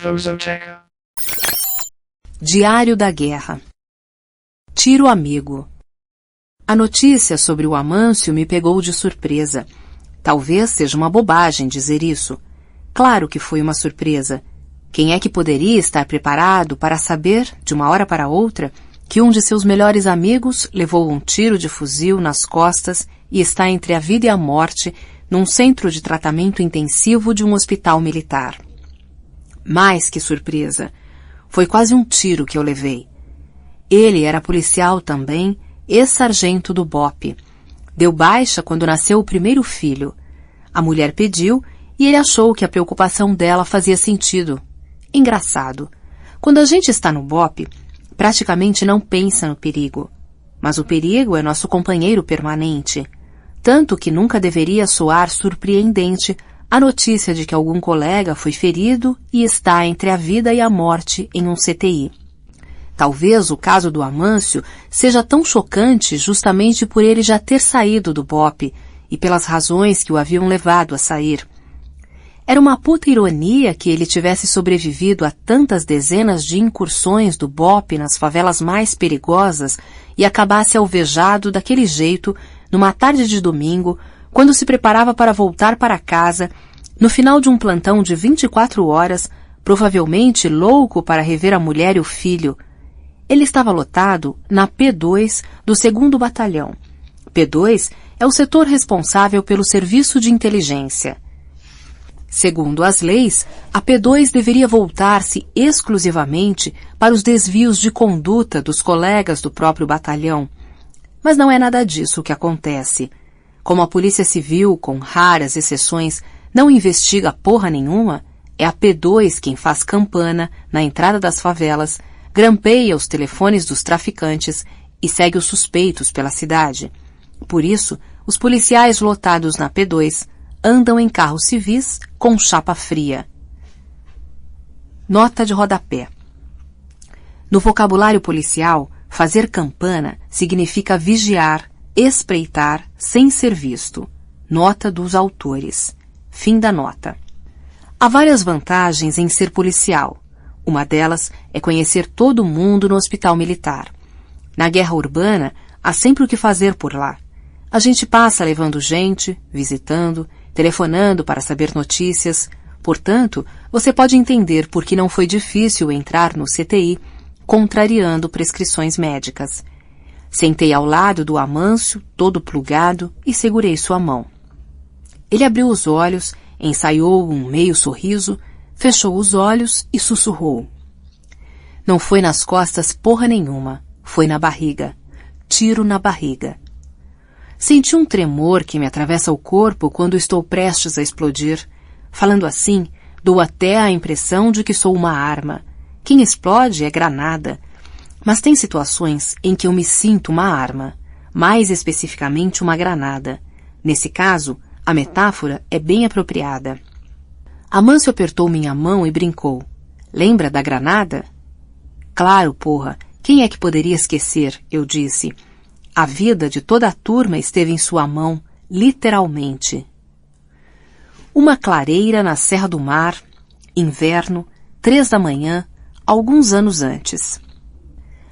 Prosoteca. Diário da Guerra. Tiro amigo. A notícia sobre o Amâncio me pegou de surpresa. Talvez seja uma bobagem dizer isso. Claro que foi uma surpresa. Quem é que poderia estar preparado para saber, de uma hora para outra, que um de seus melhores amigos levou um tiro de fuzil nas costas e está entre a vida e a morte num centro de tratamento intensivo de um hospital militar? Mais que surpresa. Foi quase um tiro que eu levei. Ele era policial também, ex-sargento do BOPE. Deu baixa quando nasceu o primeiro filho. A mulher pediu e ele achou que a preocupação dela fazia sentido. Engraçado. Quando a gente está no BOPE, praticamente não pensa no perigo. Mas o perigo é nosso companheiro permanente. Tanto que nunca deveria soar surpreendente a notícia de que algum colega foi ferido e está entre a vida e a morte em um CTI. Talvez o caso do Amâncio seja tão chocante justamente por ele já ter saído do BOPE e pelas razões que o haviam levado a sair. Era uma puta ironia que ele tivesse sobrevivido a tantas dezenas de incursões do BOPE nas favelas mais perigosas e acabasse alvejado daquele jeito numa tarde de domingo, quando se preparava para voltar para casa, no final de um plantão de 24 horas, provavelmente louco para rever a mulher e o filho. Ele estava lotado na P2 do 2º Batalhão. P2 é o setor responsável pelo serviço de inteligência. Segundo as leis, a P2 deveria voltar-se exclusivamente para os desvios de conduta dos colegas do próprio batalhão. Mas não é nada disso que acontece. Como a Polícia Civil, com raras exceções, não investiga porra nenhuma, é a P2 quem faz campana na entrada das favelas, grampeia os telefones dos traficantes e segue os suspeitos pela cidade. Por isso, os policiais lotados na P2 andam em carros civis com chapa fria. Nota de rodapé. No vocabulário policial, fazer campana significa vigiar, espreitar, sem ser visto. Nota dos autores. Fim da nota. Há várias vantagens em ser policial. Uma delas é conhecer todo mundo no hospital militar. Na guerra urbana, há sempre o que fazer por lá. A gente passa levando gente, visitando, telefonando para saber notícias. Portanto, você pode entender por que não foi difícil entrar no CTI, contrariando prescrições médicas. Sentei ao lado do Amâncio, todo plugado, e segurei sua mão. Ele abriu os olhos, ensaiou um meio sorriso, fechou os olhos e sussurrou. Não foi nas costas porra nenhuma, foi na barriga. Tiro na barriga. Senti um tremor que me atravessa o corpo quando estou prestes a explodir. Falando assim, dou até a impressão de que sou uma arma. Quem explode é granada. Mas tem situações em que eu me sinto uma arma, mais especificamente uma granada. Nesse caso, a metáfora é bem apropriada. Amâncio apertou minha mão e brincou. Lembra da granada? Claro, porra. Quem é que poderia esquecer? Eu disse. A vida de toda a turma esteve em sua mão, literalmente. Uma clareira na Serra do Mar, inverno, 3 da manhã, alguns anos antes.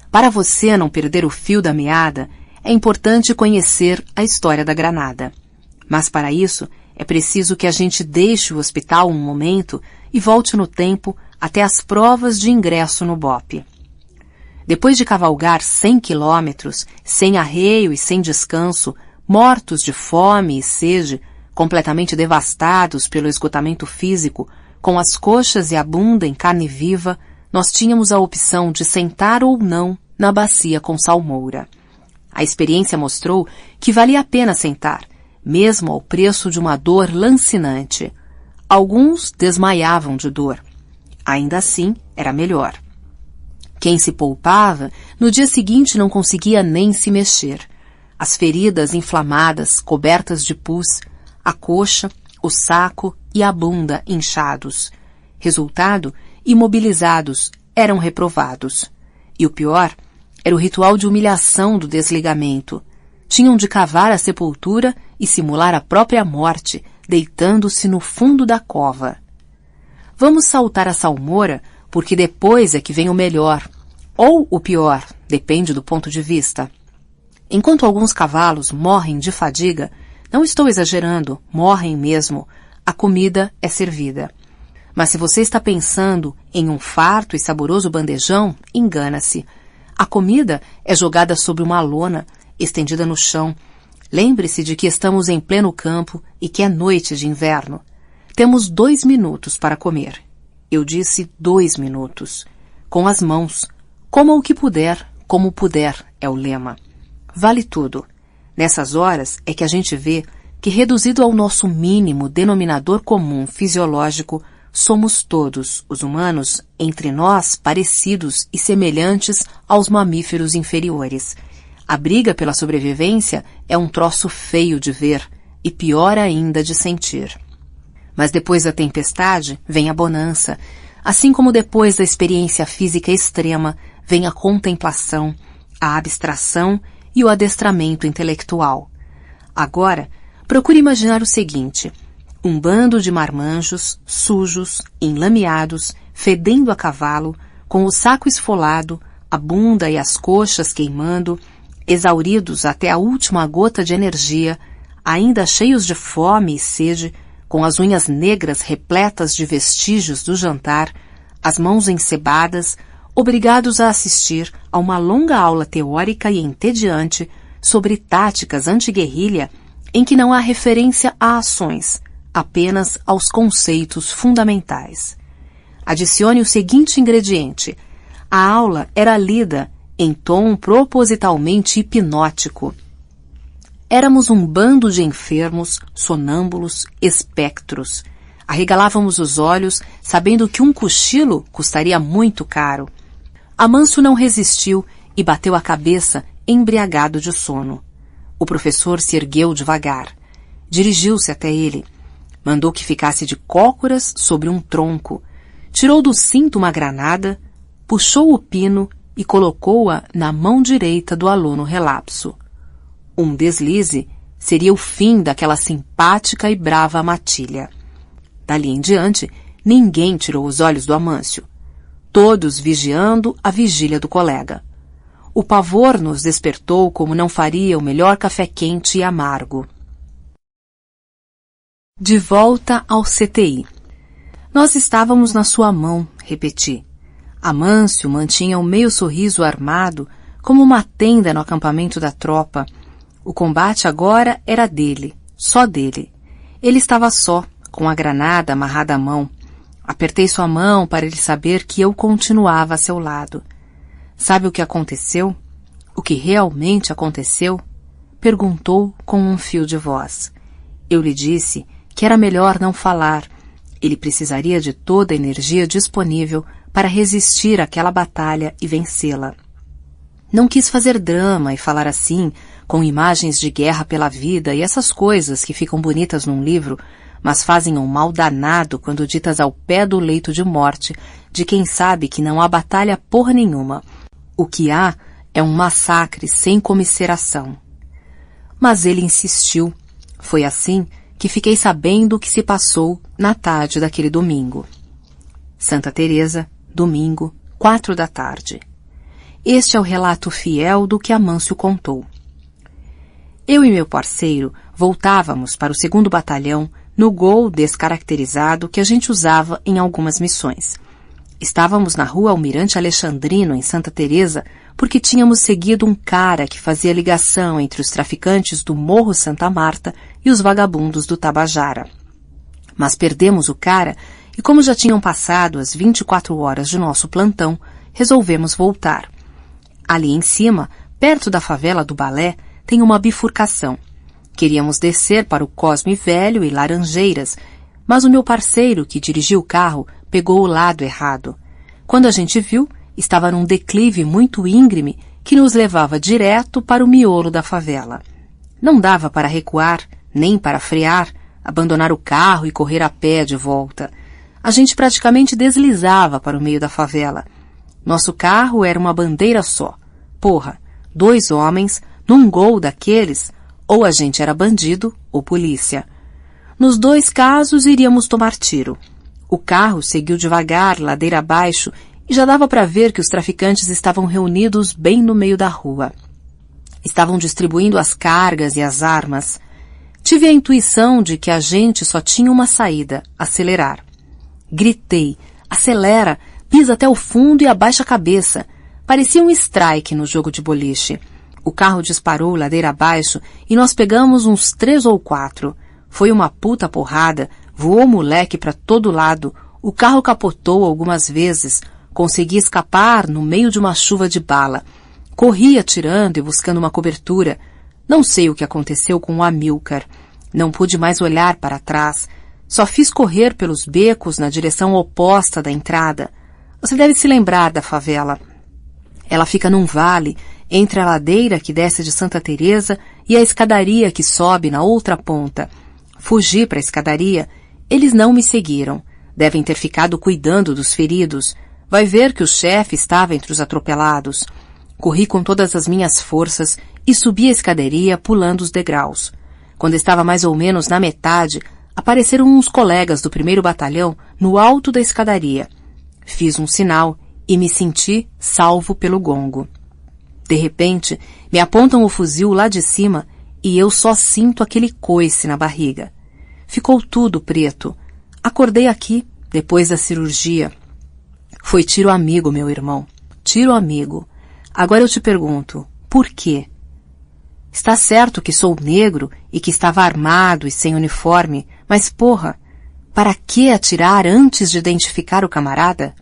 Para você não perder o fio da meada, é importante conhecer a história da granada. Mas para isso, é preciso que a gente deixe o hospital um momento e volte no tempo até as provas de ingresso no BOPE. Depois de cavalgar 100 quilômetros, sem arreio e sem descanso, mortos de fome e sede, completamente devastados pelo esgotamento físico, com as coxas e a bunda em carne viva, nós tínhamos a opção de sentar ou não na bacia com salmoura. A experiência mostrou que valia a pena sentar, mesmo ao preço de uma dor lancinante. Alguns desmaiavam de dor. Ainda assim, era melhor. Quem se poupava, no dia seguinte não conseguia nem se mexer. As feridas inflamadas, cobertas de pus, a coxa, o saco e a bunda inchados. Resultado, imobilizados, eram reprovados. E o pior era o ritual de humilhação do desligamento. Tinham de cavar a sepultura e simular a própria morte, deitando-se no fundo da cova. Vamos saltar a salmoura, porque depois é que vem o melhor. Ou o pior, depende do ponto de vista. Enquanto alguns cavalos morrem de fadiga, não estou exagerando, morrem mesmo, a comida é servida. Mas se você está pensando em um farto e saboroso bandejão, engana-se. A comida é jogada sobre uma lona, estendida no chão. Lembre-se de que estamos em pleno campo e que é noite de inverno. Temos 2 minutos para comer. Eu disse 2 minutos. Com as mãos. Coma o que puder, como puder, é o lema. Vale tudo. Nessas horas é que a gente vê que, reduzido ao nosso mínimo denominador comum fisiológico, somos todos, os humanos, entre nós parecidos e semelhantes aos mamíferos inferiores. A briga pela sobrevivência é um troço feio de ver e pior ainda de sentir. Mas depois da tempestade vem a bonança, assim como depois da experiência física extrema vem a contemplação, a abstração e o adestramento intelectual. Agora, procure imaginar o seguinte: um bando de marmanjos, sujos, enlameados, fedendo a cavalo, com o saco esfolado, a bunda e as coxas queimando, exauridos até a última gota de energia, ainda cheios de fome e sede, com as unhas negras repletas de vestígios do jantar, as mãos ensebadas, obrigados a assistir a uma longa aula teórica e entediante sobre táticas anti-guerrilha em que não há referência a ações, apenas aos conceitos fundamentais. Adicione o seguinte ingrediente: a aula era lida em tom propositalmente hipnótico. Éramos um bando de enfermos, sonâmbulos, espectros. Arregalávamos os olhos, sabendo que um cochilo custaria muito caro. Amâncio não resistiu e bateu a cabeça, embriagado de sono. O professor se ergueu devagar. Dirigiu-se até ele. Mandou que ficasse de cócoras sobre um tronco. Tirou do cinto uma granada, puxou o pino e colocou-a na mão direita do aluno relapso. Um deslize seria o fim daquela simpática e brava matilha. Dali em diante, ninguém tirou os olhos do Amâncio. Todos vigiando a vigília do colega. O pavor nos despertou como não faria o melhor café quente e amargo. De volta ao CTI. Nós estávamos na sua mão, repeti. Amâncio mantinha um meio sorriso armado, como uma tenda no acampamento da tropa. O combate agora era dele, só dele. Ele estava só, com a granada amarrada à mão. Apertei sua mão para ele saber que eu continuava a seu lado. Sabe o que aconteceu? O que realmente aconteceu? Perguntou com um fio de voz. Eu lhe disse que era melhor não falar. Ele precisaria de toda a energia disponível para resistir àquela batalha e vencê-la. Não quis fazer drama e falar assim, com imagens de guerra pela vida e essas coisas que ficam bonitas num livro, mas fazem um mal danado quando ditas ao pé do leito de morte de quem sabe que não há batalha porra nenhuma. O que há é um massacre sem comiseração. Mas ele insistiu. Foi assim que fiquei sabendo o que se passou na tarde daquele domingo. Santa Teresa, domingo, 16h. Este é o relato fiel do que Amâncio contou. Eu e meu parceiro voltávamos para o 2º batalhão no Gol descaracterizado que a gente usava em algumas missões. Estávamos na rua Almirante Alexandrino, em Santa Teresa, porque tínhamos seguido um cara que fazia ligação entre os traficantes do Morro Santa Marta e os vagabundos do Tabajara. Mas perdemos o cara e, como já tinham passado as 24 horas de nosso plantão, resolvemos voltar. Ali em cima, perto da favela do Balé, tem uma bifurcação. Queríamos descer para o Cosme Velho e Laranjeiras, mas o meu parceiro, que dirigia o carro, pegou o lado errado. Quando a gente viu, estava num declive muito íngreme que nos levava direto para o miolo da favela. Não dava para recuar, nem para frear, abandonar o carro e correr a pé de volta. A gente praticamente deslizava para o meio da favela. Nosso carro era uma bandeira só. Porra, 2 homens, num Gol daqueles, ou a gente era bandido ou polícia. Nos 2 casos iríamos tomar tiro. O carro seguiu devagar, ladeira abaixo, e já dava para ver que os traficantes estavam reunidos bem no meio da rua. Estavam distribuindo as cargas e as armas. Tive a intuição de que a gente só tinha uma saída, acelerar. Gritei, acelera, pisa até o fundo e abaixa a cabeça. Parecia um strike no jogo de boliche. O carro disparou ladeira abaixo e nós pegamos uns 3 ou 4. Foi uma puta porrada, voou moleque para todo lado, o carro capotou algumas vezes, consegui escapar no meio de uma chuva de bala. Corri atirando e buscando uma cobertura. Não sei o que aconteceu com o Amilcar. Não pude mais olhar para trás. Só fiz correr pelos becos na direção oposta da entrada. Você deve se lembrar da favela. Ela fica num vale, entre a ladeira que desce de Santa Teresa e a escadaria que sobe na outra ponta. Fugi para a escadaria. Eles não me seguiram. Devem ter ficado cuidando dos feridos. Vai ver que o chefe estava entre os atropelados. Corri com todas as minhas forças e subi a escadaria pulando os degraus. Quando estava mais ou menos na metade, apareceram uns colegas do 1º Batalhão no alto da escadaria. Fiz um sinal e me senti salvo pelo gongo. De repente, me apontam o fuzil lá de cima e eu só sinto aquele coice na barriga. Ficou tudo preto. Acordei aqui, depois da cirurgia. Foi tiro amigo, meu irmão. Tiro amigo. Agora eu te pergunto, por quê? Está certo que sou negro e que estava armado e sem uniforme, mas porra, para que atirar antes de identificar o camarada?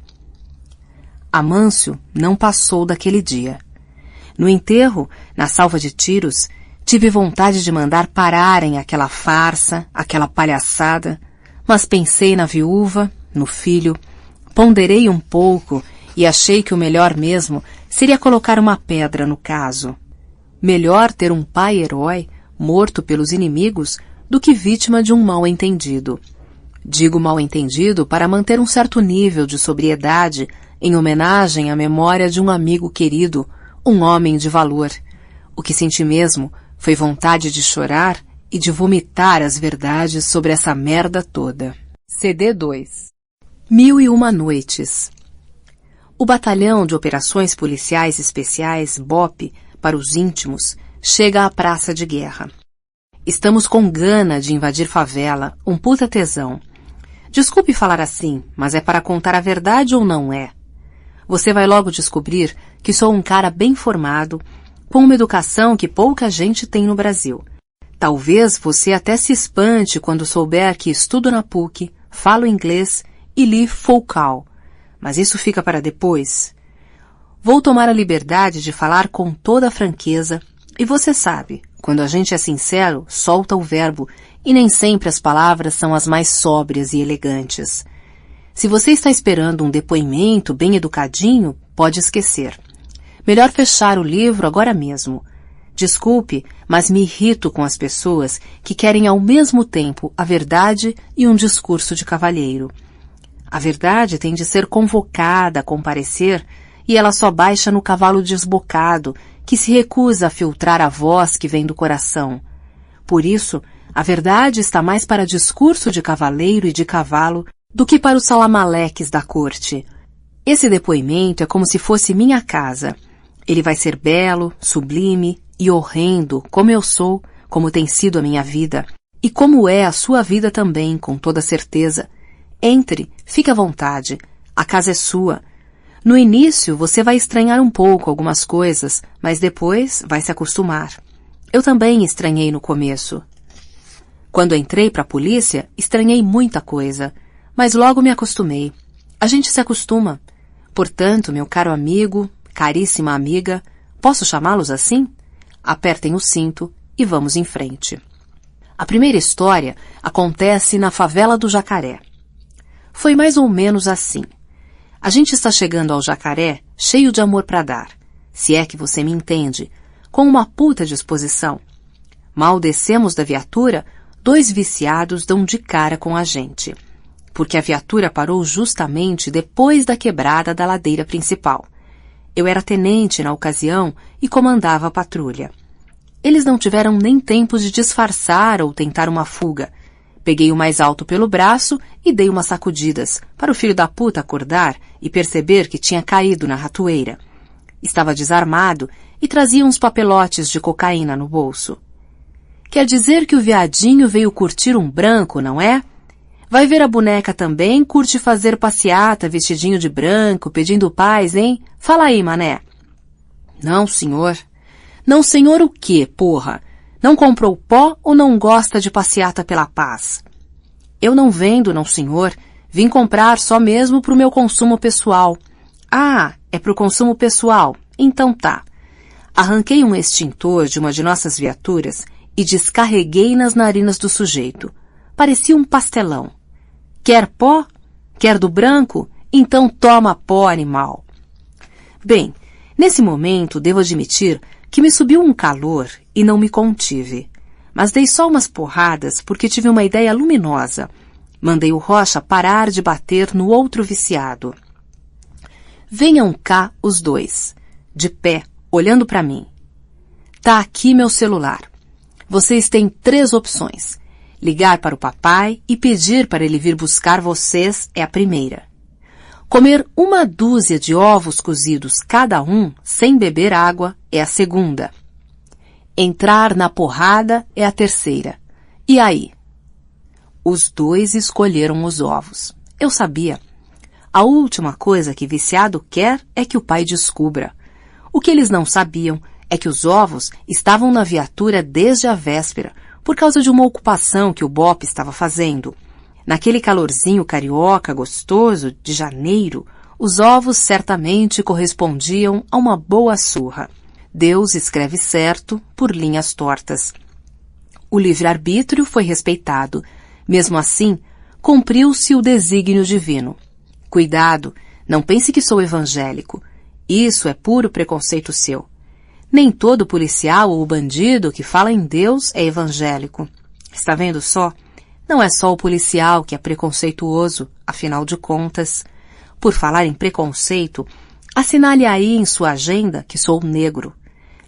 Amâncio não passou daquele dia. No enterro, na salva de tiros, tive vontade de mandar pararem aquela farsa, aquela palhaçada, mas pensei na viúva, no filho, ponderei um pouco e achei que o melhor mesmo seria colocar uma pedra no caso. Melhor ter um pai herói morto pelos inimigos do que vítima de um mal-entendido. Digo mal-entendido para manter um certo nível de sobriedade em homenagem à memória de um amigo querido, um homem de valor. O que senti mesmo foi vontade de chorar e de vomitar as verdades sobre essa merda toda. CD 2. 1001 Noites. O Batalhão de Operações Policiais Especiais, BOP, para os íntimos, chega à praça de guerra. Estamos com gana de invadir favela, um puta tesão. Desculpe falar assim, mas é para contar a verdade ou não é? Você vai logo descobrir que sou um cara bem formado, com uma educação que pouca gente tem no Brasil. Talvez você até se espante quando souber que estudo na PUC, falo inglês e li Foucault. Mas isso fica para depois. Vou tomar a liberdade de falar com toda a franqueza, e você sabe, quando a gente é sincero, solta o verbo, e nem sempre as palavras são as mais sóbrias e elegantes. Se você está esperando um depoimento bem educadinho, pode esquecer. Melhor fechar o livro agora mesmo. Desculpe, mas me irrito com as pessoas que querem ao mesmo tempo a verdade e um discurso de cavalheiro. A verdade tem de ser convocada a comparecer e ela só baixa no cavalo desbocado, que se recusa a filtrar a voz que vem do coração. Por isso, a verdade está mais para discurso de cavaleiro e de cavalo do que para os salamaleques da corte. Esse depoimento é como se fosse minha casa. Ele vai ser belo, sublime e horrendo, como eu sou, como tem sido a minha vida, e como é a sua vida também, com toda certeza. Entre, fique à vontade, a casa é sua. No início você vai estranhar um pouco algumas coisas, mas depois vai se acostumar. Eu também estranhei no começo. Quando entrei para a polícia, estranhei muita coisa, mas logo me acostumei. A gente se acostuma. Portanto, meu caro amigo, caríssima amiga, posso chamá-los assim? Apertem o cinto e vamos em frente. A primeira história acontece na favela do Jacaré. Foi mais ou menos assim. A gente está chegando ao Jacaré cheio de amor para dar, se é que você me entende, com uma puta disposição. Mal descemos da viatura, 2 viciados dão de cara com a gente, porque a viatura parou justamente depois da quebrada da ladeira principal. Eu era tenente na ocasião e comandava a patrulha. Eles não tiveram nem tempo de disfarçar ou tentar uma fuga. Peguei o mais alto pelo braço e dei umas sacudidas, para o filho da puta acordar e perceber que tinha caído na ratoeira. Estava desarmado e trazia uns papelotes de cocaína no bolso. Quer dizer que o viadinho veio curtir um branco, não é? Vai ver a boneca também, curte fazer passeata, vestidinho de branco, pedindo paz, hein? Fala aí, mané. Não, senhor. Não, senhor o quê, porra? Não comprou pó ou não gosta de passeata pela paz? Eu não vendo, não, senhor. Vim comprar só mesmo pro meu consumo pessoal. Ah, é pro consumo pessoal. Então tá. Arranquei um extintor de uma de nossas viaturas e descarreguei nas narinas do sujeito. Parecia um pastelão. Quer pó? Quer do branco? Então toma pó, animal. Bem, nesse momento devo admitir que me subiu um calor e não me contive. Mas dei só umas porradas porque tive uma ideia luminosa. Mandei o Rocha parar de bater no outro viciado. Venham cá os dois, de pé, olhando para mim. Tá aqui meu celular. Vocês têm 3 opções. Ligar para o papai e pedir para ele vir buscar vocês é a primeira. Comer 1 dúzia de ovos cozidos cada um, sem beber água, é a segunda. Entrar na porrada é a terceira. E aí? Os 2 escolheram os ovos. Eu sabia. A última coisa que viciado quer é que o pai descubra. O que eles não sabiam é que os ovos estavam na viatura desde a véspera, por causa de uma ocupação que o Bop estava fazendo. Naquele calorzinho carioca gostoso de janeiro, os ovos certamente correspondiam a uma boa surra. Deus escreve certo por linhas tortas. O livre-arbítrio foi respeitado. Mesmo assim, cumpriu-se o desígnio divino. Cuidado, não pense que sou evangélico. Isso é puro preconceito seu. Nem todo policial ou bandido que fala em Deus é evangélico. Está vendo só? Não é só o policial que é preconceituoso, afinal de contas. Por falar em preconceito, assinale aí em sua agenda que sou negro.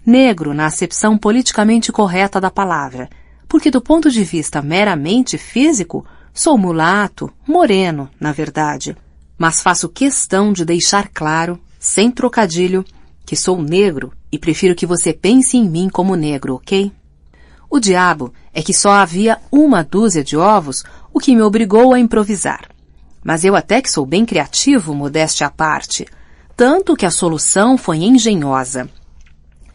Negro na acepção politicamente correta da palavra, porque do ponto de vista meramente físico, sou mulato, moreno, na verdade. Mas faço questão de deixar claro, sem trocadilho, que sou negro e prefiro que você pense em mim como negro, ok? O diabo é que só havia 1 dúzia de ovos, o que me obrigou a improvisar. Mas eu até que sou bem criativo, modéstia à parte, tanto que a solução foi engenhosa.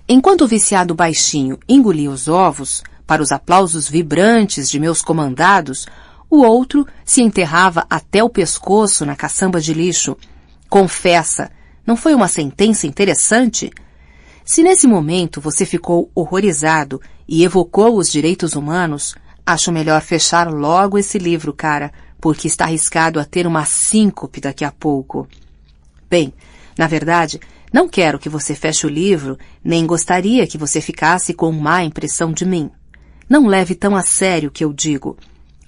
Enquanto o viciado baixinho engolia os ovos, para os aplausos vibrantes de meus comandados, o outro se enterrava até o pescoço na caçamba de lixo. Confessa, não foi uma sentença interessante? Se nesse momento você ficou horrorizado e evocou os direitos humanos, acho melhor fechar logo esse livro, cara, porque está arriscado a ter uma síncope daqui a pouco. Bem, na verdade, não quero que você feche o livro, nem gostaria que você ficasse com má impressão de mim. Não leve tão a sério o que eu digo.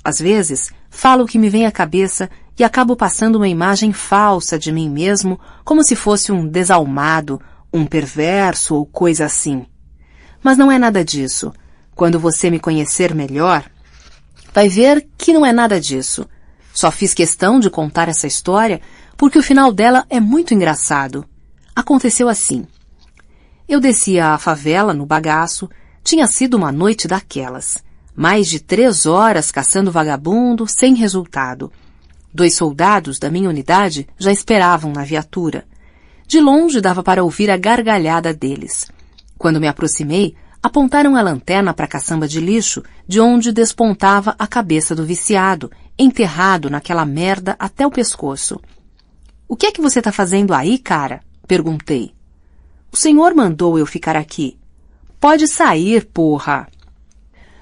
Às vezes, falo o que me vem à cabeça e acabo passando uma imagem falsa de mim mesmo, como se fosse um desalmado, um perverso ou coisa assim. Mas não é nada disso. Quando você me conhecer melhor, vai ver que não é nada disso. Só fiz questão de contar essa história porque o final dela é muito engraçado. Aconteceu assim. Eu descia a favela no bagaço, tinha sido uma noite daquelas. Mais de 3 horas caçando vagabundo, sem resultado. 2 soldados da minha unidade já esperavam na viatura. De longe dava para ouvir a gargalhada deles. Quando me aproximei, apontaram a lanterna para a caçamba de lixo, de onde despontava a cabeça do viciado, enterrado naquela merda até o pescoço. — O que é que você tá fazendo aí, cara? — perguntei. — O senhor mandou eu ficar aqui. — Pode sair, porra!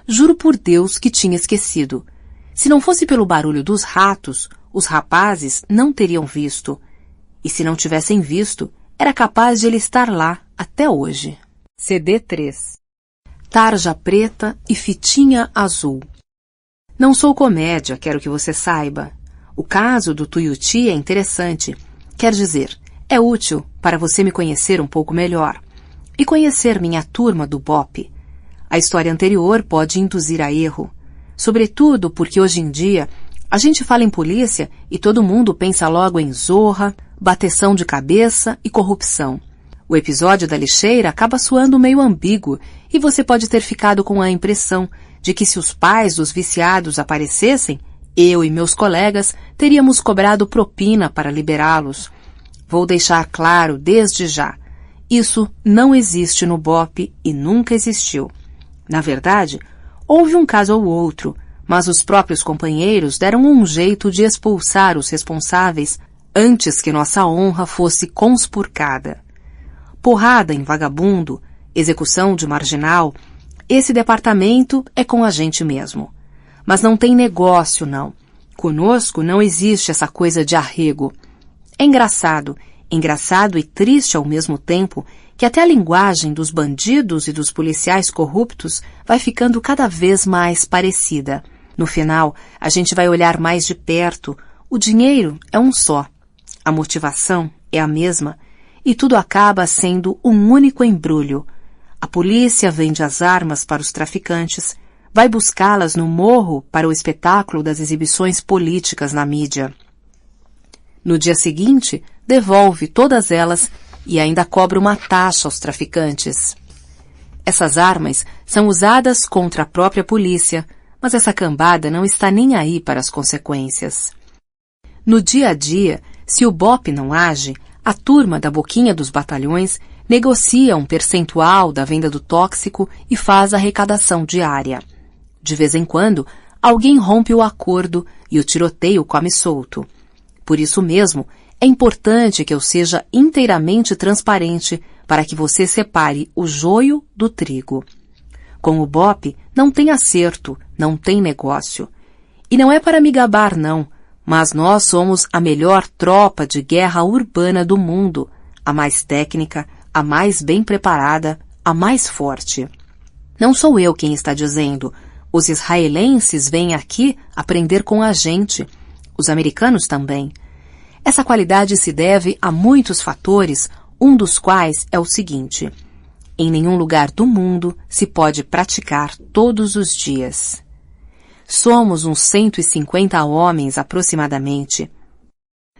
Juro por Deus que tinha esquecido. Se não fosse pelo barulho dos ratos, os rapazes não teriam visto. E se não tivessem visto, era capaz de ele estar lá até hoje. CD 3. Tarja preta e fitinha azul. Não sou comédia, quero que você saiba. O caso do Tuiuti é interessante. Quer dizer, é útil para você me conhecer um pouco melhor. E conhecer minha turma do BOP. A história anterior pode induzir a erro. sobretudo porque hoje em dia a gente fala em polícia e todo mundo pensa logo em zorra, bateção de cabeça e corrupção. O episódio da lixeira acaba soando meio ambíguo e você pode ter ficado com a impressão de que se os pais dos viciados aparecessem, eu e meus colegas teríamos cobrado propina para liberá-los. Vou deixar claro desde já, isso não existe no BOPE e nunca existiu. Na verdade, houve um caso ou outro, mas os próprios companheiros deram um jeito de expulsar os responsáveis antes que nossa honra fosse conspurcada. Porrada em vagabundo, execução de marginal, esse departamento é com a gente mesmo. Mas não tem negócio, não. Conosco não existe essa coisa de arrego. É engraçado e triste ao mesmo tempo, que até a linguagem dos bandidos e dos policiais corruptos vai ficando cada vez mais parecida. No final, a gente vai olhar mais de perto. O dinheiro é um só. A motivação é a mesma. E tudo acaba sendo um único embrulho. A polícia vende as armas para os traficantes, vai buscá-las no morro para o espetáculo das exibições políticas na mídia. No dia seguinte, devolve todas elas e ainda cobra uma taxa aos traficantes. Essas armas são usadas contra a própria polícia, mas essa cambada não está nem aí para as consequências. No dia a dia, se o BOPE não age, a turma da boquinha dos batalhões negocia um percentual da venda do tóxico e faz a arrecadação diária. De vez em quando, alguém rompe o acordo e o tiroteio come solto. Por isso mesmo, é importante que eu seja inteiramente transparente para que você separe o joio do trigo. Com o BOPE não tem acerto, não tem negócio. E não é para me gabar, não, mas nós somos a melhor tropa de guerra urbana do mundo, a mais técnica, a mais bem preparada, a mais forte. Não sou eu quem está dizendo. Os israelenses vêm aqui aprender com a gente. Os americanos também. Essa qualidade se deve a muitos fatores, um dos quais é o seguinte: em nenhum lugar do mundo se pode praticar todos os dias. Somos uns 150 homens aproximadamente.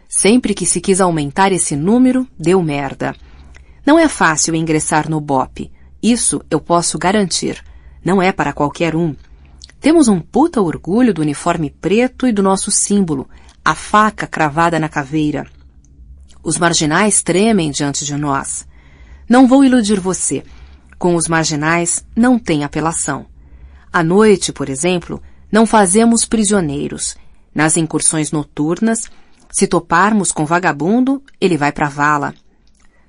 Sempre que se quis aumentar esse número, deu merda. Não é fácil ingressar no BOPE. Isso eu posso garantir. Não é para qualquer um. Temos um puta orgulho do uniforme preto e do nosso símbolo, a faca cravada na caveira. Os marginais tremem diante de nós. Não vou iludir você. Com os marginais não tem apelação. À noite, por exemplo, não fazemos prisioneiros. Nas incursões noturnas, se toparmos com vagabundo, ele vai pra vala.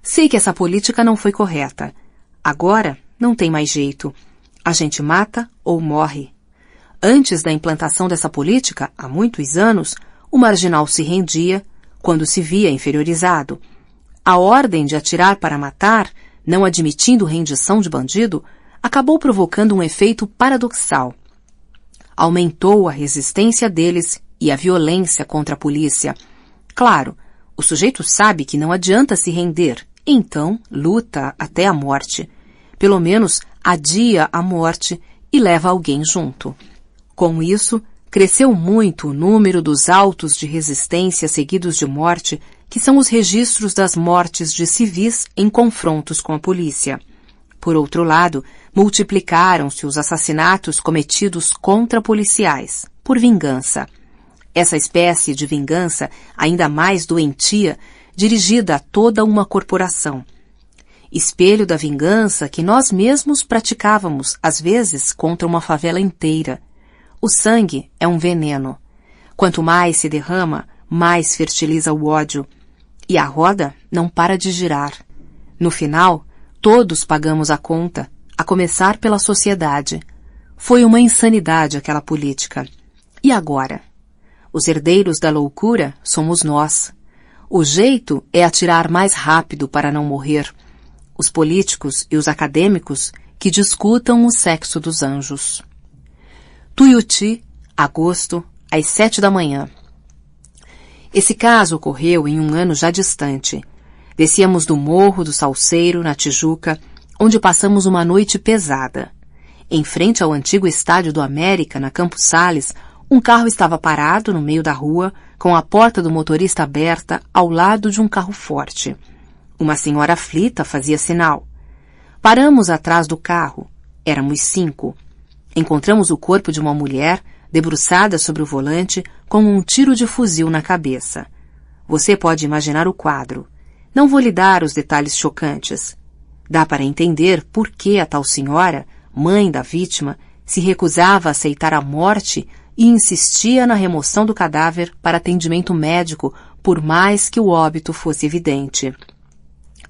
Sei que essa política não foi correta. Agora, não tem mais jeito. A gente mata ou morre. Antes da implantação dessa política, há muitos anos, o marginal se rendia quando se via inferiorizado. A ordem de atirar para matar, não admitindo rendição de bandido, acabou provocando um efeito paradoxal. Aumentou a resistência deles e a violência contra a polícia. Claro, o sujeito sabe que não adianta se render, então luta até a morte. Pelo menos adia a morte e leva alguém junto. Com isso, cresceu muito o número dos autos de resistência seguidos de morte, que são os registros das mortes de civis em confrontos com a polícia. Por outro lado, multiplicaram-se os assassinatos cometidos contra policiais, por vingança. Essa espécie de vingança, ainda mais doentia, dirigida a toda uma corporação. Espelho da vingança que nós mesmos praticávamos, às vezes, contra uma favela inteira. O sangue é um veneno. Quanto mais se derrama, mais fertiliza o ódio. E a roda não para de girar. No final, todos pagamos a conta, a começar pela sociedade. Foi uma insanidade aquela política. E agora? Os herdeiros da loucura somos nós. O jeito é atirar mais rápido para não morrer. Os políticos e os acadêmicos que discutam o sexo dos anjos. Tuiuti, agosto, às 7 da manhã. Esse caso ocorreu em um ano já distante. Descíamos do Morro do Salceiro, na Tijuca, onde passamos uma noite pesada. Em frente ao antigo estádio do América, na Campos Sales, um carro estava parado no meio da rua, com a porta do motorista aberta ao lado de um carro forte. Uma senhora aflita fazia sinal. Paramos atrás do carro. Éramos 5. Encontramos o corpo de uma mulher, debruçada sobre o volante, com um tiro de fuzil na cabeça. Você pode imaginar o quadro. Não vou lhe dar os detalhes chocantes. Dá para entender por que a tal senhora, mãe da vítima, se recusava a aceitar a morte e insistia na remoção do cadáver para atendimento médico, por mais que o óbito fosse evidente.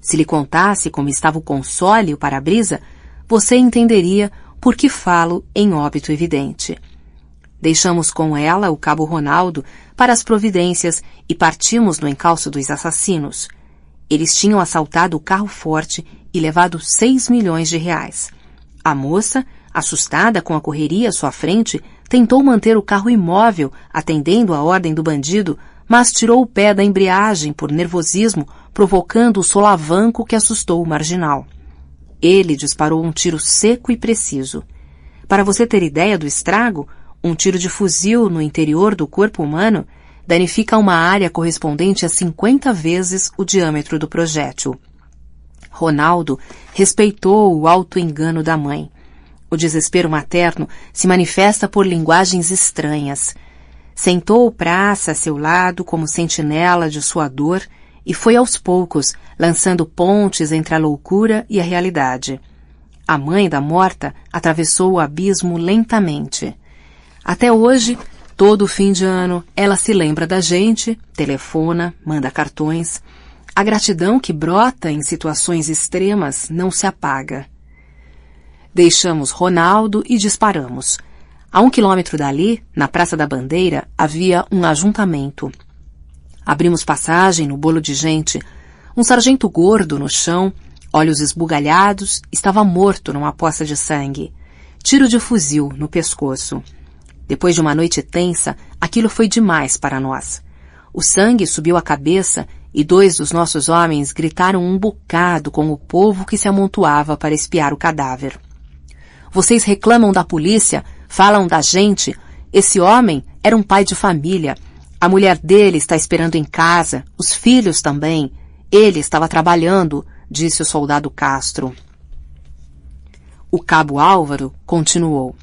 Se lhe contasse como estava o console e o para-brisa, você entenderia por que falo em óbito evidente. Deixamos com ela o cabo Ronaldo para as providências e partimos no encalço dos assassinos. Eles tinham assaltado o carro forte e levado 6 milhões de reais. A moça, assustada com a correria à sua frente, tentou manter o carro imóvel, atendendo à ordem do bandido, mas tirou o pé da embreagem por nervosismo, provocando o solavanco que assustou o marginal. Ele disparou um tiro seco e preciso. Para você ter ideia do estrago, um tiro de fuzil no interior do corpo humano danifica uma área correspondente a 50 vezes o diâmetro do projétil. Ronaldo respeitou o auto-engano da mãe. O desespero materno se manifesta por linguagens estranhas. Sentou o praça a seu lado como sentinela de sua dor e foi aos poucos lançando pontes entre a loucura e a realidade. A mãe da morta atravessou o abismo lentamente. Até hoje, todo fim de ano, ela se lembra da gente, telefona, manda cartões. A gratidão que brota em situações extremas não se apaga. Deixamos Ronaldo e disparamos. A 1 quilômetro dali, na Praça da Bandeira, havia um ajuntamento. Abrimos passagem no bolo de gente. Um sargento gordo no chão, olhos esbugalhados, estava morto numa poça de sangue. Tiro de fuzil no pescoço. Depois de uma noite tensa, aquilo foi demais para nós. O sangue subiu a cabeça e 2 dos nossos homens gritaram um bocado com o povo que se amontoava para espiar o cadáver. Vocês reclamam da polícia, falam da gente. Esse homem era um pai de família. A mulher dele está esperando em casa, os filhos também. Ele estava trabalhando, disse o soldado Castro. O cabo Álvaro continuou.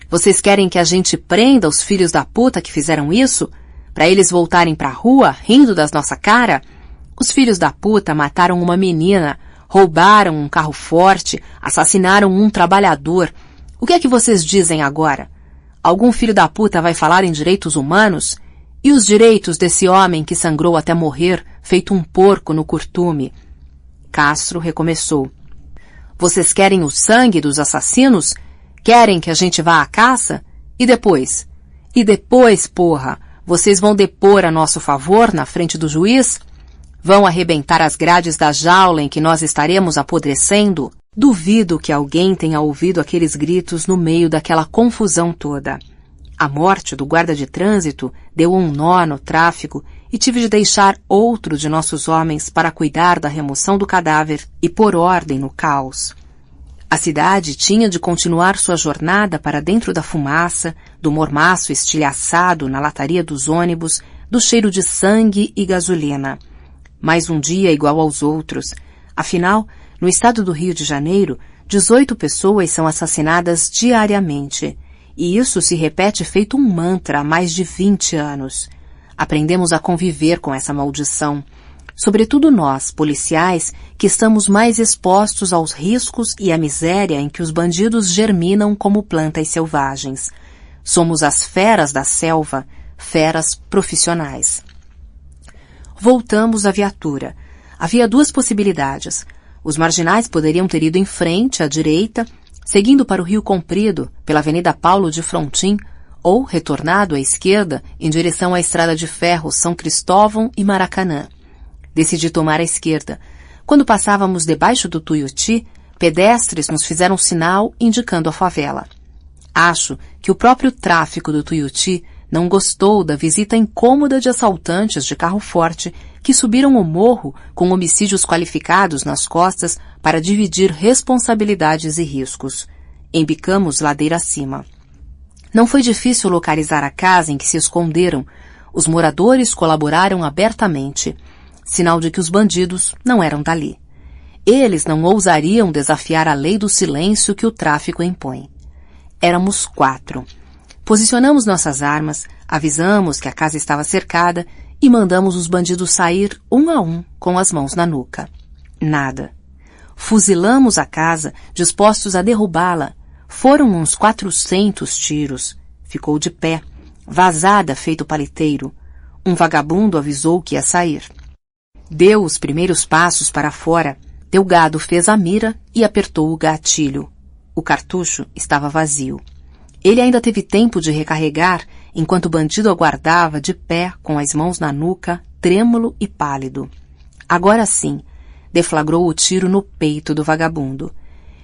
Vocês querem que a gente prenda os filhos da puta que fizeram isso? Para eles voltarem pra rua, rindo das nossa cara? Os filhos da puta mataram uma menina, roubaram um carro forte, assassinaram um trabalhador. O que é que vocês dizem agora? Algum filho da puta vai falar em direitos humanos? E os direitos desse homem que sangrou até morrer, feito um porco no curtume? Castro recomeçou. Vocês querem o sangue dos assassinos? Querem que a gente vá à caça? E depois? E depois, porra, vocês vão depor a nosso favor na frente do juiz? Vão arrebentar as grades da jaula em que nós estaremos apodrecendo? Duvido que alguém tenha ouvido aqueles gritos no meio daquela confusão toda. A morte do guarda de trânsito deu um nó no tráfego e tive de deixar outro de nossos homens para cuidar da remoção do cadáver e pôr ordem no caos. A cidade tinha de continuar sua jornada para dentro da fumaça, do mormaço estilhaçado na lataria dos ônibus, do cheiro de sangue e gasolina. Mais um dia igual aos outros. Afinal, no estado do Rio de Janeiro, 18 pessoas são assassinadas diariamente. E isso se repete feito um mantra há mais de 20 anos. Aprendemos a conviver com essa maldição. Sobretudo nós, policiais, que estamos mais expostos aos riscos e à miséria em que os bandidos germinam como plantas selvagens. Somos as feras da selva, feras profissionais. Voltamos à viatura. Havia 2 possibilidades. Os marginais poderiam ter ido em frente, à direita, seguindo para o Rio Comprido, pela Avenida Paulo de Frontin, ou retornado à esquerda, em direção à Estrada de Ferro São Cristóvão e Maracanã. Decidi tomar a esquerda. Quando passávamos debaixo do Tuiuti, pedestres nos fizeram sinal indicando a favela. Acho que o próprio tráfico do Tuiuti não gostou da visita incômoda de assaltantes de carro forte que subiram o morro com homicídios qualificados nas costas para dividir responsabilidades e riscos. embicamos ladeira acima. Não foi difícil localizar a casa em que se esconderam. Os moradores colaboraram abertamente, sinal de que os bandidos não eram dali. Eles não ousariam desafiar a lei do silêncio que o tráfico impõe. Éramos 4. Posicionamos nossas armas, avisamos que a casa estava cercada e mandamos os bandidos sair um a um com as mãos na nuca. Nada. Fuzilamos a casa, dispostos a derrubá-la. Foram uns 400 tiros. Ficou de pé, vazada feito paliteiro. Um vagabundo avisou que ia sair. Deu os primeiros passos para fora. Delgado fez a mira e apertou o gatilho. O cartucho estava vazio. Ele ainda teve tempo de recarregar, enquanto o bandido aguardava de pé, com as mãos na nuca, trêmulo e pálido. Agora sim, deflagrou o tiro no peito do vagabundo.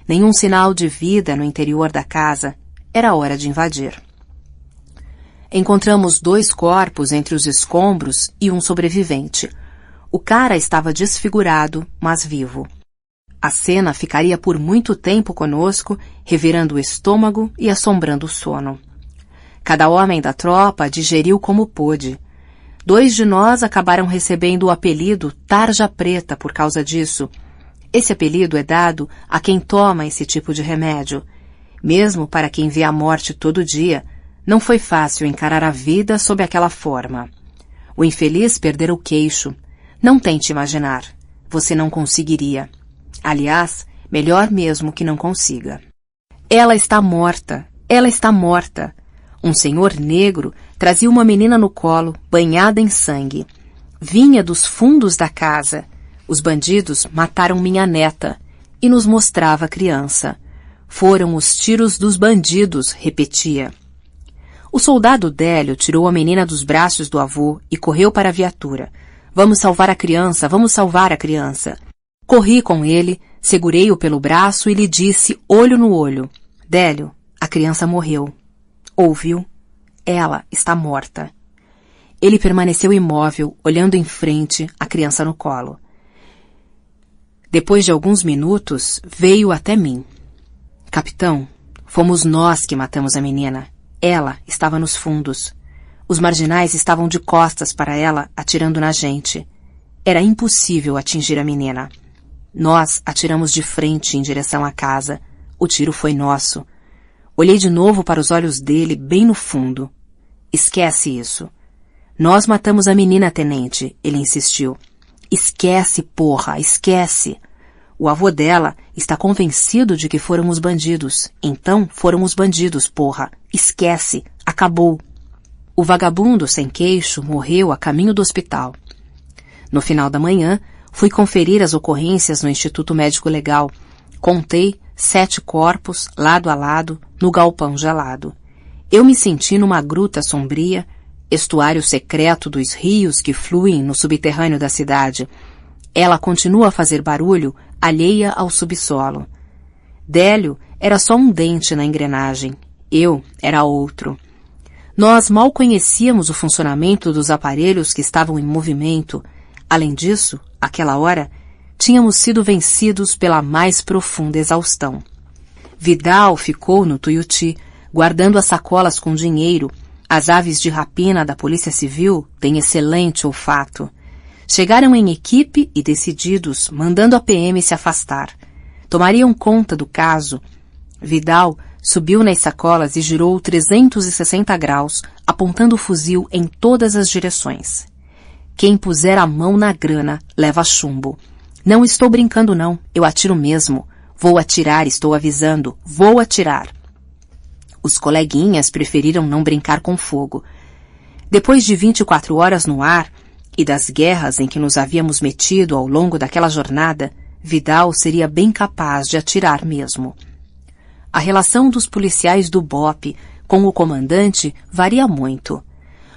Nenhum sinal de vida no interior da casa. Era hora de invadir. Encontramos 2 corpos entre os escombros e um sobrevivente. O cara estava desfigurado, mas vivo. A cena ficaria por muito tempo conosco, revirando o estômago e assombrando o sono. Cada homem da tropa digeriu como pôde. 2 de nós acabaram recebendo o apelido Tarja Preta por causa disso. Esse apelido é dado a quem toma esse tipo de remédio. Mesmo para quem vê a morte todo dia, não foi fácil encarar a vida sob aquela forma. O infeliz perdera o queixo. Não tente imaginar. Você não conseguiria. Aliás, melhor mesmo que não consiga. Ela está morta. Ela está morta. Um senhor negro trazia uma menina no colo, banhada em sangue. Vinha dos fundos da casa. Os bandidos mataram minha neta. E nos mostrava a criança. Foram os tiros dos bandidos, repetia. O soldado Délio tirou a menina dos braços do avô e correu para a viatura. Vamos salvar a criança, vamos salvar a criança. Corri com ele, segurei-o pelo braço e lhe disse, olho no olho. Délio, a criança morreu. Ouviu? Ela está morta. Ele permaneceu imóvel, olhando em frente, a criança no colo. Depois de alguns minutos, veio até mim. Capitão, fomos nós que matamos a menina. Ela estava nos fundos. Os marginais estavam de costas para ela, atirando na gente. Era impossível atingir a menina. Nós atiramos de frente em direção à casa. O tiro foi nosso. Olhei de novo para os olhos dele, bem no fundo. Esquece isso. Nós matamos a menina, tenente, ele insistiu. Esquece, porra, esquece. O avô dela está convencido de que foram os bandidos. Então foram os bandidos, porra. Esquece. Acabou. O vagabundo sem queixo morreu a caminho do hospital. No final da manhã, fui conferir as ocorrências no Instituto Médico Legal. Contei 7 corpos, lado a lado, no galpão gelado. Eu me senti numa gruta sombria, estuário secreto dos rios que fluem no subterrâneo da cidade. Ela continua a fazer barulho, alheia ao subsolo. Délio era só um dente na engrenagem. Eu era outro. Nós mal conhecíamos o funcionamento dos aparelhos que estavam em movimento. Além disso, àquela hora, tínhamos sido vencidos pela mais profunda exaustão. Vidal ficou no Tuiuti, guardando as sacolas com dinheiro. As aves de rapina da Polícia Civil têm excelente olfato. Chegaram em equipe e decididos, mandando a PM se afastar. Tomariam conta do caso. Vidal subiu nas sacolas e girou 360 graus, apontando o fuzil em todas as direções. Quem puser a mão na grana, leva chumbo. Não estou brincando não, eu atiro mesmo. Vou atirar, estou avisando, vou atirar. Os coleguinhas preferiram não brincar com fogo. Depois de 24 horas no ar, e das guerras em que nos havíamos metido ao longo daquela jornada, Vidal seria bem capaz de atirar mesmo. A relação dos policiais do BOPE com o comandante varia muito.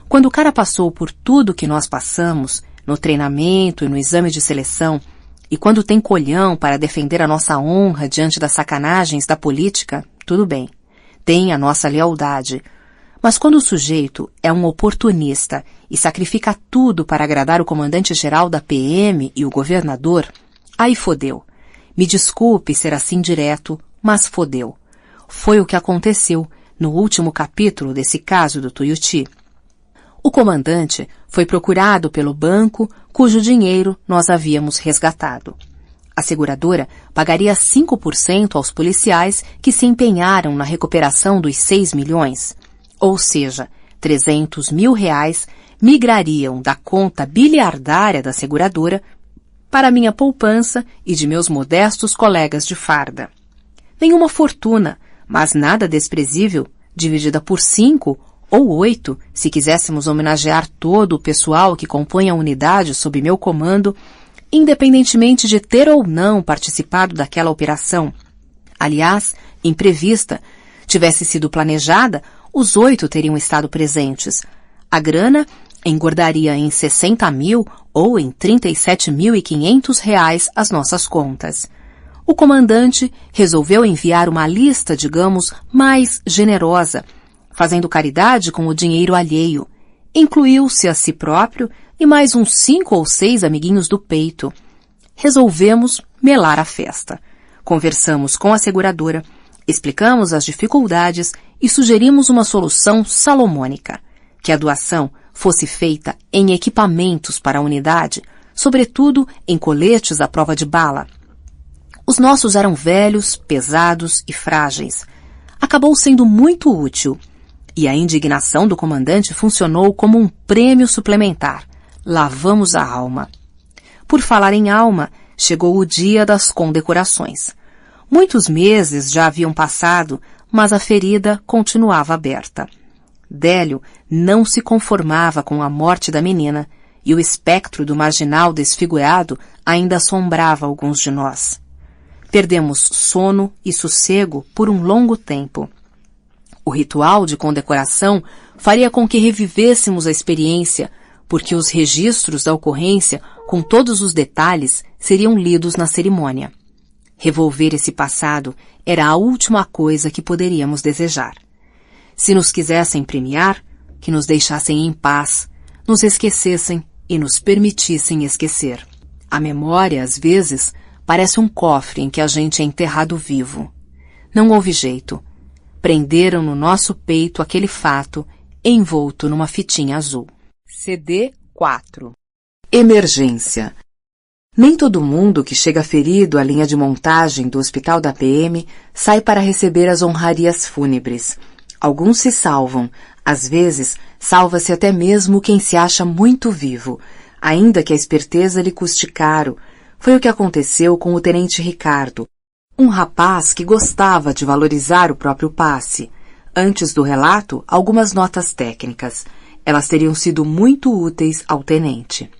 Quando o cara passou por tudo que nós passamos, no treinamento e no exame de seleção, e quando tem colhão para defender a nossa honra diante das sacanagens da política, tudo bem. Tem a nossa lealdade. Mas quando o sujeito é um oportunista e sacrifica tudo para agradar o comandante-geral da PM e o governador, aí fodeu. Me desculpe ser assim direto, mas fodeu. foi o que aconteceu no último capítulo desse caso do Tuiuti. O comandante foi procurado pelo banco cujo dinheiro nós havíamos resgatado. A seguradora pagaria 5% aos policiais que se empenharam na recuperação dos 6 milhões, ou seja, 300 mil reais migrariam da conta biliardária da seguradora para minha poupança e de meus modestos colegas de farda. Nenhuma fortuna, mas nada desprezível, dividida por 5 ou 8, se quiséssemos homenagear todo o pessoal que compõe a unidade sob meu comando, independentemente de ter ou não participado daquela operação. Aliás, imprevista, tivesse sido planejada, os 8 teriam estado presentes. A grana engordaria em 60 mil ou em 37.500 reais as nossas contas. O comandante resolveu enviar uma lista, digamos, mais generosa, fazendo caridade com o dinheiro alheio. Incluiu-se a si próprio e mais uns 5 ou 6 amiguinhos do peito. Resolvemos melar a festa. Conversamos com a seguradora, explicamos as dificuldades e sugerimos uma solução salomônica, que a doação fosse feita em equipamentos para a unidade, sobretudo em coletes à prova de bala. Os nossos eram velhos, pesados e frágeis. Acabou sendo muito útil, e a indignação do comandante funcionou como um prêmio suplementar. Lavamos a alma. Por falar em alma, chegou o dia das condecorações. Muitos meses já haviam passado, mas a ferida continuava aberta. Délio não se conformava com a morte da menina, e o espectro do marginal desfigurado ainda assombrava alguns de nós. Perdemos sono e sossego por um longo tempo. O ritual de condecoração faria com que revivêssemos a experiência, porque os registros da ocorrência, com todos os detalhes, seriam lidos na cerimônia. Revolver esse passado era a última coisa que poderíamos desejar. Se nos quisessem premiar, que nos deixassem em paz, nos esquecessem e nos permitissem esquecer. A memória, às vezes, parece um cofre em que a gente é enterrado vivo. Não houve jeito. Prenderam no nosso peito aquele fato, envolto numa fitinha azul. CD 4. Emergência. Nem todo mundo que chega ferido à linha de montagem do hospital da PM sai para receber as honrarias fúnebres. Alguns se salvam. Às vezes, salva-se até mesmo quem se acha muito vivo, ainda que a esperteza lhe custe caro. Foi o que aconteceu com o tenente Ricardo, um rapaz que gostava de valorizar o próprio passe. Antes do relato, algumas notas técnicas. Elas teriam sido muito úteis ao tenente.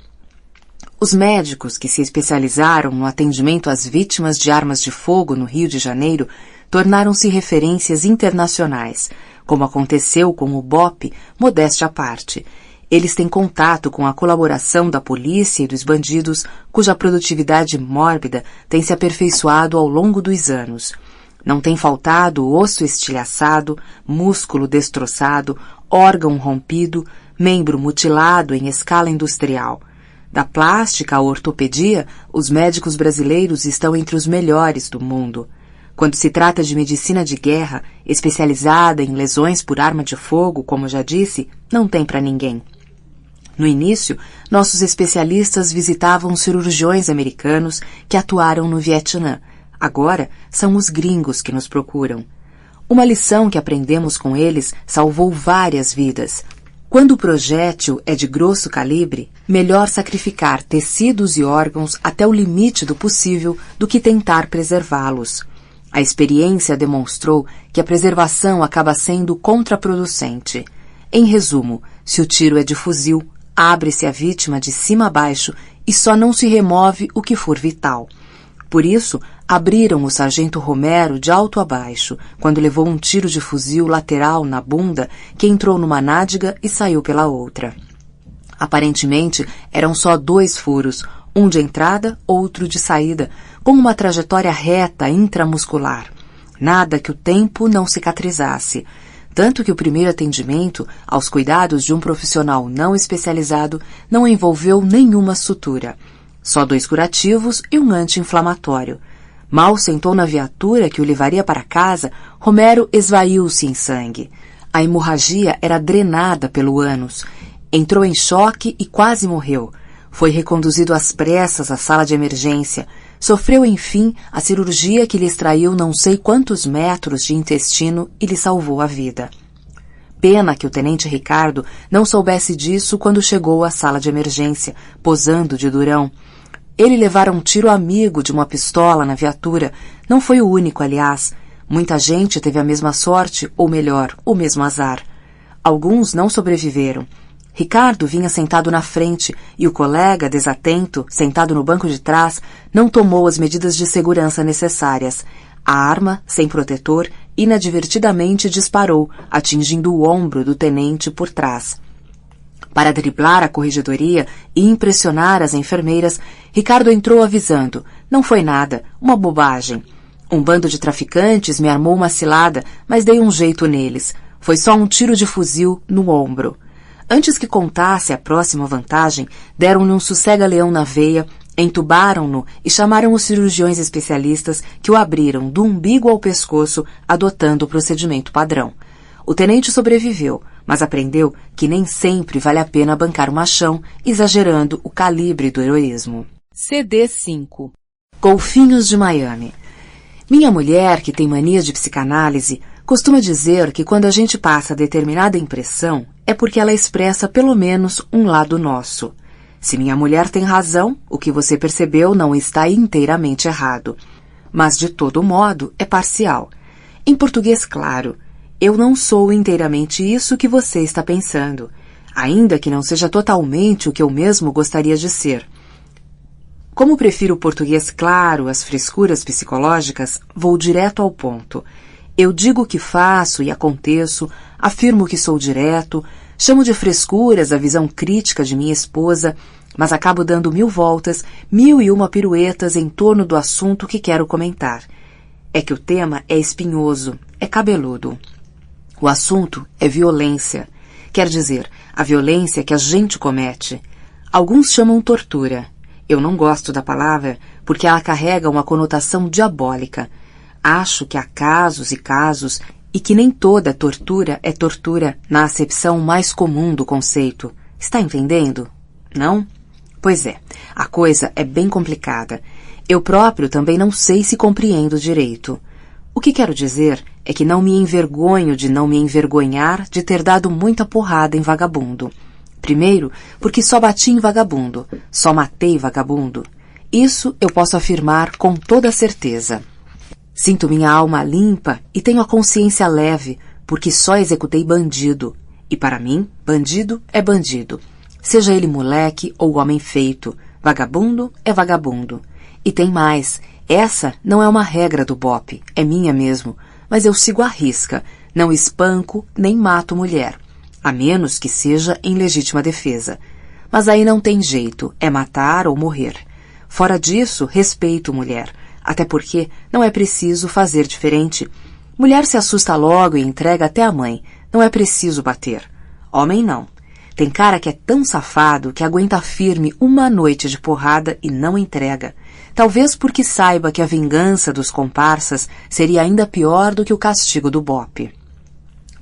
Os médicos que se especializaram no atendimento às vítimas de armas de fogo no Rio de Janeiro tornaram-se referências internacionais, como aconteceu com o BOPE, modéstia à parte. Eles têm contato com a colaboração da polícia e dos bandidos, cuja produtividade mórbida tem se aperfeiçoado ao longo dos anos. Não tem faltado osso estilhaçado, músculo destroçado, órgão rompido, membro mutilado em escala industrial. Da plástica à ortopedia, os médicos brasileiros estão entre os melhores do mundo. Quando se trata de medicina de guerra, especializada em lesões por arma de fogo, como já disse, não tem para ninguém. No início, nossos especialistas visitavam cirurgiões americanos que atuaram no Vietnã. Agora, são os gringos que nos procuram. Uma lição que aprendemos com eles salvou várias vidas. Quando o projétil é de grosso calibre, melhor sacrificar tecidos e órgãos até o limite do possível do que tentar preservá-los. A experiência demonstrou que a preservação acaba sendo contraproducente. Em resumo, se o tiro é de fuzil, abre-se a vítima de cima a baixo e só não se remove o que for vital. Por isso, abriram o sargento Romero de alto a baixo, quando levou um tiro de fuzil lateral na bunda que entrou numa nádega e saiu pela outra. Aparentemente, eram só 2 furos, um de entrada, outro de saída, com uma trajetória reta intramuscular. Nada que o tempo não cicatrizasse. Tanto que o primeiro atendimento, aos cuidados de um profissional não especializado, não envolveu nenhuma sutura. Só 2 curativos e um anti-inflamatório. Mal sentou na viatura que o levaria para casa, Romero esvaiu-se em sangue. A hemorragia era drenada pelo ânus. Entrou em choque e quase morreu. Foi reconduzido às pressas à sala de emergência. Sofreu, enfim, a cirurgia que lhe extraiu não sei quantos metros de intestino e lhe salvou a vida. Pena que o tenente Ricardo não soubesse disso quando chegou à sala de emergência, posando de durão. Ele levara um tiro amigo de uma pistola na viatura. Não foi o único, aliás. Muita gente teve a mesma sorte, ou melhor, o mesmo azar. Alguns não sobreviveram. Ricardo vinha sentado na frente e o colega, desatento, sentado no banco de trás, não tomou as medidas de segurança necessárias. A arma, sem protetor, inadvertidamente disparou, atingindo o ombro do tenente por trás. Para driblar a corregedoria e impressionar as enfermeiras, Ricardo entrou avisando: "Não foi nada, uma bobagem. Um bando de traficantes me armou uma cilada, mas dei um jeito neles. Foi só um tiro de fuzil no ombro." Antes que contasse a próxima vantagem, deram-lhe um sossega-leão na veia, entubaram-no e chamaram os cirurgiões especialistas que o abriram do umbigo ao pescoço, adotando o procedimento padrão. O tenente sobreviveu, mas aprendeu que nem sempre vale a pena bancar o machão, exagerando o calibre do heroísmo. CD 5. Golfinhos de Miami. Minha mulher, que tem mania de psicanálise, costuma dizer que quando a gente passa determinada impressão, é porque ela expressa pelo menos um lado nosso. Se minha mulher tem razão, o que você percebeu não está inteiramente errado. Mas, de todo modo, é parcial. Em português claro, eu não sou inteiramente isso que você está pensando, ainda que não seja totalmente o que eu mesmo gostaria de ser. Como prefiro o português claro às frescuras psicológicas, vou direto ao ponto. Eu digo o que faço e aconteço, afirmo que sou direto, chamo de frescuras a visão crítica de minha esposa, mas acabo dando 1000 voltas, 1001 piruetas em torno do assunto que quero comentar. É que o tema é espinhoso, é cabeludo. O assunto é violência. Quer dizer, a violência que a gente comete. Alguns chamam tortura. Eu não gosto da palavra porque ela carrega uma conotação diabólica. Acho que há casos e casos e que nem toda tortura é tortura na acepção mais comum do conceito. Está entendendo? Não? Pois é, a coisa é bem complicada. Eu próprio também não sei se compreendo direito. O que quero dizer é que não me envergonho de não me envergonhar de ter dado muita porrada em vagabundo. Primeiro, porque só bati em vagabundo, só matei vagabundo. Isso eu posso afirmar com toda certeza. Sinto minha alma limpa e tenho a consciência leve, porque só executei bandido. E para mim, bandido é bandido. Seja ele moleque ou homem feito, vagabundo é vagabundo. E tem mais, essa não é uma regra do BOPE, é minha mesmo, mas eu sigo à risca, não espanco nem mato mulher, a menos que seja em legítima defesa. Mas aí não tem jeito, é matar ou morrer. Fora disso, respeito mulher, até porque não é preciso fazer diferente. Mulher se assusta logo e entrega até a mãe, não é preciso bater. Homem não. Tem cara que é tão safado que aguenta firme uma noite de porrada e não entrega. Talvez porque saiba que a vingança dos comparsas seria ainda pior do que o castigo do BOPE.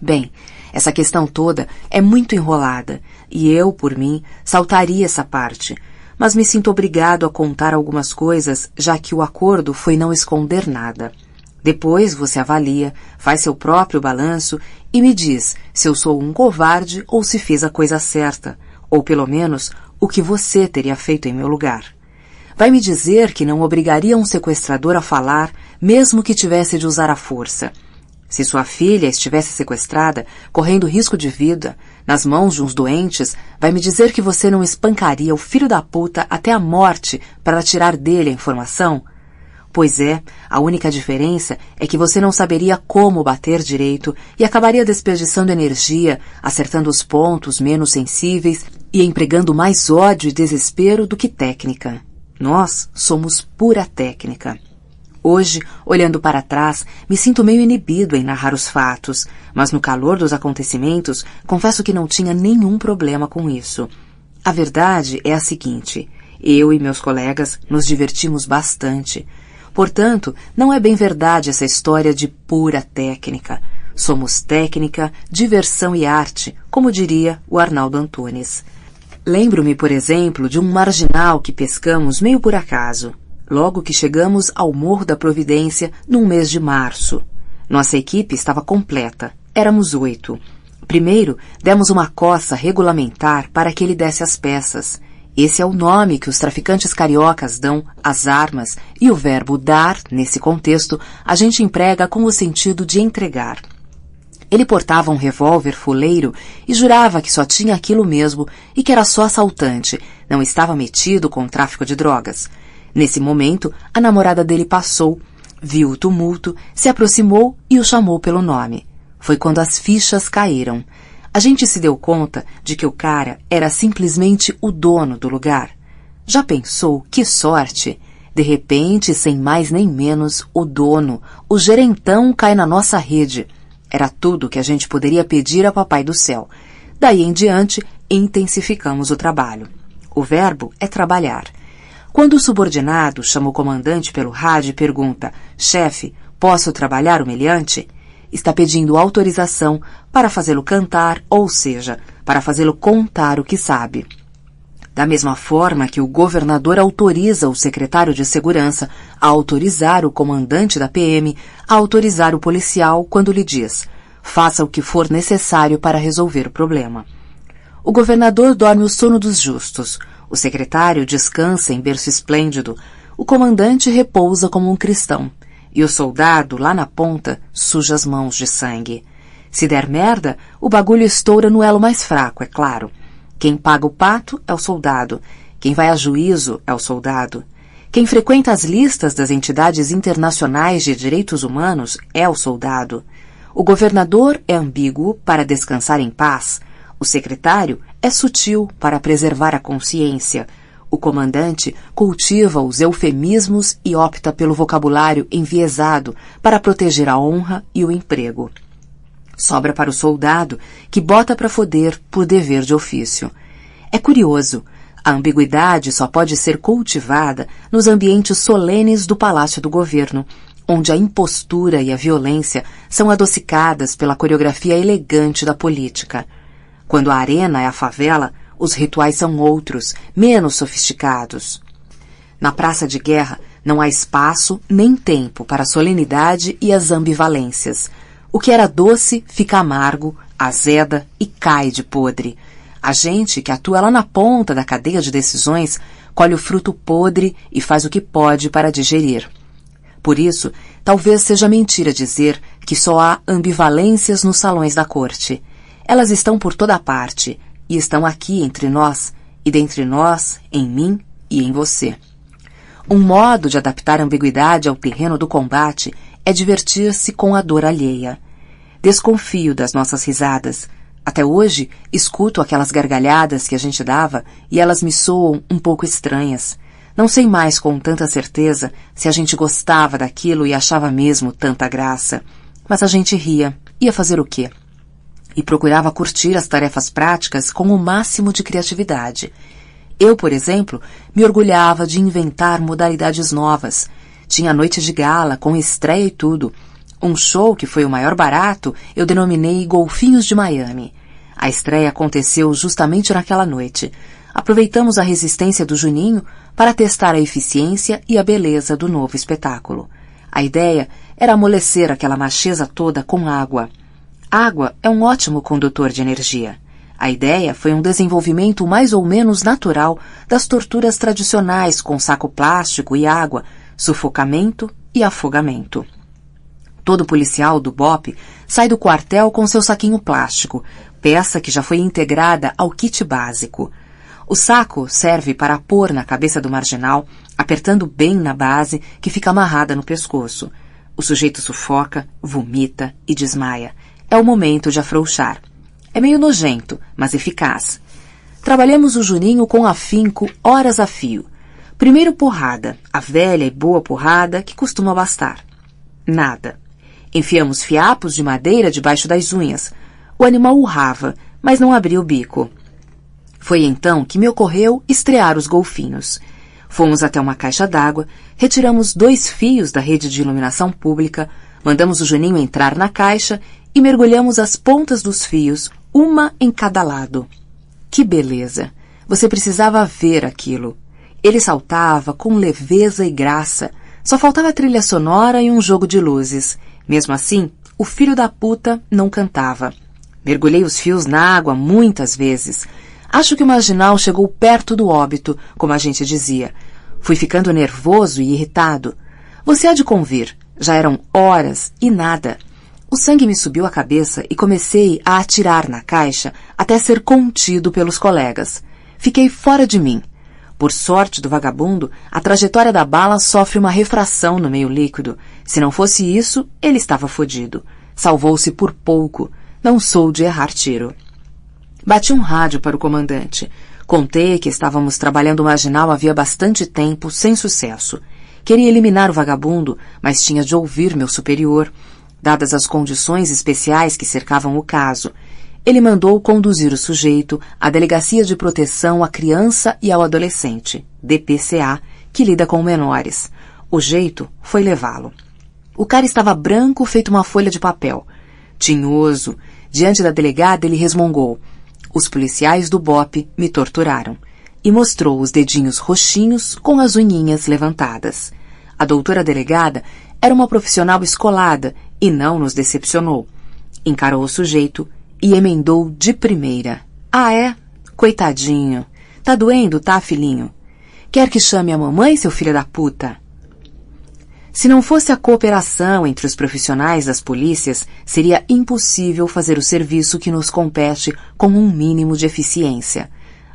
Bem, essa questão toda é muito enrolada e eu, por mim, saltaria essa parte, mas me sinto obrigado a contar algumas coisas, já que o acordo foi não esconder nada. Depois você avalia, faz seu próprio balanço e me diz se eu sou um covarde ou se fiz a coisa certa, ou pelo menos o que você teria feito em meu lugar. Vai me dizer que não obrigaria um sequestrador a falar, mesmo que tivesse de usar a força. Se sua filha estivesse sequestrada, correndo risco de vida, nas mãos de uns doentes, vai me dizer que você não espancaria o filho da puta até a morte para tirar dele a informação? Pois é, a única diferença é que você não saberia como bater direito e acabaria desperdiçando energia, acertando os pontos menos sensíveis e empregando mais ódio e desespero do que técnica. Nós somos pura técnica. Hoje, olhando para trás, me sinto meio inibido em narrar os fatos, mas no calor dos acontecimentos, confesso que não tinha nenhum problema com isso. A verdade é a seguinte: eu e meus colegas nos divertimos bastante. Portanto, não é bem verdade essa história de pura técnica. Somos técnica, diversão e arte, como diria o Arnaldo Antunes. Lembro-me, por exemplo, de um marginal que pescamos meio por acaso, logo que chegamos ao Morro da Providência num mês de março. Nossa equipe estava completa. Éramos 8. Primeiro, demos uma coça regulamentar para que ele desse as peças. Esse é o nome que os traficantes cariocas dão às armas, e o verbo dar, nesse contexto, a gente emprega com o sentido de entregar. Ele portava um revólver fuleiro e jurava que só tinha aquilo mesmo e que era só assaltante, não estava metido com o tráfico de drogas. Nesse momento, a namorada dele passou, viu o tumulto, se aproximou e o chamou pelo nome. Foi quando as fichas caíram. A gente se deu conta de que o cara era simplesmente o dono do lugar. Já pensou que sorte? De repente, sem mais nem menos, o dono, o gerentão cai na nossa rede. Era tudo que a gente poderia pedir a Papai do Céu. Daí em diante, intensificamos o trabalho. O verbo é trabalhar. Quando o subordinado chama o comandante pelo rádio e pergunta: chefe, posso trabalhar humilhante? Está pedindo autorização para fazê-lo cantar, ou seja, para fazê-lo contar o que sabe. Da mesma forma que o governador autoriza o secretário de segurança a autorizar o comandante da PM a autorizar o policial quando lhe diz: faça o que for necessário para resolver o problema. O governador dorme o sono dos justos, o secretário descansa em berço esplêndido, o comandante repousa como um cristão, e o soldado, lá na ponta, suja as mãos de sangue. Se der merda, o bagulho estoura no elo mais fraco, é claro. Quem paga o pato é o soldado. Quem vai a juízo é o soldado. Quem frequenta as listas das entidades internacionais de direitos humanos é o soldado. O governador é ambíguo para descansar em paz. O secretário é sutil para preservar a consciência. O comandante cultiva os eufemismos e opta pelo vocabulário enviesado para proteger a honra e o emprego. Sobra para o soldado, que bota para foder por dever de ofício. É curioso, a ambiguidade só pode ser cultivada nos ambientes solenes do Palácio do Governo, onde a impostura e a violência são adocicadas pela coreografia elegante da política. Quando a arena é a favela, os rituais são outros, menos sofisticados. Na praça de guerra não há espaço nem tempo para a solenidade e as ambivalências. O que era doce fica amargo, azeda e cai de podre. A gente que atua lá na ponta da cadeia de decisões colhe o fruto podre e faz o que pode para digerir. Por isso, talvez seja mentira dizer que só há ambivalências nos salões da corte. Elas estão por toda parte e estão aqui entre nós, e dentre nós, em mim e em você. Um modo de adaptar a ambiguidade ao terreno do combate é divertir-se com a dor alheia. Desconfio das nossas risadas. Até hoje, escuto aquelas gargalhadas que a gente dava e elas me soam um pouco estranhas. Não sei mais com tanta certeza se a gente gostava daquilo e achava mesmo tanta graça. Mas a gente ria. Ia fazer o quê? E procurava curtir as tarefas práticas com o máximo de criatividade. Eu, por exemplo, me orgulhava de inventar modalidades novas. Tinha noite de gala, com estreia e tudo. Um show que foi o maior barato, eu denominei Golfinhos de Miami. A estreia aconteceu justamente naquela noite. Aproveitamos a resistência do Juninho para testar a eficiência e a beleza do novo espetáculo. A ideia era amolecer aquela macheza toda com água. Água é um ótimo condutor de energia. A ideia foi um desenvolvimento mais ou menos natural das torturas tradicionais com saco plástico e água, sufocamento e afogamento. Todo policial do BOPE sai do quartel com seu saquinho plástico, peça que já foi integrada ao kit básico. O saco serve para pôr na cabeça do marginal, apertando bem na base que fica amarrada no pescoço. O sujeito sufoca, vomita e desmaia. É o momento de afrouxar. É meio nojento, mas eficaz. Trabalhamos o Juninho com afinco, horas a fio. Primeiro porrada, a velha e boa porrada que costuma bastar. Nada. Enfiamos fiapos de madeira debaixo das unhas. O animal urrava, mas não abria o bico. Foi então que me ocorreu estrear os golfinhos. Fomos até uma caixa d'água, retiramos 2 fios da rede de iluminação pública, mandamos o Juninho entrar na caixa e mergulhamos as pontas dos fios, uma em cada lado. Que beleza! Você precisava ver aquilo. Ele saltava com leveza e graça. Só faltava trilha sonora e um jogo de luzes. Mesmo assim, o filho da puta não cantava. Mergulhei os fios na água muitas vezes. Acho que o marginal chegou perto do óbito, como a gente dizia. Fui ficando nervoso e irritado. Você há de convir, já eram horas e nada. O sangue me subiu à cabeça e comecei a atirar na caixa até ser contido pelos colegas. Fiquei fora de mim. Por sorte do vagabundo, a trajetória da bala sofre uma refração no meio líquido. Se não fosse isso, ele estava fodido. Salvou-se por pouco. Não sou de errar tiro. Bati um rádio para o comandante. Contei que estávamos trabalhando o marginal havia bastante tempo, sem sucesso. Queria eliminar o vagabundo, mas tinha de ouvir meu superior, dadas as condições especiais que cercavam o caso. Ele mandou conduzir o sujeito à Delegacia de Proteção à Criança e ao Adolescente, DPCA, que lida com menores. O jeito foi levá-lo. O cara estava branco, feito uma folha de papel. Tinhoso. Diante da delegada, ele resmungou. Os policiais do BOPE me torturaram. E mostrou os dedinhos roxinhos com as unhinhas levantadas. A doutora delegada era uma profissional escolada e não nos decepcionou. Encarou o sujeito e emendou de primeira. Ah, é? Coitadinho. Tá doendo, tá, filhinho? Quer que chame a mamãe, seu filho da puta? Se não fosse a cooperação entre os profissionais das polícias, seria impossível fazer o serviço que nos compete com um mínimo de eficiência.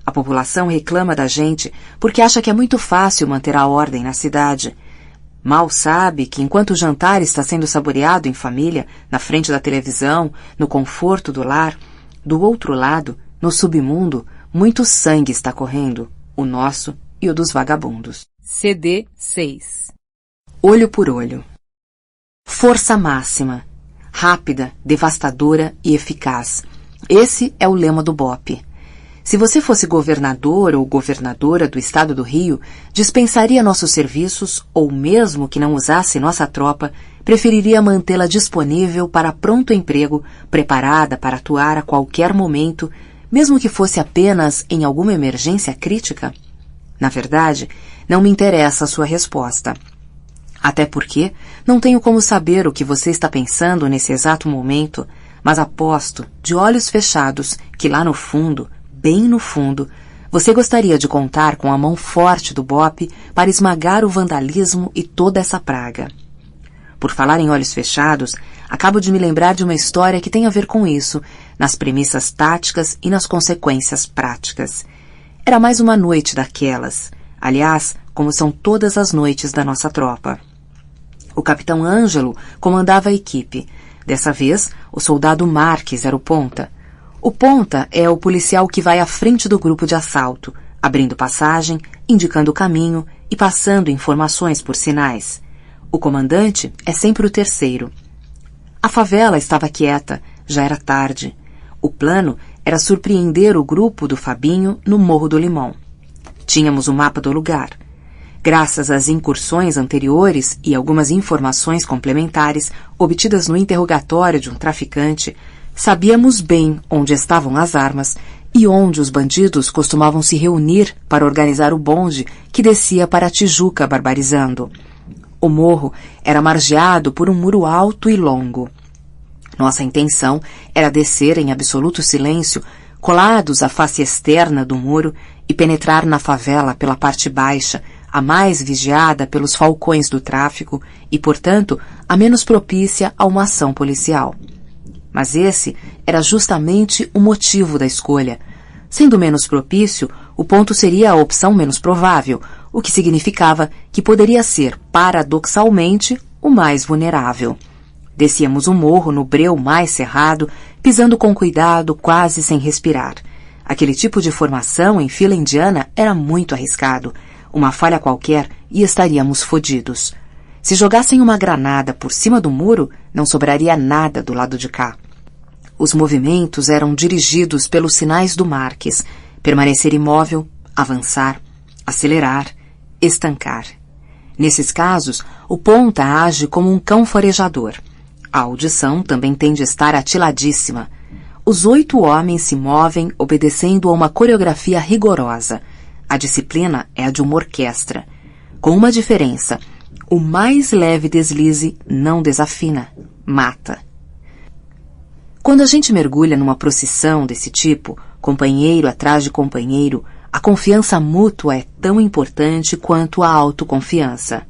A população reclama da gente porque acha que é muito fácil manter a ordem na cidade. Mal sabe que enquanto o jantar está sendo saboreado em família, na frente da televisão, no conforto do lar, do outro lado, no submundo, muito sangue está correndo, o nosso e o dos vagabundos. CD 6. Olho por olho. Força máxima. Rápida, devastadora e eficaz. Esse é o lema do BOPE. Se você fosse governador ou governadora do estado do Rio, dispensaria nossos serviços ou, mesmo que não usasse nossa tropa, preferiria mantê-la disponível para pronto emprego, preparada para atuar a qualquer momento, mesmo que fosse apenas em alguma emergência crítica? Na verdade, não me interessa a sua resposta. Até porque não tenho como saber o que você está pensando nesse exato momento, mas aposto, de olhos fechados, que lá no fundo, bem no fundo, você gostaria de contar com a mão forte do BOPE para esmagar o vandalismo e toda essa praga. Por falar em olhos fechados, acabo de me lembrar de uma história que tem a ver com isso, nas premissas táticas e nas consequências práticas. Era mais uma noite daquelas, aliás, como são todas as noites da nossa tropa. O capitão Ângelo comandava a equipe. Dessa vez, o soldado Marques era o ponta. O ponta é o policial que vai à frente do grupo de assalto, abrindo passagem, indicando o caminho e passando informações por sinais. O comandante é sempre o terceiro. A favela estava quieta, já era tarde. O plano era surpreender o grupo do Fabinho no Morro do Limão. Tínhamos o mapa do lugar. Graças às incursões anteriores e algumas informações complementares obtidas no interrogatório de um traficante, sabíamos bem onde estavam as armas e onde os bandidos costumavam se reunir para organizar o bonde que descia para a Tijuca barbarizando. O morro era margeado por um muro alto e longo. Nossa intenção era descer em absoluto silêncio, colados à face externa do muro, e penetrar na favela pela parte baixa, a mais vigiada pelos falcões do tráfico e, portanto, a menos propícia a uma ação policial. Mas esse era justamente o motivo da escolha. Sendo menos propício, o ponto seria a opção menos provável, o que significava que poderia ser, paradoxalmente, o mais vulnerável. Descíamos o morro no breu mais cerrado, pisando com cuidado, quase sem respirar. Aquele tipo de formação em fila indiana era muito arriscado. Uma falha qualquer e estaríamos fodidos. Se jogassem uma granada por cima do muro, não sobraria nada do lado de cá. Os movimentos eram dirigidos pelos sinais do Marques. Permanecer imóvel, avançar, acelerar, estancar. Nesses casos, o ponta age como um cão farejador. A audição também tende a estar atiladíssima. Os 8 homens se movem obedecendo a uma coreografia rigorosa. A disciplina é a de uma orquestra. Com uma diferença: o mais leve deslize não desafina, mata. Quando a gente mergulha numa procissão desse tipo, companheiro atrás de companheiro, a confiança mútua é tão importante quanto a autoconfiança.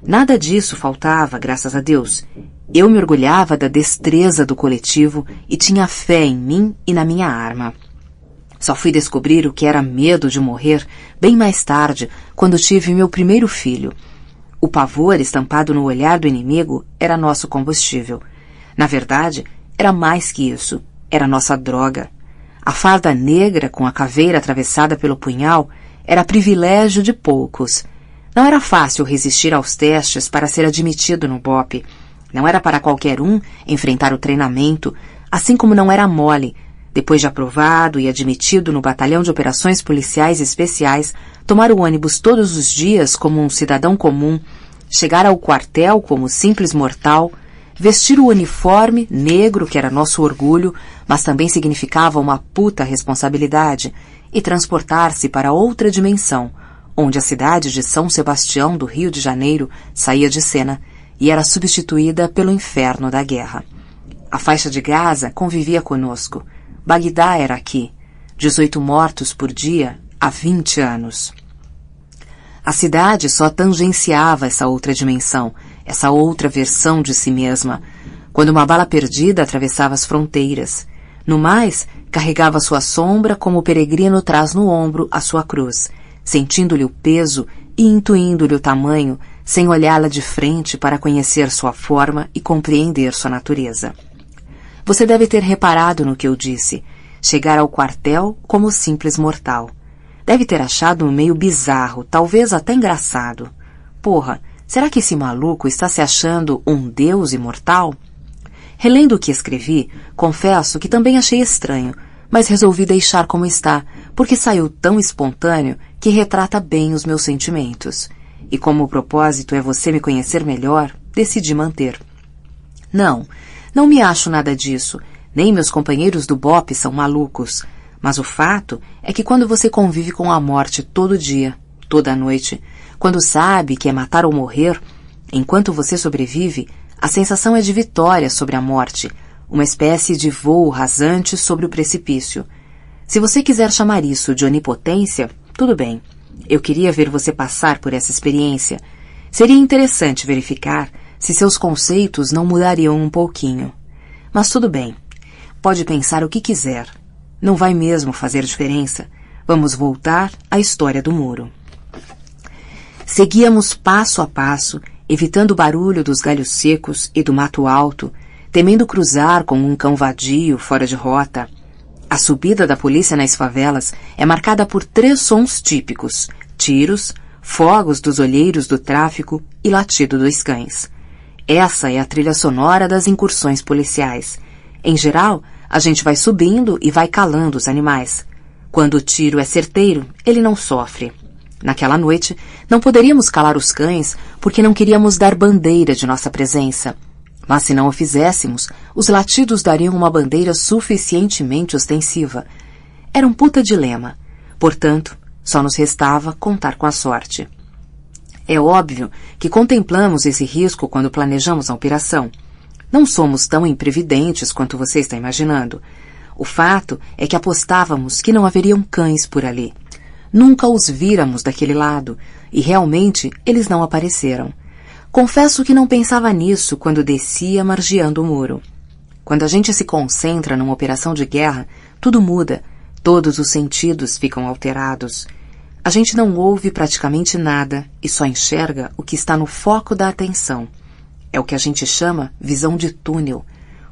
Nada disso faltava, graças a Deus. Eu me orgulhava da destreza do coletivo e tinha fé em mim e na minha arma. Só fui descobrir o que era medo de morrer bem mais tarde, quando tive meu primeiro filho. O pavor estampado no olhar do inimigo era nosso combustível. Na verdade, era mais que isso. Era nossa droga. A farda negra com a caveira atravessada pelo punhal era privilégio de poucos. Não era fácil resistir aos testes para ser admitido no BOPE. Não era para qualquer um enfrentar o treinamento, assim como não era mole, depois de aprovado e admitido no Batalhão de Operações Policiais Especiais, tomar o ônibus todos os dias como um cidadão comum, chegar ao quartel como simples mortal, vestir o uniforme negro que era nosso orgulho, mas também significava uma puta responsabilidade, e transportar-se para outra dimensão, onde a cidade de São Sebastião do Rio de Janeiro saía de cena e era substituída pelo inferno da guerra. A faixa de Gaza convivia conosco. Bagdá era aqui. 18 mortos por dia há 20 anos. A cidade só tangenciava essa outra dimensão, essa outra versão de si mesma, quando uma bala perdida atravessava as fronteiras. No mais, carregava sua sombra como o peregrino traz no ombro a sua cruz, sentindo-lhe o peso e intuindo-lhe o tamanho, sem olhá-la de frente para conhecer sua forma e compreender sua natureza. Você deve ter reparado no que eu disse, chegar ao quartel como simples mortal. Deve ter achado meio bizarro, talvez até engraçado. Porra, será que esse maluco está se achando um deus imortal? Relendo o que escrevi, confesso que também achei estranho, mas resolvi deixar como está, porque saiu tão espontâneo que retrata bem os meus sentimentos. E como o propósito é você me conhecer melhor, decidi manter. Não me acho nada disso, nem meus companheiros do BOPE são malucos, mas o fato é que quando você convive com a morte todo dia, toda noite, quando sabe que é matar ou morrer, enquanto você sobrevive, a sensação é de vitória sobre a morte, uma espécie de voo rasante sobre o precipício. Se você quiser chamar isso de onipotência, tudo bem. Eu queria ver você passar por essa experiência. Seria interessante verificar se seus conceitos não mudariam um pouquinho. Mas tudo bem. Pode pensar o que quiser. Não vai mesmo fazer diferença. Vamos voltar à história do muro. Seguíamos passo a passo, evitando o barulho dos galhos secos e do mato alto, temendo cruzar com um cão vadio fora de rota. A subida da polícia nas favelas é marcada por 3 sons típicos: tiros, fogos dos olheiros do tráfico e latido dos cães. Essa é a trilha sonora das incursões policiais. Em geral, a gente vai subindo e vai calando os animais. Quando o tiro é certeiro, ele não sofre. Naquela noite, não poderíamos calar os cães porque não queríamos dar bandeira de nossa presença. Mas se não o fizéssemos, os latidos dariam uma bandeira suficientemente ostensiva. Era um puta dilema. Portanto, só nos restava contar com a sorte. É óbvio que contemplamos esse risco quando planejamos a operação. Não somos tão imprevidentes quanto você está imaginando. O fato é que apostávamos que não haveriam cães por ali. Nunca os víramos daquele lado, e realmente eles não apareceram. Confesso que não pensava nisso quando descia margeando o muro. Quando a gente se concentra numa operação de guerra, tudo muda, todos os sentidos ficam alterados. A gente não ouve praticamente nada e só enxerga o que está no foco da atenção. É o que a gente chama visão de túnel.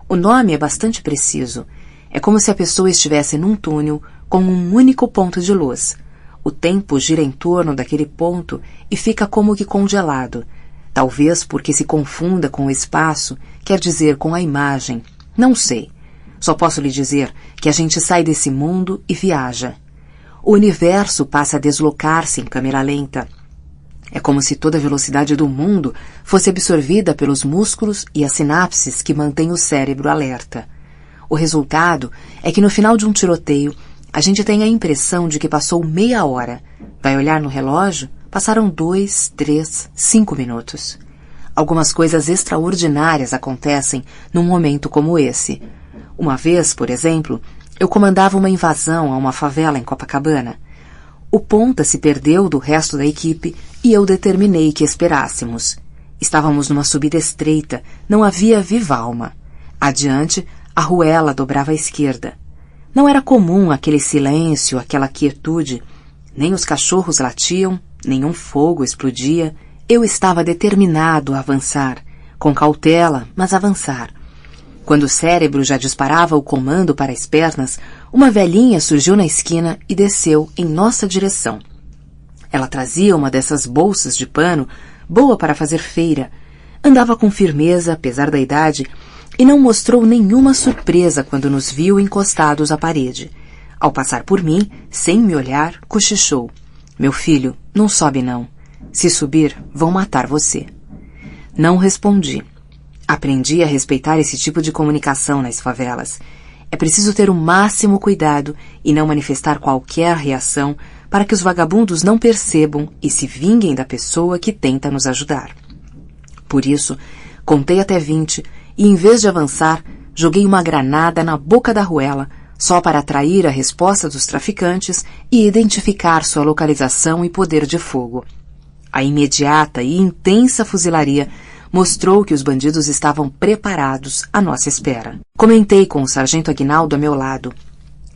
O nome é bastante preciso. É como se a pessoa estivesse num túnel com um único ponto de luz. O tempo gira em torno daquele ponto e fica como que congelado. Talvez porque se confunda com o espaço, quer dizer com a imagem. Não sei. Só posso lhe dizer que a gente sai desse mundo e viaja. O universo passa a deslocar-se em câmera lenta. É como se toda a velocidade do mundo fosse absorvida pelos músculos e as sinapses que mantêm o cérebro alerta. O resultado é que no final de um tiroteio, a gente tem a impressão de que passou meia hora. Vai olhar no relógio, passaram 2, 3, 5 minutos. Algumas coisas extraordinárias acontecem num momento como esse. Uma vez, por exemplo, eu comandava uma invasão a uma favela em Copacabana. O ponta se perdeu do resto da equipe e eu determinei que esperássemos. Estávamos numa subida estreita, não havia viva alma. Adiante, a ruela dobrava à esquerda. Não era comum aquele silêncio, aquela quietude. Nem os cachorros latiam, nenhum fogo explodia. Eu estava determinado a avançar, com cautela, mas avançar. Quando o cérebro já disparava o comando para as pernas, uma velhinha surgiu na esquina e desceu em nossa direção. Ela trazia uma dessas bolsas de pano, boa para fazer feira. Andava com firmeza, apesar da idade, e não mostrou nenhuma surpresa quando nos viu encostados à parede. Ao passar por mim, sem me olhar, cochichou. Meu filho, não sobe não. Se subir, vão matar você. Não respondi. Aprendi a respeitar esse tipo de comunicação nas favelas. É preciso ter o máximo cuidado e não manifestar qualquer reação para que os vagabundos não percebam e se vinguem da pessoa que tenta nos ajudar. Por isso, contei até 20 e, em vez de avançar, joguei uma granada na boca da ruela, só para atrair a resposta dos traficantes e identificar sua localização e poder de fogo. A imediata e intensa fuzilaria mostrou que os bandidos estavam preparados à nossa espera. Comentei com o sargento Aguinaldo a meu lado.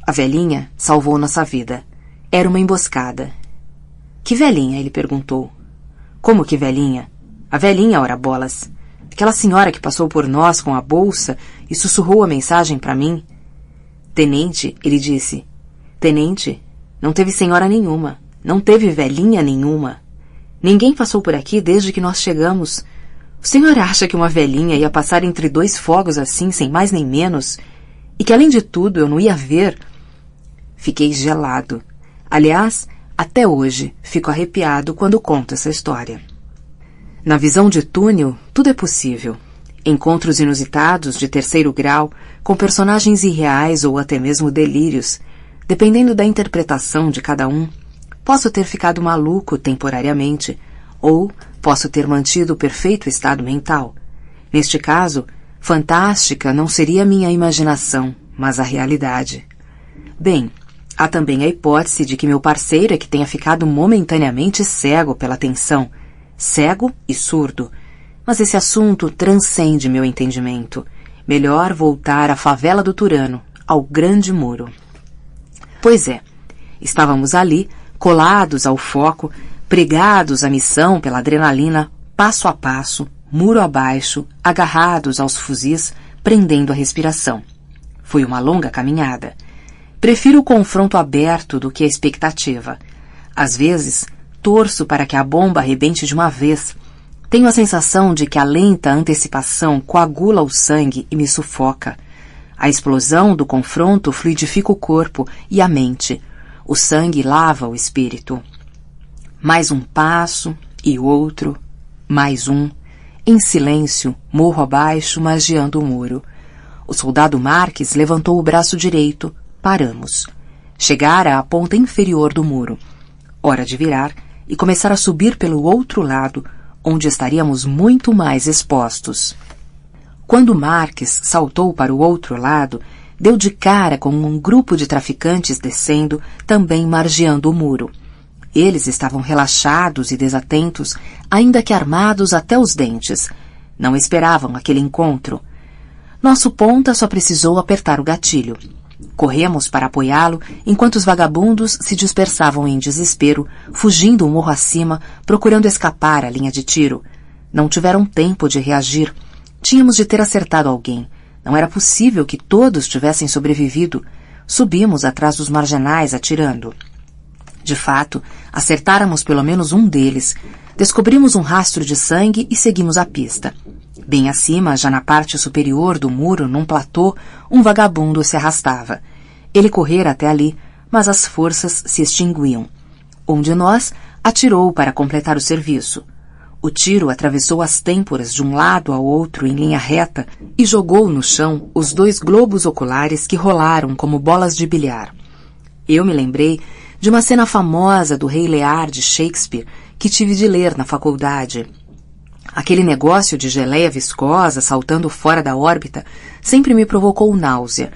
A velhinha salvou nossa vida. Era uma emboscada. Que velhinha? Ele perguntou. Como que velhinha? A velhinha, ora bolas. Aquela senhora que passou por nós com a bolsa e sussurrou a mensagem para mim. Tenente, ele disse. Tenente, não teve senhora nenhuma. Não teve velhinha nenhuma. Ninguém passou por aqui desde que nós chegamos. O senhor acha que uma velhinha ia passar entre 2 fogos assim, sem mais nem menos? E que, além de tudo, eu não ia ver? Fiquei gelado. Aliás, até hoje, fico arrepiado quando conto essa história. Na visão de túnel, tudo é possível. Encontros inusitados de 3º grau, com personagens irreais ou até mesmo delírios, dependendo da interpretação de cada um. Posso ter ficado maluco temporariamente, ou posso ter mantido o perfeito estado mental. Neste caso, fantástica não seria a minha imaginação, mas a realidade. Bem, há também a hipótese de que meu parceiro é que tenha ficado momentaneamente cego pela tensão, cego e surdo. Mas esse assunto transcende meu entendimento. Melhor voltar à favela do Turano, ao grande muro. Pois é, estávamos ali, colados ao foco, pregados à missão pela adrenalina, passo a passo, muro abaixo, agarrados aos fuzis, prendendo a respiração. Foi uma longa caminhada. Prefiro o confronto aberto do que a expectativa. Às vezes, torço para que a bomba arrebente de uma vez. Tenho a sensação de que a lenta antecipação coagula o sangue e me sufoca. A explosão do confronto fluidifica o corpo e a mente. O sangue lava o espírito. Mais um passo e outro, mais um. Em silêncio, morro abaixo, magiando o muro. O soldado Marques levantou o braço direito. Paramos. Chegara à ponta inferior do muro. Hora de virar e começar a subir pelo outro lado, onde estaríamos muito mais expostos. Quando Marques saltou para o outro lado, deu de cara com um grupo de traficantes descendo, também margeando o muro. Eles estavam relaxados e desatentos, ainda que armados até os dentes. Não esperavam aquele encontro. Nosso ponta só precisou apertar o gatilho. Corremos para apoiá-lo, enquanto os vagabundos se dispersavam em desespero, fugindo o morro acima, procurando escapar à linha de tiro. Não tiveram tempo de reagir. Tínhamos de ter acertado alguém. Não era possível que todos tivessem sobrevivido. Subimos atrás dos marginais atirando. De fato, acertáramos pelo menos um deles. Descobrimos um rastro de sangue e seguimos a pista. Bem acima, já na parte superior do muro, num platô, um vagabundo se arrastava. Ele correra até ali, mas as forças se extinguiam. Um de nós atirou para completar o serviço. O tiro atravessou as têmporas de um lado ao outro em linha reta e jogou no chão os 2 globos oculares que rolaram como bolas de bilhar. Eu me lembrei de uma cena famosa do Rei Lear de Shakespeare que tive de ler na faculdade. Aquele negócio de geleia viscosa saltando fora da órbita sempre me provocou náusea.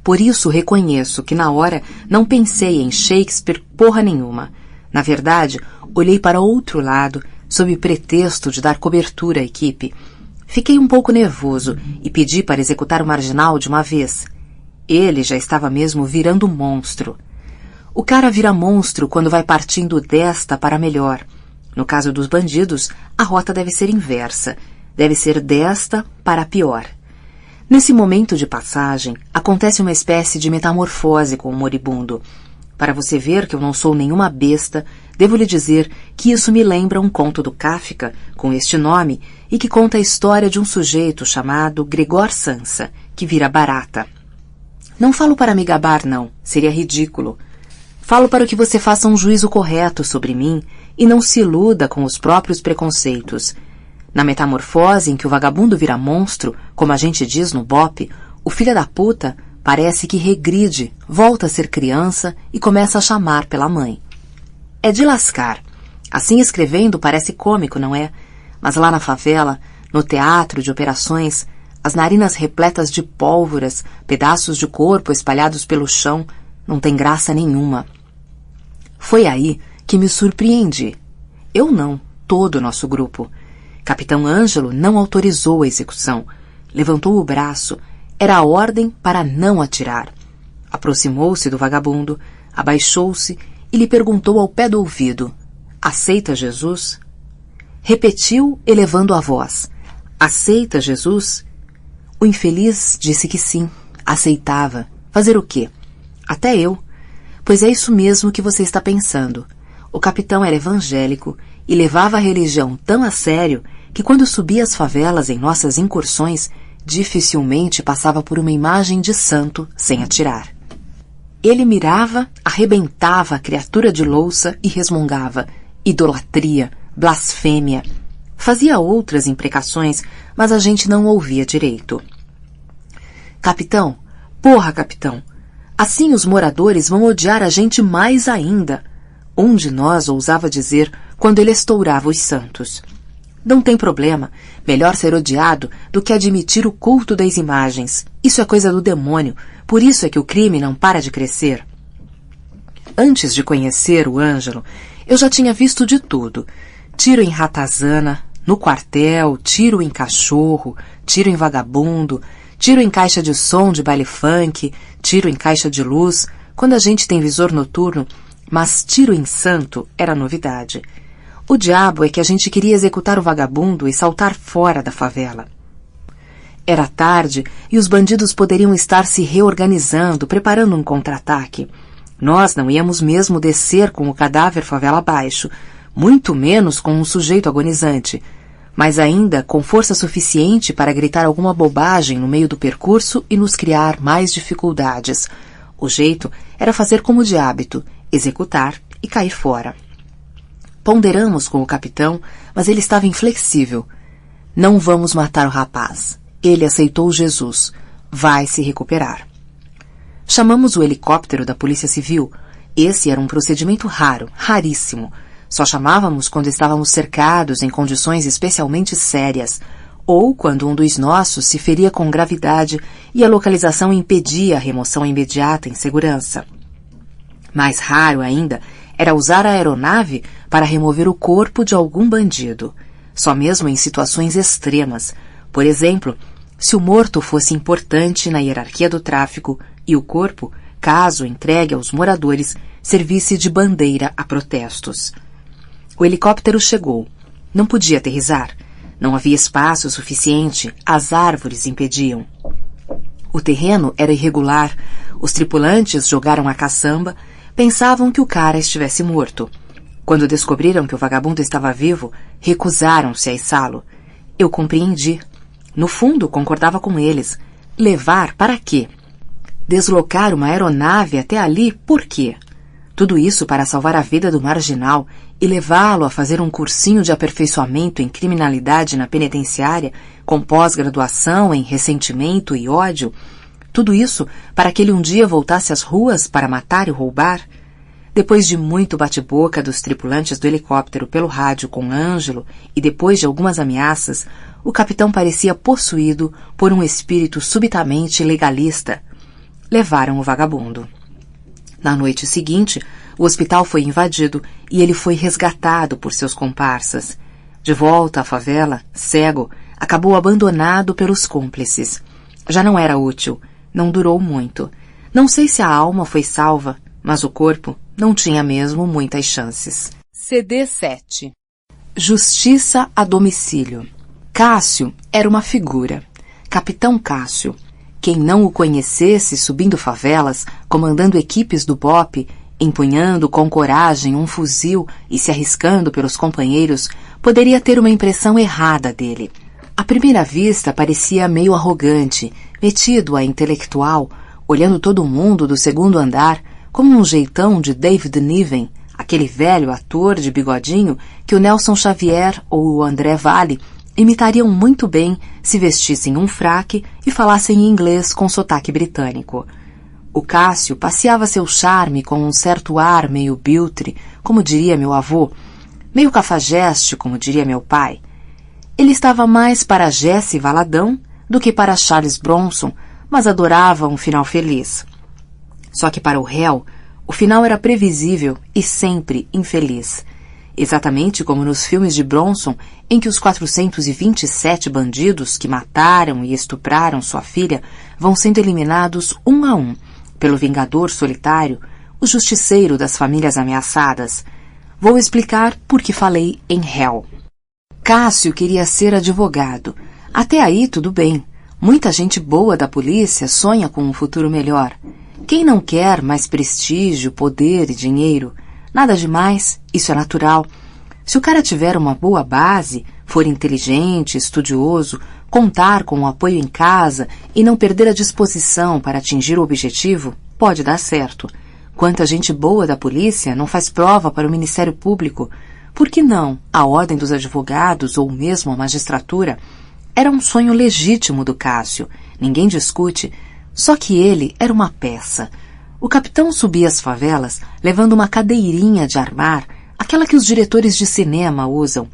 Por isso reconheço que na hora não pensei em Shakespeare porra nenhuma. Na verdade, olhei para outro lado, sob pretexto de dar cobertura à equipe. Fiquei um pouco nervoso e pedi para executar o marginal de uma vez. Ele já estava mesmo virando monstro. O cara vira monstro quando vai partindo desta para melhor. No caso dos bandidos, a rota deve ser inversa. Deve ser desta para pior. Nesse momento de passagem, acontece uma espécie de metamorfose com o moribundo. Para você ver que eu não sou nenhuma besta, devo lhe dizer que isso me lembra um conto do Kafka, com este nome, e que conta a história de um sujeito chamado Gregor Samsa, que vira barata. Não falo para me gabar, não. Seria ridículo. Falo para que você faça um juízo correto sobre mim e não se iluda com os próprios preconceitos. Na metamorfose em que o vagabundo vira monstro, como a gente diz no BOPE, o filho da puta parece que regride, volta a ser criança e começa a chamar pela mãe. É de lascar. Assim escrevendo parece cômico, não é? Mas lá na favela, no teatro de operações, as narinas repletas de pólvoras, pedaços de corpo espalhados pelo chão, não tem graça nenhuma. Foi aí que me surpreendi. Eu não, todo o nosso grupo. Capitão Ângelo não autorizou a execução. Levantou o braço. Era a ordem para não atirar. Aproximou-se do vagabundo, abaixou-se e lhe perguntou ao pé do ouvido: "Aceita Jesus?" Repetiu, elevando a voz: "Aceita Jesus?" O infeliz disse que sim, aceitava. Fazer o quê? Até eu. Pois é isso mesmo que você está pensando. O capitão era evangélico e levava a religião tão a sério que quando subia as favelas em nossas incursões, dificilmente passava por uma imagem de santo sem atirar. Ele mirava, arrebentava a criatura de louça e resmungava: idolatria, blasfêmia. Fazia outras imprecações, mas a gente não ouvia direito. "Capitão, porra, capitão, assim os moradores vão odiar a gente mais ainda", um de nós ousava dizer quando ele estourava os santos. Não tem problema, melhor ser odiado do que admitir o culto das imagens. Isso é coisa do demônio, por isso é que o crime não para de crescer. Antes de conhecer o Ângelo, eu já tinha visto de tudo. Tiro em ratazana, no quartel, tiro em cachorro, tiro em vagabundo, tiro em caixa de som de baile funk, tiro em caixa de luz, quando a gente tem visor noturno, mas tiro em santo era novidade. O diabo é que a gente queria executar o vagabundo e saltar fora da favela. Era tarde e os bandidos poderiam estar se reorganizando, preparando um contra-ataque. Nós não íamos mesmo descer com o cadáver favela abaixo, muito menos com um sujeito agonizante, mas ainda com força suficiente para gritar alguma bobagem no meio do percurso e nos criar mais dificuldades. O jeito era fazer como de hábito, executar e cair fora. Ponderamos com o capitão, mas ele estava inflexível. "Não vamos matar o rapaz. Ele aceitou Jesus. Vai se recuperar." Chamamos o helicóptero da Polícia Civil. Esse era um procedimento raro, raríssimo. Só chamávamos quando estávamos cercados em condições especialmente sérias, ou quando um dos nossos se feria com gravidade e a localização impedia a remoção imediata em segurança. Mais raro ainda era usar a aeronave para remover o corpo de algum bandido, só mesmo em situações extremas. Por exemplo, se o morto fosse importante na hierarquia do tráfico e o corpo, caso entregue aos moradores, servisse de bandeira a protestos. O helicóptero chegou. Não podia aterrissar. Não havia espaço suficiente, as árvores impediam. O terreno era irregular, os tripulantes jogaram a caçamba, pensavam que o cara estivesse morto. Quando descobriram que o vagabundo estava vivo, recusaram-se a içá-lo. Eu compreendi. No fundo, concordava com eles. Levar para quê? Deslocar uma aeronave até ali por quê? Tudo isso para salvar a vida do marginal e levá-lo a fazer um cursinho de aperfeiçoamento em criminalidade na penitenciária, com pós-graduação em ressentimento e ódio, tudo isso para que ele um dia voltasse às ruas para matar e roubar? Depois de muito bate-boca dos tripulantes do helicóptero pelo rádio com Ângelo e depois de algumas ameaças, o capitão parecia possuído por um espírito subitamente legalista. Levaram o vagabundo. Na noite seguinte, o hospital foi invadido e ele foi resgatado por seus comparsas. De volta à favela, cego, acabou abandonado pelos cúmplices. Já não era útil, não durou muito. Não sei se a alma foi salva, mas o corpo não tinha mesmo muitas chances. CD 7. Justiça a domicílio. Cássio era uma figura. Capitão Cássio. Quem não o conhecesse subindo favelas, comandando equipes do BOPE, empunhando com coragem um fuzil e se arriscando pelos companheiros, poderia ter uma impressão errada dele. À primeira vista parecia meio arrogante, metido a intelectual, olhando todo mundo do segundo andar, como um jeitão de David Niven, aquele velho ator de bigodinho que o Nelson Xavier ou o André Valle imitariam muito bem se vestissem um fraque e falassem inglês com sotaque britânico. O Cássio passeava seu charme com um certo ar meio biltre, como diria meu avô, meio cafajeste, como diria meu pai. Ele estava mais para Jesse Valadão do que para Charles Bronson, mas adorava um final feliz. Só que para o réu, o final era previsível e sempre infeliz. Exatamente como nos filmes de Bronson, em que os 427 bandidos que mataram e estupraram sua filha vão sendo eliminados um a um, pelo vingador solitário, o justiceiro das famílias ameaçadas. Vou explicar por que falei em réu. Cássio queria ser advogado. Até aí tudo bem. Muita gente boa da polícia sonha com um futuro melhor. Quem não quer mais prestígio, poder e dinheiro? Nada demais, isso é natural. Se o cara tiver uma boa base, for inteligente, estudioso, contar com o apoio em casa e não perder a disposição para atingir o objetivo, pode dar certo. Quanta gente boa da polícia não faz prova para o Ministério Público? Por que não a Ordem dos Advogados ou mesmo a magistratura? Era um sonho legítimo do Cássio, ninguém discute, só que ele era uma peça. O capitão subia as favelas levando uma cadeirinha de armar, aquela que os diretores de cinema usam.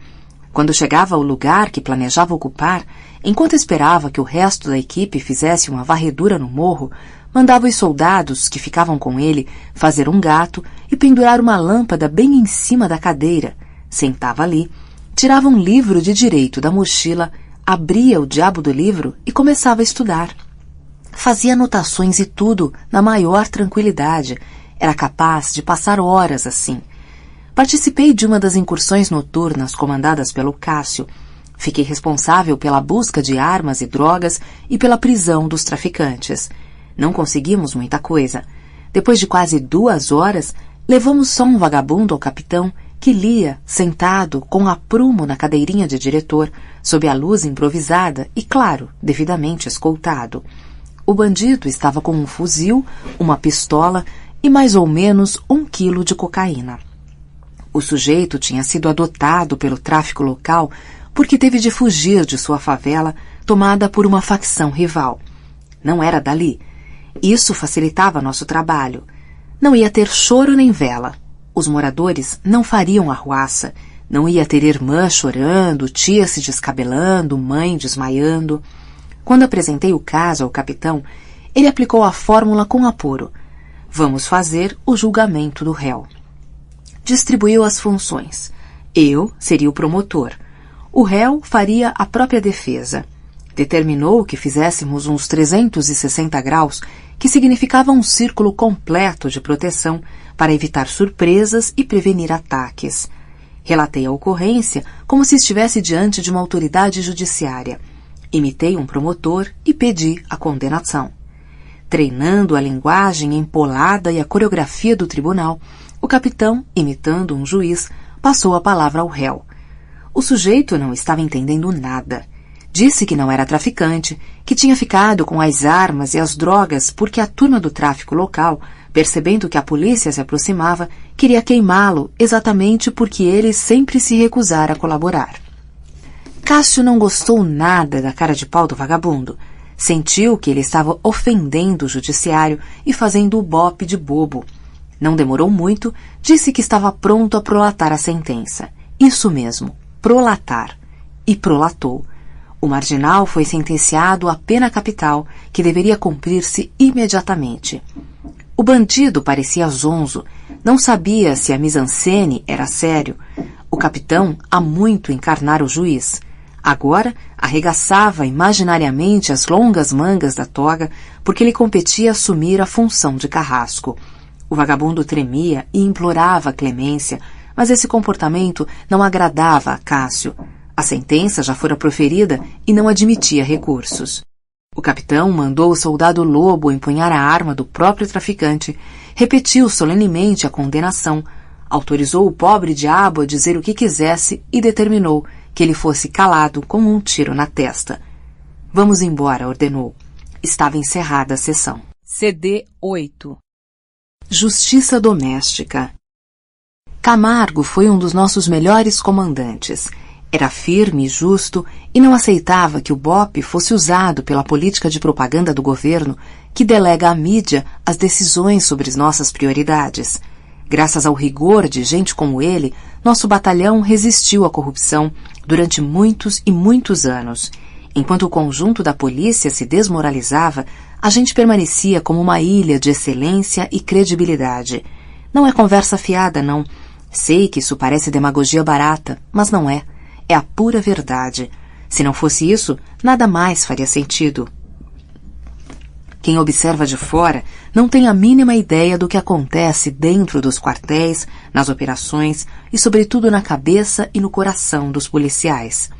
Quando chegava ao lugar que planejava ocupar, enquanto esperava que o resto da equipe fizesse uma varredura no morro, mandava os soldados que ficavam com ele fazer um gato e pendurar uma lâmpada bem em cima da cadeira. Sentava ali, tirava um livro de direito da mochila, abria o diabo do livro e começava a estudar. Fazia anotações e tudo na maior tranquilidade. Era capaz de passar horas assim. Participei de uma das incursões noturnas comandadas pelo Cássio. Fiquei responsável pela busca de armas e drogas e pela prisão dos traficantes. Não conseguimos muita coisa. Depois de quase 2 horas, levamos só um vagabundo ao capitão, que lia, sentado, com aprumo na cadeirinha de diretor, sob a luz improvisada e, claro, devidamente escoltado. O bandido estava com um fuzil, uma pistola e mais ou menos 1 quilo de cocaína. O sujeito tinha sido adotado pelo tráfico local porque teve de fugir de sua favela tomada por uma facção rival. Não era dali. Isso facilitava nosso trabalho. Não ia ter choro nem vela. Os moradores não fariam arruaça. Não ia ter irmã chorando, tia se descabelando, mãe desmaiando. Quando apresentei o caso ao capitão, ele aplicou a fórmula com apuro. Vamos fazer o julgamento do réu. Distribuiu as funções. Eu seria o promotor. O réu faria a própria defesa. Determinou que fizéssemos uns 360 graus, que significava um círculo completo de proteção para evitar surpresas e prevenir ataques. Relatei a ocorrência como se estivesse diante de uma autoridade judiciária. Imitei um promotor e pedi a condenação. Treinando a linguagem empolada e a coreografia do tribunal, o capitão, imitando um juiz, passou a palavra ao réu. O sujeito não estava entendendo nada. Disse que não era traficante, que tinha ficado com as armas e as drogas porque a turma do tráfico local Percebendo que a polícia se aproximava, queria queimá-lo exatamente porque ele sempre se recusara a colaborar. Cássio não gostou nada da cara de pau do vagabundo. Sentiu que ele estava ofendendo o judiciário e fazendo o bope de bobo. Não demorou muito, disse que estava pronto a prolatar a sentença. Isso mesmo, prolatar. E prolatou. O marginal foi sentenciado à pena capital, que deveria cumprir-se imediatamente. O bandido parecia zonzo, não sabia se a mise-en-scène era sério. O capitão há muito encarnara o juiz. Agora arregaçava imaginariamente as longas mangas da toga, porque lhe competia assumir a função de carrasco. O vagabundo tremia e implorava clemência, mas esse comportamento não agradava a Cássio. A sentença já fora proferida e não admitia recursos. O capitão mandou o soldado Lobo empunhar a arma do próprio traficante, repetiu solenemente a condenação, autorizou o pobre diabo a dizer o que quisesse e determinou que ele fosse calado como um tiro na testa. Vamos embora, ordenou. Estava encerrada a sessão. CD 8. Justiça doméstica. Camargo foi um dos nossos melhores comandantes. Era firme e justo e não aceitava que o BOPE fosse usado pela política de propaganda do governo que delega à mídia as decisões sobre nossas prioridades. Graças ao rigor de gente como ele, nosso batalhão resistiu à corrupção durante muitos e muitos anos. Enquanto o conjunto da polícia se desmoralizava, a gente permanecia como uma ilha de excelência e credibilidade. Não é conversa fiada, não. Sei que isso parece demagogia barata, mas não é. É a pura verdade. Se não fosse isso, nada mais faria sentido. Quem observa de fora não tem a mínima ideia do que acontece dentro dos quartéis, nas operações e, sobretudo, na cabeça e no coração dos policiais.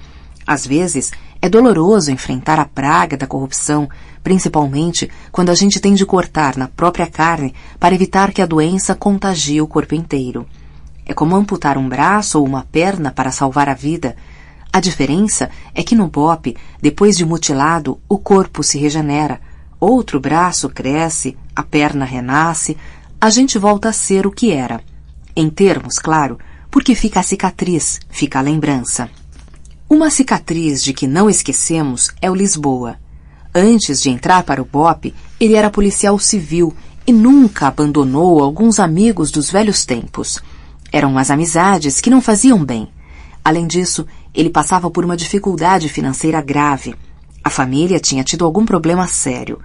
Às vezes, é doloroso enfrentar a praga da corrupção, principalmente quando a gente tem de cortar na própria carne para evitar que a doença contagie o corpo inteiro. É como amputar um braço ou uma perna para salvar a vida. A diferença é que no BOPE, depois de mutilado, o corpo se regenera, outro braço cresce, a perna renasce, a gente volta a ser o que era. Em termos, claro, porque fica a cicatriz, fica a lembrança. Uma cicatriz de que não esquecemos é o Lisboa. Antes de entrar para o BOPE, ele era policial civil e nunca abandonou alguns amigos dos velhos tempos. Eram umas amizades que não faziam bem. Além disso, ele passava por uma dificuldade financeira grave. A família tinha tido algum problema sério.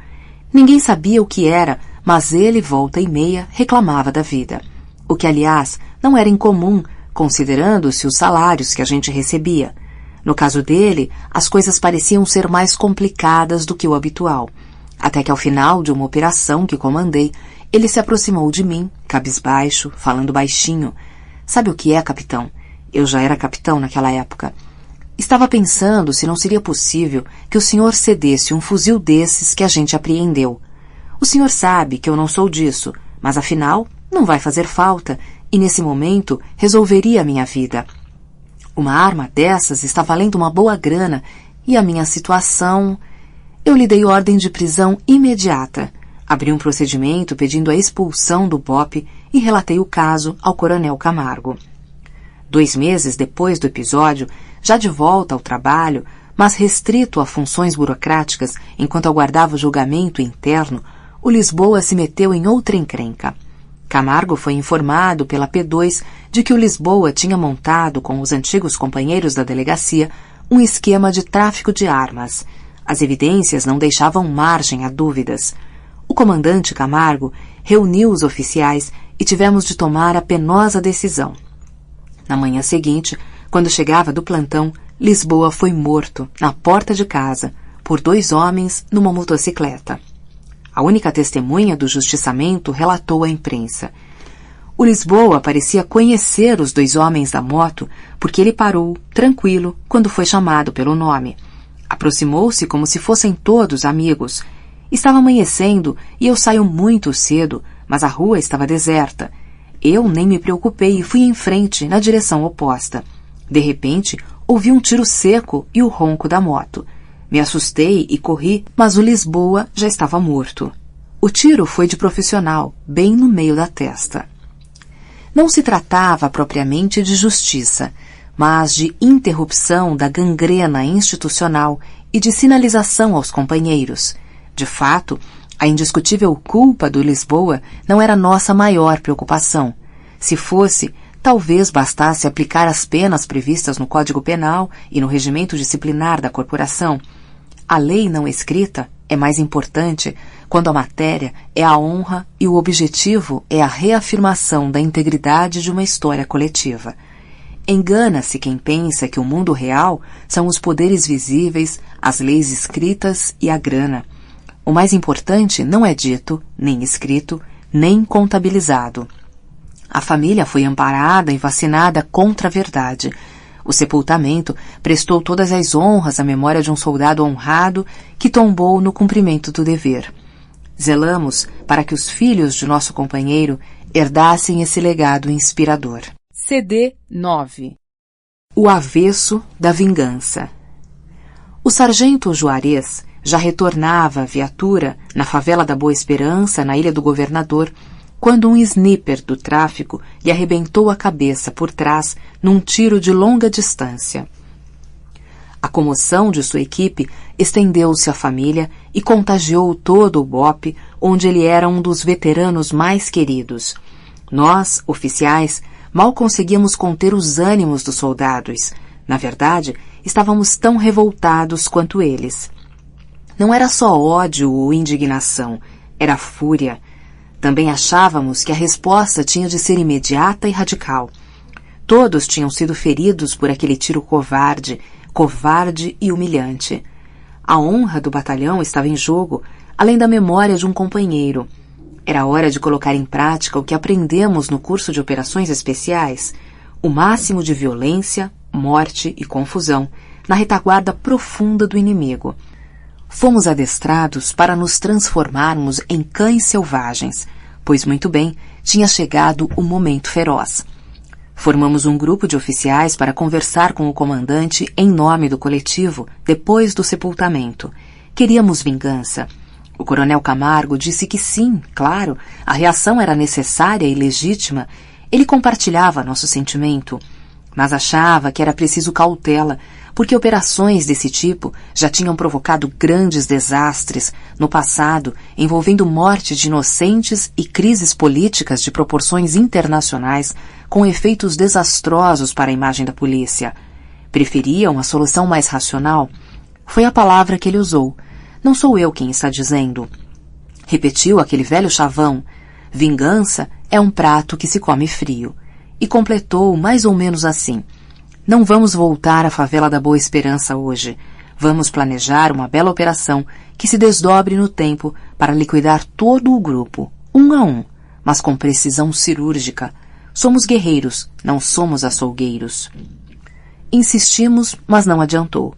Ninguém sabia o que era, mas ele, volta e meia, reclamava da vida. O que, aliás, não era incomum, considerando-se os salários que a gente recebia. No caso dele, as coisas pareciam ser mais complicadas do que o habitual. Até que, ao final de uma operação que comandei, ele se aproximou de mim, cabisbaixo, falando baixinho. Sabe o que é, capitão? Eu já era capitão naquela época. Estava pensando se não seria possível que o senhor cedesse um fuzil desses que a gente apreendeu. O senhor sabe que eu não sou disso, mas afinal não vai fazer falta e nesse momento resolveria a minha vida. Uma arma dessas está valendo uma boa grana e a minha situação... Eu lhe dei ordem de prisão imediata. Abri um procedimento pedindo a expulsão do BOPE e relatei o caso ao coronel Camargo. 2 meses depois do episódio, já de volta ao trabalho, mas restrito a funções burocráticas enquanto aguardava o julgamento interno, o Lisboa se meteu em outra encrenca. Camargo foi informado pela P2 de que o Lisboa tinha montado com os antigos companheiros da delegacia um esquema de tráfico de armas. As evidências não deixavam margem a dúvidas. O comandante Camargo reuniu os oficiais e tivemos de tomar a penosa decisão. Na manhã seguinte, quando chegava do plantão, Lisboa foi morto, na porta de casa, por 2 homens numa motocicleta. A única testemunha do justiçamento relatou à imprensa. O Lisboa parecia conhecer os 2 homens da moto, porque ele parou, tranquilo, quando foi chamado pelo nome. Aproximou-se como se fossem todos amigos. Estava amanhecendo e eu saio muito cedo, mas a rua estava deserta. Eu nem me preocupei e fui em frente, na direção oposta. De repente, ouvi um tiro seco e o ronco da moto. Me assustei e corri, mas o Lisboa já estava morto. O tiro foi de profissional, bem no meio da testa. Não se tratava propriamente de justiça, mas de interrupção da gangrena institucional e de sinalização aos companheiros. De fato, a indiscutível culpa do Lisboa não era nossa maior preocupação. Se fosse, talvez bastasse aplicar as penas previstas no Código Penal e no regimento disciplinar da corporação. A lei não escrita é mais importante quando a matéria é a honra e o objetivo é a reafirmação da integridade de uma história coletiva. Engana-se quem pensa que o mundo real são os poderes visíveis, as leis escritas e a grana. O mais importante não é dito, nem escrito, nem contabilizado. A família foi amparada e vacinada contra a verdade. O sepultamento prestou todas as honras à memória de um soldado honrado que tombou no cumprimento do dever. Zelamos para que os filhos de nosso companheiro herdassem esse legado inspirador. CD 9. O avesso da vingança. O sargento Juarez já retornava à viatura na favela da Boa Esperança, na Ilha do Governador, quando um sniper do tráfico lhe arrebentou a cabeça por trás num tiro de longa distância. A comoção de sua equipe estendeu-se à família e contagiou todo o BOPE, onde ele era um dos veteranos mais queridos. Nós, oficiais, mal conseguíamos conter os ânimos dos soldados. Na verdade, estávamos tão revoltados quanto eles. Não era só ódio ou indignação, era fúria. Também achávamos que a resposta tinha de ser imediata e radical. Todos tinham sido feridos por aquele tiro covarde e humilhante. A honra do batalhão estava em jogo, além da memória de um companheiro. Era hora de colocar em prática o que aprendemos no curso de operações especiais, o máximo de violência, morte e confusão, na retaguarda profunda do inimigo. Fomos adestrados para nos transformarmos em cães selvagens, pois muito bem, tinha chegado o momento feroz. Formamos um grupo de oficiais para conversar com o comandante em nome do coletivo, depois do sepultamento. Queríamos vingança. O coronel Camargo disse que sim, claro, a reação era necessária e legítima. Ele compartilhava nosso sentimento, mas achava que era preciso cautela, porque operações desse tipo já tinham provocado grandes desastres no passado, envolvendo morte de inocentes e crises políticas de proporções internacionais, com efeitos desastrosos para a imagem da polícia. Preferia uma solução mais racional? Foi a palavra que ele usou. Não sou eu quem está dizendo. Repetiu aquele velho chavão. Vingança é um prato que se come frio. E completou mais ou menos assim. Não vamos voltar à favela da Boa Esperança hoje. Vamos planejar uma bela operação que se desdobre no tempo para liquidar todo o grupo, um a um, mas com precisão cirúrgica. Somos guerreiros, não somos açougueiros. Insistimos, mas não adiantou.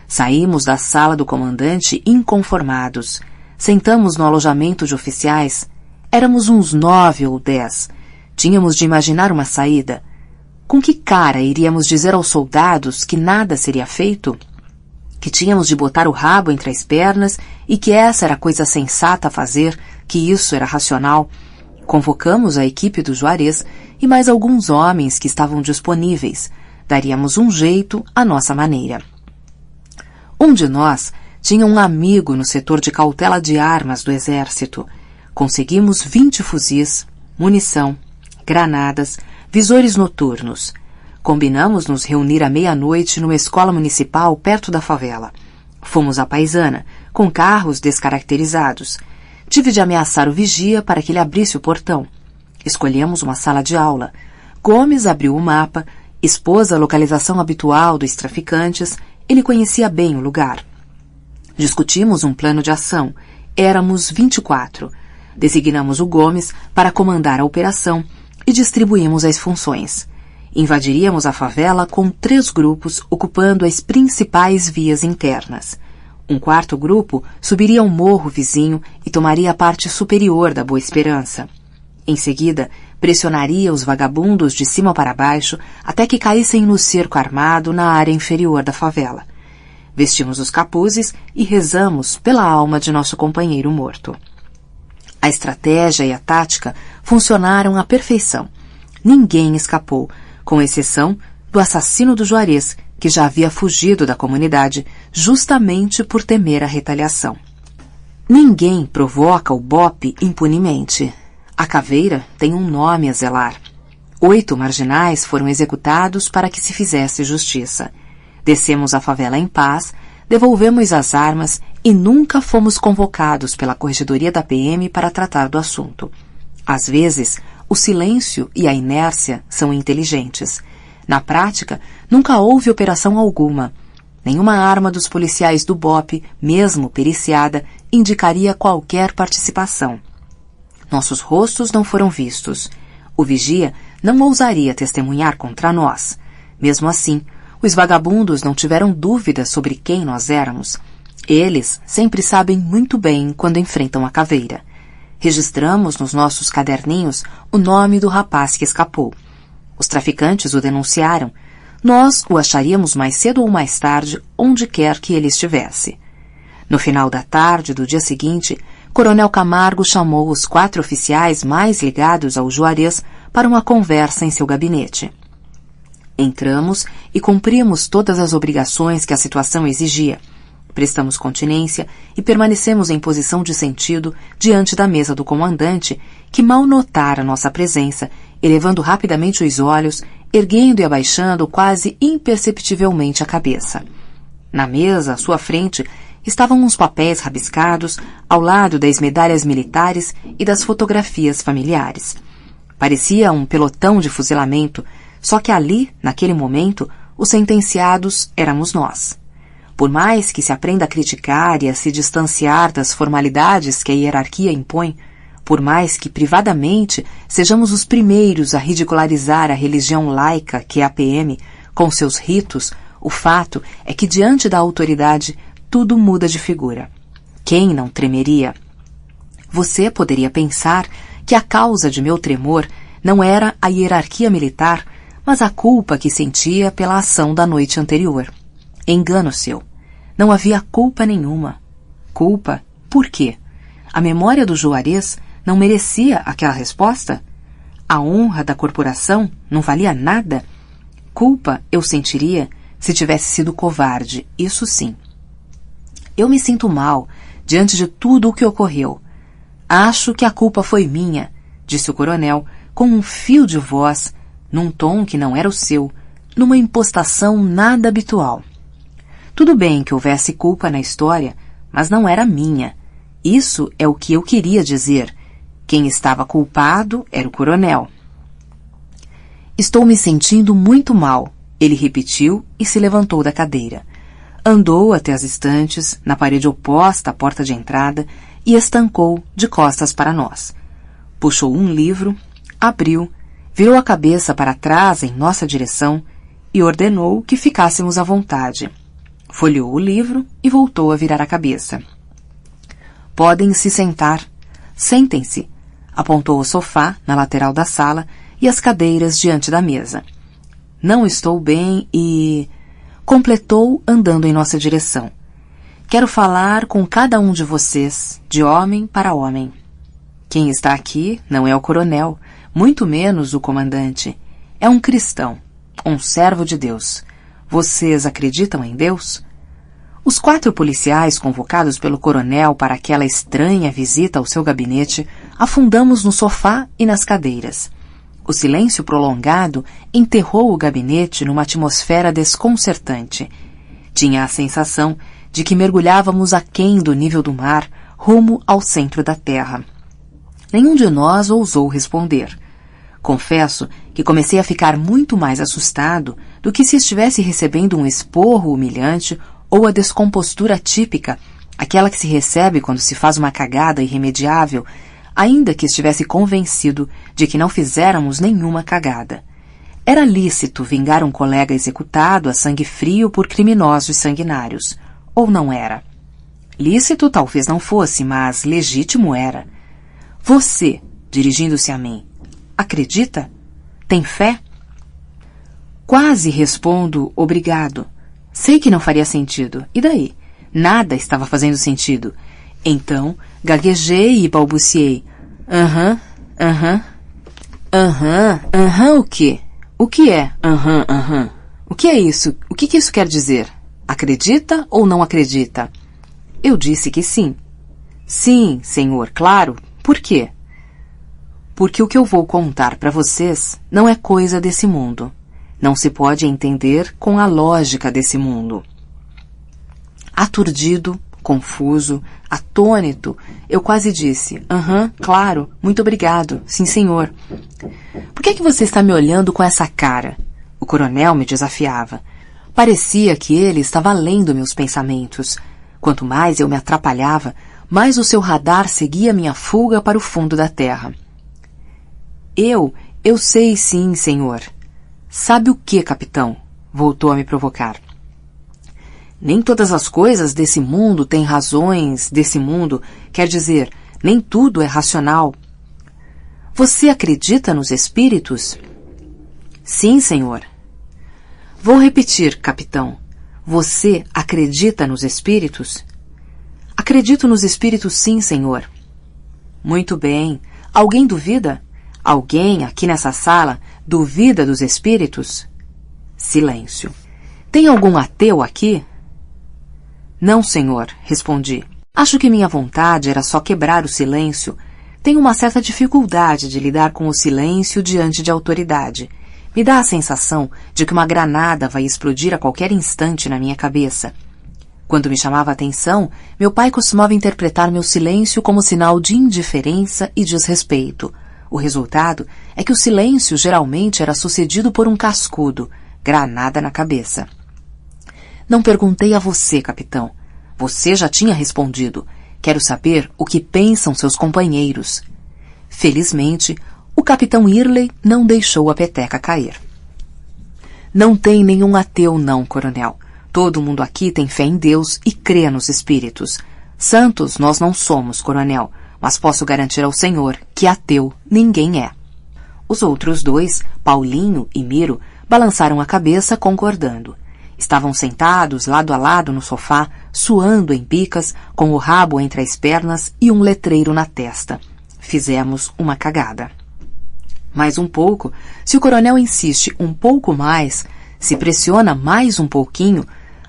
Saímos da sala do comandante inconformados. Sentamos no alojamento de oficiais. Éramos uns 9 ou 10. Tínhamos de imaginar uma saída. Com que cara iríamos dizer aos soldados que nada seria feito? Que tínhamos de botar o rabo entre as pernas e que essa era a coisa sensata a fazer, que isso era racional? Convocamos a equipe do Juarez e mais alguns homens que estavam disponíveis. Daríamos um jeito à nossa maneira. Um de nós tinha um amigo no setor de cautela de armas do Exército. Conseguimos 20 fuzis, munição, granadas, visores noturnos. Combinamos nos reunir à meia-noite numa escola municipal perto da favela. Fomos à paisana, com carros descaracterizados. Tive de ameaçar o vigia para que ele abrisse o portão. Escolhemos uma sala de aula. Gomes abriu o mapa, expôs a localização habitual dos traficantes. Ele conhecia bem o lugar. Discutimos um plano de ação. Éramos 24. Designamos o Gomes para comandar a operação e distribuímos as funções. Invadiríamos a favela com 3 grupos ocupando as principais vias internas. Um quarto grupo subiria um morro vizinho e tomaria a parte superior da Boa Esperança. Em seguida, pressionaria os vagabundos de cima para baixo até que caíssem no cerco armado na área inferior da favela. Vestimos os capuzes e rezamos pela alma de nosso companheiro morto. A estratégia e a tática funcionaram à perfeição. Ninguém escapou, com exceção do assassino do Juarez, que já havia fugido da comunidade justamente por temer a retaliação. Ninguém provoca o BOPE impunemente. A caveira tem um nome a zelar. 8 marginais foram executados para que se fizesse justiça. Descemos a favela em paz, devolvemos as armas e nunca fomos convocados pela corregedoria da PM para tratar do assunto. Às vezes, o silêncio e a inércia são inteligentes. Na prática, nunca houve operação alguma. Nenhuma arma dos policiais do BOPE, mesmo periciada, indicaria qualquer participação. Nossos rostos não foram vistos. O vigia não ousaria testemunhar contra nós. Mesmo assim, os vagabundos não tiveram dúvida sobre quem nós éramos. Eles sempre sabem muito bem quando enfrentam a caveira. Registramos nos nossos caderninhos o nome do rapaz que escapou. Os traficantes o denunciaram. Nós o acharíamos mais cedo ou mais tarde, onde quer que ele estivesse. No final da tarde do dia seguinte, Coronel Camargo chamou os 4 oficiais mais ligados ao Juarez para uma conversa em seu gabinete. Entramos e cumprimos todas as obrigações que a situação exigia. Prestamos continência e permanecemos em posição de sentido diante da mesa do comandante, que mal notara nossa presença, elevando rapidamente os olhos, erguendo e abaixando quase imperceptivelmente a cabeça. Na mesa, à sua frente, estavam uns papéis rabiscados, ao lado das medalhas militares e das fotografias familiares. Parecia um pelotão de fuzilamento, só que ali, naquele momento, os sentenciados éramos nós. Por mais que se aprenda a criticar e a se distanciar das formalidades que a hierarquia impõe, por mais que privadamente sejamos os primeiros a ridicularizar a religião laica que é a PM, com seus ritos, o fato é que diante da autoridade tudo muda de figura. Quem não tremeria? Você poderia pensar que a causa de meu tremor não era a hierarquia militar, mas a culpa que sentia pela ação da noite anterior. Engano seu. Não havia culpa nenhuma. Culpa? Por quê? A memória do Juarez não merecia aquela resposta? A honra da corporação não valia nada? Culpa eu sentiria se tivesse sido covarde, isso sim. Eu me sinto mal diante de tudo o que ocorreu. Acho que a culpa foi minha, disse o coronel, com um fio de voz, num tom que não era o seu, numa impostação nada habitual. Tudo bem que houvesse culpa na história, mas não era minha. Isso é o que eu queria dizer. Quem estava culpado era o coronel. Estou me sentindo muito mal, ele repetiu e se levantou da cadeira. Andou até as estantes, na parede oposta à porta de entrada, e estancou de costas para nós. Puxou um livro, abriu, virou a cabeça para trás em nossa direção e ordenou que ficássemos à vontade. Folheou o livro e voltou a virar a cabeça. Podem se sentar. Sentem-se. Apontou o sofá na lateral da sala e as cadeiras diante da mesa. Não estou bem e... completou andando em nossa direção. Quero falar com cada um de vocês, de homem para homem. Quem está aqui não é o coronel, muito menos o comandante. É um cristão, um servo de Deus. Vocês acreditam em Deus? Os 4 policiais convocados pelo coronel para aquela estranha visita ao seu gabinete afundamos no sofá e nas cadeiras. O silêncio prolongado enterrou o gabinete numa atmosfera desconcertante. Tinha a sensação de que mergulhávamos aquém do nível do mar, rumo ao centro da terra. Nenhum de nós ousou responder. Confesso que comecei a ficar muito mais assustado do que se estivesse recebendo um esporro humilhante ou a descompostura típica, aquela que se recebe quando se faz uma cagada irremediável, ainda que estivesse convencido de que não fizéramos nenhuma cagada. Era lícito vingar um colega executado a sangue frio por criminosos sanguinários. Ou não era? Lícito talvez não fosse, mas legítimo era. Você, dirigindo-se a mim, acredita? Tem fé? Quase respondo obrigado. Sei que não faria sentido. E daí? Nada estava fazendo sentido. Então, gaguejei e balbuciei. O quê? O que é? O que é isso? O que isso quer dizer? Acredita ou não acredita? Eu disse que sim. Sim, senhor, claro. Por quê? Porque o que eu vou contar para vocês não é coisa desse mundo. Não se pode entender com a lógica desse mundo. Aturdido, confuso, atônito, eu quase disse, claro, muito obrigado, sim senhor. Por que você está me olhando com essa cara? O coronel me desafiava. Parecia que ele estava lendo meus pensamentos. Quanto mais eu me atrapalhava, mais o seu radar seguia minha fuga para o fundo da terra. Eu sei sim, senhor. Sabe o que, capitão? Voltou a me provocar. Nem todas as coisas desse mundo têm razões desse mundo, quer dizer, nem tudo é racional. Você acredita nos espíritos? Sim, senhor. Vou repetir, capitão. Você acredita nos espíritos? Acredito nos espíritos, sim, senhor. Muito bem. Alguém duvida? Alguém aqui nessa sala duvida dos espíritos? Silêncio. Tem algum ateu aqui? Não, senhor, respondi. Acho que minha vontade era só quebrar o silêncio. Tenho uma certa dificuldade de lidar com o silêncio diante de autoridade. Me dá a sensação de que uma granada vai explodir a qualquer instante na minha cabeça. Quando me chamava a atenção, meu pai costumava interpretar meu silêncio como sinal de indiferença e desrespeito. O resultado é que o silêncio geralmente era sucedido por um cascudo, granada na cabeça. Não perguntei a você, capitão. Você já tinha respondido. Quero saber o que pensam seus companheiros. Felizmente, o capitão Early não deixou a peteca cair. Não tem nenhum ateu não, coronel. Todo mundo aqui tem fé em Deus e crê nos espíritos. Santos nós não somos, coronel, mas posso garantir ao senhor que ateu ninguém é. Os outros dois, Paulinho e Miro, balançaram a cabeça concordando. Estavam sentados lado a lado no sofá, suando em picas, com o rabo entre as pernas e um letreiro na testa. Fizemos uma cagada. Mais um pouco, se o coronel insiste um pouco mais, se pressiona mais um pouquinho,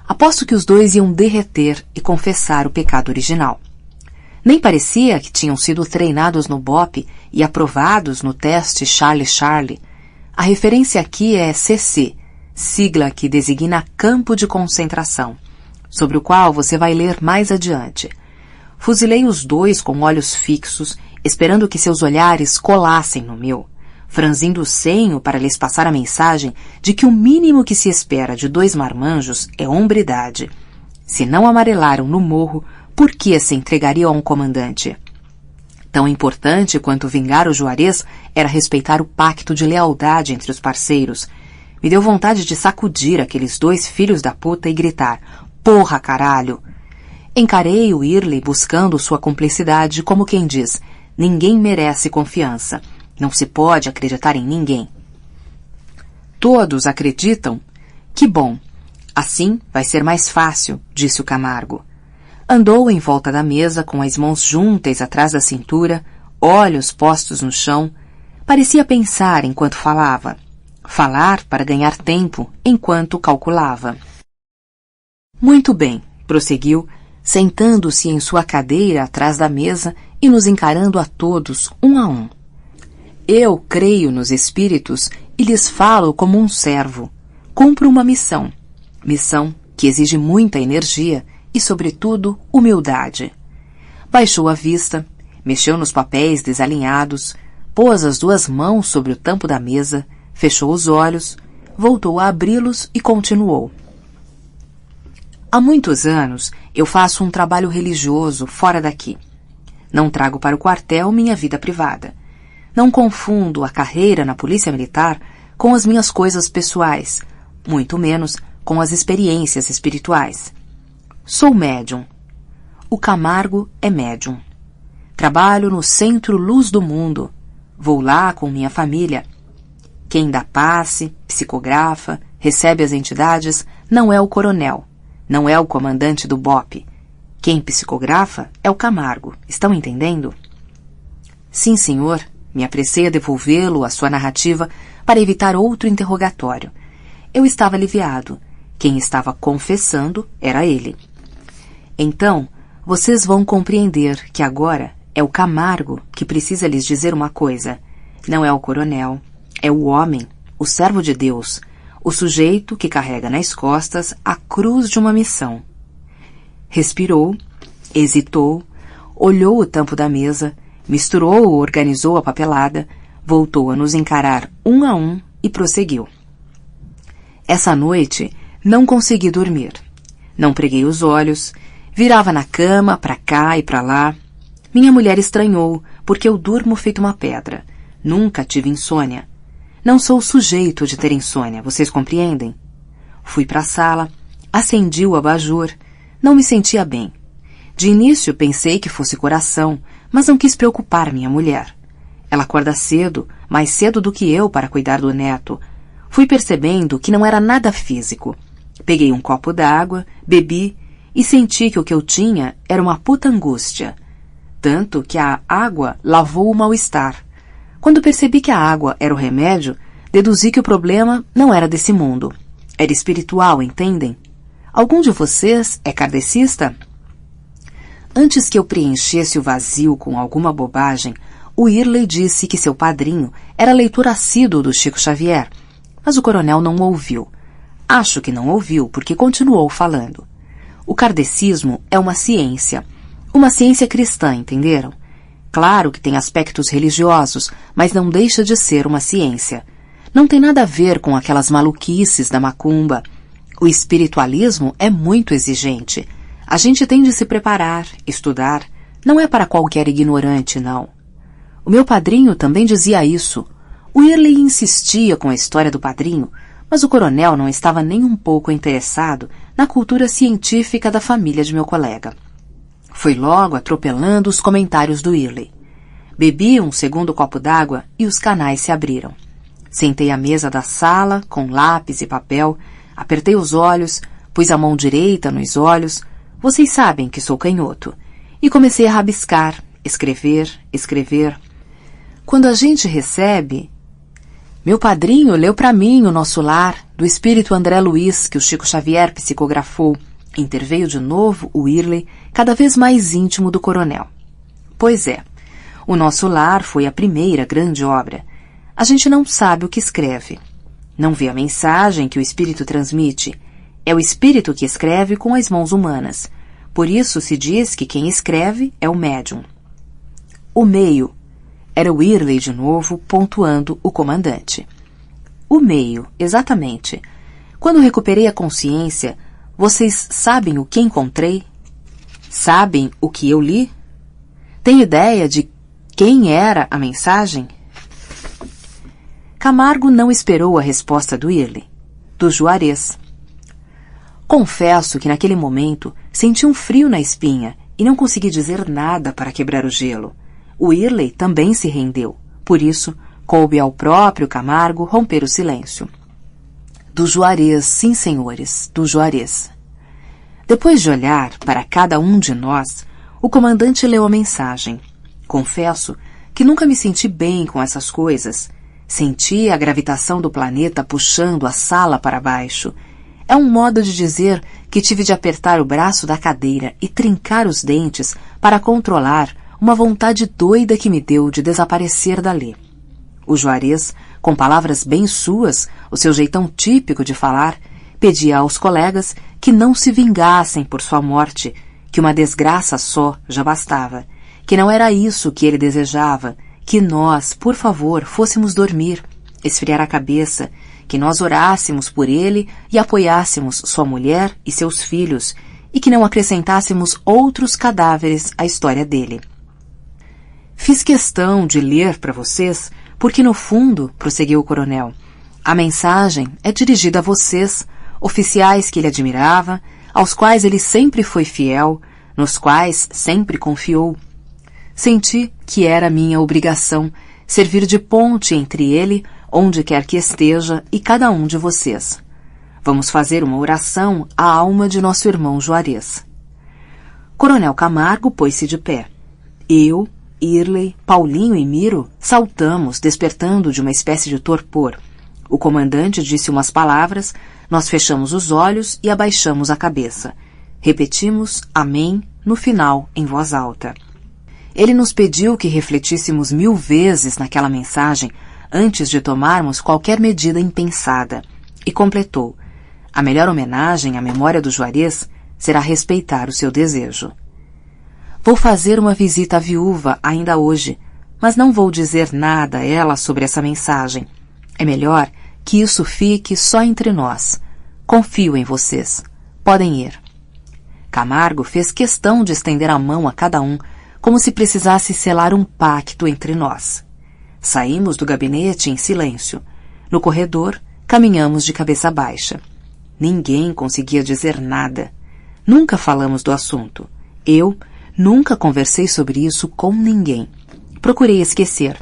aposto que os dois iam derreter e confessar o pecado original. Nem parecia que tinham sido treinados no BOPE e aprovados no teste Charlie. A referência aqui é CC, sigla que designa campo de concentração, sobre o qual você vai ler mais adiante. Fuzilei os dois com olhos fixos, esperando que seus olhares colassem no meu, franzindo o senho para lhes passar a mensagem de que o mínimo que se espera de dois marmanjos é hombridade. Se não amarelaram no morro, por que se entregariam a um comandante? Tão importante quanto vingar o Juarez era respeitar o pacto de lealdade entre os parceiros. Me deu vontade de sacudir aqueles dois filhos da puta e gritar, porra, caralho! Encarei o Early buscando sua cumplicidade como quem diz, ninguém merece confiança. Não se pode acreditar em ninguém. Todos acreditam? Que bom. Assim vai ser mais fácil, disse o Camargo. Andou em volta da mesa com as mãos juntas atrás da cintura, olhos postos no chão. Parecia pensar enquanto falava. Falar para ganhar tempo enquanto calculava. Muito bem, prosseguiu, sentando-se em sua cadeira atrás da mesa e nos encarando a todos, um a um. Eu creio nos espíritos e lhes falo como um servo. Cumpro uma missão. Missão que exige muita energia e, sobretudo, humildade. Baixou a vista, mexeu nos papéis desalinhados, pôs as duas mãos sobre o tampo da mesa, fechou os olhos, voltou a abri-los e continuou. Há muitos anos eu faço um trabalho religioso fora daqui. Não trago para o quartel minha vida privada. Não confundo a carreira na polícia militar com as minhas coisas pessoais, muito menos com as experiências espirituais. Sou médium. O Camargo é médium. Trabalho no Centro Luz do Mundo. Vou lá com minha família. Quem dá passe, psicografa, recebe as entidades não é o coronel, não é o comandante do BOPE. Quem psicografa é o Camargo. Estão entendendo? Sim, senhor. Me apressei a devolvê-lo à sua narrativa para evitar outro interrogatório. Eu estava aliviado. Quem estava confessando era ele. Então, vocês vão compreender que agora é o Camargo que precisa lhes dizer uma coisa. Não é o coronel, é o homem, o servo de Deus, o sujeito que carrega nas costas a cruz de uma missão. Respirou, hesitou, olhou o tampo da mesa, misturou ou organizou a papelada, voltou a nos encarar um a um e prosseguiu. Essa noite não consegui dormir. Não preguei os olhos, virava na cama, para cá e para lá. Minha mulher estranhou, porque eu durmo feito uma pedra. Nunca tive insônia. Não sou sujeito de ter insônia, vocês compreendem? Fui para a sala, acendi o abajur, não me sentia bem. De início pensei que fosse coração, mas não quis preocupar minha mulher. Ela acorda cedo, mais cedo do que eu para cuidar do neto. Fui percebendo que não era nada físico. Peguei um copo d'água, bebi e senti que o que eu tinha era uma puta angústia. Tanto que a água lavou o mal-estar. Quando percebi que a água era o remédio, deduzi que o problema não era desse mundo. Era espiritual, entendem? Algum de vocês é kardecista? Antes que eu preenchesse o vazio com alguma bobagem, o Irley disse que seu padrinho era leitor assíduo do Chico Xavier, mas o coronel não ouviu. Acho que não ouviu, porque continuou falando. O kardecismo é uma ciência cristã, entenderam? Claro que tem aspectos religiosos, mas não deixa de ser uma ciência. Não tem nada a ver com aquelas maluquices da macumba. O espiritualismo é muito exigente. A gente tem de se preparar, estudar. Não é para qualquer ignorante, não. O meu padrinho também dizia isso. O Irley insistia com a história do padrinho, mas o coronel não estava nem um pouco interessado na cultura científica da família de meu colega. Foi logo atropelando os comentários do Irley. Bebi um segundo copo d'água e os canais se abriram. Sentei à mesa da sala, com lápis e papel, apertei os olhos, pus a mão direita nos olhos, vocês sabem que sou canhoto, e comecei a rabiscar, escrever. Quando a gente recebe... Meu padrinho leu para mim O Nosso Lar, do espírito André Luiz, que o Chico Xavier psicografou. Interveio de novo o Irley, cada vez mais íntimo do coronel. Pois é, O Nosso Lar foi a primeira grande obra. A gente não sabe o que escreve. Não vê a mensagem que o espírito transmite. É o espírito que escreve com as mãos humanas. Por isso se diz que quem escreve é o médium. O meio. Era o Irley de novo, pontuando o comandante. O meio, exatamente. Quando recuperei a consciência, vocês sabem o que encontrei? Sabem o que eu li? Tem ideia de quem era a mensagem? Camargo não esperou a resposta do Irley. Do Juarez. Confesso que naquele momento senti um frio na espinha e não consegui dizer nada para quebrar o gelo. O Irley também se rendeu. Por isso, coube ao próprio Camargo romper o silêncio. Do Juarez, sim, senhores, do Juarez. Depois de olhar para cada um de nós, o comandante leu a mensagem. Confesso que nunca me senti bem com essas coisas. Senti a gravitação do planeta puxando a sala para baixo. É um modo de dizer que tive de apertar o braço da cadeira e trincar os dentes para controlar uma vontade doida que me deu de desaparecer dali. O Juarez, com palavras bem suas, o seu jeitão típico de falar, pedia aos colegas que não se vingassem por sua morte, que uma desgraça só já bastava, que não era isso que ele desejava, que nós, por favor, fôssemos dormir, esfriar a cabeça, que nós orássemos por ele e apoiássemos sua mulher e seus filhos, e que não acrescentássemos outros cadáveres à história dele. Fiz questão de ler para vocês, porque no fundo, prosseguiu o coronel, a mensagem é dirigida a vocês, oficiais que ele admirava, aos quais ele sempre foi fiel, nos quais sempre confiou. Senti que era minha obrigação servir de ponte entre ele, onde quer que esteja, e cada um de vocês. Vamos fazer uma oração à alma de nosso irmão Juarez. Coronel Camargo pôs-se de pé. Eu, Irley, Paulinho e Miro saltamos, despertando de uma espécie de torpor. O comandante disse umas palavras, nós fechamos os olhos e abaixamos a cabeça. Repetimos amém no final, em voz alta. Ele nos pediu que refletíssemos 1000 vezes naquela mensagem antes de tomarmos qualquer medida impensada, e completou: a melhor homenagem à memória do Juarez será respeitar o seu desejo. Vou fazer uma visita à viúva ainda hoje, mas não vou dizer nada a ela sobre essa mensagem. É melhor que isso fique só entre nós. Confio em vocês. Podem ir. Camargo fez questão de estender a mão a cada um, como se precisasse selar um pacto entre nós. Saímos do gabinete em silêncio. No corredor, caminhamos de cabeça baixa. Ninguém conseguia dizer nada. Nunca falamos do assunto. Eu nunca conversei sobre isso com ninguém. Procurei esquecer.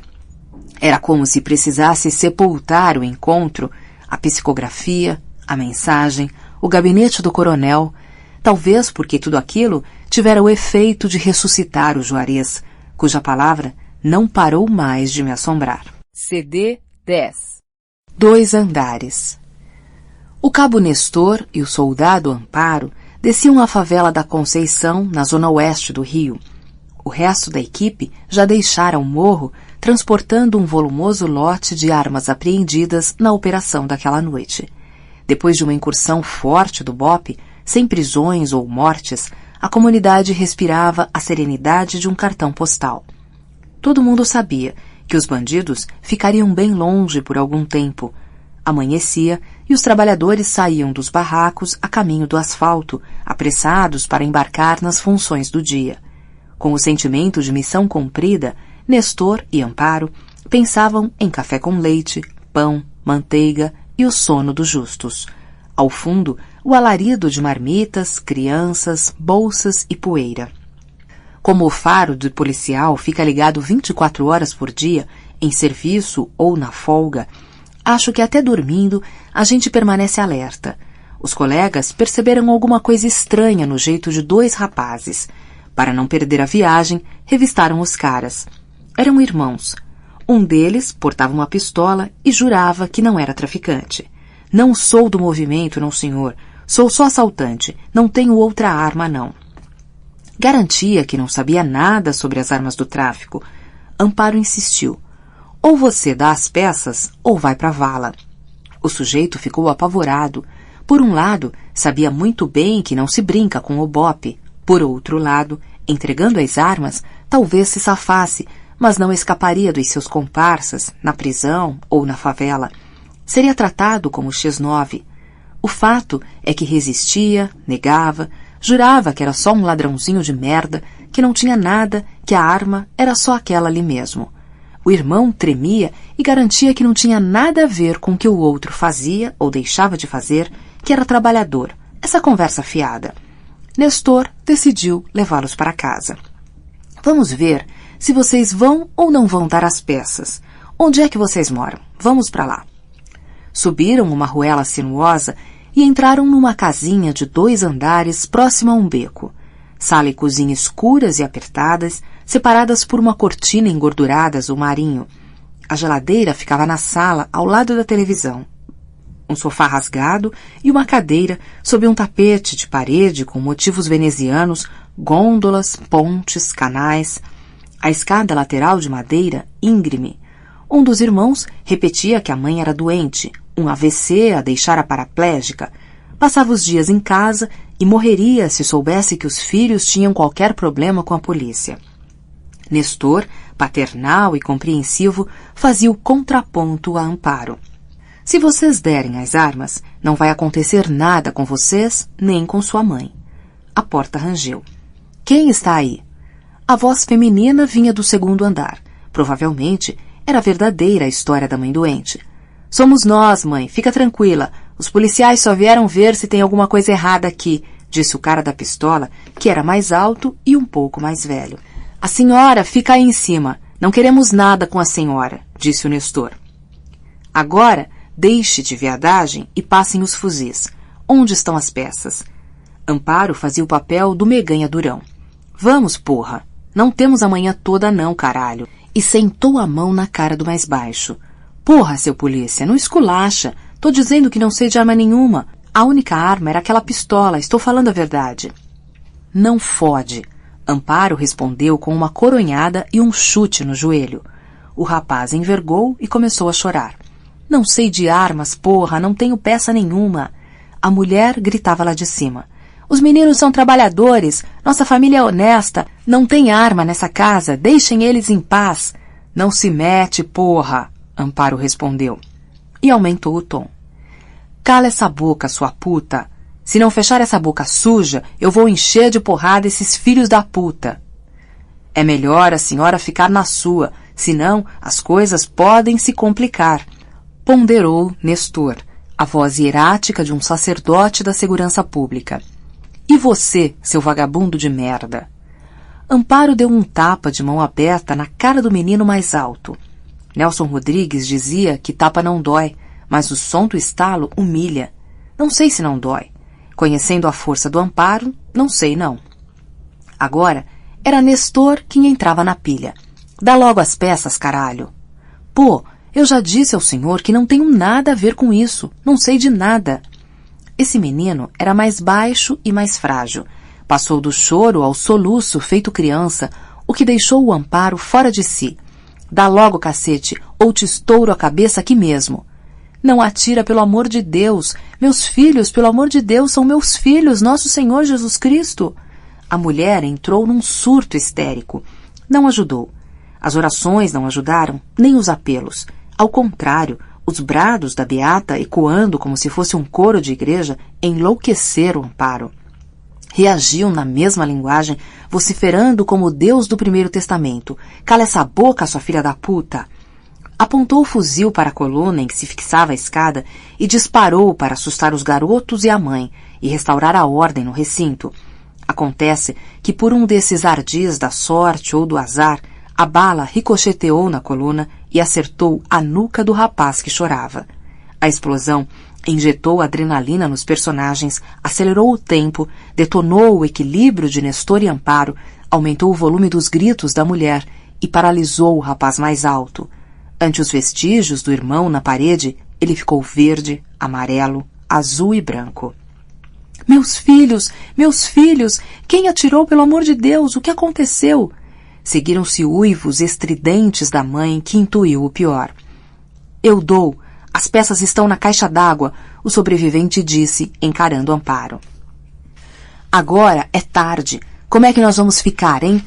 Era como se precisasse sepultar o encontro, a psicografia, a mensagem, o gabinete do coronel, talvez porque tudo aquilo tivera o efeito de ressuscitar o Juarez, cuja palavra não parou mais de me assombrar. CD 10. 2 andares. O cabo Nestor e o soldado Amparo desciam a favela da Conceição, na zona oeste do Rio. O resto da equipe já deixara o morro, transportando um volumoso lote de armas apreendidas na operação daquela noite. Depois de uma incursão forte do BOPE, sem prisões ou mortes, a comunidade respirava a serenidade de um cartão postal. Todo mundo sabia que os bandidos ficariam bem longe por algum tempo. Amanhecia e os trabalhadores saíam dos barracos a caminho do asfalto, apressados para embarcar nas funções do dia. Com o sentimento de missão cumprida, Nestor e Amparo pensavam em café com leite, pão, manteiga e o sono dos justos. Ao fundo, o alarido de marmitas, crianças, bolsas e poeira. Como o faro do policial fica ligado 24 horas por dia, em serviço ou na folga, acho que até dormindo a gente permanece alerta. Os colegas perceberam alguma coisa estranha no jeito de 2 rapazes. Para não perder a viagem, revistaram os caras. Eram irmãos. Um deles portava uma pistola e jurava que não era traficante. Não sou do movimento, não senhor. Sou só assaltante. Não tenho outra arma, não. Garantia que não sabia nada sobre as armas do tráfico. Amparo insistiu. Ou você dá as peças, ou vai pra vala. O sujeito ficou apavorado. Por um lado, sabia muito bem que não se brinca com o BOPE. Por outro lado, entregando as armas, talvez se safasse, mas não escaparia dos seus comparsas, na prisão ou na favela. Seria tratado como X9. O fato é que resistia, negava, jurava que era só um ladrãozinho de merda, que não tinha nada, que a arma era só aquela ali mesmo. O irmão tremia e garantia que não tinha nada a ver com o que o outro fazia ou deixava de fazer, que era trabalhador. Essa conversa fiada. Nestor decidiu levá-los para casa. Vamos ver se vocês vão ou não vão dar as peças. Onde é que vocês moram? Vamos para lá. Subiram uma ruela sinuosa e entraram numa casinha de 2 andares próxima a um beco. Sala e cozinha escuras e apertadas, separadas por uma cortina engordurada azul marinho. A geladeira ficava na sala, ao lado da televisão. Um sofá rasgado e uma cadeira sob um tapete de parede com motivos venezianos, gôndolas, pontes, canais. A escada lateral de madeira, íngreme. Um dos irmãos repetia que a mãe era doente, um AVC a deixara paraplégica. Passava os dias em casa e morreria se soubesse que os filhos tinham qualquer problema com a polícia. Nestor, paternal e compreensivo, fazia o contraponto a Amparo. Se vocês derem as armas, não vai acontecer nada com vocês nem com sua mãe. A porta rangeu. Quem está aí? A voz feminina vinha do 2º andar. Provavelmente era verdadeira a história da mãe doente. Somos nós, mãe, fica tranquila. Os policiais só vieram ver se tem alguma coisa errada aqui, disse o cara da pistola, que era mais alto e um pouco mais velho. A senhora fica aí em cima. Não queremos nada com a senhora, disse o Nestor. Agora, deixe de viadagem e passem os fuzis. Onde estão as peças? Amparo fazia o papel do meganha durão. Vamos, porra! Não temos a manhã toda não, caralho. E sentou a mão na cara do mais baixo. Porra, seu polícia, não esculacha. Tô dizendo que não sei de arma nenhuma. A única arma era aquela pistola, estou falando a verdade. Não fode. Amparo respondeu com uma coronhada e um chute no joelho. O rapaz envergou e começou a chorar. Não sei de armas, porra, não tenho peça nenhuma. A mulher gritava lá de cima. Os meninos são trabalhadores, nossa família é honesta, não tem arma nessa casa, deixem eles em paz. Não se mete, porra, Amparo respondeu. E aumentou o tom. Cala essa boca, sua puta. Se não fechar essa boca suja, eu vou encher de porrada esses filhos da puta. É melhor a senhora ficar na sua, senão as coisas podem se complicar, ponderou Nestor, a voz hierática de um sacerdote da segurança pública. E você, seu vagabundo de merda? Amparo deu um tapa de mão aberta na cara do menino mais alto. Nelson Rodrigues dizia que tapa não dói, mas o som do estalo humilha. Não sei se não dói. Conhecendo a força do Amparo, não sei não. Agora, era Nestor quem entrava na pilha. Dá logo as peças, caralho. Pô, eu já disse ao senhor que não tenho nada a ver com isso. Não sei de nada. Esse menino era mais baixo e mais frágil. Passou do choro ao soluço feito criança, o que deixou o Amparo fora de si. Dá logo, cacete, ou te estouro a cabeça aqui mesmo. Não atira, pelo amor de Deus. Meus filhos, pelo amor de Deus, são meus filhos, nosso Senhor Jesus Cristo. A mulher entrou num surto histérico. Não ajudou. As orações não ajudaram, nem os apelos. Ao contrário, os brados da beata, ecoando como se fosse um coro de igreja, enlouqueceram o Amparo. Reagiam na mesma linguagem, vociferando como o Deus do Primeiro Testamento. Cala essa boca, sua filha da puta! Apontou o fuzil para a coluna em que se fixava a escada e disparou para assustar os garotos e a mãe e restaurar a ordem no recinto. Acontece que por um desses ardis da sorte ou do azar, a bala ricocheteou na coluna e acertou a nuca do rapaz que chorava. A explosão injetou adrenalina nos personagens, acelerou o tempo, detonou o equilíbrio de Nestor e Amparo, aumentou o volume dos gritos da mulher e paralisou o rapaz mais alto. Ante os vestígios do irmão na parede, ele ficou verde, amarelo, azul e branco. Meus filhos! Meus filhos! Quem atirou, pelo amor de Deus? O que aconteceu? Seguiram-se uivos estridentes da mãe, que intuiu o pior. Eu dou. As peças estão na caixa d'água, o sobrevivente disse, encarando Amparo. Agora é tarde. Como é que nós vamos ficar, hein?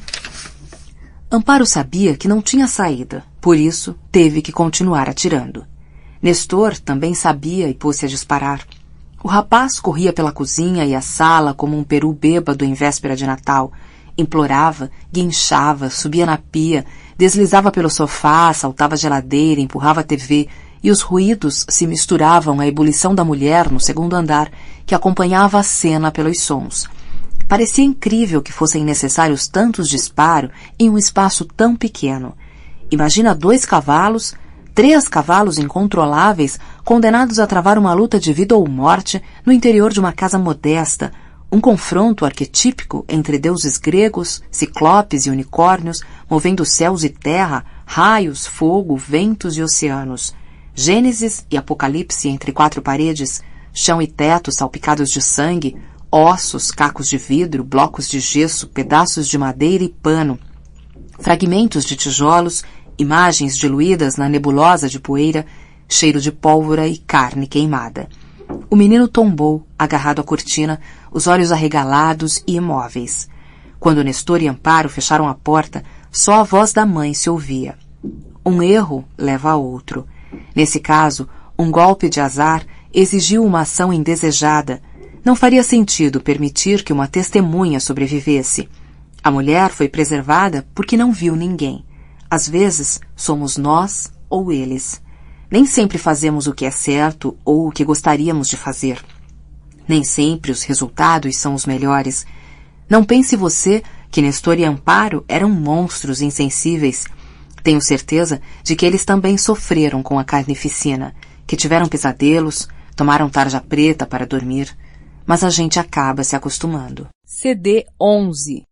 Amparo sabia que não tinha saída, por isso teve que continuar atirando. Nestor também sabia e pôs-se a disparar. O rapaz corria pela cozinha e a sala como um peru bêbado em véspera de Natal. Implorava, guinchava, subia na pia, deslizava pelo sofá, saltava a geladeira, empurrava a TV, e os ruídos se misturavam à ebulição da mulher no segundo andar, que acompanhava a cena pelos sons. Parecia incrível que fossem necessários tantos disparos em um espaço tão pequeno. Imagina 2 cavalos, 3 cavalos incontroláveis, condenados a travar uma luta de vida ou morte no interior de uma casa modesta, um confronto arquetípico entre deuses gregos, ciclopes e unicórnios, movendo céus e terra, raios, fogo, ventos e oceanos. Gênesis e Apocalipse entre 4 paredes, chão e teto salpicados de sangue, ossos, cacos de vidro, blocos de gesso, pedaços de madeira e pano, fragmentos de tijolos, imagens diluídas na nebulosa de poeira, cheiro de pólvora e carne queimada. O menino tombou, agarrado à cortina, os olhos arregalados e imóveis. Quando Nestor e Amparo fecharam a porta, só a voz da mãe se ouvia. Um erro leva a outro. Nesse caso, um golpe de azar exigiu uma ação indesejada. Não faria sentido permitir que uma testemunha sobrevivesse. A mulher foi preservada porque não viu ninguém. Às vezes, somos nós ou eles. Nem sempre fazemos o que é certo ou o que gostaríamos de fazer. Nem sempre os resultados são os melhores. Não pense você que Nestor e Amparo eram monstros insensíveis. Tenho certeza de que eles também sofreram com a carnificina, que tiveram pesadelos, tomaram tarja preta para dormir. Mas a gente acaba se acostumando. CD 11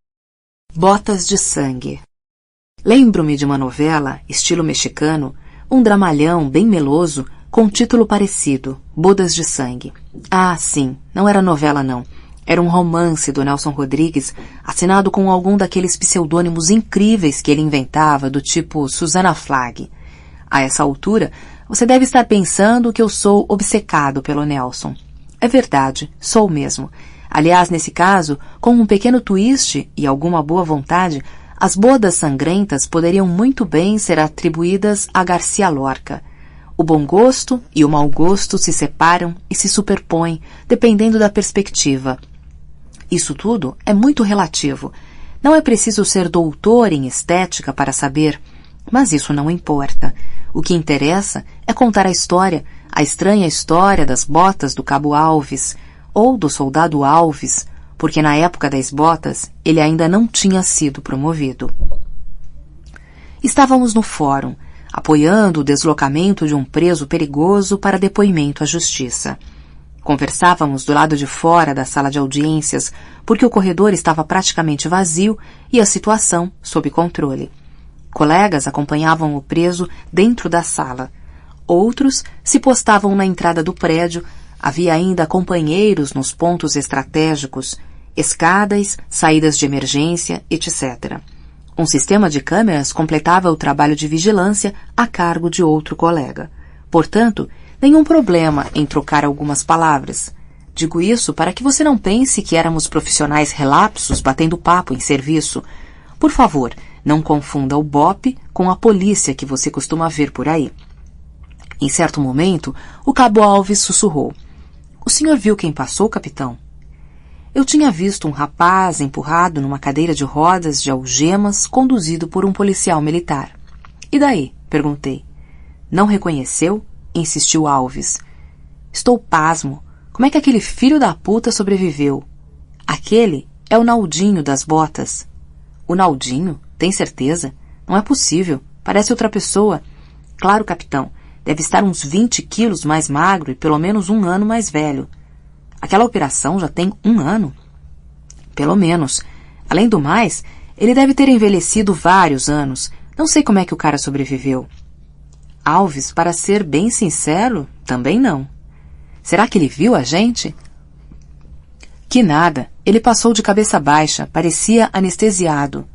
Botas de sangue. Lembro-me de uma novela, estilo mexicano, um dramalhão bem meloso, com título parecido, Bodas de Sangue. Ah, sim, não era novela não. Era um romance do Nelson Rodrigues, assinado com algum daqueles pseudônimos incríveis que ele inventava, do tipo Susana Flagg. A essa altura, você deve estar pensando que eu sou obcecado pelo Nelson. É verdade, sou mesmo. Aliás, nesse caso, com um pequeno twist e alguma boa vontade, as bodas sangrentas poderiam muito bem ser atribuídas a Garcia Lorca. O bom gosto e o mau gosto se separam e se superpõem, dependendo da perspectiva. Isso tudo é muito relativo. Não é preciso ser doutor em estética para saber, mas isso não importa. O que interessa é contar a história, a estranha história das botas do Cabo Alves, ou do soldado Alves, porque na época das botas ele ainda não tinha sido promovido. Estávamos no fórum, apoiando o deslocamento de um preso perigoso para depoimento à justiça. Conversávamos do lado de fora da sala de audiências, porque o corredor estava praticamente vazio e a situação sob controle. Colegas acompanhavam o preso dentro da sala. Outros se postavam na entrada do prédio. Havia ainda companheiros nos pontos estratégicos, escadas, saídas de emergência, etc. Um sistema de câmeras completava o trabalho de vigilância a cargo de outro colega. Portanto, nenhum problema em trocar algumas palavras. Digo isso para que você não pense que éramos profissionais relapsos batendo papo em serviço. Por favor, não confunda o BOPE com a polícia que você costuma ver por aí. Em certo momento, o Cabo Alves sussurrou. — O senhor viu quem passou, capitão? Eu tinha visto um rapaz empurrado numa cadeira de rodas de algemas conduzido por um policial militar. — E daí? Perguntei. — Não reconheceu? Insistiu Alves. — Estou pasmo. Como é que aquele filho da puta sobreviveu? — Aquele é o Naldinho das botas. — O Naldinho? Tem certeza? Não é possível. Parece outra pessoa. — Claro, capitão. Deve estar uns 20 quilos mais magro e pelo menos 1 ano mais velho. Aquela operação já tem 1 ano? Pelo menos. Além do mais, ele deve ter envelhecido vários anos. Não sei como é que o cara sobreviveu. Alves, para ser bem sincero, também não. Será que ele viu a gente? Que nada. Ele passou de cabeça baixa, parecia anestesiado.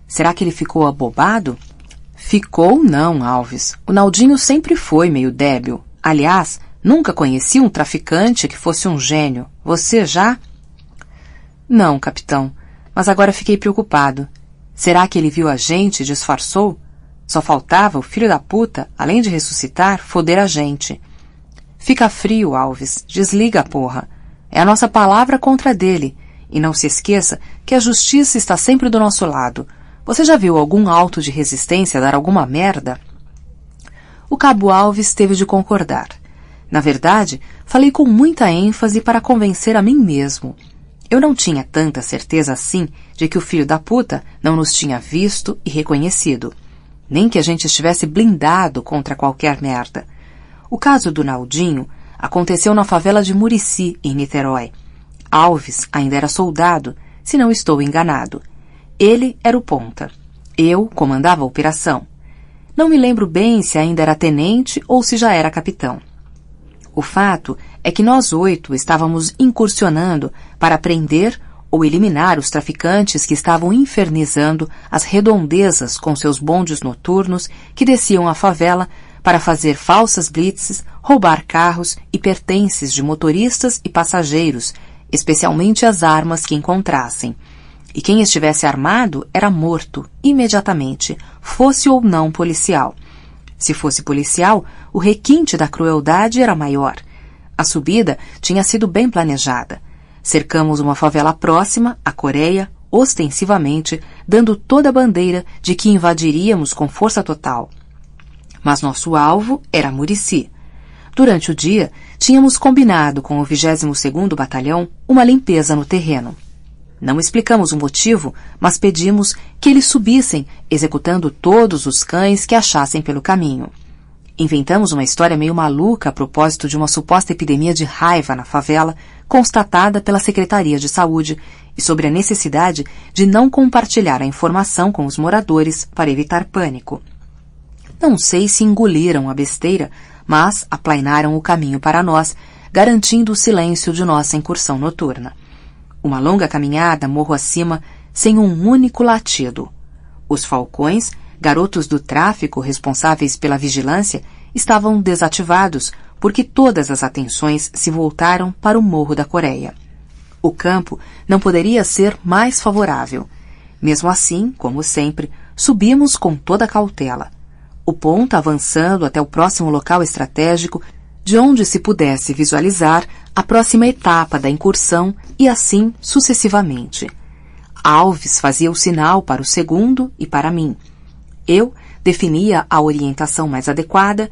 Será que ele ficou abobado? Ficou não, Alves. O Naldinho sempre foi meio débil. Aliás, nunca conheci um traficante que fosse um gênio. Você já? Não, capitão. Mas agora fiquei preocupado. Será que ele viu a gente e disfarçou? Só faltava o filho da puta, além de ressuscitar, foder a gente. Fica frio, Alves. Desliga a porra. É a nossa palavra contra a dele. E não se esqueça que a justiça está sempre do nosso lado. Você já viu algum auto de resistência dar alguma merda? O Cabo Alves teve de concordar. Na verdade, falei com muita ênfase para convencer a mim mesmo. Eu não tinha tanta certeza assim de que o filho da puta não nos tinha visto e reconhecido. Nem que a gente estivesse blindado contra qualquer merda. O caso do Naldinho aconteceu na favela de Murici, em Niterói. Alves ainda era soldado, se não estou enganado. Ele era o ponta. Eu comandava a operação. Não me lembro bem se ainda era tenente ou se já era capitão. O fato é que nós 8 estávamos incursionando para prender ou eliminar os traficantes que estavam infernizando as redondezas com seus bondes noturnos que desciam a favela para fazer falsas blitzes, roubar carros e pertences de motoristas e passageiros, especialmente as armas que encontrassem. E quem estivesse armado era morto, imediatamente, fosse ou não policial. Se fosse policial, o requinte da crueldade era maior. A subida tinha sido bem planejada. Cercamos uma favela próxima, a Coreia, ostensivamente, dando toda a bandeira de que invadiríamos com força total. Mas nosso alvo era Murici. Durante o dia, tínhamos combinado com o 22º Batalhão uma limpeza no terreno. Não explicamos o motivo, mas pedimos que eles subissem, executando todos os cães que achassem pelo caminho. Inventamos uma história meio maluca a propósito de uma suposta epidemia de raiva na favela, constatada pela Secretaria de Saúde, e sobre a necessidade de não compartilhar a informação com os moradores para evitar pânico. Não sei se engoliram a besteira, mas aplainaram o caminho para nós, garantindo o silêncio de nossa incursão noturna. Uma longa caminhada morro acima, sem um único latido. Os falcões, garotos do tráfico responsáveis pela vigilância, estavam desativados porque todas as atenções se voltaram para o Morro da Coreia. O campo não poderia ser mais favorável. Mesmo assim, como sempre, subimos com toda a cautela. O ponta avançando até o próximo local estratégico, de onde se pudesse visualizar a próxima etapa da incursão e assim sucessivamente. Alves fazia o sinal para o segundo e para mim. Eu definia a orientação mais adequada,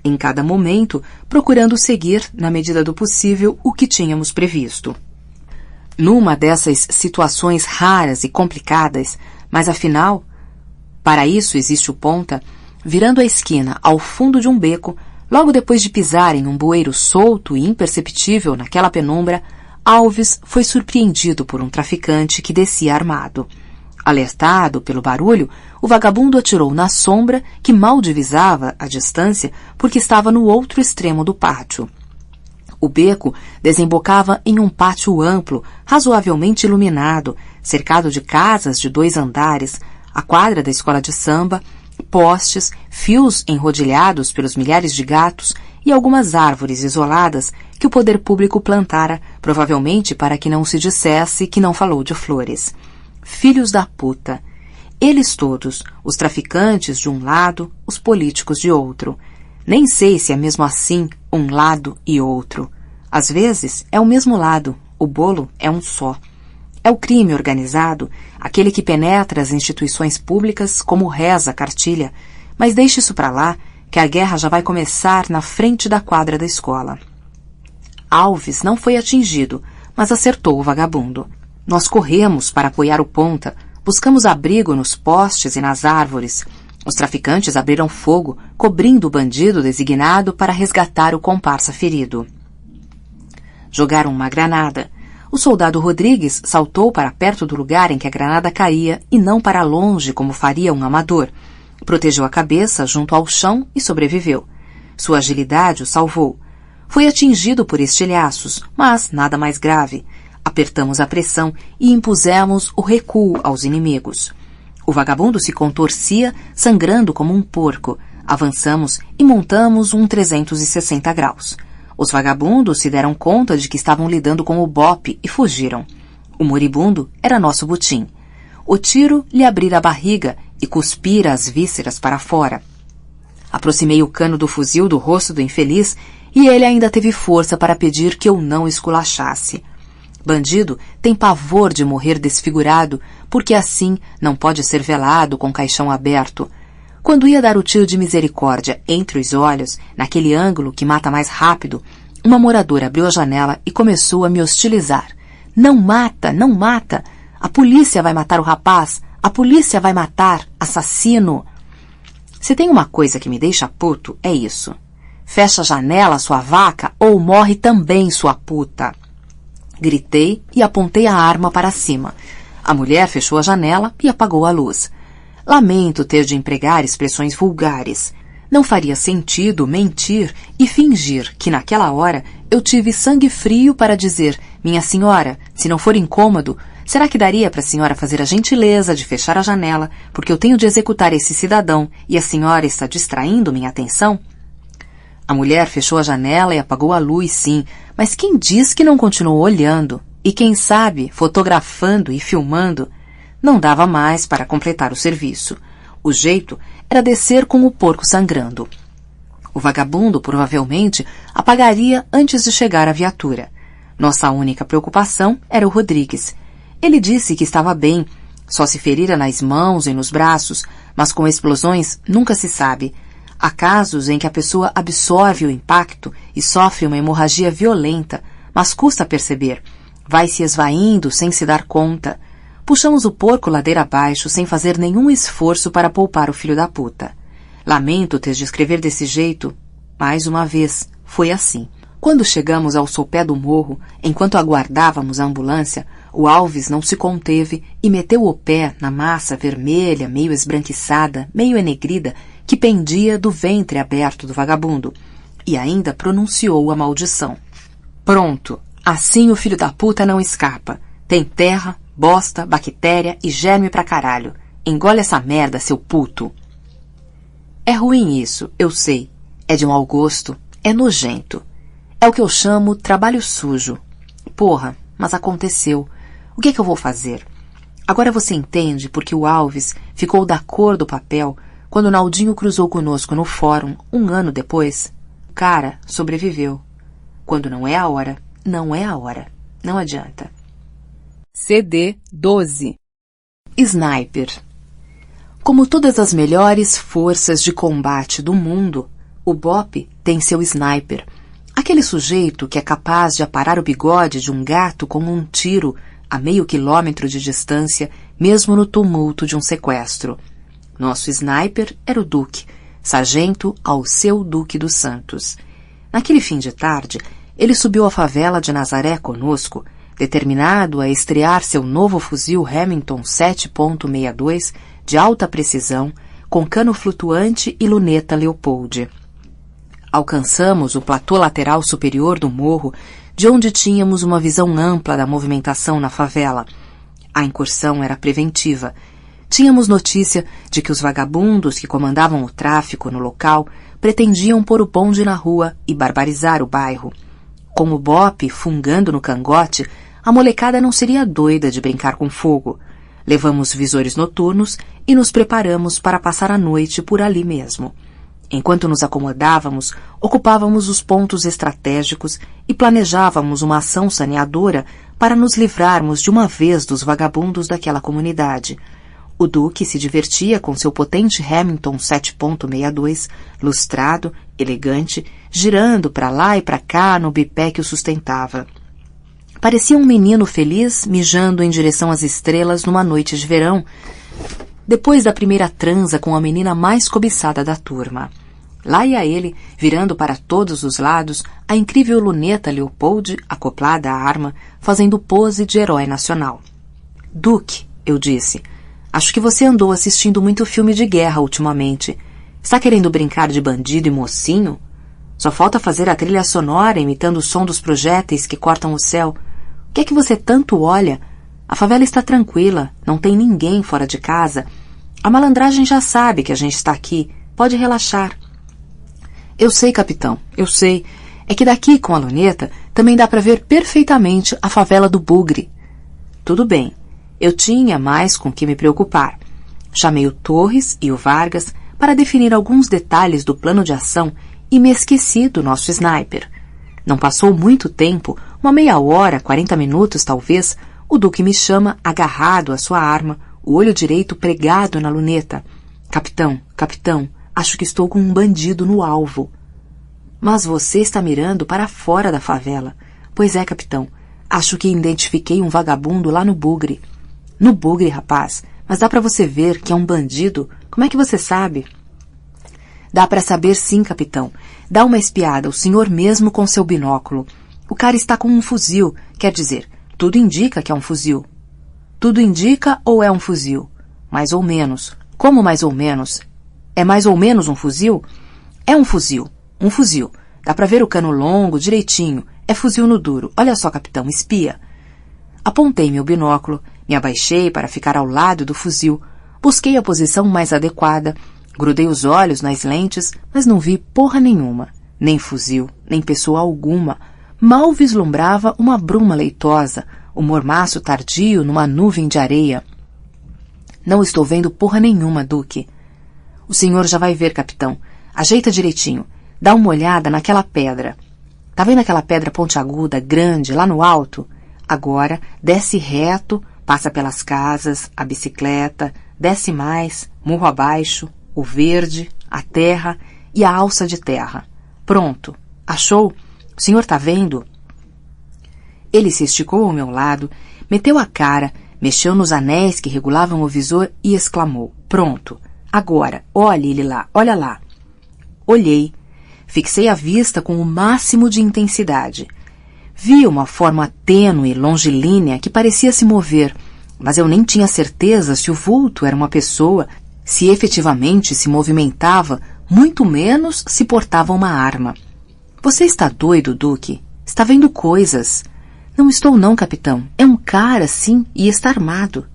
em cada momento procurando seguir, na medida do possível, o que tínhamos previsto. Numa dessas situações raras e complicadas, mas afinal, para isso existe o ponta, virando a esquina ao fundo de um beco, logo depois de pisar em um bueiro solto e imperceptível naquela penumbra, Alves foi surpreendido por um traficante que descia armado. Alertado pelo barulho, o vagabundo atirou na sombra que mal divisava a distância porque estava no outro extremo do pátio. O beco desembocava em um pátio amplo, razoavelmente iluminado, cercado de casas de 2 andares, a quadra da escola de samba, postes, fios enrodilhados pelos milhares de gatos e algumas árvores isoladas que o poder público plantara, provavelmente para que não se dissesse que não falou de flores. Filhos da puta. Eles todos, os traficantes de um lado, os políticos de outro. Nem sei se é mesmo assim um lado e outro. Às vezes é o mesmo lado, o bolo é um só. É o crime organizado, aquele que penetra as instituições públicas como reza a cartilha, mas deixe isso para lá, que a guerra já vai começar na frente da quadra da escola. Alves não foi atingido, mas acertou o vagabundo. Nós corremos para apoiar o ponta, buscamos abrigo nos postes e nas árvores. Os traficantes abriram fogo, cobrindo o bandido designado para resgatar o comparsa ferido. Jogaram uma granada. O soldado Rodrigues saltou para perto do lugar em que a granada caía e não para longe como faria um amador. Protegeu a cabeça junto ao chão e sobreviveu. Sua agilidade o salvou. Foi atingido por estilhaços, mas nada mais grave. Apertamos a pressão e impusemos o recuo aos inimigos. O vagabundo se contorcia, sangrando como um porco. Avançamos e montamos um 360 graus. Os vagabundos se deram conta de que estavam lidando com o bope e fugiram. O moribundo era nosso butim. O tiro lhe abrira a barriga e cuspira as vísceras para fora. Aproximei o cano do fuzil do rosto do infeliz e ele ainda teve força para pedir que eu não esculachasse. Bandido tem pavor de morrer desfigurado, porque assim não pode ser velado com caixão aberto. Quando ia dar o tiro de misericórdia entre os olhos, naquele ângulo que mata mais rápido, uma moradora abriu a janela e começou a me hostilizar. Não mata, não mata! A polícia vai matar o rapaz! A polícia vai matar! Assassino! Se tem uma coisa que me deixa puto, é isso. Fecha a janela, sua vaca, ou morre também, sua puta! Gritei e apontei a arma para cima. A mulher fechou a janela e apagou a luz. Lamento ter de empregar expressões vulgares. Não faria sentido mentir e fingir que naquela hora eu tive sangue frio para dizer: minha senhora, se não for incômodo, será que daria para a senhora fazer a gentileza de fechar a janela, porque eu tenho de executar esse cidadão e a senhora está distraindo minha atenção? A mulher fechou a janela e apagou a luz, sim, mas quem diz que não continuou olhando? E quem sabe, fotografando e filmando? Não dava mais para completar o serviço. O jeito era descer com o porco sangrando. O vagabundo, provavelmente, apagaria antes de chegar à viatura. Nossa única preocupação era o Rodrigues. Ele disse que estava bem, só se ferira nas mãos e nos braços, mas com explosões nunca se sabe. Há casos em que a pessoa absorve o impacto e sofre uma hemorragia violenta, mas custa perceber. Vai se esvaindo sem se dar conta. Puxamos o porco ladeira abaixo sem fazer nenhum esforço para poupar o filho da puta. Lamento ter de escrever desse jeito. Mais uma vez, foi assim. Quando chegamos ao sopé do morro, enquanto aguardávamos a ambulância, o Alves não se conteve e meteu o pé na massa vermelha, meio esbranquiçada, meio enegrida, que pendia do ventre aberto do vagabundo, e ainda pronunciou a maldição. Pronto, assim o filho da puta não escapa. Tem terra, bosta, bactéria e germe pra caralho. Engole essa merda, seu puto. É ruim isso, eu sei. É de mau gosto, é nojento. É o que eu chamo trabalho sujo. Porra, mas aconteceu. O que é que eu vou fazer? Agora você entende porque o Alves ficou da cor do papel quando o Naldinho cruzou conosco no fórum 1 ano depois? O cara sobreviveu. Quando não é a hora, não é a hora. Não adianta. CD 12. Sniper. Como todas as melhores forças de combate do mundo, o BOPE tem seu sniper. Aquele sujeito que é capaz de aparar o bigode de um gato com um tiro a meio quilômetro de distância, mesmo no tumulto de um sequestro. Nosso sniper era o Duque, sargento Alceu Duque dos Santos. Naquele fim de tarde, ele subiu à favela de Nazaré conosco, determinado a estrear seu novo fuzil Remington 7.62 de alta precisão, com cano flutuante e luneta Leopold. Alcançamos o platô lateral superior do morro, de onde tínhamos uma visão ampla da movimentação na favela. A incursão era preventiva. Tínhamos notícia de que os vagabundos que comandavam o tráfico no local pretendiam pôr o bonde na rua e barbarizar o bairro. Com o BOPE fungando no cangote, a molecada não seria doida de brincar com fogo. Levamos visores noturnos e nos preparamos para passar a noite por ali mesmo. Enquanto nos acomodávamos, ocupávamos os pontos estratégicos e planejávamos uma ação saneadora para nos livrarmos de uma vez dos vagabundos daquela comunidade. O Duque se divertia com seu potente Remington 7.62, lustrado, elegante, girando para lá e para cá no bipé que o sustentava. Parecia um menino feliz mijando em direção às estrelas numa noite de verão, depois da primeira transa com a menina mais cobiçada da turma. Lá ia ele, virando para todos os lados, a incrível luneta Leopold acoplada à arma, fazendo pose de herói nacional. Duque, eu disse, acho que você andou assistindo muito filme de guerra ultimamente. Está querendo brincar de bandido e mocinho? Só falta fazer a trilha sonora imitando o som dos projéteis que cortam o céu. O que é que você tanto olha? A favela está tranquila, não tem ninguém fora de casa. A malandragem já sabe que a gente está aqui. Pode relaxar. Eu sei, capitão, eu sei. É que daqui com a luneta também dá para ver perfeitamente a favela do Bugre. Tudo bem. Eu tinha mais com que me preocupar. Chamei o Torres e o Vargas para definir alguns detalhes do plano de ação e me esqueci do nosso sniper. Não passou muito tempo, uma meia hora, 40 minutos talvez, o Duque me chama agarrado à sua arma, o olho direito pregado na luneta. Capitão, capitão, acho que estou com um bandido no alvo. Mas você está mirando para fora da favela. Pois é, capitão. Acho que identifiquei um vagabundo lá no Bugre. No Bugre, rapaz. Mas dá para você ver que é um bandido? Como é que você sabe? Dá para saber sim, capitão. Dá uma espiada, o senhor mesmo com seu binóculo. O cara está com um fuzil. Quer dizer, tudo indica que é um fuzil. Tudo indica ou é um fuzil? Mais ou menos. Como mais ou menos? É mais ou menos um fuzil? É um fuzil. Um fuzil. Dá pra ver o cano longo, direitinho. É fuzil no duro. Olha só, capitão, espia. Apontei meu binóculo, me abaixei para ficar ao lado do fuzil, busquei a posição mais adequada, grudei os olhos nas lentes, mas não vi porra nenhuma. Nem fuzil, nem pessoa alguma. Mal vislumbrava uma bruma leitosa, o mormaço tardio numa nuvem de areia. Não estou vendo porra nenhuma, Duque. O senhor já vai ver, capitão. Ajeita direitinho. Dá uma olhada naquela pedra. Tá vendo aquela pedra pontiaguda, grande, lá no alto? Agora, desce reto, passa pelas casas, a bicicleta, desce mais, morro abaixo, o verde, a terra e a alça de terra. Pronto. Achou? O senhor tá vendo? Ele se esticou ao meu lado, meteu a cara, mexeu nos anéis que regulavam o visor e exclamou. Pronto. Agora, olhe ele lá, olha lá. Olhei. Fixei a vista com o máximo de intensidade. Vi uma forma tênue, longilínea, que parecia se mover, mas eu nem tinha certeza se o vulto era uma pessoa, se efetivamente se movimentava, muito menos se portava uma arma. Você está doido, Duque? Está vendo coisas. Não estou não, capitão. É um cara, sim, e está armado.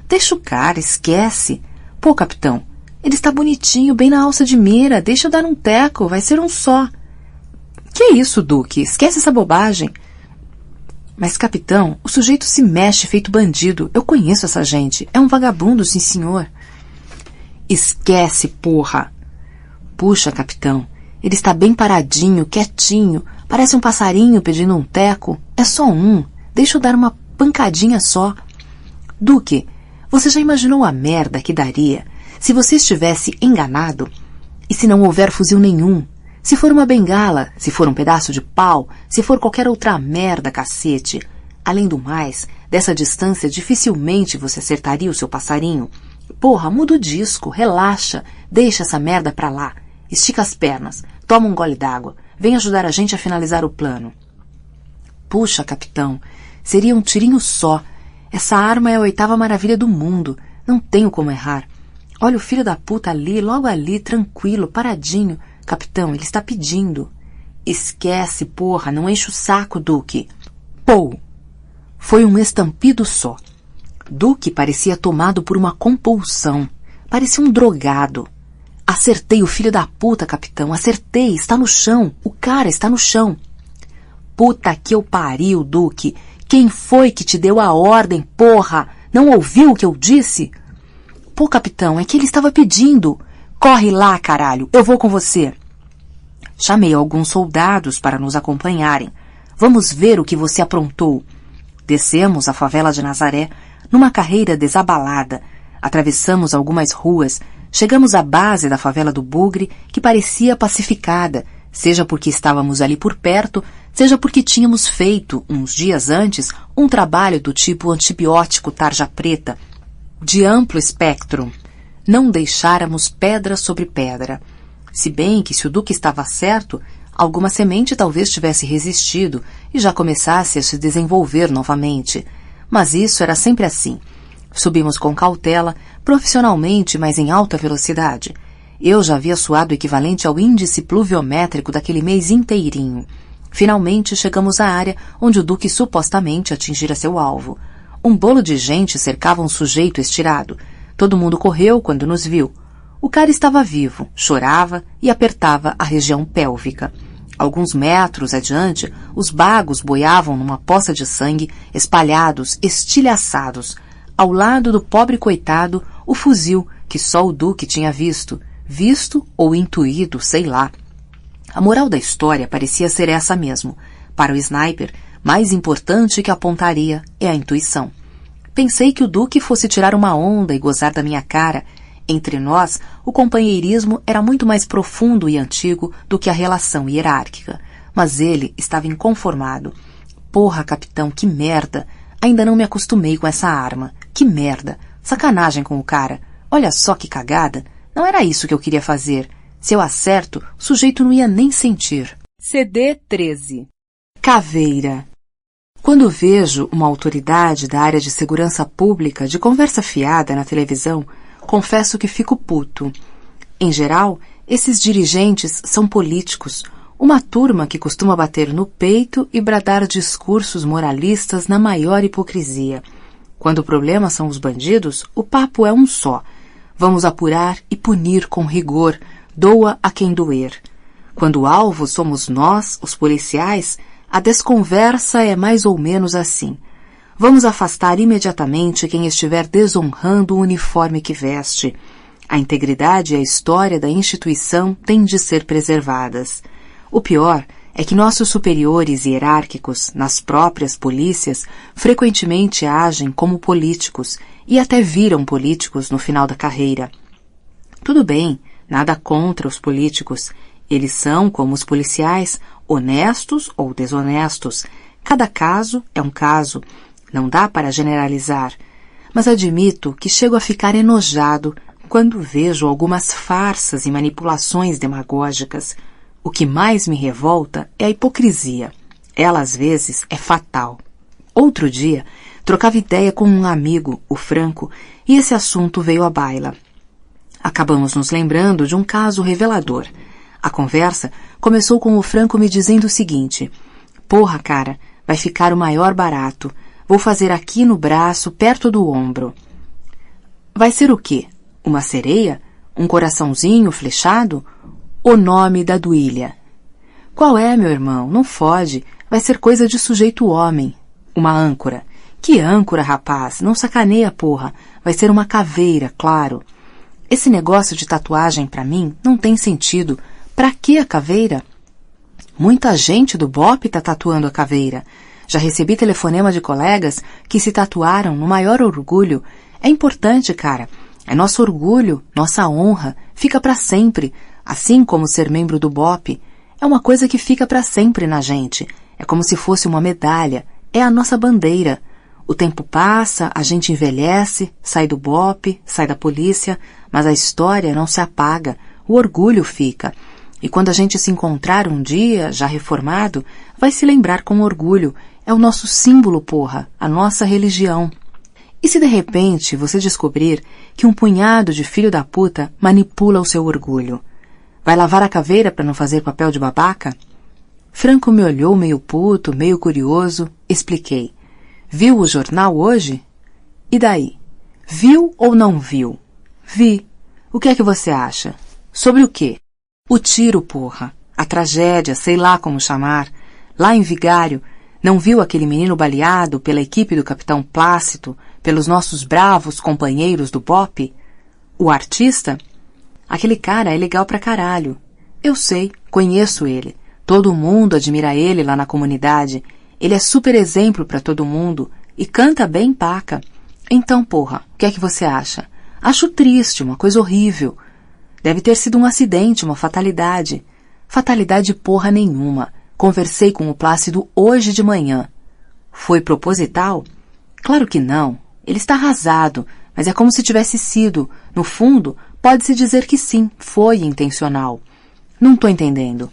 Deixa o cara, esquece. Pô, capitão, ele está bonitinho, bem na alça de mira. Deixa eu dar um teco, vai ser um só. Que isso, Duque? Esquece essa bobagem. Mas, capitão, o sujeito se mexe feito bandido. Eu conheço essa gente. É um vagabundo, sim, senhor. Esquece, porra. Puxa, capitão, ele está bem paradinho, quietinho. Parece um passarinho pedindo um teco. É só um. Deixa eu dar uma pancadinha só. Duque, você já imaginou a merda que daria se você estivesse enganado? E se não houver fuzil nenhum? Se for uma bengala, se for um pedaço de pau, se for qualquer outra merda, cacete. Além do mais, dessa distância dificilmente você acertaria o seu passarinho. Porra, muda o disco, relaxa, deixa essa merda pra lá. Estica as pernas, toma um gole d'água, vem ajudar a gente a finalizar o plano. Puxa, capitão, seria um tirinho só. Essa arma é a 8ª maravilha do mundo, não tenho como errar. Olha o filho da puta ali, logo ali, tranquilo, paradinho. Capitão, ele está pedindo. Esquece, porra, não enche o saco, Duque. Pô! Foi um estampido só. Duque parecia tomado por uma compulsão. Parecia um drogado. Acertei o filho da puta, capitão. Acertei, está no chão. O cara está no chão. Puta que eu pariu, Duque. Quem foi que te deu a ordem, porra? Não ouviu o que eu disse? Pô, capitão, é que ele estava pedindo. Corre lá, caralho, eu vou com você. Chamei alguns soldados para nos acompanharem. Vamos ver o que você aprontou. Descemos a favela de Nazaré, numa carreira desabalada. Atravessamos algumas ruas. Chegamos à base da favela do Bugre, que parecia pacificada, seja porque estávamos ali por perto, seja porque tínhamos feito, uns dias antes, um trabalho do tipo antibiótico tarja preta, de amplo espectro. Não deixáramos pedra sobre pedra. Se bem que, se o Duque estava certo, alguma semente talvez tivesse resistido e já começasse a se desenvolver novamente. Mas isso era sempre assim. Subimos com cautela, profissionalmente, mas em alta velocidade. Eu já havia suado o equivalente ao índice pluviométrico daquele mês inteirinho. Finalmente chegamos à área onde o Duque supostamente atingira seu alvo. Um bolo de gente cercava um sujeito estirado. Todo mundo correu quando nos viu. O cara estava vivo, chorava e apertava a região pélvica. Alguns metros adiante, os bagos boiavam numa poça de sangue, espalhados, estilhaçados. Ao lado do pobre coitado, o fuzil que só o Duque tinha visto ou intuído, sei lá. A moral da história parecia ser essa mesmo. Para o sniper, mais importante que a pontaria é a intuição. Pensei que o Duque fosse tirar uma onda e gozar da minha cara. Entre nós, o companheirismo era muito mais profundo e antigo do que a relação hierárquica. Mas ele estava inconformado. Porra, capitão, que merda! Ainda não me acostumei com essa arma. Que merda! Sacanagem com o cara. Olha só que cagada. Não era isso que eu queria fazer. Se eu acerto, o sujeito não ia nem sentir. CD 13. Caveira. Quando vejo uma autoridade da área de segurança pública de conversa fiada na televisão, confesso que fico puto. Em geral, esses dirigentes são políticos, uma turma que costuma bater no peito e bradar discursos moralistas na maior hipocrisia. Quando o problema são os bandidos, o papo é um só. Vamos apurar e punir com rigor, doa a quem doer. Quando o alvo somos nós, os policiais, a desconversa é mais ou menos assim. Vamos afastar imediatamente quem estiver desonrando o uniforme que veste. A integridade e a história da instituição têm de ser preservadas. O pior é que nossos superiores hierárquicos, nas próprias polícias, frequentemente agem como políticos e até viram políticos no final da carreira. Tudo bem, nada contra os políticos. Eles são, como os policiais, honestos ou desonestos. Cada caso é um caso. Não dá para generalizar. Mas admito que chego a ficar enojado quando vejo algumas farsas e manipulações demagógicas. O que mais me revolta é a hipocrisia. Ela, às vezes, é fatal. Outro dia, trocava ideia com um amigo, o Franco, e esse assunto veio à baila. Acabamos nos lembrando de um caso revelador. A conversa começou com o Franco me dizendo o seguinte: "Porra, cara, vai ficar o maior barato. Vou fazer aqui no braço, perto do ombro." Vai ser o quê? Uma sereia? Um coraçãozinho flechado? O nome da Duília. Qual é, meu irmão? Não fode. Vai ser coisa de sujeito homem. Uma âncora. Que âncora, rapaz? Não sacaneia, porra. Vai ser uma caveira, claro. Esse negócio de tatuagem, pra mim, não tem sentido. Pra que a caveira? Muita gente do BOPE tá tatuando a caveira. Já recebi telefonema de colegas que se tatuaram no maior orgulho. É importante, cara. É nosso orgulho, nossa honra. Fica pra sempre. Assim como ser membro do BOPE. É uma coisa que fica pra sempre na gente. É como se fosse uma medalha. É a nossa bandeira. O tempo passa, a gente envelhece, sai do BOPE, sai da polícia, mas a história não se apaga. O orgulho fica. E quando a gente se encontrar um dia, já reformado, vai se lembrar com orgulho. É o nosso símbolo, porra, a nossa religião. E se de repente você descobrir que um punhado de filho da puta manipula o seu orgulho? Vai lavar a caveira para não fazer papel de babaca? Franco me olhou meio puto, meio curioso. Expliquei. Viu o jornal hoje? E daí? Viu ou não viu? Vi. O que é que você acha? Sobre o quê? O tiro, porra. A tragédia, sei lá como chamar. Lá em Vigário, não viu aquele menino baleado pela equipe do Capitão Plácido, pelos nossos bravos companheiros do BOPE? O artista? Aquele cara é legal pra caralho. Eu sei, conheço ele. Todo mundo admira ele lá na comunidade. Ele é super exemplo pra todo mundo e canta bem paca. Então, porra, o que é que você acha? Acho triste, uma coisa horrível. Deve ter sido um acidente, uma fatalidade. Fatalidade porra nenhuma. Conversei com o Plácido hoje de manhã. Foi proposital? Claro que não. Ele está arrasado, mas é como se tivesse sido. No fundo, pode-se dizer que sim, foi intencional. Não estou entendendo.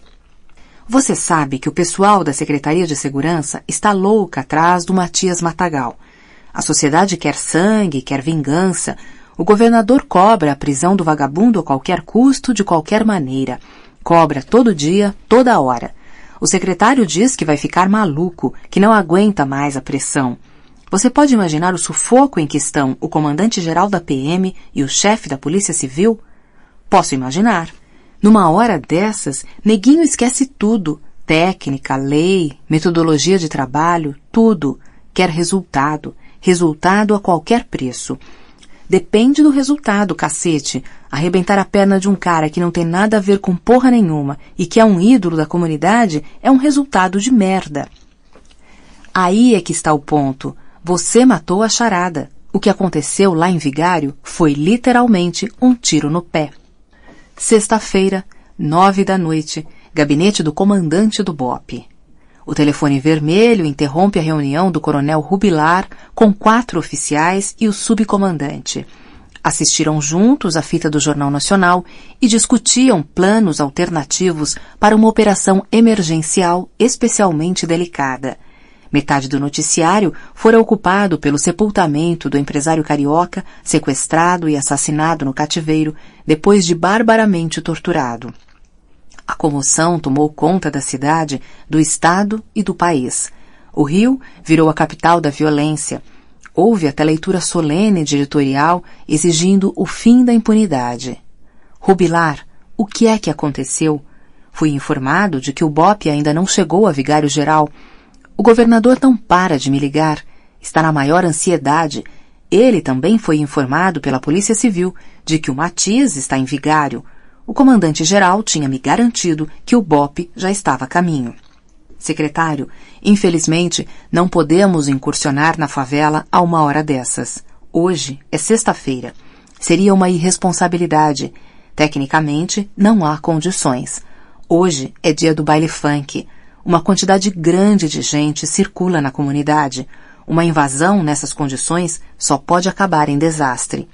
Você sabe que o pessoal da Secretaria de Segurança está louca atrás do Matias Matagal. A sociedade quer sangue, quer vingança. O governador cobra a prisão do vagabundo a qualquer custo, de qualquer maneira. Cobra todo dia, toda hora. O secretário diz que vai ficar maluco, que não aguenta mais a pressão. Você pode imaginar o sufoco em que estão o comandante-geral da PM e o chefe da Polícia Civil? Posso imaginar. Numa hora dessas, neguinho esquece tudo. Técnica, lei, metodologia de trabalho, tudo. Quer resultado. Resultado a qualquer preço. Depende do resultado, cacete. Arrebentar a perna de um cara que não tem nada a ver com porra nenhuma e que é um ídolo da comunidade é um resultado de merda. Aí é que está o ponto. Você matou a charada. O que aconteceu lá em Vigário foi literalmente um tiro no pé. Sexta-feira, 21h, gabinete do comandante do BOPE. O telefone vermelho interrompe a reunião do coronel Rubilar com 4 oficiais e o subcomandante. Assistiram juntos à fita do Jornal Nacional e discutiam planos alternativos para uma operação emergencial especialmente delicada. Metade do noticiário fora ocupado pelo sepultamento do empresário carioca sequestrado e assassinado no cativeiro depois de barbaramente torturado. A comoção tomou conta da cidade, do estado e do país. O Rio virou a capital da violência. Houve até leitura solene de editorial exigindo o fim da impunidade. Rubilar, o que é que aconteceu? Fui informado de que o BOPE ainda não chegou a Vigário-Geral. O governador não para de me ligar. Está na maior ansiedade. Ele também foi informado pela Polícia Civil de que o Matias está em Vigário. O comandante-geral tinha me garantido que o BOPE já estava a caminho. Secretário, infelizmente, não podemos incursionar na favela a uma hora dessas. Hoje é sexta-feira. Seria uma irresponsabilidade. Tecnicamente, não há condições. Hoje é dia do baile funk. Uma quantidade grande de gente circula na comunidade. Uma invasão nessas condições só pode acabar em desastre.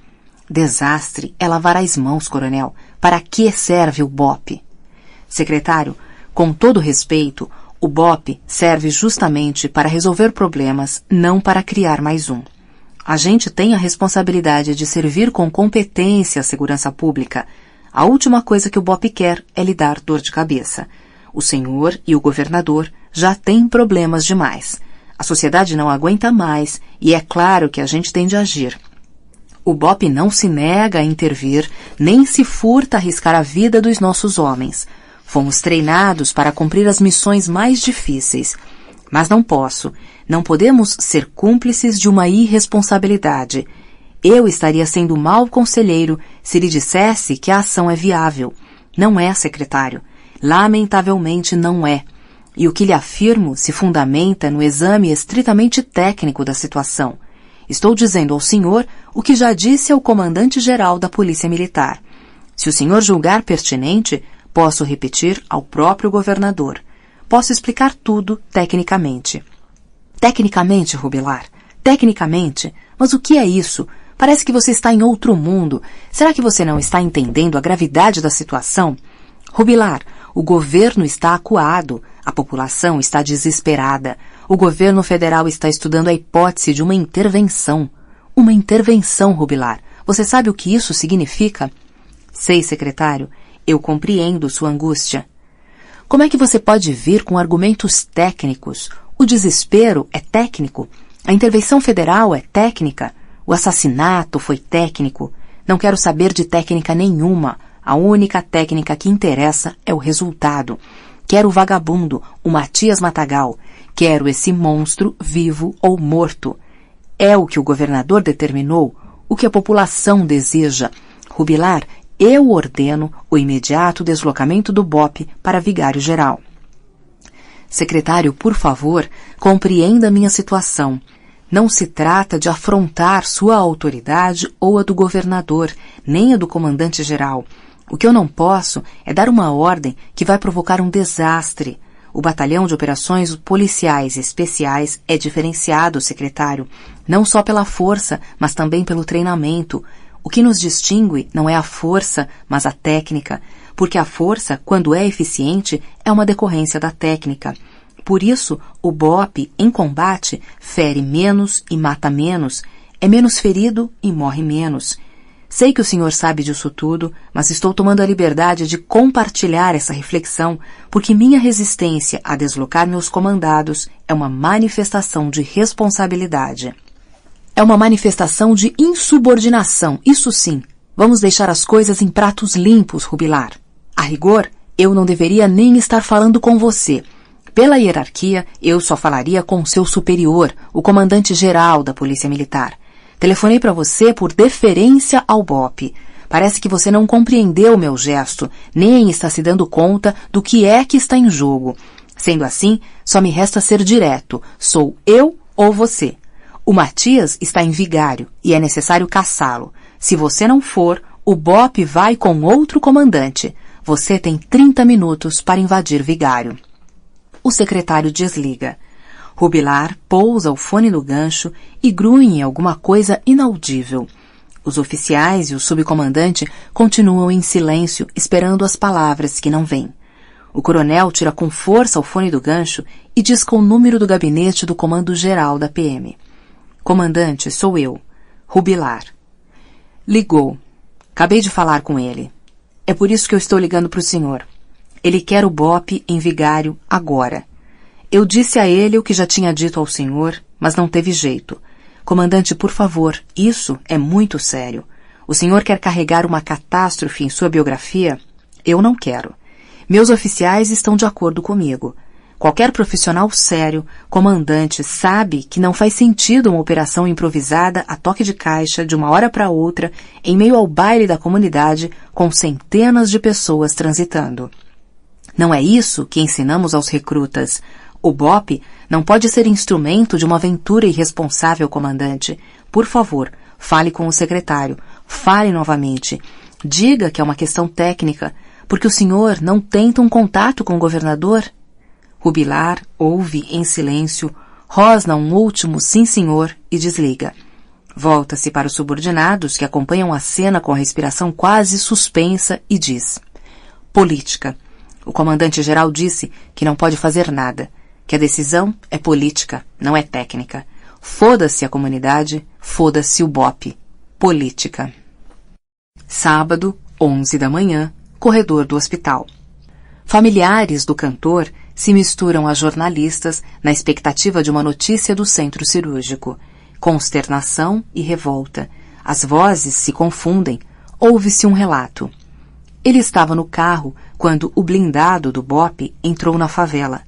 Desastre é lavar as mãos, coronel. Para que serve o BOPE? Secretário, Com todo respeito, o BOP serve justamente para resolver problemas, não para criar mais um. A gente tem a responsabilidade de servir com competência a segurança pública. A última coisa que o BOP quer é lhe dar dor de cabeça. O senhor e o governador já têm problemas demais. A sociedade não aguenta mais e é claro que a gente tem de agir. O BOP não se nega a intervir, nem se furta a arriscar a vida dos nossos homens. Fomos treinados para cumprir as missões mais difíceis. Mas não podemos ser cúmplices de uma irresponsabilidade. Eu estaria sendo mau conselheiro se lhe dissesse que a ação é viável. Não é, secretário. Lamentavelmente não é. E o que lhe afirmo se fundamenta no exame estritamente técnico da situação. Estou dizendo ao senhor o que já disse ao comandante-geral da Polícia Militar. Se o senhor julgar pertinente, posso repetir ao próprio governador. Posso explicar tudo tecnicamente. Tecnicamente, Rubilar? Tecnicamente? Mas o que é isso? Parece que você está em outro mundo. Será que você não está entendendo a gravidade da situação? Rubilar, o governo está acuado. A população está desesperada. O governo federal está estudando a hipótese de uma intervenção. Uma intervenção, Rubilar. Você sabe o que isso significa? Sei, secretário. Eu compreendo sua angústia. Como é que você pode vir com argumentos técnicos? O desespero é técnico. A intervenção federal é técnica. O assassinato foi técnico. Não quero saber de técnica nenhuma. A única técnica que interessa é o resultado. Quero o vagabundo, o Matias Matagal. Quero esse monstro vivo ou morto. É o que o governador determinou, o que a população deseja. Rubilar, eu ordeno o imediato deslocamento do BOP para Vigário-Geral. Secretário, por favor, compreenda minha situação. Não se trata de afrontar sua autoridade ou a do governador, nem a do comandante-geral. O que eu não posso é dar uma ordem que vai provocar um desastre. O batalhão de operações policiais especiais é diferenciado, secretário, não só pela força, mas também pelo treinamento. O que nos distingue não é a força, mas a técnica, porque a força, quando é eficiente, é uma decorrência da técnica. Por isso, o BOP, em combate, fere menos e mata menos, é menos ferido e morre menos. Sei que o senhor sabe disso tudo, mas estou tomando a liberdade de compartilhar essa reflexão, porque minha resistência a deslocar meus comandados é uma manifestação de responsabilidade. É uma manifestação de insubordinação, isso sim. Vamos deixar as coisas em pratos limpos, Rubilar. A rigor, eu não deveria nem estar falando com você. Pela hierarquia, eu só falaria com seu superior, o comandante-geral da Polícia Militar. Telefonei para você por deferência ao BOP. Parece que você não compreendeu o meu gesto, nem está se dando conta do que é que está em jogo. Sendo assim, só me resta ser direto. Sou eu ou você. O Matias está em Vigário e é necessário caçá-lo. Se você não for, o BOP vai com outro comandante. Você tem 30 minutos para invadir Vigário. O secretário desliga. Rubilar pousa o fone no gancho e grunhe alguma coisa inaudível. Os oficiais e o subcomandante continuam em silêncio, esperando as palavras que não vêm. O coronel tira com força o fone do gancho e disca o número do gabinete do comando-geral da PM. Comandante, sou eu. Rubilar. Ligou. Acabei de falar com ele. É por isso que eu estou ligando para o senhor. Ele quer o BOP em Vigário agora. Eu disse a ele o que já tinha dito ao senhor, mas não teve jeito. Comandante, por favor, isso é muito sério. O senhor quer carregar uma catástrofe em sua biografia? Eu não quero. Meus oficiais estão de acordo comigo. Qualquer profissional sério, comandante, sabe que não faz sentido uma operação improvisada a toque de caixa de uma hora para outra em meio ao baile da comunidade com centenas de pessoas transitando. Não é isso que ensinamos aos recrutas. O BOP não pode ser instrumento de uma aventura irresponsável, comandante. Por favor, fale com o secretário. Fale novamente. Diga que é uma questão técnica, porque o senhor não tenta um contato com o governador? Rubilar ouve em silêncio, rosna um último sim senhor e desliga. Volta-se para os subordinados que acompanham a cena com a respiração quase suspensa e diz: Política. O comandante-geral disse que não pode fazer nada, que a decisão é política, não é técnica. Foda-se a comunidade, foda-se o BOPE. Política. Sábado, 11 da manhã, corredor do hospital. Familiares do cantor se misturam a jornalistas na expectativa de uma notícia do centro cirúrgico. Consternação e revolta. As vozes se confundem. Ouve-se um relato. Ele estava no carro quando o blindado do BOPE entrou na favela.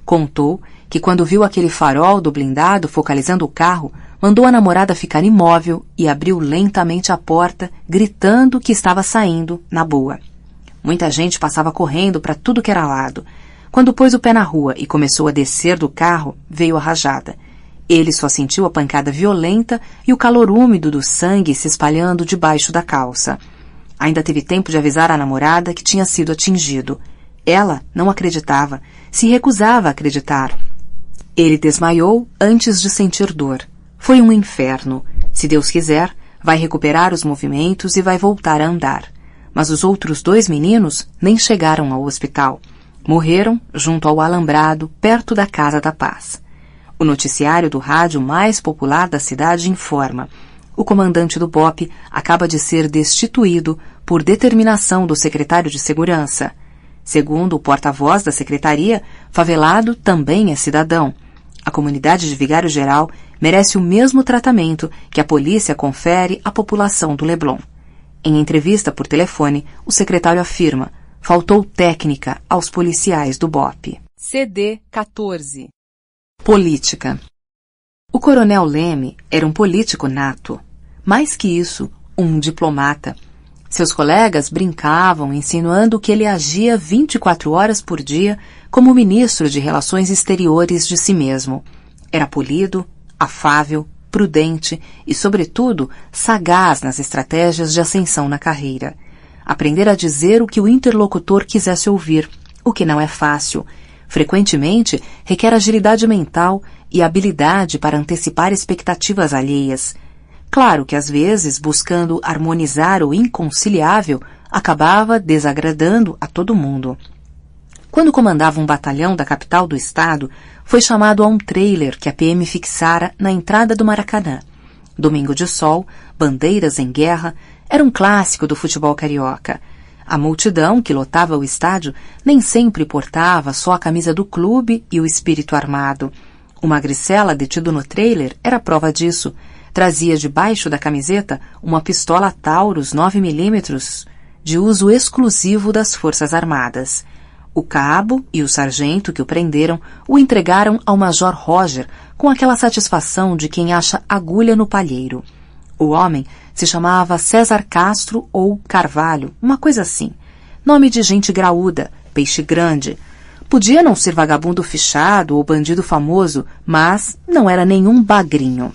Contou que quando viu aquele farol do blindado focalizando o carro, mandou a namorada ficar imóvel e abriu lentamente a porta, gritando que estava saindo, na boa. Muita gente passava correndo para tudo que era lado. Quando pôs o pé na rua e começou a descer do carro, veio a rajada. Ele só sentiu a pancada violenta e o calor úmido do sangue se espalhando debaixo da calça. Ainda teve tempo de avisar a namorada que tinha sido atingido. Ela não acreditava, se recusava a acreditar. Ele desmaiou antes de sentir dor. Foi um inferno. Se Deus quiser, vai recuperar os movimentos e vai voltar a andar. Mas os outros 2 meninos nem chegaram ao hospital. Morreram junto ao alambrado, perto da Casa da Paz. O noticiário do rádio mais popular da cidade informa: o comandante do BOPE acaba de ser destituído por determinação do secretário de Segurança. Segundo o porta-voz da secretaria, favelado também é cidadão. A comunidade de Vigário Geral merece o mesmo tratamento que a polícia confere à população do Leblon. Em entrevista por telefone, o secretário afirma: faltou técnica aos policiais do BOPE. CD 14. Política. O coronel Leme era um político nato. Mais que isso, um diplomata. Seus colegas brincavam, insinuando que ele agia 24 horas por dia como ministro de Relações Exteriores de si mesmo. Era polido, afável, prudente e, sobretudo, sagaz nas estratégias de ascensão na carreira. Aprender a dizer o que o interlocutor quisesse ouvir, o que não é fácil. Frequentemente, requer agilidade mental e habilidade para antecipar expectativas alheias. Claro que, às vezes, buscando harmonizar o inconciliável, acabava desagradando a todo mundo. Quando comandava um batalhão da capital do estado, foi chamado a um trailer que a PM fixara na entrada do Maracanã. Domingo de sol, bandeiras em guerra, era um clássico do futebol carioca. A multidão que lotava o estádio nem sempre portava só a camisa do clube e o espírito armado. O magricela detido no trailer era prova disso. Trazia debaixo da camiseta uma pistola Taurus 9mm de uso exclusivo das Forças Armadas. O cabo e o sargento que o prenderam o entregaram ao Major Roger com aquela satisfação de quem acha agulha no palheiro. O homem se chamava César Castro ou Carvalho, uma coisa assim. Nome de gente graúda, peixe grande. Podia não ser vagabundo fichado ou bandido famoso, mas não era nenhum bagrinho.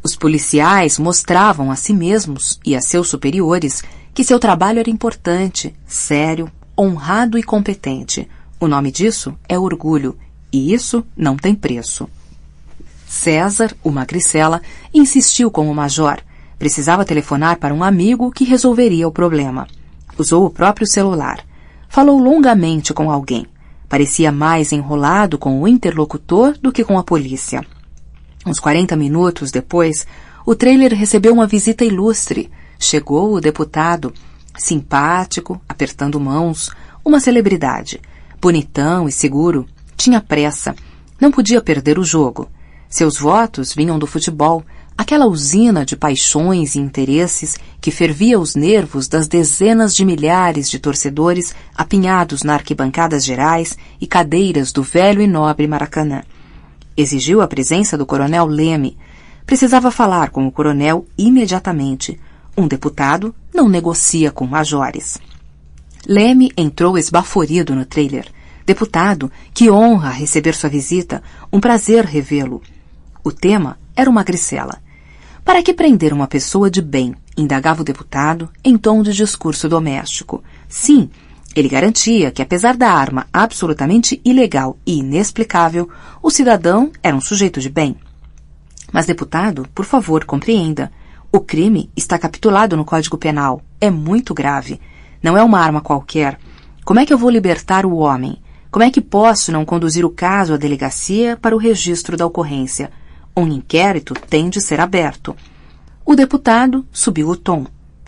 Os policiais mostravam a si mesmos e a seus superiores que seu trabalho era importante, sério, honrado e competente. O nome disso é orgulho, e isso não tem preço. César, o magricela, insistiu com o major. Precisava telefonar para um amigo que resolveria o problema. Usou o próprio celular. Falou longamente com alguém. Parecia mais enrolado com o interlocutor do que com a polícia. Uns 40 minutos depois, o trailer recebeu uma visita ilustre. Chegou o deputado, simpático, apertando mãos, uma celebridade. Bonitão e seguro, tinha pressa, não podia perder o jogo. Seus votos vinham do futebol, aquela usina de paixões e interesses que fervia os nervos das dezenas de milhares de torcedores apinhados nas arquibancadas gerais e cadeiras do velho e nobre Maracanã. Exigiu a presença do coronel Leme. Precisava falar com o coronel imediatamente. Um deputado não negocia com majores. Leme entrou esbaforido no trailer. Deputado, que honra receber sua visita, um prazer revê-lo. O tema era o magricela. Para que prender uma pessoa de bem? Indagava o deputado em tom de discurso doméstico. Sim, ele garantia que, apesar da arma absolutamente ilegal e inexplicável, o cidadão era um sujeito de bem. Mas, deputado, por favor, compreenda. O crime está capitulado no Código Penal. É muito grave. Não é uma arma qualquer. Como é que eu vou libertar o homem? Como é que posso não conduzir o caso à delegacia para o registro da ocorrência? Um inquérito tem de ser aberto. O deputado subiu o tom.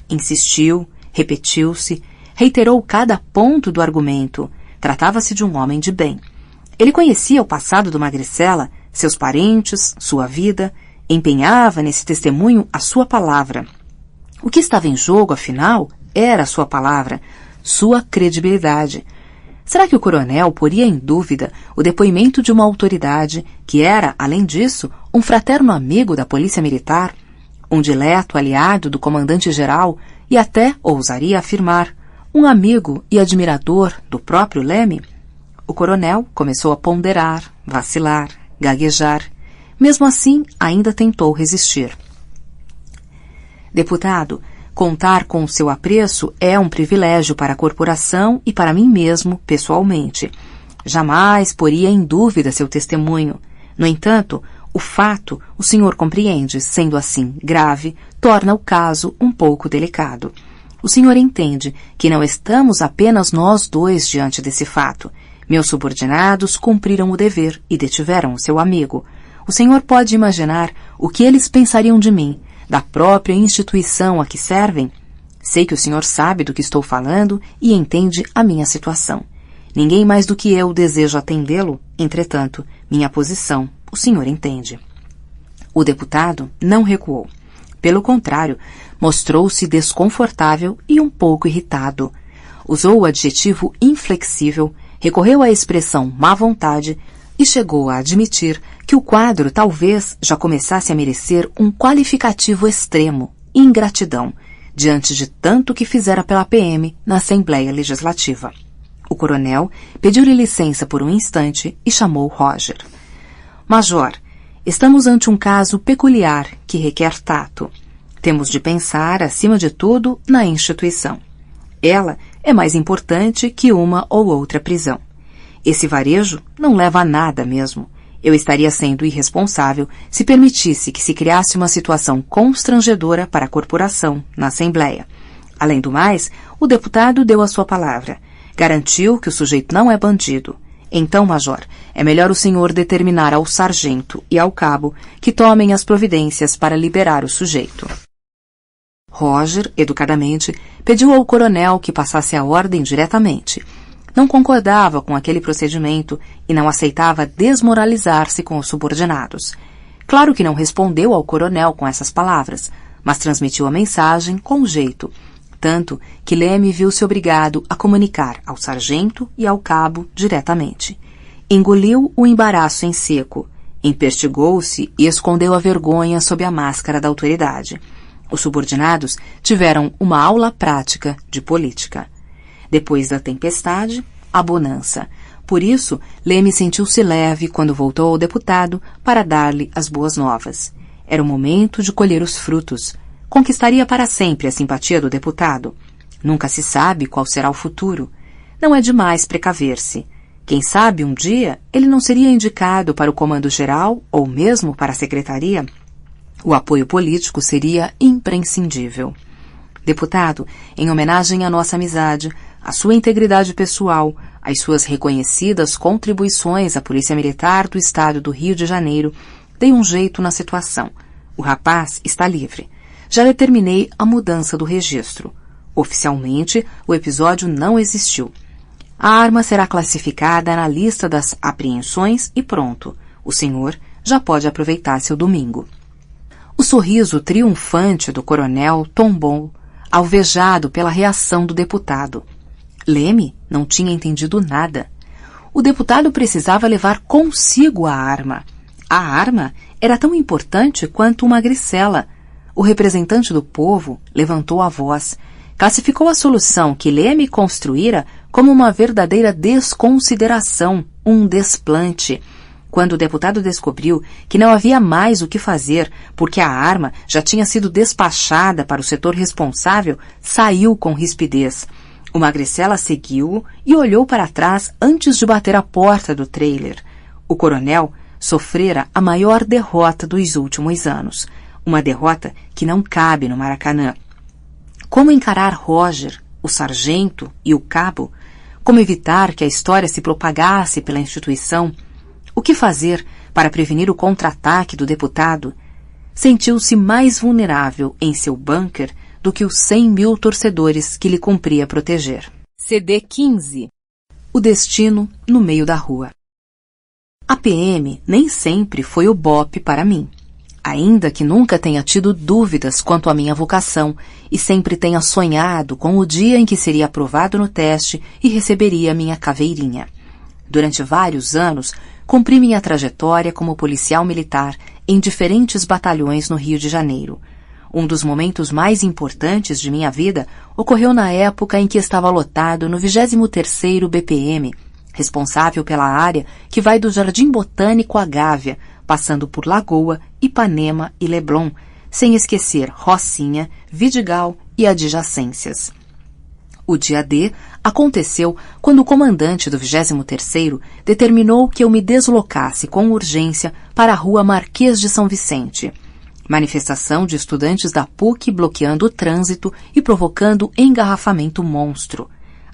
Insistiu, repetiu-se, reiterou cada ponto do argumento. Tratava-se de um homem de bem. Ele conhecia o passado do Magricela, seus parentes, sua vida, empenhava nesse testemunho a sua palavra. O que estava em jogo, afinal, era a sua palavra, sua credibilidade. Será que o coronel poria em dúvida o depoimento de uma autoridade que era, além disso, um fraterno amigo da polícia militar, um dileto aliado do comandante-geral e até, ousaria afirmar, um amigo e admirador do próprio Leme? O coronel começou a ponderar, vacilar, gaguejar. Mesmo assim, ainda tentou resistir. Deputado, contar com o seu apreço é um privilégio para a corporação e para mim mesmo, pessoalmente. Jamais poria em dúvida seu testemunho. No entanto, o fato, o senhor compreende, sendo assim grave, torna o caso um pouco delicado. O senhor entende que não estamos apenas nós dois diante desse fato. Meus subordinados cumpriram o dever e detiveram o seu amigo. O senhor pode imaginar o que eles pensariam de mim, da própria instituição a que servem? Sei que o senhor sabe do que estou falando e entende a minha situação. Ninguém mais do que eu deseja atendê-lo, entretanto, minha posição, o senhor entende. O deputado não recuou. Pelo contrário, mostrou-se desconfortável e um pouco irritado. Usou o adjetivo inflexível, recorreu à expressão má vontade e chegou a admitir que o quadro talvez já começasse a merecer um qualificativo extremo, ingratidão, diante de tanto que fizera pela PM na Assembleia Legislativa. O coronel pediu-lhe licença por um instante e chamou Roger. Major, estamos ante um caso peculiar que requer tato. Temos de pensar, acima de tudo, na instituição. Ela é mais importante que uma ou outra prisão. Esse varejo não leva a nada mesmo. Eu estaria sendo irresponsável se permitisse que se criasse uma situação constrangedora para a corporação na Assembleia. Além do mais, o deputado deu a sua palavra. Garantiu que o sujeito não é bandido. Então, Major, é melhor o senhor determinar ao sargento e ao cabo que tomem as providências para liberar o sujeito. Roger, educadamente, pediu ao coronel que passasse a ordem diretamente. Não concordava com aquele procedimento e não aceitava desmoralizar-se com os subordinados. Claro que não respondeu ao coronel com essas palavras, mas transmitiu a mensagem com jeito, tanto que Leme viu-se obrigado a comunicar ao sargento e ao cabo diretamente. Engoliu o embaraço em seco, empertigou-se e escondeu a vergonha sob a máscara da autoridade. Os subordinados tiveram uma aula prática de política. Depois da tempestade, a bonança. Por isso, Leme sentiu-se leve quando voltou ao deputado para dar-lhe as boas novas. Era o momento de colher os frutos. Conquistaria para sempre a simpatia do deputado. Nunca se sabe qual será o futuro. Não é demais precaver-se. Quem sabe um dia ele não seria indicado para o comando-geral ou mesmo para a secretaria? O apoio político seria imprescindível. Deputado, em homenagem à nossa amizade, à sua integridade pessoal, às suas reconhecidas contribuições à Polícia Militar do Estado do Rio de Janeiro, dei um jeito na situação. O rapaz está livre. Já determinei a mudança do registro. Oficialmente, o episódio não existiu. A arma será classificada na lista das apreensões e pronto. O senhor já pode aproveitar seu domingo. O sorriso triunfante do coronel tombou, alvejado pela reação do deputado. Leme não tinha entendido nada. O deputado precisava levar consigo a arma. A arma era tão importante quanto uma gricela. O representante do povo levantou a voz, classificou a solução que Leme construíra como uma verdadeira desconsideração, um desplante. Quando o deputado descobriu que não havia mais o que fazer porque a arma já tinha sido despachada para o setor responsável, saiu com rispidez. O magricela seguiu-o e olhou para trás antes de bater a porta do trailer. O coronel sofrera a maior derrota dos últimos anos. Uma derrota que não cabe no Maracanã. Como encarar Roger, o sargento e o cabo? Como evitar que a história se propagasse pela instituição? O que fazer para prevenir o contra-ataque do deputado? Sentiu-se mais vulnerável em seu bunker do que os 100.000 torcedores que lhe cumpria proteger. CD 15. O destino no meio da rua. A PM nem sempre foi o BOPE para mim. Ainda que nunca tenha tido dúvidas quanto à minha vocação e sempre tenha sonhado com o dia em que seria aprovado no teste e receberia minha caveirinha. Durante vários anos, cumpri minha trajetória como policial militar em diferentes batalhões no Rio de Janeiro. Um dos momentos mais importantes de minha vida ocorreu na época em que estava lotado no 23º BPM, responsável pela área que vai do Jardim Botânico à Gávea, passando por Lagoa, Ipanema e Leblon, sem esquecer Rocinha, Vidigal e adjacências. O dia D aconteceu quando o comandante do 23º determinou que eu me deslocasse com urgência para a rua Marquês de São Vicente. Manifestação de estudantes da PUC bloqueando o trânsito e provocando engarrafamento monstro.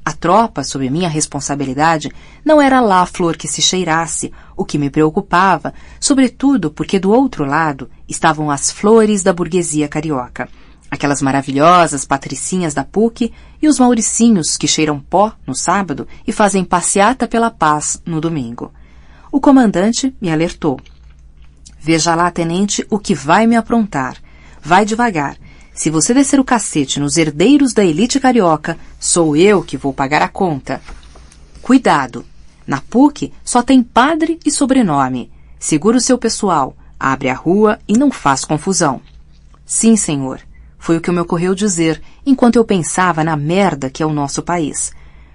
A tropa, sob minha responsabilidade, não era lá a flor que se cheirasse, o que me preocupava, sobretudo porque do outro lado estavam as flores da burguesia carioca, aquelas maravilhosas patricinhas da PUC e os mauricinhos que cheiram pó no sábado e fazem passeata pela paz no domingo. O comandante me alertou. Veja lá, tenente, o que vai me aprontar. Vai devagar. Se você descer o cacete nos herdeiros da elite carioca, sou eu que vou pagar a conta. Cuidado! Na PUC só tem padre e sobrenome. Segura o seu pessoal, abre a rua e não faz confusão. Sim, senhor. Foi o que me ocorreu dizer, enquanto eu pensava na merda que é o nosso país.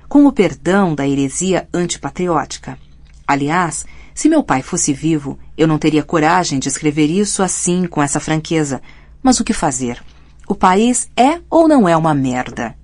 Com o perdão da heresia antipatriótica. Aliás, se meu pai fosse vivo, eu não teria coragem de escrever isso assim, com essa franqueza. Mas o que fazer? O país é ou não é uma merda?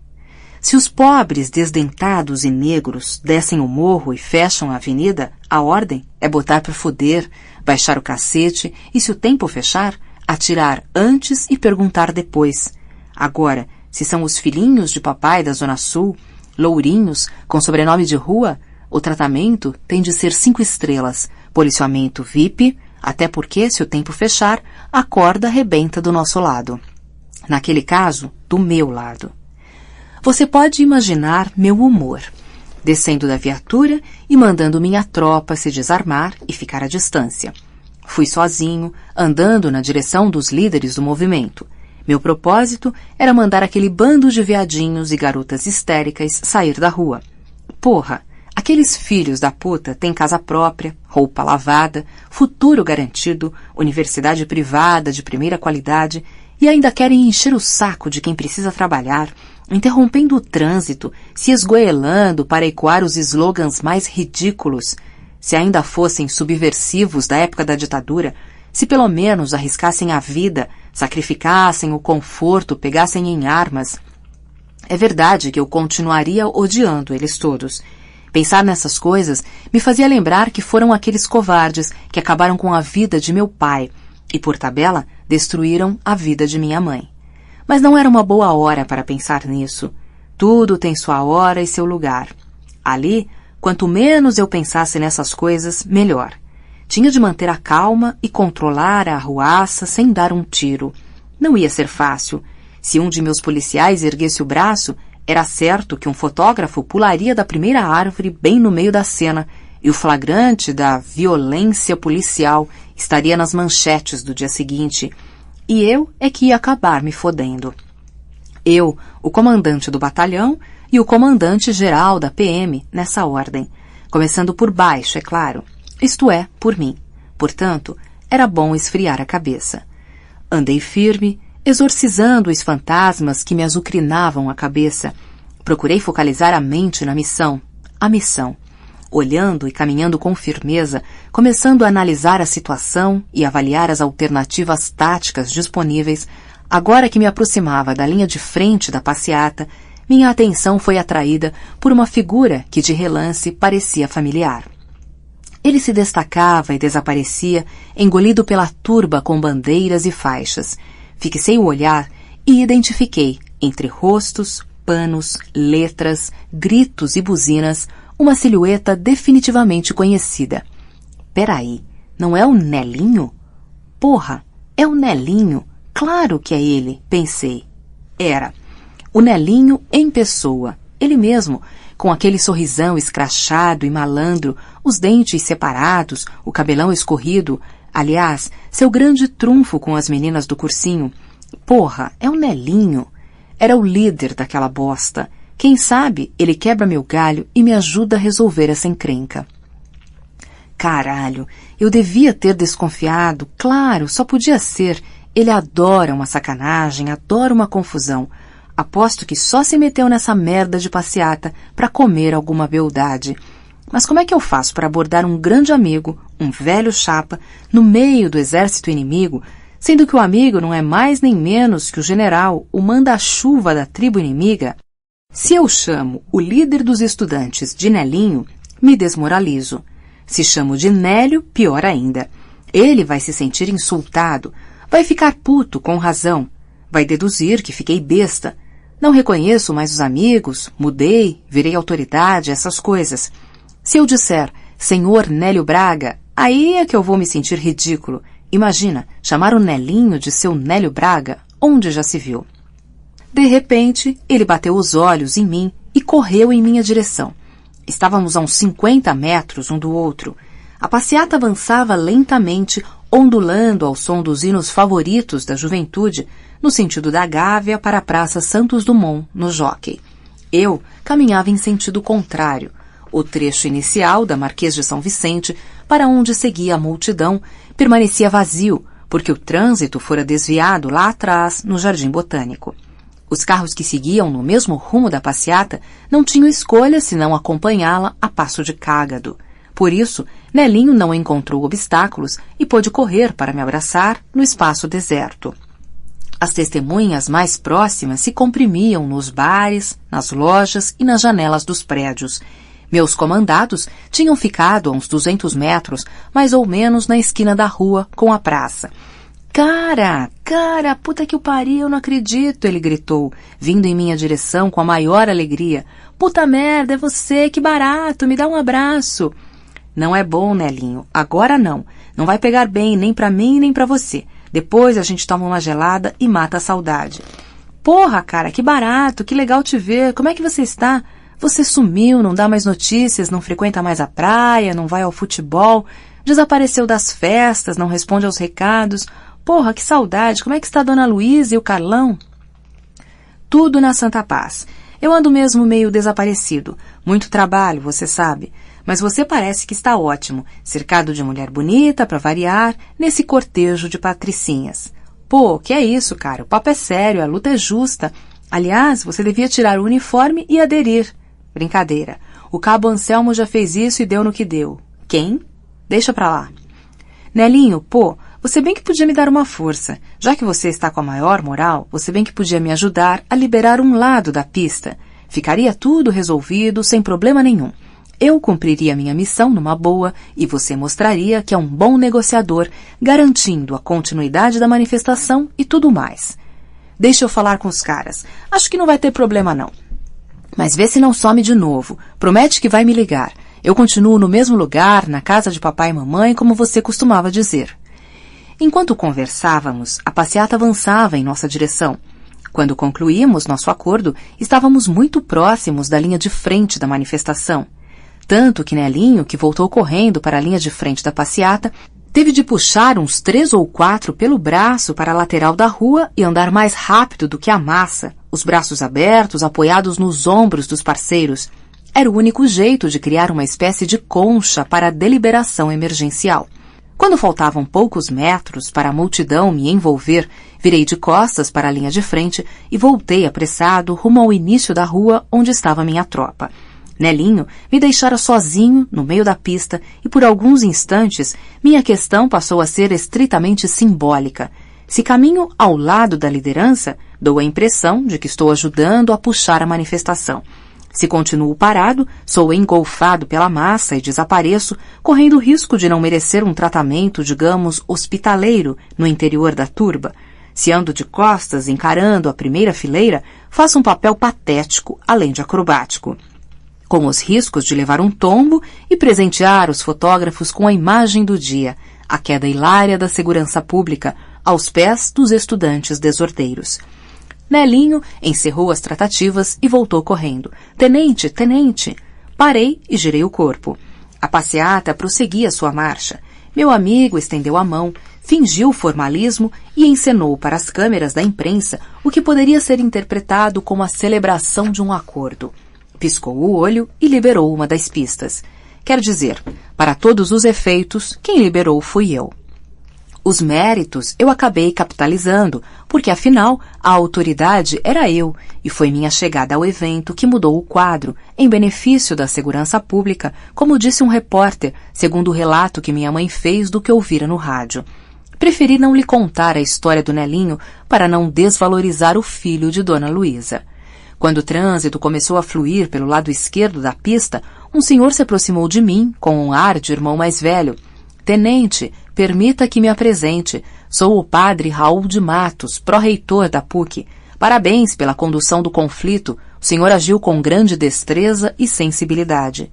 Se os pobres, desdentados e negros descem o morro e fecham a avenida, a ordem é botar para foder, baixar o cacete e, se o tempo fechar, atirar antes e perguntar depois. Agora, se são os filhinhos de papai da Zona Sul, lourinhos, com sobrenome de rua, o tratamento tem de ser 5 estrelas, policiamento VIP, até porque, se o tempo fechar, a corda arrebenta do nosso lado. Naquele caso, do meu lado. Você pode imaginar meu humor, descendo da viatura e mandando minha tropa se desarmar e ficar à distância. Fui sozinho, andando na direção dos líderes do movimento. Meu propósito era mandar aquele bando de viadinhos e garotas histéricas sair da rua. Porra! Aqueles filhos da puta têm casa própria, roupa lavada, futuro garantido, universidade privada de primeira qualidade e ainda querem encher o saco de quem precisa trabalhar, interrompendo o trânsito, se esgoelando para ecoar os slogans mais ridículos. Se ainda fossem subversivos da época da ditadura, se pelo menos arriscassem a vida, sacrificassem o conforto, pegassem em armas. É verdade que eu continuaria odiando eles todos. Pensar nessas coisas me fazia lembrar que foram aqueles covardes que acabaram com a vida de meu pai e, por tabela, destruíram a vida de minha mãe. Mas não era uma boa hora para pensar nisso. Tudo tem sua hora e seu lugar. Ali, quanto menos eu pensasse nessas coisas, melhor. Tinha de manter a calma e controlar a arruaça sem dar um tiro. Não ia ser fácil. Se um de meus policiais erguesse o braço, era certo que um fotógrafo pularia da primeira árvore bem no meio da cena e o flagrante da violência policial estaria nas manchetes do dia seguinte. E eu é que ia acabar me fodendo. Eu, o comandante do batalhão e o comandante-geral da PM nessa ordem, começando por baixo, é claro, isto é, por mim. Portanto, era bom esfriar a cabeça. Andei firme, exorcizando os fantasmas que me azucrinavam a cabeça. Procurei focalizar a mente na missão, a missão. Olhando e caminhando com firmeza, começando a analisar a situação e avaliar as alternativas táticas disponíveis, agora que me aproximava da linha de frente da passeata, minha atenção foi atraída por uma figura que de relance parecia familiar. Ele se destacava e desaparecia, engolido pela turba com bandeiras e faixas. Fixei o olhar e identifiquei, entre rostos, panos, letras, gritos e buzinas, uma silhueta definitivamente conhecida. Peraí, não é o Nelinho? Porra, é o Nelinho. Claro que é ele, pensei. Era. O Nelinho em pessoa, ele mesmo, com aquele sorrisão escrachado e malandro, os dentes separados, o cabelão escorrido, aliás, seu grande trunfo com as meninas do cursinho. Porra, é o Nelinho. Era o líder daquela bosta. Quem sabe ele quebra meu galho e me ajuda a resolver essa encrenca. Caralho, eu devia ter desconfiado, claro, só podia ser. Ele adora uma sacanagem, adora uma confusão. Aposto que só se meteu nessa merda de passeata para comer alguma beldade. Mas como é que eu faço para abordar um grande amigo, um velho chapa, no meio do exército inimigo, sendo que o amigo não é mais nem menos que o general, o manda-chuva da tribo inimiga? Se eu chamo o líder dos estudantes de Nelinho, me desmoralizo. Se chamo de Nélio, pior ainda. Ele vai se sentir insultado, vai ficar puto com razão, vai deduzir que fiquei besta. Não reconheço mais os amigos, mudei, virei autoridade, essas coisas. Se eu disser, senhor Nélio Braga, aí é que eu vou me sentir ridículo. Imagina, chamar o Nelinho de seu Nélio Braga, onde já se viu. De repente, ele bateu os olhos em mim e correu em minha direção. Estávamos a uns 50 metros um do outro. A passeata avançava lentamente, ondulando ao som dos hinos favoritos da juventude, no sentido da Gávea para a Praça Santos Dumont, no Jockey. Eu caminhava em sentido contrário. O trecho inicial da Marquês de São Vicente, para onde seguia a multidão, permanecia vazio, porque o trânsito fora desviado lá atrás, no Jardim Botânico. Os carros que seguiam no mesmo rumo da passeata não tinham escolha senão acompanhá-la a passo de cágado. Por isso, Nelinho não encontrou obstáculos e pôde correr para me abraçar no espaço deserto. As testemunhas mais próximas se comprimiam nos bares, nas lojas e nas janelas dos prédios. Meus comandados tinham ficado a uns 200 metros, mais ou menos na esquina da rua com a praça. Cara, puta que o pariu, eu não acredito, ele gritou, vindo em minha direção com a maior alegria. Puta merda, é você, que barato, me dá um abraço. Não é bom, Nelinho, agora não. Não vai pegar bem nem pra mim nem pra você. Depois a gente toma uma gelada e mata a saudade. Porra, cara, que barato, que legal te ver. Como é que você está? Você sumiu, não dá mais notícias, não frequenta mais a praia, não vai ao futebol, desapareceu das festas, não responde aos recados. Porra, que saudade, como é que está a Dona Luísa e o Carlão? Tudo na santa paz. Eu ando mesmo meio desaparecido. Muito trabalho, você sabe. Mas você parece que está ótimo, cercado de mulher bonita, para variar, nesse cortejo de patricinhas. Pô, que é isso, cara? O papo é sério, a luta é justa. Aliás, você devia tirar o uniforme e aderir. Brincadeira. O cabo Anselmo já fez isso e deu no que deu. Quem? Deixa pra lá. Nelinho, pô, você bem que podia me dar uma força. Já que você está com a maior moral, você bem que podia me ajudar a liberar um lado da pista. Ficaria tudo resolvido, sem problema nenhum. Eu cumpriria minha missão numa boa e você mostraria que é um bom negociador, garantindo a continuidade da manifestação e tudo mais. Deixa eu falar com os caras. Acho que não vai ter problema não. Mas vê se não some de novo. Promete que vai me ligar. Eu continuo no mesmo lugar, na casa de papai e mamãe, como você costumava dizer. Enquanto conversávamos, a passeata avançava em nossa direção. Quando concluímos nosso acordo, estávamos muito próximos da linha de frente da manifestação. Tanto que Nelinho, que voltou correndo para a linha de frente da passeata, teve de puxar uns 3 ou 4 pelo braço para a lateral da rua e andar mais rápido do que a massa, os braços abertos, apoiados nos ombros dos parceiros. Era o único jeito de criar uma espécie de concha para a deliberação emergencial. Quando faltavam poucos metros para a multidão me envolver, virei de costas para a linha de frente e voltei apressado rumo ao início da rua onde estava minha tropa. Nelinho me deixara sozinho no meio da pista e por alguns instantes minha questão passou a ser estritamente simbólica. Se caminho ao lado da liderança, dou a impressão de que estou ajudando a puxar a manifestação. Se continuo parado, sou engolfado pela massa e desapareço, correndo o risco de não merecer um tratamento, digamos, hospitaleiro no interior da turba. Se ando de costas encarando a primeira fileira, faço um papel patético, além de acrobático, com os riscos de levar um tombo e presentear os fotógrafos com a imagem do dia, a queda hilária da segurança pública, aos pés dos estudantes desordeiros. Nelinho encerrou as tratativas e voltou correndo. Tenente, tenente! Parei e girei o corpo. A passeata prosseguia sua marcha. Meu amigo estendeu a mão, fingiu formalismo e encenou para as câmeras da imprensa o que poderia ser interpretado como a celebração de um acordo. Piscou o olho e liberou uma das pistas. Quer dizer, para todos os efeitos, quem liberou fui eu. Os méritos eu acabei capitalizando, porque afinal a autoridade era eu e foi minha chegada ao evento que mudou o quadro, em benefício da segurança pública, como disse um repórter, segundo o relato que minha mãe fez do que ouvira no rádio. Preferi não lhe contar a história do Nelinho para não desvalorizar o filho de Dona Luísa. Quando o trânsito começou a fluir pelo lado esquerdo da pista, um senhor se aproximou de mim com um ar de irmão mais velho. Tenente, permita que me apresente. Sou o padre Raul de Matos, pró-reitor da PUC. Parabéns pela condução do conflito. O senhor agiu com grande destreza e sensibilidade.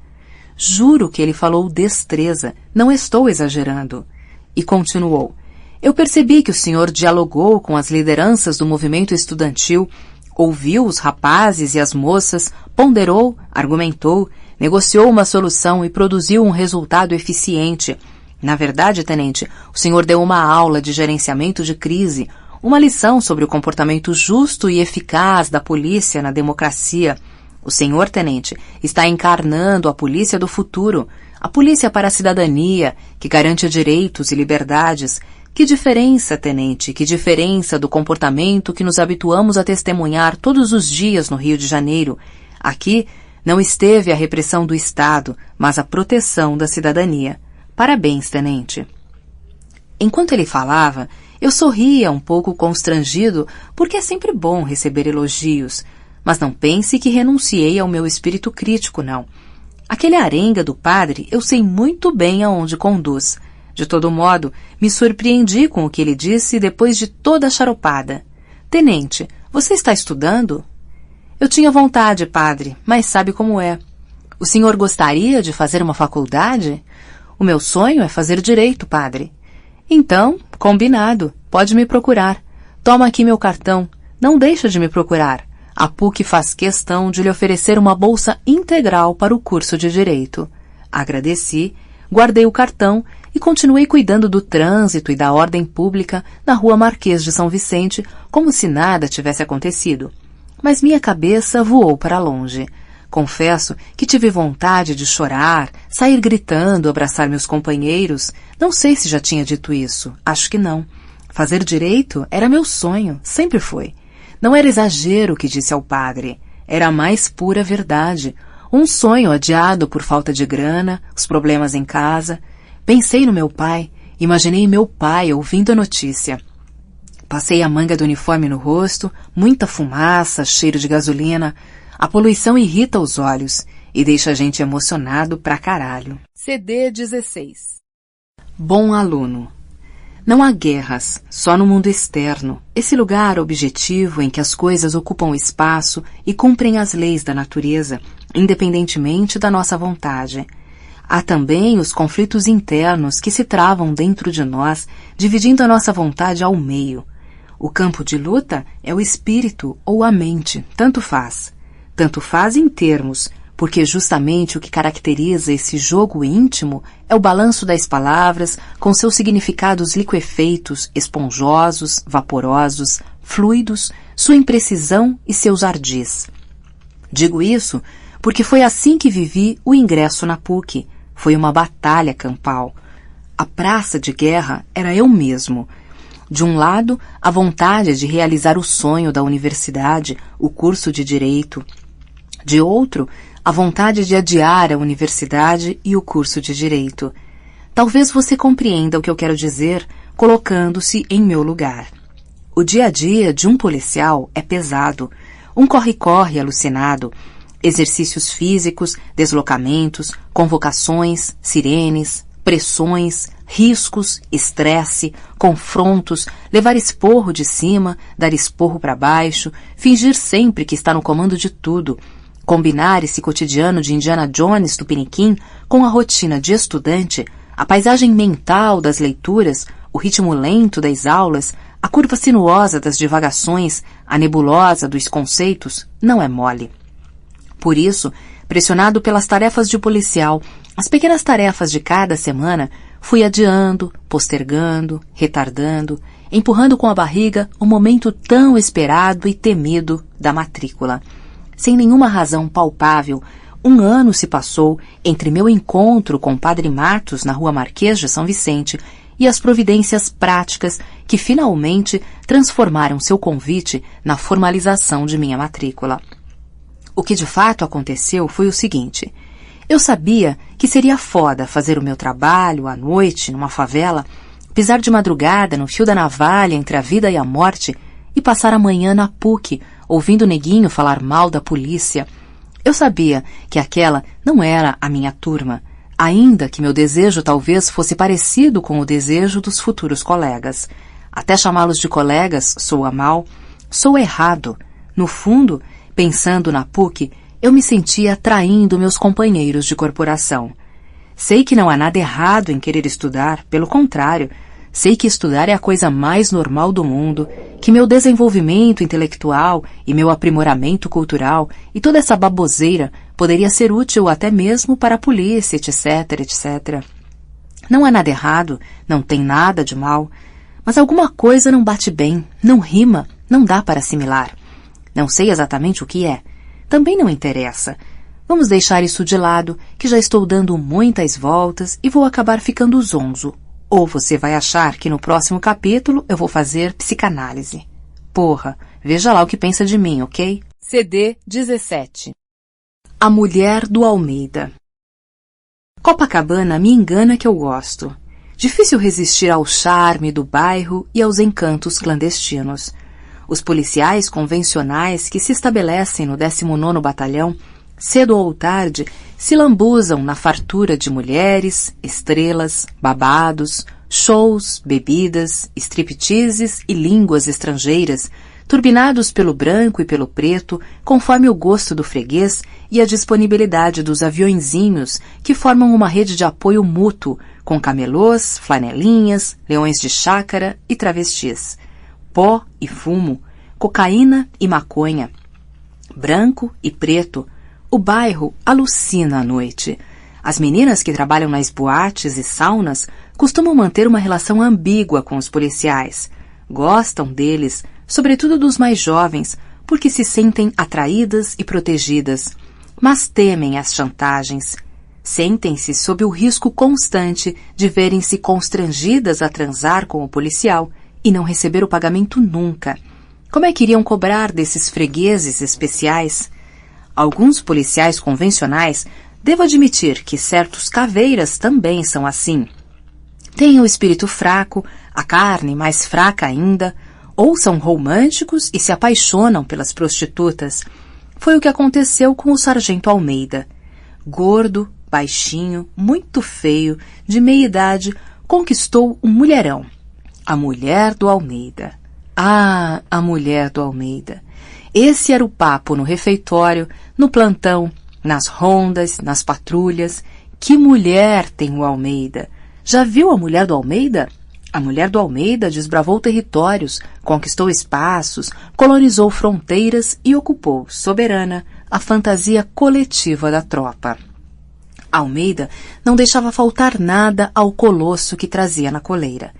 Juro que ele falou destreza. Não estou exagerando. E continuou. Eu percebi que o senhor dialogou com as lideranças do movimento estudantil, ouviu os rapazes e as moças, ponderou, argumentou, negociou uma solução e produziu um resultado eficiente. Na verdade, tenente, o senhor deu uma aula de gerenciamento de crise, uma lição sobre o comportamento justo e eficaz da polícia na democracia. O senhor, tenente, está encarnando a polícia do futuro, a polícia para a cidadania, que garante direitos e liberdades. Que diferença, tenente, que diferença do comportamento que nos habituamos a testemunhar todos os dias no Rio de Janeiro. Aqui não esteve a repressão do Estado, mas a proteção da cidadania. Parabéns, tenente. Enquanto ele falava, eu sorria um pouco constrangido, porque é sempre bom receber elogios, mas não pense que renunciei ao meu espírito crítico, não. Aquele arenga do padre eu sei muito bem aonde conduz. De todo modo, me surpreendi com o que ele disse depois de toda a charopada. Tenente, você está estudando? Eu tinha vontade, padre, mas sabe como é. O senhor gostaria de fazer uma faculdade? O meu sonho é fazer direito, padre. Então, combinado. Pode me procurar. Toma aqui meu cartão. Não deixa de me procurar. A PUC faz questão de lhe oferecer uma bolsa integral para o curso de direito. Agradeci, guardei o cartão e continuei cuidando do trânsito e da ordem pública na rua Marquês de São Vicente, como se nada tivesse acontecido. Mas minha cabeça voou para longe. Confesso que tive vontade de chorar, sair gritando, abraçar meus companheiros. Não sei se já tinha dito isso. Acho que não. Fazer direito era meu sonho, sempre foi. Não era exagero o que disse ao padre. Era a mais pura verdade. Um sonho adiado por falta de grana, os problemas em casa. Pensei no meu pai, imaginei meu pai ouvindo a notícia. Passei a manga do uniforme no rosto, muita fumaça, cheiro de gasolina. A poluição irrita os olhos e deixa a gente emocionado pra caralho. CD 16. Bom aluno. Não há guerras, só no mundo externo, esse lugar objetivo em que as coisas ocupam espaço e cumprem as leis da natureza, independentemente da nossa vontade. Há também os conflitos internos que se travam dentro de nós, dividindo a nossa vontade ao meio. O campo de luta é o espírito ou a mente, tanto faz. Tanto faz em termos, porque justamente o que caracteriza esse jogo íntimo é o balanço das palavras com seus significados liquefeitos, esponjosos, vaporosos, fluidos, sua imprecisão e seus ardis. Digo isso porque foi assim que vivi o ingresso na PUC. Foi uma batalha campal. A praça de guerra era eu mesmo. De um lado, a vontade de realizar o sonho da universidade, o curso de direito. De outro, a vontade de adiar a universidade e o curso de direito. Talvez você compreenda o que eu quero dizer colocando-se em meu lugar. O dia a dia de um policial é pesado, um corre-corre alucinado, exercícios físicos, deslocamentos, convocações, sirenes, pressões, riscos, estresse, confrontos, levar esporro de cima, dar esporro para baixo, fingir sempre que está no comando de tudo, combinar esse cotidiano de Indiana Jones do Piniquim com a rotina de estudante, a paisagem mental das leituras, o ritmo lento das aulas, a curva sinuosa das divagações, a nebulosa dos conceitos, não é mole. Por isso, pressionado pelas tarefas de policial, as pequenas tarefas de cada semana, fui adiando, postergando, retardando, empurrando com a barriga o momento tão esperado e temido da matrícula. Sem nenhuma razão palpável, 1 ano se passou entre meu encontro com o Padre Matos na Rua Marquês de São Vicente e as providências práticas que finalmente transformaram seu convite na formalização de minha matrícula. O que de fato aconteceu foi o seguinte: eu sabia que seria foda fazer o meu trabalho à noite numa favela, pisar de madrugada no fio da navalha entre a vida e a morte e passar a manhã na PUC, ouvindo o neguinho falar mal da polícia. Eu sabia que aquela não era a minha turma, ainda que meu desejo talvez fosse parecido com o desejo dos futuros colegas. Até chamá-los de colegas soa mal, soa errado. No fundo, pensando na PUC, eu me sentia traindo meus companheiros de corporação. Sei que não há nada errado em querer estudar, pelo contrário, sei que estudar é a coisa mais normal do mundo, que meu desenvolvimento intelectual e meu aprimoramento cultural e toda essa baboseira poderia ser útil até mesmo para a polícia, etc, etc. Não há nada errado, não tem nada de mal, mas alguma coisa não bate bem, não rima, não dá para assimilar. Não sei exatamente o que é. Também não interessa. Vamos deixar isso de lado, que já estou dando muitas voltas e vou acabar ficando zonzo. Ou você vai achar que no próximo capítulo eu vou fazer psicanálise. Porra, veja lá o que pensa de mim, ok? CD 17. A Mulher do Almeida. Copacabana me engana que eu gosto. Difícil resistir ao charme do bairro e aos encantos clandestinos. Os policiais convencionais que se estabelecem no 19º Batalhão, cedo ou tarde, se lambuzam na fartura de mulheres, estrelas, babados, shows, bebidas, stripteases e línguas estrangeiras, turbinados pelo branco e pelo preto, conforme o gosto do freguês e a disponibilidade dos aviõezinhos que formam uma rede de apoio mútuo, com camelôs, flanelinhas, leões de chácara e travestis. Pó e fumo, cocaína e maconha. Branco e preto, o bairro alucina à noite. As meninas que trabalham nas boates e saunas costumam manter uma relação ambígua com os policiais. Gostam deles, sobretudo dos mais jovens, porque se sentem atraídas e protegidas, mas temem as chantagens. Sentem-se sob o risco constante de verem-se constrangidas a transar com o policial e não receber o pagamento nunca. Como é que iriam cobrar desses fregueses especiais? Alguns policiais convencionais, devo admitir que certos caveiras também são assim. Têm o espírito fraco, a carne mais fraca ainda, ou são românticos e se apaixonam pelas prostitutas. Foi o que aconteceu com o sargento Almeida. Gordo, baixinho, muito feio, de meia idade, conquistou um mulherão. A mulher do Almeida. Ah, a mulher do Almeida. Esse era o papo no refeitório, no plantão, nas rondas, nas patrulhas. Que mulher tem o Almeida? Já viu a mulher do Almeida? A mulher do Almeida desbravou territórios, conquistou espaços, colonizou fronteiras e ocupou, soberana, a fantasia coletiva da tropa. Almeida não deixava faltar nada ao colosso que trazia na coleira.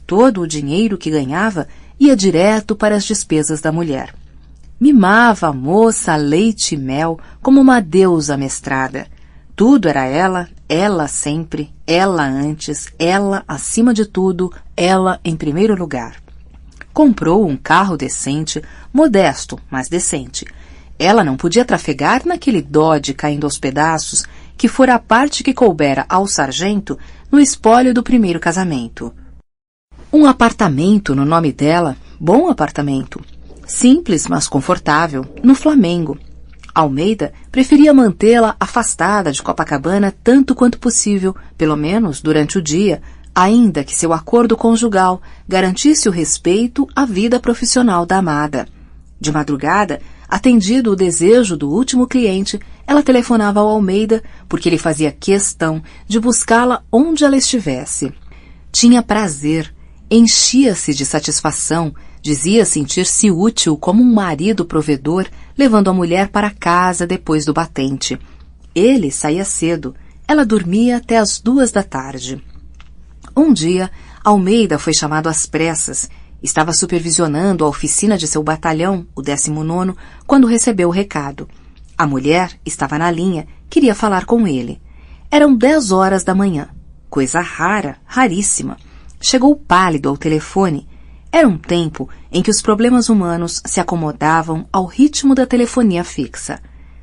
Todo o dinheiro que ganhava ia direto para as despesas da mulher. Mimava a moça a leite e mel como uma deusa mestrada. Tudo era ela, ela sempre, ela antes, ela acima de tudo, ela em primeiro lugar. Comprou um carro decente, modesto, mas decente. Ela não podia trafegar naquele Dodge caindo aos pedaços, que fora a parte que coubera ao sargento no espólio do primeiro casamento. Um apartamento no nome dela, bom apartamento, simples, mas confortável, no Flamengo. Almeida preferia mantê-la afastada de Copacabana tanto quanto possível, pelo menos durante o dia, ainda que seu acordo conjugal garantisse o respeito à vida profissional da amada. De madrugada, atendido o desejo do último cliente, ela telefonava ao Almeida porque ele fazia questão de buscá-la onde ela estivesse. Tinha prazer, enchia-se de satisfação, dizia sentir-se útil como um marido provedor, levando a mulher para casa depois do batente. Ele saía cedo, ela dormia até as 2 da tarde. Um dia, Almeida foi chamado às pressas. Estava supervisionando a oficina de seu batalhão, o 19º, quando recebeu o recado. A mulher estava na linha, queria falar com ele. Eram 10 horas da manhã. Coisa rara, raríssima. Chegou pálido ao telefone. Era um tempo em que os problemas humanos se acomodavam ao ritmo da telefonia fixa.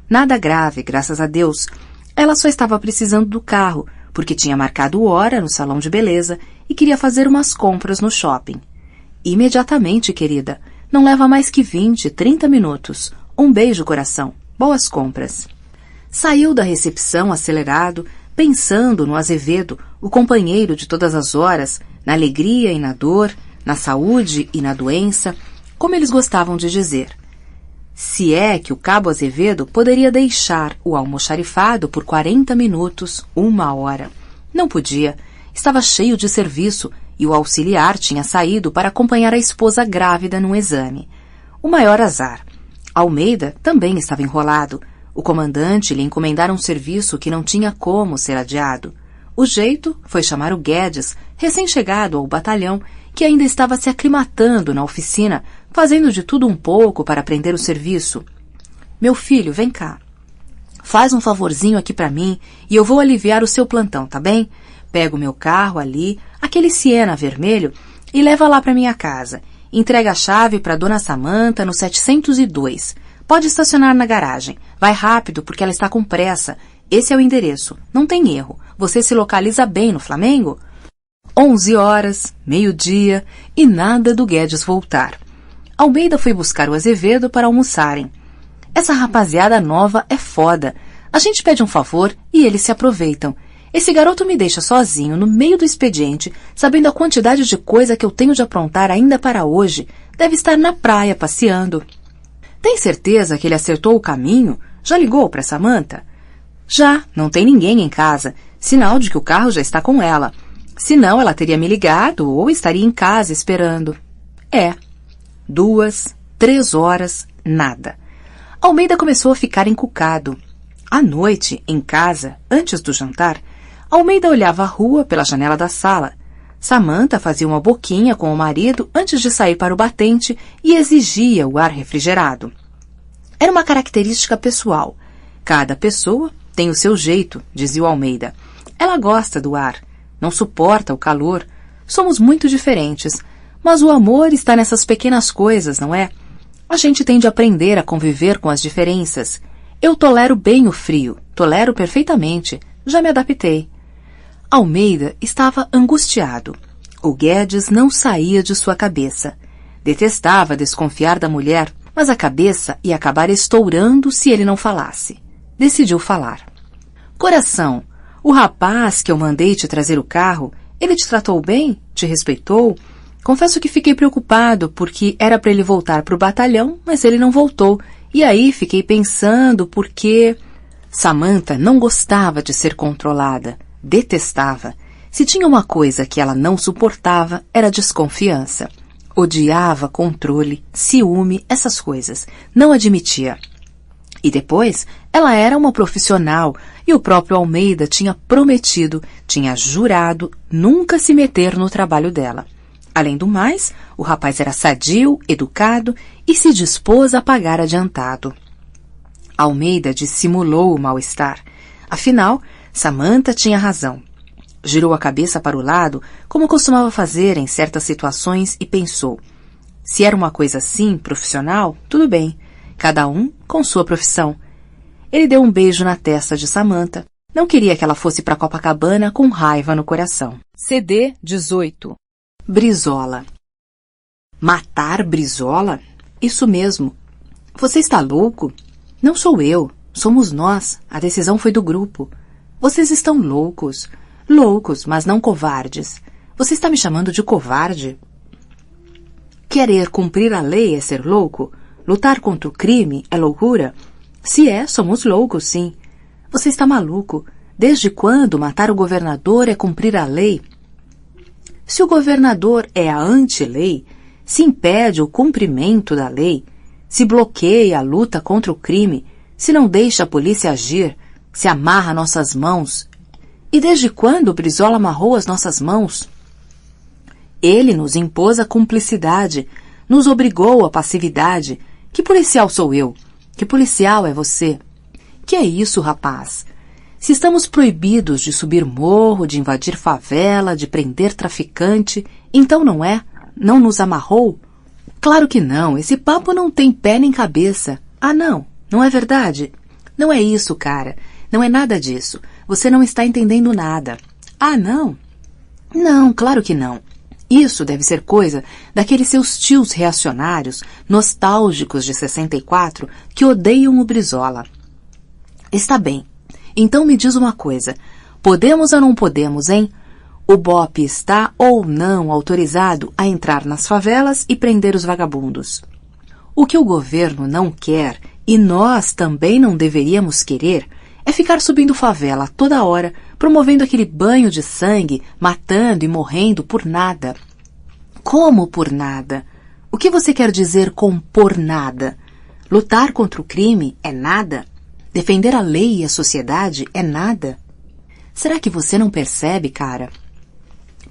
Nada grave, graças a Deus. Ela só estava precisando do carro, porque tinha marcado hora no salão de beleza e queria fazer umas compras no shopping. Imediatamente, querida. Não leva mais que 20, 30 minutos. Um beijo, coração. Boas compras. Saiu da recepção acelerado, pensando no Azevedo, o companheiro de todas as horas, na alegria e na dor, na saúde e na doença, como eles gostavam de dizer. Se é que o cabo Azevedo poderia deixar o almoxarifado por 40 minutos, 1 hora. Não podia. Estava cheio de serviço e o auxiliar tinha saído para acompanhar a esposa grávida num exame. O maior azar. Almeida também estava enrolado. O comandante lhe encomendara um serviço que não tinha como ser adiado. O jeito foi chamar o Guedes, recém-chegado ao batalhão, que ainda estava se aclimatando na oficina, fazendo de tudo um pouco para aprender o serviço. Meu filho, vem cá. Faz um favorzinho aqui para mim e eu vou aliviar o seu plantão, tá bem? Pega o meu carro ali, aquele Siena vermelho, e leva lá para minha casa. Entrega a chave para dona Samanta no 702. Pode estacionar na garagem. Vai rápido porque ela está com pressa. Esse é o endereço. Não tem erro. Você se localiza bem no Flamengo? 11 horas, meio-dia, e nada do Guedes voltar. Almeida foi buscar o Azevedo para almoçarem. Essa rapaziada nova é foda. A gente pede um favor e eles se aproveitam. Esse garoto me deixa sozinho no meio do expediente, sabendo a quantidade de coisa que eu tenho de aprontar ainda para hoje. Deve estar na praia passeando. Tem certeza que ele acertou o caminho? Já ligou para Samanta? Já, não tem ninguém em casa. Sinal de que o carro já está com ela. Senão ela teria me ligado ou estaria em casa esperando. 2, 3 horas, nada. Almeida começou a ficar encucado. À noite, em casa, antes do jantar, Almeida olhava a rua pela janela da sala. Samanta fazia uma boquinha com o marido antes de sair para o batente e exigia o ar refrigerado. Era uma característica pessoal. Cada pessoa tem o seu jeito, dizia o Almeida. Ela gosta do ar, não suporta o calor. Somos muito diferentes, mas o amor está nessas pequenas coisas, não é? A gente tem de aprender a conviver com as diferenças. Eu tolero bem o frio, tolero perfeitamente, já me adaptei. Almeida estava angustiado. O Guedes não saía de sua cabeça. Detestava desconfiar da mulher, mas a cabeça ia acabar estourando se ele não falasse. Decidiu falar. Coração, o rapaz que eu mandei te trazer o carro, ele te tratou bem? Te respeitou? Confesso que fiquei preocupado porque era para ele voltar para o batalhão, mas ele não voltou. E aí fiquei pensando porque... Samanta não gostava de ser controlada. Detestava. Se tinha uma coisa que ela não suportava, era desconfiança. Odiava controle, ciúme, essas coisas. Não admitia. E depois, ela era uma profissional e o próprio Almeida tinha prometido, tinha jurado nunca se meter no trabalho dela. Além do mais, o rapaz era sadio, educado e se dispôs a pagar adiantado. Almeida dissimulou o mal-estar. Afinal, Samanta tinha razão. Girou a cabeça para o lado, como costumava fazer em certas situações, e pensou. Se era uma coisa assim, profissional, tudo bem. Cada um com sua profissão. Ele deu um beijo na testa de Samanta. Não queria que ela fosse para Copacabana com raiva no coração. CD 18. Brizola. Matar Brizola? Isso mesmo. Você está louco? Não sou eu, somos nós. A decisão foi do grupo. Vocês estão loucos. Loucos, mas não covardes. Você está me chamando de covarde? Querer cumprir a lei é ser louco? Lutar contra o crime é loucura? Se é, somos loucos, sim. Você está maluco. Desde quando matar o governador é cumprir a lei? Se o governador é a anti-lei, se impede o cumprimento da lei, se bloqueia a luta contra o crime, se não deixa a polícia agir, se amarra nossas mãos. E desde quando o Brizola amarrou as nossas mãos? Ele nos impôs a cumplicidade, nos obrigou à passividade. Que policial sou eu? Que policial é você? Que é isso, rapaz? Se estamos proibidos de subir morro, de invadir favela, de prender traficante, então não é? Não nos amarrou? Claro que não, esse papo não tem pé nem cabeça. Ah, não, não é verdade? Não é isso, cara. Não é nada disso. Você não está entendendo nada. Ah, não? Não, claro que não. Isso deve ser coisa daqueles seus tios reacionários, nostálgicos de 64, que odeiam o Brizola. Está bem. Então me diz uma coisa. Podemos ou não podemos, hein? O BOPE está ou não autorizado a entrar nas favelas e prender os vagabundos. O que o governo não quer, e nós também não deveríamos querer, é ficar subindo favela toda hora, promovendo aquele banho de sangue, matando e morrendo por nada. Como por nada? O que você quer dizer com por nada? Lutar contra o crime é nada? Defender a lei e a sociedade é nada? Será que você não percebe, cara?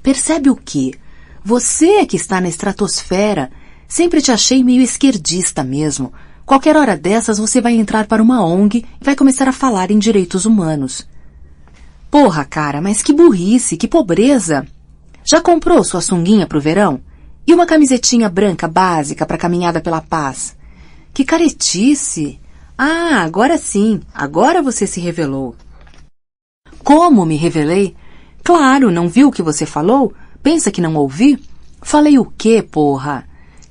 Percebe o quê? Você é que está na estratosfera. Sempre te achei meio esquerdista mesmo. Qualquer hora dessas você vai entrar para uma ONG e vai começar a falar em direitos humanos. Porra, cara, mas que burrice, que pobreza. Já comprou sua sunguinha pro verão? E uma camisetinha branca básica para caminhada pela paz? Que caretice! Ah, agora sim, agora você se revelou. Como me revelei? Claro, não viu o que você falou? Pensa que não ouvi? Falei o quê, porra?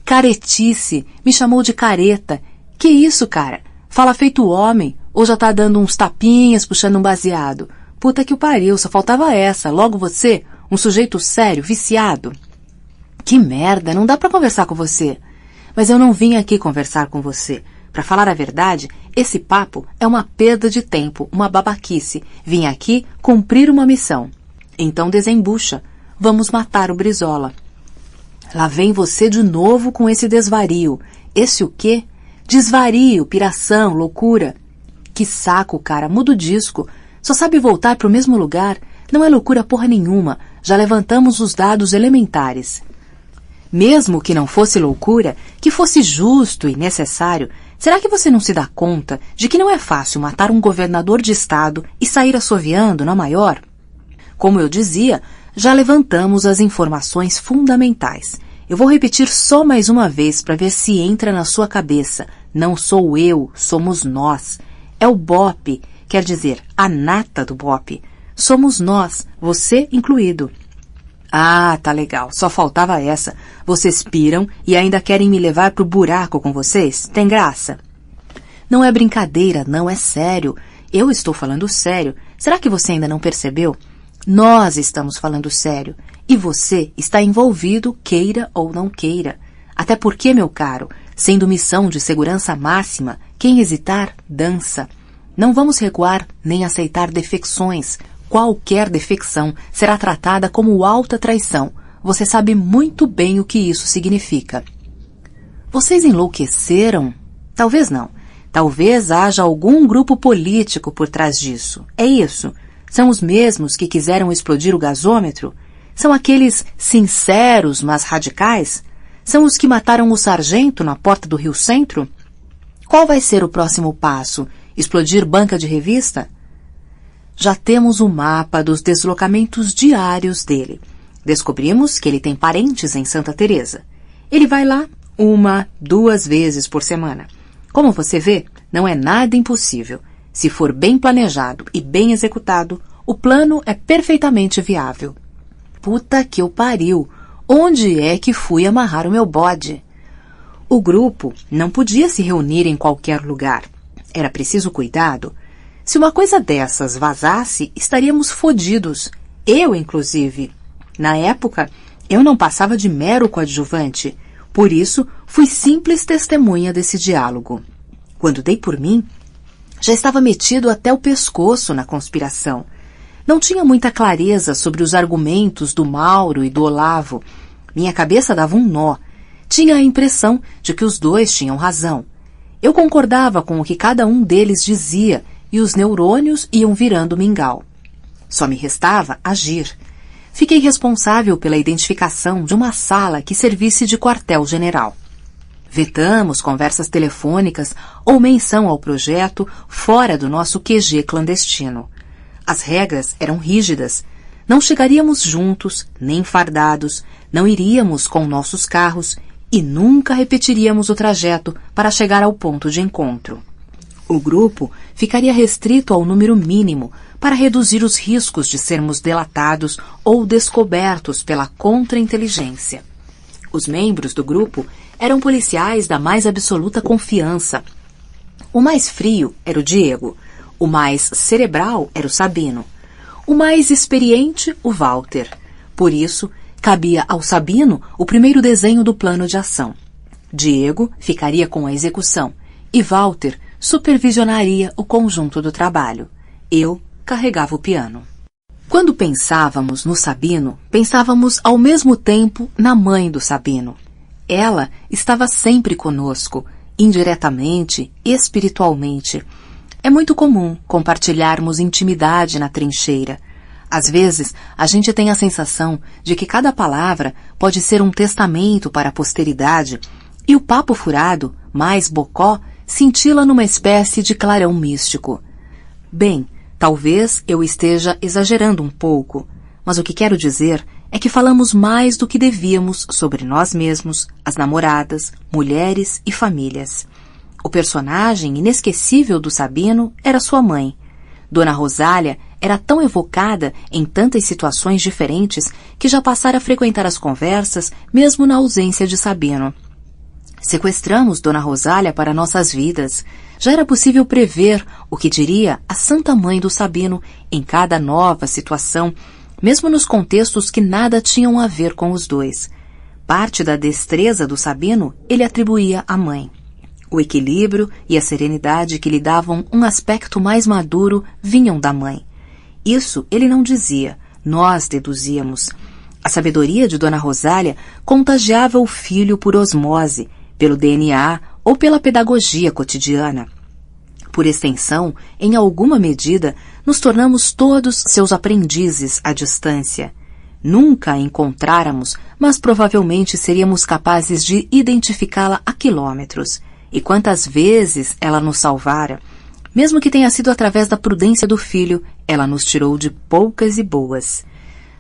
Caretice, me chamou de careta. Que isso, cara? Fala feito homem, ou já tá dando uns tapinhas, puxando um baseado? Puta que o pariu, só faltava essa. Logo você, um sujeito sério, viciado. Que merda, não dá pra conversar com você. Mas eu não vim aqui conversar com você. Pra falar a verdade, esse papo é uma perda de tempo, uma babaquice. Vim aqui cumprir uma missão. Então desembucha. Vamos matar o Brizola. Lá vem você de novo com esse desvario. Esse o quê? Desvario, piração, loucura. Que saco, cara, muda o disco. Só sabe voltar pro mesmo lugar. Não é loucura porra nenhuma. Já levantamos os dados elementares. Mesmo que não fosse loucura, que fosse justo e necessário, será que você não se dá conta de que não é fácil matar um governador de estado e sair assoviando na maior? Como eu dizia, já levantamos as informações fundamentais. Eu vou repetir só mais uma vez para ver se entra na sua cabeça. Não sou eu, somos nós. É o BOPE, quer dizer, a nata do BOPE. Somos nós, você incluído. Ah, tá legal, só faltava essa. Vocês piram e ainda querem me levar pro buraco com vocês? Tem graça? Não é brincadeira, não, é sério. Eu estou falando sério. Será que você ainda não percebeu? Nós estamos falando sério. E você está envolvido, queira ou não queira. Até porque, meu caro, sendo missão de segurança máxima, quem hesitar, dança. Não vamos recuar nem aceitar defecções. Qualquer defecção será tratada como alta traição. Você sabe muito bem o que isso significa. Vocês enlouqueceram? Talvez não. Talvez haja algum grupo político por trás disso. É isso. São os mesmos que quiseram explodir o gasômetro? São aqueles sinceros, mas radicais? São os que mataram o sargento na porta do Rio Centro? Qual vai ser o próximo passo? Explodir banca de revista? Já temos o mapa dos deslocamentos diários dele. Descobrimos que ele tem parentes em Santa Teresa. Ele vai lá 1, 2 vezes por semana. Como você vê, não é nada impossível. Se for bem planejado e bem executado, o plano é perfeitamente viável. Puta que o pariu! Onde é que fui amarrar o meu bode? O grupo não podia se reunir em qualquer lugar. Era preciso cuidado. Se uma coisa dessas vazasse, estaríamos fodidos. Eu, inclusive. Na época, eu não passava de mero coadjuvante. Por isso, fui simples testemunha desse diálogo. Quando dei por mim, já estava metido até o pescoço na conspiração. Não tinha muita clareza sobre os argumentos do Mauro e do Olavo. Minha cabeça dava um nó. Tinha a impressão de que os dois tinham razão. Eu concordava com o que cada um deles dizia e os neurônios iam virando mingau. Só me restava agir. Fiquei responsável pela identificação de uma sala que servisse de quartel-general. Vetamos conversas telefônicas ou menção ao projeto fora do nosso QG clandestino. As regras eram rígidas. Não chegaríamos juntos, nem fardados, não iríamos com nossos carros e nunca repetiríamos o trajeto para chegar ao ponto de encontro. O grupo ficaria restrito ao número mínimo para reduzir os riscos de sermos delatados ou descobertos pela contra-inteligência. Os membros do grupo eram policiais da mais absoluta confiança. O mais frio era o Diego, o mais cerebral era o Sabino, o mais experiente o Walter. Por isso, cabia ao Sabino o primeiro desenho do plano de ação. Diego ficaria com a execução e Walter supervisionaria o conjunto do trabalho. Eu carregava o piano. Quando pensávamos no Sabino, pensávamos ao mesmo tempo na mãe do Sabino. Ela estava sempre conosco, indiretamente, espiritualmente. É muito comum compartilharmos intimidade na trincheira. Às vezes, a gente tem a sensação de que cada palavra pode ser um testamento para a posteridade e o papo furado, mais bocó, cintila numa espécie de clarão místico. Bem, talvez eu esteja exagerando um pouco, mas o que quero dizer é que falamos mais do que devíamos sobre nós mesmos, as namoradas, mulheres e famílias. O personagem inesquecível do Sabino era sua mãe. Dona Rosália era tão evocada em tantas situações diferentes que já passara a frequentar as conversas mesmo na ausência de Sabino. Sequestramos Dona Rosália para nossas vidas. Já era possível prever o que diria a Santa Mãe do Sabino em cada nova situação, mesmo nos contextos que nada tinham a ver com os dois. Parte da destreza do Sabino ele atribuía à mãe. O equilíbrio e a serenidade que lhe davam um aspecto mais maduro vinham da mãe. Isso ele não dizia, nós deduzíamos. A sabedoria de Dona Rosália contagiava o filho por osmose, pelo DNA ou pela pedagogia cotidiana. Por extensão, em alguma medida, nos tornamos todos seus aprendizes à distância. Nunca a encontráramos, mas provavelmente seríamos capazes de identificá-la a quilômetros. E quantas vezes ela nos salvara, mesmo que tenha sido através da prudência do filho, ela nos tirou de poucas e boas.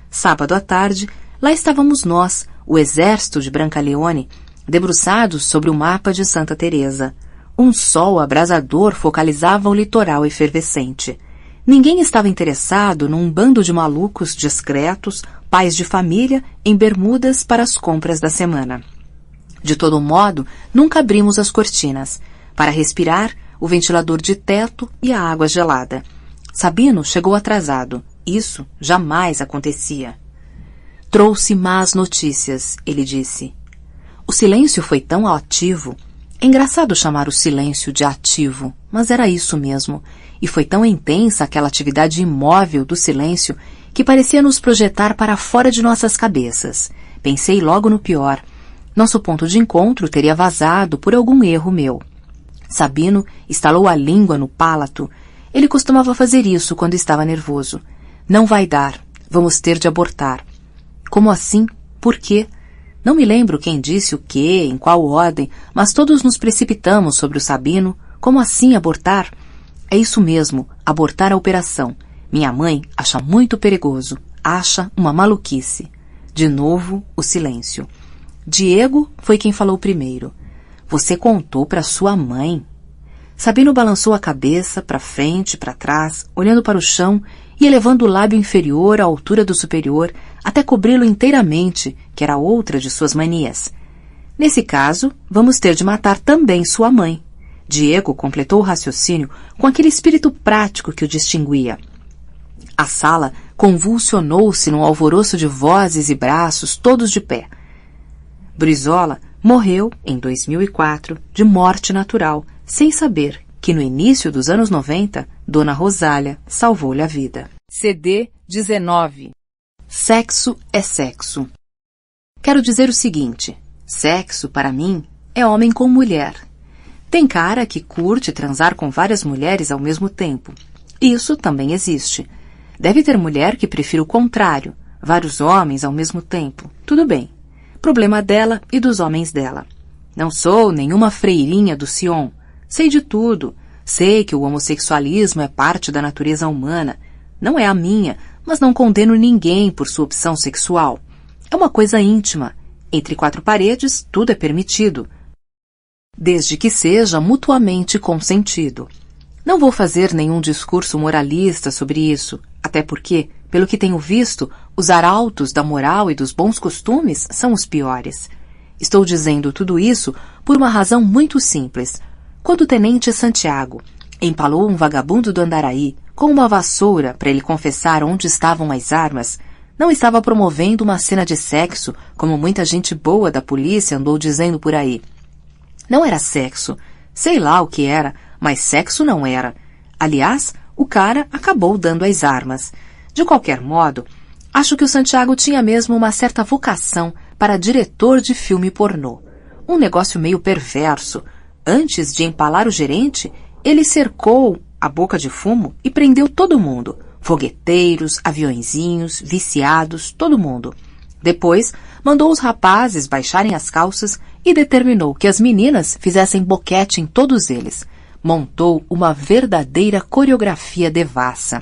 Sábado à tarde, lá estávamos nós, o exército de Brancaleone, debruçados sobre o mapa de Santa Teresa. Um sol abrasador focalizava o litoral efervescente. Ninguém estava interessado num bando de malucos discretos, pais de família, em bermudas para as compras da semana. De todo modo, nunca abrimos as cortinas. Para respirar, o ventilador de teto e a água gelada. Sabino chegou atrasado. Isso jamais acontecia. Trouxe más notícias, ele disse. O silêncio foi tão ativo. É engraçado chamar o silêncio de ativo, mas era isso mesmo. E foi tão intensa aquela atividade imóvel do silêncio que parecia nos projetar para fora de nossas cabeças. Pensei logo no pior. Nosso ponto de encontro teria vazado por algum erro meu. Sabino estalou a língua no pálato. Ele costumava fazer isso quando estava nervoso. Não vai dar. Vamos ter de abortar. Como assim? Por quê? Não me lembro quem disse o quê, em qual ordem, mas todos nos precipitamos sobre o Sabino. Como assim abortar? É isso mesmo, abortar a operação. Minha mãe acha muito perigoso. Acha uma maluquice. De novo, o silêncio. Diego foi quem falou primeiro. Você contou para sua mãe? Sabino balançou a cabeça para frente, para trás, olhando para o chão e elevando o lábio inferior à altura do superior até cobri-lo inteiramente, que era outra de suas manias. Nesse caso, vamos ter de matar também sua mãe. Diego completou o raciocínio com aquele espírito prático que o distinguia. A sala convulsionou-se num alvoroço de vozes e braços, todos de pé. Brizola morreu, em 2004, de morte natural, sem saber que no início dos anos 90, Dona Rosália salvou-lhe a vida. CD 19. Sexo é sexo. Quero dizer o seguinte: sexo, para mim, é homem com mulher. Tem cara que curte transar com várias mulheres ao mesmo tempo. Isso também existe. Deve ter mulher que prefira o contrário, vários homens ao mesmo tempo. Tudo bem. Problema dela e dos homens dela. Não sou nenhuma freirinha do Sion. Sei de tudo. Sei que o homossexualismo é parte da natureza humana. Não é a minha, mas não condeno ninguém por sua opção sexual. É uma coisa íntima. Entre quatro paredes, tudo é permitido, desde que seja mutuamente consentido. Não vou fazer nenhum discurso moralista sobre isso, até porque, pelo que tenho visto, os arautos da moral e dos bons costumes são os piores. Estou dizendo tudo isso por uma razão muito simples. Quando o tenente Santiago empalou um vagabundo do Andaraí com uma vassoura para ele confessar onde estavam as armas, não estava promovendo uma cena de sexo, como muita gente boa da polícia andou dizendo por aí. Não era sexo. Sei lá o que era, mas sexo não era. Aliás, o cara acabou dando as armas. De qualquer modo, acho que o Santiago tinha mesmo uma certa vocação para diretor de filme pornô. Um negócio meio perverso. Antes de empalar o gerente, ele cercou a boca de fumo e prendeu todo mundo. Fogueteiros, aviõezinhos, viciados, todo mundo. Depois, mandou os rapazes baixarem as calças e determinou que as meninas fizessem boquete em todos eles. Montou uma verdadeira coreografia devassa.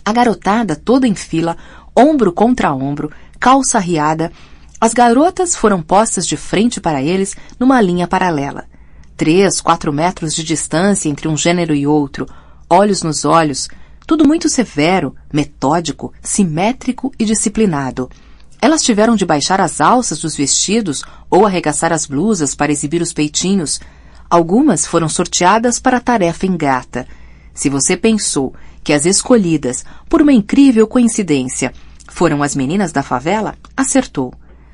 A garotada toda em fila, ombro contra ombro, calça arriada. As garotas foram postas de frente para eles numa linha paralela. 3, 4 metros de distância entre um gênero e outro, olhos nos olhos, tudo muito severo, metódico, simétrico e disciplinado. Elas tiveram de baixar as alças dos vestidos ou arregaçar as blusas para exibir os peitinhos. Algumas foram sorteadas para a tarefa ingrata. Se você pensou que as escolhidas, por uma incrível coincidência, foram as meninas da favela, acertou.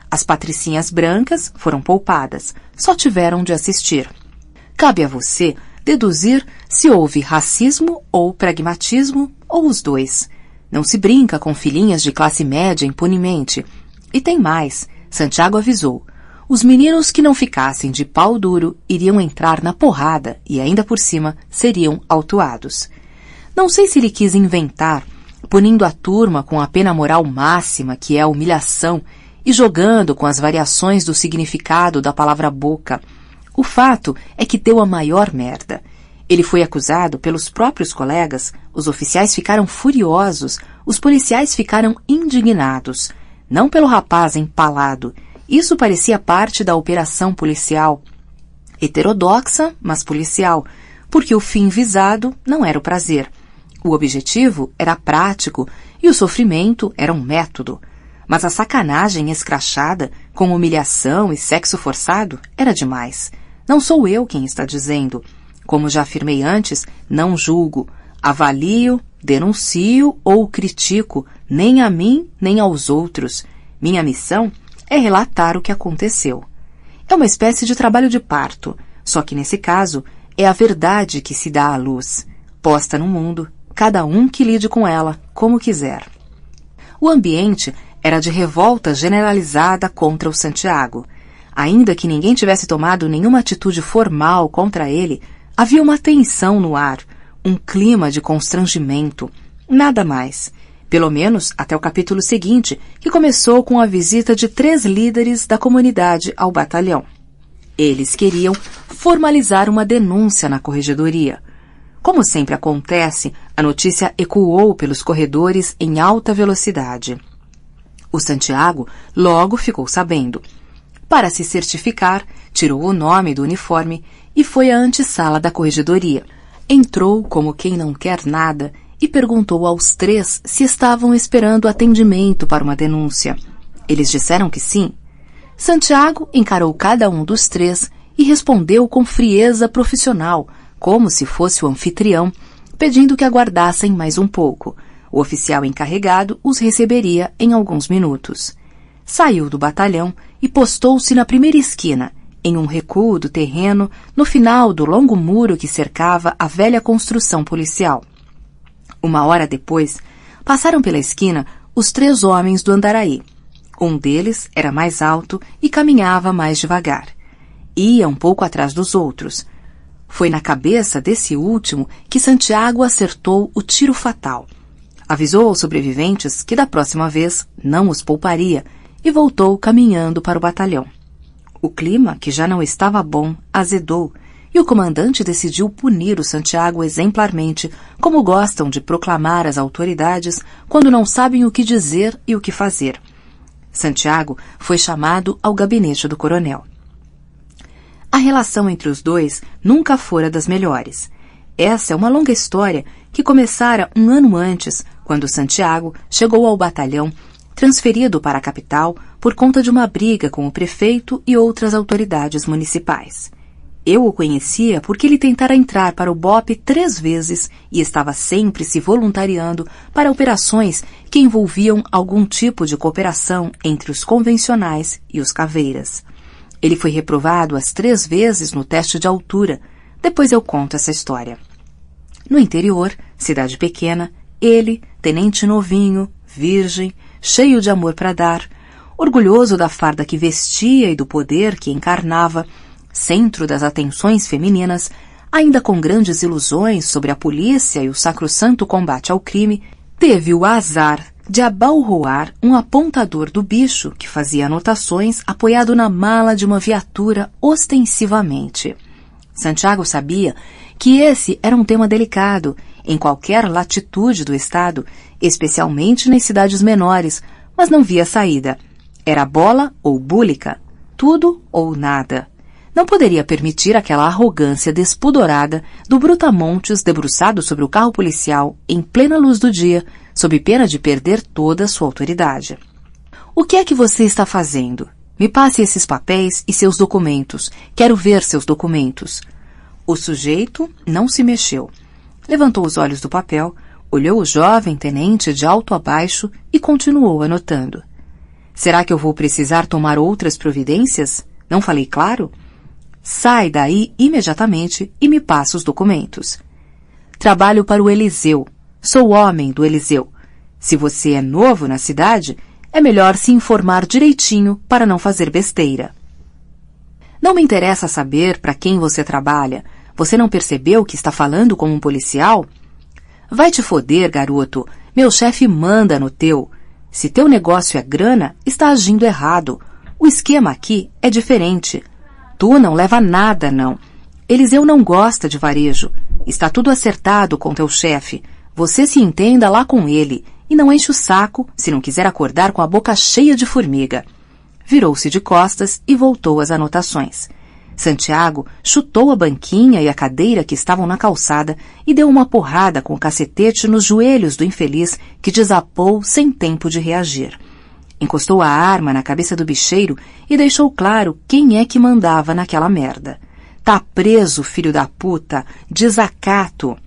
As patricinhas brancas foram poupadas, só tiveram de assistir. Cabe a você deduzir se houve racismo ou pragmatismo, ou os dois. Não se brinca com filhinhas de classe média impunemente. E tem mais. Santiago avisou. Os meninos que não ficassem de pau duro iriam entrar na porrada e, ainda por cima, seriam autuados. Não sei se ele quis inventar, punindo a turma com a pena moral máxima, que é a humilhação, e jogando com as variações do significado da palavra boca. O fato é que deu a maior merda. Ele foi acusado pelos próprios colegas, os oficiais ficaram furiosos, os policiais ficaram indignados. Não pelo rapaz empalado. Isso parecia parte da operação policial. Heterodoxa, mas policial, porque o fim visado não era o prazer. O objetivo era prático e o sofrimento era um método. Mas a sacanagem escrachada, com humilhação e sexo forçado, era demais. Não sou eu quem está dizendo. Como já afirmei antes, não julgo, avalio, denuncio ou critico, nem a mim nem aos outros. Minha missão é relatar o que aconteceu. É uma espécie de trabalho de parto, só que nesse caso é a verdade que se dá à luz, posta no mundo, cada um que lide com ela como quiser. O ambiente era de revolta generalizada contra o Santiago. Ainda que ninguém tivesse tomado nenhuma atitude formal contra ele, havia uma tensão no ar, um clima de constrangimento, nada mais. Pelo menos até o capítulo seguinte, que começou com a visita de 3 líderes da comunidade ao batalhão. Eles queriam formalizar uma denúncia na corregedoria. Como sempre acontece, a notícia ecoou pelos corredores em alta velocidade. O Santiago logo ficou sabendo. Para se certificar, tirou o nome do uniforme e foi à antessala da corregedoria. Entrou como quem não quer nada e perguntou aos 3 se estavam esperando atendimento para uma denúncia. Eles disseram que sim. Santiago encarou cada um dos 3 e respondeu com frieza profissional, como se fosse o anfitrião, pedindo que aguardassem mais um pouco. O oficial encarregado os receberia em alguns minutos. Saiu do batalhão e postou-se na primeira esquina, em um recuo do terreno, no final do longo muro que cercava a velha construção policial. 1 hora depois, passaram pela esquina os 3 homens do Andaraí. Um deles era mais alto e caminhava mais devagar. Ia um pouco atrás dos outros. Foi na cabeça desse último que Santiago acertou o tiro fatal. Avisou aos sobreviventes que da próxima vez não os pouparia e voltou caminhando para o batalhão. O clima, que já não estava bom, azedou, e o comandante decidiu punir o Santiago exemplarmente, como gostam de proclamar as autoridades quando não sabem o que dizer e o que fazer. Santiago foi chamado ao gabinete do coronel. A relação entre os dois nunca fora das melhores. Essa é uma longa história que começara 1 ano antes, quando Santiago chegou ao batalhão, transferido para a capital por conta de uma briga com o prefeito e outras autoridades municipais. Eu o conhecia porque ele tentara entrar para o BOPE 3 vezes e estava sempre se voluntariando para operações que envolviam algum tipo de cooperação entre os convencionais e os caveiras. Ele foi reprovado as 3 vezes no teste de altura. Depois eu conto essa história. No interior, cidade pequena, ele, tenente novinho, virgem, cheio de amor para dar, orgulhoso da farda que vestia e do poder que encarnava, centro das atenções femininas, ainda com grandes ilusões sobre a polícia e o sacrossanto combate ao crime, teve o azar de abalroar um apontador do bicho que fazia anotações apoiado na mala de uma viatura ostensivamente. Santiago sabia que esse era um tema delicado em qualquer latitude do estado, especialmente nas cidades menores, mas não via saída. Era bola ou búlica, tudo ou nada. Não poderia permitir aquela arrogância despudorada do brutamontes debruçado sobre o carro policial em plena luz do dia, sob pena de perder toda a sua autoridade. O que é que você está fazendo? Me passe esses papéis e seus documentos. Quero ver seus documentos. O sujeito não se mexeu. Levantou os olhos do papel, olhou o jovem tenente de alto a baixo e continuou anotando. Será que eu vou precisar tomar outras providências? Não falei claro? Sai daí imediatamente e me passa os documentos. Trabalho para o Eliseu. Sou homem do Eliseu. Se você é novo na cidade, é melhor se informar direitinho para não fazer besteira. Não me interessa saber para quem você trabalha. Você não percebeu que está falando como um policial? Vai te foder, garoto. Meu chefe manda no teu. Se teu negócio é grana, está agindo errado. O esquema aqui é diferente. Tu não leva nada, não. Eliseu não gosta de varejo. Está tudo acertado com teu chefe. Você se entenda lá com ele e não enche o saco se não quiser acordar com a boca cheia de formiga. Virou-se de costas e voltou às anotações. Santiago chutou a banquinha e a cadeira que estavam na calçada e deu uma porrada com o cacetete nos joelhos do infeliz que desabou sem tempo de reagir. Encostou a arma na cabeça do bicheiro e deixou claro quem é que mandava naquela merda. Tá preso, filho da puta, desacato.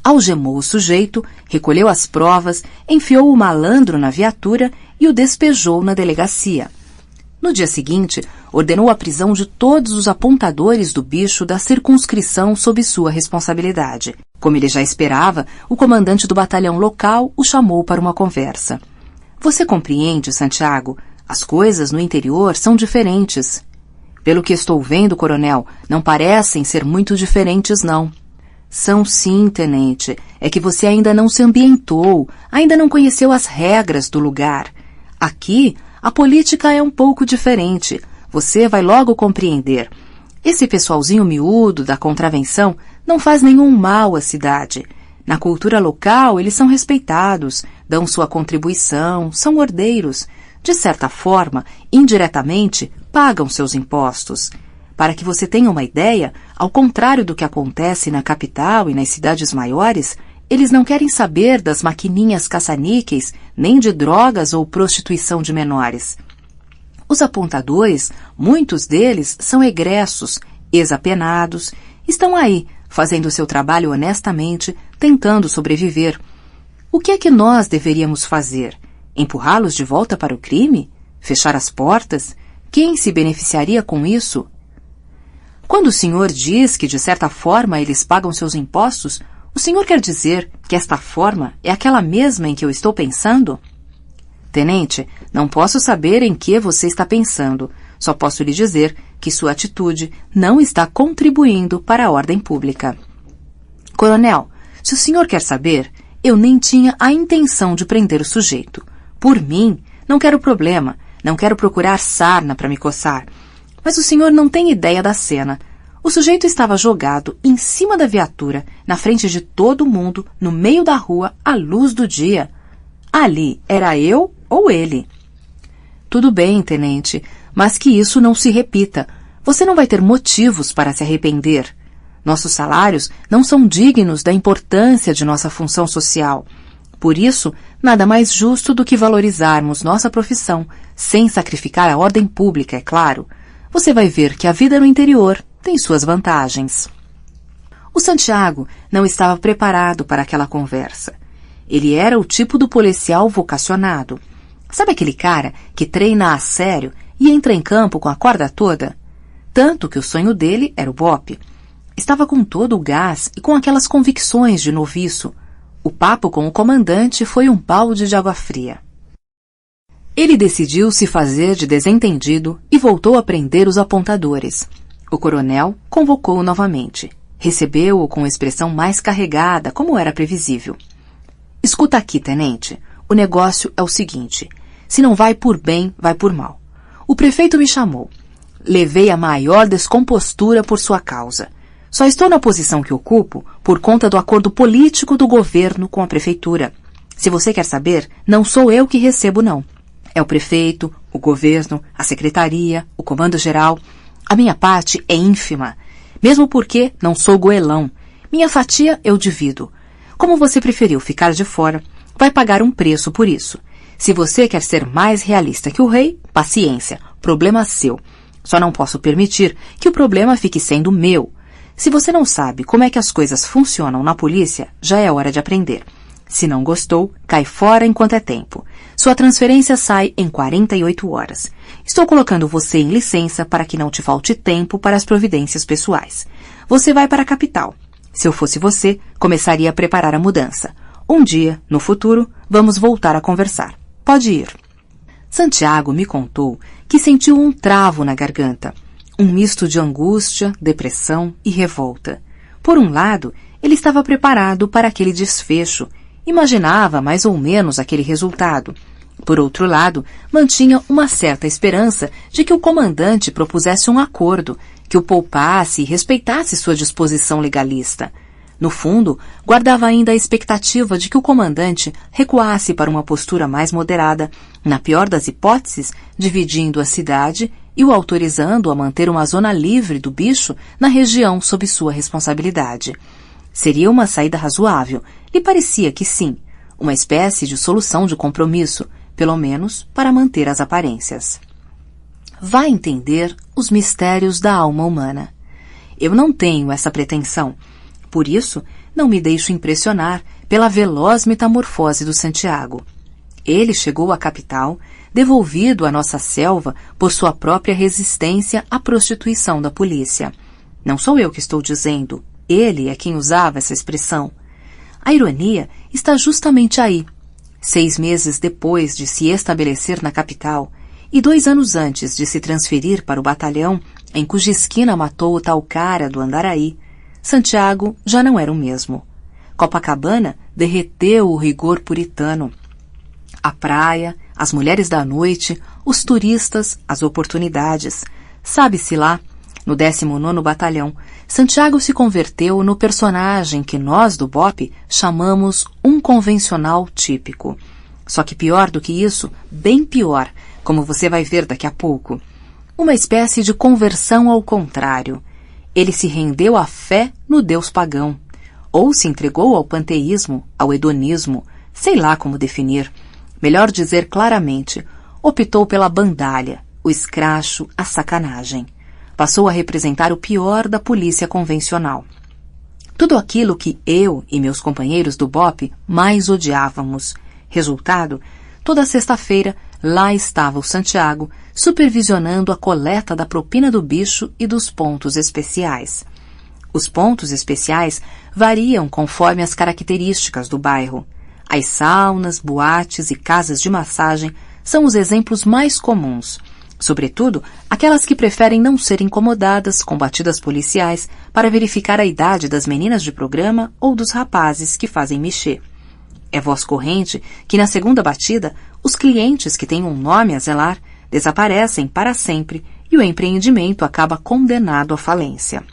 Algemou o sujeito, recolheu as provas, enfiou o malandro na viatura e o despejou na delegacia. No dia seguinte, ordenou a prisão de todos os apontadores do bicho da circunscrição sob sua responsabilidade. Como ele já esperava, o comandante do batalhão local o chamou para uma conversa. Você compreende, Santiago? As coisas no interior são diferentes. Pelo que estou vendo, coronel, não parecem ser muito diferentes, não. São sim, tenente. É que você ainda não se ambientou, ainda não conheceu as regras do lugar. Aqui, a política é um pouco diferente. Você vai logo compreender. Esse pessoalzinho miúdo da contravenção não faz nenhum mal à cidade. Na cultura local, eles são respeitados, dão sua contribuição, são ordeiros. De certa forma, indiretamente, pagam seus impostos. Para que você tenha uma ideia, ao contrário do que acontece na capital e nas cidades maiores, eles não querem saber das maquininhas caça-níqueis, nem de drogas ou prostituição de menores. Os apontadores, muitos deles são egressos, ex-apenados, estão aí, fazendo seu trabalho honestamente, tentando sobreviver. O que é que nós deveríamos fazer? Empurrá-los de volta para o crime? Fechar as portas? Quem se beneficiaria com isso? Quando o senhor diz que, de certa forma, eles pagam seus impostos, o senhor quer dizer que esta forma é aquela mesma em que eu estou pensando? Tenente, não posso saber em que você está pensando. Só posso lhe dizer que sua atitude não está contribuindo para a ordem pública. Coronel, se o senhor quer saber, eu nem tinha a intenção de prender o sujeito. Por mim, não quero problema, não quero procurar sarna para me coçar. Mas o senhor não tem ideia da cena. O sujeito estava jogado em cima da viatura, na frente de todo mundo, no meio da rua, à luz do dia. Ali era eu ou ele. Tudo bem, tenente, mas que isso não se repita. Você não vai ter motivos para se arrepender. Nossos salários não são dignos da importância de nossa função social. Por isso, nada mais justo do que valorizarmos nossa profissão, sem sacrificar a ordem pública, é claro. Você vai ver que a vida no interior tem suas vantagens. O Santiago não estava preparado para aquela conversa. Ele era o tipo do policial vocacionado. Sabe aquele cara que treina a sério e entra em campo com a corda toda? Tanto que o sonho dele era o BOPE. Estava com todo o gás e com aquelas convicções de noviço. O papo com o comandante foi um balde de água fria. Ele decidiu se fazer de desentendido e voltou a prender os apontadores. O coronel convocou-o novamente. Recebeu-o com expressão mais carregada, como era previsível. Escuta aqui, tenente. O negócio é o seguinte. Se não vai por bem, vai por mal. O prefeito me chamou. Levei a maior descompostura por sua causa. Só estou na posição que ocupo por conta do acordo político do governo com a prefeitura. Se você quer saber, não sou eu que recebo, não. É o prefeito, o governo, a secretaria, o comando geral. A minha parte é ínfima. Mesmo porque não sou goelão. Minha fatia eu divido. Como você preferiu ficar de fora, vai pagar um preço por isso. Se você quer ser mais realista que o rei, paciência, problema seu. Só não posso permitir que o problema fique sendo meu. Se você não sabe como é que as coisas funcionam na polícia, já é hora de aprender. Se não gostou, cai fora enquanto é tempo. Sua transferência sai em 48 horas. Estou colocando você em licença para que não te falte tempo para as providências pessoais. Você vai para a capital. Se eu fosse você, começaria a preparar a mudança. Um dia, no futuro, vamos voltar a conversar. Pode ir. Santiago me contou que sentiu um travo na garganta. Um misto de angústia, depressão e revolta. Por um lado, ele estava preparado para aquele desfecho. Imaginava mais ou menos aquele resultado. Por outro lado, mantinha uma certa esperança de que o comandante propusesse um acordo, que o poupasse e respeitasse sua disposição legalista. No fundo, guardava ainda a expectativa de que o comandante recuasse para uma postura mais moderada, na pior das hipóteses, dividindo a cidade e o autorizando a manter uma zona livre do bicho na região sob sua responsabilidade. Seria uma saída razoável. Lhe parecia que sim, uma espécie de solução de compromisso, pelo menos para manter as aparências. Vá entender os mistérios da alma humana. Eu não tenho essa pretensão. Por isso, não me deixo impressionar pela veloz metamorfose do Santiago. Ele chegou à capital, devolvido à nossa selva por sua própria resistência à prostituição da polícia. Não sou eu que estou dizendo, ele é quem usava essa expressão. A ironia está justamente aí. 6 meses depois de se estabelecer na capital e 2 anos antes de se transferir para o batalhão em cuja esquina matou o tal cara do Andaraí, Santiago já não era o mesmo. Copacabana derreteu o rigor puritano. A praia, as mulheres da noite, os turistas, as oportunidades. Sabe-se lá, no 19º Batalhão, Santiago se converteu no personagem que nós do BOPE chamamos um convencional típico. Só que pior do que isso, bem pior, como você vai ver daqui a pouco. Uma espécie de conversão ao contrário. Ele se rendeu à fé no deus pagão, ou se entregou ao panteísmo, ao hedonismo, sei lá como definir. Melhor dizer claramente, optou pela bandalha, o escracho, a sacanagem. Passou a representar o pior da polícia convencional. Tudo aquilo que eu e meus companheiros do BOPE mais odiávamos. Resultado, toda sexta-feira, lá estava o Santiago, supervisionando a coleta da propina do bicho e dos pontos especiais. Os pontos especiais variam conforme as características do bairro. As saunas, boates e casas de massagem são os exemplos mais comuns, sobretudo aquelas que preferem não ser incomodadas com batidas policiais para verificar a idade das meninas de programa ou dos rapazes que fazem mexer. É voz corrente que na segunda batida, os clientes que têm um nome a zelar desaparecem para sempre e o empreendimento acaba condenado à falência.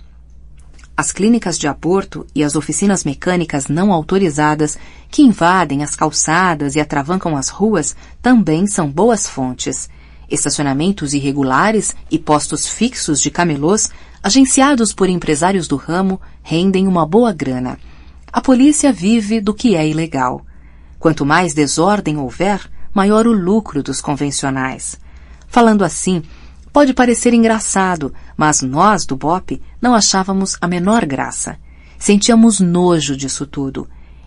As clínicas de aborto e as oficinas mecânicas não autorizadas que invadem as calçadas e atravancam as ruas também são boas fontes. Estacionamentos irregulares e postos fixos de camelôs, agenciados por empresários do ramo, rendem uma boa grana. A polícia vive do que é ilegal. Quanto mais desordem houver, maior o lucro dos convencionais. Falando assim, pode parecer engraçado, mas nós, do BOPE, não achávamos a menor graça. Sentíamos nojo disso tudo.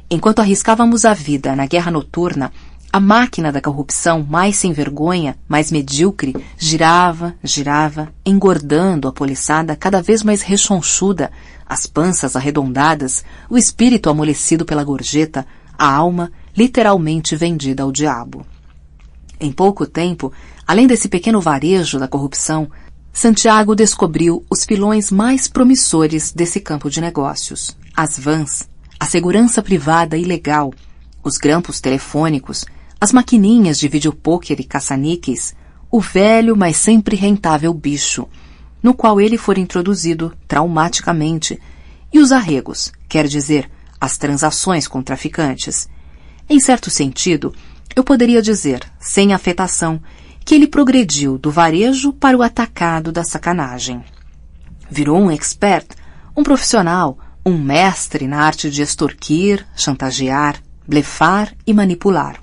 Enquanto arriscávamos a vida na guerra noturna, a máquina da corrupção mais sem vergonha, mais medíocre, girava, engordando a poliçada cada vez mais rechonchuda, as panças arredondadas, o espírito amolecido pela gorjeta, a alma literalmente vendida ao diabo. Em pouco tempo, além desse pequeno varejo da corrupção, Santiago descobriu os pilões mais promissores desse campo de negócios. As vans, a segurança privada ilegal, os grampos telefônicos, as maquininhas de videopôquer e caça-níqueis, o velho, mas sempre rentável bicho, no qual ele for introduzido traumaticamente, e os arregos, quer dizer, as transações com traficantes. Em certo sentido, eu poderia dizer, sem afetação, que ele progrediu do varejo para o atacado da sacanagem. Virou um expert, um profissional, um mestre na arte de extorquir, chantagear, blefar e manipular.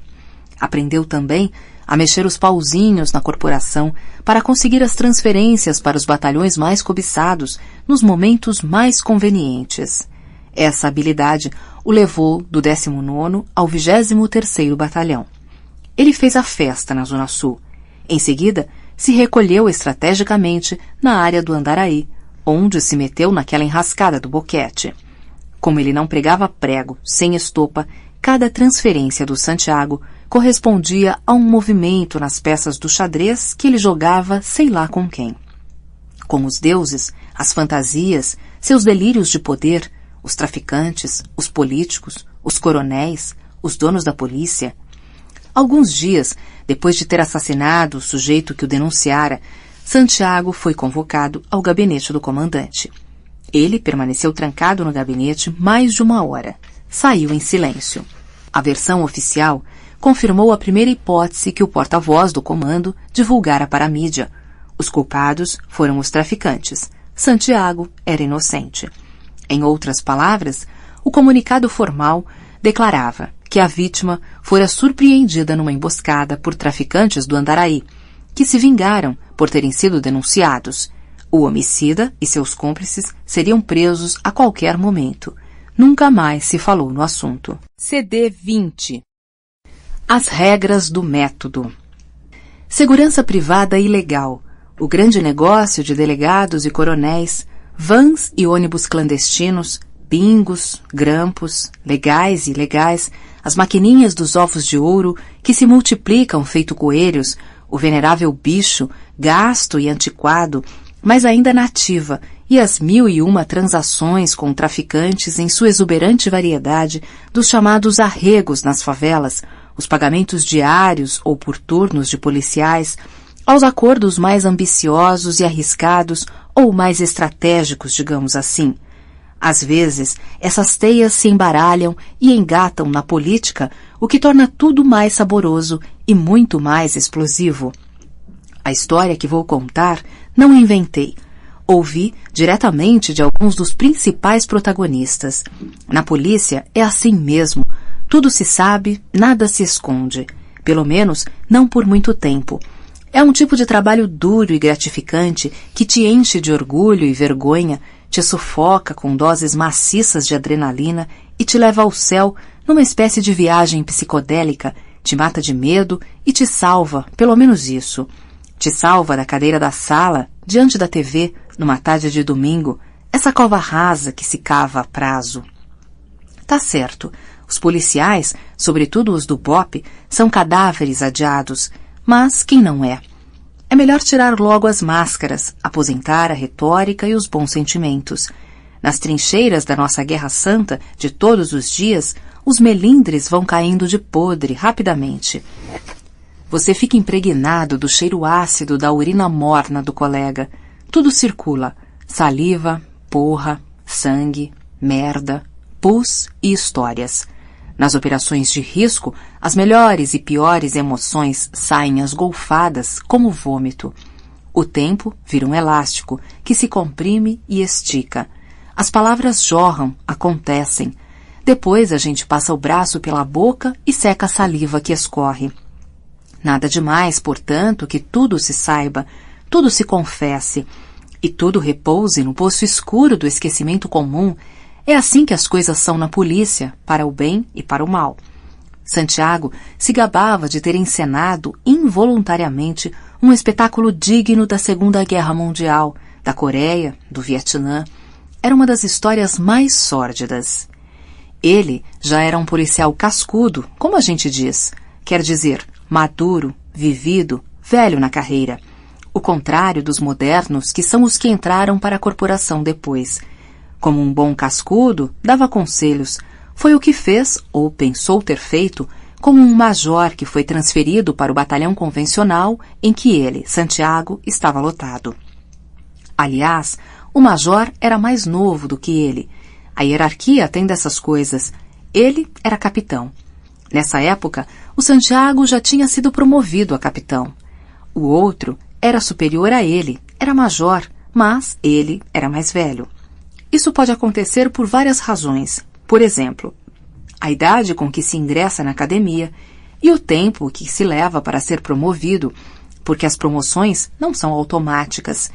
Aprendeu também a mexer os pauzinhos na corporação para conseguir as transferências para os batalhões mais cobiçados nos momentos mais convenientes. Essa habilidade o levou do 19º ao 23º Batalhão. Ele fez a festa na Zona Sul. Em seguida, se recolheu estrategicamente na área do Andaraí, onde se meteu naquela enrascada do boquete. Como ele não pregava prego, sem estopa, cada transferência do Santiago correspondia a um movimento nas peças do xadrez que ele jogava sei lá com quem. Com os deuses, as fantasias, seus delírios de poder, os traficantes, os políticos, os coronéis, os donos da polícia. Alguns dias, depois de ter assassinado o sujeito que o denunciara, Santiago foi convocado ao gabinete do comandante. Ele permaneceu trancado no gabinete mais de 1 hora. Saiu em silêncio. A versão oficial confirmou a primeira hipótese que o porta-voz do comando divulgara para a mídia. Os culpados foram os traficantes. Santiago era inocente. Em outras palavras, o comunicado formal declarava que a vítima fora surpreendida numa emboscada por traficantes do Andaraí, que se vingaram por terem sido denunciados. O homicida e seus cúmplices seriam presos a qualquer momento. Nunca mais se falou no assunto. CD 20. As regras do método. Segurança privada ilegal. O grande negócio de delegados e coronéis, vans e ônibus clandestinos, bingos, grampos, legais e ilegais, as maquininhas dos ovos de ouro que se multiplicam feito coelhos, o venerável bicho, gasto e antiquado, mas ainda nativa, e as 1001 transações com traficantes em sua exuberante variedade dos chamados arregos nas favelas, os pagamentos diários ou por turnos de policiais, aos acordos mais ambiciosos e arriscados ou mais estratégicos, digamos assim. Às vezes, essas teias se embaralham e engatam na política, o que torna tudo mais saboroso e muito mais explosivo. A história que vou contar não inventei. Ouvi diretamente de alguns dos principais protagonistas. Na polícia é assim mesmo. Tudo se sabe, nada se esconde. Pelo menos, não por muito tempo. É um tipo de trabalho duro e gratificante que te enche de orgulho e vergonha, te sufoca com doses maciças de adrenalina e te leva ao céu numa espécie de viagem psicodélica, te mata de medo e te salva, pelo menos isso. Te salva da cadeira da sala, diante da TV, numa tarde de domingo, essa cova rasa que se cava a prazo. Tá certo, os policiais, sobretudo os do BOPE, são cadáveres adiados, mas quem não é? É melhor tirar logo as máscaras, aposentar a retórica e os bons sentimentos. Nas trincheiras da nossa guerra santa, de todos os dias, os melindres vão caindo de podre rapidamente. Você fica impregnado do cheiro ácido da urina morna do colega. Tudo circula. Saliva, porra, sangue, merda, pus e histórias. Nas operações de risco, as melhores e piores emoções saem esgolfadas como vômito. O tempo vira um elástico que se comprime e estica. As palavras jorram, acontecem. Depois a gente passa o braço pela boca e seca a saliva que escorre. Nada demais, portanto, que tudo se saiba, tudo se confesse, e tudo repouse no poço escuro do esquecimento comum. É assim que as coisas são na polícia, para o bem e para o mal. Santiago se gabava de ter encenado, involuntariamente, um espetáculo digno da Segunda Guerra Mundial, da Coreia, do Vietnã. Era uma das histórias mais sórdidas. Ele já era um policial cascudo, como a gente diz, quer dizer, maduro, vivido, velho na carreira. O contrário dos modernos, que são os que entraram para a corporação depois. Como um bom cascudo, dava conselhos. Foi o que fez, ou pensou ter feito, como um major que foi transferido para o batalhão convencional em que ele, Santiago, estava lotado. Aliás, o major era mais novo do que ele. A hierarquia tem dessas coisas. Ele era capitão. Nessa época, o Santiago já tinha sido promovido a capitão. O outro era superior a ele, era major, mas ele era mais velho. Isso pode acontecer por várias razões. Por exemplo, a idade com que se ingressa na academia e o tempo que se leva para ser promovido, porque as promoções não são automáticas.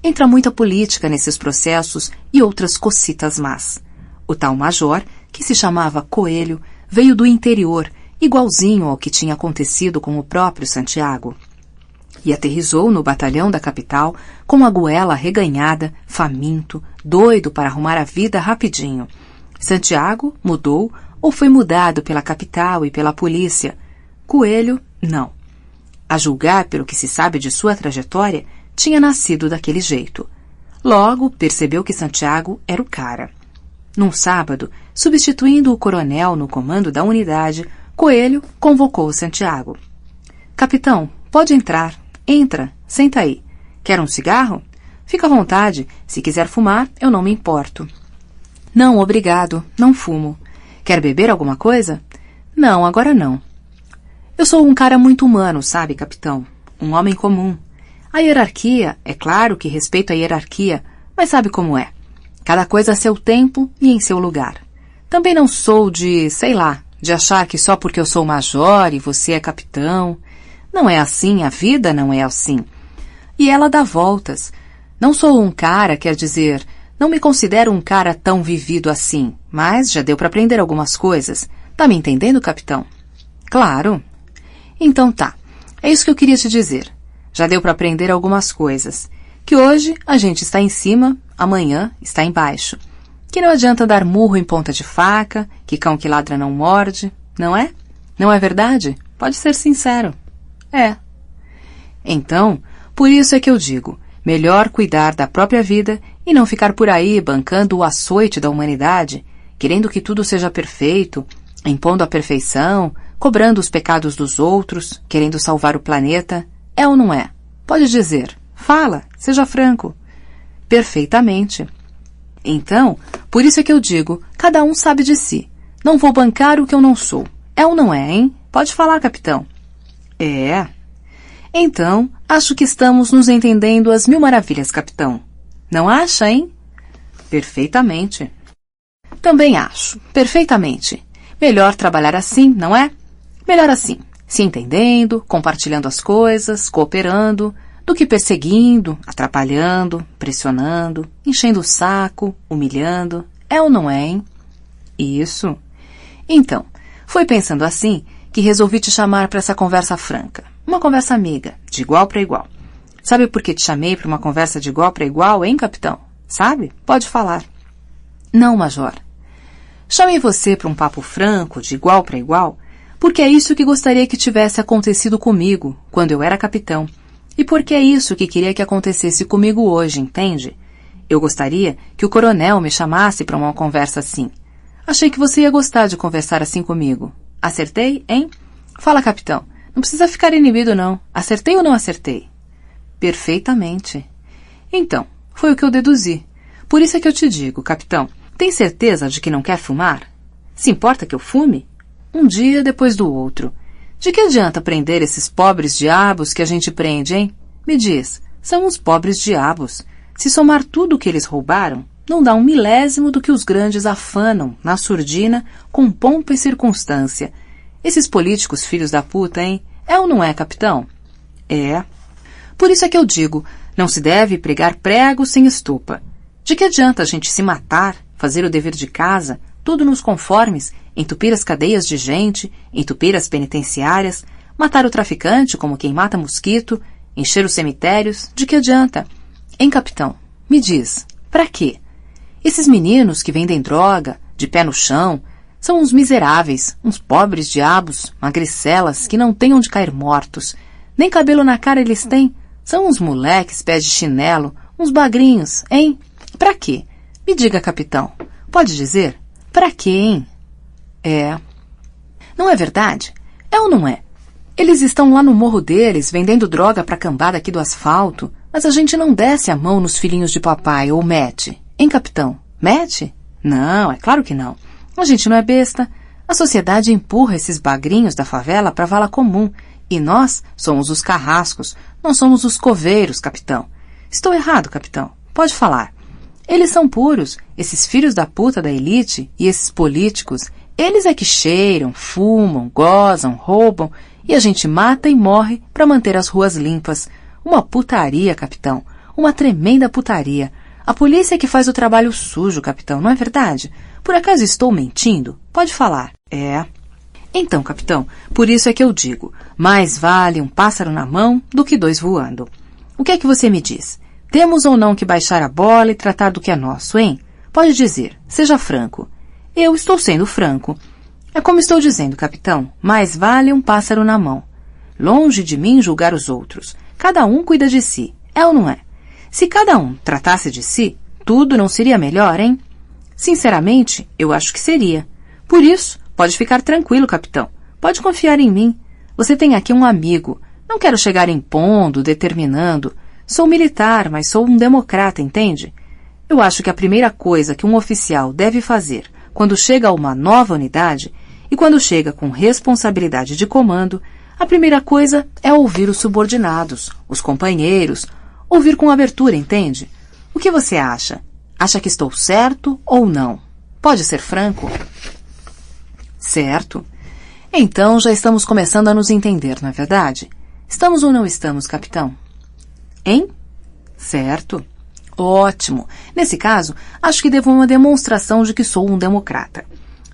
Entra muita política nesses processos e outras cocitas más. O tal major, que se chamava Coelho, veio do interior, igualzinho ao que tinha acontecido com o próprio Santiago. E aterrissou no batalhão da capital com a goela reganhada, faminto, doido para arrumar a vida rapidinho. Santiago mudou ou foi mudado pela capital e pela polícia. Coelho, não. A julgar pelo que se sabe de sua trajetória, tinha nascido daquele jeito. Logo, percebeu que Santiago era o cara. Num sábado, substituindo o coronel no comando da unidade, Coelho convocou Santiago. Capitão, pode entrar. Entra, senta aí. Quer um cigarro? Fica à vontade. Se quiser fumar, eu não me importo. Não, obrigado. Não fumo. Quer beber alguma coisa? Não, agora não. Eu sou um cara muito humano, sabe, capitão? Um homem comum. A hierarquia, é claro que respeito a hierarquia, mas sabe como é. Cada coisa a seu tempo e em seu lugar. Também não sou de, sei lá, de achar que só porque eu sou major e você é capitão. Não é assim, a vida não é assim. E ela dá voltas. Não sou um cara, quer dizer, não me considero um cara tão vivido assim, mas já deu para aprender algumas coisas. Tá me entendendo, capitão? Claro. Então tá. É isso que eu queria te dizer. Já deu para aprender algumas coisas. Que hoje a gente está em cima, amanhã está embaixo. Que não adianta dar murro em ponta de faca, que cão que ladra não morde, não é? Não é verdade? Pode ser sincero. É. Então, por isso é que eu digo, melhor cuidar da própria vida e não ficar por aí bancando o açoite da humanidade, querendo que tudo seja perfeito, impondo a perfeição, cobrando os pecados dos outros, querendo salvar o planeta. É ou não é? Pode dizer. Fala, seja franco. Perfeitamente. Então, por isso é que eu digo, cada um sabe de si. Não vou bancar o que eu não sou. É ou não é, hein? Pode falar, capitão. É. Então, acho que estamos nos entendendo às mil maravilhas, capitão. Não acha, hein? Perfeitamente. Também acho. Perfeitamente. Melhor trabalhar assim, não é? Melhor assim. se entendendo, compartilhando as coisas, cooperando, do que perseguindo, atrapalhando, pressionando, enchendo o saco, humilhando. É ou não é, hein? Isso. Então, foi pensando assim que resolvi te chamar para essa conversa franca. Uma conversa amiga, de igual para igual. Sabe por que te chamei para uma conversa de igual para igual, hein, capitão? Sabe? Pode falar. Não, major. Chamei você para um papo franco, de igual para igual, porque é isso que gostaria que tivesse acontecido comigo, quando eu era capitão. E porque é isso que queria que acontecesse comigo hoje, entende? Eu gostaria que o coronel me chamasse para uma conversa assim. Achei que você ia gostar de conversar assim comigo. Acertei, hein? Fala, capitão. Não precisa ficar inibido, não. Acertei ou não acertei? Perfeitamente. Então, foi o que eu deduzi. Por isso é que eu te digo, capitão, tem certeza de que não quer fumar? Se importa que eu fume? Um dia depois do outro. De que adianta prender esses pobres diabos que a gente prende, hein? Me diz, são uns pobres diabos. Se somar tudo o que eles roubaram, não dá 1/1000 do que os grandes afanam, na surdina, com pompa e circunstância. Esses políticos filhos da puta, hein? É ou não é, capitão? É. Por isso é que eu digo, não se deve pregar prego sem estopa. De que adianta a gente se matar, fazer o dever de casa, tudo nos conformes, entupir as cadeias de gente, entupir as penitenciárias, matar o traficante como quem mata mosquito, encher os cemitérios, de que adianta? Hein, capitão? Me diz, pra quê? Esses meninos que vendem droga, de pé no chão, são uns miseráveis, uns pobres diabos, magricelas, que não têm onde cair mortos. Nem cabelo na cara eles têm. São uns moleques, pés de chinelo, uns bagrinhos, hein? Pra quê? Me diga, capitão. Pode dizer? Pra quê, hein? É. Não é verdade? É ou não é? Eles estão lá no morro deles, vendendo droga pra cambada aqui do asfalto, mas a gente não desce a mão nos filhinhos de papai, ou mete. Hein, capitão? Mete? Não, é claro que não. A gente não é besta. A sociedade empurra esses bagrinhos da favela pra vala comum, e nós somos os carrascos, nós somos os coveiros, capitão. Estou errado, capitão. Pode falar. Eles são puros, esses filhos da puta da elite e esses políticos. Eles é que cheiram, fumam, gozam, roubam, e a gente mata e morre para manter as ruas limpas. Uma putaria, capitão. Uma tremenda putaria. A polícia é que faz o trabalho sujo, capitão, não é verdade? Por acaso estou mentindo? Pode falar. É. Então, capitão, por isso é que eu digo, mais vale um pássaro na mão do que 2 voando. O que é que você me diz? Temos ou não que baixar a bola e tratar do que é nosso, hein? Pode dizer, seja franco. Eu estou sendo franco. É como estou dizendo, capitão, mais vale um pássaro na mão. Longe de mim julgar os outros. Cada um cuida de si, é ou não é? Se cada um tratasse de si, tudo não seria melhor, hein? Sinceramente, eu acho que seria. Por isso, pode ficar tranquilo, capitão. Pode confiar em mim. Você tem aqui um amigo. Não quero chegar impondo, determinando. Sou militar, mas sou um democrata, entende? Eu acho que a primeira coisa que um oficial deve fazer quando chega a uma nova unidade e quando chega com responsabilidade de comando, a primeira coisa é ouvir os subordinados, os companheiros, ouvir com abertura, entende? O que você acha? Acha que estou certo ou não? Pode ser franco? Certo. Então já estamos começando a nos entender, não é verdade? Estamos ou não estamos, capitão? Hein? Certo. Ótimo. Nesse caso, acho que devo uma demonstração de que sou um democrata.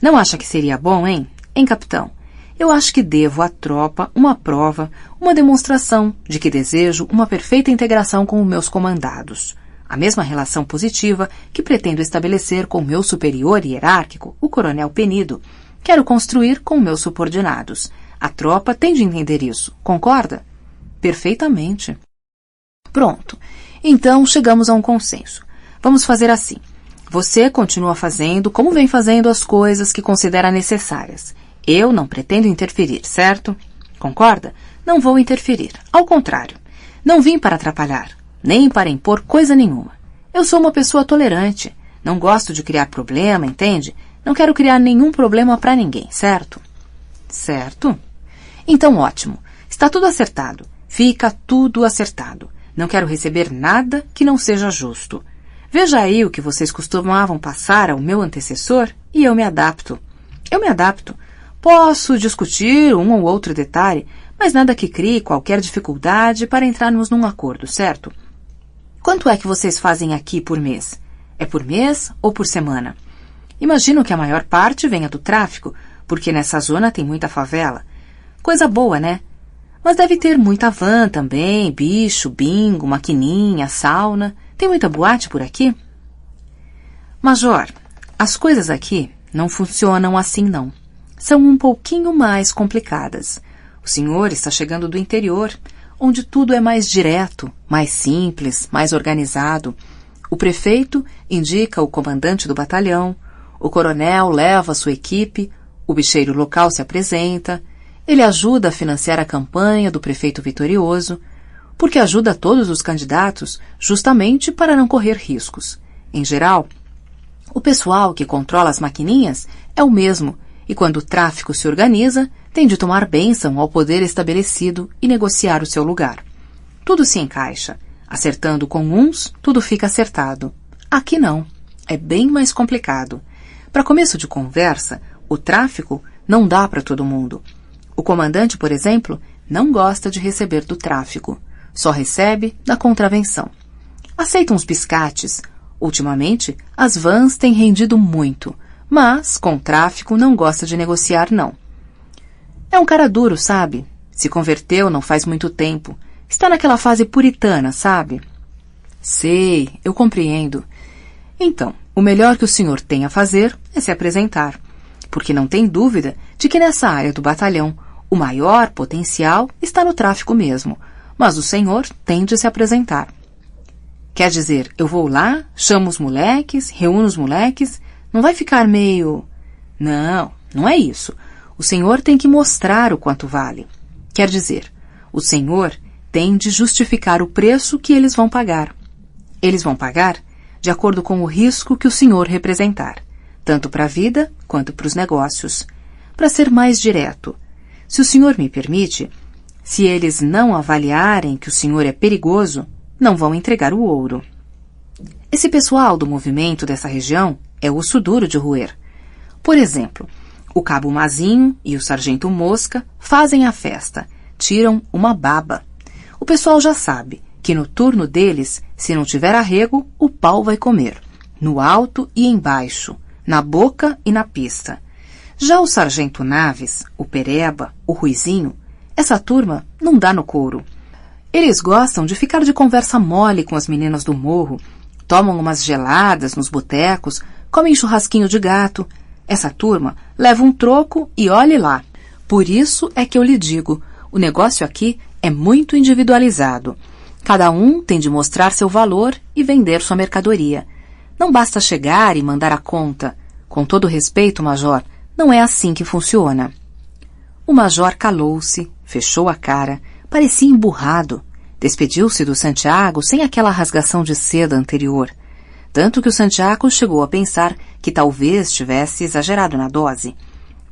Não acha que seria bom, hein? Hein, capitão? Eu acho que devo à tropa uma prova, uma demonstração de que desejo uma perfeita integração com os meus comandados. A mesma relação positiva que pretendo estabelecer com o meu superior hierárquico, o coronel Penido. Quero construir com meus subordinados. A tropa tem de entender isso. Concorda? Perfeitamente. Pronto. Então, chegamos a um consenso. Vamos fazer assim. Você continua fazendo como vem fazendo as coisas que considera necessárias. Eu não pretendo interferir, certo? Concorda? Não vou interferir. Ao contrário. Não vim para atrapalhar, nem para impor coisa nenhuma. Eu sou uma pessoa tolerante. Não gosto de criar problema, entende? Não quero criar nenhum problema para ninguém, certo? Certo. Então, ótimo. Está tudo acertado. Fica tudo acertado. Não quero receber nada que não seja justo. Veja aí o que vocês costumavam passar ao meu antecessor e eu me adapto. Eu me adapto. Posso discutir um ou outro detalhe, mas nada que crie qualquer dificuldade para entrarmos num acordo, certo? Quanto é que vocês fazem aqui por mês? É por mês ou por semana? Imagino que a maior parte venha do tráfico, porque nessa zona tem muita favela. Coisa boa, né? Mas deve ter muita van também, bicho, bingo, maquininha, sauna. Tem muita boate por aqui? Major, as coisas aqui não funcionam assim não. São um pouquinho mais complicadas. O senhor está chegando do interior, onde tudo é mais direto, mais simples, mais organizado. O prefeito indica o comandante do batalhão, o coronel leva a sua equipe, o bicheiro local se apresenta, ele ajuda a financiar a campanha do prefeito vitorioso, porque ajuda todos os candidatos justamente para não correr riscos. Em geral, o pessoal que controla as maquininhas é o mesmo, e quando o tráfico se organiza, tem de tomar bênção ao poder estabelecido e negociar o seu lugar. Tudo se encaixa. Acertando com uns, tudo fica acertado. Aqui não. É bem mais complicado. Para começo de conversa, o tráfico não dá para todo mundo. O comandante, por exemplo, não gosta de receber do tráfico. Só recebe da contravenção. Aceita uns biscates. Ultimamente, as vans têm rendido muito, mas com o tráfico não gosta de negociar, não. É um cara duro, sabe? Se converteu não faz muito tempo. Está naquela fase puritana, sabe? Sei, eu compreendo. Então, o melhor que o senhor tem a fazer é se apresentar, porque não tem dúvida de que nessa área do batalhão o maior potencial está no tráfico mesmo, mas o senhor tem de se apresentar. Quer dizer, eu vou lá, chamo os moleques, reúno os moleques, não vai ficar meio... Não, não é isso. O senhor tem que mostrar o quanto vale. Quer dizer, o senhor tem de justificar o preço que eles vão pagar. Eles vão pagar de acordo com o risco que o senhor representar, tanto para a vida quanto para os negócios. Para ser mais direto, se o senhor me permite, se eles não avaliarem que o senhor é perigoso, não vão entregar o ouro. Esse pessoal do movimento dessa região é osso duro de roer. Por exemplo, o cabo Mazinho e o sargento Mosca fazem a festa, tiram uma baba. O pessoal já sabe que no turno deles, se não tiver arrego, o pau vai comer. No alto e embaixo, na boca e na pista. Já o sargento Naves, o Pereba, o Ruizinho, essa turma não dá no couro. Eles gostam de ficar de conversa mole com as meninas do morro, tomam umas geladas nos botecos, comem churrasquinho de gato. Essa turma leva um troco e olhe lá. Por isso é que eu lhe digo, o negócio aqui é muito individualizado. Cada um tem de mostrar seu valor e vender sua mercadoria. Não basta chegar e mandar a conta. Com todo respeito, Major, não é assim que funciona. O Major calou-se, fechou a cara, parecia emburrado. Despediu-se do Santiago sem aquela rasgação de seda anterior. Tanto que o Santiago chegou a pensar que talvez tivesse exagerado na dose.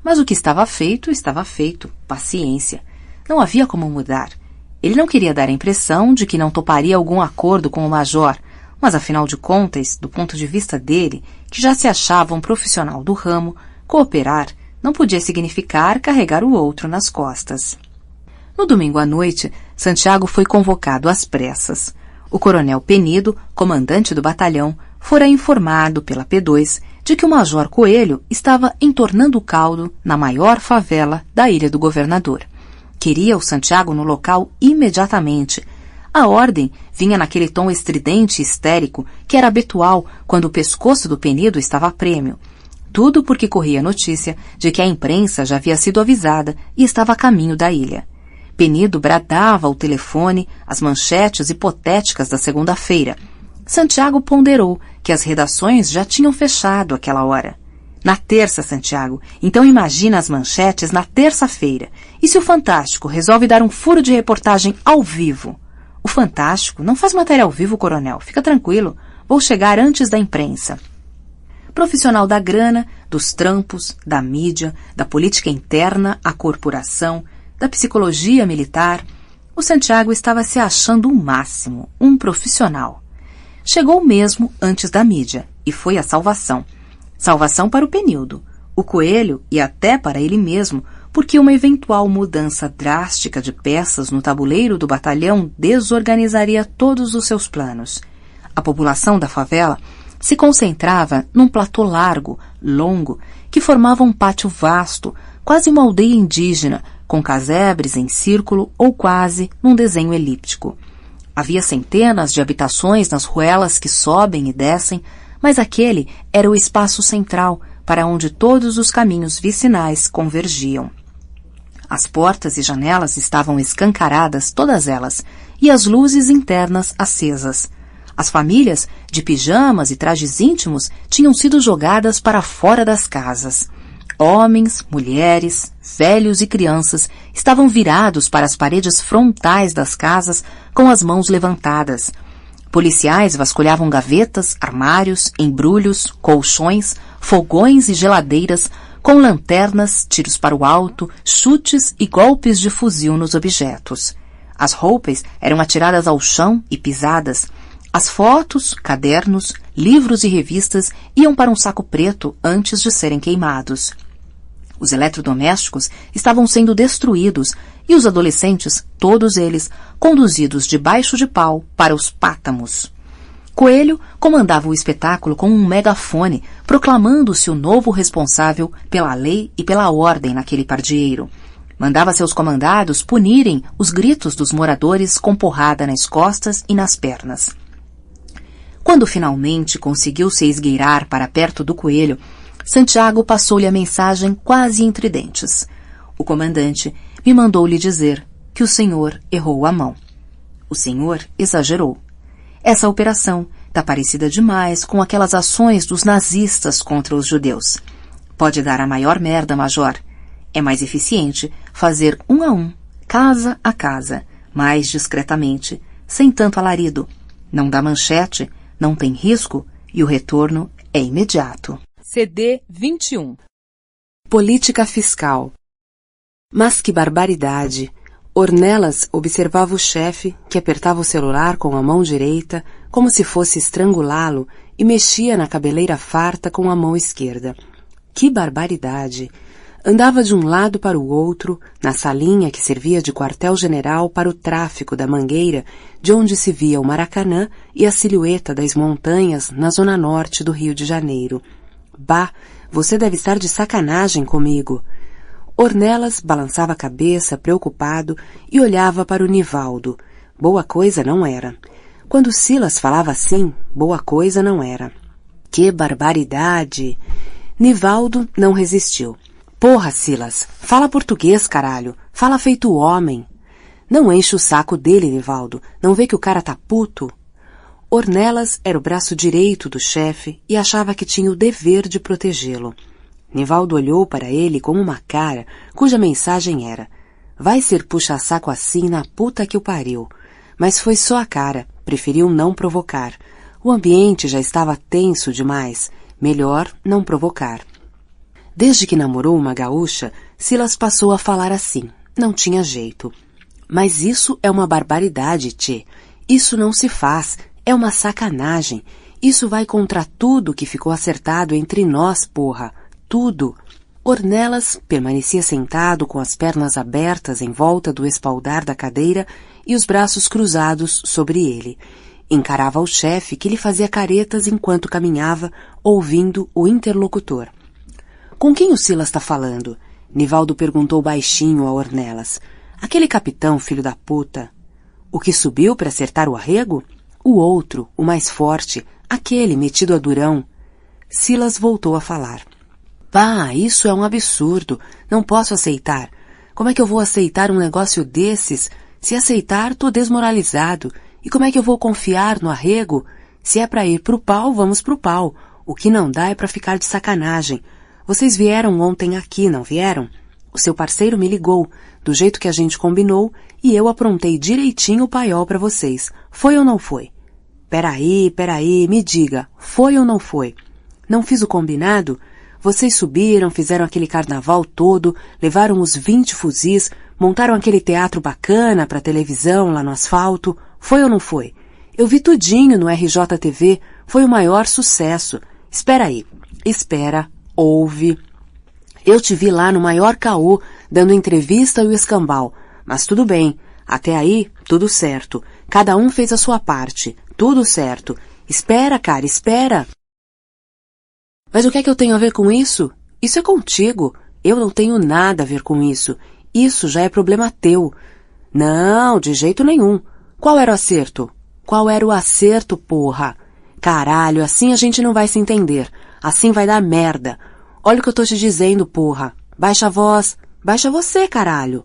Mas o que estava feito, paciência. Não havia como mudar. Ele não queria dar a impressão de que não toparia algum acordo com o Major, mas afinal de contas, do ponto de vista dele, que já se achava um profissional do ramo, cooperar não podia significar carregar o outro nas costas. No domingo à noite, Santiago foi convocado às pressas. O coronel Penido, comandante do batalhão, fora informado pela P2 de que o Major Coelho estava entornando o caldo na maior favela da Ilha do Governador. Queria o Santiago no local imediatamente. A ordem vinha naquele tom estridente e histérico que era habitual quando o pescoço do Penido estava a prêmio. Tudo porque corria a notícia de que a imprensa já havia sido avisada e estava a caminho da ilha. Penido bradava ao telefone as manchetes hipotéticas da segunda-feira. Santiago ponderou que as redações já tinham fechado àquela hora. Na terça, Santiago, então imagina as manchetes na terça-feira. E se o Fantástico resolve dar um furo de reportagem ao vivo? O Fantástico não faz matéria ao vivo, coronel. Fica tranquilo. Vou chegar antes da imprensa. Profissional da grana, dos trampos, da mídia, da política interna, a corporação, da psicologia militar, o Santiago estava se achando o máximo, um profissional. Chegou mesmo antes da mídia, e foi a salvação. Salvação para o Penildo. O coelho, e até para ele mesmo, porque uma eventual mudança drástica de peças no tabuleiro do batalhão desorganizaria todos os seus planos. A população da favela se concentrava num platô largo, longo, que formava um pátio vasto, quase uma aldeia indígena, com casebres em círculo ou quase num desenho elíptico. Havia centenas de habitações nas ruelas que sobem e descem, mas aquele era o espaço central para onde todos os caminhos vicinais convergiam. As portas e janelas estavam escancaradas, todas elas, e as luzes internas acesas. As famílias, de pijamas e trajes íntimos, tinham sido jogadas para fora das casas. Homens, mulheres, velhos e crianças estavam virados para as paredes frontais das casas com as mãos levantadas. Policiais vasculhavam gavetas, armários, embrulhos, colchões, fogões e geladeiras, com lanternas, tiros para o alto, chutes e golpes de fuzil nos objetos. As roupas eram atiradas ao chão e pisadas. As fotos, cadernos, livros e revistas iam para um saco preto antes de serem queimados. Os eletrodomésticos estavam sendo destruídos e os adolescentes, todos eles, conduzidos debaixo de pau para os pátamos. Coelho comandava o espetáculo com um megafone, proclamando-se o novo responsável pela lei e pela ordem naquele pardieiro. Mandava seus comandados punirem os gritos dos moradores com porrada nas costas e nas pernas. Quando finalmente conseguiu se esgueirar para perto do coelho, Santiago passou-lhe a mensagem quase entre dentes. O comandante me mandou lhe dizer que o senhor errou a mão. O senhor exagerou. Essa operação está parecida demais com aquelas ações dos nazistas contra os judeus. Pode dar a maior merda, major. É mais eficiente fazer um a um, casa a casa, mais discretamente, sem tanto alarido. Não dá manchete, não tem risco e o retorno é imediato. CD 21. Política fiscal. Mas que barbaridade! Ornelas observava o chefe, que apertava o celular com a mão direita, como se fosse estrangulá-lo, e mexia na cabeleira farta com a mão esquerda. Que barbaridade! Andava de um lado para o outro, na salinha que servia de quartel-general para o tráfico da Mangueira, de onde se via o Maracanã e a silhueta das montanhas na zona norte do Rio de Janeiro. Bah, você deve estar de sacanagem comigo. Ornelas balançava a cabeça, preocupado, e olhava para o Nivaldo. Boa coisa não era. Quando Silas falava assim, boa coisa não era. Que barbaridade! Nivaldo não resistiu. Porra, Silas, fala português, caralho. Fala feito homem. Não enche o saco dele, Nivaldo. Não vê que o cara tá puto? Ornelas era o braço direito do chefe e achava que tinha o dever de protegê-lo. Nivaldo olhou para ele com uma cara cuja mensagem era: vai ser puxa-saco assim na puta que o pariu. Mas foi só a cara, preferiu não provocar. O ambiente já estava tenso demais, melhor não provocar. Desde que namorou uma gaúcha, Silas passou a falar assim, não tinha jeito. Mas isso é uma barbaridade, tchê. Isso não se faz, é uma sacanagem. Isso vai contra tudo que ficou acertado entre nós, porra. Tudo. Ornelas permanecia sentado com as pernas abertas em volta do espaldar da cadeira e os braços cruzados sobre ele. Encarava o chefe que lhe fazia caretas enquanto caminhava, ouvindo o interlocutor. Com quem o Silas está falando? Nivaldo perguntou baixinho a Ornelas. Aquele capitão, filho da puta. O que subiu para acertar o arrego? O outro, o mais forte, aquele metido a durão. Silas voltou a falar. Pá, isso é um absurdo. Não posso aceitar. Como é que eu vou aceitar um negócio desses? Se aceitar, tô desmoralizado. E como é que eu vou confiar no arrego? Se é pra ir pro pau, vamos pro pau. O que não dá é pra ficar de sacanagem. Vocês vieram ontem aqui, não vieram? O seu parceiro me ligou, do jeito que a gente combinou, e eu aprontei direitinho o paiol pra vocês. Foi ou não foi? Peraí, me diga. Foi ou não foi? Não fiz o combinado? Vocês subiram, fizeram aquele carnaval todo, levaram os 20 fuzis, montaram aquele teatro bacana pra televisão lá no asfalto. Foi ou não foi? Eu vi tudinho no RJTV, foi o maior sucesso. Espera aí. Espera, ouve. Eu te vi lá no maior caô, dando entrevista e o escambau. Mas tudo bem. Até aí, tudo certo. Cada um fez a sua parte. Tudo certo. Espera, cara, espera. Mas o que é que eu tenho a ver com isso? Isso é contigo. Eu não tenho nada a ver com isso. Isso já é problema teu. Não, de jeito nenhum. Qual era o acerto? Qual era o acerto, porra? Caralho, assim a gente não vai se entender. Assim vai dar merda. Olha o que eu tô te dizendo, porra. Baixa a voz. Baixa você, caralho.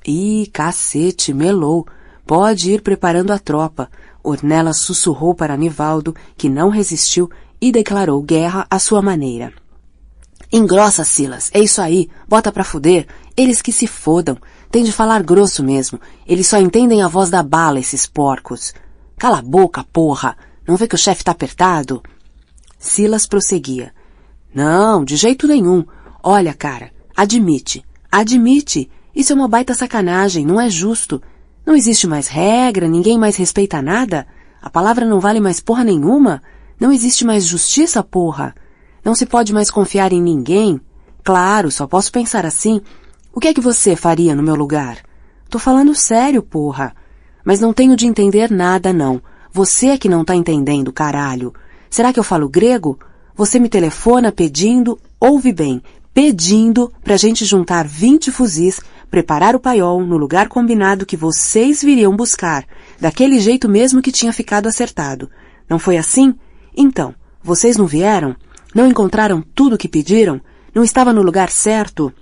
Ih, cacete, melou. Pode ir preparando a tropa. Ornelas sussurrou para Nivaldo, que não resistiu e declarou guerra à sua maneira. Engrossa, Silas. É isso aí. Bota pra fuder. Eles que se fodam. Tem de falar grosso mesmo. Eles só entendem a voz da bala, esses porcos. Cala a boca, porra. Não vê que o chefe tá apertado? Silas prosseguia. Não, de jeito nenhum. Olha, cara, admite. Admite. Isso é uma baita sacanagem, não é justo. Não existe mais regra, ninguém mais respeita nada? A palavra não vale mais porra nenhuma? Não existe mais justiça, porra? Não se pode mais confiar em ninguém? Claro, só posso pensar assim. O que é que você faria no meu lugar? Tô falando sério, porra. Mas não tenho de entender nada, não. Você é que não tá entendendo, caralho. Será que eu falo grego? Você me telefona pedindo, ouve bem, pedindo pra gente juntar 20 fuzis, preparar o paiol no lugar combinado que vocês viriam buscar, daquele jeito mesmo que tinha ficado acertado. Não foi assim? Então, vocês não vieram? Não encontraram tudo o que pediram? Não estava no lugar certo?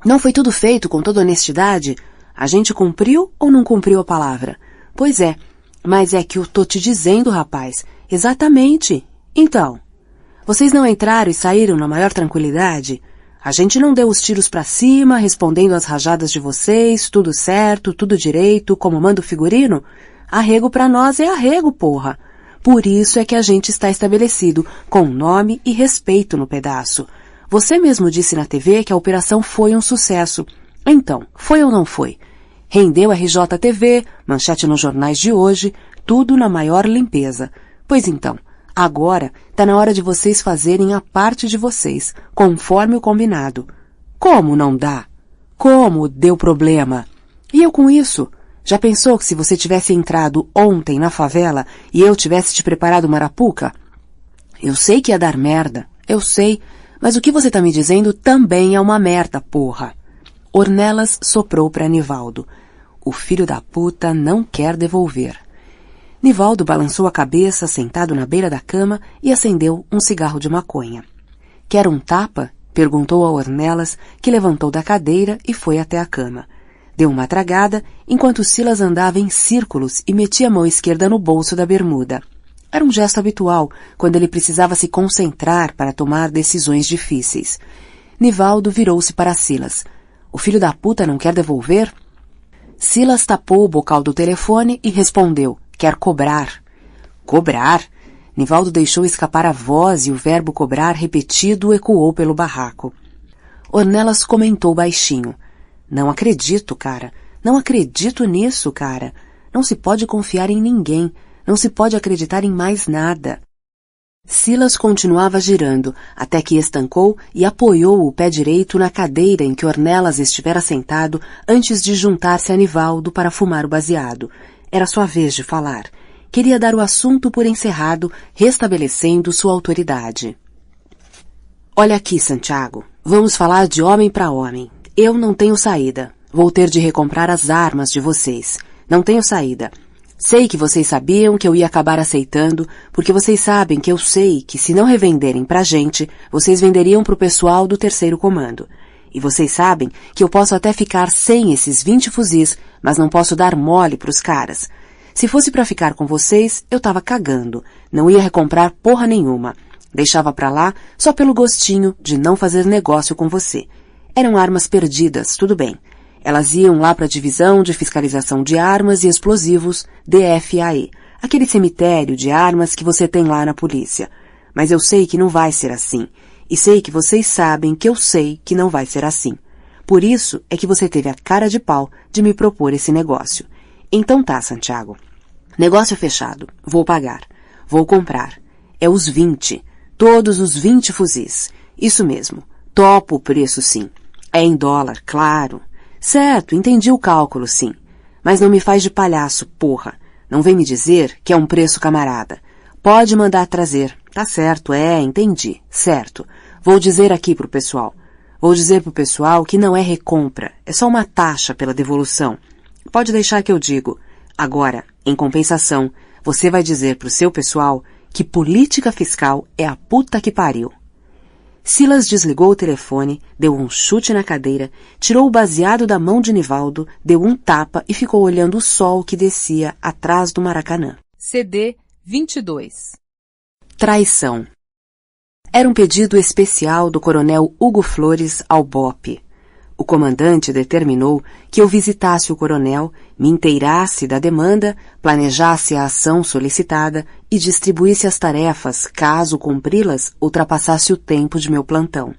Não foi tudo feito com toda honestidade? A gente cumpriu ou não cumpriu a palavra? Pois é, mas é que eu tô te dizendo, rapaz. Exatamente. Então, vocês não entraram e saíram na maior tranquilidade? A gente não deu os tiros pra cima, respondendo às rajadas de vocês, tudo certo, tudo direito, como manda o figurino? Arrego pra nós é arrego, porra. Por isso é que a gente está estabelecido, com nome e respeito no pedaço. Você mesmo disse na TV que a operação foi um sucesso. Então, foi ou não foi? Rendeu RJTV, manchete nos jornais de hoje, tudo na maior limpeza. Pois então, agora tá na hora de vocês fazerem a parte de vocês, conforme o combinado. Como não dá? Como deu problema? E eu com isso? Já pensou que se você tivesse entrado ontem na favela e eu tivesse te preparado uma arapuca? Eu sei que ia dar merda, eu sei, mas o que você tá me dizendo também é uma merda, porra. Ornelas soprou para Nivaldo. O filho da puta não quer devolver. Nivaldo balançou a cabeça sentado na beira da cama e acendeu um cigarro de maconha. Quer um tapa? Perguntou a Ornelas, que levantou da cadeira e foi até a cama. Deu uma tragada, enquanto Silas andava em círculos e metia a mão esquerda no bolso da bermuda. Era um gesto habitual, quando ele precisava se concentrar para tomar decisões difíceis. Nivaldo virou-se para Silas. O filho da puta não quer devolver? Silas tapou o bocal do telefone e respondeu. Quer cobrar. Cobrar? Nivaldo deixou escapar a voz e o verbo cobrar repetido ecoou pelo barraco. Ornelas comentou baixinho. Não acredito, cara. Não acredito nisso, cara. Não se pode confiar em ninguém. Não se pode acreditar em mais nada. Silas continuava girando, até que estancou e apoiou o pé direito na cadeira em que Ornelas estivera sentado antes de juntar-se a Nivaldo para fumar o baseado. Era sua vez de falar. Queria dar o assunto por encerrado, restabelecendo sua autoridade. Olha aqui, Santiago. Vamos falar de homem para homem. Eu não tenho saída. Vou ter de recomprar as armas de vocês. Não tenho saída. Sei que vocês sabiam que eu ia acabar aceitando, porque vocês sabem que eu sei que se não revenderem pra gente, vocês venderiam pro pessoal do terceiro comando. E vocês sabem que eu posso até ficar sem esses 20 fuzis, mas não posso dar mole pros caras. Se fosse pra ficar com vocês, eu tava cagando. Não ia recomprar porra nenhuma. Deixava pra lá só pelo gostinho de não fazer negócio com você. Eram armas perdidas, tudo bem. Elas iam lá para a Divisão de Fiscalização de Armas e Explosivos, DFAE, aquele cemitério de armas que você tem lá na polícia. Mas eu sei que não vai ser assim. E sei que vocês sabem que eu sei que não vai ser assim. Por isso é que você teve a cara de pau de me propor esse negócio. Então tá, Santiago. Negócio fechado. Vou pagar. Vou comprar. É os 20. Todos os 20 fuzis. Isso mesmo. Topo o preço, sim. É em dólar, claro. Certo, entendi o cálculo, sim. Mas não me faz de palhaço, porra. Não vem me dizer que é um preço camarada. Pode mandar trazer. Tá certo, entendi. Certo. Vou dizer aqui pro pessoal. Vou dizer pro pessoal que não é recompra. É só uma taxa pela devolução. Pode deixar que eu digo. Agora, em compensação, você vai dizer pro seu pessoal que política fiscal é a puta que pariu. Silas desligou o telefone, deu um chute na cadeira, tirou o baseado da mão de Nivaldo, deu um tapa e ficou olhando o sol que descia atrás do Maracanã. CD 22. Traição. Era um pedido especial do coronel Hugo Flores ao BOPE. O comandante determinou que eu visitasse o coronel, me inteirasse da demanda, planejasse a ação solicitada e distribuísse as tarefas, caso cumpri-las, ultrapassasse o tempo de meu plantão.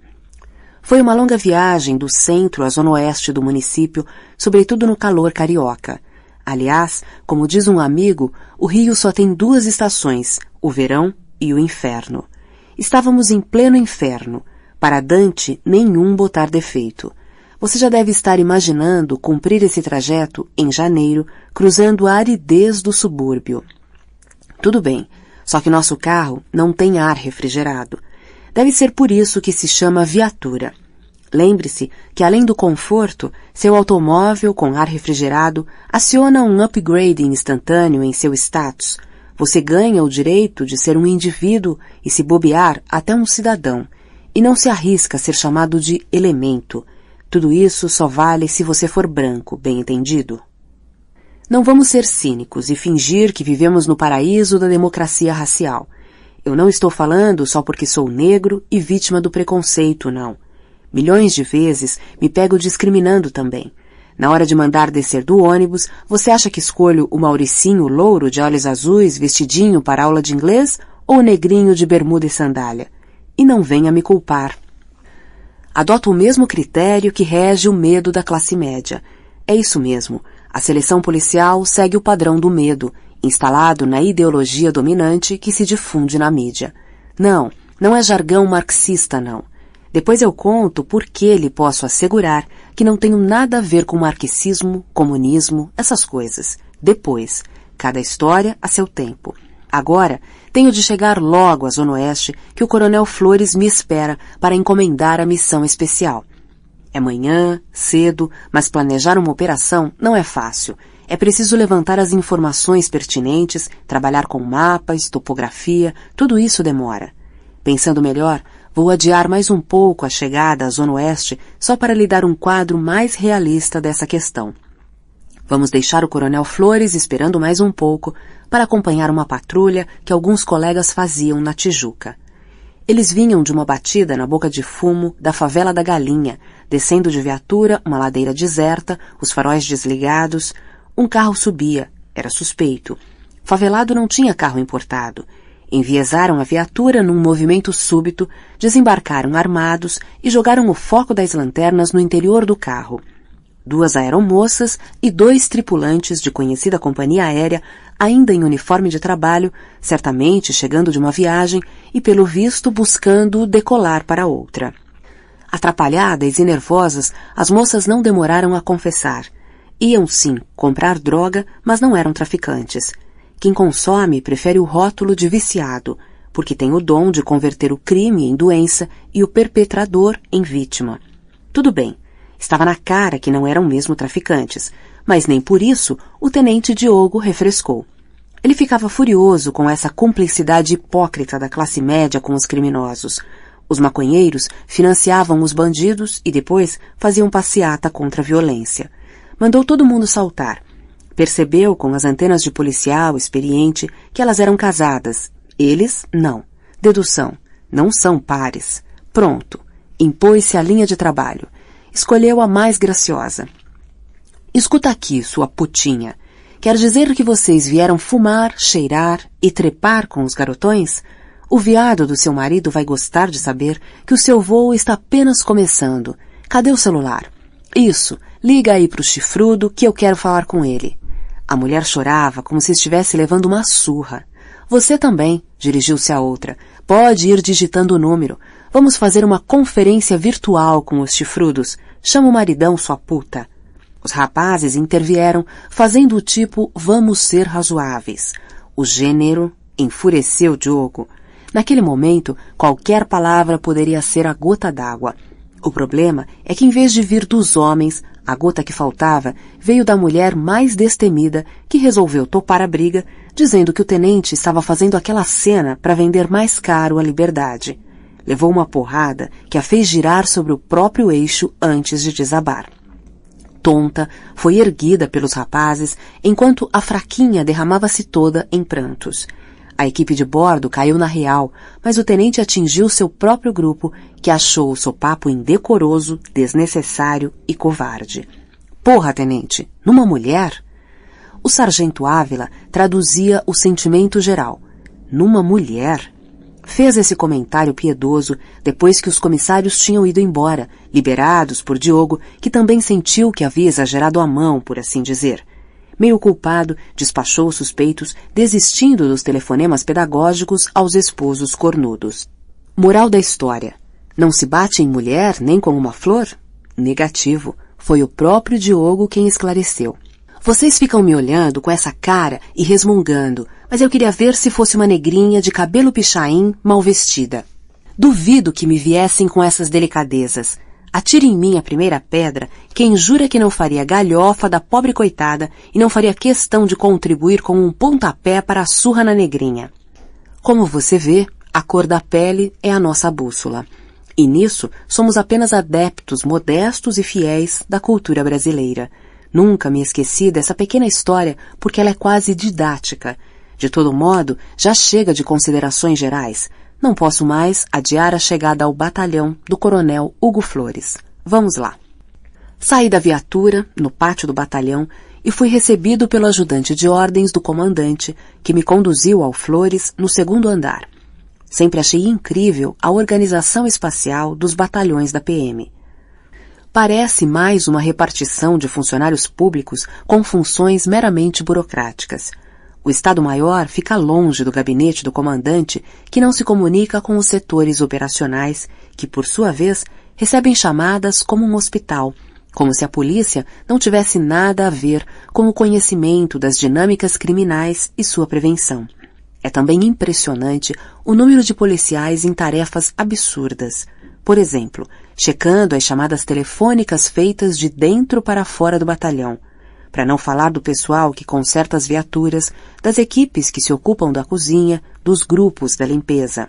Foi uma longa viagem do centro à zona oeste do município, sobretudo no calor carioca. Aliás, como diz um amigo, o Rio só tem 2 estações, o verão e o inferno. Estávamos em pleno inferno, para Dante nenhum botar defeito. Você já deve estar imaginando cumprir esse trajeto em janeiro, cruzando a aridez do subúrbio. Tudo bem, só que nosso carro não tem ar refrigerado. Deve ser por isso que se chama viatura. Lembre-se que, além do conforto, seu automóvel com ar refrigerado aciona um upgrading instantâneo em seu status. Você ganha o direito de ser um indivíduo e, se bobear, até um cidadão, e não se arrisca a ser chamado de elemento. Tudo isso só vale se você for branco, bem entendido? Não vamos ser cínicos e fingir que vivemos no paraíso da democracia racial. Eu não estou falando só porque sou negro e vítima do preconceito, não. Milhões de vezes me pego discriminando também. Na hora de mandar descer do ônibus, você acha que escolho o Mauricinho louro de olhos azuis vestidinho para aula de inglês ou o negrinho de bermuda e sandália? E não venha me culpar. Adoto o mesmo critério que rege o medo da classe média. É isso mesmo. A seleção policial segue o padrão do medo, instalado na ideologia dominante que se difunde na mídia. Não é jargão marxista, não. Depois eu conto por que lhe posso assegurar que não tenho nada a ver com marxismo, comunismo, essas coisas. Depois, cada história a seu tempo. Agora, tenho de chegar logo à Zona Oeste que o coronel Flores me espera para encomendar a missão especial. É manhã, cedo, mas planejar uma operação não é fácil. É preciso levantar as informações pertinentes, trabalhar com mapas, topografia, tudo isso demora. Pensando melhor, vou adiar mais um pouco a chegada à Zona Oeste só para lhe dar um quadro mais realista dessa questão. Vamos deixar o coronel Flores esperando mais um pouco para acompanhar uma patrulha que alguns colegas faziam na Tijuca. Eles vinham de uma batida na boca de fumo da favela da Galinha, descendo de viatura uma ladeira deserta, os faróis desligados. Um carro subia, era suspeito. Favelado não tinha carro importado. Enviesaram a viatura num movimento súbito, desembarcaram armados e jogaram o foco das lanternas no interior do carro. 2 aeromoças e 2 tripulantes de conhecida companhia aérea, ainda em uniforme de trabalho, certamente chegando de uma viagem e, pelo visto, buscando decolar para outra. Atrapalhadas e nervosas, as moças não demoraram a confessar. Iam, sim, comprar droga, mas não eram traficantes. Quem consome prefere o rótulo de viciado, porque tem o dom de converter o crime em doença e o perpetrador em vítima. Tudo bem. Estava na cara que não eram mesmo traficantes, mas nem por isso o tenente Diogo refrescou. Ele ficava furioso com essa cumplicidade hipócrita da classe média com os criminosos. Os maconheiros financiavam os bandidos e depois faziam passeata contra a violência. Mandou todo mundo saltar. Percebeu com as antenas de policial experiente que elas eram casadas. Eles, não. Dedução. Não são pares. Pronto. Impôs-se a linha de trabalho. Escolheu a mais graciosa. Escuta aqui, sua putinha. Quer dizer que vocês vieram fumar, cheirar e trepar com os garotões? O viado do seu marido vai gostar de saber que o seu voo está apenas começando. Cadê o celular? Isso, liga aí pro chifrudo que eu quero falar com ele. A mulher chorava como se estivesse levando uma surra. Você também, dirigiu-se a outra. Pode ir digitando o número. Vamos fazer uma conferência virtual com os chifrudos. Chama o maridão, sua puta. Os rapazes intervieram, fazendo o tipo vamos ser razoáveis. O gênero enfureceu Diogo. Naquele momento, qualquer palavra poderia ser a gota d'água. O problema é que em vez de vir dos homens, a gota que faltava veio da mulher mais destemida que resolveu topar a briga, dizendo que o tenente estava fazendo aquela cena para vender mais caro a liberdade. Levou uma porrada que a fez girar sobre o próprio eixo antes de desabar. Tonta, foi erguida pelos rapazes, enquanto a fraquinha derramava-se toda em prantos. A equipe de bordo caiu na real, mas o tenente atingiu seu próprio grupo, que achou o sopapo indecoroso, desnecessário e covarde. Porra, tenente, numa mulher? O sargento Ávila traduzia o sentimento geral. Numa mulher? Fez esse comentário piedoso depois que os comissários tinham ido embora, liberados por Diogo, que também sentiu que havia exagerado a mão, por assim dizer. Meio culpado, despachou os suspeitos, desistindo dos telefonemas pedagógicos aos esposos cornudos. Moral da história. Não se bate em mulher nem com uma flor? Negativo. Foi o próprio Diogo quem esclareceu. Vocês ficam me olhando com essa cara e resmungando, mas eu queria ver se fosse uma negrinha de cabelo pichain mal vestida. Duvido que me viessem com essas delicadezas. Atire em mim a primeira pedra quem jura que não faria galhofa da pobre coitada e não faria questão de contribuir com um pontapé para a surra na negrinha. Como você vê, a cor da pele é a nossa bússola. E nisso somos apenas adeptos modestos e fiéis da cultura brasileira. Nunca me esqueci dessa pequena história porque ela é quase didática. De todo modo, já chega de considerações gerais. Não posso mais adiar a chegada ao batalhão do coronel Hugo Flores. Vamos lá. Saí da viatura, no pátio do batalhão, e fui recebido pelo ajudante de ordens do comandante, que me conduziu ao Flores no segundo andar. Sempre achei incrível a organização espacial dos batalhões da PM. Parece mais uma repartição de funcionários públicos com funções meramente burocráticas. O Estado-Maior fica longe do gabinete do comandante, que não se comunica com os setores operacionais, que, por sua vez, recebem chamadas como um hospital, como se a polícia não tivesse nada a ver com o conhecimento das dinâmicas criminais e sua prevenção. É também impressionante o número de policiais em tarefas absurdas. Por exemplo, checando as chamadas telefônicas feitas de dentro para fora do batalhão, para não falar do pessoal que conserta as viaturas, das equipes que se ocupam da cozinha, dos grupos da limpeza.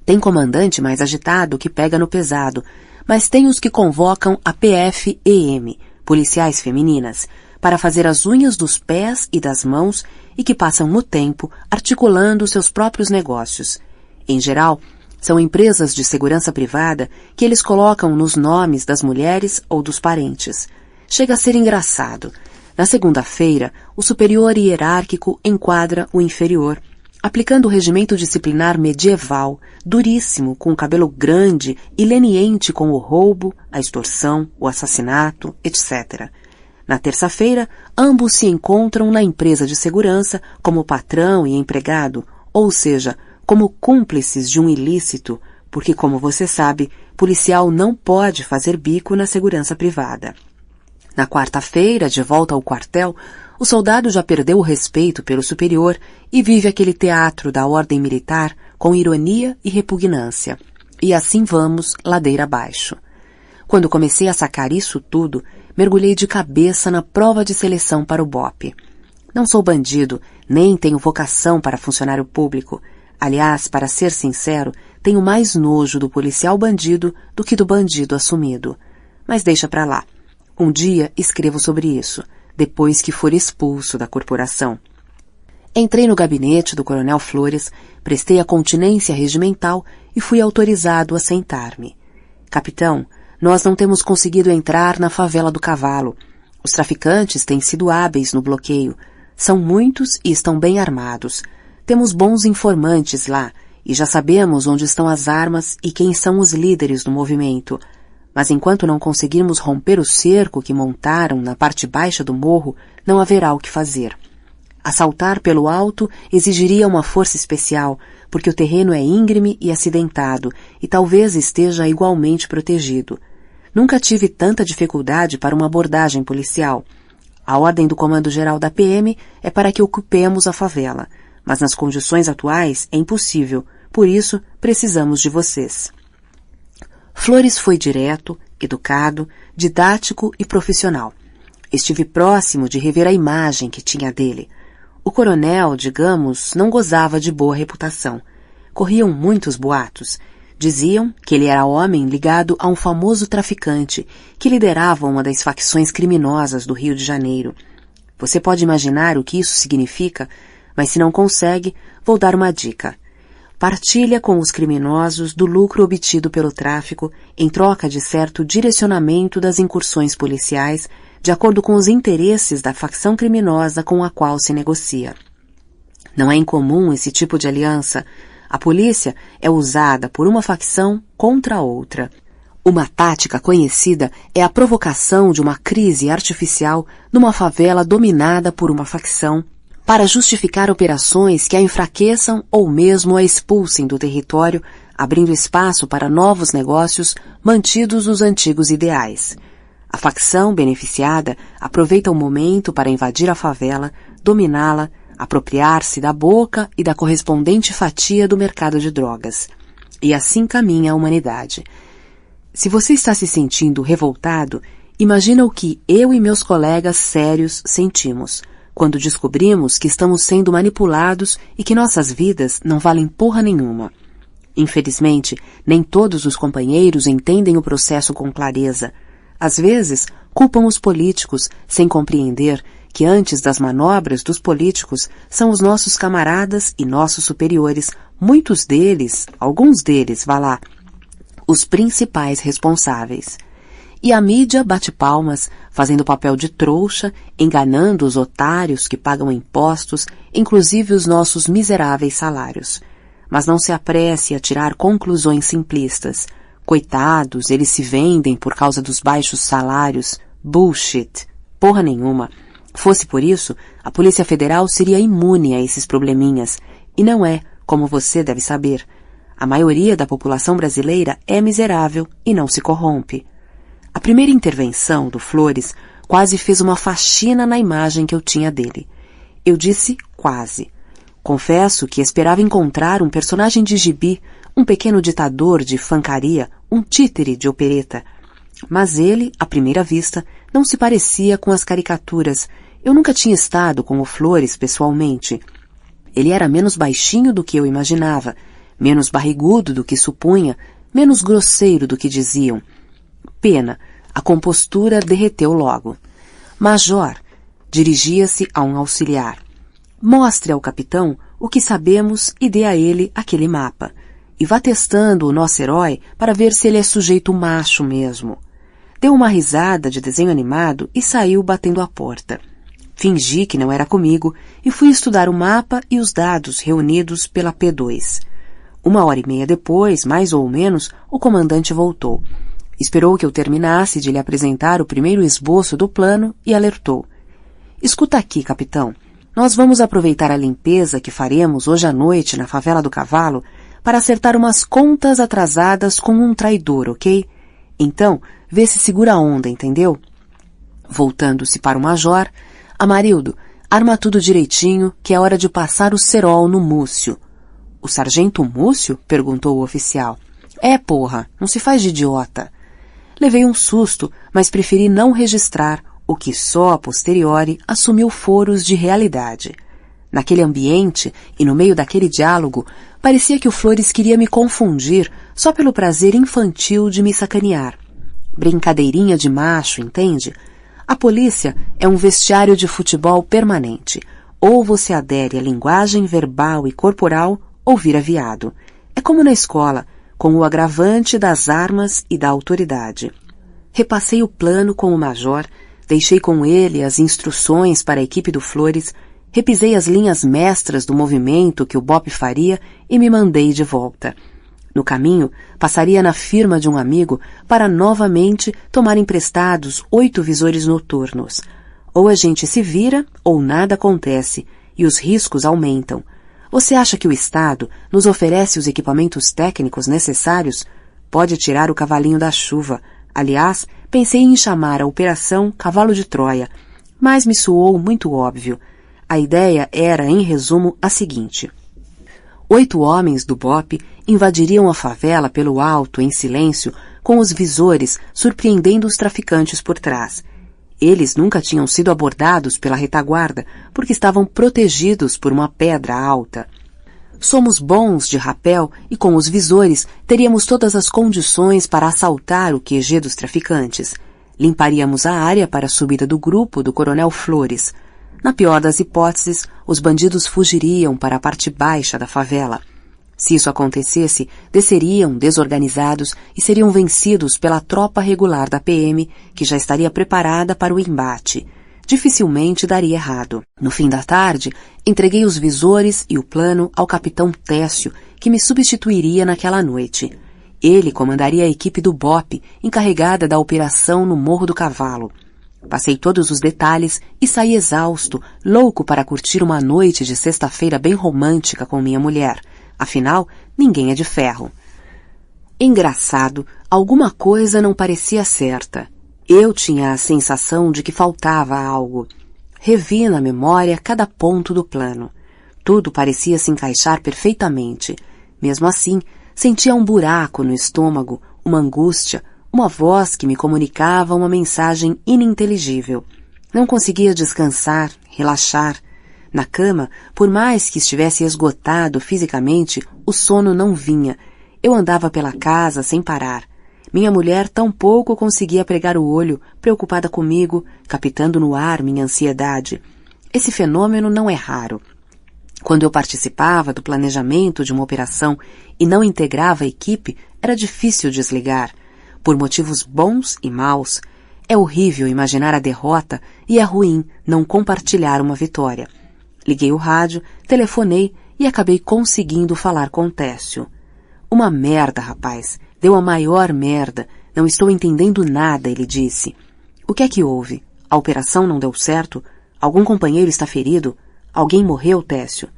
Tem comandante mais agitado que pega no pesado, mas tem os que convocam a PF-EM, policiais femininas, para fazer as unhas dos pés e das mãos e que passam no tempo articulando seus próprios negócios. Em geral, são empresas de segurança privada que eles colocam nos nomes das mulheres ou dos parentes. Chega a ser engraçado. Na segunda-feira, o superior hierárquico enquadra o inferior, aplicando o regimento disciplinar medieval, duríssimo, com o cabelo grande e leniente com o roubo, a extorsão, o assassinato, etc. Na terça-feira, ambos se encontram na empresa de segurança como patrão e empregado, ou seja, como cúmplices de um ilícito, porque, como você sabe, policial não pode fazer bico na segurança privada. Na quarta-feira, de volta ao quartel, o soldado já perdeu o respeito pelo superior e vive aquele teatro da ordem militar com ironia e repugnância. E assim vamos, ladeira abaixo. Quando comecei a sacar isso tudo, mergulhei de cabeça na prova de seleção para o BOPE. Não sou bandido, nem tenho vocação para funcionário público. Aliás, para ser sincero, tenho mais nojo do policial bandido do que do bandido assumido. Mas deixa pra lá. Um dia escrevo sobre isso, depois que for expulso da corporação. Entrei no gabinete do coronel Flores, prestei a continência regimental e fui autorizado a sentar-me. Capitão, nós não temos conseguido entrar na favela do Cavalo. Os traficantes têm sido hábeis no bloqueio. São muitos e estão bem armados. Temos bons informantes lá e já sabemos onde estão as armas e quem são os líderes do movimento. Mas enquanto não conseguirmos romper o cerco que montaram na parte baixa do morro, não haverá o que fazer. Assaltar pelo alto exigiria uma força especial, porque o terreno é íngreme e acidentado e talvez esteja igualmente protegido. Nunca tive tanta dificuldade para uma abordagem policial. A ordem do comando-geral da PM é para que ocupemos a favela, mas nas condições atuais é impossível, por isso precisamos de vocês. Flores foi direto, educado, didático e profissional. Estive próximo de rever a imagem que tinha dele. O coronel, digamos, não gozava de boa reputação. Corriam muitos boatos. Diziam que ele era homem ligado a um famoso traficante que liderava uma das facções criminosas do Rio de Janeiro. Você pode imaginar o que isso significa, mas se não consegue, vou dar uma dica. Partilha com os criminosos do lucro obtido pelo tráfico em troca de certo direcionamento das incursões policiais de acordo com os interesses da facção criminosa com a qual se negocia. Não é incomum esse tipo de aliança. A polícia é usada por uma facção contra outra. Uma tática conhecida é a provocação de uma crise artificial numa favela dominada por uma facção para justificar operações que a enfraqueçam ou mesmo a expulsem do território, abrindo espaço para novos negócios mantidos os antigos ideais. A facção beneficiada aproveita o momento para invadir a favela, dominá-la, apropriar-se da boca e da correspondente fatia do mercado de drogas. E assim caminha a humanidade. Se você está se sentindo revoltado, imagina o que eu e meus colegas sérios sentimos quando descobrimos que estamos sendo manipulados e que nossas vidas não valem porra nenhuma. Infelizmente, nem todos os companheiros entendem o processo com clareza. Às vezes, culpam os políticos, sem compreender que antes das manobras dos políticos são os nossos camaradas e nossos superiores, muitos deles, alguns deles, vá lá, os principais responsáveis. E a mídia bate palmas, fazendo papel de trouxa, enganando os otários que pagam impostos, inclusive os nossos miseráveis salários. Mas não se apresse a tirar conclusões simplistas. Coitados, eles se vendem por causa dos baixos salários. Bullshit. Porra nenhuma. Fosse por isso, a Polícia Federal seria imune a esses probleminhas. E não é, como você deve saber. A maioria da população brasileira é miserável e não se corrompe. A primeira intervenção do Flores quase fez uma faxina na imagem que eu tinha dele. Eu disse quase. Confesso que esperava encontrar um personagem de gibi, um pequeno ditador de fancaria, um títere de opereta. Mas ele, à primeira vista, não se parecia com as caricaturas. Eu nunca tinha estado com o Flores pessoalmente. Ele era menos baixinho do que eu imaginava, menos barrigudo do que supunha, menos grosseiro do que diziam. Pena, a compostura derreteu logo. Major, dirigia-se a um auxiliar. Mostre ao capitão o que sabemos e dê a ele aquele mapa. E vá testando o nosso herói para ver se ele é sujeito macho mesmo. Deu uma risada de desenho animado e saiu batendo a porta. Fingi que não era comigo e fui estudar o mapa e os dados reunidos pela P2. 1h30 depois, mais ou menos, o comandante voltou. Esperou que eu terminasse de lhe apresentar o primeiro esboço do plano e alertou. Escuta aqui, capitão. Nós vamos aproveitar a limpeza que faremos hoje à noite na Favela do Cavalo para acertar umas contas atrasadas com um traidor, ok? Então, vê se segura a onda, entendeu? Voltando-se para o major, Amarildo, arma tudo direitinho que é hora de passar o cerol no Múcio. O sargento Múcio? Perguntou o oficial. É, porra, não se faz de idiota. Levei um susto, mas preferi não registrar, o que só a posteriori assumiu foros de realidade. Naquele ambiente e no meio daquele diálogo, parecia que o Flores queria me confundir só pelo prazer infantil de me sacanear. Brincadeirinha de macho, entende? A polícia é um vestiário de futebol permanente. Ou você adere à linguagem verbal e corporal, ou vira viado. É como na escola, com o agravante das armas e da autoridade. Repassei o plano com o major, deixei com ele as instruções para a equipe do Flores, repisei as linhas mestras do movimento que o BOPE faria e me mandei de volta. No caminho, passaria na firma de um amigo para novamente tomar emprestados 8 visores noturnos. Ou a gente se vira ou nada acontece, e os riscos aumentam. Você acha que o Estado nos oferece os equipamentos técnicos necessários? Pode tirar o cavalinho da chuva. Aliás, pensei em chamar a Operação Cavalo de Troia, mas me soou muito óbvio. A ideia era, em resumo, a seguinte: 8 homens do BOPE invadiriam a favela pelo alto, em silêncio, com os visores surpreendendo os traficantes por trás. Eles nunca tinham sido abordados pela retaguarda, porque estavam protegidos por uma pedra alta. Somos bons de rapel e com os visores teríamos todas as condições para assaltar o QG dos traficantes. Limparíamos a área para a subida do grupo do Coronel Flores. Na pior das hipóteses, os bandidos fugiriam para a parte baixa da favela. Se isso acontecesse, desceriam desorganizados e seriam vencidos pela tropa regular da PM, que já estaria preparada para o embate. Dificilmente daria errado. No fim da tarde, entreguei os visores e o plano ao capitão Técio, que me substituiria naquela noite. Ele comandaria a equipe do BOPE, encarregada da operação no Morro do Cavalo. Passei todos os detalhes e saí exausto, louco para curtir uma noite de sexta-feira bem romântica com minha mulher. Afinal, ninguém é de ferro. Engraçado, alguma coisa não parecia certa. Eu tinha a sensação de que faltava algo. Revi na memória cada ponto do plano. Tudo parecia se encaixar perfeitamente. Mesmo assim, sentia um buraco no estômago, uma angústia, uma voz que me comunicava uma mensagem ininteligível. Não conseguia descansar, relaxar. Na cama, por mais que estivesse esgotado fisicamente, o sono não vinha. Eu andava pela casa sem parar. Minha mulher tampouco conseguia pregar o olho, preocupada comigo, captando no ar minha ansiedade. Esse fenômeno não é raro. Quando eu participava do planejamento de uma operação e não integrava a equipe, era difícil desligar. Por motivos bons e maus, é horrível imaginar a derrota e é ruim não compartilhar uma vitória. Liguei o rádio, telefonei e acabei conseguindo falar com Técio. Uma merda, rapaz. Deu a maior merda. Não estou entendendo nada, ele disse. O que é que houve? A operação não deu certo? Algum companheiro está ferido? Alguém morreu, Técio?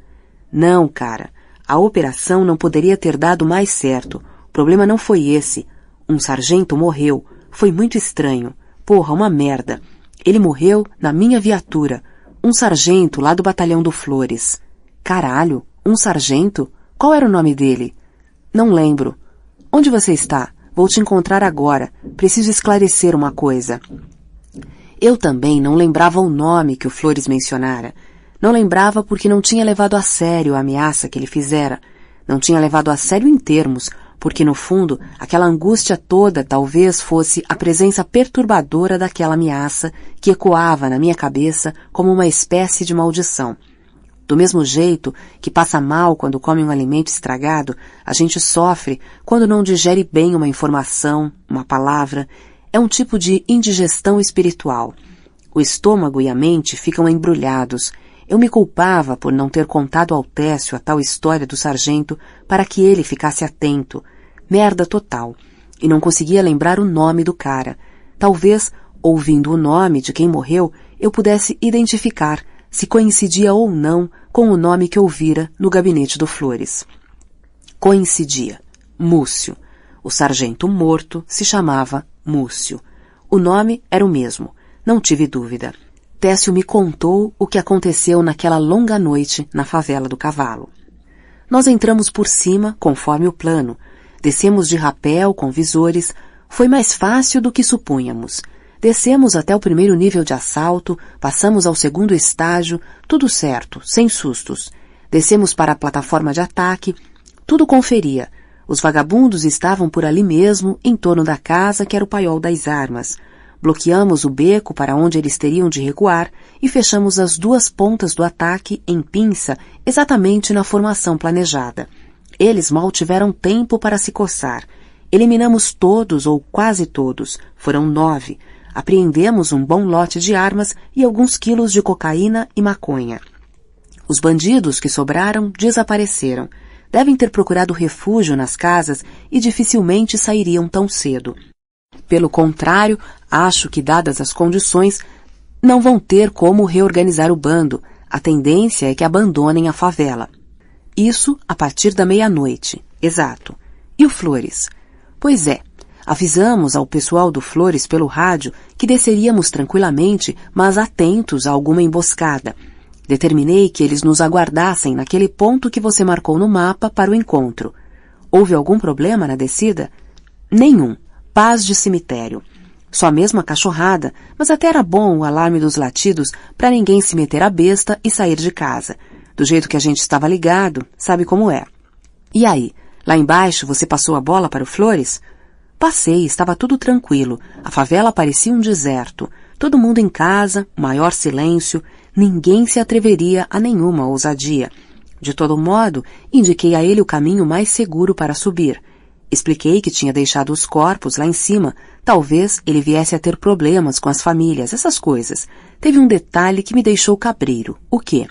Não, cara. A operação não poderia ter dado mais certo. O problema não foi esse. Um sargento morreu. Foi muito estranho. Porra, uma merda. Ele morreu na minha viatura. Um sargento lá do batalhão do Flores. Caralho, um sargento? Qual era o nome dele? Não lembro. Onde você está? Vou te encontrar agora. Preciso esclarecer uma coisa. Eu também não lembrava o nome que o Flores mencionara. Não lembrava porque não tinha levado a sério a ameaça que ele fizera. Não tinha levado a sério em termos, porque no fundo, aquela angústia toda talvez fosse a presença perturbadora daquela ameaça que ecoava na minha cabeça como uma espécie de maldição. Do mesmo jeito que passa mal quando come um alimento estragado, a gente sofre quando não digere bem uma informação, uma palavra. É um tipo de indigestão espiritual. O estômago e a mente ficam embrulhados. Eu me culpava por não ter contado ao Técio a tal história do sargento para que ele ficasse atento. Merda total. E não conseguia lembrar o nome do cara. Talvez, ouvindo o nome de quem morreu, eu pudesse identificar se coincidia ou não com o nome que ouvira no gabinete do Flores. Coincidia. Múcio. O sargento morto se chamava Múcio. O nome era o mesmo. Não tive dúvida. Técio me contou o que aconteceu naquela longa noite na favela do Cavalo. Nós entramos por cima, conforme o plano. Descemos de rapel com visores. Foi mais fácil do que supunhamos. Descemos até o primeiro nível de assalto, passamos ao segundo estágio, tudo certo, sem sustos. Descemos para a plataforma de ataque, tudo conferia. Os vagabundos estavam por ali mesmo, em torno da casa que era o paiol das armas. Bloqueamos o beco para onde eles teriam de recuar e fechamos as duas pontas do ataque em pinça, exatamente na formação planejada. Eles mal tiveram tempo para se coçar. Eliminamos todos ou quase todos. Foram 9. Apreendemos um bom lote de armas e alguns quilos de cocaína e maconha. Os bandidos que sobraram desapareceram. Devem ter procurado refúgio nas casas e dificilmente sairiam tão cedo. Pelo contrário, acho que, dadas as condições, não vão ter como reorganizar o bando. A tendência é que abandonem a favela. Isso a partir da meia-noite. Exato. E o Flores? Pois é, avisamos ao pessoal do Flores pelo rádio que desceríamos tranquilamente, mas atentos a alguma emboscada. Determinei que eles nos aguardassem naquele ponto que você marcou no mapa para o encontro. Houve algum problema na descida? Nenhum. Paz de cemitério. Só mesmo a cachorrada, mas até era bom o alarme dos latidos para ninguém se meter a besta e sair de casa. Do jeito que a gente estava ligado, sabe como é. E aí, lá embaixo você passou a bola para o Flores? Passei, estava tudo tranquilo. A favela parecia um deserto. Todo mundo em casa, maior silêncio, ninguém se atreveria a nenhuma ousadia. De todo modo, indiquei a ele o caminho mais seguro para subir. Expliquei que tinha deixado os corpos lá em cima. Talvez ele viesse a ter problemas com as famílias, essas coisas. Teve um detalhe que me deixou cabreiro. O quê?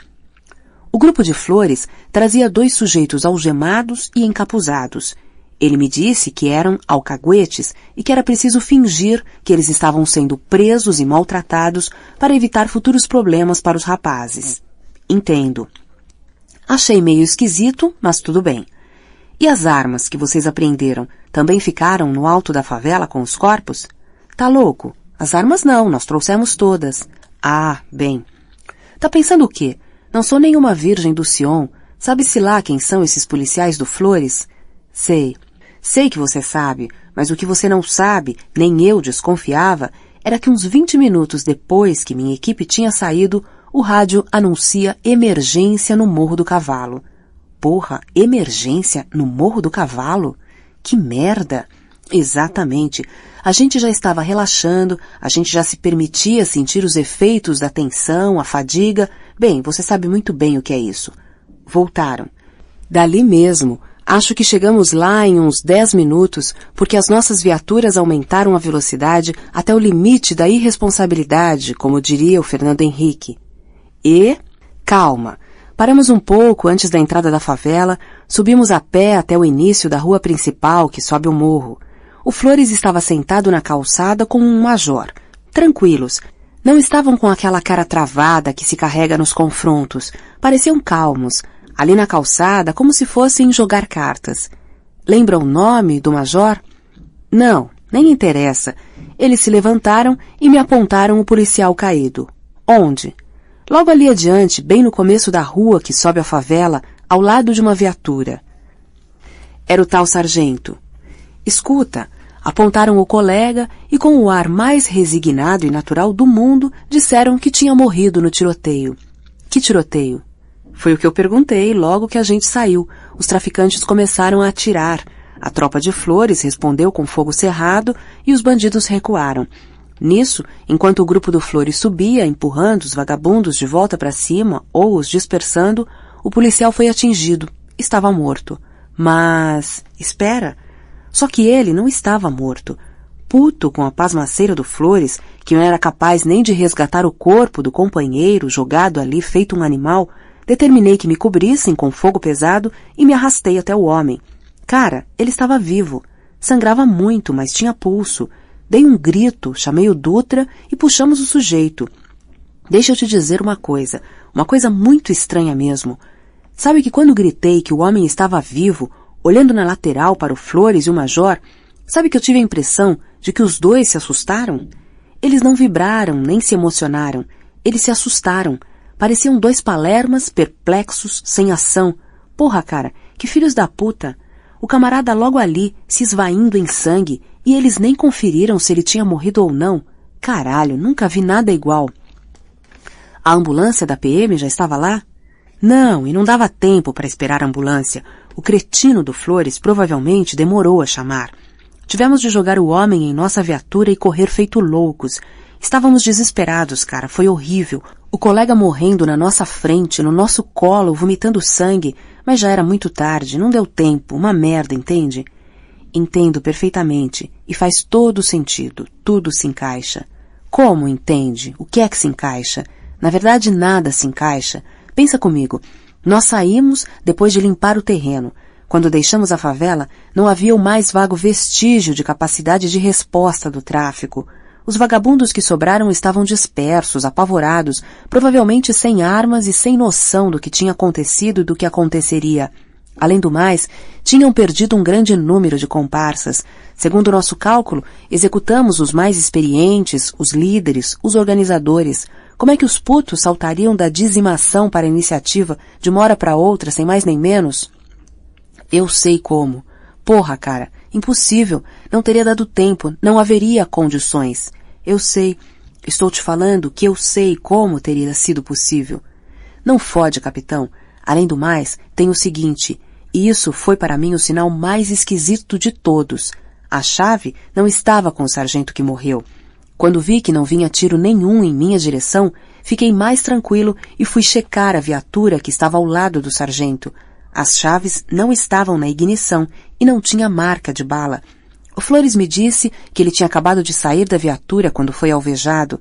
O grupo de Flores trazia 2 sujeitos algemados e encapuzados. Ele me disse que eram alcaguetes e que era preciso fingir que eles estavam sendo presos e maltratados para evitar futuros problemas para os rapazes. Entendo. Achei meio esquisito, mas tudo bem. E as armas que vocês apreenderam também ficaram no alto da favela com os corpos? Tá louco? As armas não, nós trouxemos todas. Ah, bem. Tá pensando o quê? Não sou nenhuma virgem do Sion. Sabe-se lá quem são esses policiais do Flores? Sei. Sei que você sabe, mas o que você não sabe, nem eu desconfiava, era que uns 20 minutos depois que minha equipe tinha saído, o rádio anuncia emergência no Morro do Cavalo. Porra, emergência no Morro do Cavalo? Que merda! Exatamente. A gente já estava relaxando, a gente já se permitia sentir os efeitos da tensão, a fadiga. Bem, você sabe muito bem o que é isso. Voltaram. Dali mesmo, acho que chegamos lá em uns 10 minutos, porque as nossas viaturas aumentaram a velocidade até o limite da irresponsabilidade, como diria o Fernando Henrique. E... calma. Paramos um pouco antes da entrada da favela, subimos a pé até o início da rua principal que sobe o morro. O Flores estava sentado na calçada com um major. Tranquilos. Não estavam com aquela cara travada que se carrega nos confrontos. Pareciam calmos. Ali na calçada, como se fossem jogar cartas. Lembra o nome do major? Não, nem interessa. Eles se levantaram e me apontaram o policial caído. Onde? Logo ali adiante, bem no começo da rua que sobe a favela, ao lado de uma viatura. Era o tal sargento. Escuta, apontaram o colega e com o ar mais resignado e natural do mundo, disseram que tinha morrido no tiroteio. Que tiroteio? Foi o que eu perguntei logo que a gente saiu. Os traficantes começaram a atirar. A tropa de Flores respondeu com fogo cerrado e os bandidos recuaram. Nisso, enquanto o grupo do Flores subia, empurrando os vagabundos de volta para cima ou os dispersando, o policial foi atingido. Estava morto. Mas... espera! Só que ele não estava morto. Puto com a pasmaceira do Flores, que não era capaz nem de resgatar o corpo do companheiro jogado ali feito um animal, determinei que me cobrissem com fogo pesado e me arrastei até o homem. Cara, ele estava vivo. Sangrava muito, mas tinha pulso. Dei um grito, chamei o Dutra e puxamos o sujeito. Deixa eu te dizer uma coisa muito estranha mesmo. Sabe que quando gritei que o homem estava vivo, olhando na lateral para o Flores e o Major, sabe que eu tive a impressão de que os dois se assustaram? Eles não vibraram, nem se emocionaram. Eles se assustaram. Pareciam 2 palermas, perplexos, sem ação. Porra, cara, que filhos da puta! O camarada logo ali, se esvaindo em sangue, e eles nem conferiram se ele tinha morrido ou não. Caralho, nunca vi nada igual. A ambulância da PM já estava lá? Não, e não dava tempo para esperar a ambulância. O cretino do Flores provavelmente demorou a chamar. Tivemos de jogar o homem em nossa viatura e correr feito loucos. Estávamos desesperados, cara, foi horrível. O colega morrendo na nossa frente, no nosso colo, vomitando sangue, mas já era muito tarde, não deu tempo, uma merda, entende? Entendo perfeitamente, e faz todo sentido, tudo se encaixa. Como entende? O que é que se encaixa? Na verdade, nada se encaixa. Pensa comigo, nós saímos depois de limpar o terreno. Quando deixamos a favela, não havia o mais vago vestígio de capacidade de resposta do tráfico. Os vagabundos que sobraram estavam dispersos, apavorados, provavelmente sem armas e sem noção do que tinha acontecido e do que aconteceria. Além do mais, tinham perdido um grande número de comparsas. Segundo nosso cálculo, executamos os mais experientes, os líderes, os organizadores. Como é que os putos saltariam da dizimação para a iniciativa de uma hora para outra, sem mais nem menos? Eu sei como. Porra, cara, impossível. Não teria dado tempo, não haveria condições. Eu sei. Estou te falando que eu sei como teria sido possível. Não fode, capitão. Além do mais, tem o seguinte, e isso foi para mim o sinal mais esquisito de todos. A chave não estava com o sargento que morreu. Quando vi que não vinha tiro nenhum em minha direção, fiquei mais tranquilo e fui checar a viatura que estava ao lado do sargento. As chaves não estavam na ignição e não tinha marca de bala. O Flores me disse que ele tinha acabado de sair da viatura quando foi alvejado.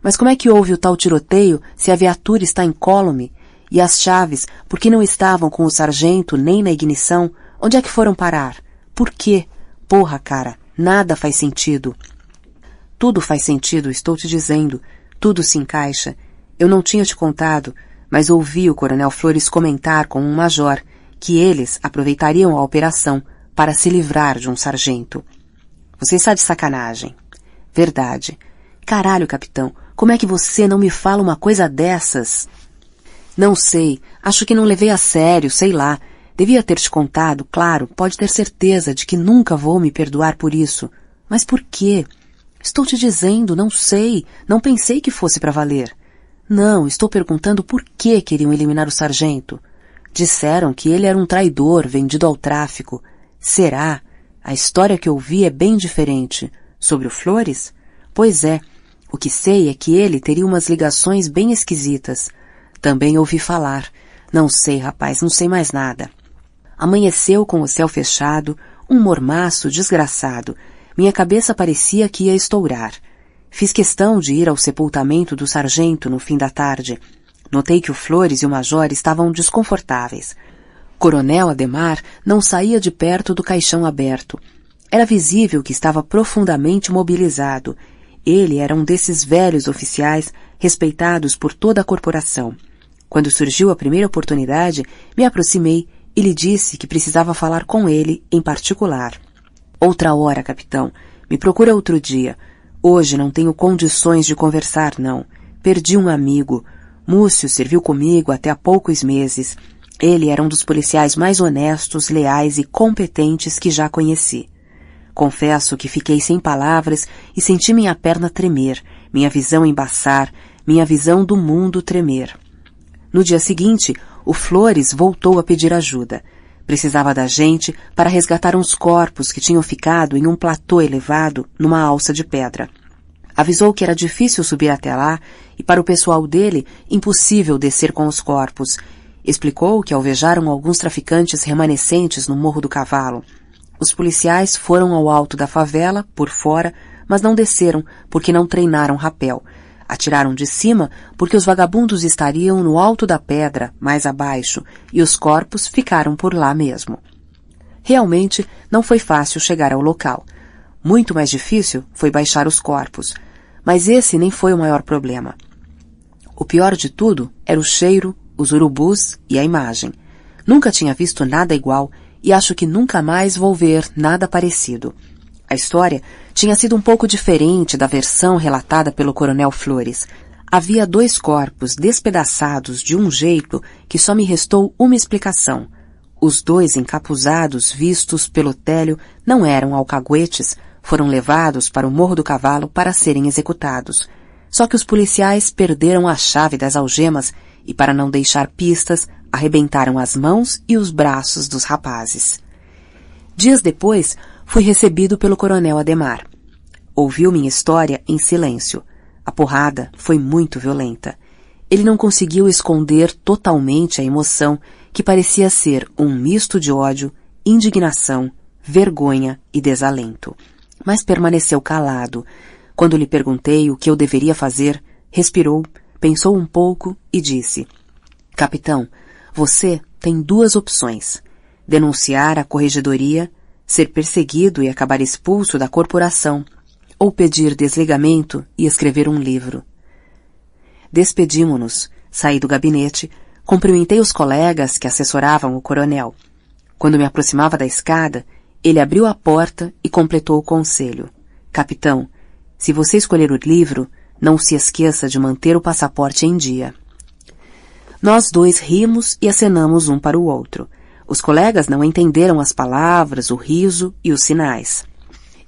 Mas como é que houve o tal tiroteio se a viatura está incólume? E as chaves, por que não estavam com o sargento nem na ignição? Onde é que foram parar? Por quê? Porra, cara, nada faz sentido. Tudo faz sentido, estou te dizendo. Tudo se encaixa. Eu não tinha te contado, mas ouvi o coronel Flores comentar com um major que eles aproveitariam a operação para se livrar de um sargento. Você está de sacanagem. Verdade. Caralho, capitão, como é que você não me fala uma coisa dessas? Não sei, acho que não levei a sério, sei lá. Devia ter te contado, claro, pode ter certeza de que nunca vou me perdoar por isso. Mas por quê? Estou te dizendo, não sei, não pensei que fosse para valer. Não, estou perguntando por que queriam eliminar o sargento. Disseram que ele era um traidor vendido ao tráfico. Será? A história que ouvi é bem diferente. Sobre o Flores? Pois é. O que sei é que ele teria umas ligações bem esquisitas. Também ouvi falar. Não sei, rapaz, não sei mais nada. Amanheceu com o céu fechado, um mormaço desgraçado. Minha cabeça parecia que ia estourar. Fiz questão de ir ao sepultamento do sargento no fim da tarde. Notei que o Flores e o major estavam desconfortáveis. Coronel Ademar não saía de perto do caixão aberto. Era visível que estava profundamente mobilizado. Ele era um desses velhos oficiais respeitados por toda a corporação. Quando surgiu a primeira oportunidade, me aproximei e lhe disse que precisava falar com ele em particular. Outra hora, capitão. Me procura outro dia. Hoje não tenho condições de conversar, não. Perdi um amigo. Múcio serviu comigo até há poucos meses. Ele era um dos policiais mais honestos, leais e competentes que já conheci. Confesso que fiquei sem palavras e senti minha perna tremer, minha visão embaçar, minha visão do mundo tremer. No dia seguinte, o Flores voltou a pedir ajuda. Precisava da gente para resgatar uns corpos que tinham ficado em um platô elevado numa alça de pedra. Avisou que era difícil subir até lá e para o pessoal dele impossível descer com os corpos. Explicou que alvejaram alguns traficantes remanescentes no Morro do Cavalo. Os policiais foram ao alto da favela, por fora, mas não desceram porque não treinaram rapel. Atiraram de cima porque os vagabundos estariam no alto da pedra, mais abaixo, e os corpos ficaram por lá mesmo. Realmente não foi fácil chegar ao local. Muito mais difícil foi baixar os corpos. Mas esse nem foi o maior problema. O pior de tudo era o cheiro, os urubus e a imagem. Nunca tinha visto nada igual e acho que nunca mais vou ver nada parecido. A história tinha sido um pouco diferente da versão relatada pelo coronel Flores. Havia 2 corpos despedaçados de um jeito que só me restou uma explicação. Os 2 encapuzados vistos pelo Télio não eram alcaguetes, foram levados para o Morro do Cavalo para serem executados. Só que os policiais perderam a chave das algemas e, para não deixar pistas, arrebentaram as mãos e os braços dos rapazes. Dias depois, fui recebido pelo coronel Ademar. Ouviu minha história em silêncio. A porrada foi muito violenta. Ele não conseguiu esconder totalmente a emoção, que parecia ser um misto de ódio, indignação, vergonha e desalento. Mas permaneceu calado. Quando lhe perguntei o que eu deveria fazer, respirou, pensou um pouco e disse: Capitão, você tem 2 opções. Denunciar a corregedoria, ser perseguido e acabar expulso da corporação, ou pedir desligamento e escrever um livro. Despedimo-nos, saí do gabinete, cumprimentei os colegas que assessoravam o coronel. Quando me aproximava da escada, ele abriu a porta e completou o conselho. Capitão, se você escolher o livro, não se esqueça de manter o passaporte em dia. Nós dois rimos e acenamos um para o outro. Os colegas não entenderam as palavras, o riso e os sinais.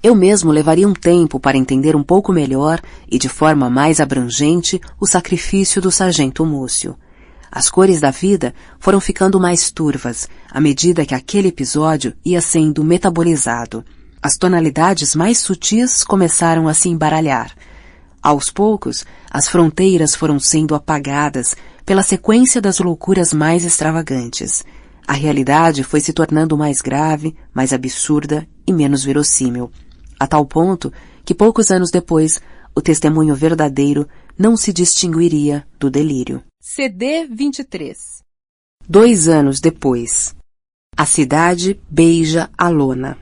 Eu mesmo levaria um tempo para entender um pouco melhor e de forma mais abrangente o sacrifício do sargento Múcio. As cores da vida foram ficando mais turvas à medida que aquele episódio ia sendo metabolizado. As tonalidades mais sutis começaram a se embaralhar. Aos poucos, as fronteiras foram sendo apagadas pela sequência das loucuras mais extravagantes. A realidade foi se tornando mais grave, mais absurda e menos verossímil, a tal ponto que poucos anos depois, o testemunho verdadeiro não se distinguiria do delírio. CD 23. 2 anos depois. A cidade beija a lona.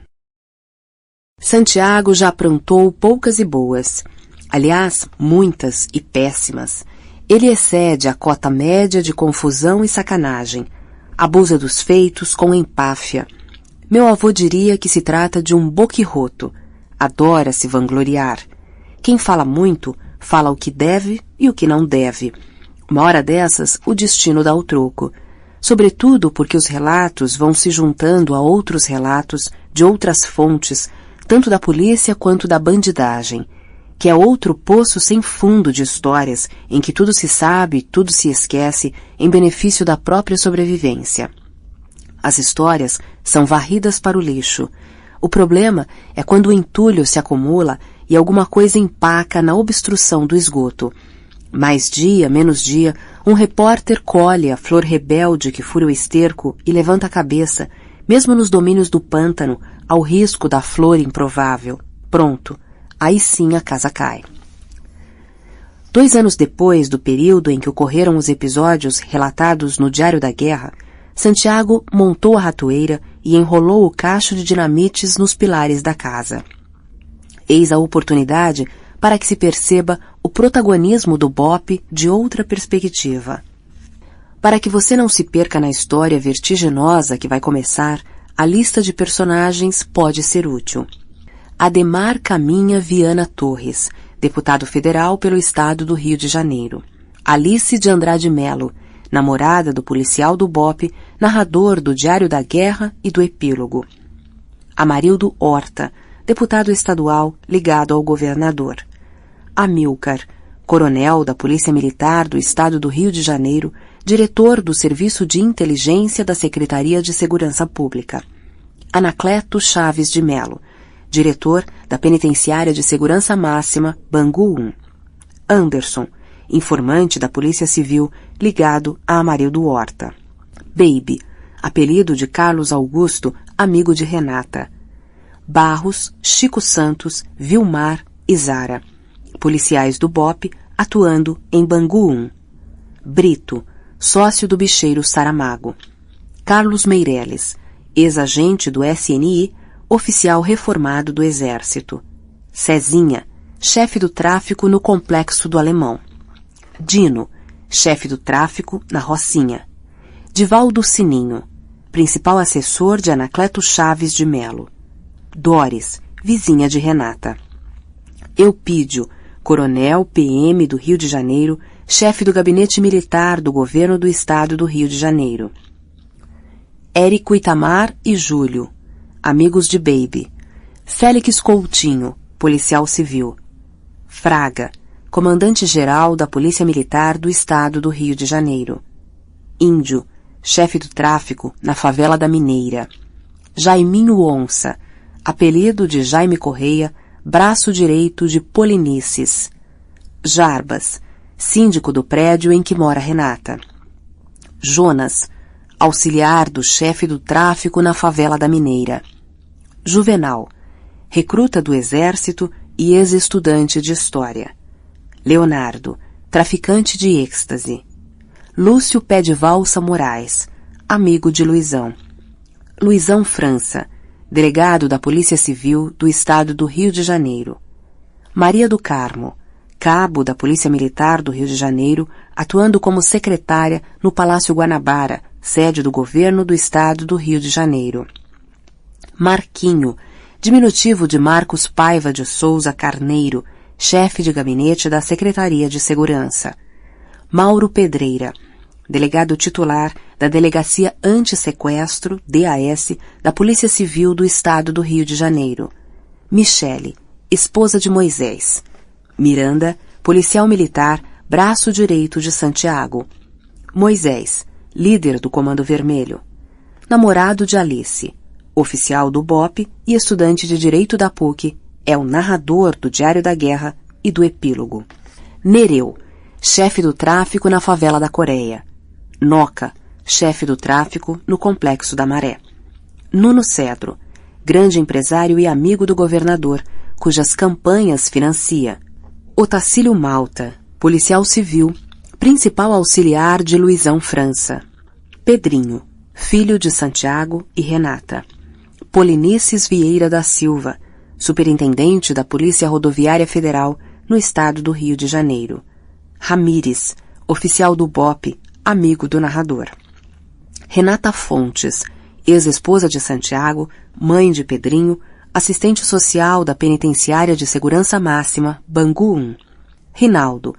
Santiago já aprontou poucas e boas. Aliás, muitas e péssimas. Ele excede a cota média de confusão e sacanagem. Abusa dos feitos com empáfia. Meu avô diria que se trata de um boquirroto. Adora se vangloriar. Quem fala muito, fala o que deve e o que não deve. Uma hora dessas, o destino dá o troco. Sobretudo porque os relatos vão se juntando a outros relatos de outras fontes, tanto da polícia quanto da bandidagem, que é outro poço sem fundo de histórias em que tudo se sabe, tudo se esquece, em benefício da própria sobrevivência. As histórias são varridas para o lixo. O problema é quando o entulho se acumula e alguma coisa empaca na obstrução do esgoto. Mais dia, menos dia, um repórter colhe a flor rebelde que fura o esterco e levanta a cabeça, mesmo nos domínios do pântano, ao risco da flor improvável. Pronto, aí sim a casa cai. 2 anos depois do período em que ocorreram os episódios relatados no Diário da Guerra, Santiago montou a ratoeira e enrolou o cacho de dinamites nos pilares da casa. Eis a oportunidade para que se perceba o protagonismo do BOPE de outra perspectiva. Para que você não se perca na história vertiginosa que vai começar, a lista de personagens pode ser útil. Ademar Caminha Viana Torres, deputado federal pelo estado do Rio de Janeiro. Alice de Andrade Melo, namorada do policial do BOPE, narrador do Diário da Guerra e do Epílogo. Amarildo Horta, deputado estadual ligado ao governador. Amilcar, coronel da Polícia Militar do Estado do Rio de Janeiro, diretor do Serviço de Inteligência da Secretaria de Segurança Pública. Anacleto Chaves de Melo, diretor da Penitenciária de Segurança Máxima, Bangu 1. Anderson, informante da Polícia Civil ligado a Amarildo Horta. Baby, apelido de Carlos Augusto, amigo de Renata. Barros, Chico Santos, Vilmar e Zara, policiais do BOPE atuando em Bangu 1. Brito, sócio do bicheiro Saramago. Carlos Meireles, ex-agente do SNI, oficial reformado do Exército. Cezinha, chefe do tráfico no Complexo do Alemão. Dino, chefe do tráfico na Rocinha. Divaldo Sininho, principal assessor de Anacleto Chaves de Melo. Doris, vizinha de Renata. Eupídio, coronel PM do Rio de Janeiro, chefe do gabinete militar do governo do estado do Rio de Janeiro. Érico Itamar e Júlio, amigos de Baby. Félix Coutinho, policial civil. Fraga, comandante-geral da Polícia Militar do estado do Rio de Janeiro. Índio, chefe do tráfico na favela da Mineira. Jaiminho Onça, apelido de Jaime Correia, braço direito de Polinices. Jarbas, síndico do prédio em que mora Renata. Jonas, auxiliar do chefe do tráfico na favela da Mineira. Juvenal, recruta do Exército e ex-estudante de História. Leonardo, traficante de êxtase. Lúcio Pé de Valsa Moraes, amigo de Luizão. Luizão França, delegado da Polícia Civil do Estado do Rio de Janeiro. Maria do Carmo, cabo da Polícia Militar do Rio de Janeiro, atuando como secretária no Palácio Guanabara, sede do governo do estado do Rio de Janeiro. Marquinho, diminutivo de Marcos Paiva de Souza Carneiro, chefe de gabinete da Secretaria de Segurança. Mauro Pedreira, delegado titular da Delegacia Antissequestro, DAS, da Polícia Civil do Estado do Rio de Janeiro. Michele, esposa de Moisés. Miranda, policial militar, braço direito de Santiago. Moisés, líder do Comando Vermelho. Namorado de Alice, oficial do BOPE e estudante de Direito da PUC, é o narrador do Diário da Guerra e do Epílogo. Nereu, chefe do tráfico na favela da Coreia. Noca, chefe do tráfico no Complexo da Maré. Nuno Cedro, grande empresário e amigo do governador, cujas campanhas financia. Otacílio Malta, policial civil, principal auxiliar de Luizão França. Pedrinho, filho de Santiago e Renata. Polinices Vieira da Silva, superintendente da Polícia Rodoviária Federal no estado do Rio de Janeiro. Ramires, oficial do BOPE, amigo do narrador. Renata Fontes, ex-esposa de Santiago, mãe de Pedrinho, assistente social da Penitenciária de Segurança Máxima, Bangu 1. Rinaldo,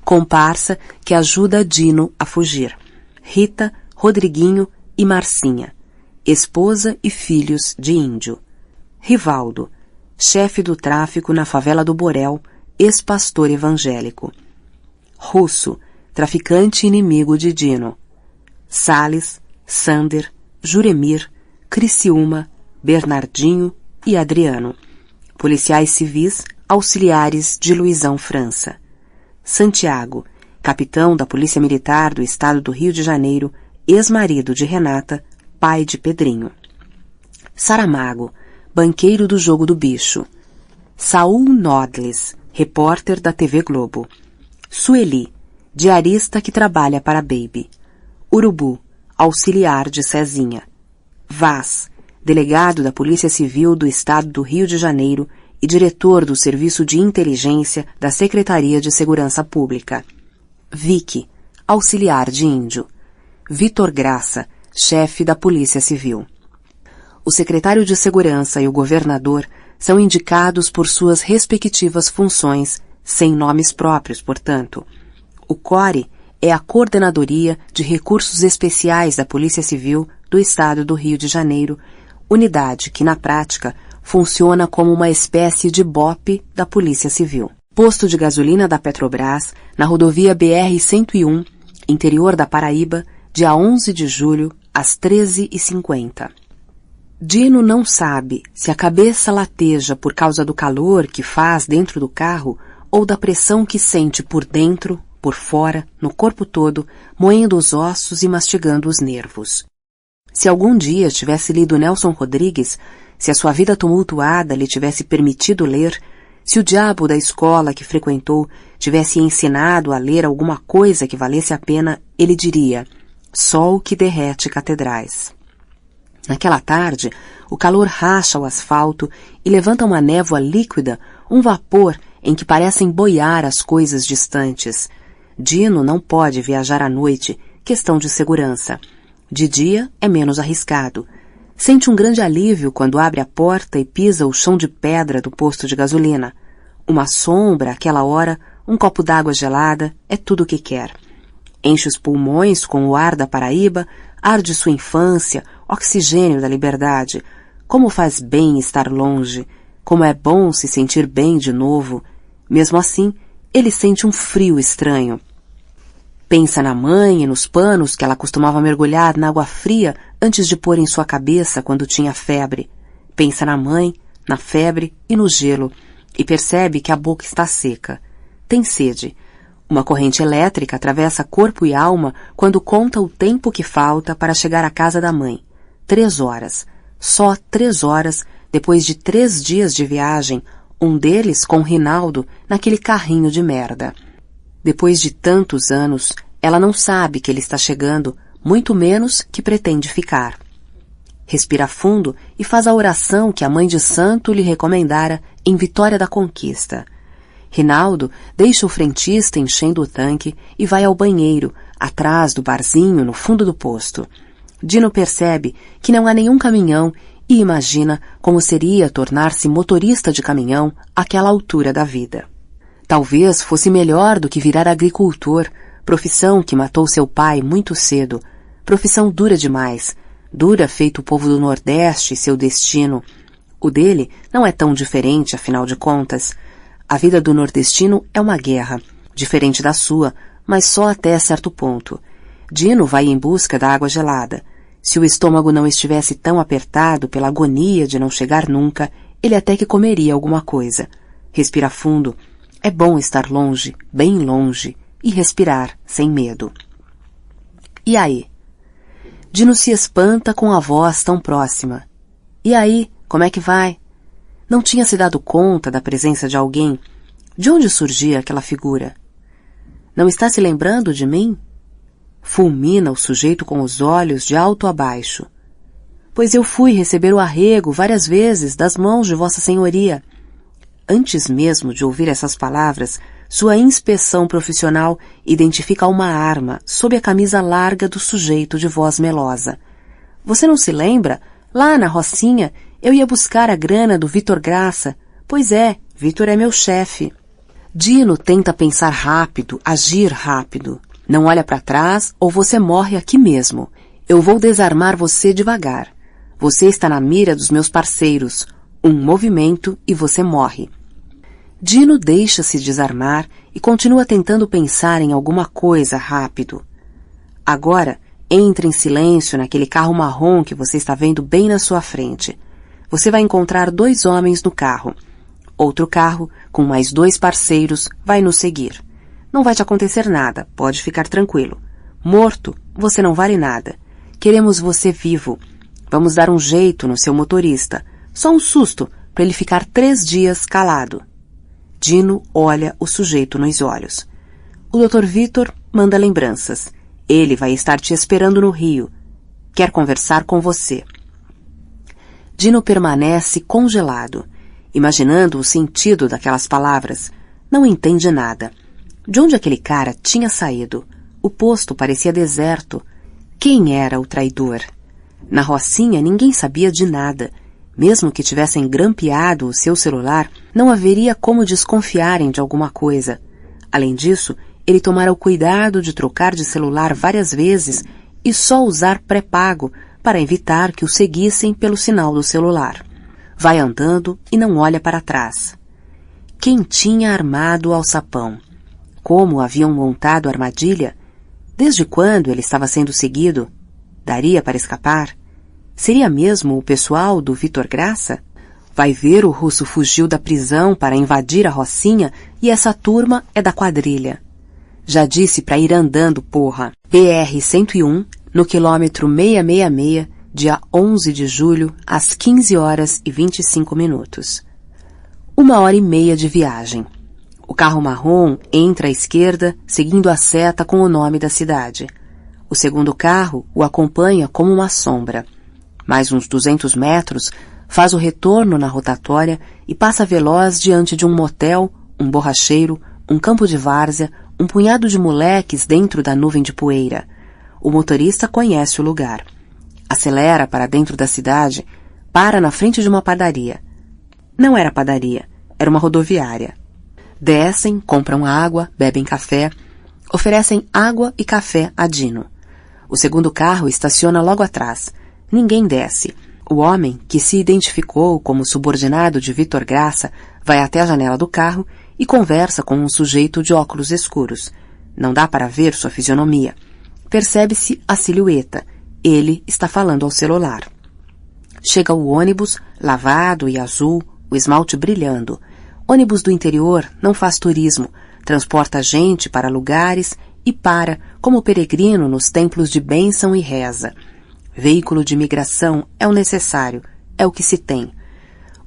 comparsa que ajuda Dino a fugir. Rita, Rodriguinho e Marcinha, esposa e filhos de índio. Rivaldo, chefe do tráfico na favela do Borel, ex-pastor evangélico. Russo, traficante inimigo de Dino. Salles, Sander, Juremir, Criciúma, Bernardinho e Adriano, policiais civis auxiliares de Luizão França. Santiago, capitão da Polícia Militar do Estado do Rio de Janeiro, ex-marido de Renata, pai de Pedrinho. Saramago, banqueiro do Jogo do Bicho. Saul Nodles, repórter da TV Globo. Sueli, diarista que trabalha para a Baby. Urubu, auxiliar de Cezinha. Vaz, delegado da Polícia Civil do Estado do Rio de Janeiro e diretor do Serviço de Inteligência da Secretaria de Segurança Pública. Vicky, auxiliar de índio. Vitor Graça, chefe da Polícia Civil. O secretário de Segurança e o governador são indicados por suas respectivas funções, sem nomes próprios, portanto. O CORE é a Coordenadoria de Recursos Especiais da Polícia Civil do Estado do Rio de Janeiro, unidade que, na prática, funciona como uma espécie de BOPE da Polícia Civil. Posto de gasolina da Petrobras, na rodovia BR-101, interior da Paraíba, dia 11 de julho, às 13h50. Dino não sabe se a cabeça lateja por causa do calor que faz dentro do carro ou da pressão que sente por dentro, por fora, no corpo todo, moendo os ossos e mastigando os nervos. Se algum dia tivesse lido Nelson Rodrigues, se a sua vida tumultuada lhe tivesse permitido ler, se o diabo da escola que frequentou tivesse ensinado a ler alguma coisa que valesse a pena, ele diria: sol que derrete catedrais. Naquela tarde, o calor racha o asfalto e levanta uma névoa líquida, um vapor em que parecem boiar as coisas distantes. Dino não pode viajar à noite, questão de segurança. De dia é menos arriscado. Sente um grande alívio quando abre a porta e pisa o chão de pedra do posto de gasolina. Uma sombra, àquela hora, um copo d'água gelada, é tudo o que quer. Enche os pulmões com o ar da Paraíba, ar de sua infância, oxigênio da liberdade. Como faz bem estar longe, como é bom se sentir bem de novo. Mesmo assim, ele sente um frio estranho. Pensa na mãe e nos panos que ela costumava mergulhar na água fria antes de pôr em sua cabeça quando tinha febre. Pensa na mãe, na febre e no gelo, e percebe que a boca está seca. Tem sede. Uma corrente elétrica atravessa corpo e alma quando conta o tempo que falta para chegar à casa da mãe. 3 horas. Só 3 horas depois de 3 dias de viagem, um deles com Rinaldo naquele carrinho de merda. Depois de tantos anos, ela não sabe que ele está chegando, muito menos que pretende ficar. Respira fundo e faz a oração que a mãe de santo lhe recomendara em Vitória da Conquista. Rinaldo deixa o frentista enchendo o tanque e vai ao banheiro, atrás do barzinho no fundo do posto. Dino percebe que não há nenhum caminhão e imagina como seria tornar-se motorista de caminhão àquela altura da vida. Talvez fosse melhor do que virar agricultor, profissão que matou seu pai muito cedo, profissão dura demais, dura feito o povo do Nordeste e seu destino. O dele não é tão diferente, afinal de contas. A vida do nordestino é uma guerra, diferente da sua, mas só até certo ponto. Dino vai em busca da água gelada. Se o estômago não estivesse tão apertado pela agonia de não chegar nunca, ele até que comeria alguma coisa. Respira fundo. É bom estar longe, bem longe, e respirar sem medo. E aí? Dino se espanta com a voz tão próxima. E aí, como é que vai? Não tinha se dado conta da presença de alguém. De onde surgia aquela figura? Não está se lembrando de mim? Fulmina o sujeito com os olhos de alto a baixo. Pois eu fui receber o arrego várias vezes das mãos de Vossa Senhoria. Antes mesmo de ouvir essas palavras, sua inspeção profissional identifica uma arma sob a camisa larga do sujeito de voz melosa. Você não se lembra? Lá na Rocinha, eu ia buscar a grana do Vitor Graça. Pois é, Vitor é meu chefe. Dino tenta pensar rápido, agir rápido. Não olha para trás ou você morre aqui mesmo. Eu vou desarmar você devagar. Você está na mira dos meus parceiros. Um movimento e você morre. Dino deixa-se desarmar e continua tentando pensar em alguma coisa rápido. Agora, entre em silêncio naquele carro marrom que você está vendo bem na sua frente. Você vai encontrar 2 homens no carro. Outro carro, com mais 2 parceiros, vai nos seguir. Não vai te acontecer nada, pode ficar tranquilo. Morto, você não vale nada. Queremos você vivo. Vamos dar um jeito no seu motorista. Só um susto, para ele ficar 3 dias calado. Dino olha o sujeito nos olhos. O Dr. Vitor manda lembranças. Ele vai estar te esperando no Rio. Quer conversar com você. Dino permanece congelado, imaginando o sentido daquelas palavras. Não entende nada. De onde aquele cara tinha saído? O posto parecia deserto. Quem era o traidor? Na Rocinha ninguém sabia de nada. Mesmo que tivessem grampeado o seu celular, não haveria como desconfiarem de alguma coisa. Além disso, ele tomara o cuidado de trocar de celular várias vezes e só usar pré-pago para evitar que o seguissem pelo sinal do celular. Vai andando e não olha para trás. Quem tinha armado o alçapão? Como haviam montado a armadilha? Desde quando ele estava sendo seguido? Daria para escapar? Seria mesmo o pessoal do Vitor Graça? Vai ver, o russo fugiu da prisão para invadir a Rocinha e essa turma é da quadrilha. Já disse para ir andando, porra. BR-101, no quilômetro 666, dia 11 de julho, às 15 horas e 25 minutos. 1h30 de viagem. O carro marrom entra à esquerda, seguindo a seta com o nome da cidade. O segundo carro o acompanha como uma sombra. Mais uns 200 metros, faz o retorno na rotatória e passa veloz diante de um motel, um borracheiro, um campo de várzea, um punhado de moleques dentro da nuvem de poeira. O motorista conhece o lugar. Acelera para dentro da cidade, para na frente de uma padaria. Não era padaria, era uma rodoviária. Descem, compram água, bebem café, oferecem água e café a Dino. O segundo carro estaciona logo atrás. Ninguém desce. O homem, que se identificou como subordinado de Vitor Graça, vai até a janela do carro e conversa com um sujeito de óculos escuros. Não dá para ver sua fisionomia. Percebe-se a silhueta. Ele está falando ao celular. Chega o ônibus, lavado e azul, o esmalte brilhando. Ônibus do interior não faz turismo, transporta gente para lugares e para, como peregrino, nos templos de bênção e reza. Veículo de imigração é o necessário, é o que se tem.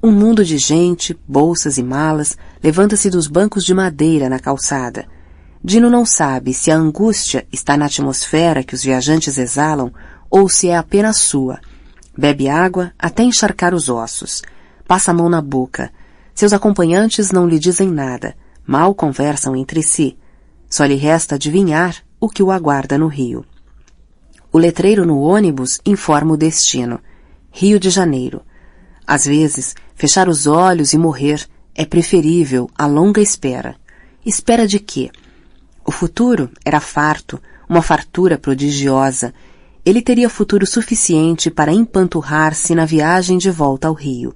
Um mundo de gente, bolsas e malas, levanta-se dos bancos de madeira na calçada. Dino não sabe se a angústia está na atmosfera que os viajantes exalam ou se é apenas sua. Bebe água até encharcar os ossos. Passa a mão na boca. Seus acompanhantes não lhe dizem nada. mal conversam entre si. Só lhe resta adivinhar o que o aguarda no Rio. O letreiro no ônibus informa o destino. Rio de Janeiro. Às vezes, fechar os olhos e morrer é preferível à longa espera. Espera de quê? O futuro era farto, uma fartura prodigiosa. Ele teria futuro suficiente para empanturrar-se na viagem de volta ao Rio.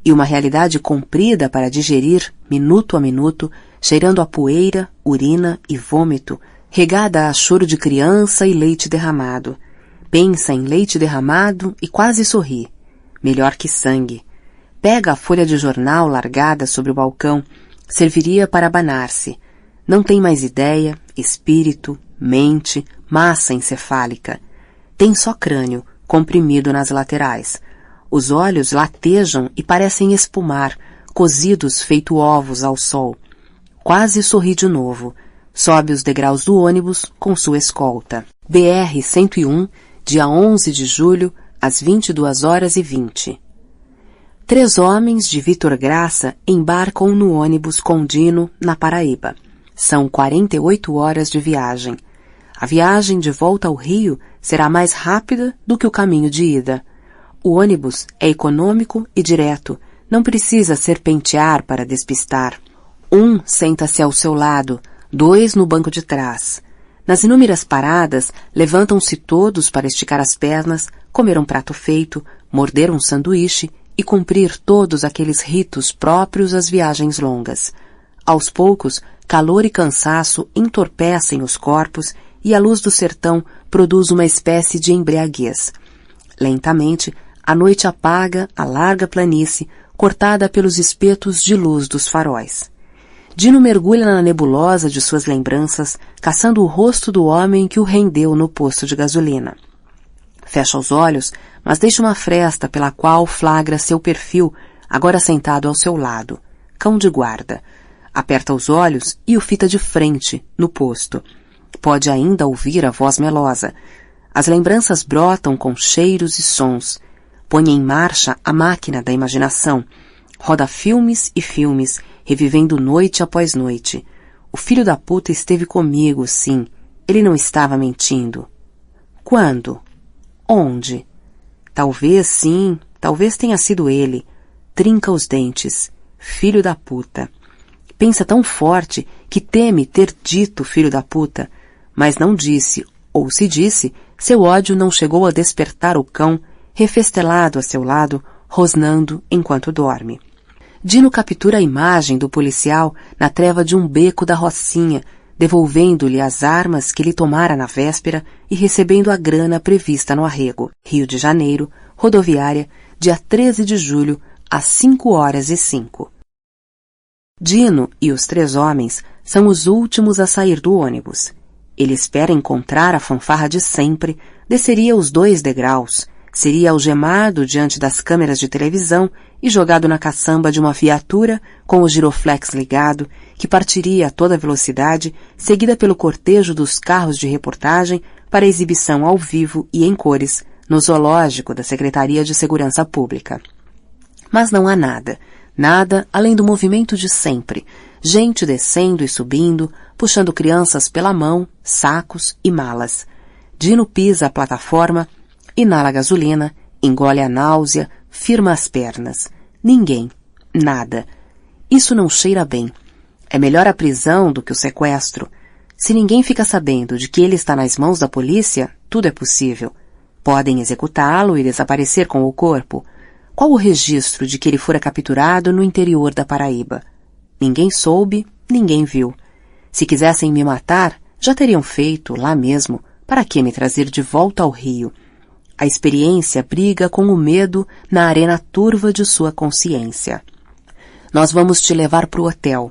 E uma realidade comprida para digerir, minuto a minuto, cheirando a poeira, urina e vômito, regada a choro de criança e leite derramado. Pensa em leite derramado e quase sorri. Melhor que sangue. Pega a folha de jornal largada sobre o balcão. Serviria para abanar-se. Não tem mais ideia, espírito, mente, massa encefálica. Tem só crânio, comprimido nas laterais. Os olhos latejam e parecem espumar, cozidos feito ovos ao sol. Quase sorri de novo. Sobe os degraus do ônibus com sua escolta. BR-101, dia 11 de julho, às 22h20. 3 homens de Vitor Graça embarcam no ônibus com Dino, na Paraíba. São 48 horas de viagem. A viagem de volta ao Rio será mais rápida do que o caminho de ida. O ônibus é econômico e direto, não precisa serpentear para despistar. Um senta-se ao seu lado, 2 no banco de trás. Nas inúmeras paradas, levantam-se todos para esticar as pernas, comer um prato feito, morder um sanduíche e cumprir todos aqueles ritos próprios às viagens longas. Aos poucos, calor e cansaço entorpecem os corpos e a luz do sertão produz uma espécie de embriaguez. Lentamente, a noite apaga a larga planície, cortada pelos espetos de luz dos faróis. Dino mergulha na nebulosa de suas lembranças, caçando o rosto do homem que o rendeu no posto de gasolina. Fecha os olhos, mas deixa uma fresta pela qual flagra seu perfil, agora sentado ao seu lado, cão de guarda. Aperta os olhos e o fita de frente, no posto. Pode ainda ouvir a voz melosa. As lembranças brotam com cheiros e sons. Põe em marcha a máquina da imaginação. Roda filmes e filmes, revivendo noite após noite. O filho da puta esteve comigo, sim. Ele não estava mentindo. Quando? Onde? Talvez sim, talvez tenha sido ele. Trinca os dentes. Filho da puta. Pensa tão forte que teme ter dito filho da puta, mas não disse, ou se disse, seu ódio não chegou a despertar o cão, refestelado a seu lado, rosnando enquanto dorme. Dino captura a imagem do policial na treva de um beco da Rocinha, devolvendo-lhe as armas que ele tomara na véspera e recebendo a grana prevista no arrego. Rio de Janeiro, rodoviária, dia 13 de julho, às 5h05. Dino e os 3 homens são os últimos a sair do ônibus. Ele espera encontrar a fanfarra de sempre, desceria os 2 degraus, seria algemado diante das câmeras de televisão e jogado na caçamba de uma viatura com o giroflex ligado, que partiria a toda velocidade, seguida pelo cortejo dos carros de reportagem para exibição ao vivo e em cores, no zoológico da Secretaria de Segurança Pública. Mas não há nada. Nada além do movimento de sempre, gente descendo e subindo, puxando crianças pela mão, sacos e malas. Dino pisa a plataforma, inala a gasolina, engole a náusea, firma as pernas. Ninguém. Nada. Isso não cheira bem. É melhor a prisão do que o sequestro. Se ninguém fica sabendo de que ele está nas mãos da polícia, tudo é possível. Podem executá-lo e desaparecer com o corpo. Qual o registro de que ele fora capturado no interior da Paraíba? Ninguém soube, ninguém viu. Se quisessem me matar, já teriam feito, lá mesmo. Para que me trazer de volta ao Rio? A experiência briga com o medo na arena turva de sua consciência. Nós vamos te levar para o hotel.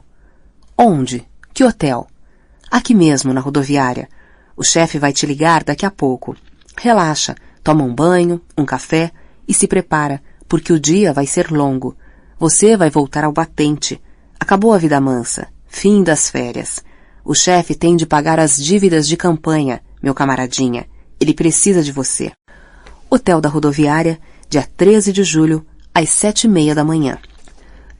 Onde? Que hotel? Aqui mesmo, na rodoviária. O chefe vai te ligar daqui a pouco. Relaxa, toma um banho, um café e se prepara, porque o dia vai ser longo. Você vai voltar ao batente. Acabou a vida mansa. Fim das férias. O chefe tem de pagar as dívidas de campanha, meu camaradinha. Ele precisa de você. Hotel da rodoviária, dia 13 de julho, às 7h30 da manhã.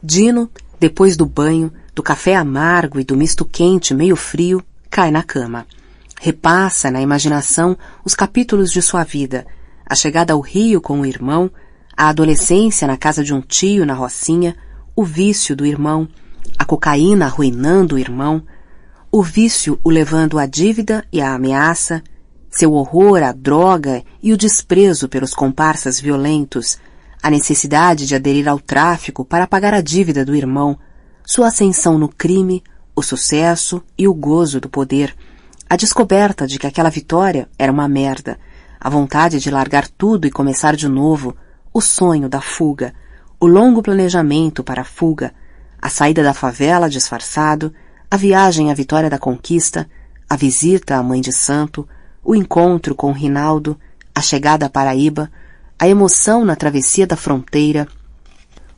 Dino, depois do banho, do café amargo e do misto quente meio frio, cai na cama. Repassa na imaginação os capítulos de sua vida, a chegada ao Rio com o irmão, a adolescência na casa de um tio na Rocinha, o vício do irmão, a cocaína arruinando o irmão, o vício o levando à dívida e à ameaça, seu horror à droga e o desprezo pelos comparsas violentos, a necessidade de aderir ao tráfico para pagar a dívida do irmão, sua ascensão no crime, o sucesso e o gozo do poder, a descoberta de que aquela vitória era uma merda, a vontade de largar tudo e começar de novo, o sonho da fuga, o longo planejamento para a fuga, a saída da favela disfarçado, a viagem à vitória da conquista, a visita à mãe de santo, o encontro com Rinaldo, a chegada à Paraíba, a emoção na travessia da fronteira,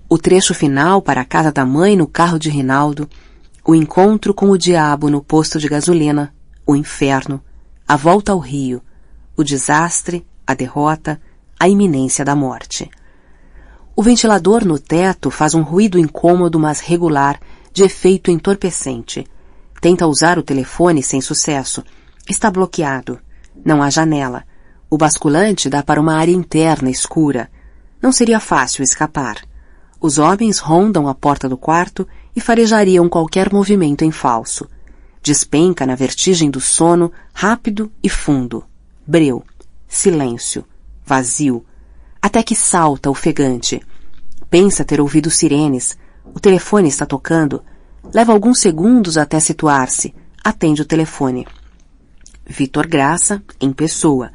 o trecho final para a casa da mãe no carro de Rinaldo, o encontro com o diabo no posto de gasolina, o inferno, a volta ao Rio, o desastre, a derrota, a iminência da morte. O ventilador no teto faz um ruído incômodo, mas regular, de efeito entorpecente. Tenta usar o telefone sem sucesso. Está bloqueado. Não há janela. O basculante dá para uma área interna escura. Não seria fácil escapar. Os homens rondam a porta do quarto e farejariam qualquer movimento em falso. Despenca na vertigem do sono, rápido e fundo. Breu. Silêncio. Vazio. Até que salta ofegante. Pensa ter ouvido sirenes. O telefone está tocando. Leva alguns segundos até situar-se. Atende o telefone. Vitor Graça, em pessoa.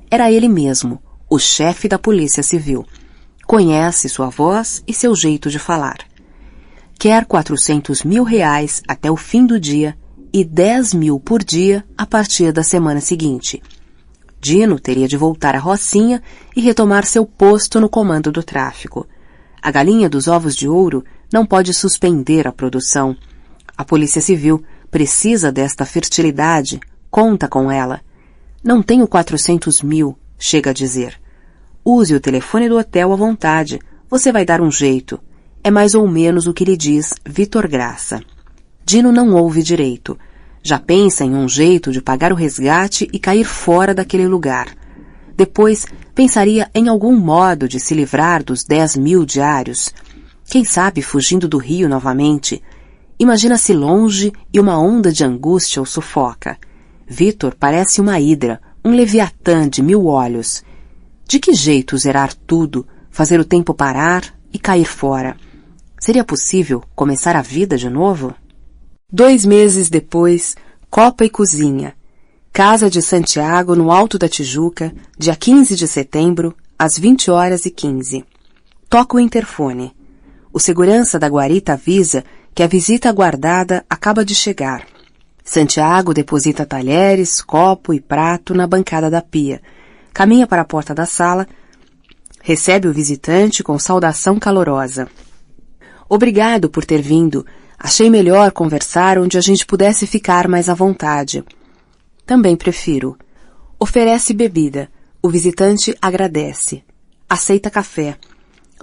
Era ele mesmo, o chefe da Polícia Civil. Conhece sua voz e seu jeito de falar. Quer 400 mil reais até o fim do dia e 10 mil por dia a partir da semana seguinte. Dino teria de voltar à Rocinha e retomar seu posto no comando do tráfico. A galinha dos ovos de ouro não pode suspender a produção. A Polícia Civil precisa desta fertilidade, conta com ela. Não tenho 400 mil, chega a dizer. Use o telefone do hotel à vontade, você vai dar um jeito. É mais ou menos o que lhe diz Vitor Graça. Dino não ouve direito. Já pensa em um jeito de pagar o resgate e cair fora daquele lugar. Depois, pensaria em algum modo de se livrar dos 10 mil diários. Quem sabe fugindo do Rio novamente. Imagina-se longe e uma onda de angústia o sufoca. Vitor parece uma hidra, um leviatã de 1000 olhos. De que jeito zerar tudo, fazer o tempo parar e cair fora? Seria possível começar a vida de novo? 2 meses depois, copa e cozinha. Casa de Santiago, no Alto da Tijuca, dia 15 de setembro, às 20h15. Toca o interfone. O segurança da guarita avisa que a visita aguardada acaba de chegar. Santiago deposita talheres, copo e prato na bancada da pia. Caminha para a porta da sala, recebe o visitante com saudação calorosa. Obrigado por ter vindo. Achei melhor conversar onde a gente pudesse ficar mais à vontade. Também prefiro. Oferece bebida. O visitante agradece. Aceita café.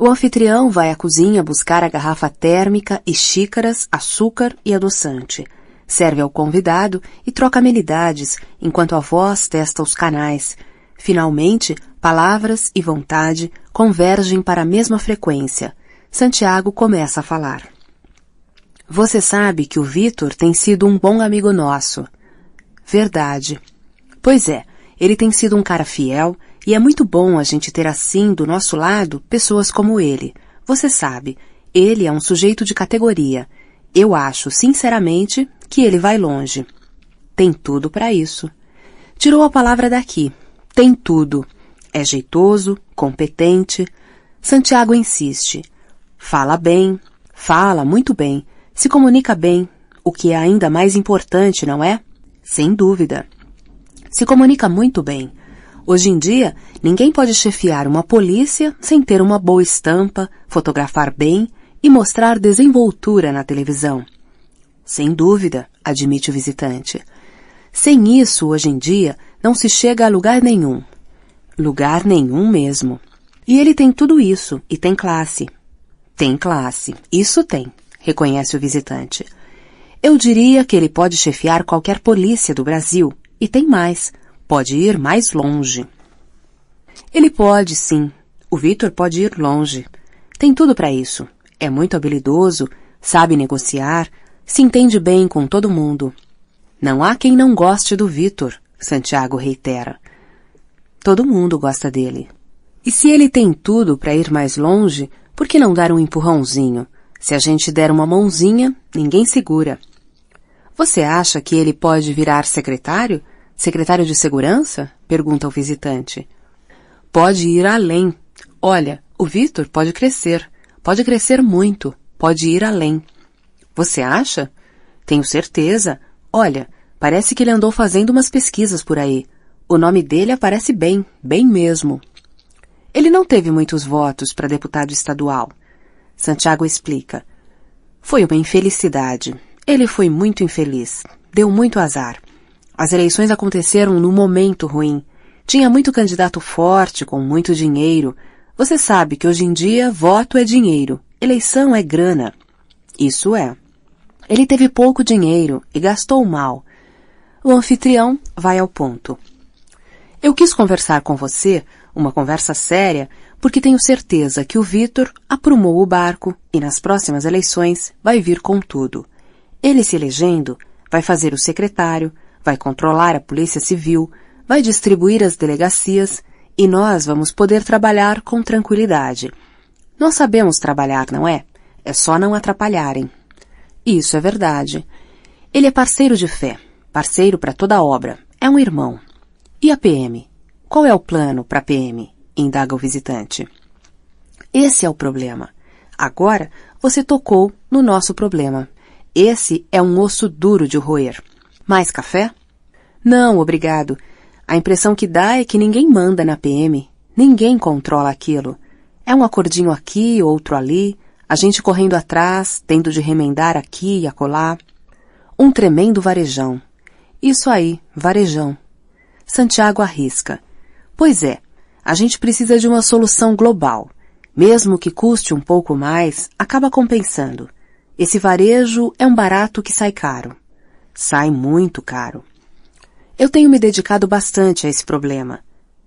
O anfitrião vai à cozinha buscar a garrafa térmica e xícaras, açúcar e adoçante. Serve ao convidado e troca amenidades, enquanto a voz testa os canais. Finalmente, palavras e vontade convergem para a mesma frequência. Santiago começa a falar. Você sabe que o Vitor tem sido um bom amigo nosso. Verdade. Pois é, ele tem sido um cara fiel e é muito bom a gente ter assim do nosso lado pessoas como ele. Você sabe, ele é um sujeito de categoria. Eu acho, sinceramente, que ele vai longe. Tem tudo para isso. Tirou a palavra daqui. Tem tudo. É jeitoso, competente. Santiago insiste. Fala bem, fala muito bem. Se comunica bem, o que é ainda mais importante, não é? Sem dúvida. Se comunica muito bem. Hoje em dia, ninguém pode chefiar uma polícia sem ter uma boa estampa, fotografar bem e mostrar desenvoltura na televisão. Sem dúvida, admite o visitante. Sem isso, hoje em dia, não se chega a lugar nenhum. Lugar nenhum mesmo. E ele tem tudo isso, e tem classe. Tem classe, isso tem, reconhece o visitante. Eu diria que ele pode chefiar qualquer polícia do Brasil. E tem mais. Pode ir mais longe. Ele pode, sim. O Vitor pode ir longe. Tem tudo para isso. É muito habilidoso, sabe negociar, se entende bem com todo mundo. Não há quem não goste do Vitor, Santiago reitera. Todo mundo gosta dele. E se ele tem tudo para ir mais longe, por que não dar um empurrãozinho? Se a gente der uma mãozinha, ninguém segura. Você acha que ele pode virar secretário? Secretário de segurança? Pergunta o visitante. Pode ir além. Olha, o Vitor pode crescer muito, pode ir além. Você acha? Tenho certeza. Olha, parece que ele andou fazendo umas pesquisas por aí. O nome dele aparece bem mesmo. Ele não teve muitos votos para deputado estadual. Santiago explica. Foi uma infelicidade. Ele foi muito infeliz. Deu muito azar. As eleições aconteceram num momento ruim. Tinha muito candidato forte, com muito dinheiro. Você sabe que hoje em dia voto é dinheiro, eleição é grana. Isso é. Ele teve pouco dinheiro e gastou mal. O anfitrião vai ao ponto. Eu quis conversar com você, uma conversa séria, porque tenho certeza que o Vitor aprumou o barco e nas próximas eleições vai vir com tudo. Ele se elegendo, vai fazer o secretário, vai controlar a Polícia Civil, vai distribuir as delegacias e nós vamos poder trabalhar com tranquilidade. Nós sabemos trabalhar, não é? É só não atrapalharem. Isso é verdade. Ele é parceiro de fé, parceiro para toda a obra, é um irmão. E a PM? Qual é o plano para a PM? Indaga o visitante. Esse é o problema. Agora você tocou no nosso problema. Esse é um osso duro de roer. Mais café? Não, obrigado. A impressão que dá é que ninguém manda na PM. Ninguém controla aquilo. É um acordinho aqui, outro ali, a gente correndo atrás, tendo de remendar aqui e acolá. Um tremendo varejão. Isso aí, varejão. Santiago arrisca. Pois é, a gente precisa de uma solução global. Mesmo que custe um pouco mais, acaba compensando. Esse varejo é um barato que sai caro. Sai muito caro. Eu tenho me dedicado bastante a esse problema.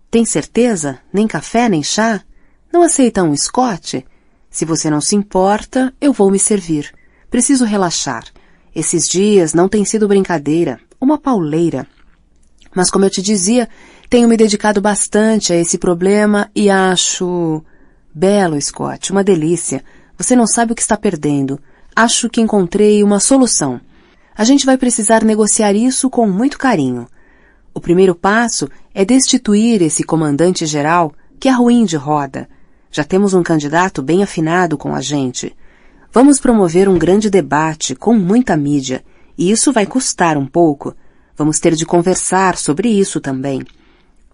Tem certeza? Nem café, nem chá? Não aceita um Scott? Se você não se importa, eu vou me servir. Preciso relaxar. Esses dias não tem sido brincadeira, uma pauleira. Mas como eu te dizia, tenho me dedicado bastante a esse problema e acho... Belo, Scott, uma delícia. Você não sabe o que está perdendo. Acho que encontrei uma solução. A gente vai precisar negociar isso com muito carinho. O primeiro passo é destituir esse comandante-geral que é ruim de roda. Já temos um candidato bem afinado com a gente. Vamos promover um grande debate com muita mídia, e isso vai custar um pouco. Vamos ter de conversar sobre isso também.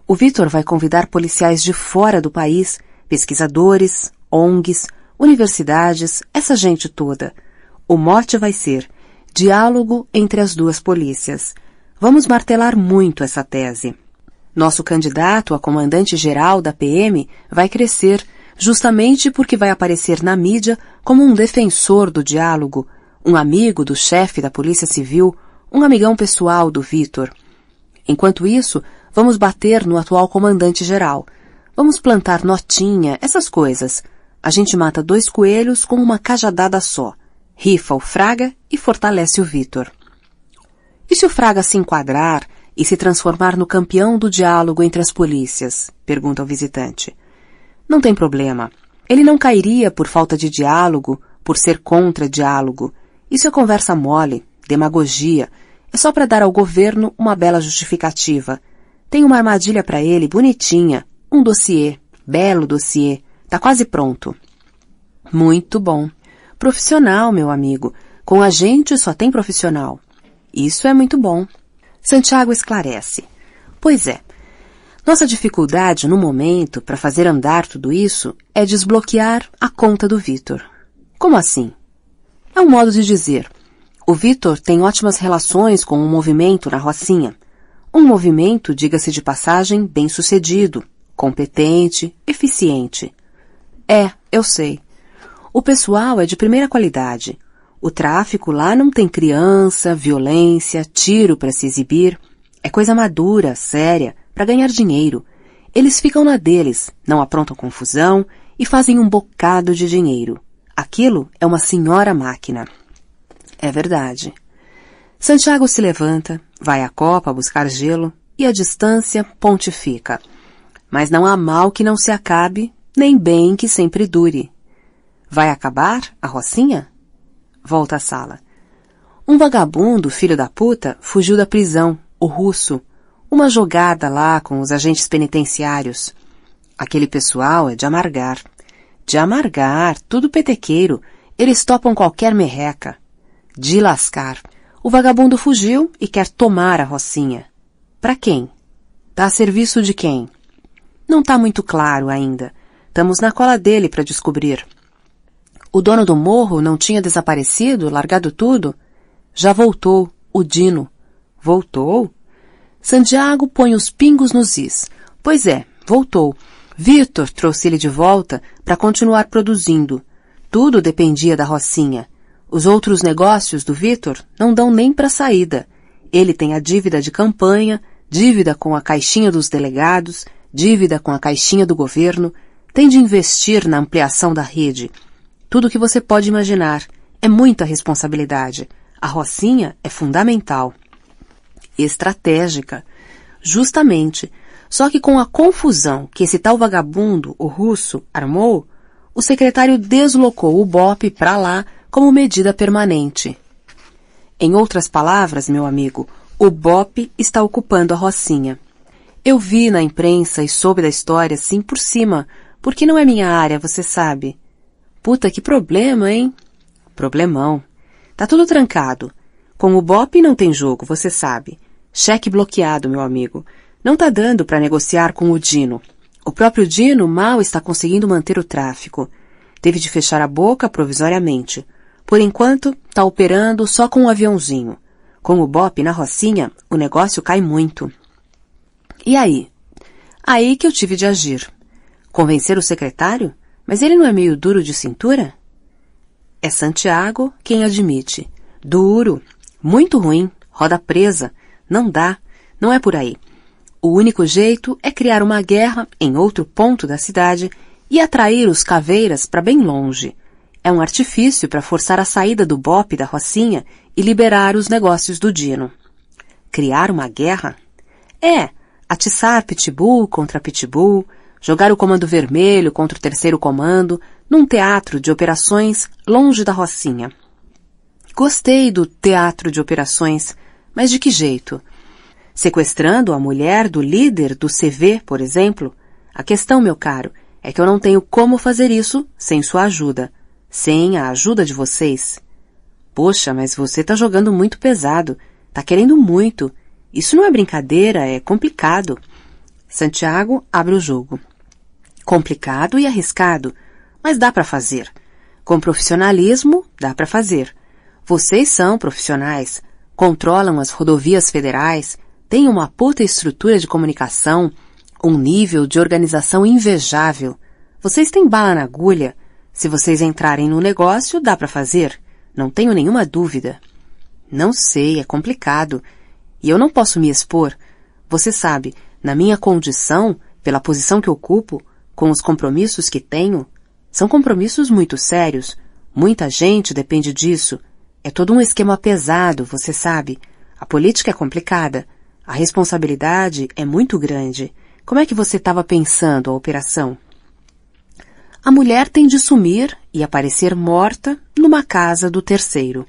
O Vitor vai convidar policiais de fora do país, pesquisadores, ONGs, universidades, essa gente toda. O mote vai ser diálogo entre as duas polícias. Vamos martelar muito essa tese. Nosso candidato a comandante-geral da PM vai crescer justamente porque vai aparecer na mídia como um defensor do diálogo, um amigo do chefe da Polícia Civil, um amigão pessoal do Vitor. Enquanto isso, vamos bater no atual comandante-geral. Vamos plantar notinha, essas coisas. A gente mata 2 coelhos com uma cajadada só. Rifa o Fraga e fortalece o Vitor. E se o Fraga se enquadrar e se transformar no campeão do diálogo entre as polícias? Pergunta o visitante. Não tem problema. Ele não cairia por falta de diálogo, por ser contra diálogo. Isso é conversa mole, demagogia. É só para dar ao governo uma bela justificativa. Tem uma armadilha para ele bonitinha, um dossiê, belo dossiê. Tá quase pronto. Muito bom. Profissional, meu amigo. Com a gente só tem profissional. Isso é muito bom. Santiago esclarece. Pois é. Nossa dificuldade no momento para fazer andar tudo isso é desbloquear a conta do Vitor. Como assim? É um modo de dizer. O Vitor tem ótimas relações com o movimento na Rocinha. Um movimento, diga-se de passagem, bem-sucedido, competente, eficiente. É, eu sei. O pessoal é de primeira qualidade. O tráfico lá não tem criança, violência, tiro para se exibir. É coisa madura, séria, para ganhar dinheiro. Eles ficam na deles, não aprontam confusão e fazem um bocado de dinheiro. Aquilo é uma senhora máquina. É verdade. Santiago se levanta, vai à copa buscar gelo e à distância pontifica. Mas não há mal que não se acabe, nem bem que sempre dure. Vai acabar a rocinha? Volta à sala. Um vagabundo, filho da puta, fugiu da prisão, o russo. Uma jogada lá com os agentes penitenciários. Aquele pessoal é de amargar. De amargar, tudo petequeiro. Eles topam qualquer merreca. De lascar. O vagabundo fugiu e quer tomar a rocinha. Pra quem? Tá a serviço de quem? Não tá muito claro ainda. Estamos na cola dele para descobrir. O dono do morro não tinha desaparecido, largado tudo? Já voltou, o Dino. Voltou? Santiago põe os pingos nos is. Pois é, voltou. Vitor trouxe ele de volta para continuar produzindo. Tudo dependia da rocinha. Os outros negócios do Vitor não dão nem para saída. Ele tem a dívida de campanha, dívida com a caixinha dos delegados, dívida com a caixinha do governo, tem de investir na ampliação da rede. Tudo o que você pode imaginar. É muita responsabilidade. A rocinha é fundamental. Estratégica. Justamente. Só que com a confusão que esse tal vagabundo, o russo, armou, o secretário deslocou o BOPE para lá como medida permanente. Em outras palavras, meu amigo, o BOPE está ocupando a rocinha. Eu vi na imprensa e soube da história assim por cima, porque não é minha área, você sabe. Puta, que problema, hein? Problemão. Tá tudo trancado. Com o BOPE não tem jogo, você sabe. Cheque bloqueado, meu amigo. Não tá dando para negociar com o Dino. O próprio Dino mal está conseguindo manter o tráfico. Teve de fechar a boca provisoriamente. Por enquanto, tá operando só com um aviãozinho. Com o BOPE na rocinha, o negócio cai muito. E aí? Aí que eu tive de agir. Convencer o secretário? Mas ele não é meio duro de cintura? É Santiago quem admite. Duro. Muito ruim. Roda presa. Não dá. Não é por aí. O único jeito é criar uma guerra em outro ponto da cidade e atrair os caveiras para bem longe. É um artifício para forçar a saída do BOPE da rocinha e liberar os negócios do Dino. Criar uma guerra? É, atiçar pitbull contra pitbull, jogar o comando vermelho contra o terceiro comando, num teatro de operações longe da rocinha. Gostei do teatro de operações, mas de que jeito? Sequestrando a mulher do líder do CV, por exemplo? A questão, meu caro, é que eu não tenho como fazer isso sem sua ajuda. Sem a ajuda de vocês. Poxa, mas você tá jogando muito pesado. Tá querendo muito. Isso não é brincadeira, é complicado. Santiago abre o jogo. Complicado e arriscado, mas dá para fazer. Com profissionalismo, dá para fazer. Vocês são profissionais, controlam as rodovias federais, têm uma puta estrutura de comunicação, um nível de organização invejável. Vocês têm bala na agulha. Se vocês entrarem no negócio, dá para fazer. Não tenho nenhuma dúvida. Não sei, é complicado. E eu não posso me expor. Você sabe, na minha condição, pela posição que ocupo, com os compromissos que tenho, são compromissos muito sérios. Muita gente depende disso. É todo um esquema pesado, você sabe. A política é complicada. A responsabilidade é muito grande. Como é que você estava pensando a operação? A mulher tem de sumir e aparecer morta numa casa do terceiro.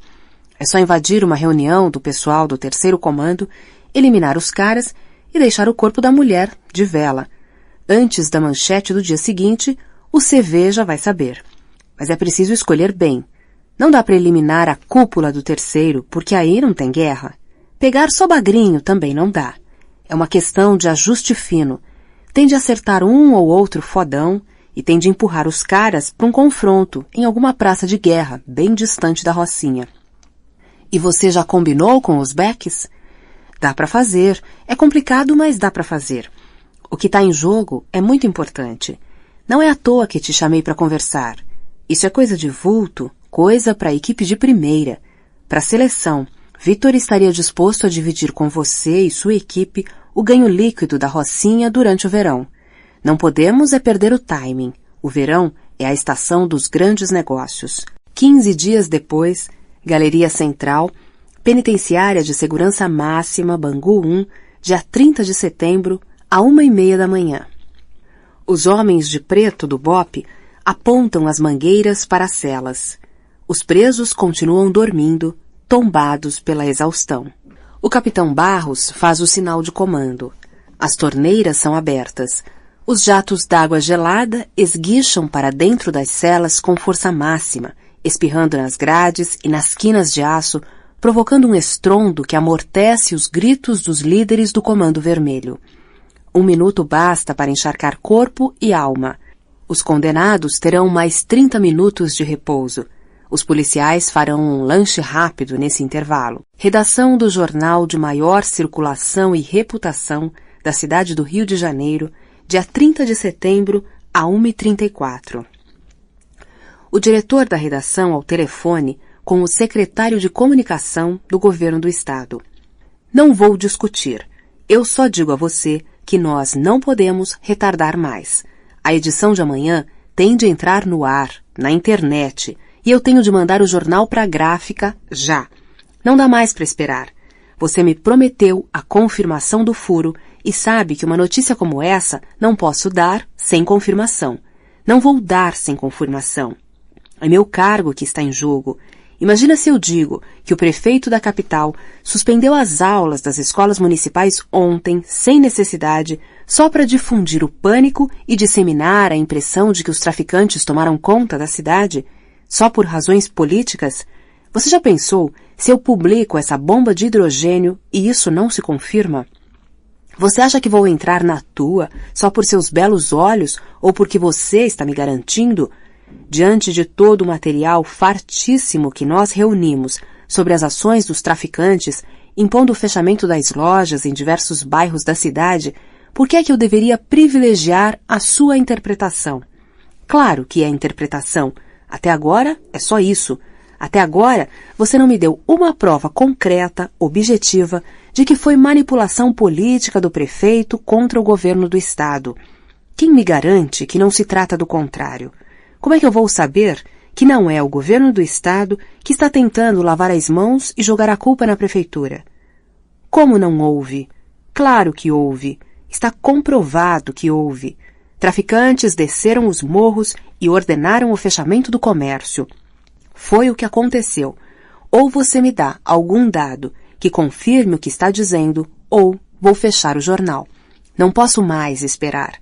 É só invadir uma reunião do pessoal do terceiro comando, eliminar os caras e deixar o corpo da mulher de vela. Antes da manchete do dia seguinte, o CV já vai saber. Mas é preciso escolher bem. Não dá para eliminar a cúpula do terceiro, porque aí não tem guerra. Pegar só bagrinho também não dá. É uma questão de ajuste fino. Tem de acertar um ou outro fodão e tem de empurrar os caras para um confronto em alguma praça de guerra bem distante da rocinha. E você já combinou com os beques? Dá para fazer. É complicado, mas dá para fazer. O que está em jogo é muito importante. Não é à toa que te chamei para conversar. Isso é coisa de vulto, coisa para a equipe de primeira. Para a seleção, Vitor estaria disposto a dividir com você e sua equipe o ganho líquido da Rocinha durante o verão. Não podemos é perder o timing. O verão é a estação dos grandes negócios. 15 dias depois, Galeria Central, Penitenciária de Segurança Máxima, Bangu 1, dia 30 de setembro, à 1h30 da manhã. Os homens de preto do BOPE apontam as mangueiras para as celas. Os presos continuam dormindo, tombados pela exaustão. O capitão Barros faz o sinal de comando. As torneiras são abertas. Os jatos d'água gelada esguicham para dentro das celas com força máxima, espirrando nas grades e nas quinas de aço, provocando um estrondo que amortece os gritos dos líderes do Comando Vermelho. 1 minuto basta para encharcar corpo e alma. Os condenados terão mais 30 minutos de repouso. Os policiais farão um lanche rápido nesse intervalo. Redação do jornal de maior circulação e reputação da cidade do Rio de Janeiro, dia 30 de setembro, à 1h34. O diretor da redação ao telefone com o secretário de comunicação do governo do estado. Não vou discutir. Eu só digo a você que nós não podemos retardar mais. A edição de amanhã tem de entrar no ar, na internet, e eu tenho de mandar o jornal para a gráfica já. Não dá mais para esperar. Você me prometeu a confirmação do furo e sabe que uma notícia como essa não posso dar sem confirmação. Não vou dar sem confirmação. É meu cargo que está em jogo. Imagina se eu digo que o prefeito da capital suspendeu as aulas das escolas municipais ontem, sem necessidade, só para difundir o pânico e disseminar a impressão de que os traficantes tomaram conta da cidade, só por razões políticas? Você já pensou se eu publico essa bomba de hidrogênio e isso não se confirma? Você acha que vou entrar na tua só por seus belos olhos ou porque você está me garantindo? Diante de todo o material fartíssimo que nós reunimos sobre as ações dos traficantes, impondo o fechamento das lojas em diversos bairros da cidade, por que é que eu deveria privilegiar a sua interpretação? Claro que é interpretação. Até agora é só isso. Até agora você não me deu uma prova concreta, objetiva, de que foi manipulação política do prefeito contra o governo do estado. Quem me garante que não se trata do contrário? Como é que eu vou saber que não é o governo do estado que está tentando lavar as mãos e jogar a culpa na prefeitura? Como não houve? Claro que houve. Está comprovado que houve. Traficantes desceram os morros e ordenaram o fechamento do comércio. Foi o que aconteceu. Ou você me dá algum dado que confirme o que está dizendo, ou vou fechar o jornal. Não posso mais esperar.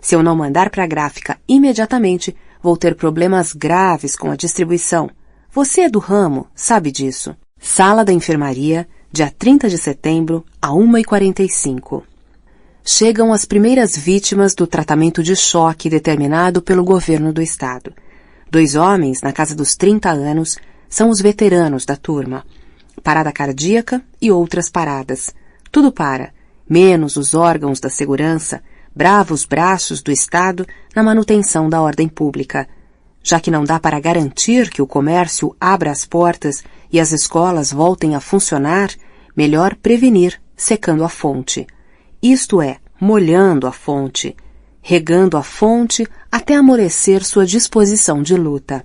Se eu não mandar para a gráfica imediatamente, vou ter problemas graves com a distribuição. Você é do ramo, sabe disso. Sala da enfermaria, dia 30 de setembro, à 1h45. Chegam as primeiras vítimas do tratamento de choque determinado pelo governo do estado. 2 homens, na casa dos 30 anos, são os veteranos da turma. Parada cardíaca e outras paradas. Tudo para, menos os órgãos da segurança, bravos braços do Estado na manutenção da ordem pública. Já que não dá para garantir que o comércio abra as portas e as escolas voltem a funcionar, melhor prevenir secando a fonte. Isto é, molhando a fonte, regando a fonte até amolecer sua disposição de luta.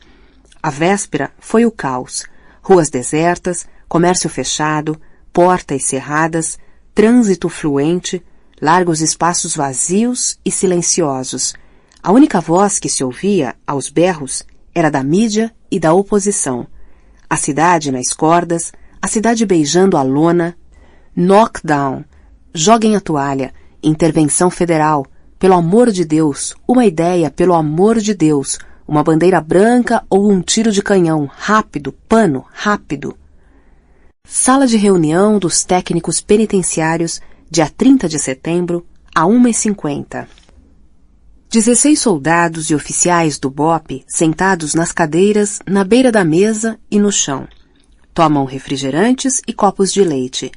A véspera foi o caos. Ruas desertas, comércio fechado, portas cerradas, trânsito fluente, largos espaços vazios e silenciosos. A única voz que se ouvia, aos berros, era da mídia e da oposição. A cidade nas cordas, a cidade beijando a lona. Knockdown. Joguem a toalha. Intervenção federal. Pelo amor de Deus. Uma ideia, pelo amor de Deus. Uma bandeira branca ou um tiro de canhão. Rápido, pano, rápido. Sala de reunião dos técnicos penitenciários, dia 30 de setembro, à 1h50. 16 soldados e oficiais do BOPE sentados nas cadeiras, na beira da mesa e no chão. Tomam refrigerantes e copos de leite.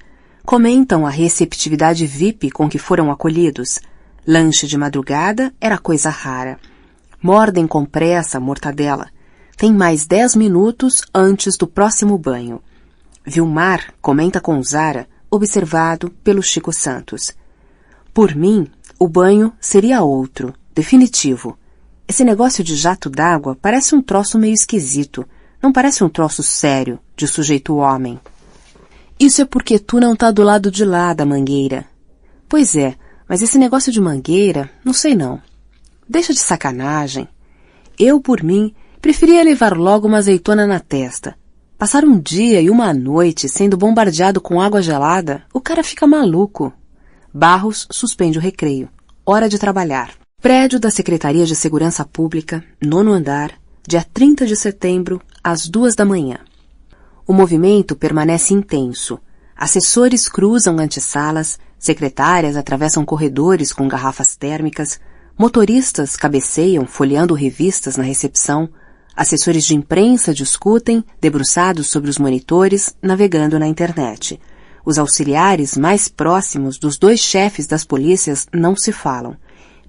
Comentam a receptividade VIP com que foram acolhidos. Lanche de madrugada era coisa rara. Mordem com pressa a mortadela. Tem mais 10 minutos antes do próximo banho. Vilmar comenta com Zara, observado pelo Chico Santos. Por mim, o banho seria outro, definitivo. Esse negócio de jato d'água parece um troço meio esquisito. Não parece um troço sério, de sujeito homem. Isso é porque tu não tá do lado de lá da mangueira. Pois é, mas esse negócio de mangueira, não sei não. Deixa de sacanagem. Eu, por mim, preferia levar logo uma azeitona na testa. Passar um dia e uma noite sendo bombardeado com água gelada, o cara fica maluco. Barros suspende o recreio. Hora de trabalhar. Prédio da Secretaria de Segurança Pública, 9º andar, dia 30 de setembro, às 2 da manhã. O movimento permanece intenso. Assessores cruzam antessalas, secretárias atravessam corredores com garrafas térmicas, motoristas cabeceiam folheando revistas na recepção, assessores de imprensa discutem, debruçados sobre os monitores, navegando na internet. Os auxiliares mais próximos dos 2 chefes das polícias não se falam.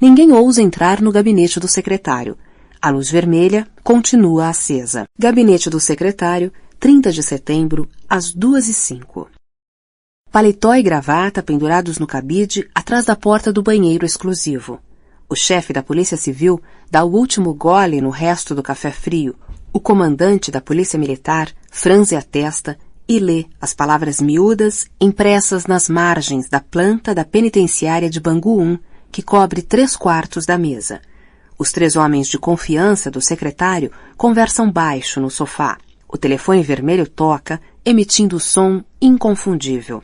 Ninguém ousa entrar no gabinete do secretário. A luz vermelha continua acesa. Gabinete do secretário, 30 de setembro, às 2h05. Paletó e gravata pendurados no cabide atrás da porta do banheiro exclusivo. O chefe da Polícia Civil dá o último gole no resto do café frio. O comandante da Polícia Militar franze a testa e lê as palavras miúdas impressas nas margens da planta da penitenciária de Bangu 1, que cobre 3/4 da mesa. Os 3 homens de confiança do secretário conversam baixo no sofá. O telefone vermelho toca, emitindo som inconfundível.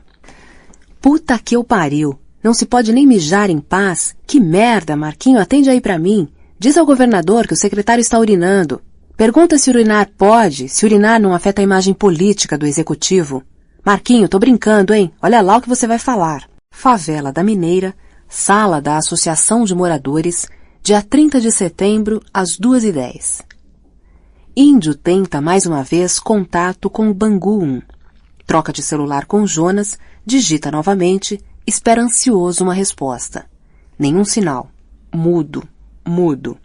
Puta que eu pariu! Não se pode nem mijar em paz? Que merda, Marquinho, atende aí pra mim. Diz ao governador que o secretário está urinando. Pergunta se urinar pode, se urinar não afeta a imagem política do executivo. Marquinho, tô brincando, hein? Olha lá o que você vai falar. Favela da Mineira, sala da Associação de Moradores, dia 30 de setembro, às 2h10. Índio tenta mais uma vez contato com o Bangu 1. Troca de celular com Jonas, digita novamente, espera ansioso uma resposta. Nenhum sinal. Mudo, mudo.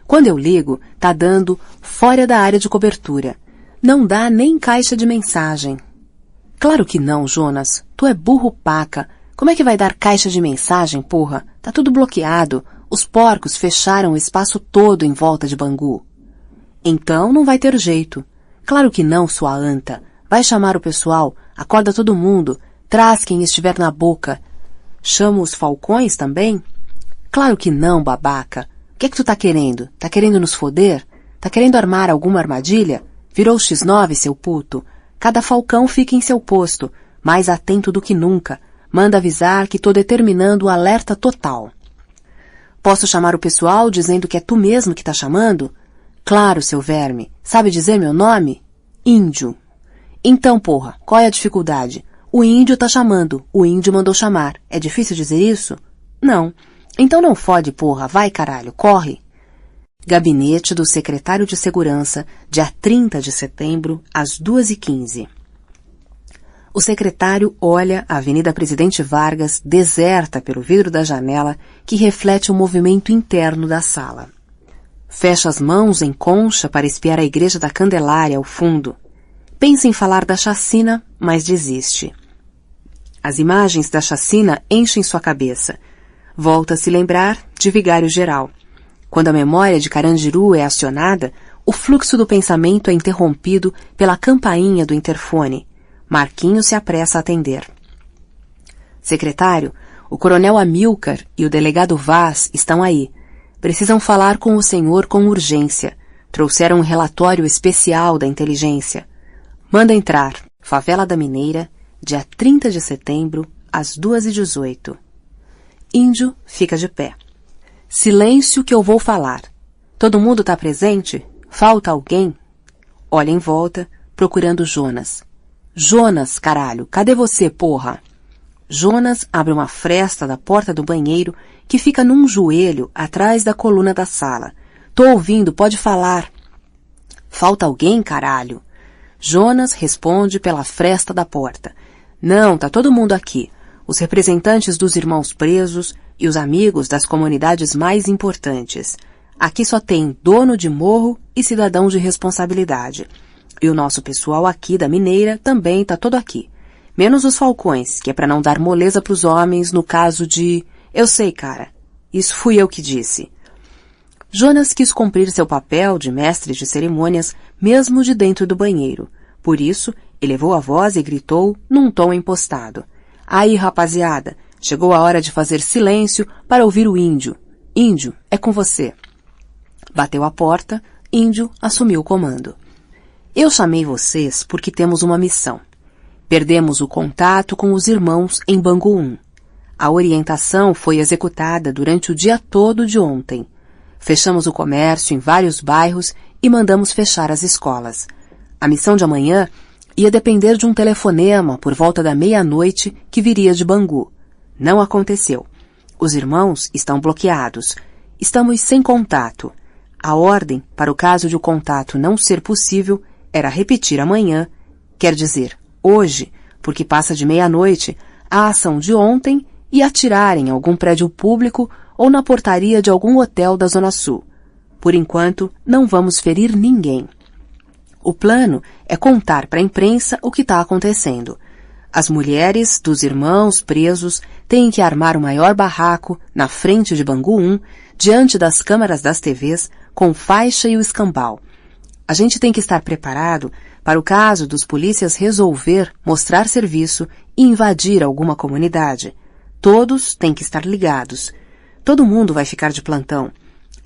Quando eu ligo, tá dando fora da área de cobertura. Não dá nem caixa de mensagem. Claro que não, Jonas. Tu é burro paca. Como é que vai dar caixa de mensagem, porra? Tá tudo bloqueado. Os porcos fecharam o espaço todo em volta de Bangu. Então não vai ter jeito. Claro que não, sua anta. Vai chamar o pessoal, acorda todo mundo, traz quem estiver na boca. Chama os falcões também? Claro que não, babaca. O que é que tu tá querendo? Tá querendo nos foder? Tá querendo armar alguma armadilha? Virou X9, seu puto. Cada falcão fica em seu posto, mais atento do que nunca. Manda avisar que tô determinando o alerta total. Posso chamar o pessoal dizendo que é tu mesmo que tá chamando? Claro, seu verme. Sabe dizer meu nome? Índio. Então, porra, qual é a dificuldade? O índio tá chamando. O índio mandou chamar. É difícil dizer isso? Não. Então não fode, porra. Vai, caralho. Corre. Gabinete do Secretário de Segurança, dia 30 de setembro, às 2h15. O secretário olha a Avenida Presidente Vargas deserta pelo vidro da janela que reflete o movimento interno da sala. Fecha as mãos em concha para espiar a Igreja da Candelária ao fundo. Pensa em falar da chacina, mas desiste. As imagens da chacina enchem sua cabeça. Volta a se lembrar de Vigário Geral. Quando a memória de Carandiru é acionada, o fluxo do pensamento é interrompido pela campainha do interfone. Marquinho se apressa a atender. Secretário, o coronel Amilcar e o delegado Vaz estão aí. Precisam falar com o senhor com urgência. Trouxeram um relatório especial da inteligência. Manda entrar. Favela da Mineira, dia 30 de setembro, às 2h18. Índio fica de pé. Silêncio que eu vou falar. Todo mundo tá presente? Falta alguém? Olha em volta, procurando Jonas. Jonas, caralho, cadê você, porra? Jonas abre uma fresta da porta do banheiro que fica num joelho atrás da coluna da sala. Tô ouvindo, pode falar. Falta alguém, caralho? Jonas responde pela fresta da porta. Não, tá todo mundo aqui. Os representantes dos irmãos presos e os amigos das comunidades mais importantes. Aqui só tem dono de morro e cidadão de responsabilidade. E o nosso pessoal aqui da mineira também tá todo aqui. Menos os falcões, que é para não dar moleza pros homens no caso de... Eu sei, cara. Isso fui eu que disse. Jonas quis cumprir seu papel de mestre de cerimônias mesmo de dentro do banheiro. Por isso, elevou a voz e gritou num tom impostado. Aí, rapaziada, chegou a hora de fazer silêncio para ouvir o índio. Índio, é com você. Bateu a porta, Índio assumiu o comando. Eu chamei vocês porque temos uma missão. Perdemos o contato com os irmãos em Bangu 1. A orientação foi executada durante o dia todo de ontem. Fechamos o comércio em vários bairros e mandamos fechar as escolas. A missão de amanhã ia depender de um telefonema por volta da meia-noite que viria de Bangu. Não aconteceu. Os irmãos estão bloqueados. Estamos sem contato. A ordem, para o caso de o contato não ser possível, era repetir amanhã, quer dizer, hoje, porque passa de meia-noite, a ação de ontem e atirar em algum prédio público ou na portaria de algum hotel da Zona Sul. Por enquanto, não vamos ferir ninguém. O plano é contar para a imprensa o que está acontecendo. As mulheres dos irmãos presos têm que armar o maior barraco na frente de Bangu 1, diante das câmaras das TVs, com faixa e o escambau. A gente tem que estar preparado para o caso dos polícias resolver mostrar serviço e invadir alguma comunidade. Todos têm que estar ligados. Todo mundo vai ficar de plantão.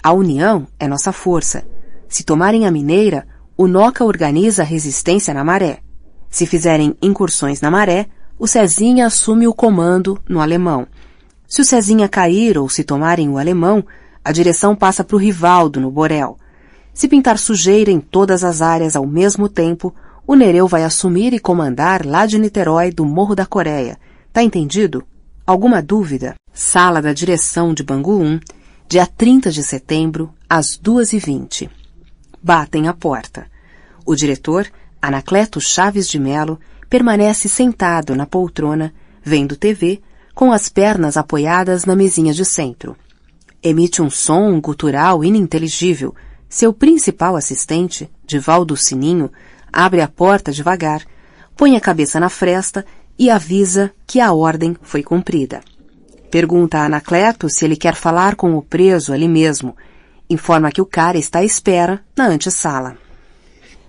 A união é nossa força. Se tomarem a mineira, o NOCA organiza a resistência na Maré. Se fizerem incursões na Maré, o Cezinha assume o comando no Alemão. Se o Cezinha cair ou se tomarem o Alemão, a direção passa para o Rivaldo no Borel. Se pintar sujeira em todas as áreas ao mesmo tempo, o Nereu vai assumir e comandar lá de Niterói do Morro da Coreia. Tá entendido? Alguma dúvida? Sala da direção de Bangu 1, dia 30 de setembro, às 2h20. Batem a porta. O diretor, Anacleto Chaves de Melo, permanece sentado na poltrona, vendo TV, com as pernas apoiadas na mesinha de centro. Emite um som gutural ininteligível. Seu principal assistente, Divaldo Sininho, abre a porta devagar, põe a cabeça na fresta e avisa que a ordem foi cumprida. Pergunta a Anacleto se ele quer falar com o preso ali mesmo. Informa que o cara está à espera na antessala.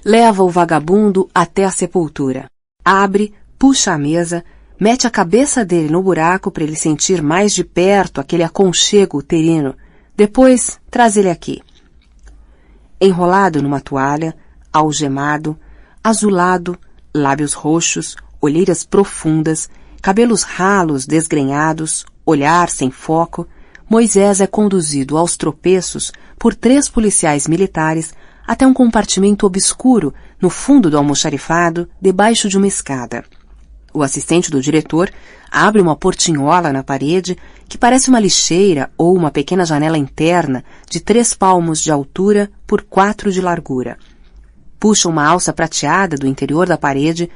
Leva o vagabundo até a sepultura. Abre, puxa a mesa, mete a cabeça dele no buraco para ele sentir mais de perto aquele aconchego uterino. Depois, traz ele aqui. Enrolado numa toalha, algemado, azulado, lábios roxos, olheiras profundas, cabelos ralos desgrenhados, olhar sem foco, Moisés é conduzido aos tropeços por 3 policiais militares até um compartimento obscuro no fundo do almoxarifado, debaixo de uma escada. O assistente do diretor abre uma portinhola na parede que parece uma lixeira ou uma pequena janela interna de 3 palmos de altura por 4 de largura. Puxa uma alça prateada do interior da parede,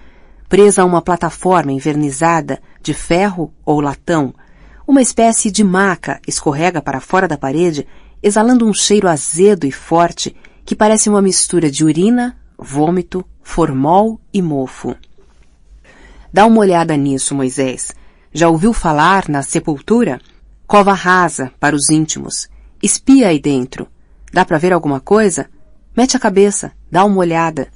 presa a uma plataforma envernizada de ferro ou latão. Uma espécie de maca escorrega para fora da parede, exalando um cheiro azedo e forte que parece uma mistura de urina, vômito, formol e mofo. Dá uma olhada nisso, Moisés. Já ouviu falar na sepultura? Cova rasa, para os íntimos. Espia aí dentro. Dá para ver alguma coisa? Mete a cabeça, dá uma olhada.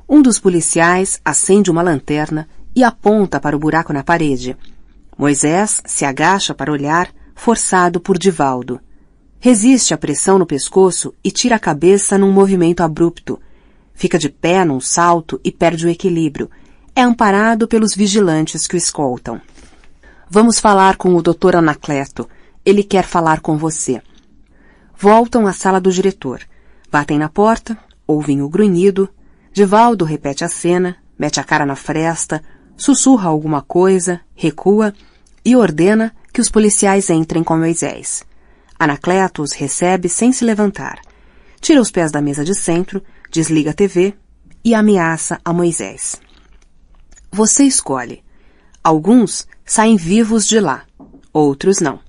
Um dos policiais acende uma lanterna e aponta para o buraco na parede. Moisés se agacha para olhar, forçado por Divaldo. Resiste à pressão no pescoço e tira a cabeça num movimento abrupto. Fica de pé num salto e perde o equilíbrio. É amparado pelos vigilantes que o escoltam. Vamos falar com o Dr. Anacleto. Ele quer falar com você. Voltam à sala do diretor. Batem na porta, ouvem o grunhido. Divaldo repete a cena, mete a cara na fresta, sussurra alguma coisa, recua e ordena que os policiais entrem com Moisés. Anacleto os recebe sem se levantar. Tira os pés da mesa de centro, desliga a TV e ameaça a Moisés. Você escolhe. Alguns saem vivos de lá, outros não.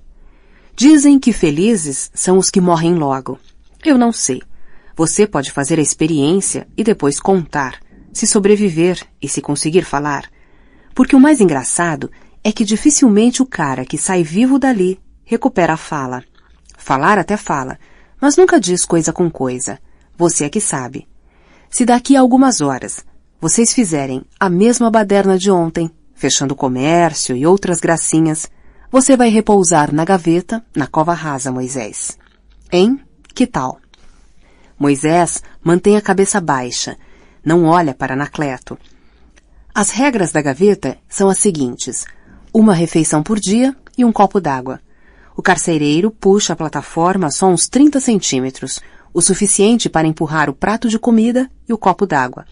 Dizem que felizes são os que morrem logo. Eu não sei. Você pode fazer a experiência e depois contar, se sobreviver e se conseguir falar. Porque o mais engraçado é que dificilmente o cara que sai vivo dali recupera a fala. Falar até fala, mas nunca diz coisa com coisa. Você é que sabe. Se daqui a algumas horas vocês fizerem a mesma baderna de ontem, fechando o comércio e outras gracinhas, você vai repousar na gaveta, na cova rasa, Moisés. Hein? Que tal? Moisés mantém a cabeça baixa, não olha para Anacleto. As regras da gaveta são as seguintes: uma refeição por dia e um copo d'água. O carcereiro puxa a plataforma só uns 30 centímetros, o suficiente para empurrar o prato de comida e o copo d'água.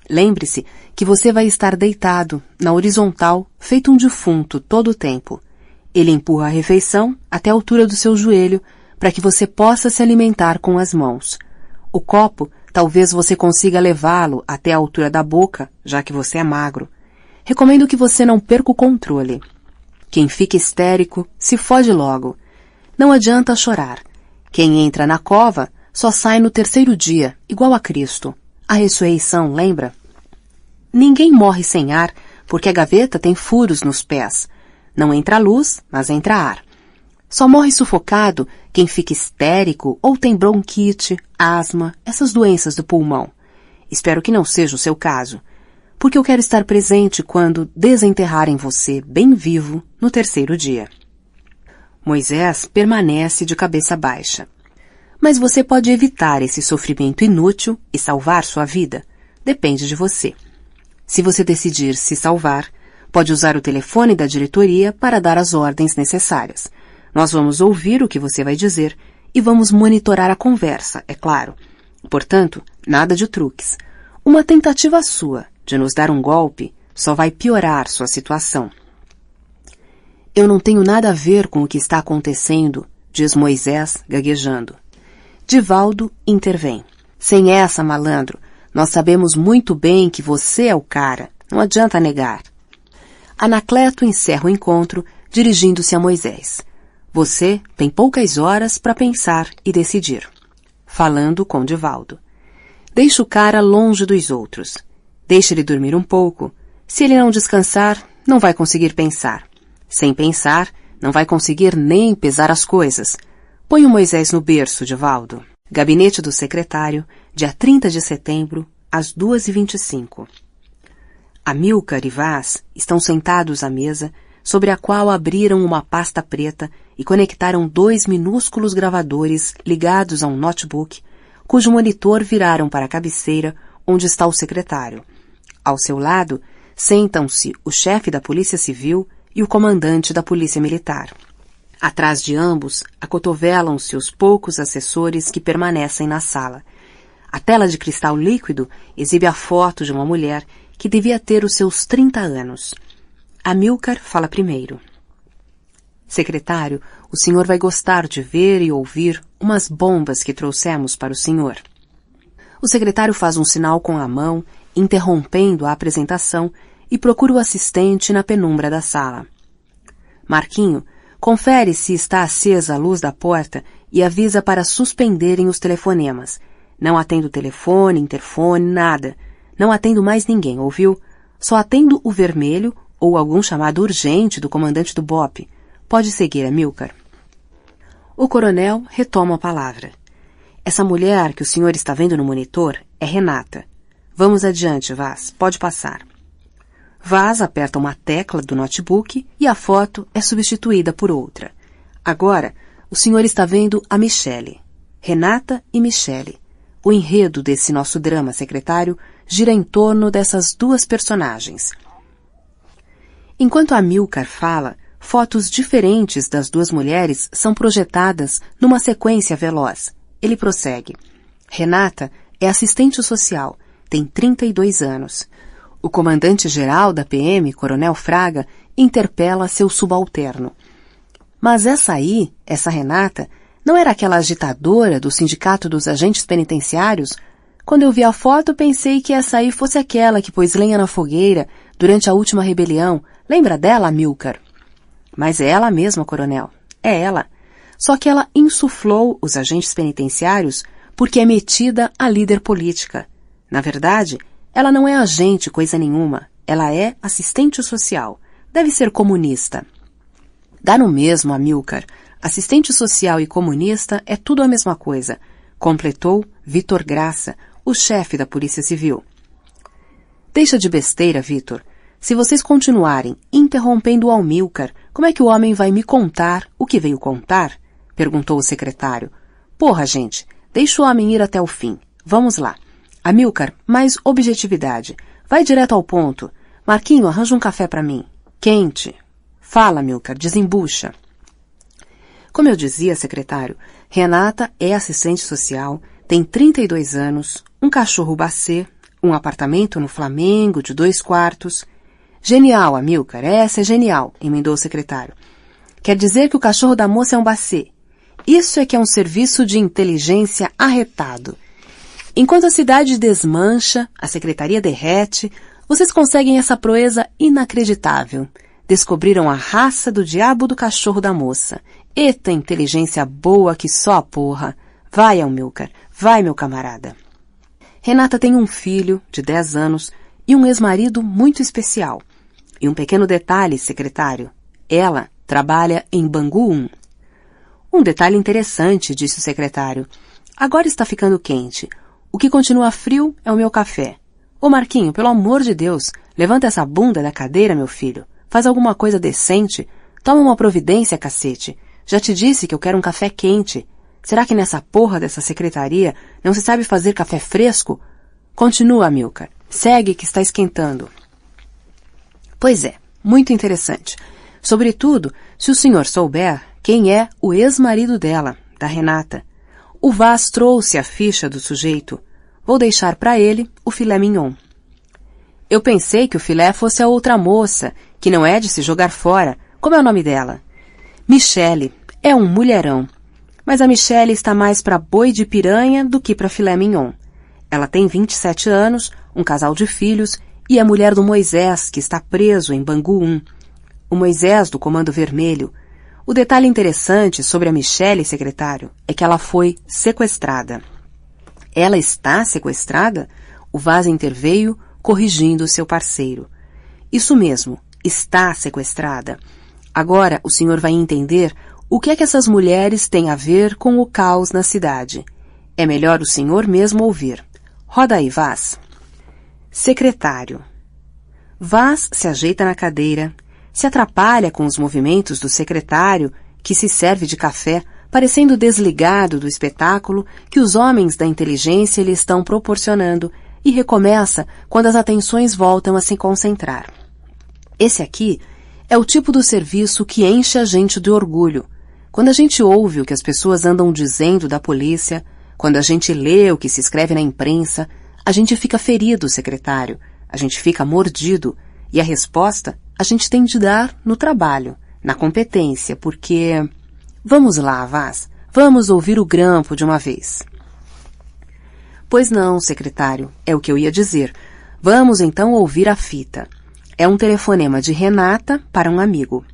Lembre-se que você vai estar deitado, na horizontal, feito um defunto todo o tempo. Ele empurra a refeição até a altura do seu joelho, para que você possa se alimentar com as mãos. O copo, talvez você consiga levá-lo até a altura da boca, já que você é magro. Recomendo que você não perca o controle. Quem fica histérico, se fode logo. Não adianta chorar. Quem entra na cova só sai no terceiro dia, igual a Cristo. A ressurreição, lembra? Ninguém morre sem ar, porque a gaveta tem furos nos pés. Não entra luz, mas entra ar. Só morre sufocado quem fica histérico ou tem bronquite, asma, essas doenças do pulmão. Espero que não seja o seu caso, porque eu quero estar presente quando desenterrarem você bem vivo no terceiro dia. Moisés permanece de cabeça baixa. Mas você pode evitar esse sofrimento inútil e salvar sua vida. Depende de você. Se você decidir se salvar, pode usar o telefone da diretoria para dar as ordens necessárias. Nós vamos ouvir o que você vai dizer e vamos monitorar a conversa, é claro. Portanto, nada de truques. Uma tentativa sua de nos dar um golpe só vai piorar sua situação. Eu não tenho nada a ver com o que está acontecendo, diz Moisés, gaguejando. Divaldo intervém. Sem essa, malandro, nós sabemos muito bem que você é o cara. Não adianta negar. Anacleto encerra o encontro, dirigindo-se a Moisés. Você tem poucas horas para pensar e decidir. Falando com Divaldo. Deixe o cara longe dos outros. Deixe ele dormir um pouco. Se ele não descansar, não vai conseguir pensar. Sem pensar, não vai conseguir nem pesar as coisas. Põe o Moisés no berço, Divaldo. Gabinete do secretário, dia 30 de setembro, às 2h25. Amílcar e Vaz estão sentados à mesa, sobre a qual abriram uma pasta preta e conectaram 2 minúsculos gravadores ligados a um notebook, cujo monitor viraram para a cabeceira onde está o secretário. Ao seu lado, sentam-se o chefe da Polícia Civil e o comandante da Polícia Militar. Atrás de ambos, acotovelam-se os poucos assessores que permanecem na sala. A tela de cristal líquido exibe a foto de uma mulher que devia ter os seus 30 anos. Amílcar fala primeiro. Secretário, o senhor vai gostar de ver e ouvir umas bombas que trouxemos para o senhor. O secretário faz um sinal com a mão, interrompendo a apresentação, e procura o assistente na penumbra da sala. Marquinho, confere se está acesa a luz da porta e avisa para suspenderem os telefonemas. Não atendo o telefone, interfone, nada. Não atendo mais ninguém, ouviu? Só atendo o vermelho ou algum chamado urgente do comandante do BOPE. Pode seguir, Amílcar. O coronel retoma a palavra. Essa mulher que o senhor está vendo no monitor é Renata. Vamos adiante, Vaz. Pode passar. Vaz aperta uma tecla do notebook e a foto é substituída por outra. Agora, o senhor está vendo a Michele. Renata e Michele. O enredo desse nosso drama, secretário, gira em torno dessas duas personagens. Enquanto Amílcar fala, fotos diferentes das duas mulheres são projetadas numa sequência veloz. Ele prossegue. Renata é assistente social, tem 32 anos. O comandante-geral da PM, Coronel Fraga, interpela seu subalterno. Mas essa Renata, não era aquela agitadora do Sindicato dos Agentes Penitenciários? Quando eu vi a foto, pensei que essa aí fosse aquela que pôs lenha na fogueira durante a última rebelião. Lembra dela, Amílcar? Mas é ela mesma, coronel. É ela. Só que ela insuflou os agentes penitenciários porque é metida a líder política. Na verdade, ela não é agente coisa nenhuma. Ela é assistente social. Deve ser comunista. Dá no mesmo, Amilcar. Assistente social e comunista é tudo a mesma coisa, completou Vitor Graça, o chefe da Polícia Civil. Deixa de besteira, Vitor. Se vocês continuarem interrompendo o Amilcar, como é que o homem vai me contar o que veio contar? Perguntou o secretário. Porra, gente, deixa o homem ir até o fim. Vamos lá. Amilcar, mais objetividade. Vai direto ao ponto. Marquinho, arranja um café para mim. Quente. Fala, Amilcar, desembucha. Como eu dizia, secretário, Renata é assistente social, tem 32 anos, um cachorro Basset, um apartamento no Flamengo de 2 quartos. Genial, Amilcar, essa é genial, emendou o secretário. Quer dizer que o cachorro da moça é um Basset. Isso é que é um serviço de inteligência arretado. Enquanto a cidade desmancha, a secretaria derrete, vocês conseguem essa proeza inacreditável. Descobriram a raça do diabo do cachorro da moça. Eita inteligência boa que só a porra. Vai, Amilcar, vai, meu camarada. Renata tem um filho, de 10 anos, e um ex-marido muito especial. E um pequeno detalhe, secretário. Ela trabalha em Bangu 1. Um detalhe interessante, disse o secretário. Agora está ficando quente. O que continua frio é o meu café. Ô Marquinho, pelo amor de Deus, levanta essa bunda da cadeira, meu filho. Faz alguma coisa decente. Toma uma providência, cacete. Já te disse que eu quero um café quente. Será que nessa porra dessa secretaria não se sabe fazer café fresco? Continua, Amilcar. Segue que está esquentando. Pois é, muito interessante. Sobretudo, se o senhor souber quem é o ex-marido dela, da Renata. O Vaz trouxe a ficha do sujeito. Vou deixar para ele o filé mignon. Eu pensei que o filé fosse a outra moça, que não é de se jogar fora. Como é o nome dela? Michele. É um mulherão. Mas a Michele está mais para boi de piranha do que para filé mignon. Ela tem 27 anos, um casal de filhos e é mulher do Moisés, que está preso em Bangu 1. O Moisés do Comando Vermelho. O detalhe interessante sobre a Michele, secretário, é que ela foi sequestrada. Ela está sequestrada? O Vaz interveio, corrigindo seu parceiro. Isso mesmo, está sequestrada. Agora o senhor vai entender o que é que essas mulheres têm a ver com o caos na cidade. É melhor o senhor mesmo ouvir. Roda aí, Vaz. Secretário. Vaz se ajeita na cadeira, se atrapalha com os movimentos do secretário, que se serve de café, parecendo desligado do espetáculo que os homens da inteligência lhe estão proporcionando, e recomeça quando as atenções voltam a se concentrar. Esse aqui é o tipo do serviço que enche a gente de orgulho. Quando a gente ouve o que as pessoas andam dizendo da polícia, quando a gente lê o que se escreve na imprensa, a gente fica ferido, secretário, a gente fica mordido, e a resposta a gente tem de dar no trabalho, na competência, porque... Vamos lá, Vaz, vamos ouvir o grampo de uma vez. Pois não, secretário, é o que eu ia dizer. Vamos então ouvir a fita. É um telefonema de Renata para um amigo.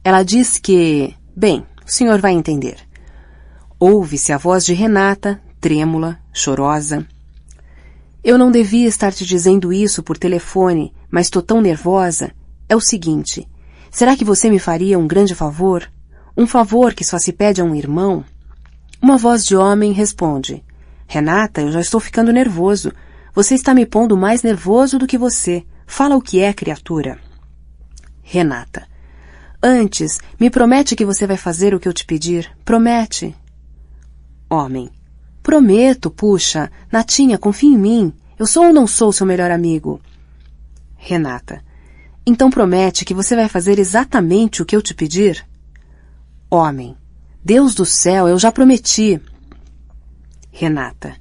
Ela diz que... Bem, o senhor vai entender. Ouve-se a voz de Renata, trêmula, chorosa. Eu não devia estar te dizendo isso por telefone, mas estou tão nervosa. É o seguinte, será que você me faria um grande favor? Um favor que só se pede a um irmão? Uma voz de homem responde. Renata, eu já estou ficando nervoso. Você está me pondo mais nervoso do que você. Fala o que é, criatura. Renata. Antes, me promete que você vai fazer o que eu te pedir. Promete. Homem. Prometo, puxa. Natinha, confia em mim. Eu sou ou não sou seu melhor amigo? Renata. Então promete que você vai fazer exatamente o que eu te pedir? Homem. Deus do céu, eu já prometi. Renata.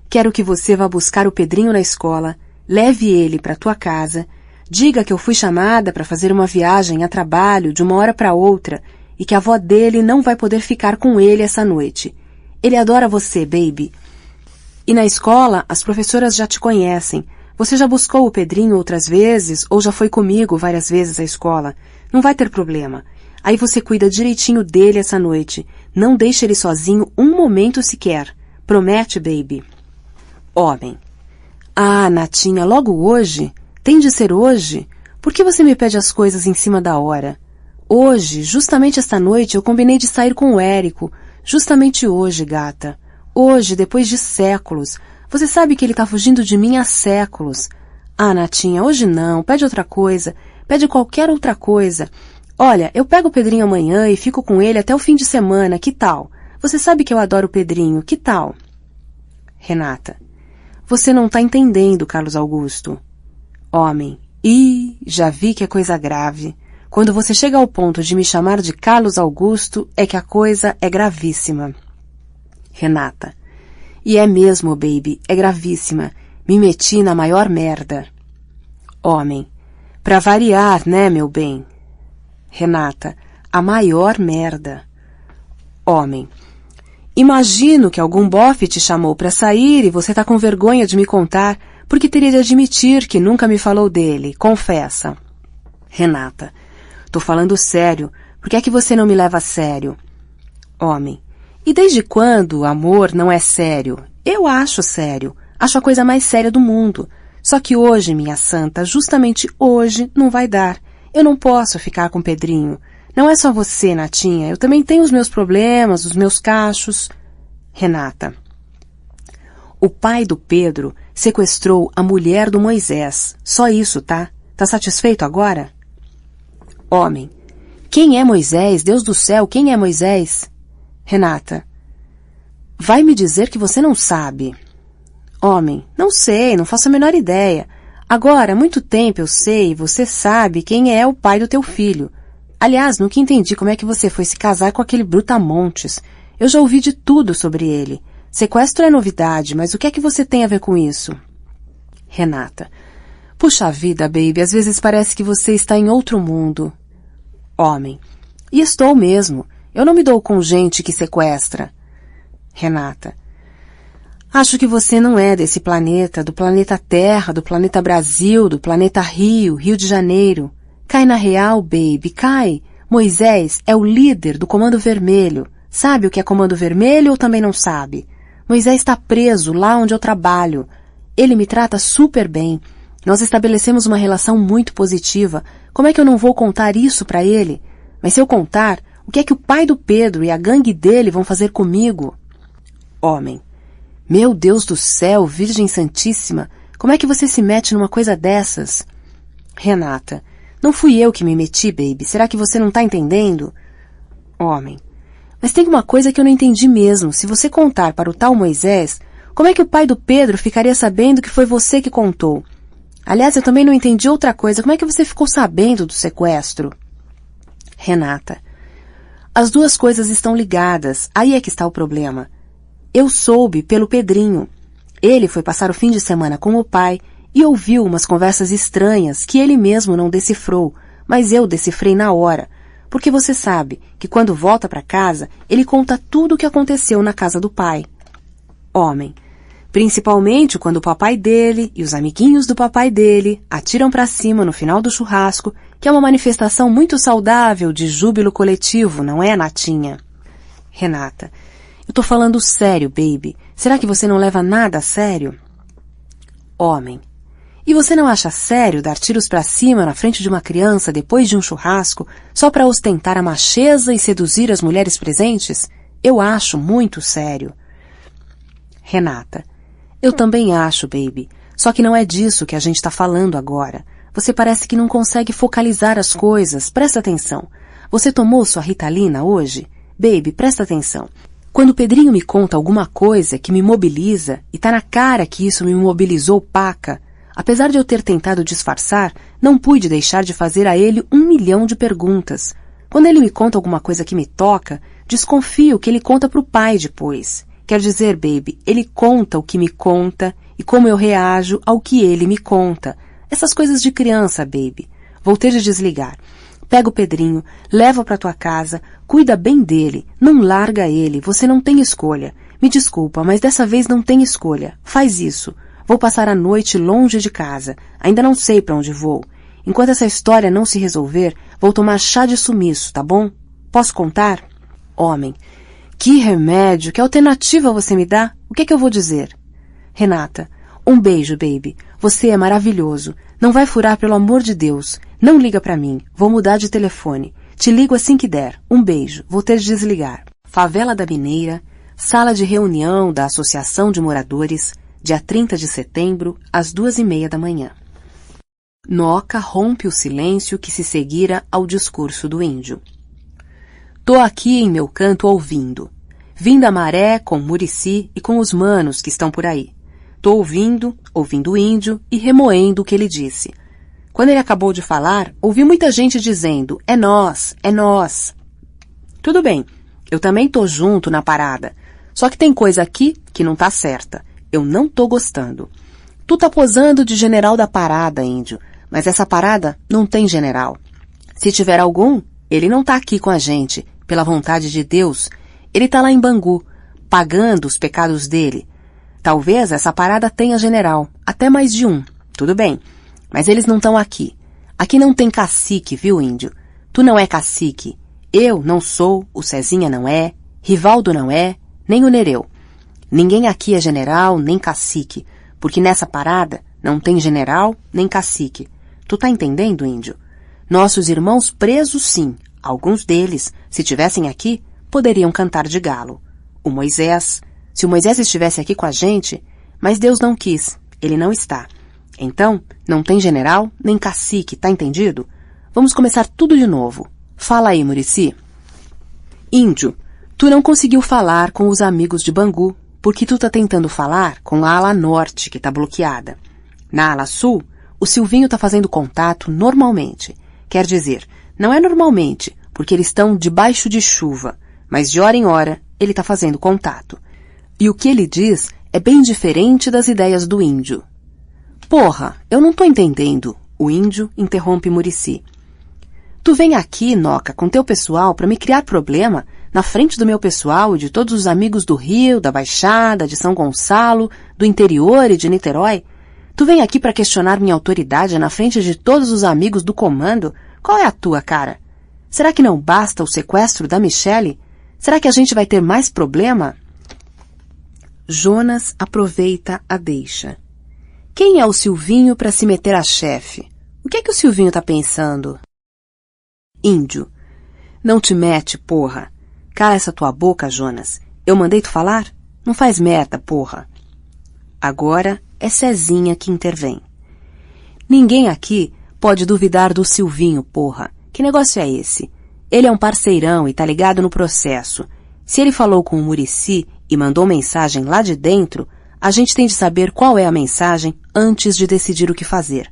Quero que você vá buscar o Pedrinho na escola, leve ele para tua casa, diga que eu fui chamada para fazer uma viagem a trabalho de uma hora para outra e que a avó dele não vai poder ficar com ele essa noite. Ele adora você, baby. E na escola, as professoras já te conhecem. Você já buscou o Pedrinho outras vezes ou já foi comigo várias vezes à escola. Não vai ter problema. Aí você cuida direitinho dele essa noite. Não deixa ele sozinho um momento sequer. Promete, baby? Homem. Ah, Natinha, logo hoje? Tem de ser hoje? Por que você me pede as coisas em cima da hora? Hoje, justamente esta noite, eu combinei de sair com o Érico. Justamente hoje, gata. Hoje, depois de séculos. Você sabe que ele tá fugindo de mim há séculos. Ah, Natinha, hoje não. Pede outra coisa. Pede qualquer outra coisa. Olha, eu pego o Pedrinho amanhã e fico com ele até o fim de semana. Que tal? Você sabe que eu adoro o Pedrinho. Que tal? Renata. Você não tá entendendo, Carlos Augusto. Homem. Ih, já vi que é coisa grave. Quando você chega ao ponto de me chamar de Carlos Augusto, é que a coisa é gravíssima. Renata. E é mesmo, baby, é gravíssima. Me meti na maior merda. Homem. Pra variar, né, meu bem? Renata. A maior merda. Homem. Imagino que algum bofe te chamou pra sair e você tá com vergonha de me contar, porque teria de admitir que nunca me falou dele. Confessa. Renata. Tô falando sério. Por que é que você não me leva a sério? Homem. E desde quando o amor não é sério? Eu acho sério. Acho a coisa mais séria do mundo. Só que hoje, minha santa, justamente hoje, não vai dar. Eu não posso ficar com o Pedrinho. Não é só você, Natinha. Eu também tenho os meus problemas, os meus cachos. Renata. O pai do Pedro sequestrou a mulher do Moisés. Só isso, tá? Tá satisfeito agora? Homem. Quem é Moisés? Deus do céu, quem é Moisés? Renata. Vai me dizer que você não sabe. Homem. Não sei, não faço a menor ideia. Agora, há muito tempo eu sei, você sabe quem é o pai do teu filho. Aliás, nunca entendi como é que você foi se casar com aquele brutamontes. Eu já ouvi de tudo sobre ele. Sequestro é novidade, mas o que é que você tem a ver com isso? Renata. Puxa vida, baby, às vezes parece que você está em outro mundo. Homem. E estou mesmo. Eu não me dou com gente que sequestra. Renata. Acho que você não é desse planeta, do planeta Terra, do planeta Brasil, do planeta Rio, Rio de Janeiro. Cai na real, baby, cai. Moisés é o líder do Comando Vermelho. Sabe o que é Comando Vermelho ou também não sabe? Moisés está preso lá onde eu trabalho. Ele me trata super bem. Nós estabelecemos uma relação muito positiva. Como é que eu não vou contar isso para ele? Mas se eu contar, o que é que o pai do Pedro e a gangue dele vão fazer comigo? Homem. Meu Deus do céu, Virgem Santíssima, como é que você se mete numa coisa dessas? Renata. Não fui eu que me meti, baby. Será que você não tá entendendo? Homem. Mas tem uma coisa que eu não entendi mesmo. Se você contar para o tal Moisés, como é que o pai do Pedro ficaria sabendo que foi você que contou? Aliás, eu também não entendi outra coisa. Como é que você ficou sabendo do sequestro? Renata. As duas coisas estão ligadas. Aí é que está o problema. Eu soube pelo Pedrinho. Ele foi passar o fim de semana com o pai e ouviu umas conversas estranhas que ele mesmo não decifrou, mas eu decifrei na hora, porque você sabe que quando volta para casa, ele conta tudo o que aconteceu na casa do pai. Homem. Principalmente quando o papai dele e os amiguinhos do papai dele atiram para cima no final do churrasco, que é uma manifestação muito saudável de júbilo coletivo, não é, Natinha? Renata. Eu tô falando sério, baby. Será que você não leva nada a sério? Homem. E você não acha sério dar tiros pra cima na frente de uma criança depois de um churrasco só pra ostentar a macheza e seduzir as mulheres presentes? Eu acho muito sério. Renata. Eu também acho, baby. Só que não é disso que a gente tá falando agora. Você parece que não consegue focalizar as coisas. Presta atenção. Você tomou sua Ritalina hoje? Baby, presta atenção. Quando o Pedrinho me conta alguma coisa que me mobiliza, e tá na cara que isso me mobilizou paca, apesar de eu ter tentado disfarçar, não pude deixar de fazer a ele 1 milhão de perguntas. Quando ele me conta alguma coisa que me toca, desconfio que ele conta pro pai depois. Quer dizer, baby, ele conta o que me conta e como eu reajo ao que ele me conta. Essas coisas de criança, baby. Vou ter de desligar. Pega o Pedrinho, leva pra tua casa, cuida bem dele, não larga ele, você não tem escolha. Me desculpa, mas dessa vez não tem escolha. Faz isso. Vou passar a noite longe de casa. Ainda não sei pra onde vou. Enquanto essa história não se resolver, Vou tomar chá de sumiço, tá bom? Posso contar? Homem. Que remédio, que alternativa você me dá? O que é que eu vou dizer? Renata. Um beijo, baby. Você é maravilhoso. Não vai furar, pelo amor de Deus. Não liga pra mim. Vou mudar de telefone. Te ligo assim que der. Um beijo. Vou ter de desligar. Favela da Mineira, sala de reunião da Associação de Moradores, dia 30 de setembro, às 2:30 da manhã. Noca rompe o silêncio que se seguira ao discurso do índio. Tô aqui em meu canto ouvindo. Vim da maré com Muricy e com os manos que estão por aí. Tô ouvindo o índio e remoendo o que ele disse. Quando ele acabou de falar, ouvi muita gente dizendo, é nós, é nós. Tudo bem, eu também tô junto na parada. Só que tem coisa aqui que não tá certa. Eu não tô gostando. Tu tá posando de general da parada, índio. Mas essa parada não tem general. Se tiver algum, ele não tá aqui com a gente, pela vontade de Deus. Ele tá lá em Bangu, pagando os pecados dele. Talvez essa parada tenha general, até mais de um. Tudo bem, mas eles não estão aqui. Aqui não tem cacique, viu, índio? Tu não é cacique. Eu não sou, o Cezinha não é, Rivaldo não é, nem o Nereu. Ninguém aqui é general, nem cacique, porque nessa parada não tem general, nem cacique. Tu tá entendendo, índio? Nossos irmãos presos, sim. Alguns deles, se tivessem aqui, poderiam cantar de galo. O Moisés, se o Moisés estivesse aqui com a gente, mas Deus não quis, ele não está. Então, não tem general, nem cacique, tá entendido? Vamos começar tudo de novo. Fala aí, Muricy. Índio, tu não conseguiu falar com os amigos de Bangu, porque tu tá tentando falar com a ala norte, que tá bloqueada. Na ala sul, o Silvinho tá fazendo contato normalmente. Quer dizer, não é normalmente, porque eles estão debaixo de chuva, mas de hora em hora ele tá fazendo contato. E o que ele diz é bem diferente das ideias do índio. Porra, eu não tô entendendo, o índio interrompe Muricy. Tu vem aqui, Noca, com teu pessoal pra me criar problema na frente do meu pessoal e de todos os amigos do Rio, da Baixada, de São Gonçalo, do interior e de Niterói. Tu vem aqui pra questionar minha autoridade na frente de todos os amigos do comando? Qual é a tua, cara? Será que não basta o sequestro da Michele? Será que a gente vai ter mais problema? Jonas aproveita a deixa. Quem é o Silvinho pra se meter a chefe? O que é que o Silvinho tá pensando? Índio. Não te mete, porra. Cala essa tua boca, Jonas. Eu mandei tu falar? Não faz merda, porra. Agora é Cezinha que intervém. Ninguém aqui pode duvidar do Silvinho, porra. Que negócio é esse? Ele é um parceirão e tá ligado no processo. Se ele falou com o Muricy e mandou mensagem lá de dentro, a gente tem de saber qual é a mensagem antes de decidir o que fazer.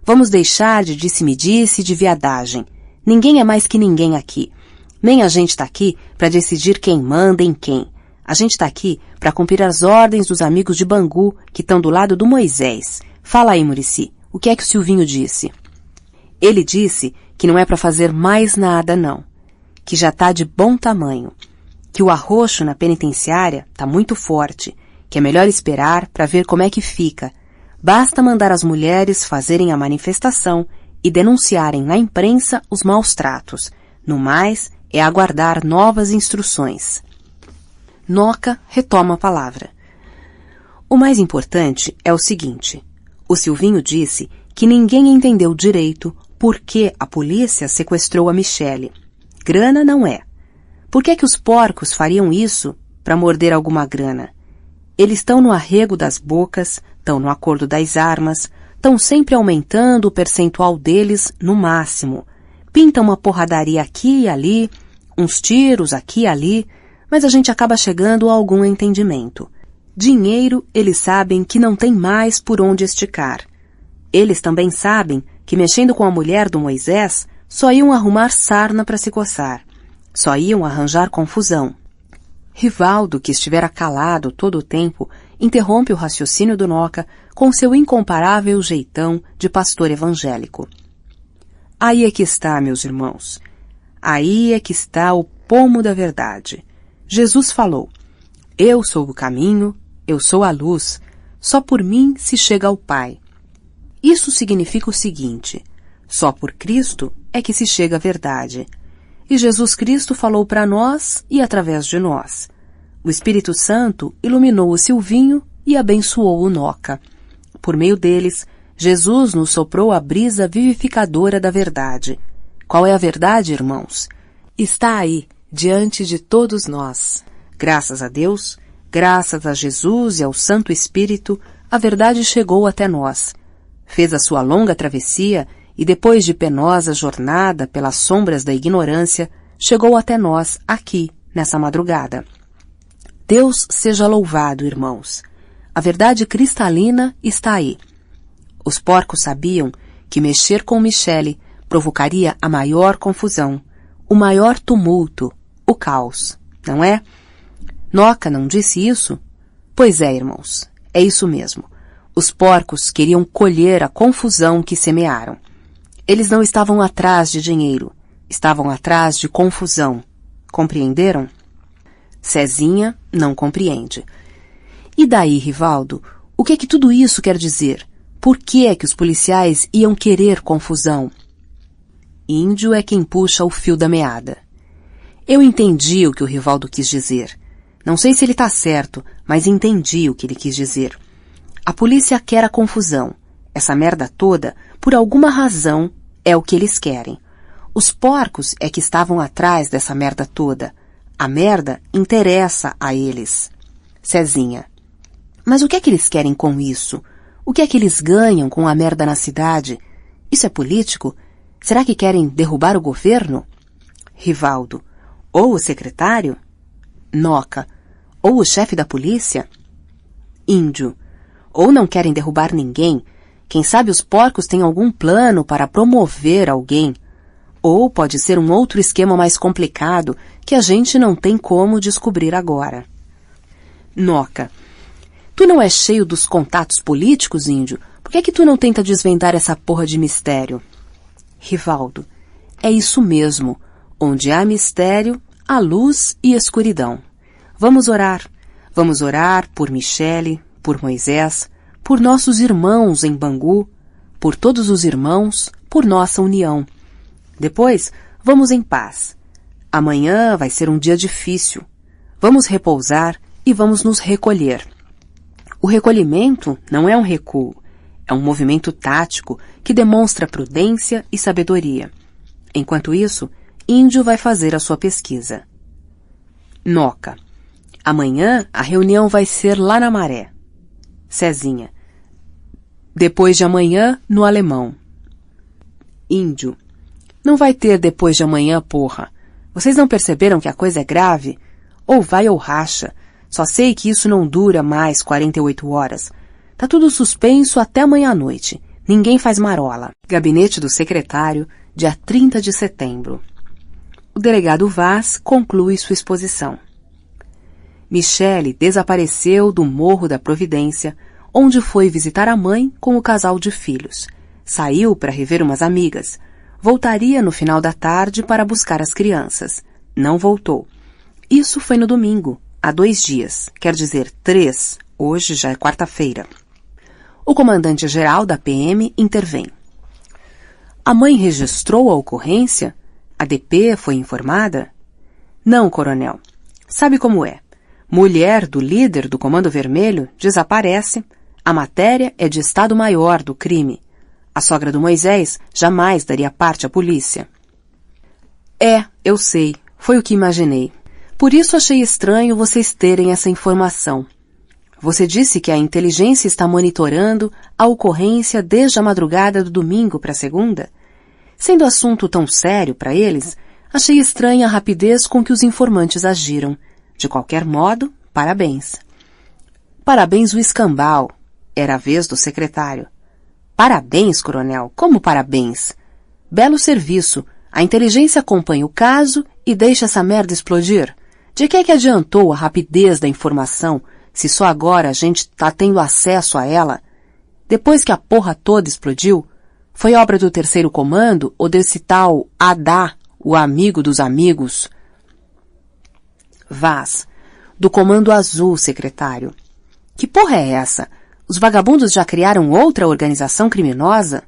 Vamos deixar de disse-me-disse e de viadagem. Ninguém é mais que ninguém aqui. Nem a gente tá aqui para decidir quem manda em quem. A gente tá aqui para cumprir as ordens dos amigos de Bangu que estão do lado do Moisés. Fala aí, Muricy, o que é que o Silvinho disse? Ele disse que não é para fazer mais nada, não. Que já tá de bom tamanho. Que o arroxo na penitenciária tá muito forte. Que é melhor esperar para ver como é que fica. Basta mandar as mulheres fazerem a manifestação e denunciarem na imprensa os maus tratos. No mais, é aguardar novas instruções. Noca retoma a palavra. O mais importante é o seguinte. O Silvinho disse que ninguém entendeu direito por que a polícia sequestrou a Michele. Grana não é. Por que os porcos fariam isso para morder alguma grana? Eles estão no arrego das bocas, estão no acordo das armas, estão sempre aumentando o percentual deles no máximo. Pintam uma porradaria aqui e ali, uns tiros aqui e ali, mas a gente acaba chegando a algum entendimento. Dinheiro eles sabem que não tem mais por onde esticar. Eles também sabem que mexendo com a mulher do Moisés só iam arrumar sarna para se coçar. Só iam arranjar confusão. Rivaldo, que estivera calado todo o tempo, interrompe o raciocínio do Noca com seu incomparável jeitão de pastor evangélico. Aí é que está, meus irmãos. Aí é que está o pomo da verdade. Jesus falou, eu sou o caminho, eu sou a luz, só por mim se chega ao Pai. Isso significa o seguinte, só por Cristo é é que se chega à verdade. E Jesus Cristo falou para nós e através de nós. O Espírito Santo iluminou o Silvinho e abençoou o Noca. Por meio deles, Jesus nos soprou a brisa vivificadora da verdade. Qual é a verdade, irmãos? Está aí, diante de todos nós. Graças a Deus, graças a Jesus e ao Santo Espírito, a verdade chegou até nós. Fez a sua longa travessia e depois de penosa jornada pelas sombras da ignorância, chegou até nós aqui, nessa madrugada. Deus seja louvado, irmãos. A verdade cristalina está aí. Os porcos sabiam que mexer com Michele provocaria a maior confusão, o maior tumulto, o caos, não é? Noca não disse isso? Pois é, irmãos, é isso mesmo. Os porcos queriam colher a confusão que semearam. Eles não estavam atrás de dinheiro, estavam atrás de confusão. Compreenderam? Cezinha não compreende. E daí, Rivaldo, o que é que tudo isso quer dizer? Por que é que os policiais iam querer confusão? Índio é quem puxa o fio da meada. Eu entendi o que o Rivaldo quis dizer. Não sei se ele está certo, mas entendi o que ele quis dizer. A polícia quer a confusão. Essa merda toda, por alguma razão, é o que eles querem. Os porcos é que estavam atrás dessa merda toda. A merda interessa a eles. Cezinha. Mas o que é que eles querem com isso? O que é que eles ganham com a merda na cidade? Isso é político? Será que querem derrubar o governo? Rivaldo. Ou o secretário? Noca. Ou o chefe da polícia? Índio. Ou não querem derrubar ninguém. Quem sabe os porcos têm algum plano para promover alguém. Ou pode ser um outro esquema mais complicado que a gente não tem como descobrir agora. Noca. Tu não é cheio dos contatos políticos, Índio? Por que tu não tenta desvendar essa porra de mistério? Rivaldo. É isso mesmo. Onde há mistério, há luz e escuridão. Vamos orar. Vamos orar por Michele, por Moisés, por nossos irmãos em Bangu, por todos os irmãos, por nossa união. Depois, vamos em paz. Amanhã vai ser um dia difícil. Vamos repousar e vamos nos recolher. O recolhimento não é um recuo, é um movimento tático que demonstra prudência e sabedoria. Enquanto isso, Índio vai fazer a sua pesquisa. Noca. Amanhã a reunião vai ser lá na Maré. Cezinha. Depois de amanhã, no Alemão. Índio. Não vai ter depois de amanhã, porra. Vocês não perceberam que a coisa é grave? Ou vai ou racha. Só sei que isso não dura mais 48 horas. Tá tudo suspenso até amanhã à noite. Ninguém faz marola. Gabinete do secretário, dia 30 de setembro. O delegado Vaz conclui sua exposição. Michele desapareceu do Morro da Providência, onde foi visitar a mãe com o casal de filhos. Saiu para rever umas amigas. Voltaria no final da tarde para buscar as crianças. Não voltou. Isso foi no domingo, há 2 dias, quer dizer 3, hoje já é quarta-feira. O comandante-geral da PM intervém. A mãe registrou a ocorrência? A DP foi informada? Não, coronel. Sabe como é? Mulher do líder do Comando Vermelho desaparece. A matéria é de Estado-Maior do crime. A sogra do Moisés jamais daria parte à polícia. É, eu sei. Foi o que imaginei. Por isso achei estranho vocês terem essa informação. Você disse que a inteligência está monitorando a ocorrência desde a madrugada do domingo para segunda? Sendo assunto tão sério para eles, achei estranha a rapidez com que os informantes agiram. De qualquer modo, parabéns. Parabéns o escambau. Era a vez do secretário. Parabéns, coronel. Como parabéns? Belo serviço. A inteligência acompanha o caso e deixa essa merda explodir. De que é que adiantou a rapidez da informação, se só agora a gente tá tendo acesso a ela? Depois que a porra toda explodiu, foi obra do terceiro comando ou desse tal Adá, o amigo dos amigos? Vaz. Do Comando Azul, secretário. Que porra é essa? Os vagabundos já criaram outra organização criminosa?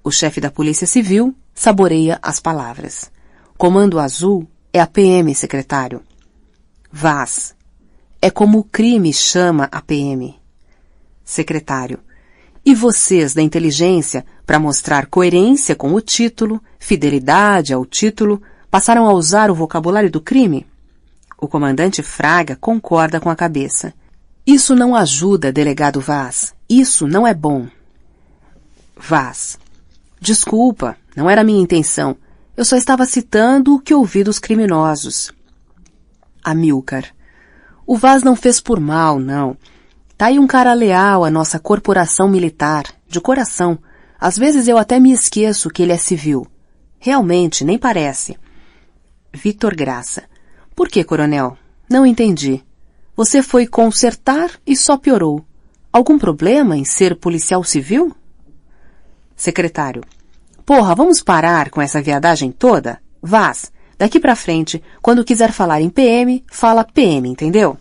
O chefe da Polícia Civil Saboreia as palavras. Comando Azul é a PM, secretário. Vaz. É como o crime chama a PM. Secretário. E vocês da inteligência, para mostrar coerência com o título, fidelidade ao título, passaram a usar o vocabulário do crime? O comandante Fraga concorda com a cabeça. Isso não ajuda, delegado Vaz. Isso não é bom. Vaz. Desculpa, não era minha intenção. Eu só estava citando o que ouvi dos criminosos. Amilcar. O Vaz não fez por mal, não. Tá aí um cara leal à nossa corporação militar, de coração. Às vezes eu até me esqueço que ele é civil. Realmente, nem parece. Vitor Graça. Por que, coronel? Não entendi. Você foi consertar e só piorou. Algum problema em ser policial civil? Secretário. Porra, vamos parar com essa viadagem toda? Vaz, daqui pra frente, quando quiser falar em PM, fala PM, entendeu?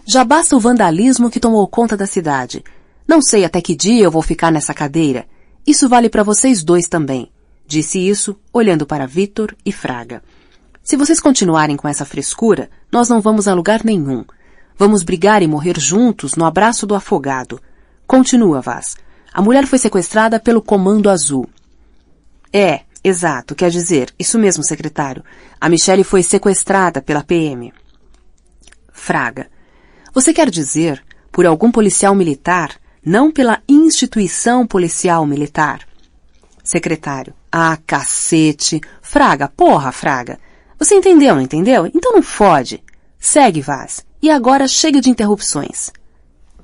Já basta o vandalismo que tomou conta da cidade. Não sei até que dia eu vou ficar nessa cadeira. Isso vale para vocês dois também. Disse isso, olhando para Vitor e Fraga. Se vocês continuarem com essa frescura, nós não vamos a lugar nenhum. Vamos brigar e morrer juntos no abraço do afogado. Continua, Vaz. A mulher foi sequestrada pelo Comando Azul. É, exato, quer dizer, isso mesmo, secretário. A Michele foi sequestrada pela PM. Fraga. Você quer dizer, por algum policial militar, não pela instituição policial militar? Secretário. Ah, cacete. Fraga, porra, Fraga. Você entendeu, não entendeu? Então não fode. Segue, Vaz. E agora chega de interrupções.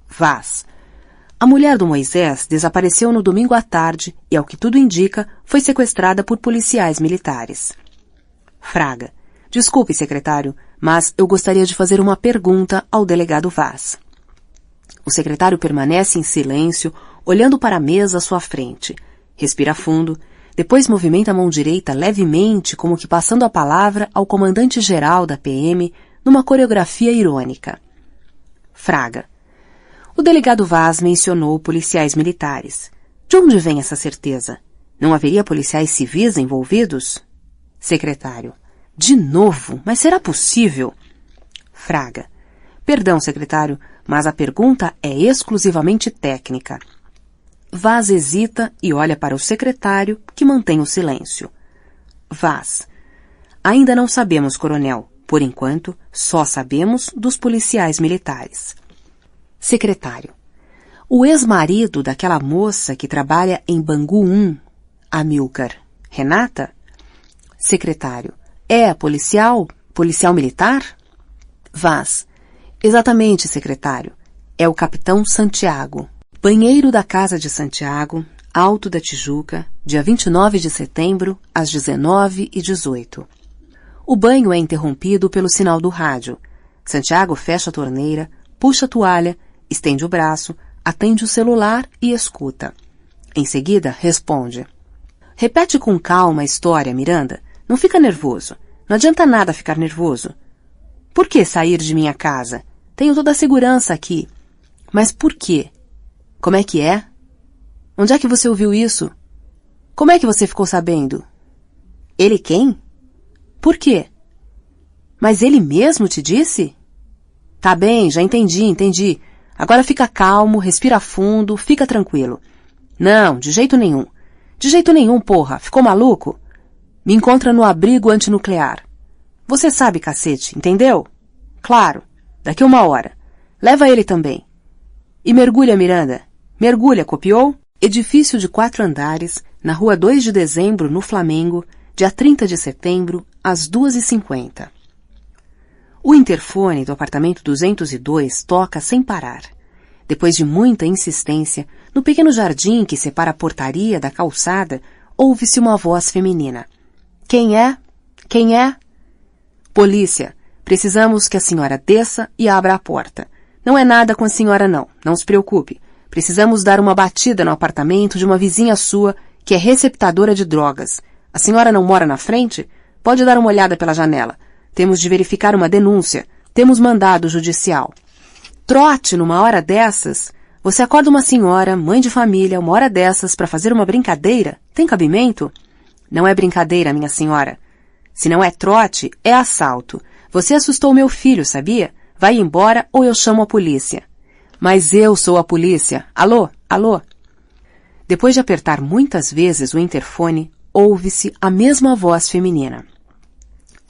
Vaz. A mulher do Moisés desapareceu no domingo à tarde e, ao que tudo indica, foi sequestrada por policiais militares. Fraga. Desculpe, secretário, mas eu gostaria de fazer uma pergunta ao delegado Vaz. O secretário permanece em silêncio, olhando para a mesa à sua frente. Respira fundo, depois movimenta a mão direita levemente, como que passando a palavra ao comandante-geral da PM, numa coreografia irônica. Fraga. O delegado Vaz mencionou policiais militares. De onde vem essa certeza? Não haveria policiais civis envolvidos? Secretário. De novo? Mas será possível? Fraga. Perdão, secretário, mas a pergunta é exclusivamente técnica. Vaz hesita e olha para o secretário, que mantém o silêncio. Vaz. Ainda não sabemos, coronel. Por enquanto, só sabemos dos policiais militares. Secretário. O ex-marido daquela moça que trabalha em Bangu 1, Amilcar. Renata? Secretário. É policial? Policial militar? Vaz. Exatamente, secretário. É o capitão Santiago. Banheiro da Casa de Santiago, Alto da Tijuca, dia 29 de setembro, às 19h18. O banho é interrompido pelo sinal do rádio. Santiago fecha a torneira, puxa a toalha, estende o braço, atende o celular e escuta. Em seguida, responde. Repete com calma a história, Miranda. Não fica nervoso. Não adianta nada ficar nervoso. Por que sair de minha casa? Tenho toda a segurança aqui. Mas por quê? Como é que é? Onde é que você ouviu isso? Como é que você ficou sabendo? Ele quem? Por quê? Mas ele mesmo te disse? Tá bem, já entendi. Agora fica calmo, respira fundo, fica tranquilo. Não, de jeito nenhum. De jeito nenhum, porra. Ficou maluco? Me encontra no abrigo antinuclear. Você sabe, cacete, entendeu? Claro. Daqui 1 hora. Leva ele também. E mergulha, Miranda. Mergulha, copiou? Edifício de 4 andares, na rua 2 de dezembro, no Flamengo, dia 30 de setembro, às 2h50. O interfone do apartamento 202 toca sem parar. Depois de muita insistência, no pequeno jardim que separa a portaria da calçada, ouve-se uma voz feminina. Quem é? Quem é? Polícia. Precisamos que a senhora desça e abra a porta. Não é nada com a senhora, não. Não se preocupe. Precisamos dar uma batida no apartamento de uma vizinha sua que é receptadora de drogas. A senhora não mora na frente? Pode dar uma olhada pela janela. Temos de verificar uma denúncia. Temos mandado judicial. Trote numa hora dessas? Você acorda uma senhora, mãe de família, 1 hora dessas para fazer uma brincadeira? Tem cabimento? Não é brincadeira, minha senhora. Se não é trote, é assalto. Você assustou meu filho, sabia? Vai embora ou eu chamo a polícia. Mas eu sou a polícia. Alô? Alô? Depois de apertar muitas vezes o interfone, ouve-se a mesma voz feminina.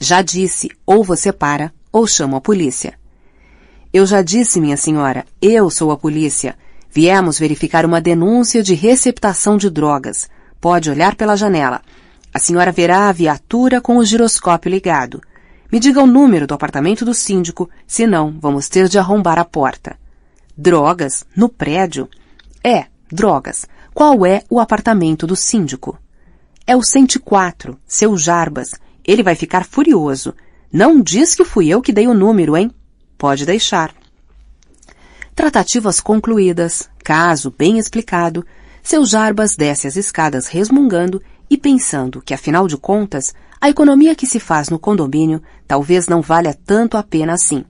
Já disse, ou você para, ou chamo a polícia. Eu já disse, minha senhora, eu sou a polícia. Viemos verificar uma denúncia de receptação de drogas. Pode olhar pela janela. A senhora verá a viatura com o giroscópio ligado. Me diga o número do apartamento do síndico, senão vamos ter de arrombar a porta. Drogas? No prédio? É, drogas. Qual é o apartamento do síndico? É o 104, seu Jarbas. Ele vai ficar furioso. Não diz que fui eu que dei o número, hein? Pode deixar. Tratativas concluídas, caso bem explicado, seu Jarbas desce as escadas resmungando e pensando que, afinal de contas, a economia que se faz no condomínio talvez não valha tanto a pena assim.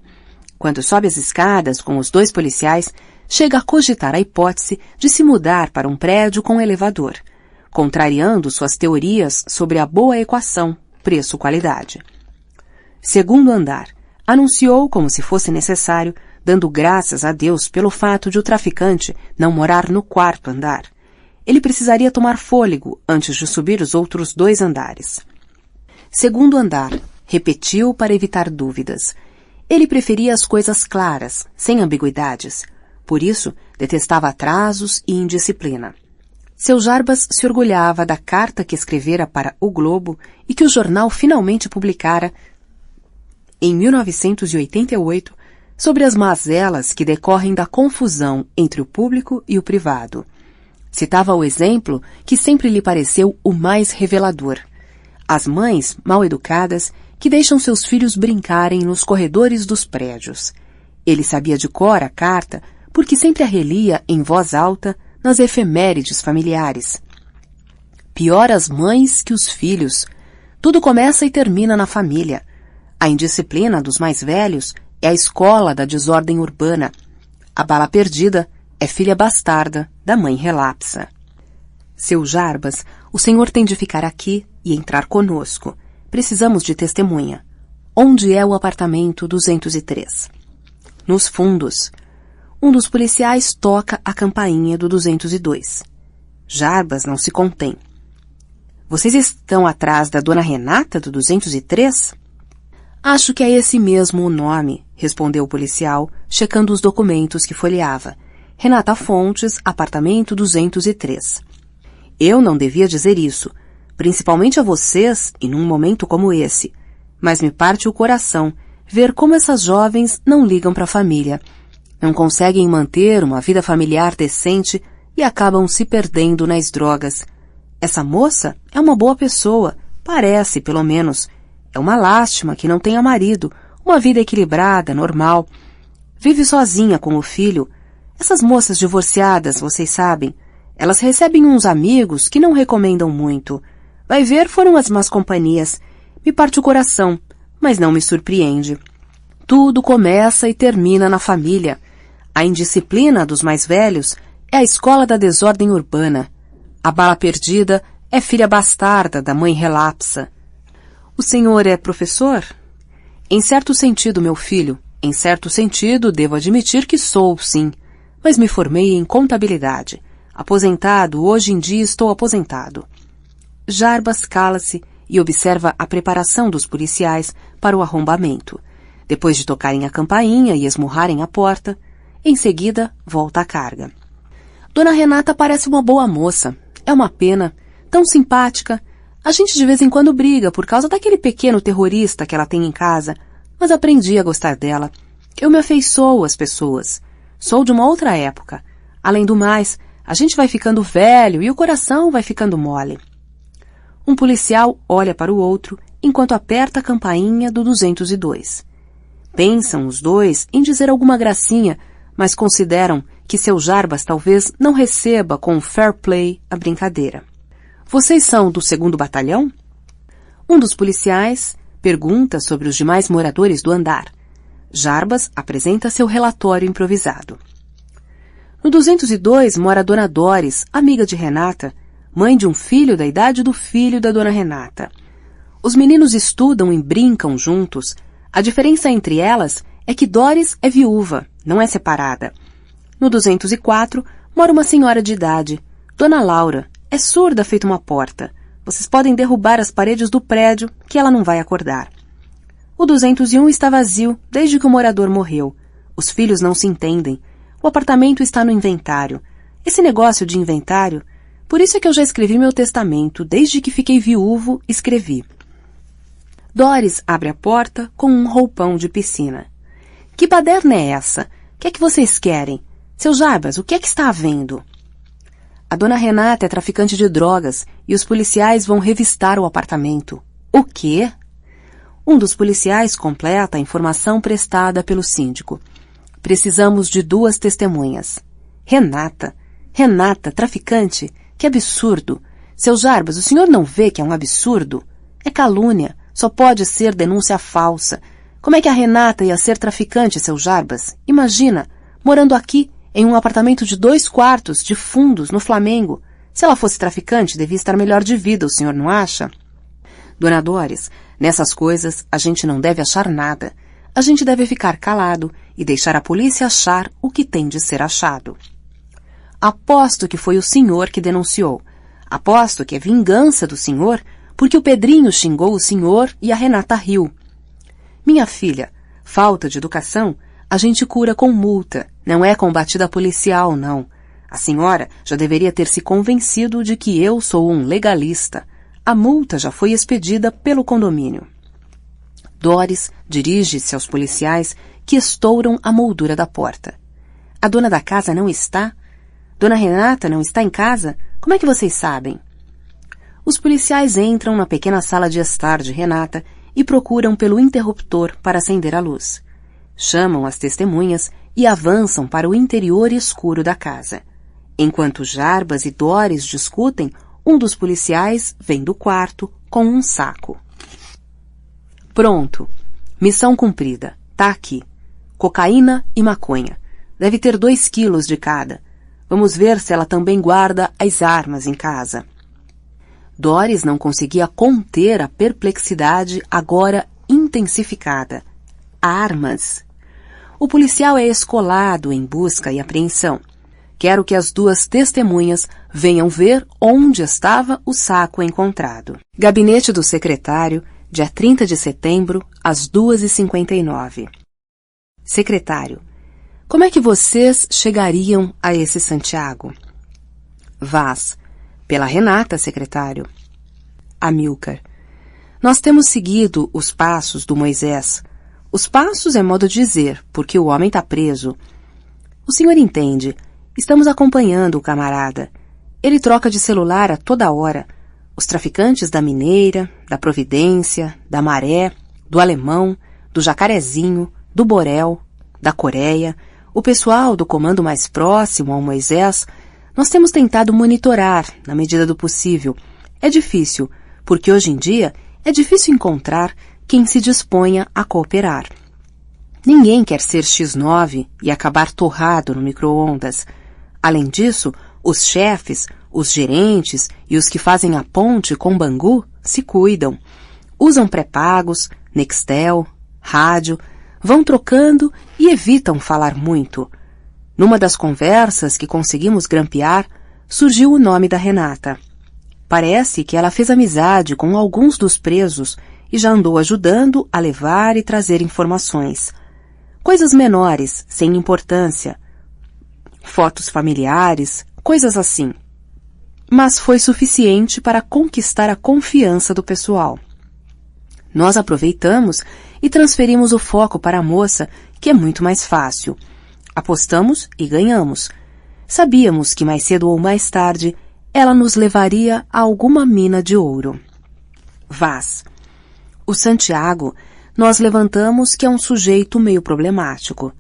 Quando sobe as escadas com os 2 policiais, chega a cogitar a hipótese de se mudar para um prédio com elevador, contrariando suas teorias sobre a boa equação preço-qualidade. Segundo andar, anunciou como se fosse necessário, dando graças a Deus pelo fato de o traficante não morar no 4º andar. Ele precisaria tomar fôlego antes de subir os outros 2 andares. Segundo andar, repetiu para evitar dúvidas. Ele preferia as coisas claras, sem ambiguidades. Por isso, detestava atrasos e indisciplina. Seu Jarbas se orgulhava da carta que escrevera para O Globo e que o jornal finalmente publicara em 1988 sobre as mazelas que decorrem da confusão entre o público e o privado. Citava o exemplo que sempre lhe pareceu o mais revelador. As mães mal educadas que deixam seus filhos brincarem nos corredores dos prédios. Ele sabia de cor a carta porque sempre a relia em voz alta nas efemérides familiares. Pior as mães que os filhos. Tudo começa e termina na família. A indisciplina dos mais velhos é a escola da desordem urbana. A bala perdida é filha bastarda da mãe relapsa. Seu Jarbas, o senhor tem de ficar aqui e entrar conosco. Precisamos de testemunha. Onde é o apartamento 203? Nos fundos. Um dos policiais toca a campainha do 202. Jarbas não se contém. Vocês estão atrás da dona Renata do 203? Acho que é esse mesmo o nome, respondeu o policial, checando os documentos que folheava. Renata Fontes, apartamento 203. Eu não devia dizer isso, principalmente a vocês e num momento como esse. Mas me parte o coração ver como essas jovens não ligam para a família. Não conseguem manter uma vida familiar decente e acabam se perdendo nas drogas. Essa moça é uma boa pessoa, parece, pelo menos. É uma lástima que não tenha marido, uma vida equilibrada, normal. Vive sozinha com o filho. Essas moças divorciadas, vocês sabem, elas recebem uns amigos que não recomendam muito. Vai ver, foram as más companhias. Me parte o coração, mas não me surpreende. Tudo começa e termina na família. A indisciplina dos mais velhos é a escola da desordem urbana. A bala perdida é filha bastarda da mãe relapsa. O senhor é professor? Em certo sentido, meu filho. Em certo sentido, devo admitir que sou, sim. Mas me formei em contabilidade. Aposentado, hoje em dia estou aposentado. Jarbas cala-se e observa a preparação dos policiais para o arrombamento. Depois de tocarem a campainha e esmurrarem a porta, em seguida volta à carga. Dona Renata parece uma boa moça. É uma pena. Tão simpática. A gente de vez em quando briga por causa daquele pequeno terrorista que ela tem em casa, mas aprendi a gostar dela. Eu me afeiçoo às pessoas. Sou de uma outra época. Além do mais, a gente vai ficando velho e o coração vai ficando mole. Um policial olha para o outro enquanto aperta a campainha do 202. Pensam os dois em dizer alguma gracinha, mas consideram que seu Jarbas talvez não receba com fair play a brincadeira. Vocês são do 2º batalhão? Um dos policiais pergunta sobre os demais moradores do andar. Jarbas apresenta seu relatório improvisado. No 202 mora Dona Doris, amiga de Renata, mãe de um filho da idade do filho da dona Renata. Os meninos estudam e brincam juntos. A diferença entre elas é que Doris é viúva, não é separada. No 204, mora uma senhora de idade, Dona Laura, é surda feito uma porta. Vocês podem derrubar as paredes do prédio, que ela não vai acordar. O 201 está vazio desde que o morador morreu. Os filhos não se entendem. O apartamento está no inventário. Esse negócio de inventário... Por isso é que eu já escrevi meu testamento. Desde que fiquei viúvo, escrevi. Doris abre a porta com um roupão de piscina. Que baderna é essa? O que é que vocês querem? Seu Jarbas, o que é que está havendo? A dona Renata é traficante de drogas e os policiais vão revistar o apartamento. O quê? Um dos policiais completa a informação prestada pelo síndico. Precisamos de 2 testemunhas. Renata, traficante? Que absurdo! Seu Jarbas, o senhor não vê que é um absurdo? É calúnia, só pode ser denúncia falsa. Como é que a Renata ia ser traficante, seu Jarbas? Imagina, morando aqui, em um apartamento de 2 quartos, de fundos, no Flamengo. Se ela fosse traficante, devia estar melhor de vida, o senhor não acha? Dona Doris, nessas coisas a gente não deve achar nada. A gente deve ficar calado e deixar a polícia achar o que tem de ser achado. Aposto que foi o senhor que denunciou. Aposto que é vingança do senhor, porque o Pedrinho xingou o senhor e a Renata riu. Minha filha, falta de educação a gente cura com multa, não é com batida policial, não. A senhora já deveria ter se convencido de que eu sou um legalista. A multa já foi expedida pelo condomínio. Doris dirige-se aos policiais que estouram a moldura da porta. A dona da casa não está? Dona Renata não está em casa? Como é que vocês sabem? Os policiais entram na pequena sala de estar de Renata e procuram pelo interruptor para acender a luz. Chamam as testemunhas e avançam para o interior escuro da casa. Enquanto Jarbas e Doris discutem, um dos policiais vem do quarto com um saco. Pronto. Missão cumprida. Tá aqui. Cocaína e maconha. Deve ter 2 quilos de cada. Vamos ver se ela também guarda as armas em casa. Doris não conseguia conter a perplexidade agora intensificada. Armas. O policial é escolado em busca e apreensão. Quero que as 2 testemunhas venham ver onde estava o saco encontrado. Gabinete do secretário, dia 30 de setembro, às 2h59. Secretário, como é que vocês chegariam a esse Santiago? Vaz, pela Renata, secretário. Amilcar, nós temos seguido os passos do Moisés. Os passos é modo de dizer, porque o homem está preso. O senhor entende, estamos acompanhando o camarada. Ele troca de celular a toda hora. Os traficantes da Mineira, da Providência, da Maré, do Alemão, do Jacarezinho, do Borel, da Coreia, o pessoal do comando mais próximo ao Moisés, nós temos tentado monitorar, na medida do possível. É difícil, porque hoje em dia é difícil encontrar quem se disponha a cooperar. Ninguém quer ser X9 e acabar torrado no micro-ondas. Além disso, os chefes, os gerentes e os que fazem a ponte com Bangu se cuidam. Usam pré-pagos, Nextel, rádio, vão trocando e evitam falar muito. Numa das conversas que conseguimos grampear, surgiu o nome da Renata. Parece que ela fez amizade com alguns dos presos e já andou ajudando a levar e trazer informações. Coisas menores, sem importância. Fotos familiares, coisas assim. Mas foi suficiente para conquistar a confiança do pessoal. Nós aproveitamos e transferimos o foco para a moça, que é muito mais fácil. Apostamos e ganhamos. Sabíamos que mais cedo ou mais tarde ela nos levaria a alguma mina de ouro. Vaz. O Santiago, nós levantamos que é um sujeito meio problemático.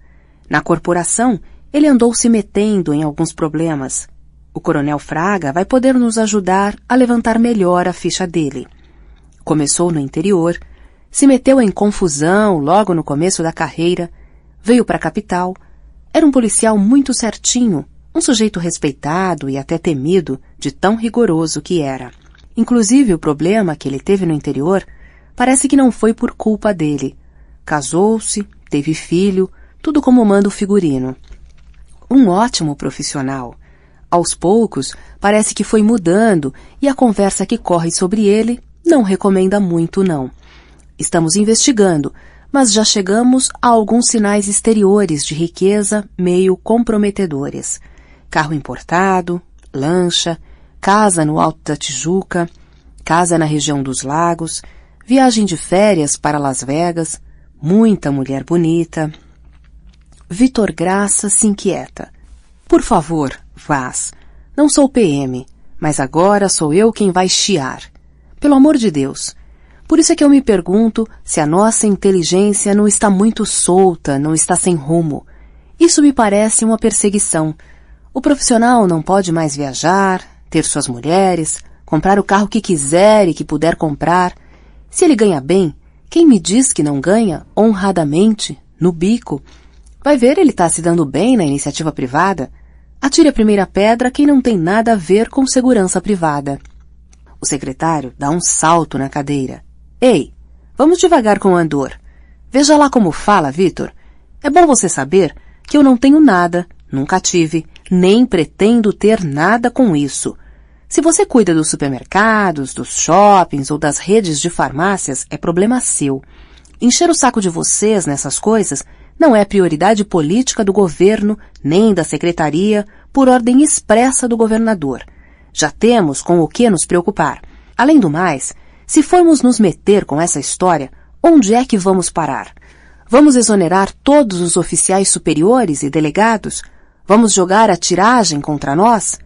Na corporação, ele andou se metendo em alguns problemas. O coronel Fraga vai poder nos ajudar a levantar melhor a ficha dele. Começou no interior, se meteu em confusão logo no começo da carreira, veio para a capital. Era um policial muito certinho, Um sujeito respeitado e até temido de tão rigoroso que era. Inclusive, o problema que ele teve no interior parece que não foi por culpa dele. Casou-se, teve filho, tudo como manda o figurino. Um ótimo profissional. Aos poucos, parece que foi mudando e a conversa que corre sobre ele não recomenda muito, não. Estamos investigando, mas já chegamos a alguns sinais exteriores de riqueza meio comprometedores. Carro importado, lancha, casa no Alto da Tijuca, casa na região dos Lagos, viagem de férias para Las Vegas, muita mulher bonita. Vitor Graça se inquieta. Por favor, Vaz, não sou PM, mas agora sou eu quem vai chiar. Pelo amor de Deus. Por isso é que eu me pergunto se a nossa inteligência não está muito solta, não está sem rumo. Isso me parece uma perseguição. O profissional não pode mais viajar, ter suas mulheres, comprar o carro que quiser e que puder comprar. Se ele ganha bem, quem me diz que não ganha honradamente, no bico? Vai ver, ele está se dando bem na iniciativa privada. Atire a primeira pedra quem não tem nada a ver com segurança privada. O secretário dá um salto na cadeira. Ei, vamos devagar com o andor. Veja lá como fala, Vitor. É bom você saber que eu não tenho nada, nunca tive, nem pretendo ter nada com isso. Se você cuida dos supermercados, dos shoppings ou das redes de farmácias, é problema seu. Encher o saco de vocês nessas coisas não é prioridade política do governo, nem da secretaria, por ordem expressa do governador. Já temos com o que nos preocupar. Além do mais, se formos nos meter com essa história, onde é que vamos parar? Vamos exonerar todos os oficiais superiores e delegados? Vamos jogar a tiragem contra nós?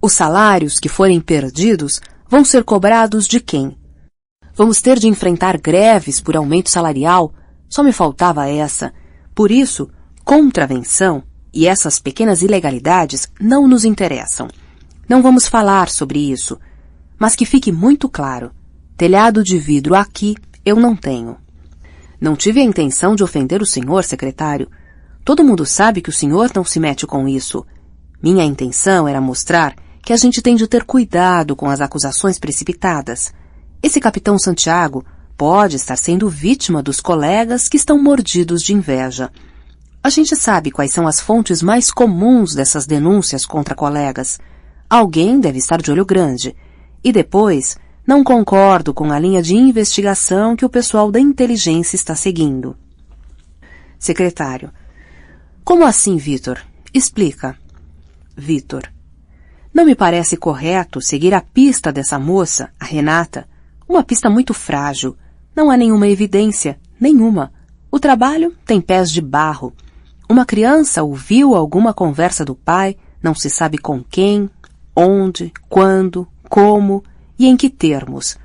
Os salários que forem perdidos vão ser cobrados de quem? Vamos ter de enfrentar greves por aumento salarial? Só me faltava essa. Por isso, contravenção e essas pequenas ilegalidades não nos interessam. Não vamos falar sobre isso, mas que fique muito claro, telhado de vidro aqui eu não tenho. Não tive a intenção de ofender o senhor, secretário. Todo mundo sabe que o senhor não se mete com isso. Minha intenção era mostrar que a gente tem de ter cuidado com as acusações precipitadas. Esse capitão Santiago pode estar sendo vítima dos colegas que estão mordidos de inveja. A gente sabe quais são as fontes mais comuns dessas denúncias contra colegas. Alguém deve estar de olho grande. E depois, não concordo com a linha de investigação que o pessoal da inteligência está seguindo. Secretário. Como assim, Vitor? Explica. Vitor. Não me parece correto seguir a pista dessa moça, a Renata. Uma pista muito frágil. Não há nenhuma evidência, nenhuma. O trabalho tem pés de barro. Uma criança ouviu alguma conversa do pai, não se sabe com quem, onde, quando, como e em que termos.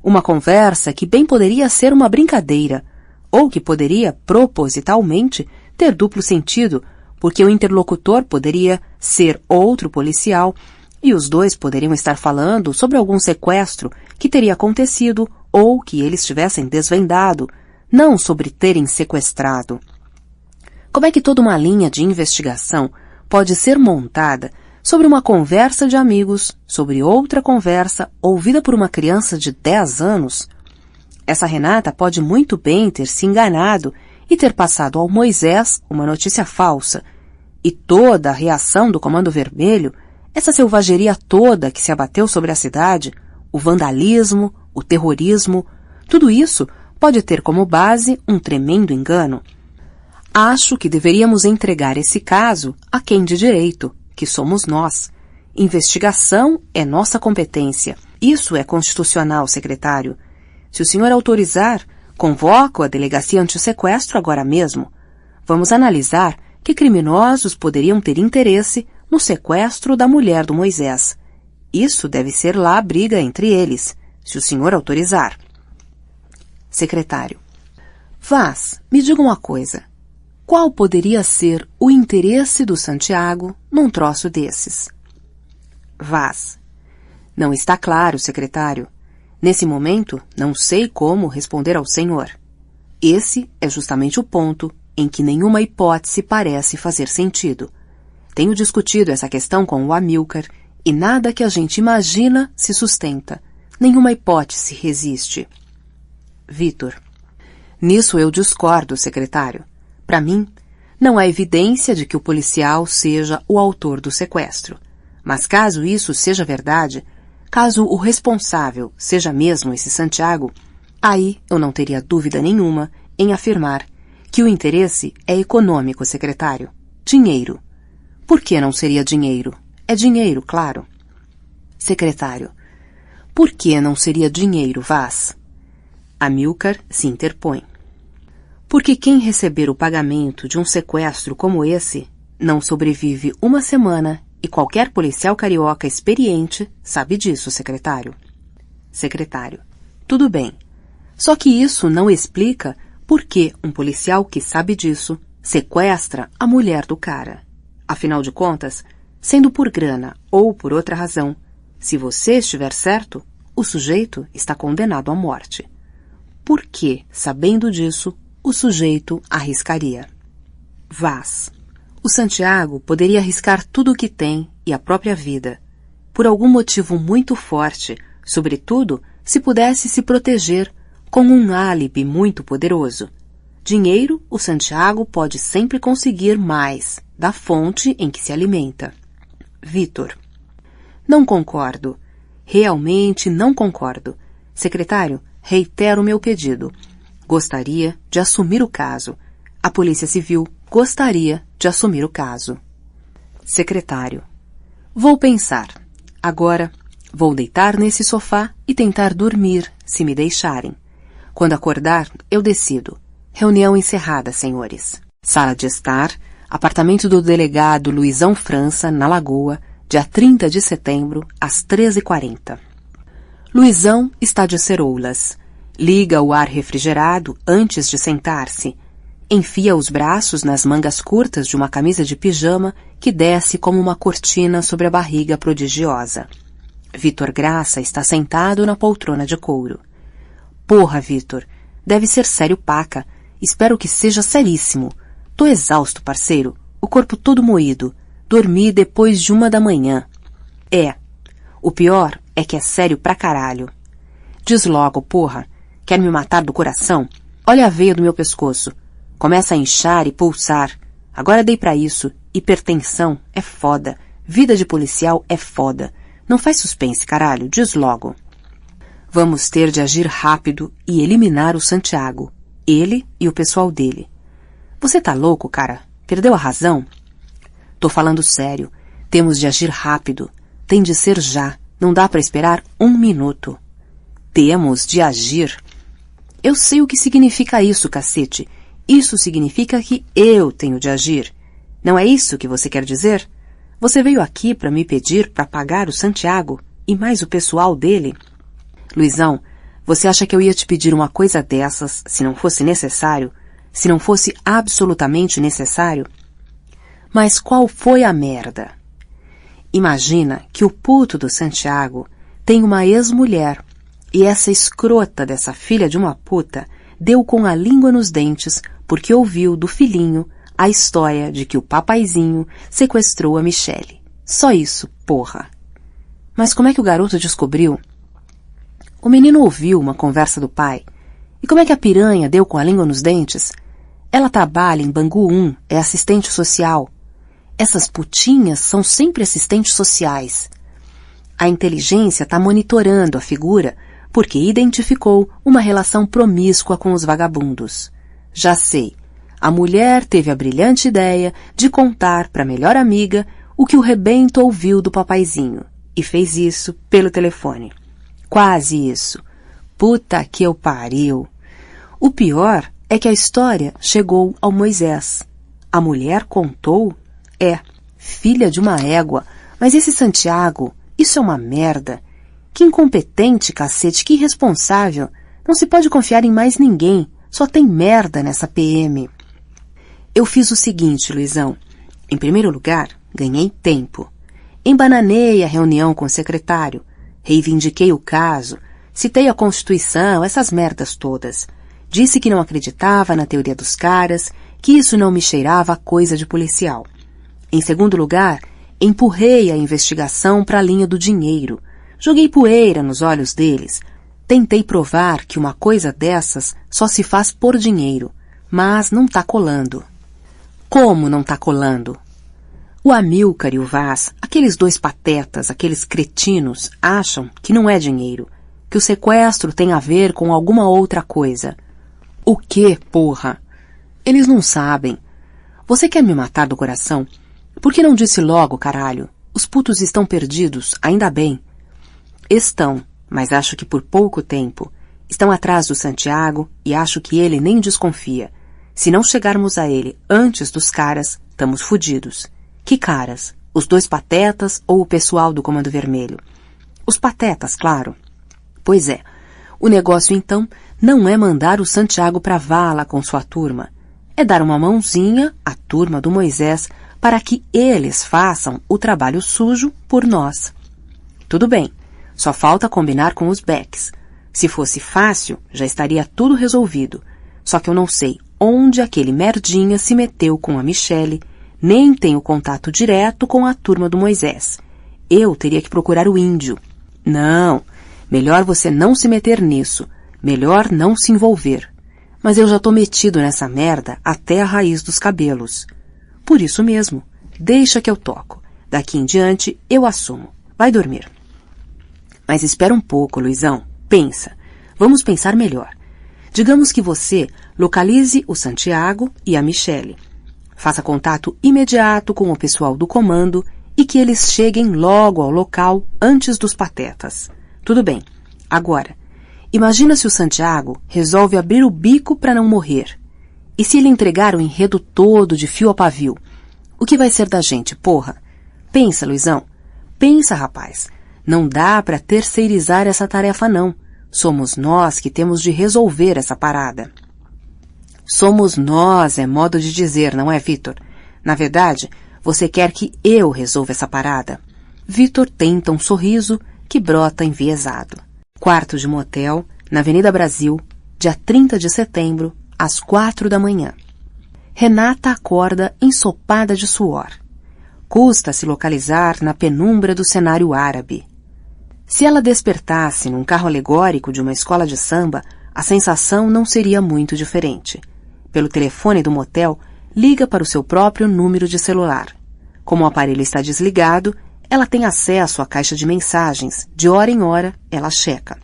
Uma conversa que bem poderia ser uma brincadeira, ou que poderia, propositalmente, ter duplo sentido, porque o interlocutor poderia ser outro policial e os dois poderiam estar falando sobre algum sequestro que teria acontecido ou que eles tivessem desvendado, não sobre terem sequestrado. Como é que toda uma linha de investigação pode ser montada sobre uma conversa de amigos, sobre outra conversa ouvida por uma criança de 10 anos? Essa Renata pode muito bem ter se enganado e ter passado ao Moisés uma notícia falsa. E toda a reação do Comando Vermelho, essa selvageria toda que se abateu sobre a cidade, o vandalismo, o terrorismo, tudo isso pode ter como base um tremendo engano. Acho que deveríamos entregar esse caso a quem de direito, que somos nós. Investigação é nossa competência. Isso é constitucional, secretário. Se o senhor autorizar, convoco a delegacia anti-sequestro agora mesmo. Vamos analisar que criminosos poderiam ter interesse no sequestro da mulher do Moisés. Isso deve ser lá a briga entre eles, se o senhor autorizar. Secretário. Vaz, me diga uma coisa. Qual poderia ser o interesse do Santiago num troço desses? Vaz. Não está claro, secretário. Nesse momento, não sei como responder ao senhor. Esse é justamente o ponto em que nenhuma hipótese parece fazer sentido. Tenho discutido essa questão com o Amilcar e nada que a gente imagina se sustenta. Nenhuma hipótese resiste. Vitor. Nisso eu discordo, secretário. Para mim, não há evidência de que o policial seja o autor do sequestro. Mas caso isso seja verdade, caso o responsável seja mesmo esse Santiago, aí eu não teria dúvida nenhuma em afirmar que o interesse é econômico, secretário. Dinheiro. Por que não seria dinheiro? É dinheiro, claro. Secretário. Por que não seria dinheiro, Vaz? Amilcar se interpõe. Porque quem receber o pagamento de um sequestro como esse não sobrevive uma semana e qualquer policial carioca experiente sabe disso, secretário. Secretário. Tudo bem. Só que isso não explica por que um policial que sabe disso sequestra a mulher do cara. Afinal de contas, sendo por grana ou por outra razão, se você estiver certo, o sujeito está condenado à morte. Por que, sabendo disso, o sujeito arriscaria? Vaz. O Santiago poderia arriscar tudo o que tem e a própria vida, por algum motivo muito forte, sobretudo se pudesse se proteger com um álibi muito poderoso. Dinheiro, o Santiago pode sempre conseguir mais da fonte em que se alimenta. Vitor. Não concordo. Realmente não concordo. Secretário, reitero meu pedido. Gostaria de assumir o caso. A Polícia Civil gostaria de assumir o caso. Secretário. Vou pensar. Agora, vou deitar nesse sofá e tentar dormir, se me deixarem. Quando acordar, eu decido. Reunião encerrada, senhores. Sala de estar, apartamento do delegado Luizão França, na Lagoa, dia 30 de setembro, às 13h40. Luizão está de ceroulas. Liga o ar refrigerado antes de sentar-se. Enfia os braços nas mangas curtas de uma camisa de pijama que desce como uma cortina sobre a barriga prodigiosa. Vitor Graça está sentado na poltrona de couro. Porra, Vitor, deve ser sério paca. Espero que seja seríssimo. Tô exausto, parceiro. O corpo todo moído. Dormi depois de 1 da manhã. É. O pior é que é sério pra caralho. Diz logo, porra. Quer me matar do coração? Olha a veia do meu pescoço. Começa a inchar e pulsar. Agora dei pra isso. Hipertensão é foda. Vida de policial é foda. Não faz suspense, caralho. Diz logo. Vamos ter de agir rápido e eliminar o Santiago. Ele e o pessoal dele. Você tá louco, cara? Perdeu a razão? Tô falando sério. Temos de agir rápido. Tem de ser já. Não dá pra esperar 1 minuto. Temos de agir. Eu sei o que significa isso, cacete. Isso significa que eu tenho de agir. Não é isso que você quer dizer? Você veio aqui para me pedir para pagar o Santiago e mais o pessoal dele? Luizão, você acha que eu ia te pedir uma coisa dessas se não fosse necessário? Se não fosse absolutamente necessário? Mas qual foi a merda? Imagina que o puto do Santiago tem uma ex-mulher e essa escrota dessa filha de uma puta deu com a língua nos dentes porque ouviu do filhinho a história de que o papaizinho sequestrou a Michele. Só isso, porra. Mas como é que o garoto descobriu? O menino ouviu uma conversa do pai. E como é que a piranha deu com a língua nos dentes? Ela trabalha em Bangu 1, é assistente social. Essas putinhas são sempre assistentes sociais. A inteligência está monitorando a figura porque identificou uma relação promíscua com os vagabundos. Já sei, a mulher teve a brilhante ideia de contar para a melhor amiga o que o rebento ouviu do papaizinho e fez isso pelo telefone. Quase isso. Puta que eu pariu. O pior é que a história chegou ao Moisés. A mulher contou? É, filha de uma égua. Mas esse Santiago, isso é uma merda. Que incompetente, cacete, que irresponsável. Não se pode confiar em mais ninguém. Só tem merda nessa PM. Eu fiz o seguinte, Luizão. Em primeiro lugar, ganhei tempo. Embananei a reunião com o secretário. Reivindiquei o caso. Citei a Constituição, essas merdas todas. Disse que não acreditava na teoria dos caras, que isso não me cheirava a coisa de policial. Em segundo lugar, empurrei a investigação para a linha do dinheiro. Joguei poeira nos olhos deles. Tentei provar que uma coisa dessas só se faz por dinheiro, mas não tá colando. Como não tá colando? O Amilcar e o Vaz, aqueles dois patetas, aqueles cretinos, acham que não é dinheiro, que o sequestro tem a ver com alguma outra coisa. O quê, porra? Eles não sabem. Você quer me matar do coração? Por que não disse logo, caralho? Os putos estão perdidos, ainda bem. Estão, mas acho que por pouco tempo. Estão atrás do Santiago e acho que ele nem desconfia. Se não chegarmos a ele antes dos caras, estamos fodidos. Que caras? Os dois patetas ou o pessoal do Comando Vermelho? Os patetas, claro. Pois é. O negócio, então, não é mandar o Santiago pra vala com sua turma. É dar uma mãozinha à turma do Moisés para que eles façam o trabalho sujo por nós. Tudo bem. Só falta combinar com os Becks. Se fosse fácil, já estaria tudo resolvido. Só que eu não sei onde aquele merdinha se meteu com a Michele, nem tenho contato direto com a turma do Moisés. Eu teria que procurar o índio. Não, melhor você não se meter nisso. Melhor não se envolver. Mas eu já tô metido nessa merda até a raiz dos cabelos. Por isso mesmo, deixa que eu toco. Daqui em diante, eu assumo. Vai dormir. Mas espera um pouco, Luizão. Pensa. Vamos pensar melhor. Digamos que você localize o Santiago e a Michele. Faça contato imediato com o pessoal do comando e que eles cheguem logo ao local antes dos patetas. Tudo bem. Agora, imagina se o Santiago resolve abrir o bico para não morrer. E se ele entregar o enredo todo de fio a pavio? O que vai ser da gente, porra? Pensa, Luizão. Pensa, rapaz. Não dá para terceirizar essa tarefa, não. Somos nós que temos de resolver essa parada. Somos nós, é modo de dizer, não é, Vitor? Na verdade, você quer que eu resolva essa parada. Vitor tenta um sorriso que brota enviesado. Quarto de motel, na Avenida Brasil, dia 30 de setembro, às 4 da manhã. Renata acorda ensopada de suor. Custa se localizar na penumbra do cenário árabe. Se ela despertasse num carro alegórico de uma escola de samba, a sensação não seria muito diferente. Pelo telefone do motel, liga para o seu próprio número de celular. Como o aparelho está desligado, ela tem acesso à caixa de mensagens. De hora em hora, ela checa.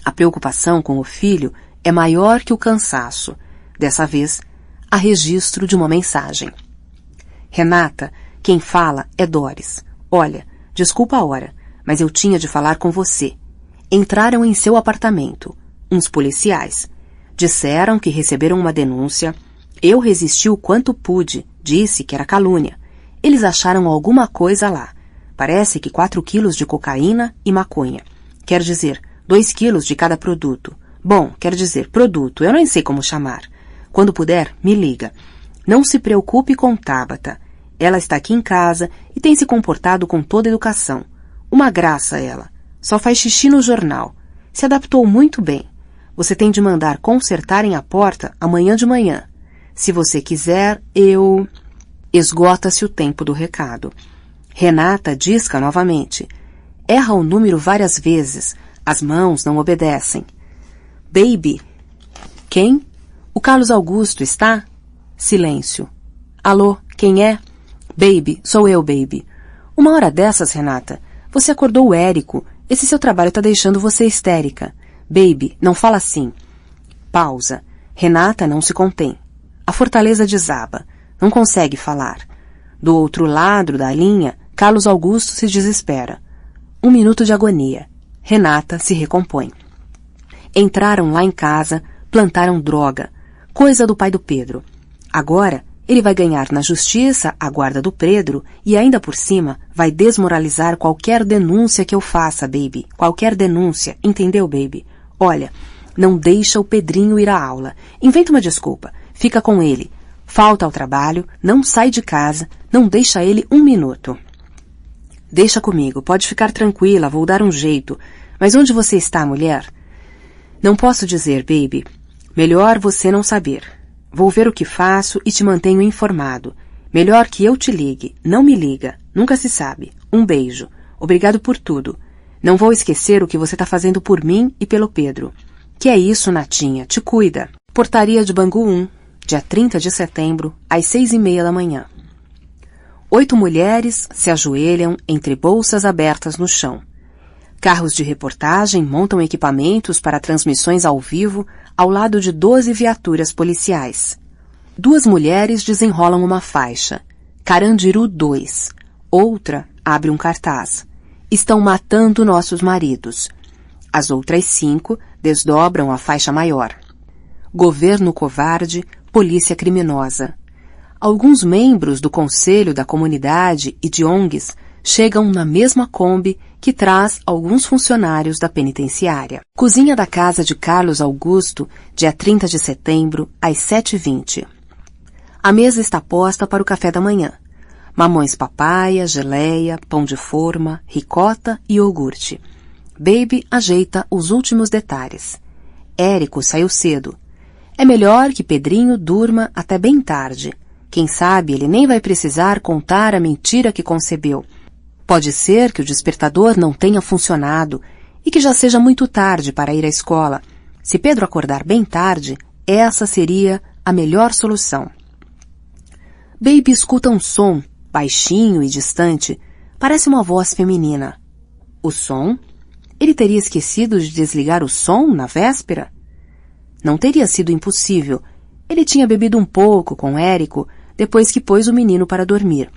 A preocupação com o filho é maior que o cansaço. Dessa vez, há registro de uma mensagem. Renata, quem fala é Doris. Olha, desculpa a hora, mas eu tinha de falar com você. Entraram em seu apartamento, uns policiais. Disseram que receberam uma denúncia. Eu resisti o quanto pude, disse que era calúnia. Eles acharam alguma coisa lá. Parece que 4 quilos de cocaína e maconha. Quer dizer, 2 quilos de cada produto. Bom, quer dizer, produto, eu nem sei como chamar. Quando puder, me liga. Não se preocupe com Tabata. Ela está aqui em casa e tem se comportado com toda educação. Uma graça ela. Só faz xixi no jornal. Se adaptou muito bem. Você tem de mandar consertarem a porta amanhã de manhã. Se você quiser, eu... Esgota-se o tempo do recado. Renata disca novamente. Erra o número várias vezes. As mãos não obedecem. Baby. Quem? O Carlos Augusto está? Silêncio. Alô, quem é? Baby, sou eu, baby. Uma hora dessas, Renata. Você acordou o Érico. Esse seu trabalho está deixando você histérica. Baby, não fala assim. Pausa. Renata não se contém. A fortaleza desaba. Não consegue falar. Do outro lado da linha, Carlos Augusto se desespera. 1 minuto de agonia. Renata se recompõe. Entraram lá em casa, plantaram droga. Coisa do pai do Pedro. Agora, ele vai ganhar na justiça a guarda do Pedro e ainda por cima vai desmoralizar qualquer denúncia que eu faça, baby. Qualquer denúncia. Entendeu, baby? Olha, não deixa o Pedrinho ir à aula. Inventa uma desculpa. Fica com ele. Falta ao trabalho, não sai de casa, não deixa ele 1 minuto. Deixa comigo, pode ficar tranquila, vou dar um jeito. Mas onde você está, mulher? Não posso dizer, baby. Melhor você não saber. Vou ver o que faço e te mantenho informado. Melhor que eu te ligue. Não me liga. Nunca se sabe. Um beijo. Obrigado por tudo. Não vou esquecer o que você está fazendo por mim e pelo Pedro. Que é isso, Natinha? Te cuida. Portaria de Bangu 1, dia 30 de setembro, às 6:30 da manhã. 8 mulheres se ajoelham entre bolsas abertas no chão. Carros de reportagem montam equipamentos para transmissões ao vivo ao lado de 12 viaturas policiais. 2 mulheres desenrolam uma faixa. Carandiru 2. Outra abre um cartaz. Estão matando nossos maridos. As outras 5 desdobram a faixa maior. Governo covarde, polícia criminosa. Alguns membros do Conselho da Comunidade e de ONGs chegam na mesma Kombi que traz alguns funcionários da penitenciária. Cozinha da casa de Carlos Augusto, dia 30 de setembro, às 7:20. A mesa está posta para o café da manhã. Mamões papaya, geleia, pão de forma, ricota e iogurte. Baby ajeita os últimos detalhes. Érico saiu cedo. É melhor que Pedrinho durma até bem tarde. Quem sabe ele nem vai precisar contar a mentira que concebeu. Pode ser que o despertador não tenha funcionado e que já seja muito tarde para ir à escola. Se Pedro acordar bem tarde, essa seria a melhor solução. Baby escuta um som, baixinho e distante. Parece uma voz feminina. O som? Ele teria esquecido de desligar o som na véspera? Não teria sido impossível. Ele tinha bebido um pouco com Érico depois que pôs o menino para dormir.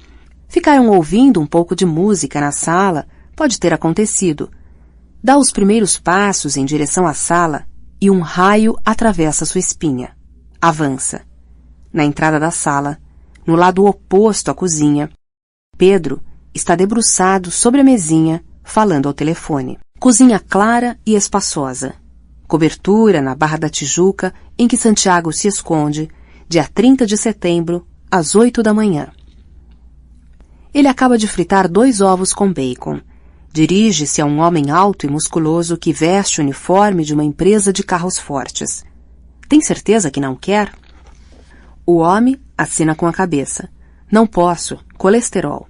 Ficaram ouvindo um pouco de música na sala. Pode ter acontecido. Dá os primeiros passos em direção à sala e um raio atravessa sua espinha. Avança. Na entrada da sala, no lado oposto à cozinha, Pedro está debruçado sobre a mesinha, falando ao telefone. Cozinha clara e espaçosa. Cobertura na Barra da Tijuca, em que Santiago se esconde, dia 30 de setembro, às 8 da manhã. Ele acaba de fritar 2 ovos com bacon. Dirige-se a um homem alto e musculoso que veste o uniforme de uma empresa de carros fortes. Tem certeza que não quer? O homem acena com a cabeça. Não posso, colesterol.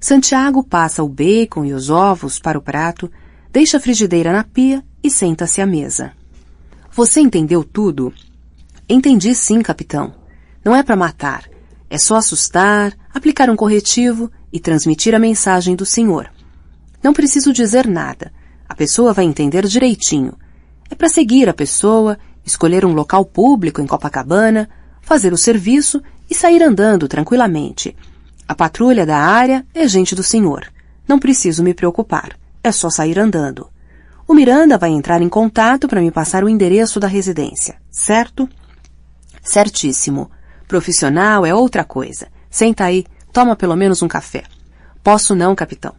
Santiago passa o bacon e os ovos para o prato, deixa a frigideira na pia e senta-se à mesa. Você entendeu tudo? Entendi sim, capitão. Não é para matar. É só assustar, aplicar um corretivo e transmitir a mensagem do senhor. Não preciso dizer nada. A pessoa vai entender direitinho. É para seguir a pessoa, escolher um local público em Copacabana, fazer o serviço e sair andando tranquilamente. A patrulha da área é gente do senhor. Não preciso me preocupar. É só sair andando. O Miranda vai entrar em contato para me passar o endereço da residência, certo? Certíssimo. Profissional é outra coisa. Senta aí, toma pelo menos um café. Posso não, capitão.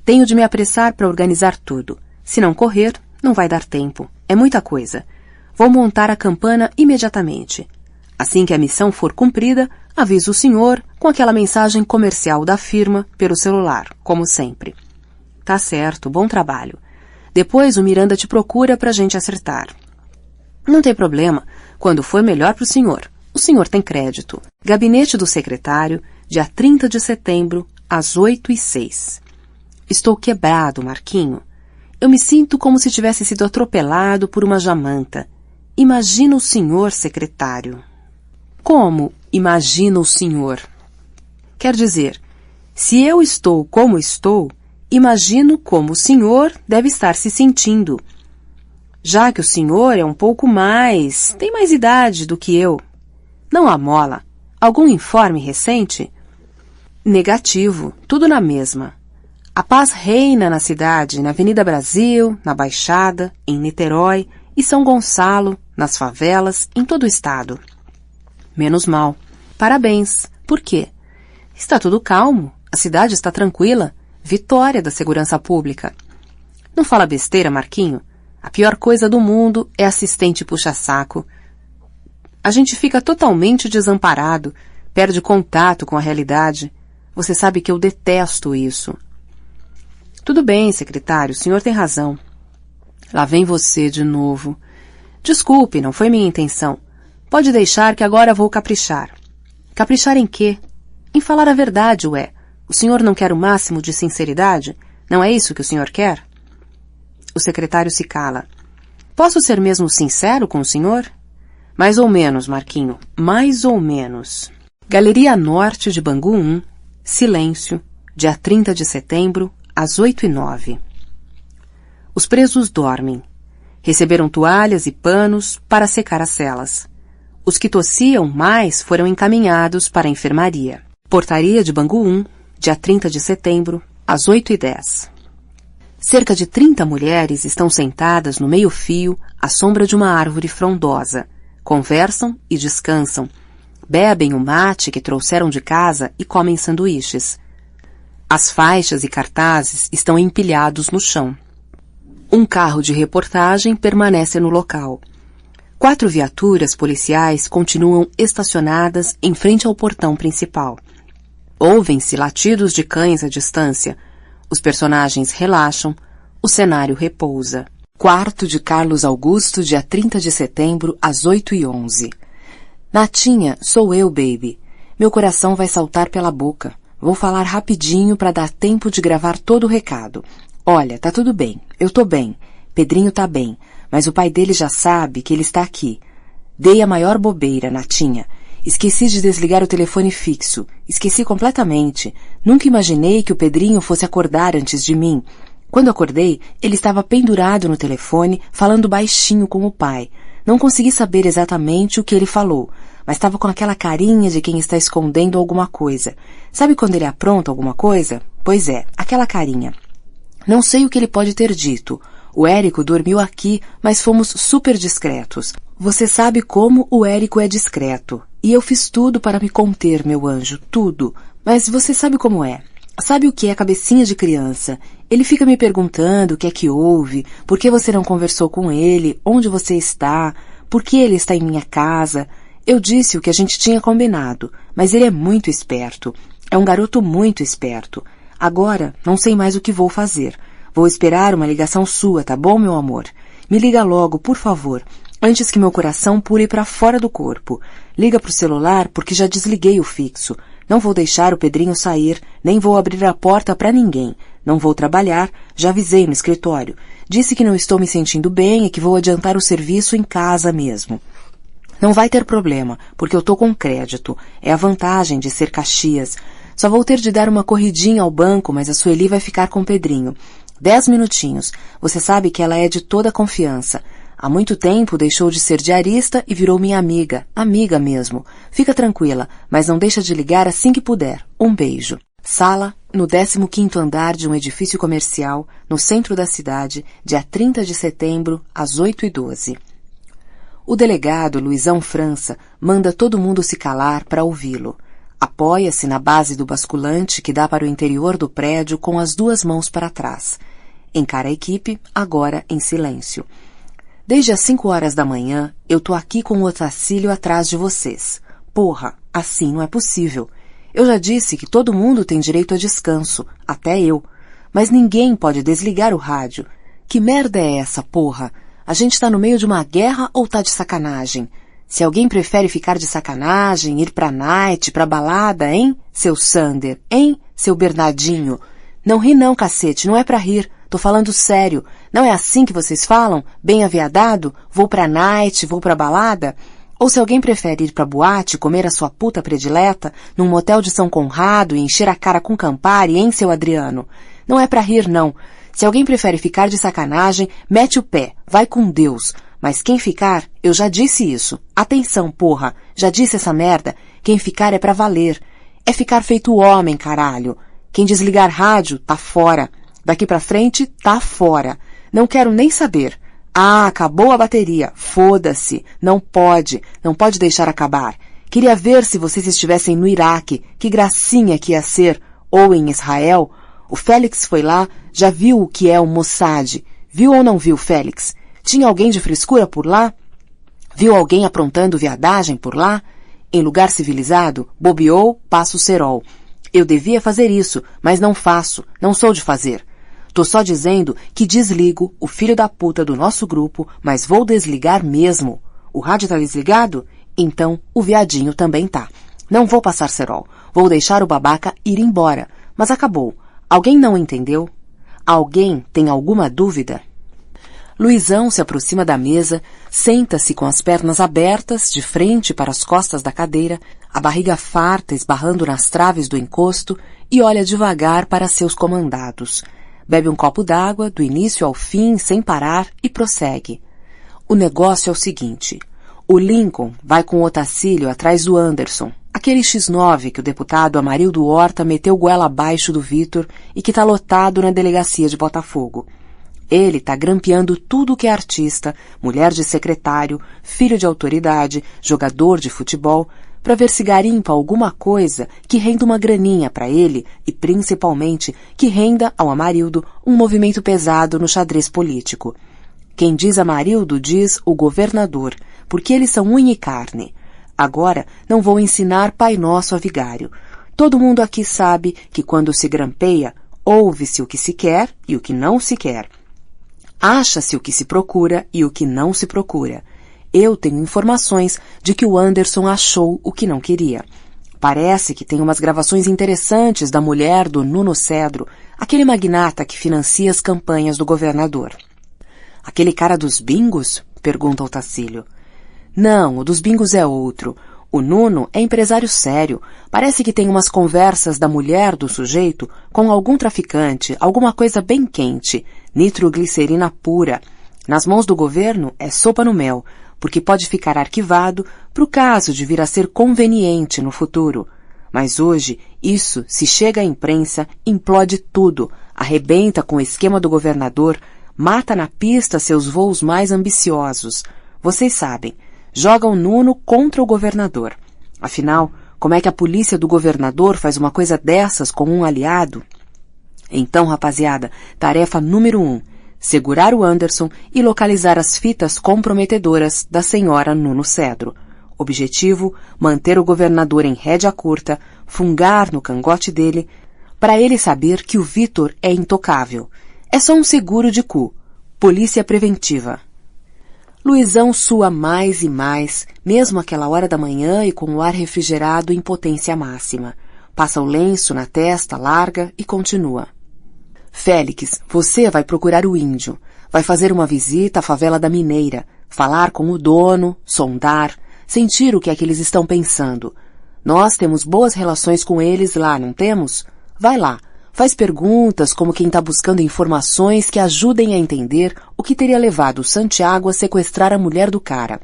Tenho de me apressar para organizar tudo. Se não correr, não vai dar tempo. É muita coisa. Vou montar a campana imediatamente. Assim que a missão for cumprida, aviso o senhor com aquela mensagem comercial da firma pelo celular, como sempre. Tá certo, bom trabalho. Depois o Miranda te procura para a gente acertar. Não tem problema. Quando for melhor para o senhor. O senhor tem crédito. Gabinete do secretário, dia 30 de setembro, às 8:06. Estou quebrado, Marquinho. Eu me sinto como se tivesse sido atropelado por uma jamanta. Imagina o senhor secretário. Como imagina o senhor? Quer dizer, se eu estou como estou, imagino como o senhor deve estar se sentindo. Já que o senhor é um pouco mais, tem mais idade do que eu. Não amola. Algum informe recente? Negativo, tudo na mesma. A paz reina na cidade, na Avenida Brasil, na Baixada, em Niterói e São Gonçalo, nas favelas, em todo o estado. Menos mal. Parabéns. Por quê? Está tudo calmo. A cidade está tranquila. Vitória da segurança pública. Não fala besteira, Marquinho. A pior coisa do mundo é assistente puxa-saco. A gente fica totalmente desamparado, perde contato com a realidade. Você sabe que eu detesto isso. Tudo bem, secretário, o senhor tem razão. Lá vem você de novo. Desculpe, não foi minha intenção. Pode deixar que agora vou caprichar. Caprichar em quê? Em falar a verdade, ué. O senhor não quer o máximo de sinceridade? Não é isso que o senhor quer? O secretário se cala. Posso ser mesmo sincero com o senhor? Mais ou menos, Marquinho. Mais ou menos. Galeria Norte de Bangu 1. Silêncio. Dia 30 de setembro, às 8h09. Os presos dormem. Receberam toalhas e panos para secar as celas. Os que tossiam mais foram encaminhados para a enfermaria. Portaria de Bangu 1, dia 30 de setembro, às 8h10. Cerca de 30 mulheres estão sentadas no meio-fio à sombra de uma árvore frondosa. Conversam e descansam. Bebem o mate que trouxeram de casa e comem sanduíches. As faixas e cartazes estão empilhados no chão. Um carro de reportagem permanece no local. 4 viaturas policiais continuam estacionadas em frente ao portão principal. Ouvem-se latidos de cães à distância. Os personagens relaxam. O cenário repousa. Quarto de Carlos Augusto, dia 30 de setembro, às 8h11. Natinha, sou eu, baby. Meu coração vai saltar pela boca. Vou falar rapidinho para dar tempo de gravar todo o recado. Olha, tá tudo bem. Eu tô bem. Pedrinho tá bem. Mas o pai dele já sabe que ele está aqui. Dei a maior bobeira, Natinha. Esqueci de desligar o telefone fixo. Esqueci completamente. Nunca imaginei que o Pedrinho fosse acordar antes de mim. Quando acordei, ele estava pendurado no telefone, falando baixinho com o pai. Não consegui saber exatamente o que ele falou, mas estava com aquela carinha de quem está escondendo alguma coisa. Sabe quando ele apronta alguma coisa? Pois é, aquela carinha. Não sei o que ele pode ter dito. O Érico dormiu aqui, mas fomos super discretos. Você sabe como o Érico é discreto. E eu fiz tudo para me conter, meu anjo, tudo. Mas você sabe como é. Sabe o que é cabecinha de criança? Ele fica me perguntando o que é que houve, por que você não conversou com ele, onde você está, por que ele está em minha casa. Eu disse o que a gente tinha combinado, mas ele é muito esperto. É um garoto muito esperto. Agora, não sei mais o que vou fazer. Vou esperar uma ligação sua, tá bom, meu amor? Me liga logo, por favor, antes que meu coração pule para fora do corpo. Liga pro celular porque já desliguei o fixo. Não vou deixar o Pedrinho sair, nem vou abrir a porta para ninguém. Não vou trabalhar, já avisei no escritório. Disse que não estou me sentindo bem e que vou adiantar o serviço em casa mesmo. Não vai ter problema, porque eu tô com crédito. É a vantagem de ser Caxias. Só vou ter de dar uma corridinha ao banco, mas a Sueli vai ficar com o Pedrinho. 10 minutinhos. Você sabe que ela é de toda confiança. Há muito tempo deixou de ser diarista e virou minha amiga. Amiga mesmo. Fica tranquila, mas não deixa de ligar assim que puder. Um beijo. Sala, no 15º andar de um edifício comercial, no centro da cidade, dia 30 de setembro, às 8h12. O delegado, Luizão França, manda todo mundo se calar para ouvi-lo. Apoia-se na base do basculante que dá para o interior do prédio com as 2 mãos para trás. Encara a equipe, agora em silêncio. Desde as 5 horas da manhã, eu tô aqui com o Otacílio atrás de vocês. Porra, assim não é possível. Eu já disse que todo mundo tem direito a descanso, até eu. Mas ninguém pode desligar o rádio. Que merda é essa, porra? A gente tá no meio de uma guerra ou tá de sacanagem? Se alguém prefere ficar de sacanagem, ir pra night, pra balada, hein? Seu Sander, hein? Seu Bernardinho. Não ri não, cacete, não é pra rir. Tô falando sério. Não é assim que vocês falam? Bem aviadado? Vou pra night, vou pra balada? Ou se alguém prefere ir pra boate, comer a sua puta predileta, num motel de São Conrado e encher a cara com Campari, hein, seu Adriano? Não é pra rir, não. Se alguém prefere ficar de sacanagem, mete o pé, vai com Deus. Mas quem ficar, eu já disse isso. Atenção, porra, já disse essa merda. Quem ficar é pra valer. É ficar feito homem, caralho. Quem desligar rádio, tá fora. Daqui pra frente, tá fora. Não quero nem saber. Ah, acabou a bateria. Foda-se. Não pode deixar acabar. Queria ver se vocês estivessem no Iraque. Que gracinha que ia ser. Ou em Israel. O Félix foi lá, já viu o que é o Mossad. Viu ou não viu, Félix? Tinha alguém de frescura por lá? Viu alguém aprontando viadagem por lá? Em lugar civilizado, bobeou, passa o cerol. Eu devia fazer isso, mas não faço, não sou de fazer. Tô só dizendo que desligo o filho da puta do nosso grupo, mas vou desligar mesmo. O rádio tá desligado? Então o viadinho também tá. Não vou passar cerol. Vou deixar o babaca ir embora. Mas acabou. Alguém não entendeu? Alguém tem alguma dúvida? Luizão se aproxima da mesa, senta-se com as pernas abertas, de frente para as costas da cadeira, a barriga farta esbarrando nas traves do encosto e olha devagar para seus comandados. Bebe um copo d'água, do início ao fim, sem parar, e prossegue. O negócio é o seguinte. O Lincoln vai com o Otacílio atrás do Anderson, aquele X9 que o deputado Amarildo Horta meteu goela abaixo do Vitor e que tá lotado na delegacia de Botafogo. Ele tá grampeando tudo que é artista, mulher de secretário, filho de autoridade, jogador de futebol, para ver se garimpa alguma coisa que renda uma graninha para ele e, principalmente, que renda ao Amarildo um movimento pesado no xadrez político. Quem diz Amarildo diz o governador, porque eles são unha e carne. Agora não vou ensinar Pai Nosso a vigário. Todo mundo aqui sabe que quando se grampeia, ouve-se o que se quer e o que não se quer. Acha-se o que se procura e o que não se procura. Eu tenho informações de que o Anderson achou o que não queria. Parece que tem umas gravações interessantes da mulher do Nuno Cedro, aquele magnata que financia as campanhas do governador. Aquele cara dos bingos? Pergunta o Otacílio. Não, o dos bingos é outro. O Nuno é empresário sério. Parece que tem umas conversas da mulher do sujeito com algum traficante, alguma coisa bem quente, nitroglicerina pura. Nas mãos do governo é sopa no mel, porque pode ficar arquivado pro caso de vir a ser conveniente no futuro. Mas hoje, isso, se chega à imprensa, implode tudo, arrebenta com o esquema do governador, mata na pista seus voos mais ambiciosos. Vocês sabem, joga o Nuno contra o governador. Afinal, como é que a polícia do governador faz uma coisa dessas com um aliado? Então, rapaziada, tarefa número 1, segurar o Anderson e localizar as fitas comprometedoras da senhora Nuno Cedro. Objetivo, manter o governador em rédea curta, fungar no cangote dele, para ele saber que o Vitor é intocável. É só um seguro de cu. Polícia preventiva. Luizão sua mais e mais, mesmo àquela hora da manhã e com o ar refrigerado em potência máxima. Passa o lenço na testa, larga e continua. Félix, você vai procurar o índio. Vai fazer uma visita à favela da Mineira, falar com o dono, sondar, sentir o que é que eles estão pensando. Nós temos boas relações com eles lá, não temos? Vai lá. Faz perguntas como quem está buscando informações que ajudem a entender o que teria levado o Santiago a sequestrar a mulher do cara.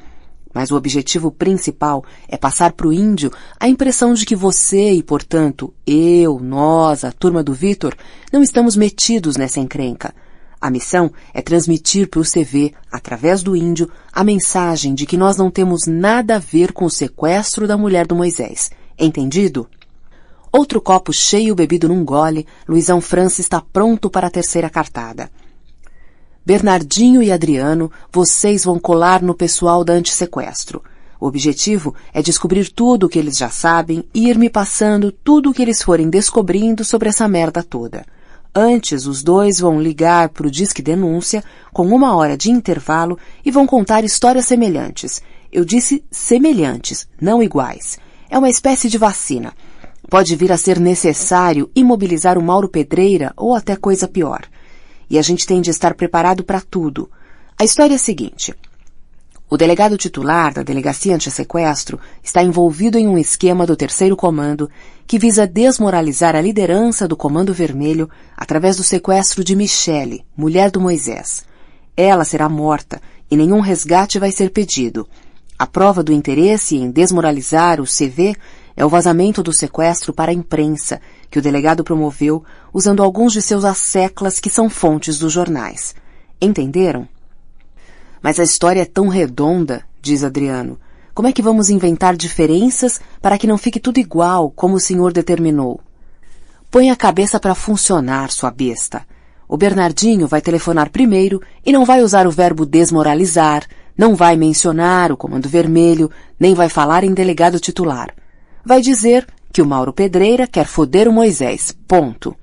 Mas o objetivo principal é passar para o índio a impressão de que você e, portanto, eu, nós, a turma do Vitor, não estamos metidos nessa encrenca. A missão é transmitir para o CV, através do índio, a mensagem de que nós não temos nada a ver com o sequestro da mulher do Moisés. Entendido? Outro copo cheio bebido num gole, Luizão França está pronto para a terceira cartada. Bernardinho e Adriano, vocês vão colar no pessoal da antissequestro. O objetivo é descobrir tudo o que eles já sabem e ir me passando tudo o que eles forem descobrindo sobre essa merda toda. Antes, os dois vão ligar pro Disque Denúncia com 1 hora de intervalo e vão contar histórias semelhantes. Eu disse semelhantes, não iguais. É uma espécie de vacina. Pode vir a ser necessário imobilizar o Mauro Pedreira ou até coisa pior. E a gente tem de estar preparado para tudo. A história é a seguinte. O delegado titular da Delegacia Antissequestro está envolvido em um esquema do 3º Comando que visa desmoralizar a liderança do Comando Vermelho através do sequestro de Michele, mulher do Moisés. Ela será morta e nenhum resgate vai ser pedido. A prova do interesse em desmoralizar o CV é o vazamento do sequestro para a imprensa, que o delegado promoveu usando alguns de seus asseclas que são fontes dos jornais. Entenderam? Mas a história é tão redonda, diz Adriano. Como é que vamos inventar diferenças para que não fique tudo igual, como o senhor determinou? Põe a cabeça para funcionar, sua besta. O Bernardinho vai telefonar primeiro e não vai usar o verbo desmoralizar, não vai mencionar o Comando Vermelho, nem vai falar em delegado titular. Vai dizer que o Mauro Pedreira quer foder o Moisés, ponto.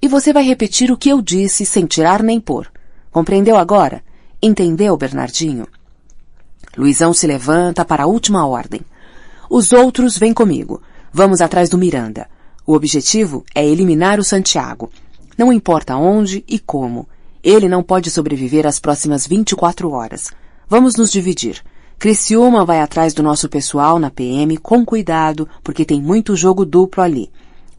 E você vai repetir o que eu disse sem tirar nem pôr. Compreendeu agora? Entendeu, Bernardinho? Luizão se levanta para a última ordem. Os outros vêm comigo. Vamos atrás do Miranda. O objetivo é eliminar o Santiago. Não importa onde e como. Ele não pode sobreviver às próximas 24 horas. Vamos nos dividir. Criciúma vai atrás do nosso pessoal na PM com cuidado, porque tem muito jogo duplo ali.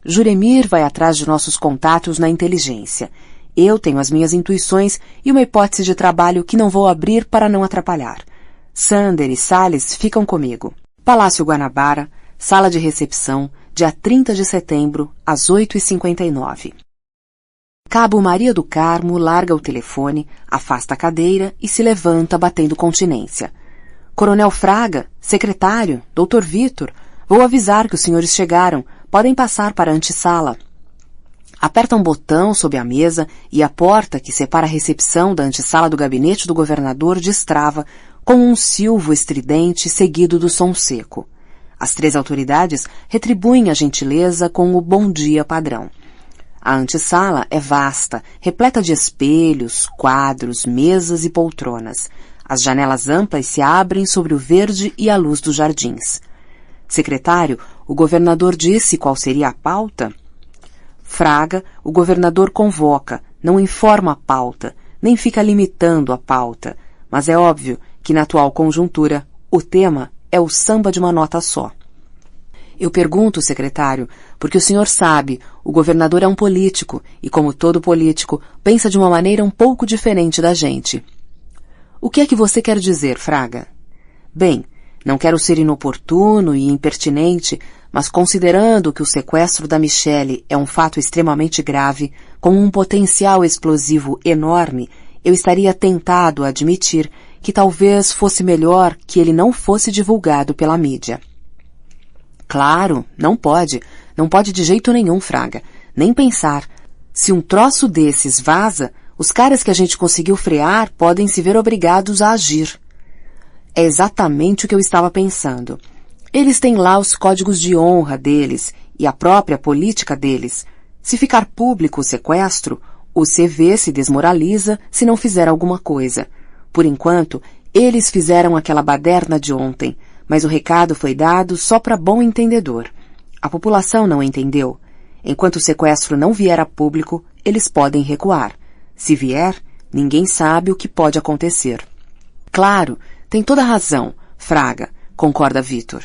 Juremir vai atrás de nossos contatos na inteligência. Eu tenho as minhas intuições e uma hipótese de trabalho que não vou abrir para não atrapalhar. Sander e Salles ficam comigo. Palácio Guanabara, sala de recepção, dia 30 de setembro, às 8h59. Cabo Maria do Carmo larga o telefone, afasta a cadeira e se levanta batendo continência. Coronel Fraga, secretário, Dr. Vitor, vou avisar que os senhores chegaram. Podem passar para a antessala. Aperta um botão sob a mesa e a porta que separa a recepção da antessala do gabinete do governador destrava com um silvo estridente seguido do som seco. As 3 autoridades retribuem a gentileza com o bom dia padrão. A antessala é vasta, repleta de espelhos, quadros, mesas e poltronas. As janelas amplas se abrem sobre o verde e a luz dos jardins. Secretário, o governador disse qual seria a pauta? Fraga, o governador convoca, não informa a pauta, nem fica limitando a pauta, mas é óbvio que na atual conjuntura o tema é o samba de uma nota só. Eu pergunto, secretário, porque o senhor sabe, o governador é um político e, como todo político, pensa de uma maneira um pouco diferente da gente. O que é que você quer dizer, Fraga? Bem, não quero ser inoportuno e impertinente, mas considerando que o sequestro da Michele é um fato extremamente grave, com um potencial explosivo enorme, eu estaria tentado a admitir que talvez fosse melhor que ele não fosse divulgado pela mídia. Claro, não pode de jeito nenhum, Fraga, nem pensar. Se um troço desses vaza, os caras que a gente conseguiu frear podem se ver obrigados a agir. É exatamente o que eu estava pensando. Eles têm lá os códigos de honra deles e a própria política deles. Se ficar público o sequestro, o CV se desmoraliza se não fizer alguma coisa. Por enquanto, eles fizeram aquela baderna de ontem, mas o recado foi dado só para bom entendedor. A população não entendeu. Enquanto o sequestro não vier a público, eles podem recuar. Se vier, ninguém sabe o que pode acontecer. Claro, tem toda a razão, Fraga, concorda Vitor.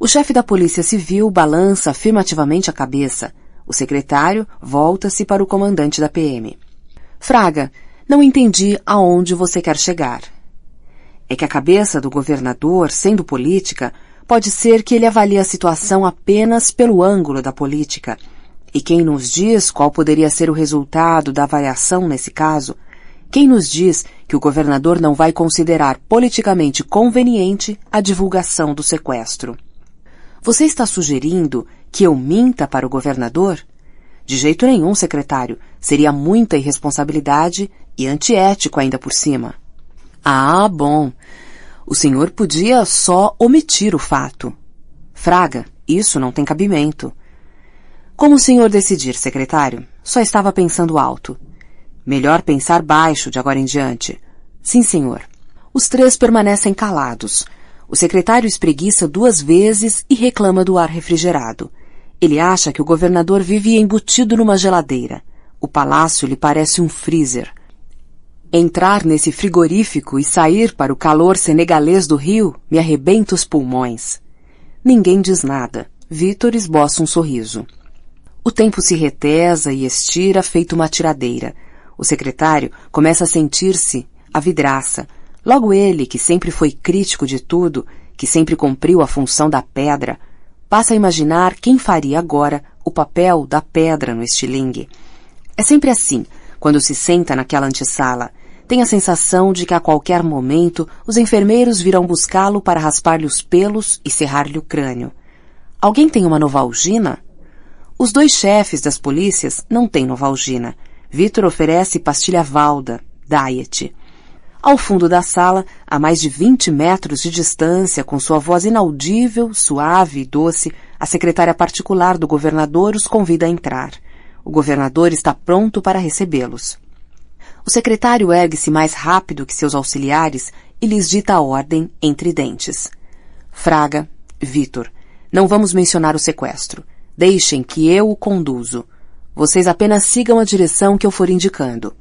O chefe da Polícia Civil balança afirmativamente a cabeça. O secretário volta-se para o comandante da PM. Fraga, não entendi aonde você quer chegar. É que a cabeça do governador, sendo política, pode ser que ele avalie a situação apenas pelo ângulo da política. E quem nos diz qual poderia ser o resultado da avaliação nesse caso? Quem nos diz que o governador não vai considerar politicamente conveniente a divulgação do sequestro? Você está sugerindo que eu minta para o governador? De jeito nenhum, secretário. Seria muita irresponsabilidade e antiético ainda por cima. Ah, bom. O senhor podia só omitir o fato. Fraga, isso não tem cabimento. Como o senhor decidir, secretário? Só estava pensando alto. Melhor pensar baixo de agora em diante. Sim, senhor. Os 3 permanecem calados. O secretário espreguiça 2 vezes e reclama do ar refrigerado. Ele acha que o governador vive embutido numa geladeira. O palácio lhe parece um freezer. Entrar nesse frigorífico e sair para o calor senegalês do Rio me arrebenta os pulmões. Ninguém diz nada. Vitor esboça um sorriso. O tempo se retesa e estira feito uma tiradeira. O secretário começa a sentir-se a vidraça. Logo ele, que sempre foi crítico de tudo, que sempre cumpriu a função da pedra, passa a imaginar quem faria agora o papel da pedra no estilingue. É sempre assim, quando se senta naquela antessala. Tem a sensação de que a qualquer momento os enfermeiros virão buscá-lo para raspar-lhe os pelos e serrar-lhe o crânio. Alguém tem uma Novalgina? Os 2 chefes das polícias não têm Novalgina. Vitor oferece pastilha Valda, Diet. Ao fundo da sala, a mais de 20 metros de distância, com sua voz inaudível, suave e doce, a secretária particular do governador os convida a entrar. O governador está pronto para recebê-los. O secretário ergue-se mais rápido que seus auxiliares e lhes dita a ordem entre dentes. Fraga, Vitor, Não vamos mencionar o sequestro. Deixem que eu o conduzo. Vocês apenas sigam a direção que eu for indicando.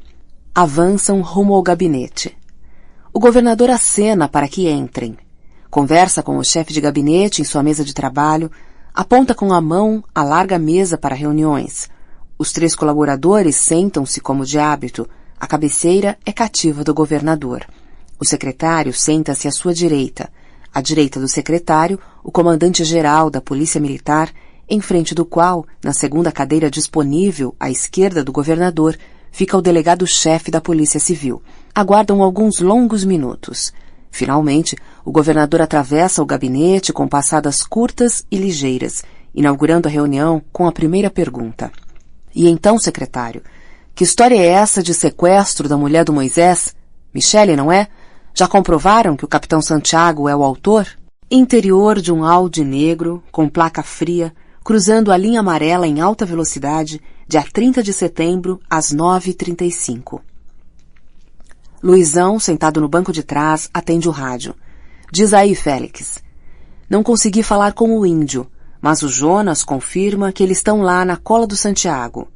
Avançam rumo ao gabinete. O governador acena para que entrem. Conversa com o chefe de gabinete em sua mesa de trabalho, aponta com a mão a larga mesa para reuniões. Os 3 colaboradores sentam-se como de hábito. A cabeceira é cativa do governador. O secretário senta-se à sua direita. À direita do secretário, o comandante-geral da Polícia Militar, em frente do qual, na segunda cadeira disponível à esquerda do governador, fica o delegado-chefe da Polícia Civil. Aguardam alguns longos minutos. Finalmente, o governador atravessa o gabinete com passadas curtas e ligeiras, inaugurando a reunião com a primeira pergunta. E então, secretário, que história é essa de sequestro da mulher do Moisés? Michele, não é? Já comprovaram que o capitão Santiago é o autor? Interior de um Audi negro, com placa fria, cruzando a linha amarela em alta velocidade, dia 30 de setembro, às 9h35. Luizão, sentado no banco de trás, atende o rádio. Diz aí, Félix. Não consegui falar com o índio, mas o Jonas confirma que eles estão lá na cola do Santiago.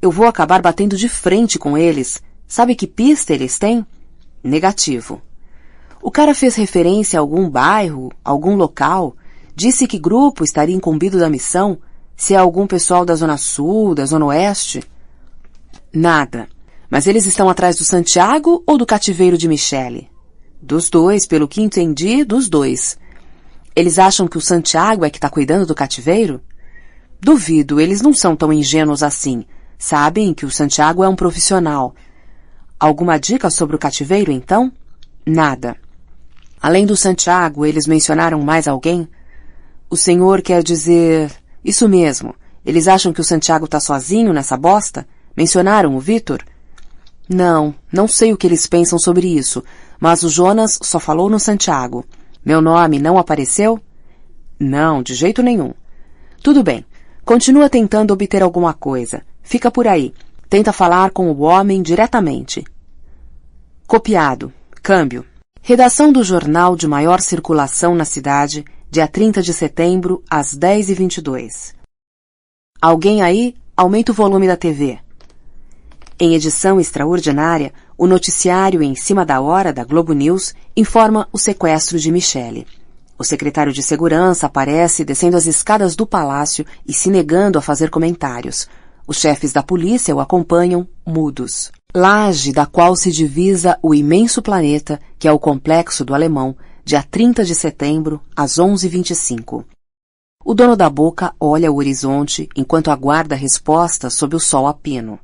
Eu vou acabar batendo de frente com eles. Sabe que pista eles têm? Negativo. O cara fez referência a algum bairro, algum local, disse que grupo estaria incumbido da missão, se é algum pessoal da Zona Sul, da Zona Oeste. Nada. Mas eles estão atrás do Santiago ou do cativeiro de Michele? Dos dois, pelo que entendi, dos dois. Eles acham que o Santiago é que está cuidando do cativeiro? Duvido, eles não são tão ingênuos assim. Sabem que o Santiago é um profissional. Alguma dica sobre o cativeiro, então? Nada. Além do Santiago, eles mencionaram mais alguém? O senhor quer dizer... Isso mesmo. Eles acham que o Santiago está sozinho nessa bosta? Mencionaram o Vitor? Não sei o que eles pensam sobre isso, mas o Jonas só falou no Santiago. Meu nome não apareceu? Não, de jeito nenhum. Tudo bem. Continua tentando obter alguma coisa. Fica por aí. Tenta falar com o homem diretamente. Copiado. Câmbio. Redação do jornal de maior circulação na cidade, dia 30 de setembro, às 10h22. Alguém aí? Aumenta o volume da TV. Em edição extraordinária, o noticiário em cima da hora da Globo News informa o sequestro de Michele. O secretário de Segurança aparece descendo as escadas do palácio e se negando a fazer comentários. Os chefes da polícia o acompanham, mudos. Laje da qual se divisa o imenso planeta, que é o Complexo do Alemão, dia 30 de setembro, às 11h25. O dono da boca olha o horizonte enquanto aguarda a resposta sob o sol a pino.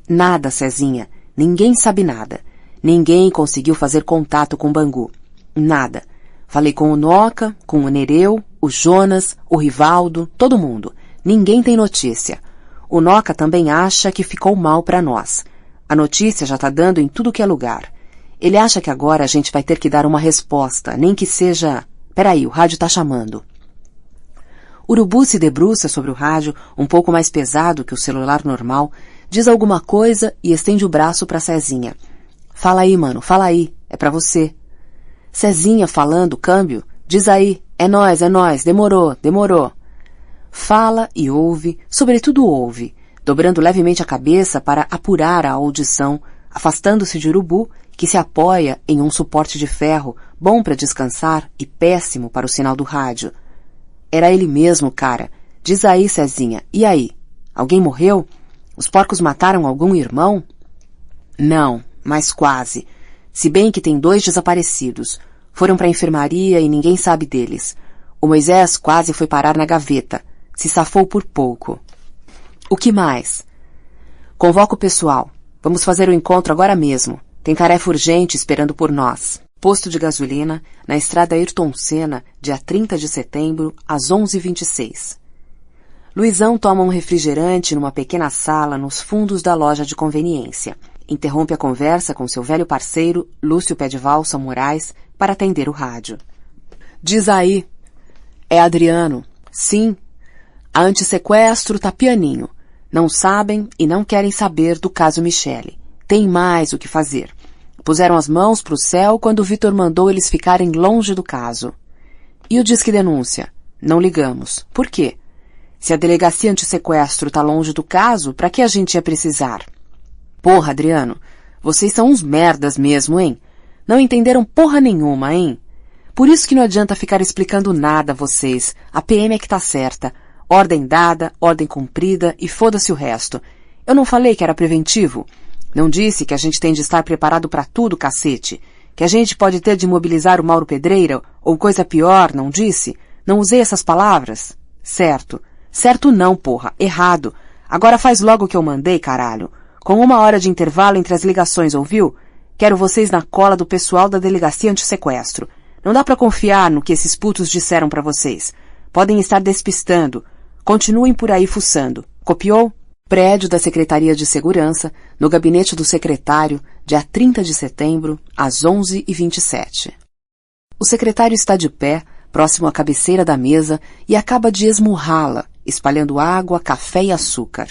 Nada, Cezinha. Ninguém sabe nada. Ninguém conseguiu fazer contato com Bangu. Nada. Falei com o Noca, com o Nereu, o Jonas, o Rivaldo, todo mundo. Ninguém tem notícia. O Noca também acha que ficou mal para nós. A notícia já está dando em tudo que é lugar. Ele acha que agora a gente vai ter que dar uma resposta, nem que seja... Peraí, o rádio tá chamando. Urubu se debruça sobre o rádio, um pouco mais pesado que o celular normal, diz alguma coisa e estende o braço para Cezinha. Fala aí, mano, fala aí, é para você. Cezinha falando, câmbio, diz aí, é nóis, demorou. Fala e ouve, sobretudo ouve, dobrando levemente a cabeça para apurar a audição, afastando-se de Urubu, que se apoia em um suporte de ferro, bom para descansar e péssimo para o sinal do rádio. Era ele mesmo, cara. Diz aí, Cezinha, e aí? Alguém morreu? Os porcos mataram algum irmão? Não, mas quase. Se bem que tem 2 desaparecidos. Foram para a enfermaria e ninguém sabe deles. O Moisés quase foi parar na gaveta. Se safou por pouco. O que mais? Convoca o pessoal. Vamos fazer o encontro agora mesmo. Tem tarefa urgente esperando por nós. Posto de gasolina, na estrada Ayrton Senna, dia 30 de setembro, às 11h26. Luizão toma um refrigerante numa pequena sala nos fundos da loja de conveniência. Interrompe a conversa com seu velho parceiro, Lúcio Pé de Valsa Moraes, para atender o rádio. Diz aí. É Adriano. Sim. A antissequestro tá pianinho. Não sabem e não querem saber do caso Michele. Tem mais o que fazer. Puseram as mãos pro céu quando o Vitor mandou eles ficarem longe do caso. E o Disque Denúncia? Não ligamos. Por quê? Se a delegacia antissequestro tá longe do caso, pra que a gente ia precisar? Porra, Adriano, vocês são uns merdas mesmo, hein? Não entenderam porra nenhuma, hein? Por isso que não adianta ficar explicando nada a vocês. A PM é que tá certa. Ordem dada, ordem cumprida e foda-se o resto. Eu não falei que era preventivo? Não disse que a gente tem de estar preparado pra tudo, cacete? Que a gente pode ter de mobilizar o Mauro Pedreira ou coisa pior, não disse? Não usei essas palavras? Certo. Certo não, porra. Errado. Agora faz logo o que eu mandei, caralho. Com 1 hora de intervalo entre as ligações, ouviu? Quero vocês na cola do pessoal da delegacia antissequestro. Não dá pra confiar no que esses putos disseram pra vocês. Podem estar despistando. Continuem por aí fuçando. Copiou? Prédio da Secretaria de Segurança, no gabinete do secretário, dia 30 de setembro, às 11h27. O secretário está de pé, próximo à cabeceira da mesa, e acaba de esmurrá-la, espalhando água, café e açúcar.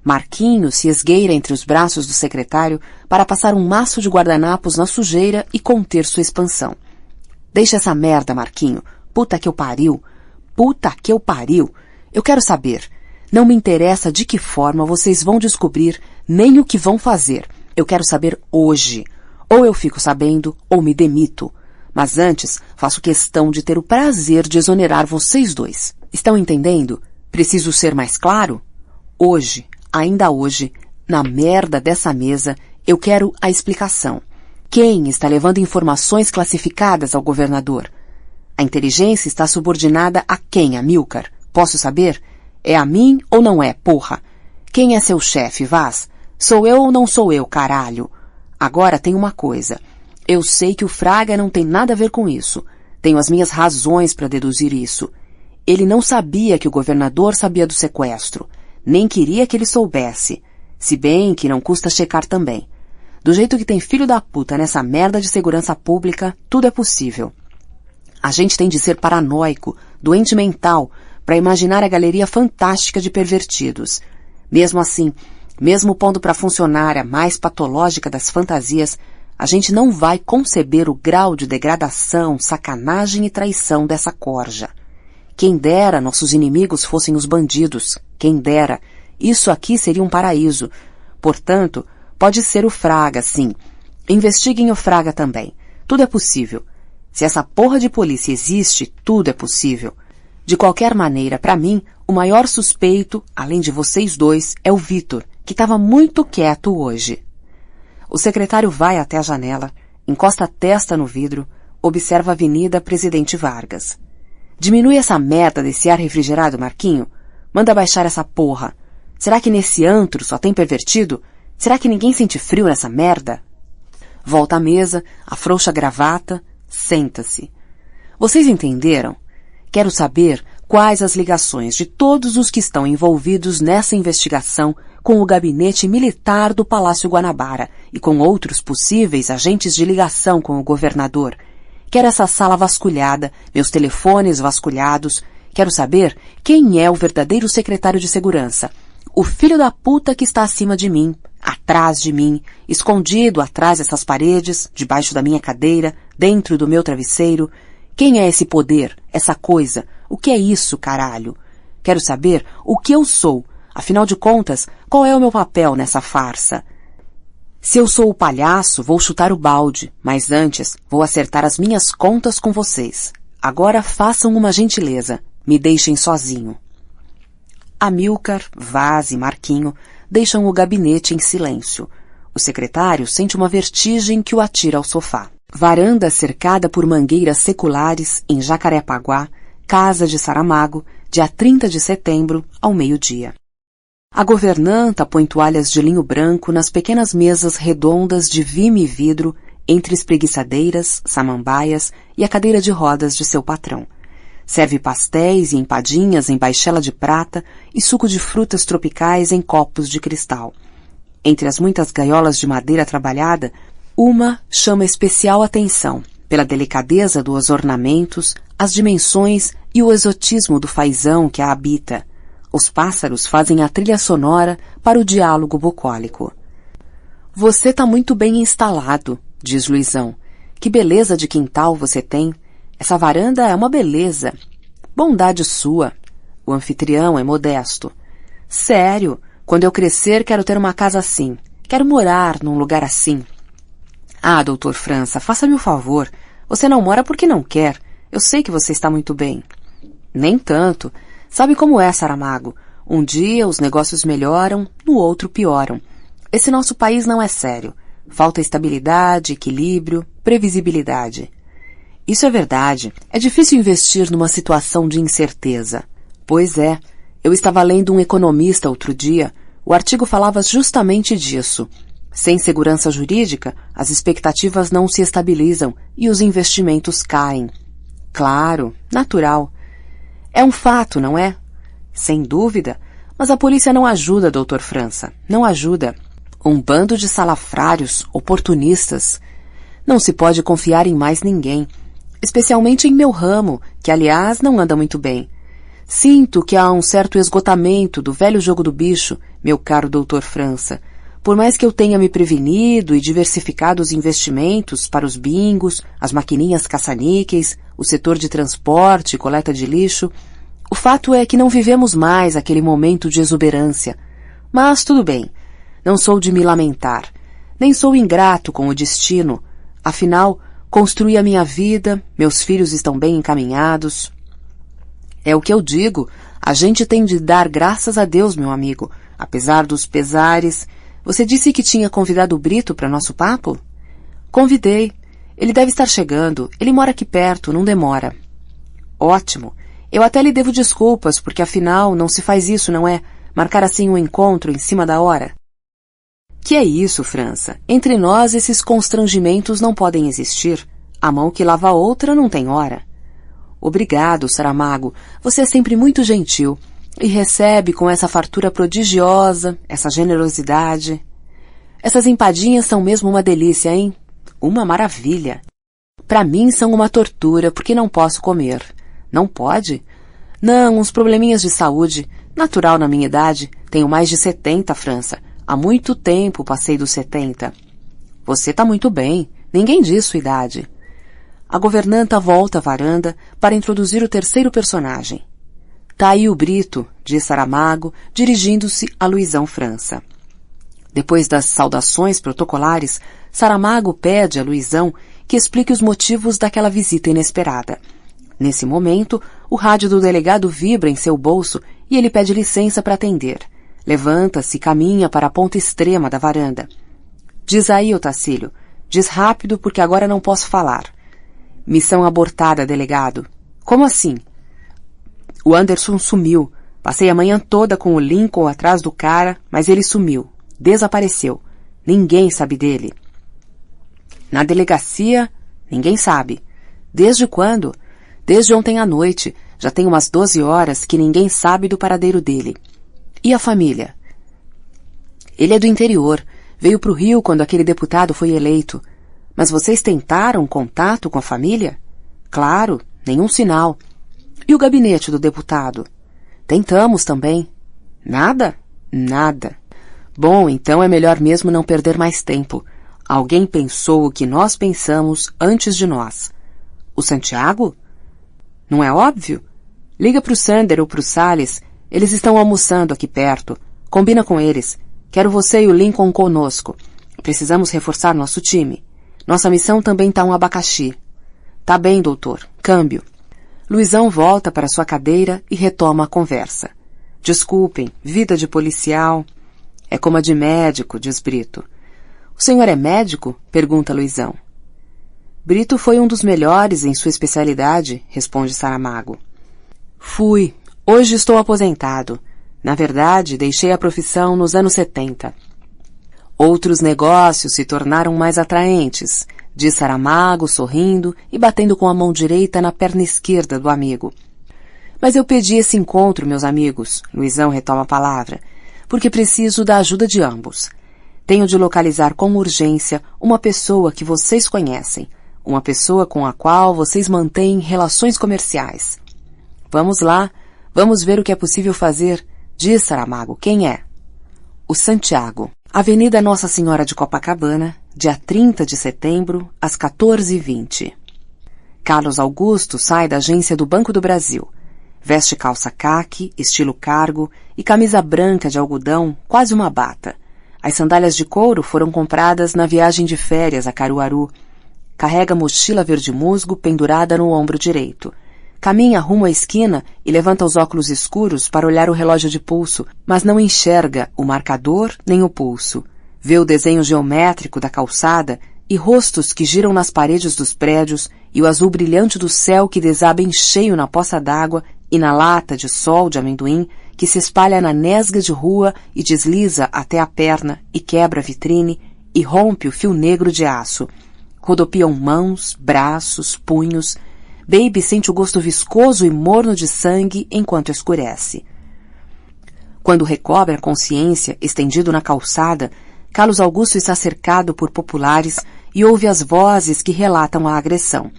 Marquinho se esgueira entre os braços do secretário para passar um maço de guardanapos na sujeira e conter sua expansão. Deixa essa merda, Marquinho. Puta que eu pariu. Puta que eu pariu. Eu quero saber. Não me interessa de que forma vocês vão descobrir, nem o que vão fazer. Eu quero saber hoje. Ou eu fico sabendo, ou me demito. Mas antes, faço questão de ter o prazer de exonerar vocês dois. Estão entendendo? Preciso ser mais claro? Hoje, ainda hoje, na merda dessa mesa, eu quero a explicação. Quem está levando informações classificadas ao governador? A inteligência está subordinada a quem, Amilcar? Posso saber? É a mim ou não é, porra? Quem é seu chefe, Vaz? Sou eu ou não sou eu, caralho? Agora tem uma coisa. Eu sei que o Fraga não tem nada a ver com isso. Tenho as minhas razões para deduzir isso. Ele não sabia que o governador sabia do sequestro. Nem queria que ele soubesse. Se bem que não custa checar também. Do jeito que tem filho da puta nessa merda de segurança pública, tudo é possível. A gente tem de ser paranoico, doente mental, para imaginar a galeria fantástica de pervertidos. Mesmo assim, mesmo pondo para funcionar a mais patológica das fantasias, a gente não vai conceber o grau de degradação, sacanagem e traição dessa corja. Quem dera nossos inimigos fossem os bandidos. Quem dera. Isso aqui seria um paraíso. Portanto, pode ser o Fraga, sim. Investiguem o Fraga também. Tudo é possível. Se essa porra de polícia existe, tudo é possível. De qualquer maneira, para mim, o maior suspeito, além de vocês dois, é o Vitor, que estava muito quieto hoje. O secretário vai até a janela, encosta a testa no vidro, observa a Avenida Presidente Vargas. Diminui essa merda desse ar refrigerado, Marquinho. Manda baixar essa porra. Será que nesse antro só tem pervertido? Será que ninguém sente frio nessa merda? Volta à mesa, afrouxa a gravata, senta-se. Vocês entenderam? Quero saber quais as ligações de todos os que estão envolvidos nessa investigação com o gabinete militar do Palácio Guanabara e com outros possíveis agentes de ligação com o governador. Quero essa sala vasculhada, meus telefones vasculhados. Quero saber quem é o verdadeiro secretário de segurança. O filho da puta que está acima de mim, atrás de mim, escondido atrás dessas paredes, debaixo da minha cadeira, dentro do meu travesseiro. Quem é esse poder, essa coisa? O que é isso, caralho? Quero saber o que eu sou. Afinal de contas, qual é o meu papel nessa farsa? Se eu sou o palhaço, vou chutar o balde, mas antes vou acertar as minhas contas com vocês. Agora façam uma gentileza, me deixem sozinho. Amilcar, Vaz e Marquinho deixam o gabinete em silêncio. O secretário sente uma vertigem que o atira ao sofá. Varanda cercada por mangueiras seculares em Jacarepaguá, casa de Saramago, dia 30 de setembro, ao meio-dia. A governanta põe toalhas de linho branco nas pequenas mesas redondas de vime e vidro entre espreguiçadeiras, samambaias e a cadeira de rodas de seu patrão. Serve pastéis e empadinhas em baixela de prata e suco de frutas tropicais em copos de cristal. Entre as muitas gaiolas de madeira trabalhada, uma chama especial atenção pela delicadeza dos ornamentos, as dimensões e o exotismo do fazão que a habita. Os pássaros fazem a trilha sonora para o diálogo bucólico. Você tá muito bem instalado, diz Luizão. Que beleza de quintal você tem. Essa varanda é uma beleza. Bondade sua. O anfitrião é modesto. Sério, quando eu crescer quero ter uma casa assim. Quero morar num lugar assim. Ah, doutor França, faça-me o favor. Você não mora porque não quer. Eu sei que você está muito bem. Nem tanto. Sabe como é, Saramago? Um dia os negócios melhoram, no outro pioram. Esse nosso país não é sério. Falta estabilidade, equilíbrio, previsibilidade. Isso é verdade. É difícil investir numa situação de incerteza. Pois é. Eu estava lendo um economista outro dia. O artigo falava justamente disso. Sem segurança jurídica, as expectativas não se estabilizam e os investimentos caem. Claro, natural. É um fato, não é? Sem dúvida. Mas a polícia não ajuda, doutor França. Não ajuda. Um bando de salafrários, oportunistas. Não se pode confiar em mais ninguém. Especialmente em meu ramo, que, aliás, não anda muito bem. Sinto que há um certo esgotamento do velho jogo do bicho, meu caro doutor França. Por mais que eu tenha me prevenido e diversificado os investimentos para os bingos, as maquininhas caça-níqueis, o setor de transporte e coleta de lixo, o fato é que não vivemos mais aquele momento de exuberância. Mas tudo bem. Não sou de me lamentar. Nem sou ingrato com o destino. Afinal, construí a minha vida, meus filhos estão bem encaminhados. É o que eu digo. A gente tem de dar graças a Deus, meu amigo. Apesar dos pesares. Você disse que tinha convidado o Brito para nosso papo? Convidei. Ele deve estar chegando. Ele mora aqui perto, não demora. Ótimo. Eu até lhe devo desculpas, porque afinal não se faz isso, não é? Marcar assim um encontro em cima da hora. Que é isso, França? Entre nós esses constrangimentos não podem existir. A mão que lava a outra não tem hora. Obrigado, Saramago. Você é sempre muito gentil. E recebe com essa fartura prodigiosa, essa generosidade. Essas empadinhas são mesmo uma delícia, hein? Uma maravilha. Para mim são uma tortura, porque não posso comer. Não pode? Não, uns probleminhas de saúde. Natural na minha idade. Tenho mais de 70, França. Há muito tempo passei dos 70. Você tá muito bem. Ninguém diz sua idade. A governanta volta à varanda para introduzir o terceiro personagem. Tá aí o Brito, diz Saramago, dirigindo-se a Luizão França. Depois das saudações protocolares, Saramago pede a Luizão que explique os motivos daquela visita inesperada. Nesse momento, o rádio do delegado vibra em seu bolso e ele pede licença para atender. Levanta-se e caminha para a ponta extrema da varanda. Diz aí, Otacílio. Diz rápido porque agora não posso falar. Missão abortada, delegado. Como assim? O Anderson sumiu. Passei a manhã toda com o Lincoln atrás do cara, mas ele sumiu. Desapareceu. Ninguém sabe dele. Na delegacia, ninguém sabe. Desde quando? Desde ontem à noite. Já tem umas 12 horas que ninguém sabe do paradeiro dele. E a família? Ele é do interior. Veio pro Rio quando aquele deputado foi eleito. Mas vocês tentaram contato com a família? Claro, nenhum sinal. E o gabinete do deputado? Tentamos também. Nada? Nada. Bom, então é melhor mesmo não perder mais tempo. Alguém pensou o que nós pensamos antes de nós. O Santiago? Não é óbvio? Liga pro Sander ou pro Salles. Eles estão almoçando aqui perto. Combina com eles. Quero você e o Lincoln conosco. Precisamos reforçar nosso time. Nossa missão também tá um abacaxi. Tá bem, doutor. Câmbio. Luizão volta para sua cadeira e retoma a conversa. Desculpem, vida de policial... É como a de médico, diz Brito. O senhor é médico? Pergunta Luizão. Brito foi um dos melhores em sua especialidade, responde Saramago. Fui. Hoje estou aposentado. Na verdade, deixei a profissão nos anos 70. Outros negócios se tornaram mais atraentes, diz Saramago, sorrindo e batendo com a mão direita na perna esquerda do amigo. Mas eu pedi esse encontro, meus amigos, Luizão retoma a palavra, porque preciso da ajuda de ambos. Tenho de localizar com urgência uma pessoa que vocês conhecem, uma pessoa com a qual vocês mantêm relações comerciais. Vamos lá, vamos ver o que é possível fazer, diz Saramago. Quem é? O Santiago. Avenida Nossa Senhora de Copacabana, dia 30 de setembro, às 14h20. Carlos Augusto sai da agência do Banco do Brasil. Veste calça caque, estilo cargo, e camisa branca de algodão, quase uma bata. As sandálias de couro foram compradas na viagem de férias a Caruaru. Carrega mochila verde musgo pendurada no ombro direito. Caminha rumo à esquina e levanta os óculos escuros para olhar o relógio de pulso, mas não enxerga o marcador nem o pulso. Vê o desenho geométrico da calçada e rostos que giram nas paredes dos prédios e o azul brilhante do céu que desaba em cheio na poça d'água e na lata de sol de amendoim que se espalha na nesga de rua e desliza até a perna e quebra a vitrine e rompe o fio negro de aço. Rodopiam mãos, braços, punhos. Baby sente o gosto viscoso e morno de sangue enquanto escurece. Quando recobre a consciência, estendido na calçada, Carlos Augusto está cercado por populares e ouve as vozes que relatam a agressão.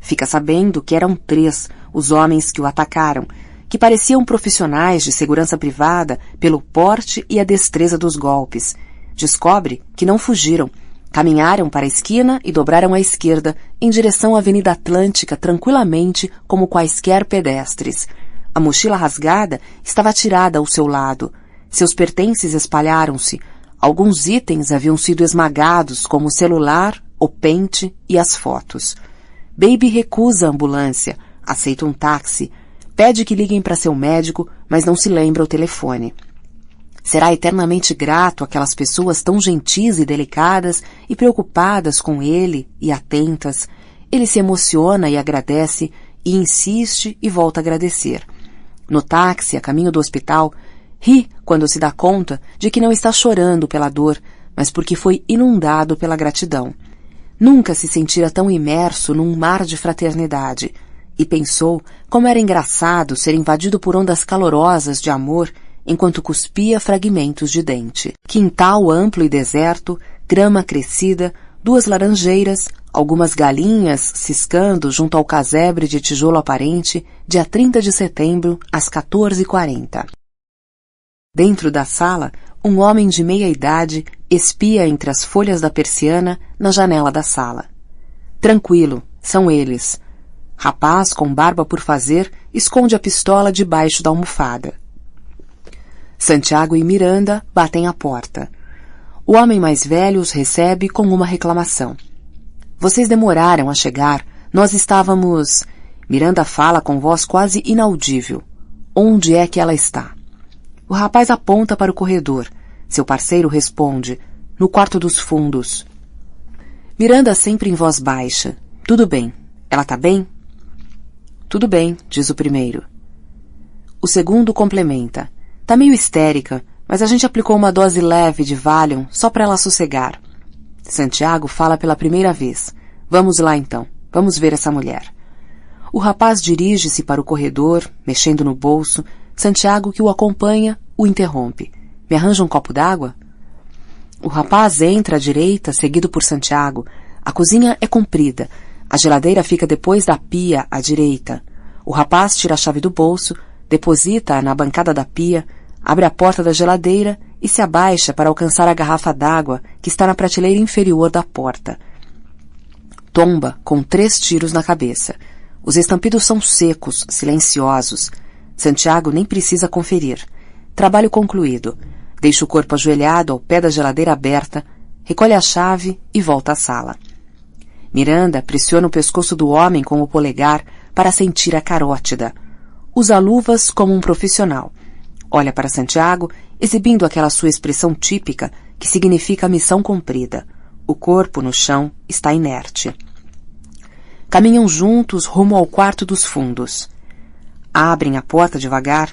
Fica sabendo que eram 3 os homens que o atacaram, que pareciam profissionais de segurança privada pelo porte e a destreza dos golpes. Descobre que não fugiram. Caminharam para a esquina e dobraram à esquerda, em direção à Avenida Atlântica tranquilamente como quaisquer pedestres. A mochila rasgada estava atirada ao seu lado. Seus pertences espalharam-se. Alguns itens haviam sido esmagados, como o celular, o pente e as fotos. Baby recusa a ambulância, aceita um táxi, pede que liguem para seu médico, mas não se lembra o telefone. Será eternamente grato àquelas pessoas tão gentis e delicadas e preocupadas com ele e atentas. Ele se emociona e agradece, e insiste e volta a agradecer. No táxi, a caminho do hospital, ri quando se dá conta de que não está chorando pela dor, mas porque foi inundado pela gratidão. Nunca se sentira tão imerso num mar de fraternidade, e pensou como era engraçado ser invadido por ondas calorosas de amor enquanto cuspia fragmentos de dente. Quintal amplo e deserto, grama crescida, 2 laranjeiras, algumas galinhas ciscando junto ao casebre de tijolo aparente, dia 30 de setembro, às 14h40. Dentro da sala, um homem de meia-idade espia entre as folhas da persiana na janela da sala. Tranquilo, são eles. Rapaz com barba por fazer esconde a pistola debaixo da almofada. Santiago e Miranda batem à porta. O homem mais velho os recebe com uma reclamação. Vocês demoraram a chegar. Nós estávamos... Miranda fala com voz quase inaudível. Onde é que ela está? O rapaz aponta para o corredor. Seu parceiro responde. No quarto dos fundos. Miranda sempre em voz baixa. Tudo bem. Ela tá bem? Tudo bem, diz o primeiro. O segundo complementa. Tá meio histérica, mas a gente aplicou uma dose leve de Valium só para ela sossegar. Santiago fala pela primeira vez. Vamos lá então, vamos ver essa mulher. O rapaz dirige-se para o corredor, mexendo no bolso. Santiago, que o acompanha, o interrompe. Me arranja um copo d'água? O rapaz entra à direita, seguido por Santiago. A cozinha é comprida. A geladeira fica depois da pia à direita. O rapaz tira a chave do bolso, deposita-a na bancada da pia, abre a porta da geladeira e se abaixa para alcançar a garrafa d'água que está na prateleira inferior da porta. Tomba com 3 tiros na cabeça. Os estampidos são secos, silenciosos. Santiago nem precisa conferir. Trabalho concluído. Deixa o corpo ajoelhado ao pé da geladeira aberta, recolhe a chave e volta à sala. Miranda pressiona o pescoço do homem com o polegar para sentir a carótida. Usa luvas como um profissional. Olha para Santiago, exibindo aquela sua expressão típica que significa missão cumprida. O corpo no chão está inerte. Caminham juntos rumo ao quarto dos fundos. Abrem a porta devagar.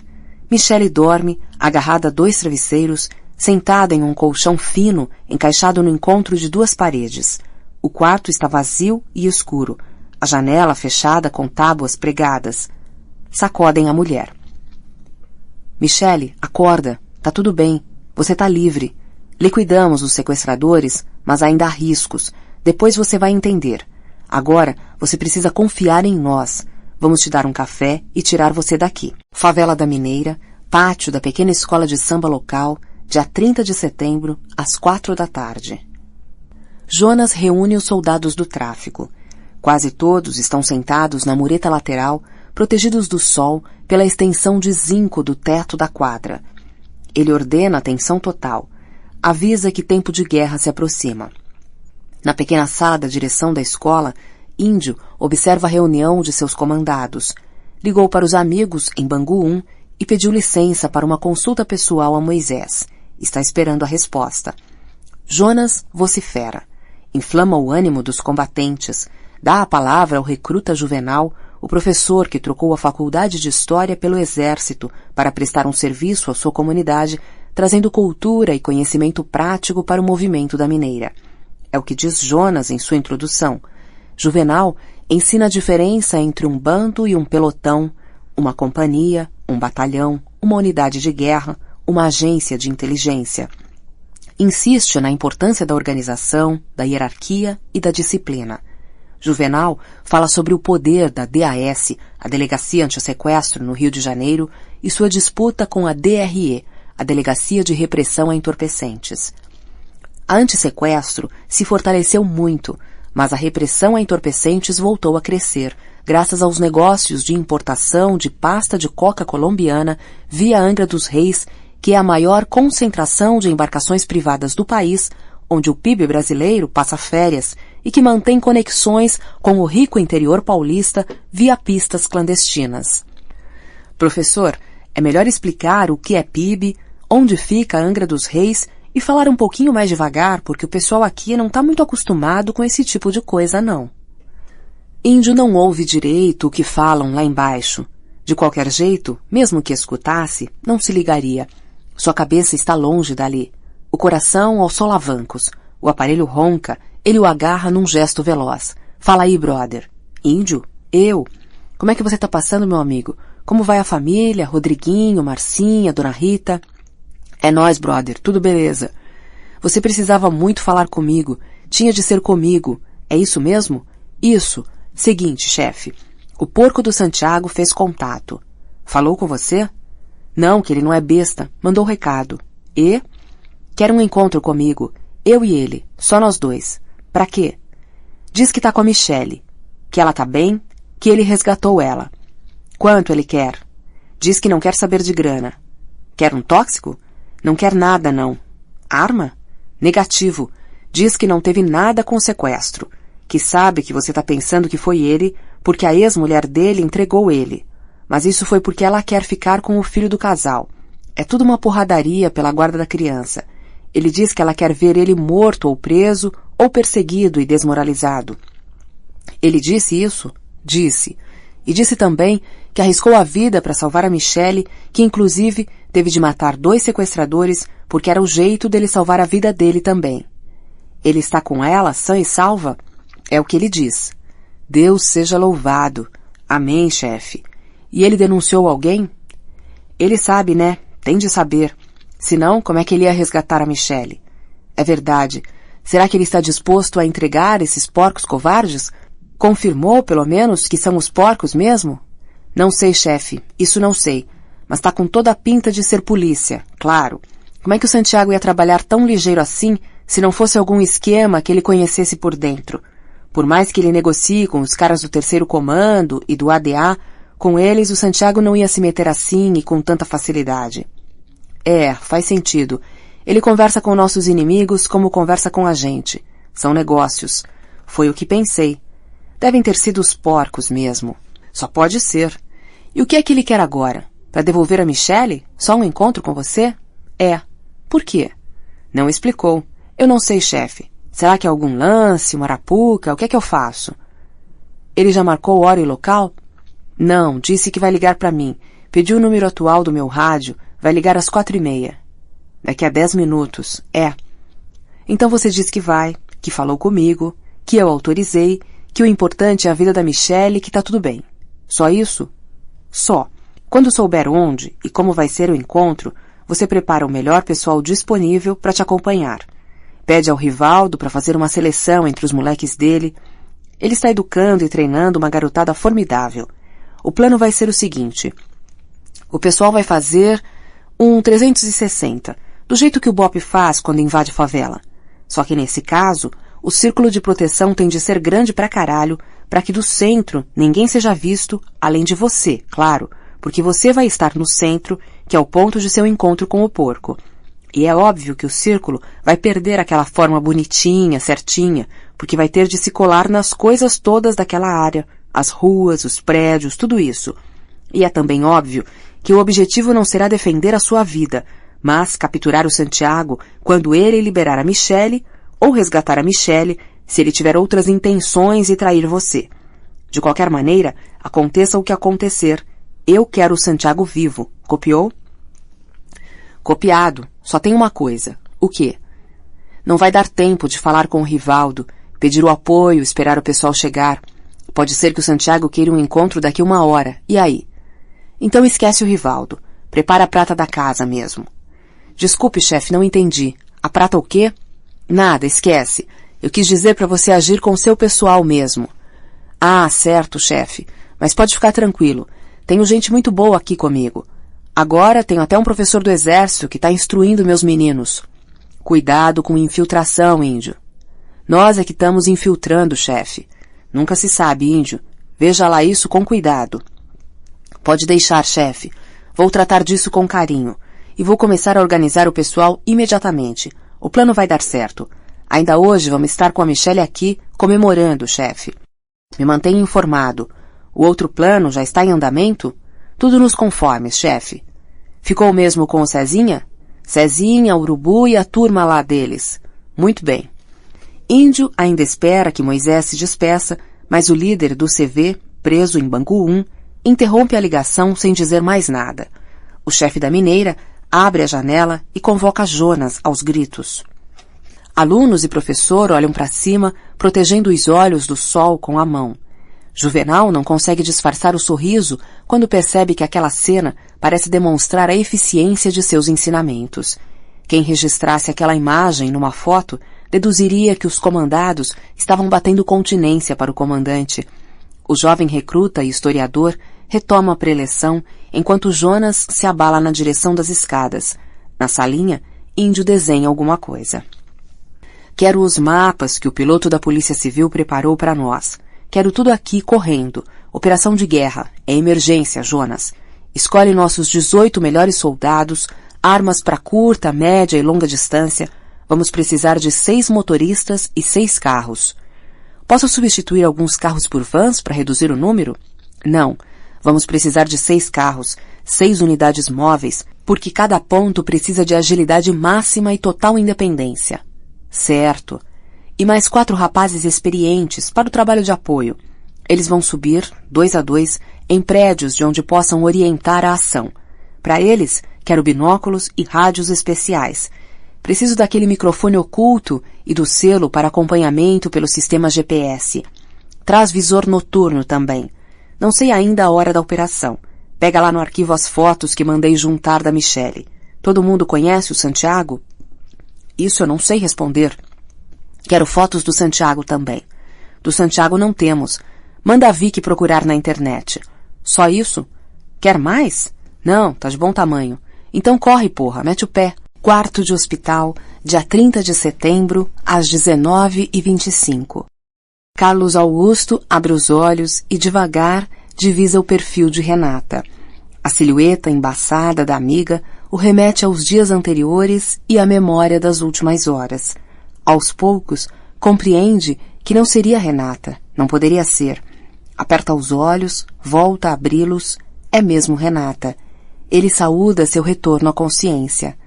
Michele dorme, agarrada a 2 travesseiros, sentada em um colchão fino, encaixado no encontro de 2 paredes. O quarto está vazio e escuro. A janela fechada com tábuas pregadas. Sacodem a mulher. Michele, acorda. Tá tudo bem. Você tá livre. Liquidamos os sequestradores, mas ainda há riscos. Depois você vai entender. Agora, você precisa confiar em nós. Vamos te dar um café e tirar você daqui. Favela da Mineira, pátio da pequena escola de samba local, dia 30 de setembro, às 16h. Jonas reúne os soldados do tráfico. Quase todos estão sentados na mureta lateral, protegidos do sol pela extensão de zinco do teto da quadra. Ele ordena atenção total. Avisa que tempo de guerra se aproxima. Na pequena sala da direção da escola, Índio observa a reunião de seus comandados. Ligou para os amigos em Bangu 1 e pediu licença para uma consulta pessoal a Moisés. Está esperando a resposta. Jonas vocifera. Inflama o ânimo dos combatentes. Dá a palavra ao recruta Juvenal, o professor que trocou a faculdade de História pelo Exército para prestar um serviço à sua comunidade, trazendo cultura e conhecimento prático para o movimento da mineira. É o que diz Jonas em sua introdução. Juvenal ensina a diferença entre um bando e um pelotão, uma companhia, um batalhão, uma unidade de guerra, uma agência de inteligência. Insiste na importância da organização, da hierarquia e da disciplina. Juvenal fala sobre o poder da DAS, a Delegacia Antissequestro no Rio de Janeiro, e sua disputa com a DRE, a Delegacia de Repressão a Entorpecentes. A antissequestro se fortaleceu muito, mas a repressão a entorpecentes voltou a crescer, graças aos negócios de importação de pasta de coca colombiana via Angra dos Reis, que é a maior concentração de embarcações privadas do país, onde o PIB brasileiro passa férias e que mantém conexões com o rico interior paulista via pistas clandestinas. Professor, é melhor explicar o que é PIB, onde fica Angra dos Reis e falar um pouquinho mais devagar, porque o pessoal aqui não está muito acostumado com esse tipo de coisa, não. Índio não ouve direito o que falam lá embaixo. De qualquer jeito, mesmo que escutasse, não se ligaria. Sua cabeça está longe dali. O coração aos solavancos. O aparelho ronca, ele o agarra num gesto veloz. Fala aí, brother. Índio? Eu? Como é que você tá passando, meu amigo? Como vai a família? Rodriguinho, Marcinha, Dona Rita? É nóis, brother. Tudo beleza. Você precisava muito falar comigo. Tinha de ser comigo. É isso mesmo? Isso. Seguinte, chefe. O porco do Santiago fez contato. Falou com você? Não, que ele não é besta. Mandou recado. E? Quer um encontro comigo. Eu e ele. Só nós dois. Pra quê? Diz que tá com a Michele. Que ela tá bem. Que ele resgatou ela. Quanto ele quer? Diz que não quer saber de grana. Quer um tóxico? Não quer nada, não. Arma? Negativo. Diz que não teve nada com o sequestro. Que sabe que você tá pensando que foi ele, porque a ex-mulher dele entregou ele. Mas isso foi porque ela quer ficar com o filho do casal. É tudo uma porradaria pela guarda da criança. Ele diz que ela quer ver ele morto ou preso, ou perseguido e desmoralizado. Ele disse isso? Disse. E disse também que arriscou a vida para salvar a Michele, que inclusive teve de matar 2 sequestradores porque era o jeito dele salvar a vida dele também. Ele está com ela, sã e salva? É o que ele diz. Deus seja louvado. Amém, chefe. E ele denunciou alguém? Ele sabe, né? Tem de saber. Senão, como é que ele ia resgatar a Michele? É verdade. Será que ele está disposto a entregar esses porcos covardes? Confirmou, pelo menos, que são os porcos mesmo? Não sei, chefe. Isso não sei. Mas tá com toda a pinta de ser polícia, claro. Como é que o Santiago ia trabalhar tão ligeiro assim, se não fosse algum esquema que ele conhecesse por dentro? Por mais que ele negocie com os caras do 3º Comando e do ADA, com eles o Santiago não ia se meter assim e com tanta facilidade. É, faz sentido. Ele conversa com nossos inimigos como conversa com a gente. São negócios. Foi o que pensei. Devem ter sido os porcos mesmo. Só pode ser. E o que é que ele quer agora? Para devolver a Michele? Só um encontro com você? É. Por quê? Não explicou. Eu não sei, chefe. Será que é algum lance, uma arapuca? O que é que eu faço? Ele já marcou hora e local? Não, disse que vai ligar para mim. Pediu o número atual do meu rádio. Vai ligar às 4h30. Daqui a 10 minutos. É. Então você diz que vai, que falou comigo, que eu autorizei, que o importante é a vida da Michele e que tá tudo bem. Só isso? Só. Quando souber onde e como vai ser o encontro, você prepara o melhor pessoal disponível para te acompanhar. Pede ao Rivaldo para fazer uma seleção entre os moleques dele. Ele está educando e treinando uma garotada formidável. O plano vai ser o seguinte. O pessoal vai fazer um 360, do jeito que o BOPE faz quando invade favela. Só que nesse caso, o círculo de proteção tem de ser grande pra caralho para que do centro ninguém seja visto além de você, claro, porque você vai estar no centro, que é o ponto de seu encontro com o porco. E é óbvio que o círculo vai perder aquela forma bonitinha, certinha, porque vai ter de se colar nas coisas todas daquela área, as ruas, os prédios, tudo isso. E é também óbvio que o objetivo não será defender a sua vida, mas capturar o Santiago quando ele liberar a Michelle, ou resgatar a Michelle, se ele tiver outras intenções e trair você. De qualquer maneira, aconteça o que acontecer, eu quero o Santiago vivo. Copiou? Copiado. Só tem uma coisa. O quê? Não vai dar tempo de falar com o Rivaldo, pedir o apoio, esperar o pessoal chegar. Pode ser que o Santiago queira um encontro daqui 1 hora. E aí? Então esquece o Rivaldo. Prepara a prata da casa mesmo. Desculpe, chefe, não entendi. A prata o quê? Nada, esquece. Eu quis dizer para você agir com seu pessoal mesmo. Ah, certo, chefe. Mas pode ficar tranquilo. Tenho gente muito boa aqui comigo. Agora tenho até um professor do exército que está instruindo meus meninos. Cuidado com infiltração, índio. Nós é que estamos infiltrando, chefe. Nunca se sabe, índio. Veja lá isso com cuidado. Pode deixar, chefe. Vou tratar disso com carinho. E vou começar a organizar o pessoal imediatamente. O plano vai dar certo. Ainda hoje vamos estar com a Michelle aqui, comemorando, chefe. Me mantenha informado. O outro plano já está em andamento? Tudo nos conformes, chefe. Ficou mesmo com o Cezinha? Cezinha, Urubu e a turma lá deles. Muito bem. Índio ainda espera que Moisés se despeça, mas o líder do CV, preso em Bangu 1, interrompe a ligação sem dizer mais nada. O chefe da mineira abre a janela e convoca Jonas aos gritos. Alunos e professor olham para cima, protegendo os olhos do sol com a mão. Juvenal não consegue disfarçar o sorriso quando percebe que aquela cena parece demonstrar a eficiência de seus ensinamentos. Quem registrasse aquela imagem numa foto deduziria que os comandados estavam batendo continência para o comandante. O jovem recruta e historiador retoma a preleção enquanto Jonas se abala na direção das escadas. Na salinha, Índio desenha alguma coisa. Quero os mapas que o piloto da Polícia Civil preparou para nós. Quero tudo aqui correndo. Operação de guerra. É emergência, Jonas. Escolhe nossos 18 melhores soldados, armas para curta, média e longa distância. Vamos precisar de 6 motoristas e 6 carros. Posso substituir alguns carros por vans para reduzir o número? Não. Vamos precisar de 6 carros, 6 unidades móveis, porque cada ponto precisa de agilidade máxima e total independência. Certo. E mais 4 rapazes experientes para o trabalho de apoio. Eles vão subir, 2 a 2, em prédios de onde possam orientar a ação. Para eles, quero binóculos e rádios especiais. Preciso daquele microfone oculto e do selo para acompanhamento pelo sistema GPS. Traz visor noturno também. Não sei ainda a hora da operação. Pega lá no arquivo as fotos que mandei juntar da Michelle. Todo mundo conhece o Santiago? Isso eu não sei responder. Quero fotos do Santiago também. Do Santiago não temos. Manda a Vicky procurar na internet. Só isso? Quer mais? Não, tá de bom tamanho. Então corre, porra, mete o pé. Quarto de hospital, dia 30 de setembro, às 19h25. Carlos Augusto abre os olhos e devagar divisa o perfil de Renata. A silhueta embaçada da amiga o remete aos dias anteriores e à memória das últimas horas. Aos poucos, compreende que não seria Renata, não poderia ser. Aperta os olhos, volta a abri-los, é mesmo Renata. Ele saúda seu retorno à consciência.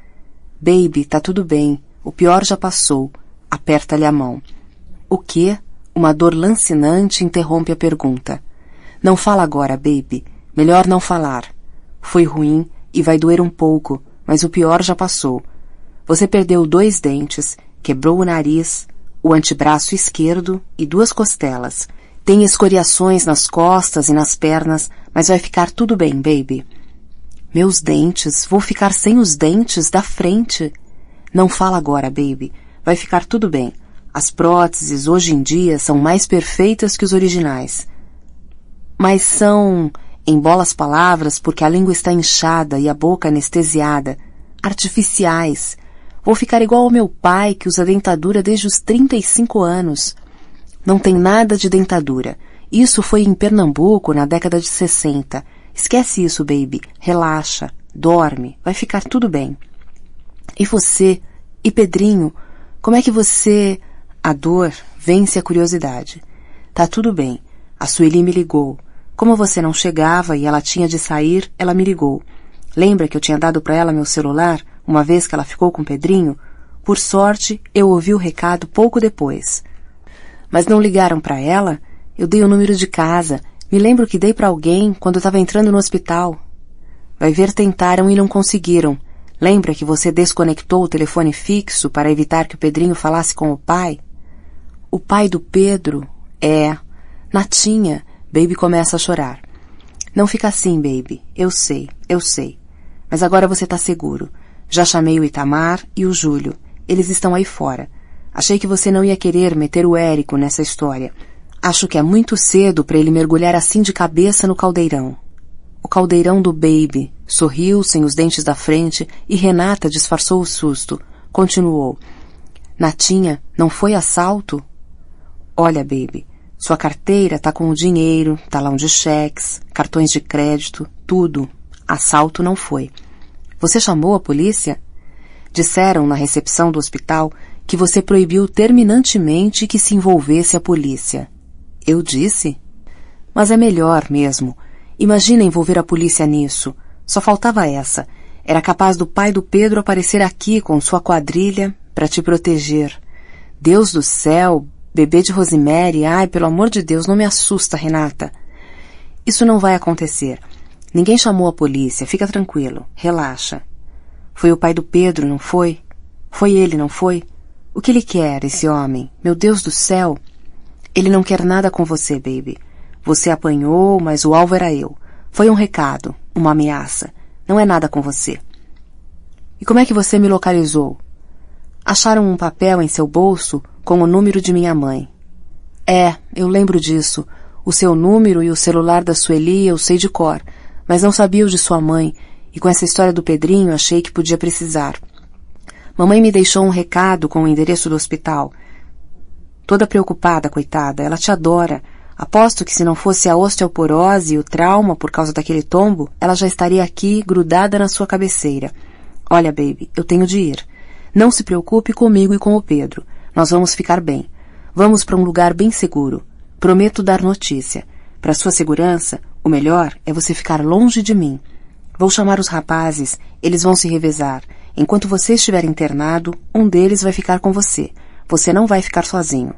Baby, tá tudo bem, o pior já passou. Aperta-lhe a mão. O quê? Uma dor lancinante interrompe a pergunta. Não fala agora, baby. Melhor não falar. Foi ruim e vai doer um pouco, mas o pior já passou. Você perdeu 2 dentes, quebrou o nariz, o antebraço esquerdo e 2 costelas. Tem escoriações nas costas e nas pernas, mas vai ficar tudo bem, baby. Meus dentes, vou ficar sem os dentes da frente. Não fala agora, baby. Vai ficar tudo bem. As próteses hoje em dia são mais perfeitas que os originais. Mas são, embola as palavras porque a língua está inchada e a boca anestesiada, artificiais. Vou ficar igual ao meu pai que usa dentadura desde os 35 anos. Não tem nada de dentadura. Isso foi em Pernambuco, na década de 60. Esquece isso, baby. Relaxa. Dorme. Vai ficar tudo bem. E você? E Pedrinho? Como é que você... A dor vence a curiosidade. Tá tudo bem. A Sueli me ligou. Como você não chegava e ela tinha de sair, ela me ligou. Lembra que eu tinha dado para ela meu celular, uma vez que ela ficou com Pedrinho? Por sorte, eu ouvi o recado pouco depois. Mas não ligaram para ela? Eu dei o número de casa. Me lembro que dei para alguém quando estava entrando no hospital. Vai ver, tentaram e não conseguiram. Lembra que você desconectou o telefone fixo para evitar que o Pedrinho falasse com o pai? O pai do Pedro? É. Natinha. Baby começa a chorar. Não fica assim, baby. Eu sei. Mas agora você tá seguro. Já chamei o Itamar e o Júlio. Eles estão aí fora. Achei que você não ia querer meter o Érico nessa história. Acho que é muito cedo para ele mergulhar assim de cabeça no caldeirão. O caldeirão do baby. Sorriu sem os dentes da frente e Renata disfarçou o susto. Continuou. Natinha, não foi assalto? Olha, baby, sua carteira tá com o dinheiro, talão de cheques, cartões de crédito, tudo. Assalto não foi. Você chamou a polícia? Disseram na recepção do hospital que você proibiu terminantemente que se envolvesse a polícia. Eu disse? Mas é melhor mesmo. Imagina envolver a polícia nisso. Só faltava essa. Era capaz do pai do Pedro aparecer aqui com sua quadrilha para te proteger. Deus do céu, bebê de Rosemary, ai, pelo amor de Deus, não me assusta, Renata. Isso não vai acontecer. Ninguém chamou a polícia, fica tranquilo, relaxa. Foi o pai do Pedro, não foi? Foi ele, não foi? O que ele quer, esse homem? Meu Deus do céu! Ele não quer nada com você, baby. Você apanhou, mas o alvo era eu. Foi um recado, uma ameaça. Não é nada com você. E como é que você me localizou? Acharam um papel em seu bolso com o número de minha mãe. É, eu lembro disso. O seu número e o celular da Sueli eu sei de cor, mas não sabia o de sua mãe, e com essa história do Pedrinho achei que podia precisar. Mamãe me deixou um recado com o endereço do hospital. Toda preocupada, coitada, ela te adora. Aposto que se não fosse a osteoporose e o trauma por causa daquele tombo, ela já estaria aqui, grudada na sua cabeceira. Olha, baby, eu tenho de ir. Não se preocupe comigo e com o Pedro. Nós vamos ficar bem. Vamos para um lugar bem seguro. Prometo dar notícia. Para sua segurança, o melhor é você ficar longe de mim. Vou chamar os rapazes, eles vão se revezar. Enquanto você estiver internado, um deles vai ficar com você. Você não vai ficar sozinho.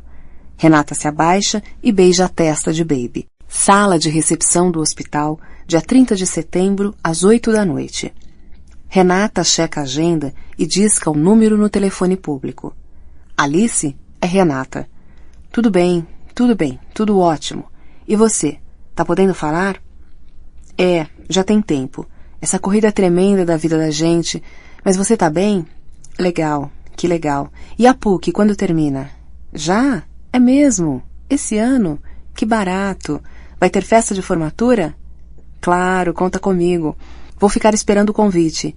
Renata se abaixa e beija a testa de baby. Sala de recepção do hospital, dia 30 de setembro, às 8 da noite. Renata checa a agenda e disca o número no telefone público. Alice? É Renata. Tudo bem, tudo ótimo. E você? Tá podendo falar? É, já tem tempo. Essa corrida tremenda da vida da gente. Mas você tá bem? Legal, que legal. E a PUC, quando termina? Já? É mesmo? Esse ano? Que barato. Vai ter festa de formatura? Claro, conta comigo. Vou ficar esperando o convite.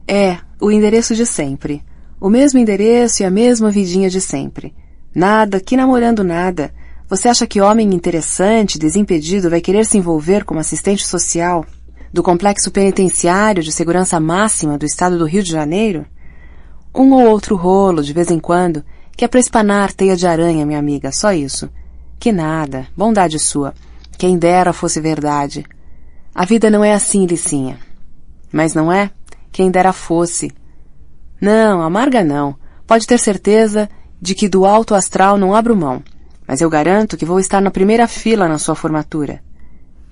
É, o endereço de sempre. O mesmo endereço e a mesma vidinha de sempre. Nada, que namorando nada. Você acha que homem interessante, desimpedido, vai querer se envolver como assistente social do complexo penitenciário de segurança máxima do estado do Rio de Janeiro? Um ou outro rolo, de vez em quando, que é pra espanar teia de aranha, minha amiga, só isso. Que nada, bondade sua. Quem dera fosse verdade. A vida não é assim, Licinha. Mas não é? Quem dera fosse. Não, amarga não. Pode ter certeza de que do alto astral não abro mão. Mas eu garanto que vou estar na primeira fila na sua formatura.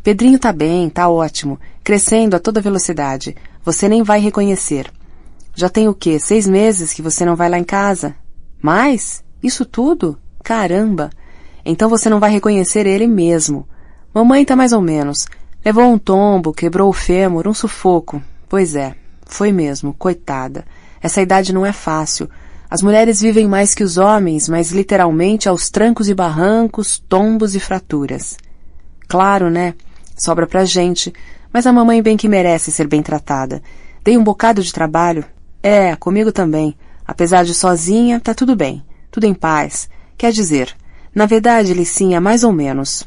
Pedrinho tá bem, tá ótimo, crescendo a toda velocidade. Você nem vai reconhecer. Já tem o quê? 6 meses que você não vai lá em casa? Mais? Isso tudo? Caramba! Então você não vai reconhecer ele mesmo. Mamãe tá mais ou menos. Levou um tombo, quebrou o fêmur, um sufoco. Pois é, foi mesmo, coitada. Essa idade não é fácil. As mulheres vivem mais que os homens, mas literalmente aos trancos e barrancos, tombos e fraturas. Claro, né? Sobra pra gente. Mas a mamãe bem que merece ser bem tratada. Dei um bocado de trabalho. É, comigo também. Apesar de sozinha, tá tudo bem. Tudo em paz. Quer dizer, na verdade, Licinha, mais ou menos.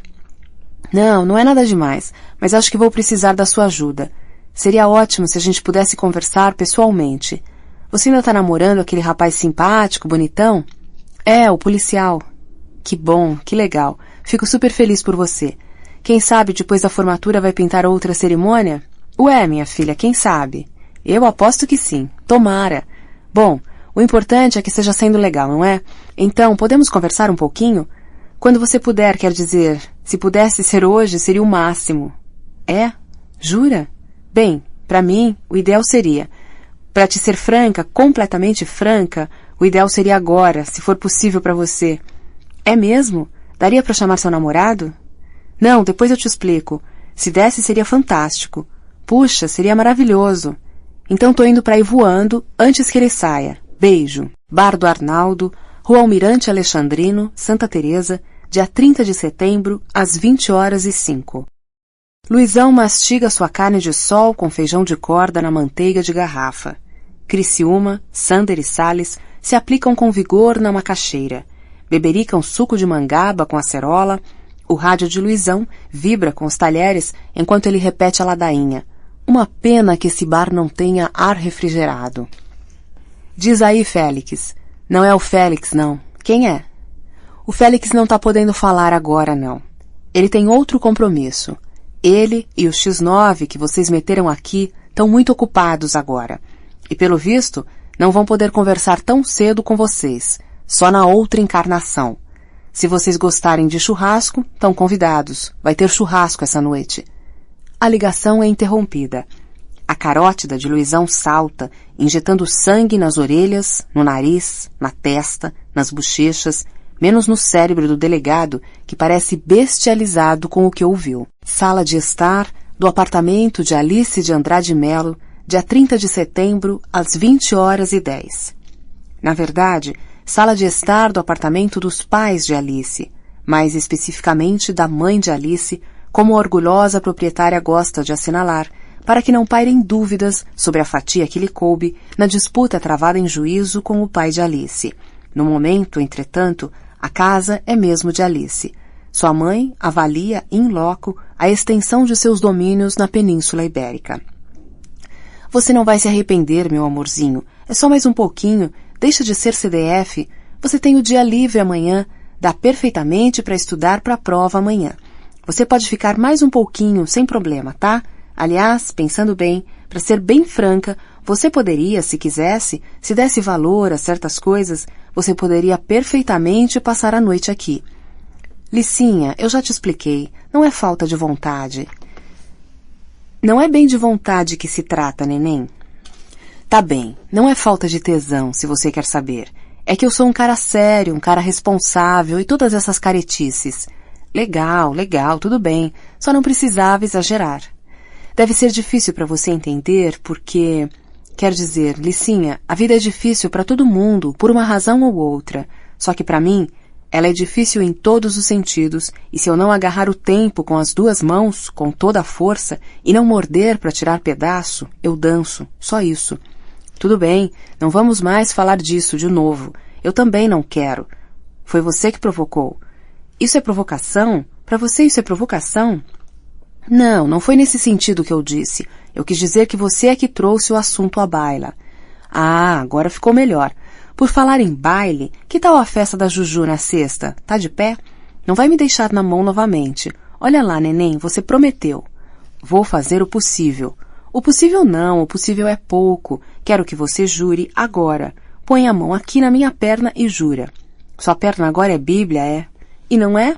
Não, não é nada demais, mas acho que vou precisar da sua ajuda. Seria ótimo se a gente pudesse conversar pessoalmente. Você ainda tá namorando aquele rapaz simpático, bonitão? É, o policial. Que bom, que legal. Fico super feliz por você. Quem sabe depois da formatura vai pintar outra cerimônia? Ué, minha filha, quem sabe? Eu aposto que sim. Tomara. Bom, o importante é que esteja sendo legal, não é? Então, podemos conversar um pouquinho? Quando você puder, quer dizer, se pudesse ser hoje, seria o máximo. É? Jura? Bem, para mim, o ideal seria. Para te ser franca, completamente franca, o ideal seria agora, se for possível para você. É mesmo? Daria para chamar seu namorado? Não, depois eu te explico. Se desse, seria fantástico. Puxa, seria maravilhoso. Então tô indo para ir voando antes que ele saia. Beijo. Bar do Arnaldo, Rua Almirante Alexandrino, Santa Teresa, dia 30 de setembro, às 20h05. Luizão mastiga sua carne de sol com feijão de corda na manteiga de garrafa. Criciúma, Sander e Salles se aplicam com vigor na macaxeira. Bebericam suco de mangaba com acerola. O rádio de Luizão vibra com os talheres enquanto ele repete a ladainha. Uma pena que esse bar não tenha ar refrigerado. Diz aí, Félix. Não é o Félix, não. Quem é? O Félix não tá podendo falar agora, não. Ele tem outro compromisso. Ele e o X9 que vocês meteram aqui estão muito ocupados agora. E, pelo visto, não vão poder conversar tão cedo com vocês. Só na outra encarnação. Se vocês gostarem de churrasco, estão convidados. Vai ter churrasco essa noite. A ligação é interrompida. A carótida de Luizão salta, injetando sangue nas orelhas, no nariz, na testa, nas bochechas, menos no cérebro do delegado, que parece bestializado com o que ouviu. Sala de estar do apartamento de Alice de Andrade Melo, dia 30 de setembro, às 20h10. Na verdade, sala de estar do apartamento dos pais de Alice, mais especificamente da mãe de Alice, como a orgulhosa proprietária gosta de assinalar, para que não pairem dúvidas sobre a fatia que lhe coube na disputa travada em juízo com o pai de Alice. No momento, entretanto, a casa é mesmo de Alice. Sua mãe avalia, in loco, a extensão de seus domínios na Península Ibérica. Você não vai se arrepender, meu amorzinho. É só mais um pouquinho. Deixa de ser CDF. Você tem o dia livre amanhã. Dá perfeitamente para estudar para a prova amanhã. Você pode ficar mais um pouquinho, sem problema, tá? Aliás, pensando bem, para ser bem franca, você poderia, se quisesse, se desse valor a certas coisas, você poderia perfeitamente passar a noite aqui. Licinha, eu já te expliquei, não é falta de vontade. Não é bem de vontade que se trata, neném. Tá bem, não é falta de tesão, se você quer saber. É que eu sou um cara sério, um cara responsável e todas essas caretices. Legal, tudo bem, só não precisava exagerar. Deve ser difícil para você entender porque... Quer dizer, Licinha, a vida é difícil para todo mundo, por uma razão ou outra. Só que para mim, ela é difícil em todos os sentidos, e se eu não agarrar o tempo com as duas mãos, com toda a força, e não morder para tirar pedaço, eu danço. Só isso. Tudo bem, não vamos mais falar disso de novo. Eu também não quero. Foi você que provocou. Isso é provocação? Para você isso é provocação? Não, não foi nesse sentido que eu disse. Eu quis dizer que você é que trouxe o assunto à baila. Ah, agora ficou melhor. Por falar em baile, que tal a festa da Juju na sexta? Tá de pé? Não vai me deixar na mão novamente. Olha lá, neném, você prometeu. Vou fazer o possível. O possível não, o possível é pouco. Quero que você jure agora. Põe a mão aqui na minha perna e jura. Sua perna agora é Bíblia, é? E não é?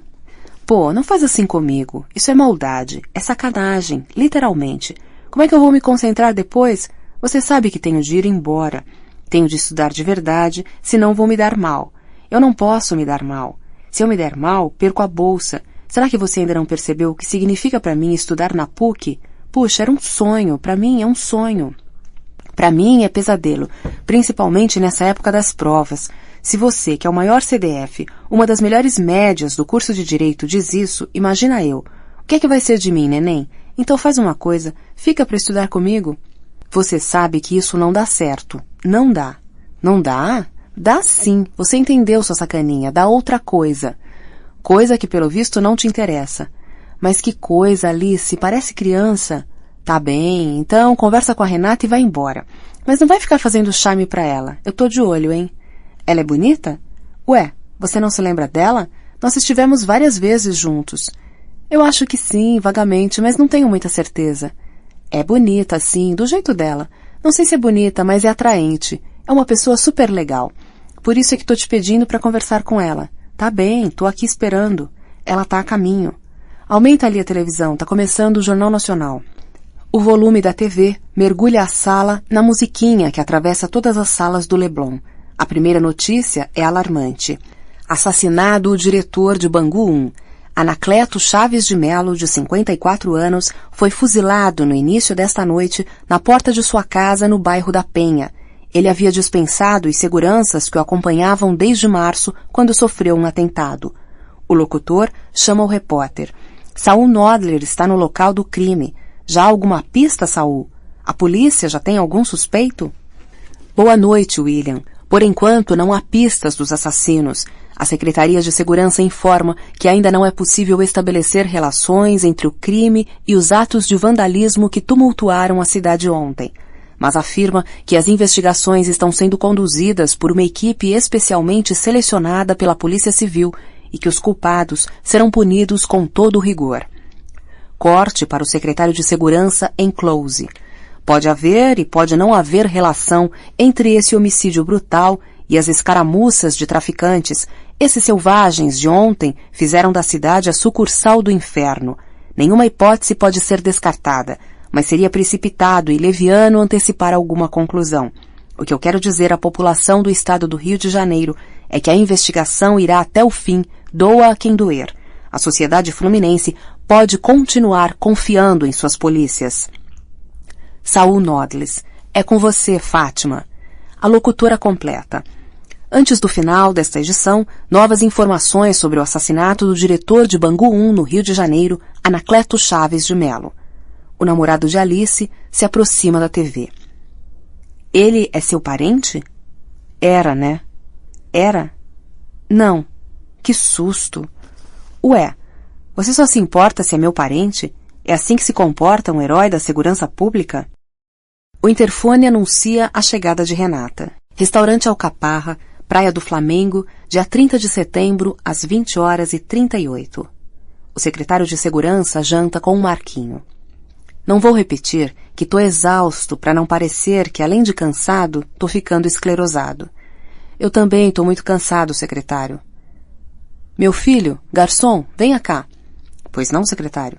Pô, não faz assim comigo. Isso é maldade. É sacanagem, literalmente. Como é que eu vou me concentrar depois? Você sabe que tenho de ir embora. Tenho de estudar de verdade, senão vou me dar mal. Eu não posso me dar mal. Se eu me der mal, perco a bolsa. Será que você ainda não percebeu o que significa para mim estudar na PUC? Puxa, era um sonho. Para mim é um sonho. Para mim é pesadelo, principalmente nessa época das provas. Se você, que é o maior CDF, uma das melhores médias do curso de Direito, diz isso, imagina eu. O que é que vai ser de mim, neném? Então faz uma coisa, fica para estudar comigo. Você sabe que isso não dá certo. Não dá. Não dá? Dá sim. Você entendeu, sua sacaninha. Dá outra coisa. Coisa que, pelo visto, não te interessa. Mas que coisa, Alice, parece criança. Tá bem, então conversa com a Renata e vai embora. Mas não vai ficar fazendo charme pra ela. Eu tô de olho, hein? Ela é bonita? Ué, você não se lembra dela? Nós estivemos várias vezes juntos. Eu acho que sim, vagamente, mas não tenho muita certeza. É bonita, sim, do jeito dela. Não sei se é bonita, mas é atraente. É uma pessoa super legal. Por isso é que tô te pedindo pra conversar com ela. Tá bem, tô aqui esperando. Ela tá a caminho. Aumenta ali a televisão, tá começando o Jornal Nacional. O volume da TV mergulha a sala na musiquinha que atravessa todas as salas do Leblon. A primeira notícia é alarmante. Assassinado o diretor de Bangu 1. Anacleto Chaves de Melo, de 54 anos, foi fuzilado no início desta noite na porta de sua casa no bairro da Penha. Ele havia dispensado os seguranças que o acompanhavam desde março, quando sofreu um atentado. O locutor chama o repórter. Saul Nodler está no local do crime. Já há alguma pista, Saul? A polícia já tem algum suspeito? Boa noite, William. Por enquanto, não há pistas dos assassinos. A Secretaria de Segurança informa que ainda não é possível estabelecer relações entre o crime e os atos de vandalismo que tumultuaram a cidade ontem. Mas afirma que as investigações estão sendo conduzidas por uma equipe especialmente selecionada pela Polícia Civil e que os culpados serão punidos com todo o rigor. Corte para o secretário de Segurança em close. Pode haver e pode não haver relação entre esse homicídio brutal e as escaramuças de traficantes. Esses selvagens de ontem fizeram da cidade a sucursal do inferno. Nenhuma hipótese pode ser descartada, mas seria precipitado e leviano antecipar alguma conclusão. O que eu quero dizer à população do estado do Rio de Janeiro é que a investigação irá até o fim, doa a quem doer. A sociedade fluminense pode continuar confiando em suas polícias. Saul Nodles. É com você, Fátima. A locutora completa. Antes do final desta edição, novas informações sobre o assassinato do diretor de Bangu 1 no Rio de Janeiro, Anacleto Chaves de Melo. O namorado de Alice se aproxima da TV. Ele é seu parente? Era, né? Era? Não. Que susto. Ué, você só se importa se é meu parente? É assim que se comporta um herói da segurança pública? O interfone anuncia a chegada de Renata. Restaurante Alcaparra, Praia do Flamengo, dia 30 de setembro, às 20h38. O secretário de Segurança janta com o Marquinho. Não vou repetir que tô exausto para não parecer que, além de cansado, tô ficando esclerosado. Eu também tô muito cansado, secretário. Meu filho, garçom, venha cá. Pois não, secretário?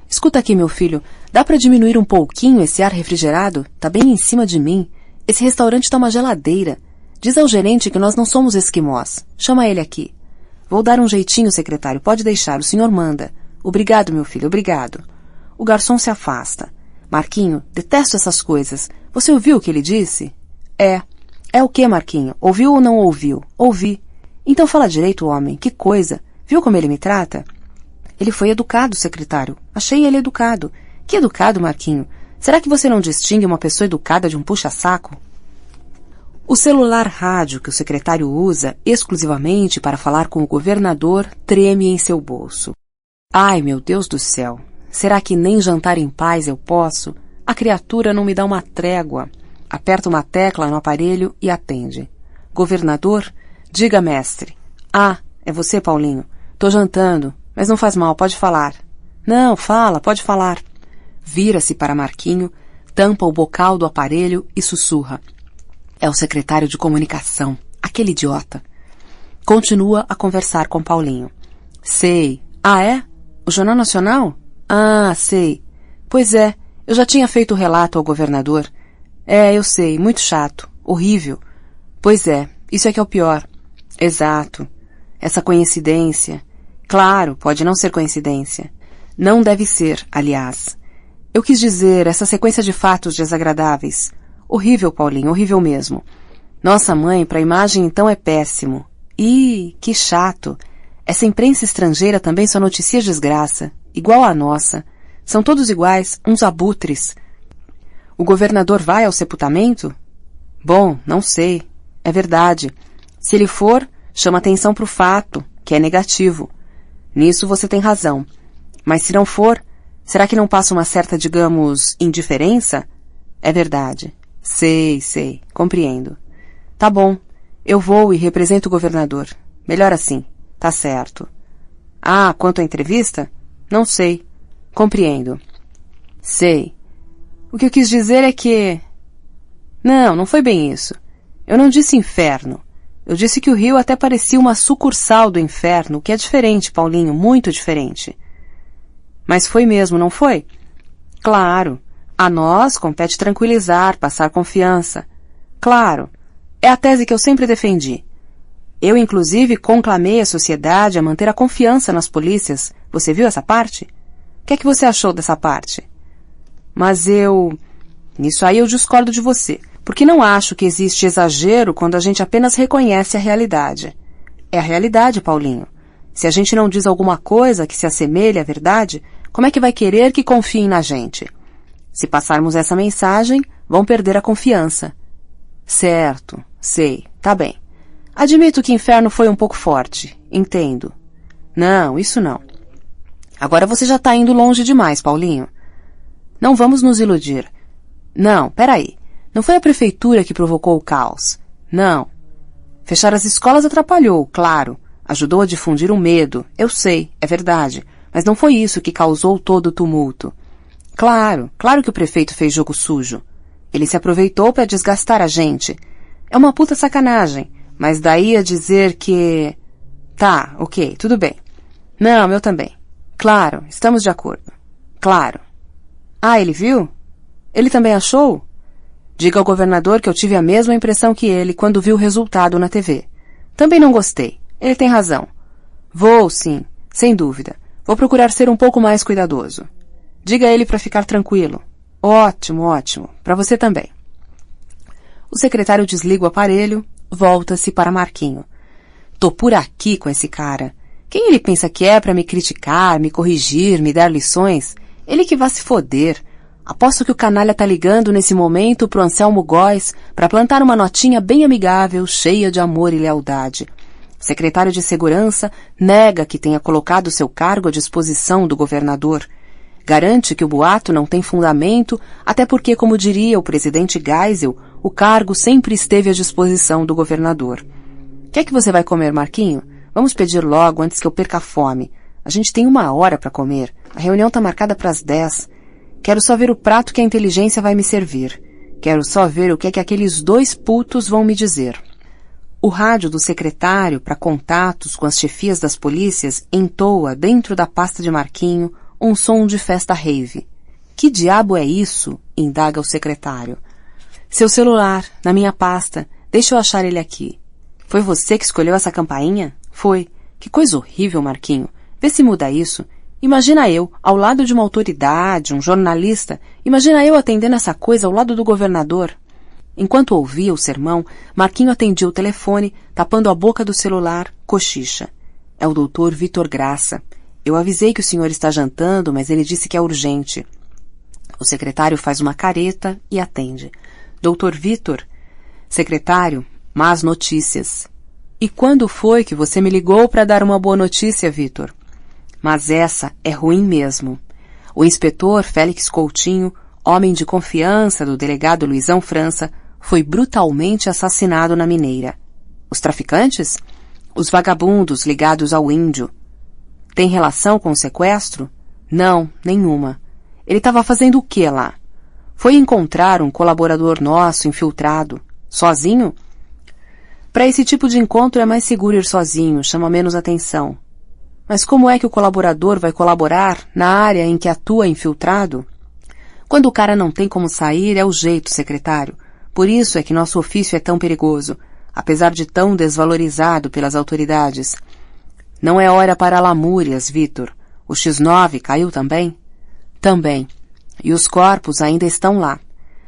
Escuta aqui, meu filho, dá para diminuir um pouquinho esse ar refrigerado? Tá bem em cima de mim. Esse restaurante tá uma geladeira. Diz ao gerente que nós não somos esquimós. Chama ele aqui. Vou dar um jeitinho, secretário. Pode deixar, o senhor manda. Obrigado, meu filho, obrigado. O garçom se afasta. Marquinho, detesto essas coisas. Você ouviu o que ele disse? É. É o quê, Marquinho? Ouviu ou não ouviu? Ouvi. Então fala direito, homem. Que coisa. Viu como ele me trata? Ele foi educado, secretário. Achei ele educado. Que educado, Marquinho? Será que você não distingue uma pessoa educada de um puxa-saco? O celular rádio que o secretário usa exclusivamente para falar com o governador treme em seu bolso. Ai, meu Deus do céu! Será que nem jantar em paz eu posso? A criatura não me dá uma trégua. Aperta uma tecla no aparelho e atende. Governador? Diga, mestre. Ah, é você, Paulinho. Tô jantando, mas não faz mal, pode falar. Não, fala, pode falar. Vira-se para Marquinho, tampa o bocal do aparelho e sussurra. É o secretário de comunicação, aquele idiota. Continua a conversar com Paulinho. Sei. Ah, é? O Jornal Nacional? Ah, sei. Pois é, eu já tinha feito o relato ao governador. É, eu sei, muito chato, horrível. Pois é, isso é que é o pior. Exato. Essa coincidência. Claro, pode não ser coincidência. Não deve ser, aliás. Eu quis dizer, essa sequência de fatos desagradáveis. Horrível, Paulinho, horrível mesmo. Nossa mãe, para a imagem então é péssimo. Ih, que chato. Essa imprensa estrangeira também só noticia desgraça, igual a nossa. São todos iguais, uns abutres. O governador vai ao sepultamento? Bom, não sei. É verdade. Se ele for, chama atenção para o fato, que é negativo. Nisso você tem razão. Mas se não for, será que não passa uma certa, digamos, indiferença? É verdade. Sei, compreendo. Tá bom, eu vou e represento o governador. Melhor assim, tá certo. Ah, quanto à entrevista? Não sei. Compreendo. Sei. O que eu quis dizer é que... Não foi bem isso. Eu não disse inferno. Eu disse que o Rio até parecia uma sucursal do inferno, o que é diferente, Paulinho, muito diferente. Mas foi mesmo, não foi? Claro. A nós compete tranquilizar, passar confiança. Claro. É a tese que eu sempre defendi. Eu, inclusive, conclamei a sociedade a manter a confiança nas polícias. Você viu essa parte? O que é que você achou dessa parte? Mas nisso aí eu discordo de você, porque não acho que existe exagero quando a gente apenas reconhece a realidade. É a realidade, Paulinho. Se a gente não diz alguma coisa que se assemelhe à verdade, como é que vai querer que confiem na gente? Se passarmos essa mensagem, vão perder a confiança. Certo, sei, tá bem. Admito que inferno foi um pouco forte, entendo. Não, isso não. Agora você já está indo longe demais, Paulinho. Não vamos nos iludir. Não, peraí. Não foi a prefeitura que provocou o caos. Não. Fechar as escolas atrapalhou, claro. Ajudou a difundir o medo. Eu sei, é verdade. Mas não foi isso que causou todo o tumulto. Claro que o prefeito fez jogo sujo. Ele se aproveitou para desgastar a gente. É uma puta sacanagem. Mas daí a dizer que... Tá, ok, tudo bem. Não, eu também. Claro, estamos de acordo. Claro. Ah, ele viu? Ele também achou? Diga ao governador que eu tive a mesma impressão que ele quando vi o resultado na TV. Também não gostei. Ele tem razão. Vou, sim, sem dúvida. Vou procurar ser um pouco mais cuidadoso. Diga a ele para ficar tranquilo. Ótimo. Para você também. O secretário desliga o aparelho, volta-se para Marquinho. Tô por aqui com esse cara. Quem ele pensa que é para me criticar, me corrigir, me dar lições? Ele que vá se foder. Aposto que o canalha tá ligando nesse momento pro Anselmo Góes para plantar uma notinha bem amigável, cheia de amor e lealdade. O secretário de Segurança nega que tenha colocado seu cargo à disposição do governador. Garante que o boato não tem fundamento, até porque, como diria o presidente Geisel, o cargo sempre esteve à disposição do governador. O que é que você vai comer, Marquinho? Vamos pedir logo, antes que eu perca a fome. A gente tem 1 hora para comer. A reunião está marcada para as 10. Quero só ver o prato que a inteligência vai me servir. Quero só ver o que é que aqueles 2 putos vão me dizer. O rádio do secretário, para contatos com as chefias das polícias, entoa dentro da pasta de Marquinho um som de festa rave. Que diabo é isso? Indaga o secretário. Seu celular, na minha pasta. Deixa eu achar ele aqui. Foi você que escolheu essa campainha? Foi. Que coisa horrível, Marquinho. Vê se muda isso. Imagina eu, ao lado de uma autoridade, um jornalista. Imagina eu atendendo essa coisa ao lado do governador. Enquanto ouvia o sermão, Marquinho atendia o telefone, tapando a boca do celular, cochicha. É o doutor Vitor Graça. Eu avisei que o senhor está jantando, mas ele disse que é urgente. O secretário faz uma careta e atende. Doutor Vitor? Secretário, más notícias. E quando foi que você me ligou para dar uma boa notícia, Vitor? Mas essa é ruim mesmo. O inspetor Félix Coutinho, homem de confiança do delegado Luizão França, foi brutalmente assassinado na Mineira. Os traficantes? Os vagabundos ligados ao índio. Tem relação com o sequestro? Não, nenhuma. Ele estava fazendo o que lá? Foi encontrar um colaborador nosso infiltrado. Sozinho? Para esse tipo de encontro é mais seguro ir sozinho, chama menos atenção. Mas como é que o colaborador vai colaborar na área em que atua infiltrado? Quando o cara não tem como sair, é o jeito, secretário. Por isso é que nosso ofício é tão perigoso, apesar de tão desvalorizado pelas autoridades. Não é hora para lamúrias, Vitor. O X9 caiu também? Também. E os corpos ainda estão lá.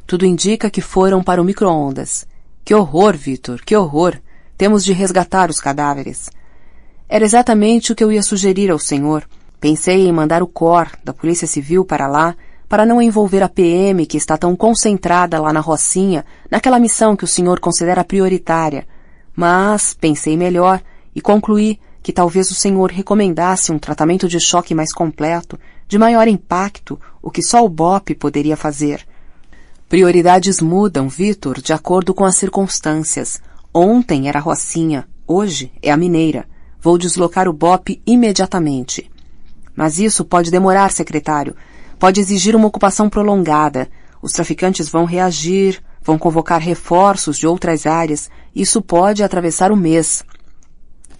Tudo indica que foram para o micro-ondas. Que horror, Vitor, que horror. Temos de resgatar os cadáveres. Era exatamente o que eu ia sugerir ao senhor. Pensei em mandar o COR da Polícia Civil para lá, para não envolver a PM que está tão concentrada lá na Rocinha, naquela missão que o senhor considera prioritária. Mas pensei melhor e concluí que talvez o senhor recomendasse um tratamento de choque mais completo, de maior impacto, o que só o BOPE poderia fazer. Prioridades mudam, Vitor, de acordo com as circunstâncias. Ontem era a Rocinha, hoje é a Mineira. Vou deslocar o BOPE imediatamente. Mas isso pode demorar, secretário. Pode exigir uma ocupação prolongada. Os traficantes vão reagir, vão convocar reforços de outras áreas. Isso pode atravessar o mês.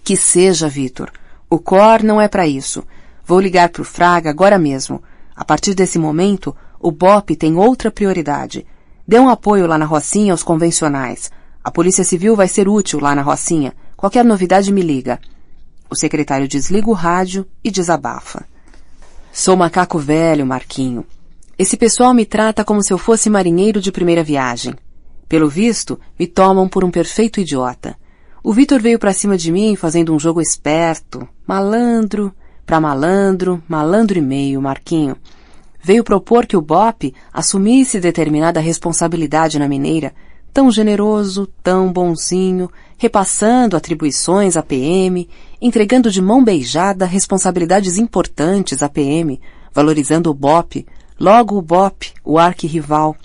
Que seja, Vitor. O COR não é para isso. Vou ligar para o Fraga agora mesmo. A partir desse momento, o BOPE tem outra prioridade. Dê um apoio lá na Rocinha aos convencionais. A Polícia Civil vai ser útil lá na Rocinha. Qualquer novidade me liga. O secretário desliga o rádio e desabafa. Sou macaco velho, Marquinho. Esse pessoal me trata como se eu fosse marinheiro de primeira viagem. Pelo visto, me tomam por um perfeito idiota. O Vitor veio pra cima de mim fazendo um jogo esperto. Malandro, pra malandro, malandro e meio, Marquinho. Veio propor que o BOPE assumisse determinada responsabilidade na Mineira, tão generoso, tão bonzinho, repassando atribuições à PM, entregando de mão beijada responsabilidades importantes à PM, valorizando o BOPE, logo o BOPE, o arquirrival.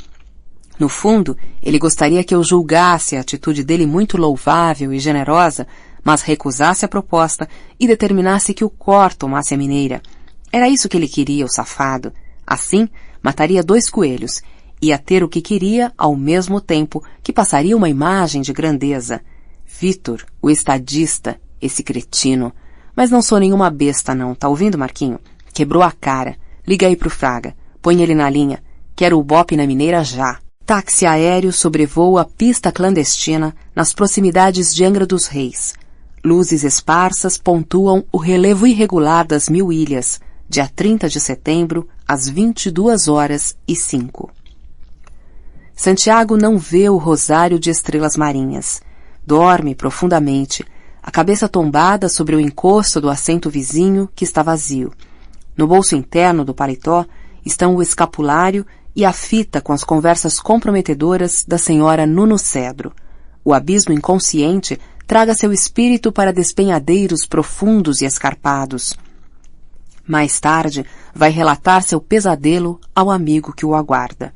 No fundo, ele gostaria que eu julgasse a atitude dele muito louvável e generosa, mas recusasse a proposta e determinasse que o COR tomasse a Mineira. Era isso que ele queria, o safado. Assim, mataria 2 coelhos. Ia ter o que queria ao mesmo tempo que passaria uma imagem de grandeza. Vitor, o estadista, esse cretino. Mas não sou nenhuma besta não, tá ouvindo, Marquinho? Quebrou a cara. Liga aí pro Fraga. Põe ele na linha. Quero o BOPE na Mineira já. Táxi aéreo sobrevoa a pista clandestina nas proximidades de Angra dos Reis. Luzes esparsas pontuam o relevo irregular das 1000 ilhas, dia 30 de setembro, às 22h05. Santiago não vê o rosário de estrelas marinhas. Dorme profundamente, a cabeça tombada sobre o encosto do assento vizinho que está vazio. No bolso interno do paletó estão o escapulário e a fita com as conversas comprometedoras da senhora Nuno Cedro. O abismo inconsciente traga seu espírito para despenhadeiros profundos e escarpados. Mais tarde, vai relatar seu pesadelo ao amigo que o aguarda.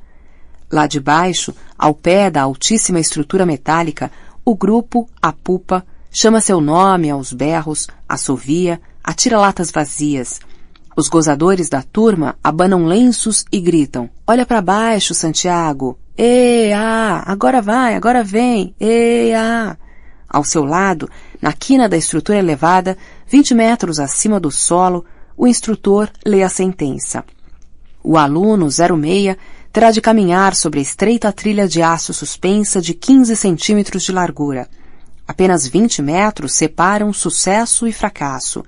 Lá de baixo, ao pé da altíssima estrutura metálica, o grupo, a pupa, chama seu nome aos berros, assovia, atira latas vazias. Os gozadores da turma abanam lenços e gritam: "Olha para baixo, Santiago! Ea! Agora vai, agora vem! Ea!" Ao seu lado, na quina da estrutura elevada, 20 metros acima do solo, o instrutor lê a sentença. O aluno 06 terá de caminhar sobre a estreita trilha de aço suspensa de 15 centímetros de largura. Apenas 20 metros separam sucesso e fracasso.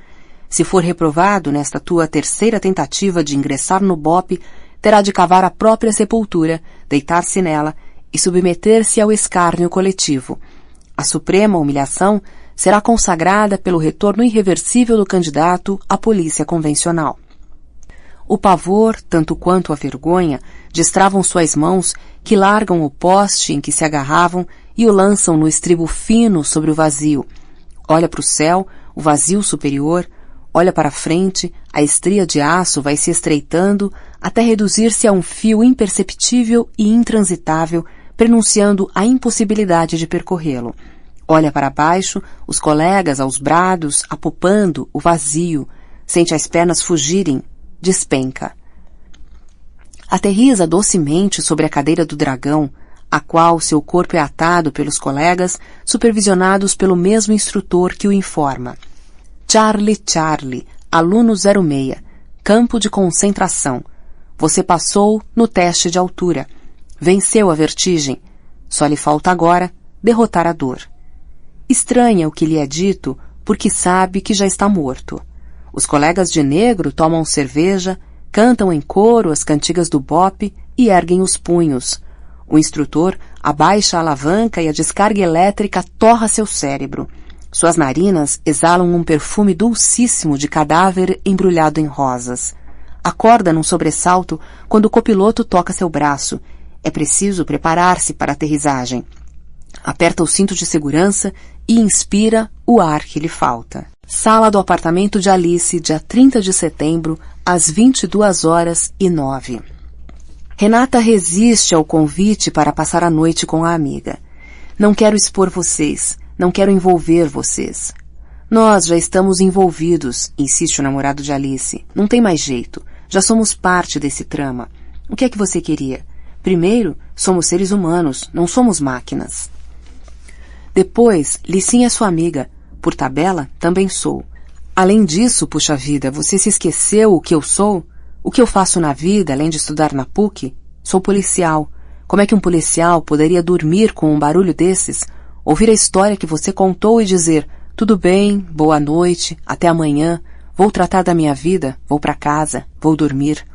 Se for reprovado nesta tua terceira tentativa de ingressar no BOPE, terá de cavar a própria sepultura, deitar-se nela e submeter-se ao escárnio coletivo. A suprema humilhação será consagrada pelo retorno irreversível do candidato à polícia convencional. O pavor, tanto quanto a vergonha, destravam suas mãos que largam o poste em que se agarravam e o lançam no estribo fino sobre o vazio. Olha para o céu, o vazio superior, olha para frente, a estria de aço vai se estreitando até reduzir-se a um fio imperceptível e intransitável, prenunciando a impossibilidade de percorrê-lo. Olha para baixo, os colegas aos brados, apupando o vazio, sente as pernas fugirem, despenca. Aterriza docemente sobre a cadeira do dragão, a qual seu corpo é atado pelos colegas, supervisionados pelo mesmo instrutor que o informa. Charlie, aluno 06, campo de concentração. Você passou no teste de altura. Venceu a vertigem. Só lhe falta agora derrotar a dor. Estranha o que lhe é dito, porque sabe que já está morto. Os colegas de negro tomam cerveja, cantam em coro as cantigas do BOPE e erguem os punhos. O instrutor abaixa a alavanca e a descarga elétrica torra seu cérebro. Suas narinas exalam um perfume dulcíssimo de cadáver embrulhado em rosas. Acorda num sobressalto quando o copiloto toca seu braço. É preciso preparar-se para a aterrissagem. Aperta o cinto de segurança e inspira o ar que lhe falta. Sala do apartamento de Alice, dia 30 de setembro, às 22h09. Renata resiste ao convite para passar a noite com a amiga. Não quero expor vocês, não quero envolver vocês. Nós já estamos envolvidos, insiste o namorado de Alice. Não tem mais jeito, já somos parte desse trama. O que é que você queria? Primeiro, somos seres humanos, não somos máquinas. Depois, Licinha é sua amiga. Por tabela, também sou. Além disso, puxa vida, você se esqueceu o que eu sou? O que eu faço na vida, além de estudar na PUC? Sou policial. Como é que um policial poderia dormir com um barulho desses? Ouvir a história que você contou e dizer, tudo bem, boa noite, até amanhã, vou tratar da minha vida, vou para casa, vou dormir.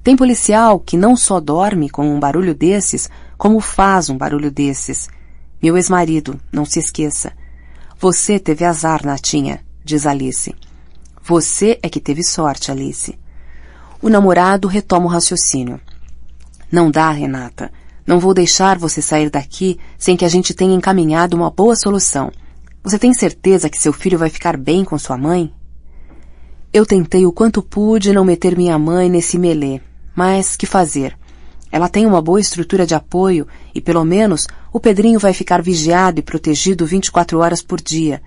Tem policial que não só dorme com um barulho desses, como faz um barulho desses. Meu ex-marido, não se esqueça. Você teve azar, Natinha, diz Alice. Você é que teve sorte, Alice. O namorado retoma o raciocínio. Não dá, Renata. Não vou deixar você sair daqui sem que a gente tenha encaminhado uma boa solução. Você tem certeza que seu filho vai ficar bem com sua mãe? Eu tentei o quanto pude não meter minha mãe nesse melê, mas que fazer? Ela tem uma boa estrutura de apoio e, pelo menos, o Pedrinho vai ficar vigiado e protegido 24 horas por dia.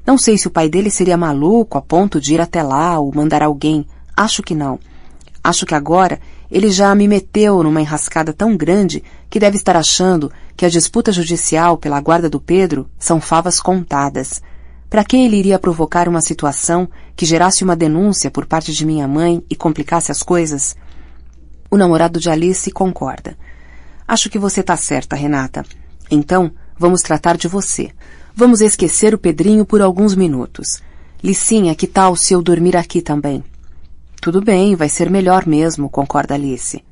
Não sei se o pai dele seria maluco a ponto de ir até lá ou mandar alguém. Acho que não. Acho que agora ele já me meteu numa enrascada tão grande que deve estar achando que a disputa judicial pela guarda do Pedro são favas contadas. Para que ele iria provocar uma situação que gerasse uma denúncia por parte de minha mãe e complicasse as coisas? O namorado de Alice concorda. Acho que você está certa, Renata. Então, vamos tratar de você. Vamos esquecer o Pedrinho por alguns minutos. Licinha, que tal se eu dormir aqui também? Tudo bem, vai ser melhor mesmo, concorda Alice.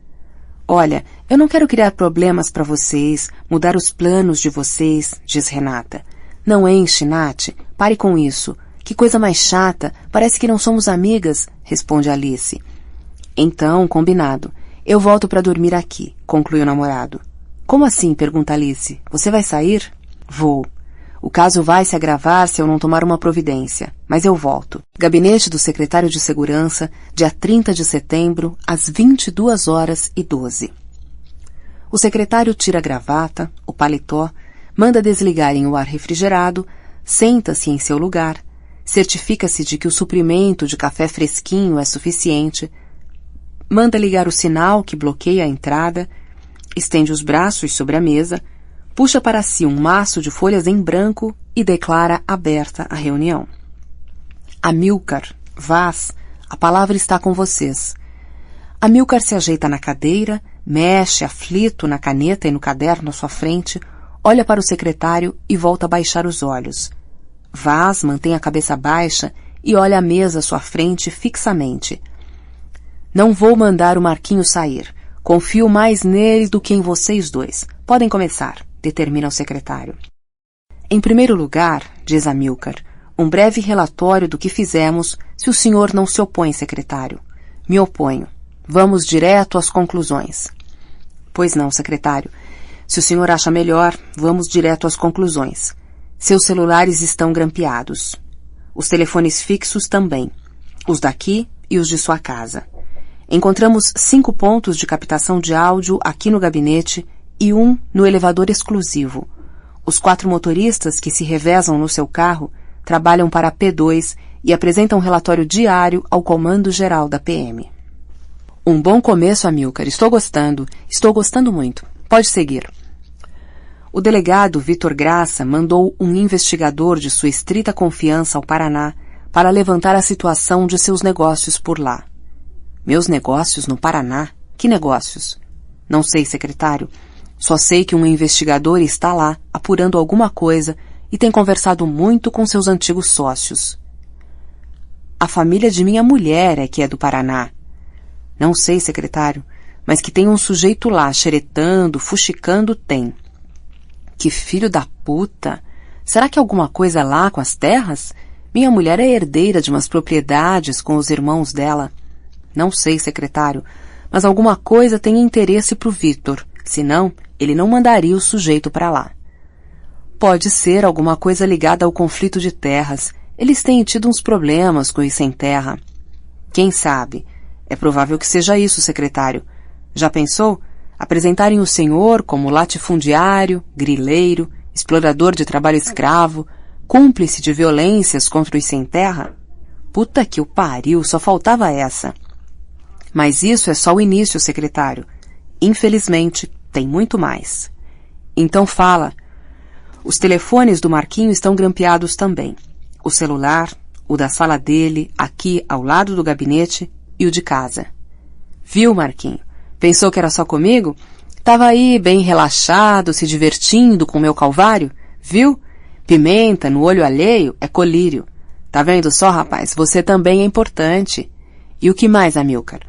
Olha, eu não quero criar problemas para vocês, mudar os planos de vocês, diz Renata. Não enche, Nath. Pare com isso. Que coisa mais chata. Parece que não somos amigas, responde Alice. Então, combinado. Eu volto para dormir aqui, conclui o namorado. Como assim? Pergunta Alice. Você vai sair? Vou. O caso vai se agravar se eu não tomar uma providência, mas eu volto. Gabinete do secretário de Segurança, dia 30 de setembro, às 22h12. O secretário tira a gravata, o paletó, manda desligarem o ar refrigerado, senta-se em seu lugar, certifica-se de que o suprimento de café fresquinho é suficiente, manda ligar o sinal que bloqueia a entrada, estende os braços sobre a mesa, puxa para si um maço de folhas em branco e declara aberta a reunião. Amilcar, Vaz, a palavra está com vocês. Amilcar se ajeita na cadeira, mexe aflito na caneta e no caderno à sua frente, olha para o secretário e volta a baixar os olhos. Vaz mantém a cabeça baixa e olha a mesa à sua frente fixamente. Não vou mandar o Marquinhos sair. Confio mais nele do que em vocês dois. Podem começar, determina o secretário. Em primeiro lugar, diz Amilcar, um breve relatório do que fizemos, se o senhor não se opõe, secretário. Me oponho. Vamos direto às conclusões. Pois não, secretário. Se o senhor acha melhor, vamos direto às conclusões. Seus celulares estão grampeados. Os telefones fixos também. Os daqui e os de sua casa. Encontramos 5 pontos de captação de áudio aqui no gabinete e 1 no elevador exclusivo. Os 4 motoristas que se revezam no seu carro trabalham para a P2 e apresentam um relatório diário ao Comando-Geral da PM. Um bom começo, Amilcar. Estou gostando muito. Pode seguir. O delegado Vitor Graça mandou um investigador de sua estrita confiança ao Paraná para levantar a situação de seus negócios por lá. Meus negócios no Paraná? Que negócios? Não sei, secretário. Só sei que um investigador está lá, apurando alguma coisa, e tem conversado muito com seus antigos sócios. A família de minha mulher é que é do Paraná. Não sei, secretário, mas que tem um sujeito lá, xeretando, fuxicando, tem. Que filho da puta! Será que alguma coisa lá com as terras? Minha mulher é herdeira de umas propriedades com os irmãos dela. Não sei, secretário, mas alguma coisa tem interesse pro Vitor, senão ele não mandaria o sujeito para lá. Pode ser alguma coisa ligada ao conflito de terras. Eles têm tido uns problemas com os sem terra. Quem sabe? É provável que seja isso, secretário. Já pensou? Apresentarem o senhor como latifundiário, grileiro, explorador de trabalho escravo, cúmplice de violências contra os sem terra? Puta que o pariu, só faltava essa. Mas isso é só o início, secretário. Infelizmente, tem muito mais. Então fala. Os telefones do Marquinho estão grampeados também. O celular, o da sala dele, aqui ao lado do gabinete e o de casa. Viu, Marquinho? Pensou que era só comigo? Tava aí, bem relaxado, se divertindo com o meu calvário? Viu? Pimenta no olho alheio é colírio. Tá vendo só, rapaz? Você também é importante. E o que mais, Amilcar?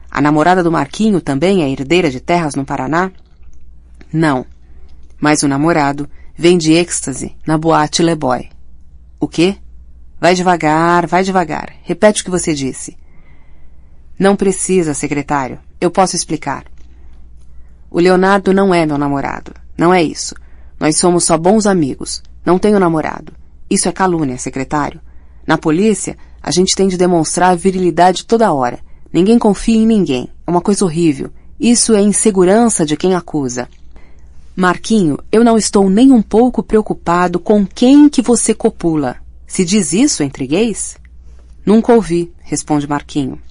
A namorada do Marquinho também é herdeira de terras no Paraná? Não. Mas o namorado vende êxtase na boate Le Boy. O quê? Vai devagar, vai devagar. Repete o que você disse. Não precisa, secretário. Eu posso explicar. O Leonardo não é meu namorado. Não é isso. Nós somos só bons amigos. Não tenho namorado. Isso é calúnia, secretário. Na polícia, a gente tem de demonstrar virilidade toda hora. Ninguém confia em ninguém. É uma coisa horrível. Isso é insegurança de quem acusa. Marquinho, eu não estou nem um pouco preocupado com quem que você copula. Se diz isso entre gays? Nunca ouvi, responde Marquinho.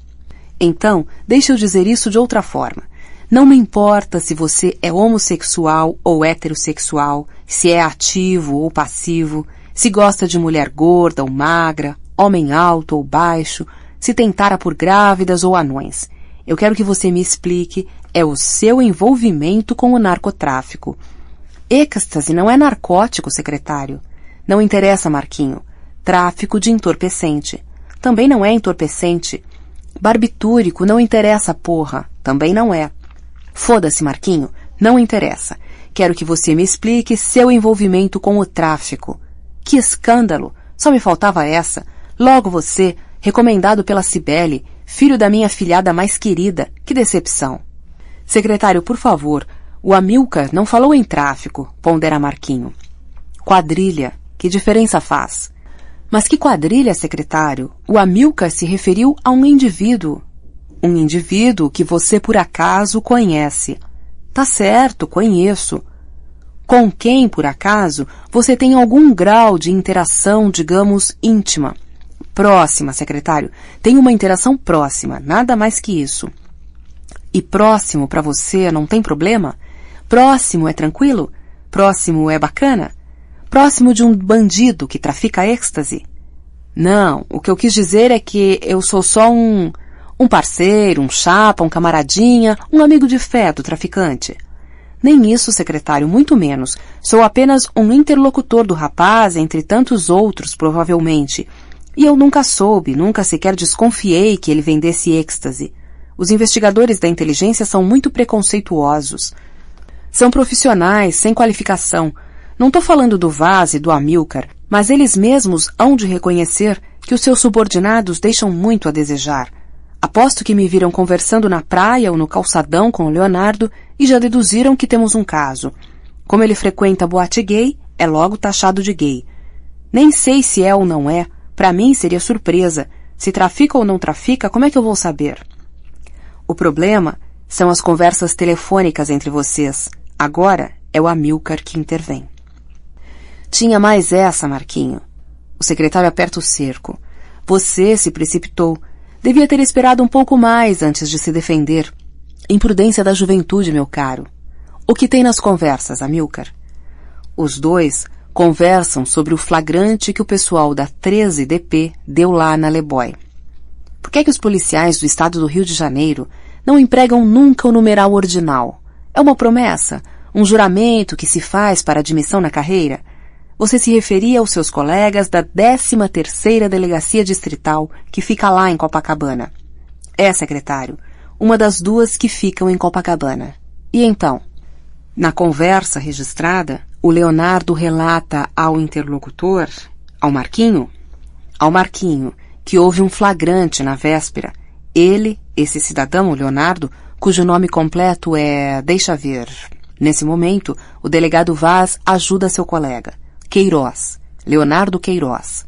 Então, deixa eu dizer isso de outra forma. Não me importa se você é homossexual ou heterossexual, se é ativo ou passivo, se gosta de mulher gorda ou magra, homem alto ou baixo, se tem tara por grávidas ou anões. Eu quero que você me explique é o seu envolvimento com o narcotráfico. Êxtase não é narcótico, secretário. Não interessa, Marquinho. Tráfico de entorpecente. Também não é entorpecente. Barbitúrico não interessa, porra. Também não é. Foda-se, Marquinho. Não interessa. Quero que você me explique seu envolvimento com o tráfico. Que escândalo! Só me faltava essa. Logo você, recomendado pela Cibele, filho da minha filhada mais querida. Que decepção. Secretário, por favor, o Amilcar não falou em tráfico, pondera Marquinho. Quadrilha. Que diferença faz? Mas que quadrilha, secretário? O Amilcar se referiu a um indivíduo. Um indivíduo que você por acaso conhece. Tá certo, conheço. Com quem, por acaso, você tem algum grau de interação, digamos, íntima? Próxima, secretário. Tem uma interação próxima, nada mais que isso. E próximo para você não tem problema? Próximo é tranquilo? Próximo é bacana? Próximo de um bandido que trafica êxtase? Não, o que eu quis dizer é que eu sou só um parceiro, um chapa, um camaradinha, um amigo de fé do traficante. Nem isso, secretário, muito menos. Sou apenas um interlocutor do rapaz, entre tantos outros, provavelmente. E eu nunca soube, nunca sequer desconfiei que ele vendesse êxtase. Os investigadores da inteligência são muito preconceituosos. São profissionais, sem qualificação. Não estou falando do Vaz e do Amilcar, mas eles mesmos hão de reconhecer que os seus subordinados deixam muito a desejar. Aposto que me viram conversando na praia ou no calçadão com o Leonardo e já deduziram que temos um caso. Como ele frequenta boate gay, é logo taxado de gay. Nem sei se é ou não é. Para mim seria surpresa. Se trafica ou não trafica, como é que eu vou saber? O problema são as conversas telefônicas entre vocês. Agora é o Amilcar que intervém. Tinha mais essa, Marquinho. O secretário aperta o cerco. Você se precipitou. Devia ter esperado um pouco mais antes de se defender. Imprudência da juventude, meu caro. O que tem nas conversas, Amilcar? Os dois conversam sobre o flagrante que o pessoal da 13DP deu lá na Le Boy. Por que os policiais do estado do Rio de Janeiro não empregam nunca o numeral ordinal? É uma promessa, um juramento que se faz para admissão na carreira? Você se referia aos seus colegas da 13ª Delegacia Distrital, que fica lá em Copacabana. É, secretário, uma das duas que ficam em Copacabana. E então? Na conversa registrada, o Leonardo relata ao interlocutor, ao Marquinho, que houve um flagrante na véspera. Ele, esse cidadão, o Leonardo, cujo nome completo é... Deixa ver. Nesse momento, o delegado Vaz ajuda seu colega. Queiroz. Leonardo Queiroz.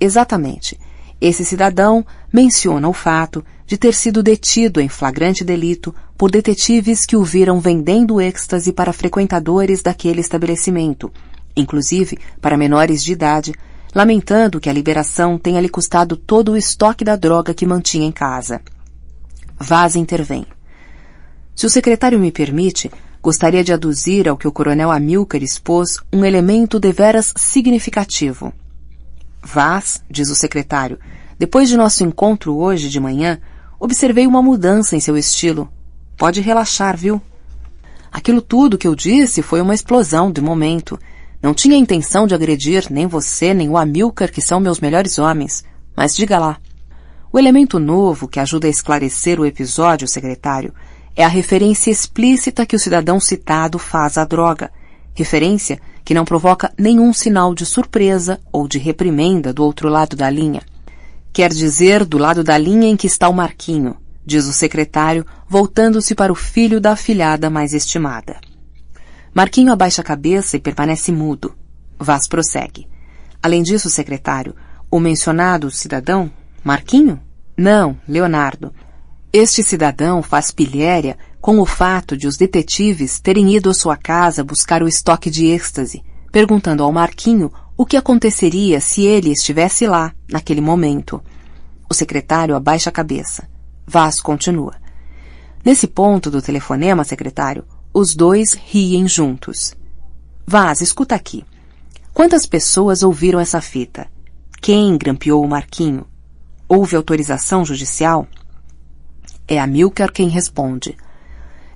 Exatamente. Esse cidadão menciona o fato de ter sido detido em flagrante delito por detetives que o viram vendendo êxtase para frequentadores daquele estabelecimento, inclusive para menores de idade, lamentando que a liberação tenha lhe custado todo o estoque da droga que mantinha em casa. Vaz intervém. Se o secretário me permite, gostaria de aduzir ao que o coronel Amilcar expôs um elemento deveras significativo. Vaz, diz o secretário, depois de nosso encontro hoje de manhã, observei uma mudança em seu estilo. Pode relaxar, viu? Aquilo tudo que eu disse foi uma explosão de momento. Não tinha intenção de agredir nem você, nem o Amilcar, que são meus melhores homens. Mas diga lá. O elemento novo que ajuda a esclarecer o episódio, secretário, é a referência explícita que o cidadão citado faz à droga. Referência que não provoca nenhum sinal de surpresa ou de reprimenda do outro lado da linha. Quer dizer, do lado da linha em que está o Marquinho, diz o secretário, voltando-se para o filho da afilhada mais estimada. Marquinho abaixa a cabeça e permanece mudo. Vaz prossegue. Além disso, secretário, o mencionado cidadão, Marquinho? Não, Leonardo. Este cidadão faz pilhéria com o fato de os detetives terem ido à sua casa buscar o estoque de êxtase, perguntando ao Marquinho o que aconteceria se ele estivesse lá, naquele momento. O secretário abaixa a cabeça. Vaz continua. Nesse ponto do telefonema, secretário, os dois riem juntos. Vaz, escuta aqui. Quantas pessoas ouviram essa fita? Quem grampeou o Marquinho? Houve autorização judicial? É Amilcar quem responde.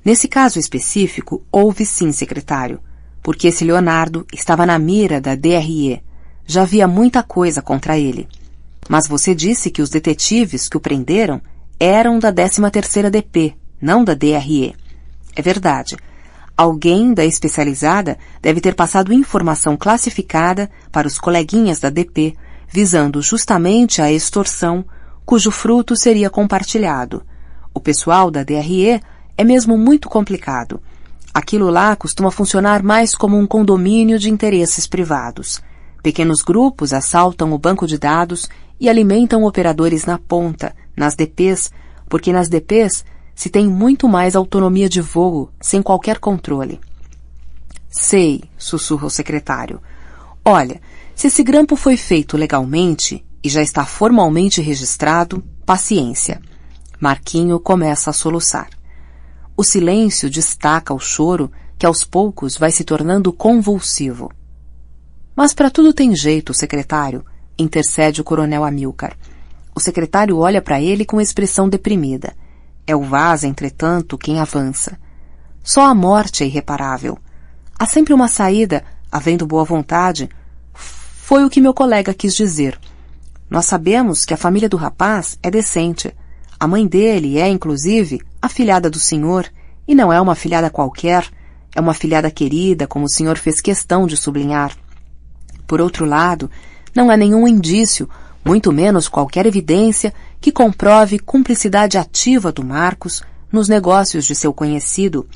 Nesse caso específico, houve sim, secretário, porque esse Leonardo estava na mira da DRE. Já havia muita coisa contra ele. Mas você disse que os detetives que o prenderam eram da 13ª DP, não da DRE. É verdade. Alguém da especializada deve ter passado informação classificada para os coleguinhas da DP, visando justamente a extorsão, cujo fruto seria compartilhado. O pessoal da DRE é mesmo muito complicado. Aquilo lá costuma funcionar mais como um condomínio de interesses privados. Pequenos grupos assaltam o banco de dados e alimentam operadores na ponta, nas DPs, porque nas DPs se tem muito mais autonomia de voo, sem qualquer controle. Sei, sussurra o secretário. Olha, se esse grampo foi feito legalmente e já está formalmente registrado, paciência. Marquinho começa a soluçar. O silêncio destaca o choro que aos poucos vai se tornando convulsivo. Mas para tudo tem jeito, secretário, intercede o coronel Amilcar. O secretário olha para ele com expressão deprimida. É o Vaz, entretanto, quem avança. Só a morte é irreparável. Há sempre uma saída, havendo boa vontade. Foi o que meu colega quis dizer. Nós sabemos que a família do rapaz é decente. A mãe dele é, inclusive, afilhada do senhor, e não é uma afilhada qualquer, é uma afilhada querida, como o senhor fez questão de sublinhar. Por outro lado, não há nenhum indício, muito menos qualquer evidência, que comprove cumplicidade ativa do Marcos nos negócios de seu conhecido.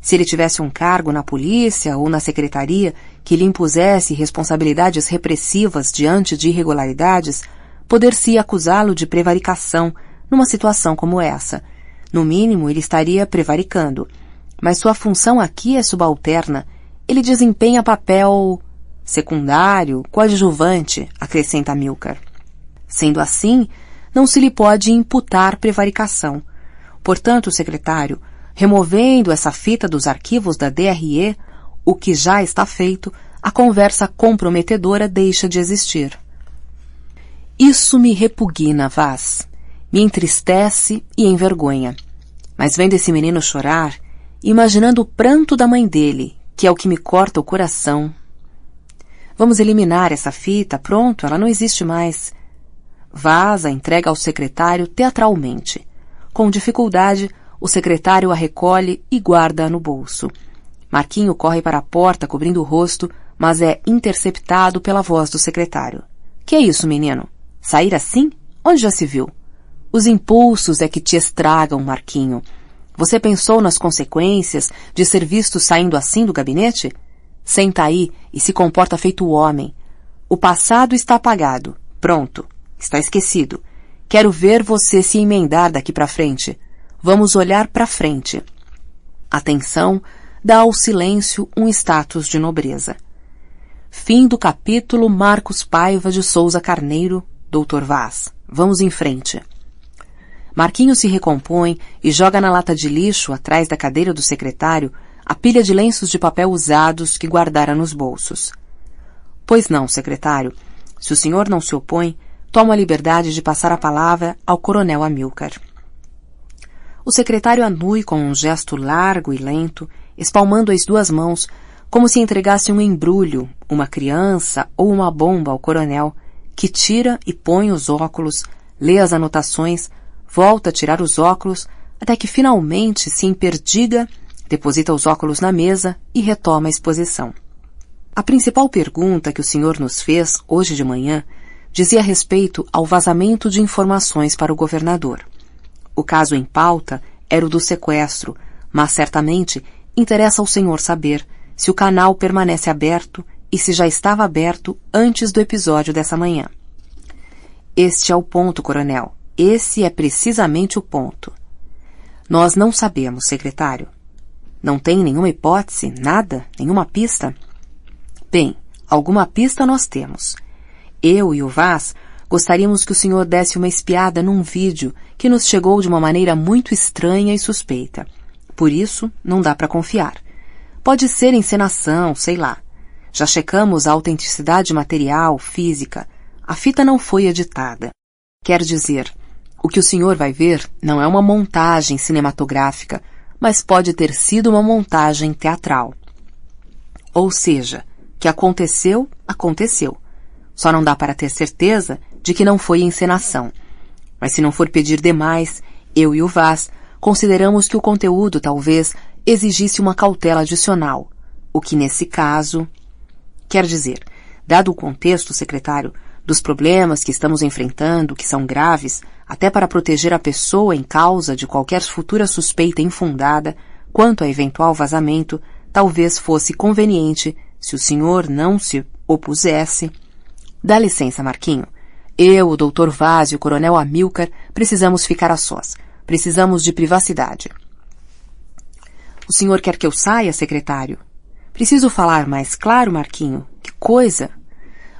Se ele tivesse um cargo na polícia ou na secretaria que lhe impusesse responsabilidades repressivas diante de irregularidades, poder-se acusá-lo de prevaricação numa situação como essa. No mínimo, ele estaria prevaricando. Mas sua função aqui é subalterna. Ele desempenha papel secundário, coadjuvante, acrescenta Amilcar. Sendo assim, não se lhe pode imputar prevaricação. Portanto, secretário, removendo essa fita dos arquivos da DRE, o que já está feito, a conversa comprometedora deixa de existir. Isso me repugna, Vaz. Me entristece e envergonha. Mas vendo esse menino chorar, imaginando o pranto da mãe dele, que é o que me corta o coração. Vamos eliminar essa fita, pronto, ela não existe mais. Vaz a entrega ao secretário teatralmente. Com dificuldade, o secretário a recolhe e guarda-a no bolso. Marquinho corre para a porta cobrindo o rosto, mas é interceptado pela voz do secretário. Que é isso, menino? Sair assim? Onde já se viu? Os impulsos é que te estragam, Marquinho. Você pensou nas consequências de ser visto saindo assim do gabinete? Senta aí e se comporta feito homem. O passado está apagado. Pronto, está esquecido. Quero ver você se emendar daqui para frente. Vamos olhar para frente. Atenção, dá ao silêncio um status de nobreza. Fim do capítulo Marcos Paiva de Souza Carneiro, Dr. Vaz. Vamos em frente. Marquinho se recompõe e joga na lata de lixo, atrás da cadeira do secretário, a pilha de lenços de papel usados que guardara nos bolsos. Pois não, secretário. Se o senhor não se opõe, tomo a liberdade de passar a palavra ao coronel Amilcar. O secretário anui com um gesto largo e lento, espalmando as duas mãos, como se entregasse um embrulho, uma criança ou uma bomba ao coronel, que tira e põe os óculos, lê as anotações, volta a tirar os óculos, até que finalmente se emperdiga, deposita os óculos na mesa e retoma a exposição. A principal pergunta que o senhor nos fez, hoje de manhã, dizia respeito ao vazamento de informações para o governador. O caso em pauta era o do sequestro, mas certamente interessa ao senhor saber se o canal permanece aberto e se já estava aberto antes do episódio dessa manhã. Este é o ponto, coronel. Esse é precisamente o ponto. Nós não sabemos, secretário. Não tem nenhuma hipótese, nada, nenhuma pista? Bem, alguma pista nós temos. Eu e o Vaz gostaríamos que o senhor desse uma espiada num vídeo que nos chegou de uma maneira muito estranha e suspeita. Por isso, não dá para confiar. Pode ser encenação, sei lá. Já checamos a autenticidade material, física. A fita não foi editada. Quer dizer, o que o senhor vai ver não é uma montagem cinematográfica, mas pode ter sido uma montagem teatral. Ou seja, que aconteceu, aconteceu. Só não dá para ter certeza de que não foi encenação. Mas se não for pedir demais, eu e o Vaz consideramos que o conteúdo talvez exigisse uma cautela adicional, o que nesse caso... Quer dizer, dado o contexto, secretário, dos problemas que estamos enfrentando, que são graves, até para proteger a pessoa em causa de qualquer futura suspeita infundada, quanto a eventual vazamento, talvez fosse conveniente, se o senhor não se opusesse... Dá licença, Marquinho. Eu, o Dr. Vaz e o coronel Amilcar precisamos ficar a sós. Precisamos de privacidade. O senhor quer que eu saia, secretário? Preciso falar mais claro, Marquinho? Que coisa!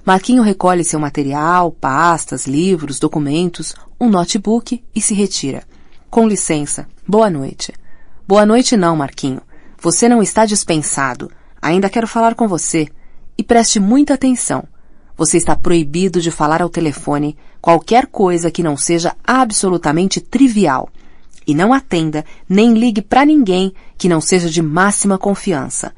Marquinho recolhe seu material, pastas, livros, documentos, um notebook e se retira. Com licença. Boa noite. Boa noite não, Marquinho. Você não está dispensado. Ainda quero falar com você. E preste muita atenção. Você está proibido de falar ao telefone qualquer coisa que não seja absolutamente trivial. E não atenda, nem ligue para ninguém que não seja de máxima confiança.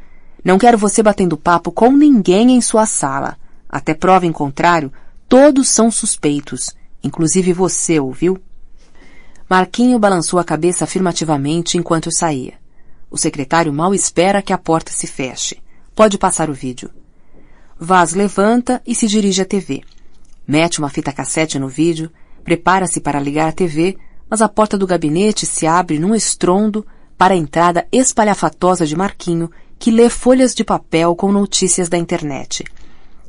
Não quero você batendo papo com ninguém em sua sala. Até prova em contrário, todos são suspeitos, inclusive você, ouviu? Marquinho balançou a cabeça afirmativamente enquanto saía. O secretário mal espera que a porta se feche. Pode passar o vídeo. Vaz levanta e se dirige à TV. Mete uma fita cassete no vídeo, prepara-se para ligar a TV, mas a porta do gabinete se abre num estrondo para a entrada espalhafatosa de Marquinho, que lê folhas de papel com notícias da internet.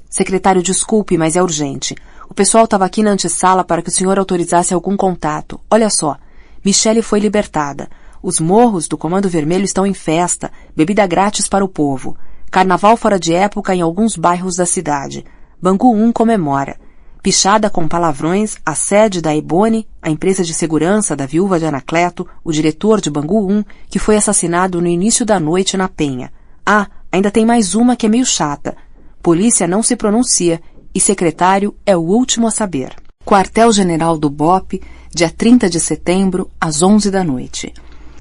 Secretário, desculpe, mas é urgente. O pessoal estava aqui na antessala para que o senhor autorizasse algum contato. Olha só, Michele foi libertada. Os morros do Comando Vermelho estão em festa, bebida grátis para o povo. Carnaval fora de época em alguns bairros da cidade. Bangu 1 comemora. Pichada com palavrões, a sede da Ebone, a empresa de segurança da viúva de Anacleto, o diretor de Bangu 1, que foi assassinado no início da noite na Penha. Ah, ainda tem mais uma que é meio chata. Polícia não se pronuncia e secretário é o último a saber. Quartel-General do BOPE, dia 30 de setembro, às 11 da noite.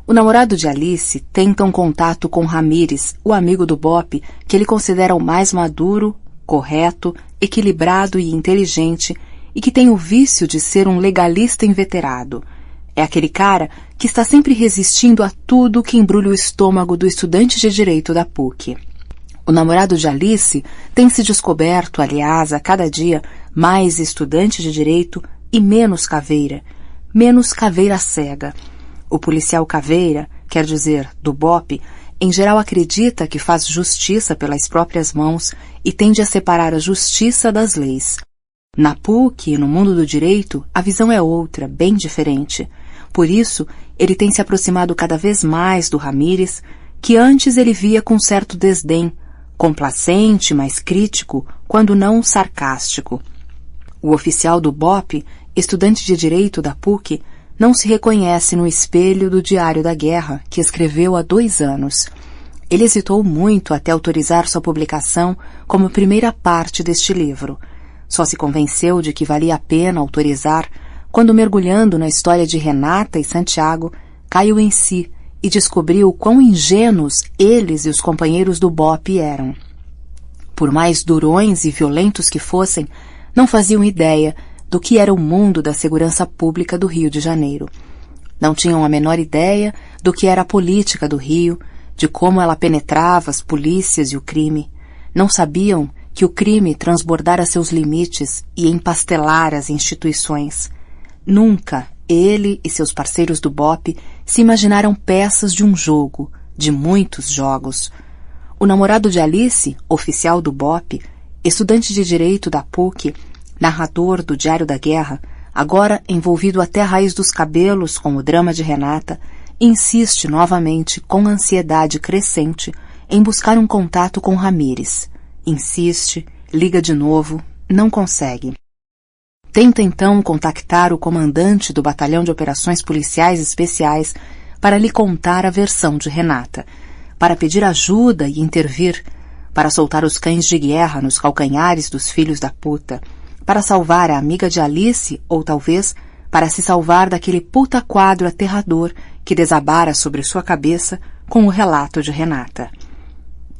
O namorado de Alice tenta um contato com Ramírez, o amigo do BOPE, que ele considera o mais maduro, correto, equilibrado e inteligente, e que tem o vício de ser um legalista inveterado. É aquele cara que está sempre resistindo a tudo que embrulha o estômago do estudante de direito da PUC. O namorado de Alice tem se descoberto, aliás, a cada dia, mais estudante de direito e menos caveira cega. O policial caveira, quer dizer, do BOPE, em geral acredita que faz justiça pelas próprias mãos e tende a separar a justiça das leis. Na PUC e no mundo do direito, a visão é outra, bem diferente. Por isso, ele tem se aproximado cada vez mais do Ramírez, que antes ele via com certo desdém, complacente, mas crítico, quando não sarcástico. O oficial do BOPE, estudante de direito da PUC, não se reconhece no espelho do Diário da Guerra, que escreveu há 2 anos. Ele hesitou muito até autorizar sua publicação como primeira parte deste livro. Só se convenceu de que valia a pena autorizar quando, mergulhando na história de Renata e Santiago, caiu em si e descobriu quão ingênuos eles e os companheiros do BOPE eram. Por mais durões e violentos que fossem, não faziam ideia do que era o mundo da segurança pública do Rio de Janeiro. Não tinham a menor ideia do que era a política do Rio, de como ela penetrava as polícias e o crime. Não sabiam que o crime transbordara seus limites e empastelara as instituições. Nunca ele e seus parceiros do BOPE se imaginaram peças de um jogo, de muitos jogos. O namorado de Alice, oficial do BOPE, estudante de direito da PUC, narrador do Diário da Guerra, agora envolvido até a raiz dos cabelos com o drama de Renata, insiste novamente, com ansiedade crescente, em buscar um contato com Ramírez. Insiste, liga de novo, não consegue. Tenta então contactar o comandante do Batalhão de Operações Policiais Especiais para lhe contar a versão de Renata, para pedir ajuda e intervir, para soltar os cães de guerra nos calcanhares dos filhos da puta, para salvar a amiga de Alice ou talvez para se salvar daquele puta quadro aterrador que desabara sobre sua cabeça com o relato de Renata.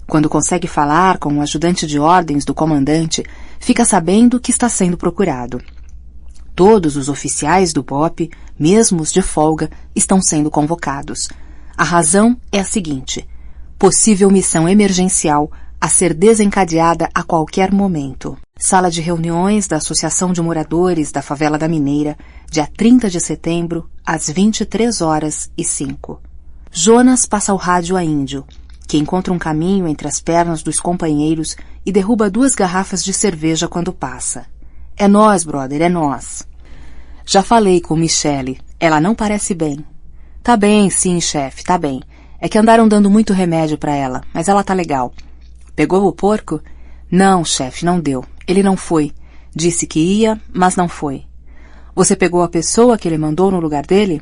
Quando consegue falar com o ajudante de ordens do comandante, fica sabendo que está sendo procurado. Todos os oficiais do BOPE, mesmo os de folga, estão sendo convocados. A razão é a seguinte: possível missão emergencial a ser desencadeada a qualquer momento. Sala de reuniões da Associação de Moradores da Favela da Mineira, dia 30 de setembro, às 23h05. Jonas passa o rádio a Índio, que encontra um caminho entre as pernas dos companheiros e derruba 2 garrafas de cerveja quando passa. É nós, brother, é nós. Já falei com Michele, ela não parece bem. Tá bem, sim, chefe, tá bem. É que andaram dando muito remédio pra ela, mas ela tá legal. Pegou o porco? Não, chefe, não deu. Ele não foi. Disse que ia, mas não foi. Você pegou a pessoa que ele mandou no lugar dele?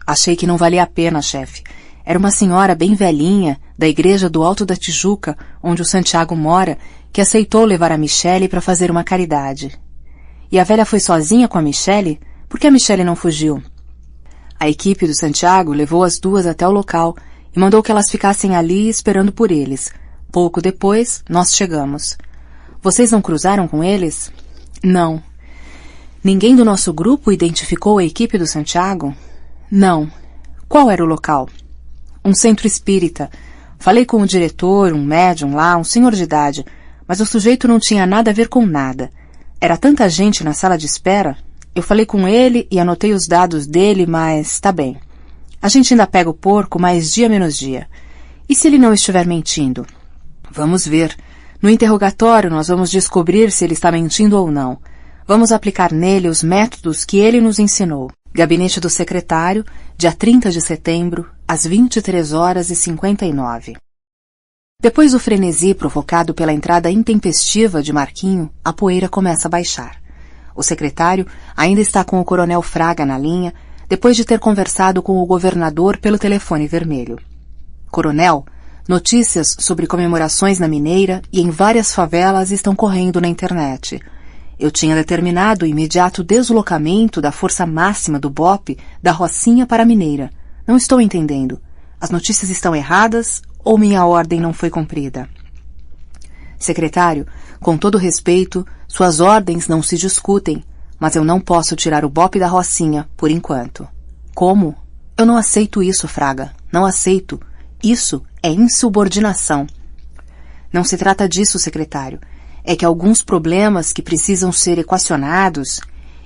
Achei que não valia a pena, chefe. Era uma senhora bem velhinha, da igreja do Alto da Tijuca, onde o Santiago mora, que aceitou levar a Michele para fazer uma caridade. E a velha foi sozinha com a Michele? Por que a Michele não fugiu? A equipe do Santiago levou as 2 até o local e mandou que elas ficassem ali esperando por eles. Pouco depois, nós chegamos. Vocês não cruzaram com eles? Não. Ninguém do nosso grupo identificou a equipe do Santiago? Não. Qual era o local? Um centro espírita. Falei com o diretor, um médium lá, um senhor de idade, mas o sujeito não tinha nada a ver com nada. Era tanta gente na sala de espera. Eu falei com ele e anotei os dados dele, mas tá bem. A gente ainda pega o porco mais dia menos dia. E se ele não estiver mentindo? Vamos ver. No interrogatório nós vamos descobrir se ele está mentindo ou não. Vamos aplicar nele os métodos que ele nos ensinou. Gabinete do Secretário, dia 30 de setembro, às 23h59. Depois do frenesi provocado pela entrada intempestiva de Marquinho, a poeira começa a baixar. O secretário ainda está com o coronel Fraga na linha, depois de ter conversado com o governador pelo telefone vermelho. Coronel, notícias sobre comemorações na Mineira e em várias favelas estão correndo na internet. Eu tinha determinado o imediato deslocamento da força máxima do BOPE da Rocinha para a Mineira. Não estou entendendo. As notícias estão erradas ou minha ordem não foi cumprida? Secretário, com todo respeito, suas ordens não se discutem, mas eu não posso tirar o BOPE da Rocinha, por enquanto. Como? Eu não aceito isso, Fraga. Não aceito. Isso é insubordinação. Não se trata disso, secretário. É que alguns problemas que precisam ser equacionados...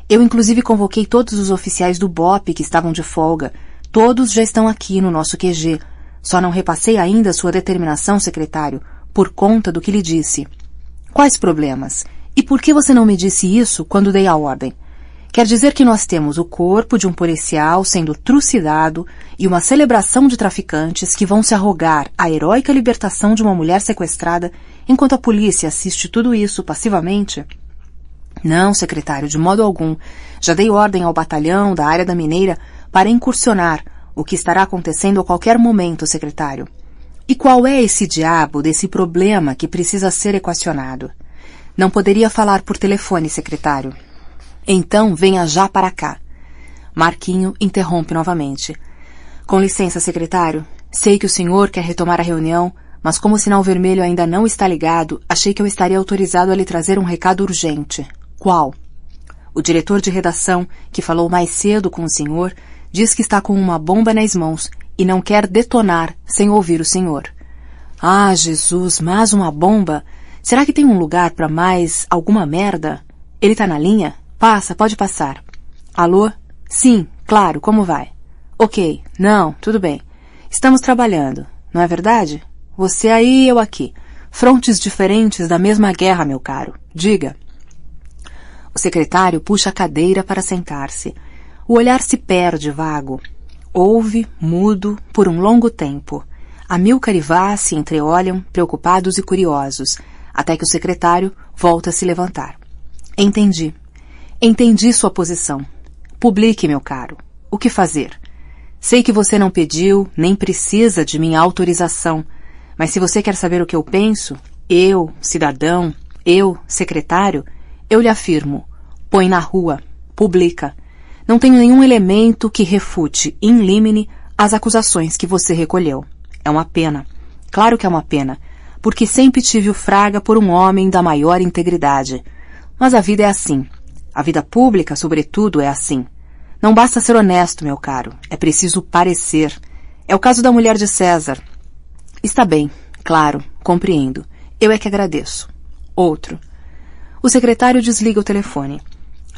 Eu inclusive convoquei todos os oficiais do BOPE que estavam de folga. Todos já estão aqui no nosso QG. Só não repassei ainda sua determinação, secretário, por conta do que lhe disse. Quais problemas? E por que você não me disse isso quando dei a ordem? Quer dizer que nós temos o corpo de um policial sendo trucidado e uma celebração de traficantes que vão se arrogar a heróica libertação de uma mulher sequestrada enquanto a polícia assiste tudo isso passivamente? Não, secretário, de modo algum. Já dei ordem ao batalhão da área da mineira para incursionar, o que estará acontecendo a qualquer momento, secretário. E qual é esse diabo desse problema que precisa ser equacionado? Não poderia falar por telefone, secretário. Então venha já para cá. Marquinho interrompe novamente. Com licença, secretário. Sei que o senhor quer retomar a reunião, mas como o sinal vermelho ainda não está ligado, achei que eu estaria autorizado a lhe trazer um recado urgente. Qual? O diretor de redação, que falou mais cedo com o senhor, diz que está com uma bomba nas mãos e não quer detonar sem ouvir o senhor. Ah, Jesus, mais uma bomba? Será que tem um lugar para mais alguma merda? Ele tá na linha? Passa, pode passar. Alô? Sim, claro, como vai? Ok, não, tudo bem. Estamos trabalhando, não é verdade? Você aí, eu aqui. Frontes diferentes da mesma guerra, meu caro. Diga. O secretário puxa a cadeira para sentar-se. O olhar se perde, vago. Ouve, mudo, por um longo tempo. Amilcar e Vaz se entreolham, preocupados e curiosos, até que o secretário volta a se levantar. Entendi. Entendi sua posição. Publique, meu caro. O que fazer? Sei que você não pediu, nem precisa de minha autorização, mas se você quer saber o que eu penso, eu, cidadão, eu, secretário, eu lhe afirmo, põe na rua, publica. Não tenho nenhum elemento que refute in limine as acusações que você recolheu. É uma pena. Claro que é uma pena, porque sempre tive o Fraga por um homem da maior integridade. Mas a vida é assim. A vida pública, sobretudo, é assim. Não basta ser honesto, meu caro. É preciso parecer. É o caso da mulher de César. Está bem, claro, compreendo. Eu é que agradeço. Outro. O secretário desliga o telefone.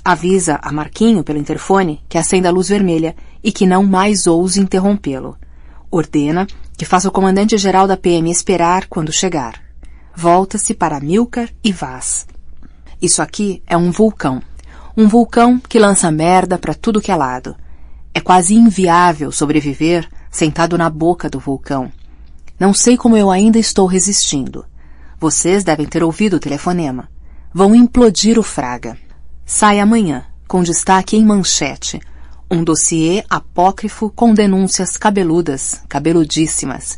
Avisa a Marquinho pelo interfone que acenda a luz vermelha e que não mais ouse interrompê-lo. Ordena que faça o comandante-geral da PM esperar quando chegar. Volta-se para Amilcar e Vaz. Isso aqui é um vulcão. Um vulcão que lança merda para tudo que é lado. É quase inviável sobreviver sentado na boca do vulcão. Não sei como eu ainda estou resistindo. Vocês devem ter ouvido o telefonema. Vão implodir o Fraga. Sai amanhã, com destaque em manchete. Um dossiê apócrifo com denúncias cabeludas, cabeludíssimas.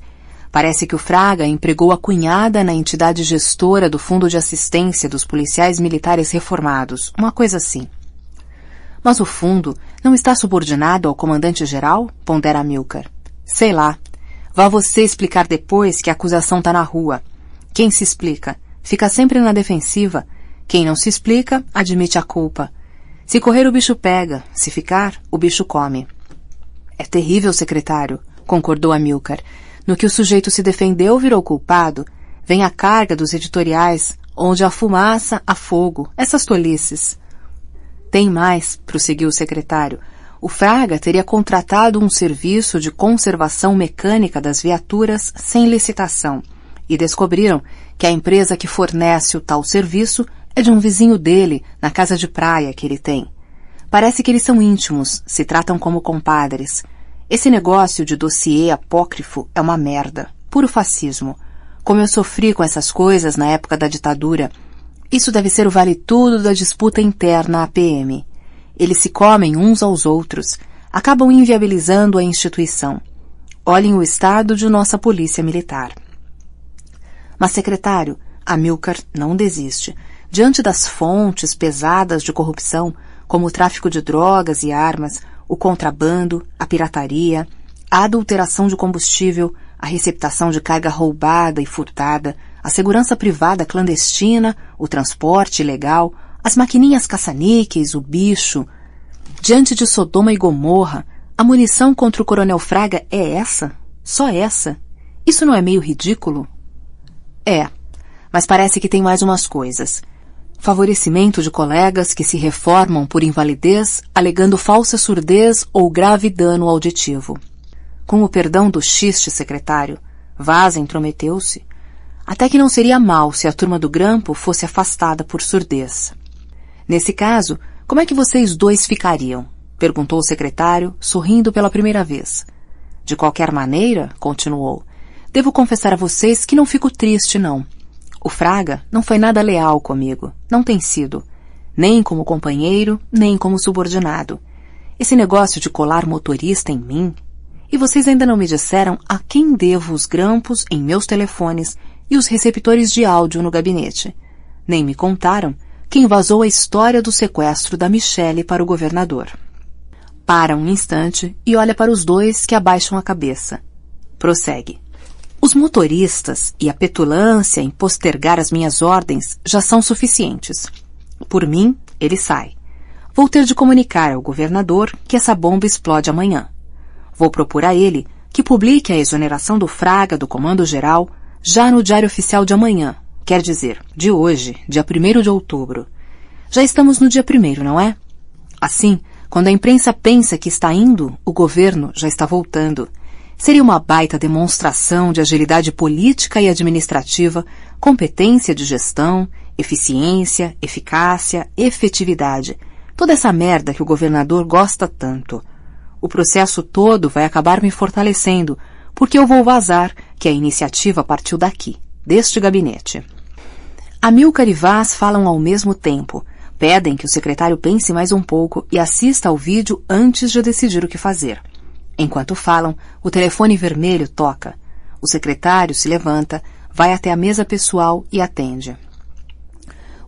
Parece que o Fraga empregou a cunhada na entidade gestora do Fundo de Assistência dos Policiais Militares Reformados, uma coisa assim. Mas o fundo não está subordinado ao comandante-geral? Pondera Amilcar. Sei lá. Vá você explicar depois que a acusação está na rua. Quem se explica fica sempre na defensiva. Quem não se explica admite a culpa. Se correr o bicho pega, se ficar, o bicho come. É terrível, secretário, concordou Amilcar. No que o sujeito se defendeu virou culpado. Vem a carga dos editoriais, onde há fumaça, há fogo, essas tolices. Tem mais, prosseguiu o secretário. O Fraga teria contratado um serviço de conservação mecânica das viaturas sem licitação e descobriram que a empresa que fornece o tal serviço é de um vizinho dele, na casa de praia que ele tem. Parece que eles são íntimos, se tratam como compadres. Esse negócio de dossiê apócrifo é uma merda, puro fascismo. Como eu sofri com essas coisas na época da ditadura, isso deve ser o vale-tudo da disputa interna à PM. Eles se comem uns aos outros, acabam inviabilizando a instituição. Olhem o estado de nossa polícia militar. Mas, secretário, Amilcar não desiste. Diante das fontes pesadas de corrupção, como o tráfico de drogas e armas, o contrabando, a pirataria, a adulteração de combustível, a receptação de carga roubada e furtada, a segurança privada clandestina, o transporte ilegal, as maquininhas caça-níqueis, o bicho. Diante de Sodoma e Gomorra, a munição contra o coronel Fraga é essa? Só essa? Isso não é meio ridículo? É, mas parece que tem mais umas coisas. Favorecimento de colegas que se reformam por invalidez, alegando falsa surdez ou grave dano auditivo. Com o perdão do xiste, secretário, Vaz intrometeu-se. Até que não seria mal se a turma do grampo fosse afastada por surdez. Nesse caso, como é que vocês dois ficariam? Perguntou o secretário, sorrindo pela primeira vez. De qualquer maneira, continuou, devo confessar a vocês que não fico triste, não. O Fraga não foi nada leal comigo, não tem sido. Nem como companheiro, nem como subordinado. Esse negócio de colar motorista em mim... E vocês ainda não me disseram a quem devo os grampos em meus telefones e os receptores de áudio no gabinete. Nem me contaram quem vazou a história do sequestro da Michele para o governador. Para um instante e olha para os dois que abaixam a cabeça. Prossegue. Os motoristas e a petulância em postergar as minhas ordens já são suficientes. Por mim, ele sai. Vou ter de comunicar ao governador que essa bomba explode amanhã. Vou propor a ele que publique a exoneração do Fraga do Comando Geral já no Diário Oficial de amanhã, quer dizer, de hoje, dia 1º de outubro. Já estamos no dia 1º, não é? Assim, quando a imprensa pensa que está indo, o governo já está voltando. Seria uma baita demonstração de agilidade política e administrativa, competência de gestão, eficiência, eficácia, efetividade. Toda essa merda que o governador gosta tanto. O processo todo vai acabar me fortalecendo, porque eu vou vazar que a iniciativa partiu daqui, deste gabinete. Amílcar e Vaz falam ao mesmo tempo, pedem que o secretário pense mais um pouco e assista ao vídeo antes de decidir o que fazer. Enquanto falam, o telefone vermelho toca. O secretário se levanta, vai até a mesa pessoal e atende.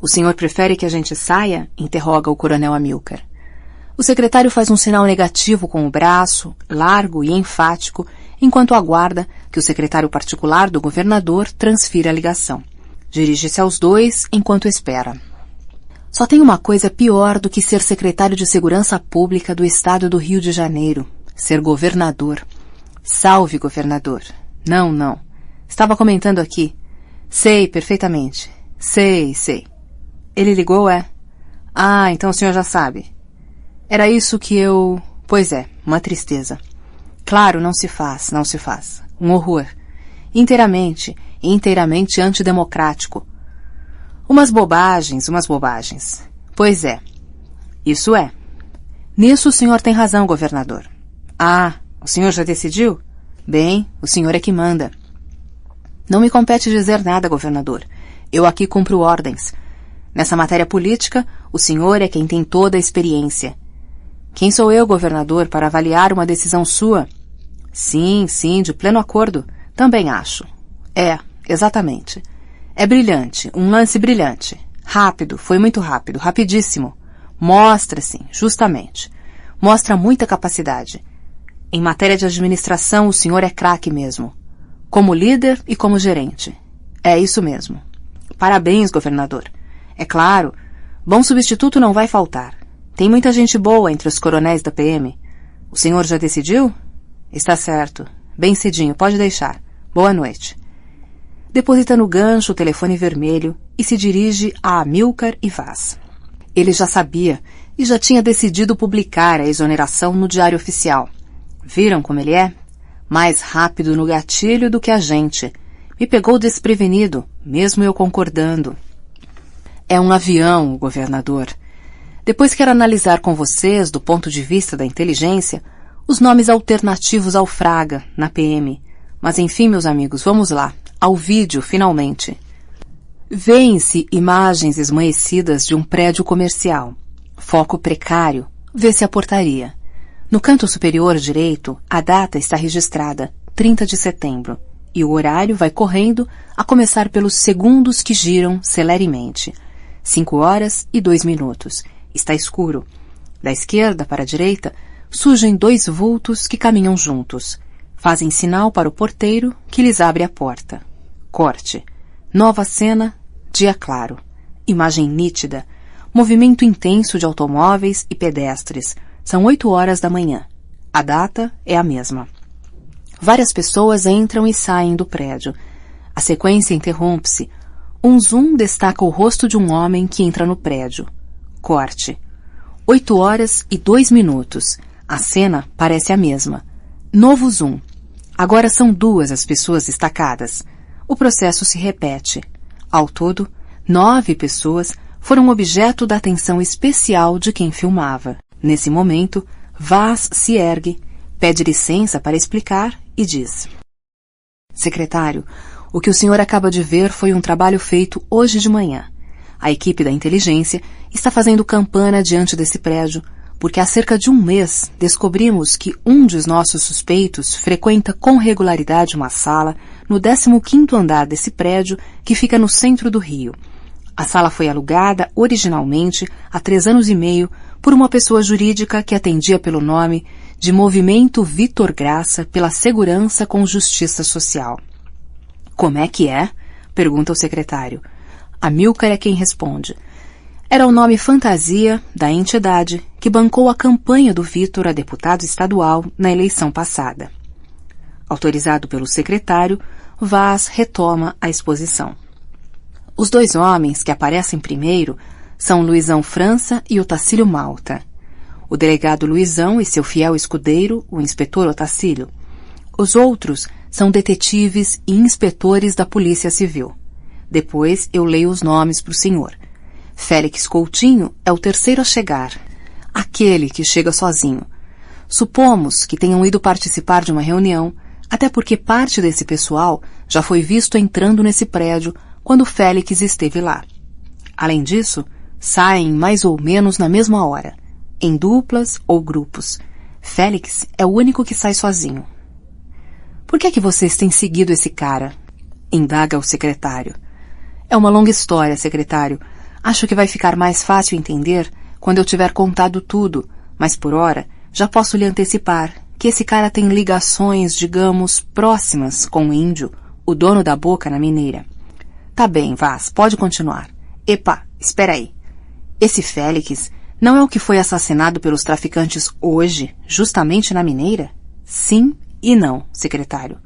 O senhor prefere que a gente saia? Interroga o coronel Amílcar. O secretário faz um sinal negativo com o braço, largo e enfático, enquanto aguarda que o secretário particular do governador transfira a ligação. Dirige-se aos dois enquanto espera. Só tem uma coisa pior do que ser secretário de Segurança Pública do Estado do Rio de Janeiro. Ser governador. Salve, governador. Não, não. Estava comentando aqui. Sei, perfeitamente. Sei. Ele ligou, é? Ah, então o senhor já sabe. Era isso que eu... Pois é, uma tristeza. Claro, não se faz. Um horror. Inteiramente antidemocrático. Umas bobagens. Pois é. Isso é. Nisso o senhor tem razão, governador. Ah, o senhor já decidiu? Bem, o senhor é que manda. Não me compete dizer nada, governador. Eu aqui cumpro ordens. Nessa matéria política, o senhor é quem tem toda a experiência. Quem sou eu, governador, para avaliar uma decisão sua? Sim, de pleno acordo. Também acho. É, exatamente. É brilhante, um lance brilhante. Rápido, foi muito rápido, rapidíssimo. Mostra, sim, justamente. Mostra muita capacidade. Em matéria de administração, o senhor é craque mesmo. Como líder e como gerente. É isso mesmo. Parabéns, governador. É claro, bom substituto não vai faltar. Tem muita gente boa entre os coronéis da PM. O senhor já decidiu? Está certo. Bem cedinho, pode deixar. Boa noite. Deposita no gancho o telefone vermelho e se dirige a Amílcar e Vaz. Ele já sabia e já tinha decidido publicar a exoneração no Diário Oficial. Viram como ele é? Mais rápido no gatilho do que a gente. Me pegou desprevenido, mesmo eu concordando. É um avião, o governador. Depois quero analisar com vocês, do ponto de vista da inteligência, os nomes alternativos ao Fraga, na PM. Mas enfim, meus amigos, vamos lá. Ao vídeo, finalmente. Vêem-se imagens esmaecidas de um prédio comercial. Foco precário. Vê-se a portaria. No canto superior direito, a data está registrada, 30 de setembro. E o horário vai correndo, a começar pelos segundos que giram celeremente. 5h02. Está escuro. Da esquerda para a direita, surgem dois vultos que caminham juntos. Fazem sinal para o porteiro, que lhes abre a porta. Corte. Nova cena, dia claro. Imagem nítida. Movimento intenso de automóveis e pedestres. São 8h. A data é a mesma. Várias pessoas entram e saem do prédio. A sequência interrompe-se. Um zoom destaca o rosto de um homem que entra no prédio. Corte. 8h02. A cena parece a mesma. Novo zoom. Agora são duas as pessoas destacadas. O processo se repete. Ao todo, 9 pessoas foram objeto da atenção especial de quem filmava. Nesse momento, Vaz se ergue, pede licença para explicar e diz: Secretário, o que o senhor acaba de ver foi um trabalho feito hoje de manhã. A equipe da inteligência está fazendo campana diante desse prédio, porque há cerca de um mês descobrimos que um dos nossos suspeitos frequenta com regularidade uma sala no 15º andar desse prédio que fica no centro do Rio. A sala foi alugada originalmente há 3 anos e meio por uma pessoa jurídica que atendia pelo nome de Movimento Vitor Graça pela Segurança com Justiça Social. Como é que é? Pergunta o secretário. Amilcar é quem responde. Era o nome fantasia da entidade que bancou a campanha do Vitor a deputado estadual na eleição passada. Autorizado pelo secretário, Vaz retoma a exposição. Os 2 homens que aparecem primeiro são Luizão França e Otacílio Malta. O delegado Luizão e seu fiel escudeiro, o inspetor Otacílio. Os outros são detetives e inspetores da Polícia Civil. Depois eu leio os nomes para o senhor. Félix Coutinho é o terceiro a chegar. Aquele que chega sozinho. Supomos que tenham ido participar de uma reunião, até porque parte desse pessoal já foi visto entrando nesse prédio quando Félix esteve lá. Além disso, saem mais ou menos na mesma hora, em duplas ou grupos. Félix é o único que sai sozinho. Por que é que vocês têm seguido esse cara? Indaga o secretário. É uma longa história, secretário. Acho que vai ficar mais fácil entender quando eu tiver contado tudo, mas por hora já posso lhe antecipar que esse cara tem ligações, digamos, próximas com o índio, o dono da boca na mineira. Tá bem, Vaz, pode continuar. Epa, espera aí. Esse Félix não é o que foi assassinado pelos traficantes hoje, justamente na mineira? Sim e não, secretário.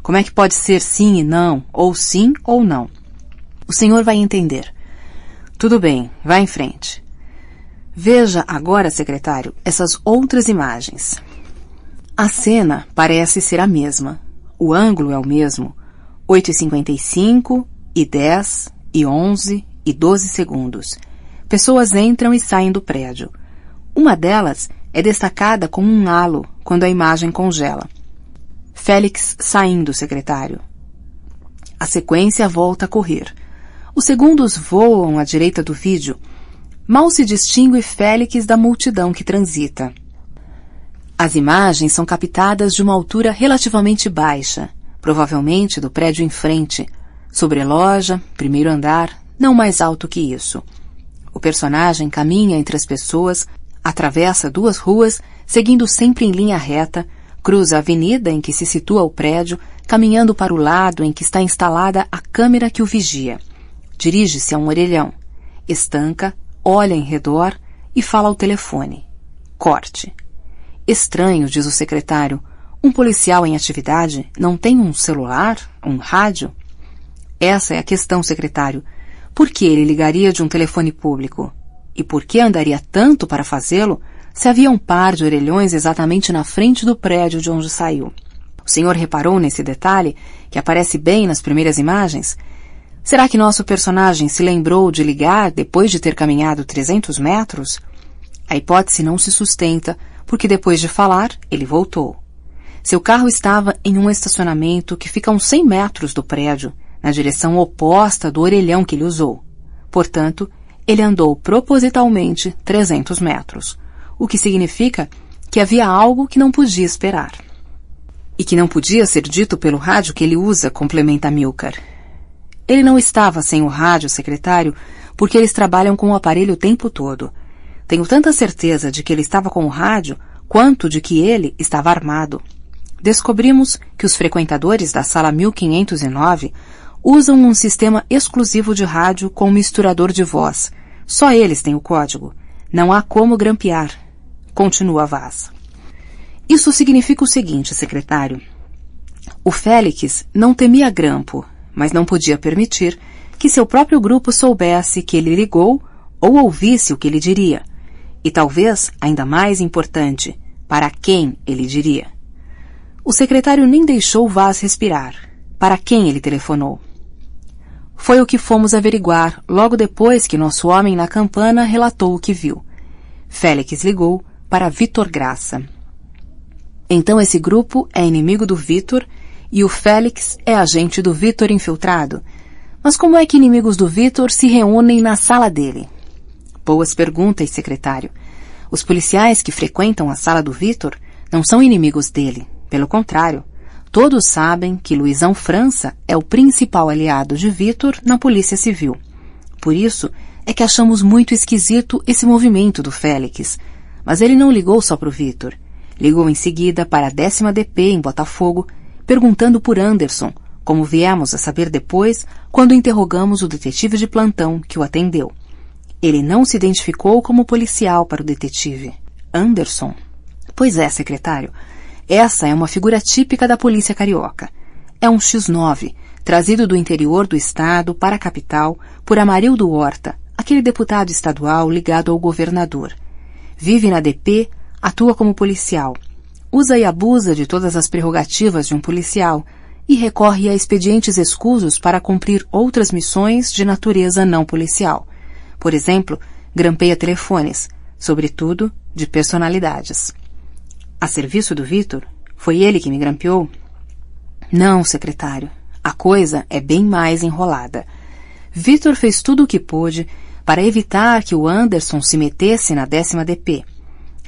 Como é que pode ser sim e não, ou sim ou não? O senhor vai entender. Tudo bem, vá em frente. Veja agora, secretário, essas outras imagens. A cena parece ser a mesma. O ângulo é o mesmo. 8h55, e 10, e 11, e 12 segundos. Pessoas entram e saem do prédio. Uma delas é destacada com um halo quando a imagem congela. Félix saindo, secretário. A sequência volta a correr. Os segundos voam à direita do vídeo. Mal se distingue Félix da multidão que transita. As imagens são captadas de uma altura relativamente baixa, provavelmente do prédio em frente, sobreloja, primeiro andar, não mais alto que isso. O personagem caminha entre as pessoas, atravessa 2 ruas, seguindo sempre em linha reta, cruza a avenida em que se situa o prédio, caminhando para o lado em que está instalada a câmera que o vigia. Dirige-se a um orelhão, estanca, olha em redor e fala ao telefone. Corte. Estranho, diz o secretário, um policial em atividade não tem um celular, um rádio? Essa é a questão, secretário. Por que ele ligaria de um telefone público? E por que andaria tanto para fazê-lo se havia um par de orelhões exatamente na frente do prédio de onde saiu? O senhor reparou nesse detalhe, que aparece bem nas primeiras imagens? Será que nosso personagem se lembrou de ligar depois de ter caminhado 300 metros? A hipótese não se sustenta, porque depois de falar, ele voltou. Seu carro estava em um estacionamento que fica a uns 100 metros do prédio, na direção oposta do orelhão que ele usou. Portanto, ele andou propositalmente 300 metros, o que significa que havia algo que não podia esperar. E que não podia ser dito pelo rádio que ele usa, complementa Amilcar. Ele não estava sem o rádio, secretário, porque eles trabalham com o aparelho o tempo todo. Tenho tanta certeza de que ele estava com o rádio, quanto de que ele estava armado. Descobrimos que os frequentadores da sala 1509 usam um sistema exclusivo de rádio com misturador de voz. Só eles têm o código. Não há como grampear. Continua Vaz. Isso significa o seguinte, secretário. O Félix não temia grampo, mas não podia permitir que seu próprio grupo soubesse que ele ligou ou ouvisse o que ele diria. E talvez, ainda mais importante, para quem ele diria. O secretário nem deixou Vaz respirar. Para quem ele telefonou? Foi o que fomos averiguar logo depois que nosso homem na campana relatou o que viu. Félix ligou para Vitor Graça. Então esse grupo é inimigo do Vitor e o Félix é agente do Vitor infiltrado. Mas como é que inimigos do Vitor se reúnem na sala dele? Boas perguntas, secretário. Os policiais que frequentam a sala do Vitor não são inimigos dele. Pelo contrário, todos sabem que Luizão França é o principal aliado de Vitor na Polícia Civil. Por isso é que achamos muito esquisito esse movimento do Félix. Mas ele não ligou só para o Vitor. Ligou em seguida para a 10ª DP em Botafogo, perguntando por Anderson, como viemos a saber depois quando interrogamos o detetive de plantão que o atendeu. Ele não se identificou como policial para o detetive. Anderson? Pois é, secretário. Essa é uma figura típica da polícia carioca. É um X9, trazido do interior do estado para a capital por Amarildo Horta, aquele deputado estadual ligado ao governador. Vive na DP, atua como policial, usa e abusa de todas as prerrogativas de um policial e recorre a expedientes escusos para cumprir outras missões de natureza não policial. Por exemplo, grampeia telefones, sobretudo de personalidades. A serviço do Vitor? Foi ele que me grampeou? Não, secretário. A coisa é bem mais enrolada. Vitor fez tudo o que pôde para evitar que o Anderson se metesse na 10ª DP.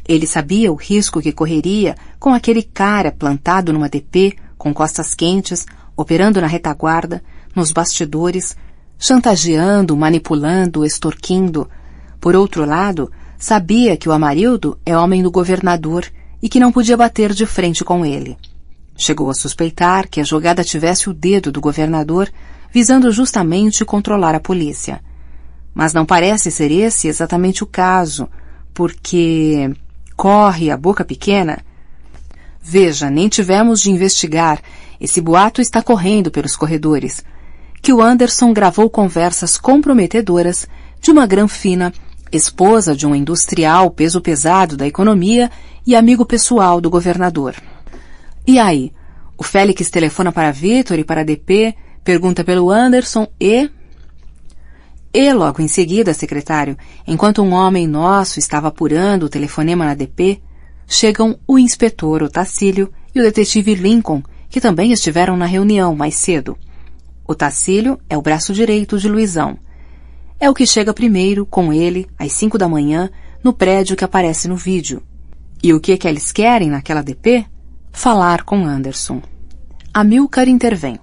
Ele sabia o risco que correria com aquele cara plantado numa DP, com costas quentes, operando na retaguarda, nos bastidores, chantageando, manipulando, extorquindo. Por outro lado, sabia que o Amarildo é homem do governador e que não podia bater de frente com ele. Chegou a suspeitar que a jogada tivesse o dedo do governador, visando justamente controlar a polícia. Mas não parece ser esse exatamente o caso, porque corre a boca pequena. Veja, nem tivemos de investigar, esse boato está correndo pelos corredores, que o Anderson gravou conversas comprometedoras de uma granfina, esposa de um industrial peso pesado da economia e amigo pessoal do governador. E aí? O Félix telefona para Vitor e para a DP, pergunta pelo Anderson e logo em seguida, secretário, enquanto um homem nosso estava apurando o telefonema na DP, chegam o inspetor Otacílio e o detetive Lincoln, que também estiveram na reunião mais cedo. Otacílio é o braço direito de Luizão. É o que chega primeiro, com ele, às 5 da manhã, no prédio que aparece no vídeo. E o que eles querem naquela DP? Falar com Anderson. Amilcar intervém.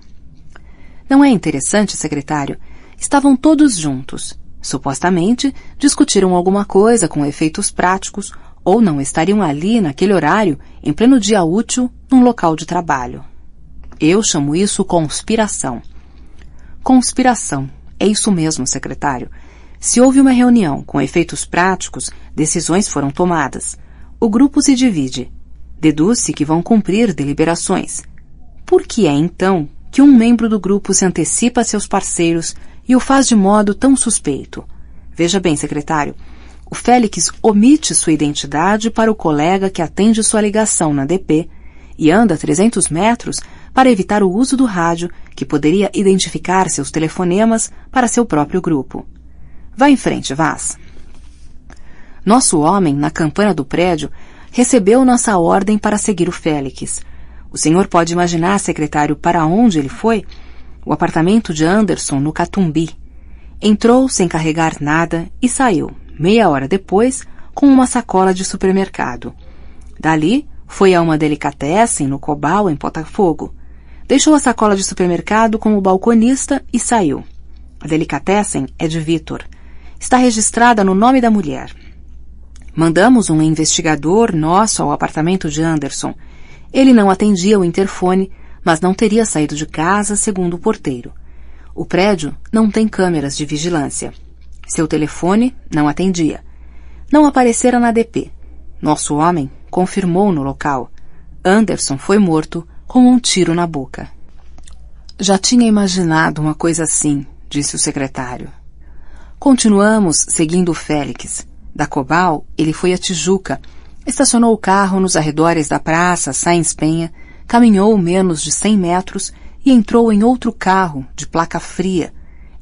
Não é interessante, secretário? Estavam todos juntos. Supostamente, discutiram alguma coisa com efeitos práticos ou não estariam ali naquele horário, em pleno dia útil, num local de trabalho. Eu chamo isso conspiração. Conspiração. É isso mesmo, secretário. Se houve uma reunião com efeitos práticos, decisões foram tomadas. O grupo se divide. Deduz-se que vão cumprir deliberações. Por que é, então, que um membro do grupo se antecipa a seus parceiros e o faz de modo tão suspeito? Veja bem, secretário, o Félix omite sua identidade para o colega que atende sua ligação na DP e anda 300 metros para evitar o uso do rádio que poderia identificar seus telefonemas para seu próprio grupo. Vá em frente, Vaz. Nosso homem, na campana do prédio, recebeu nossa ordem para seguir o Félix. O senhor pode imaginar, secretário, para onde ele foi? O apartamento de Anderson, no Catumbi. Entrou sem carregar nada e saiu, meia hora depois, com uma sacola de supermercado. Dali, foi a uma delicatessen no Cobal, em Botafogo. Deixou a sacola de supermercado com o balconista e saiu. A delicatessen é de Vitor. Está registrada no nome da mulher. Mandamos um investigador nosso ao apartamento de Anderson. Ele não atendia o interfone, mas não teria saído de casa, segundo o porteiro. O prédio não tem câmeras de vigilância. Seu telefone não atendia. Não aparecera na DP. Nosso homem confirmou no local. Anderson foi morto com um tiro na boca. Já tinha imaginado uma coisa assim, disse o secretário. Continuamos seguindo o Félix. Da Cobal, ele foi a Tijuca, estacionou o carro nos arredores da praça Sáenz Penha, caminhou menos de 100 metros e entrou em outro carro de placa fria.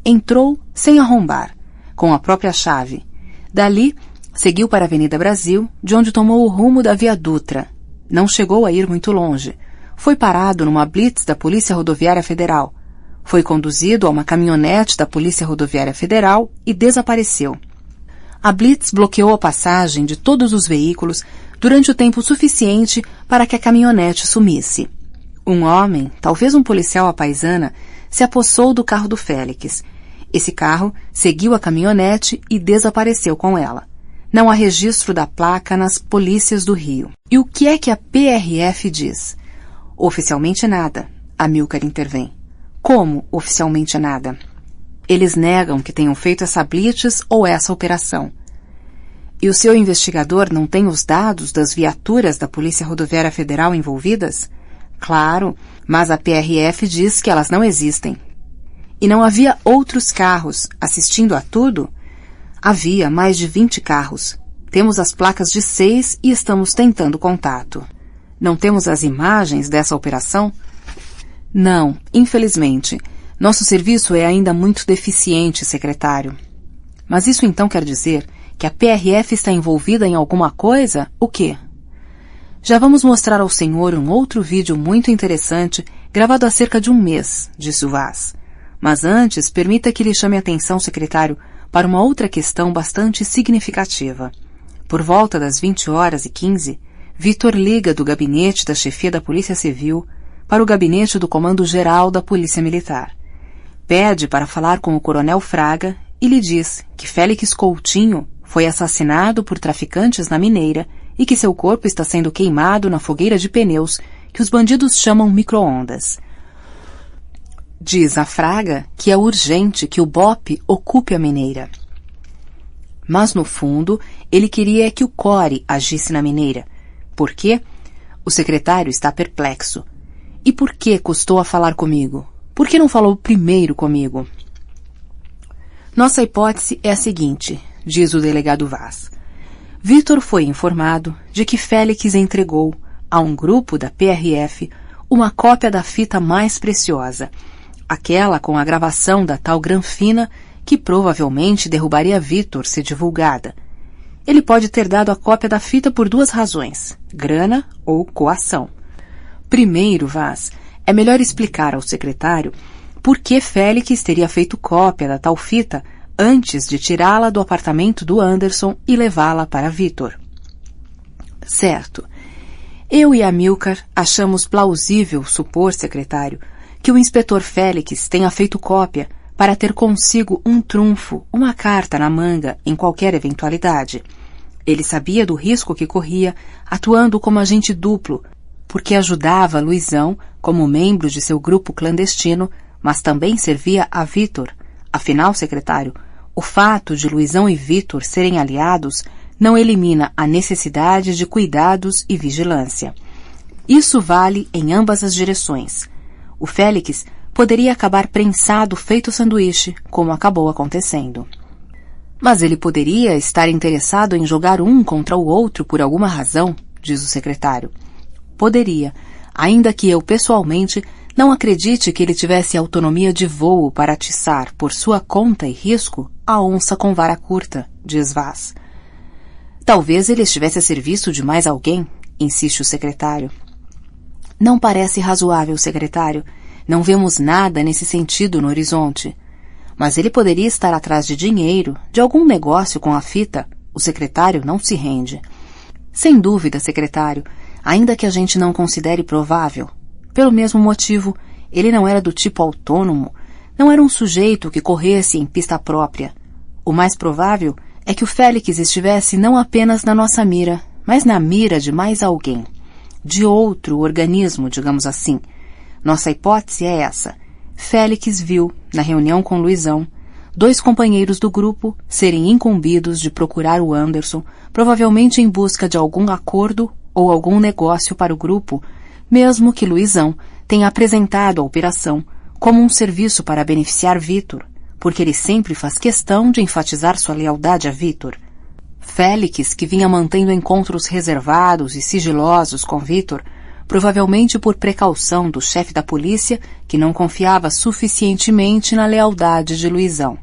entrou sem arrombar, com a própria chave. Dali, seguiu para a Avenida Brasil, de onde tomou o rumo da Via Dutra. Não chegou a ir muito longe. Foi parado numa blitz da Polícia Rodoviária Federal. Foi conduzido a uma caminhonete da Polícia Rodoviária Federal e desapareceu. A blitz bloqueou a passagem de todos os veículos durante o tempo suficiente para que a caminhonete sumisse. Um homem, talvez um policial à paisana, se apossou do carro do Félix. Esse carro seguiu a caminhonete e desapareceu com ela. Não há registro da placa nas polícias do Rio. E o que é que a PRF diz? Oficialmente nada, Amilcar intervém. Como oficialmente nada? Eles negam que tenham feito essa blitz ou essa operação. E o seu investigador não tem os dados das viaturas da Polícia Rodoviária Federal envolvidas? Claro, mas a PRF diz que elas não existem. E não havia outros carros assistindo a tudo? Havia mais de 20 carros. Temos as placas de 6 e estamos tentando contato. Não temos as imagens dessa operação? Não, infelizmente. Nosso serviço é ainda muito deficiente, secretário. Mas isso então quer dizer que a PRF está envolvida em alguma coisa? O quê? Já vamos mostrar ao senhor um outro vídeo muito interessante, gravado há cerca de um mês, disse o Vaz. Mas antes, permita que lhe chame a atenção, secretário, para uma outra questão bastante significativa. Por volta das 20h15, Vitor liga do gabinete da chefia da Polícia Civil para o gabinete do Comando-Geral da Polícia Militar. Pede para falar com o Coronel Fraga e lhe diz que Félix Coutinho foi assassinado por traficantes na Mineira e que seu corpo está sendo queimado na fogueira de pneus que os bandidos chamam micro-ondas. Diz a Fraga que é urgente que o BOPE ocupe a Mineira. Mas, no fundo, ele queria que o CORE agisse na Mineira. Por quê? O secretário está perplexo. E por que custou a falar comigo? Por que não falou primeiro comigo? Nossa hipótese é a seguinte, diz o delegado Vaz. Vitor foi informado de que Félix entregou a um grupo da PRF uma cópia da fita mais preciosa, aquela com a gravação da tal Granfina que provavelmente derrubaria Vitor se divulgada. Ele pode ter dado a cópia da fita por duas razões, grana ou coação. Primeiro, Vaz, é melhor explicar ao secretário por que Félix teria feito cópia da tal fita antes de tirá-la do apartamento do Anderson e levá-la para Vitor. Certo. Eu e Amilcar achamos plausível supor, secretário, que o inspetor Félix tenha feito cópia para ter consigo um trunfo, uma carta na manga em qualquer eventualidade. Ele sabia do risco que corria, atuando como agente duplo, porque ajudava Luizão como membro de seu grupo clandestino, mas também servia a Vitor. Afinal, secretário, o fato de Luizão e Vitor serem aliados não elimina a necessidade de cuidados e vigilância. Isso vale em ambas as direções. O Félix poderia acabar prensado feito sanduíche, como acabou acontecendo. Mas ele poderia estar interessado em jogar um contra o outro por alguma razão, diz o secretário. Poderia, ainda que eu pessoalmente não acredite que ele tivesse autonomia de voo para atiçar, por sua conta e risco, a onça com vara curta, diz Vaz. Talvez ele estivesse a serviço de mais alguém, insiste o secretário. Não parece razoável, secretário. Não vemos nada nesse sentido no horizonte. Mas ele poderia estar atrás de dinheiro, de algum negócio com a fita. O secretário não se rende. Sem dúvida, secretário, ainda que a gente não considere provável. Pelo mesmo motivo, ele não era do tipo autônomo, não era um sujeito que corresse em pista própria. O mais provável é que o Félix estivesse não apenas na nossa mira, mas na mira de mais alguém. De outro organismo, digamos assim. Nossa hipótese é essa. Félix viu, na reunião com Luizão, 2 companheiros do grupo serem incumbidos de procurar o Anderson, provavelmente em busca de algum acordo ou algum negócio para o grupo, mesmo que Luizão tenha apresentado a operação como um serviço para beneficiar Vitor, porque ele sempre faz questão de enfatizar sua lealdade a Vitor. Félix, que vinha mantendo encontros reservados e sigilosos com Vitor, provavelmente por precaução do chefe da polícia, que não confiava suficientemente na lealdade de Luizão.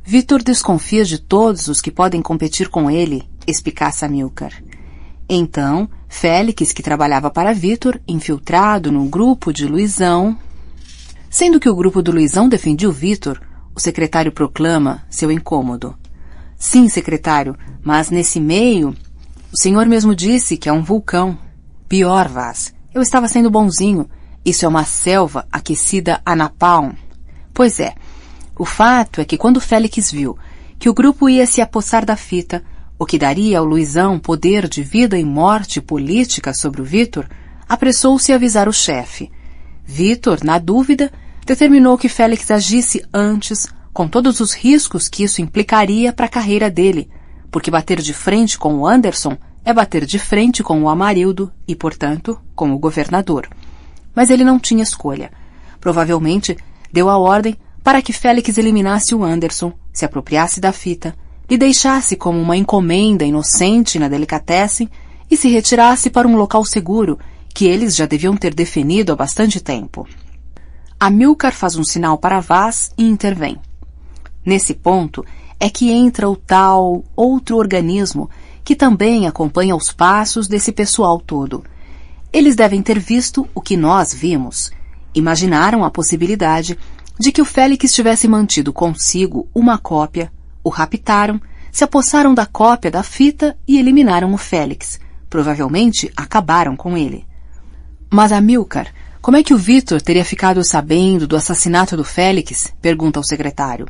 Vitor desconfia de todos os que podem competir com ele, espicaça Amilcar. Então, Félix, que trabalhava para Vitor, infiltrado no grupo de Luizão... Sendo que o grupo do Luizão defendia o Vitor, o secretário proclama seu incômodo. Sim, secretário, mas nesse meio, o senhor mesmo disse que é um vulcão. Pior, Vaz, eu estava sendo bonzinho. Isso é uma selva aquecida a napalm. Pois é, o fato é que quando Félix viu que o grupo ia se apossar da fita, o que daria ao Luizão poder de vida e morte política sobre o Vitor, apressou-se a avisar o chefe. Vitor, na dúvida, determinou que Félix agisse antes, com todos os riscos que isso implicaria para a carreira dele, porque bater de frente com o Anderson é bater de frente com o Amarildo e, portanto, com o governador. Mas ele não tinha escolha. Provavelmente, deu a ordem para que Félix eliminasse o Anderson, se apropriasse da fita, lhe deixasse como uma encomenda inocente na delicatessen e se retirasse para um local seguro, que eles já deviam ter definido há bastante tempo. Amilcar faz um sinal para Vaz e intervém. Nesse ponto é que entra o tal outro organismo que também acompanha os passos desse pessoal todo. Eles devem ter visto o que nós vimos. Imaginaram a possibilidade de que o Félix tivesse mantido consigo uma cópia, o raptaram, se apossaram da cópia da fita e eliminaram o Félix. Provavelmente acabaram com ele. Mas Amilcar, como é que o Vitor teria ficado sabendo do assassinato do Félix? Pergunta o secretário.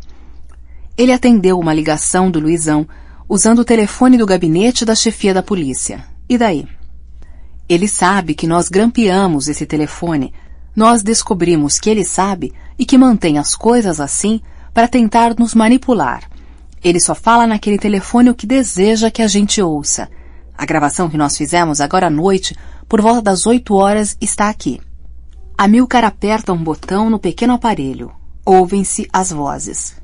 Ele atendeu uma ligação do Luizão, usando o telefone do gabinete da chefia da polícia. E daí? Ele sabe que nós grampeamos esse telefone. Nós descobrimos que ele sabe e que mantém as coisas assim para tentar nos manipular. Ele só fala naquele telefone o que deseja que a gente ouça. A gravação que nós fizemos agora à noite, por volta das 8 horas, está aqui. Amilcar aperta um botão no pequeno aparelho. Ouvem-se as vozes.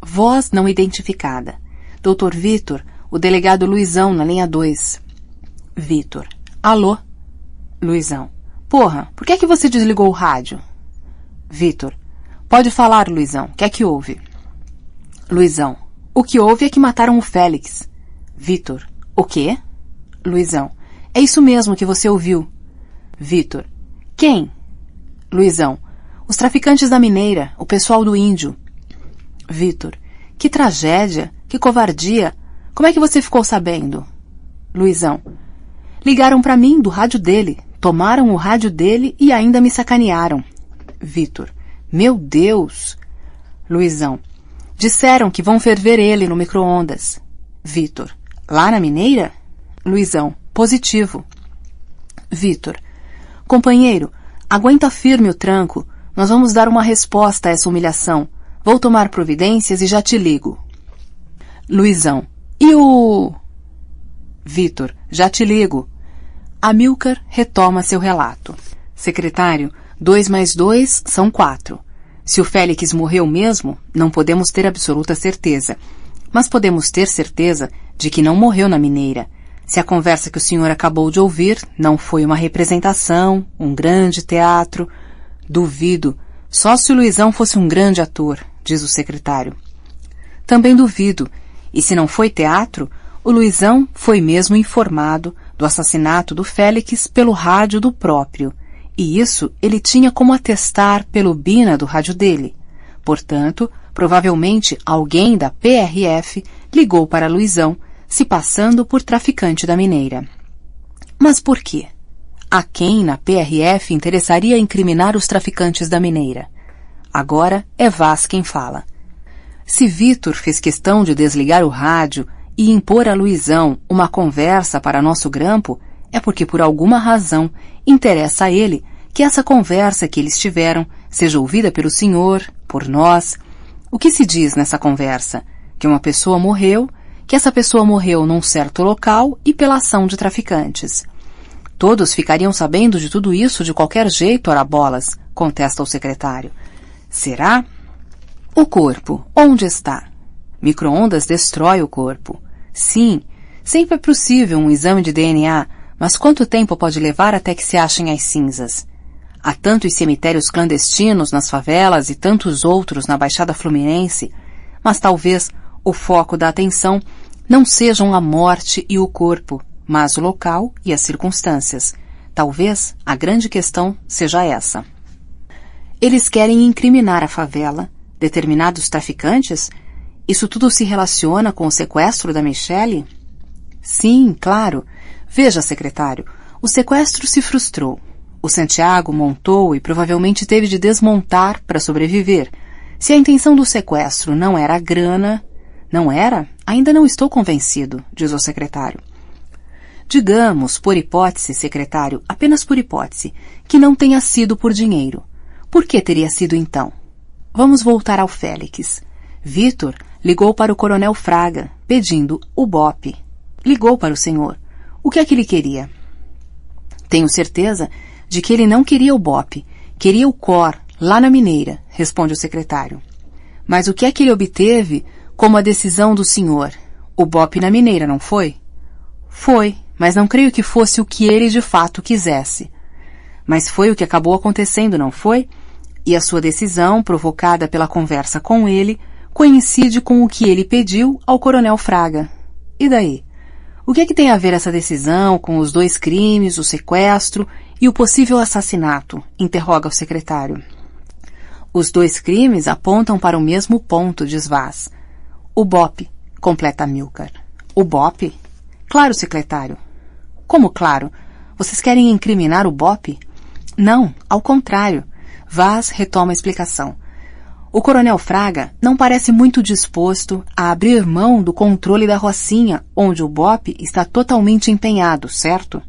Voz não identificada. Dr. Vitor, o delegado Luizão, na linha 2. Vitor. Alô? Luizão. Porra, por que é que você desligou o rádio? Vitor. Pode falar, Luizão. O que é que houve? Luizão. O que houve é que mataram o Félix. Vitor. O quê? Luizão. É isso mesmo que você ouviu. Vitor. Quem? Luizão. Os traficantes da mineira, o pessoal do índio. Vitor. Que tragédia, que covardia. Como é que você ficou sabendo? Luizão. Ligaram para mim do rádio dele. Tomaram o rádio dele e ainda me sacanearam. Vitor. Meu Deus. Luizão. Disseram que vão ferver ele no micro-ondas. Vitor. Lá na mineira? Luizão. Positivo. Vitor. Companheiro, aguenta firme o tranco. Nós vamos dar uma resposta a essa humilhação. Vou tomar providências e já te ligo. Luizão. E o... Vitor. Já te ligo. Amilcar retoma seu relato. Secretário, 2 mais 2 são 4. Se o Félix morreu mesmo, não podemos ter absoluta certeza. Mas podemos ter certeza de que não morreu na mineira. Se a conversa que o senhor acabou de ouvir não foi uma representação, um grande teatro... Duvido. Só se o Luizão fosse um grande ator, diz o secretário. Também duvido. E se não foi teatro, o Luizão foi mesmo informado do assassinato do Félix pelo rádio do próprio. E isso ele tinha como atestar pelo bina do rádio dele. Portanto, provavelmente alguém da PRF ligou para Luizão, se passando por traficante da mineira. Mas por quê? A quem na PRF interessaria incriminar os traficantes da mineira? Agora é Vaz quem fala. Se Vitor fez questão de desligar o rádio e impor a Luizão uma conversa para nosso grampo, é porque por alguma razão interessa a ele que essa conversa que eles tiveram seja ouvida pelo senhor, por nós. O que se diz nessa conversa? Que uma pessoa morreu, que essa pessoa morreu num certo local e pela ação de traficantes. Todos ficariam sabendo de tudo isso de qualquer jeito, ora bolas, contesta o secretário. Será? O corpo, onde está? Micro-ondas destrói o corpo. Sim, sempre é possível um exame de DNA, Mas quanto tempo pode levar até que se achem as cinzas? Há tantos cemitérios clandestinos nas favelas e tantos outros na Baixada Fluminense, mas talvez o foco da atenção não sejam a morte e o corpo, mas o local e as circunstâncias. Talvez a grande questão seja essa. Eles querem incriminar a favela, determinados traficantes? Isso tudo se relaciona com o sequestro da Michelle? Sim, claro. Veja, secretário, o sequestro se frustrou. O Santiago montou e provavelmente teve de desmontar para sobreviver. Se a intenção do sequestro não era a grana... Não era? Ainda não estou convencido, diz o secretário. Digamos, por hipótese, secretário, apenas por hipótese, que não tenha sido por dinheiro. Por que teria sido então? Vamos voltar ao Félix. Vitor ligou para o coronel Fraga, pedindo o BOPE. Ligou para o senhor. O que é que ele queria? Tenho certeza de que ele não queria o BOPE, queria o COR, lá na Mineira, responde o secretário. Mas o que é que ele obteve como a decisão do senhor? O BOPE na Mineira, não foi? Foi, mas não creio que fosse o que ele de fato quisesse. Mas foi o que acabou acontecendo, não foi? E a sua decisão, provocada pela conversa com ele, coincide com o que ele pediu ao coronel Fraga. E daí? O que é que tem a ver essa decisão com os 2 crimes, o sequestro e o possível assassinato? Interroga o secretário. Os 2 crimes apontam para o mesmo ponto, diz Vaz. O BOPE, completa Amilcar. O BOPE? Claro, secretário. Como claro? Vocês querem incriminar o BOPE? Não, ao contrário. Vaz retoma a explicação. O coronel Fraga não parece muito disposto a abrir mão do controle da Rocinha, onde o BOPE está totalmente empenhado, certo?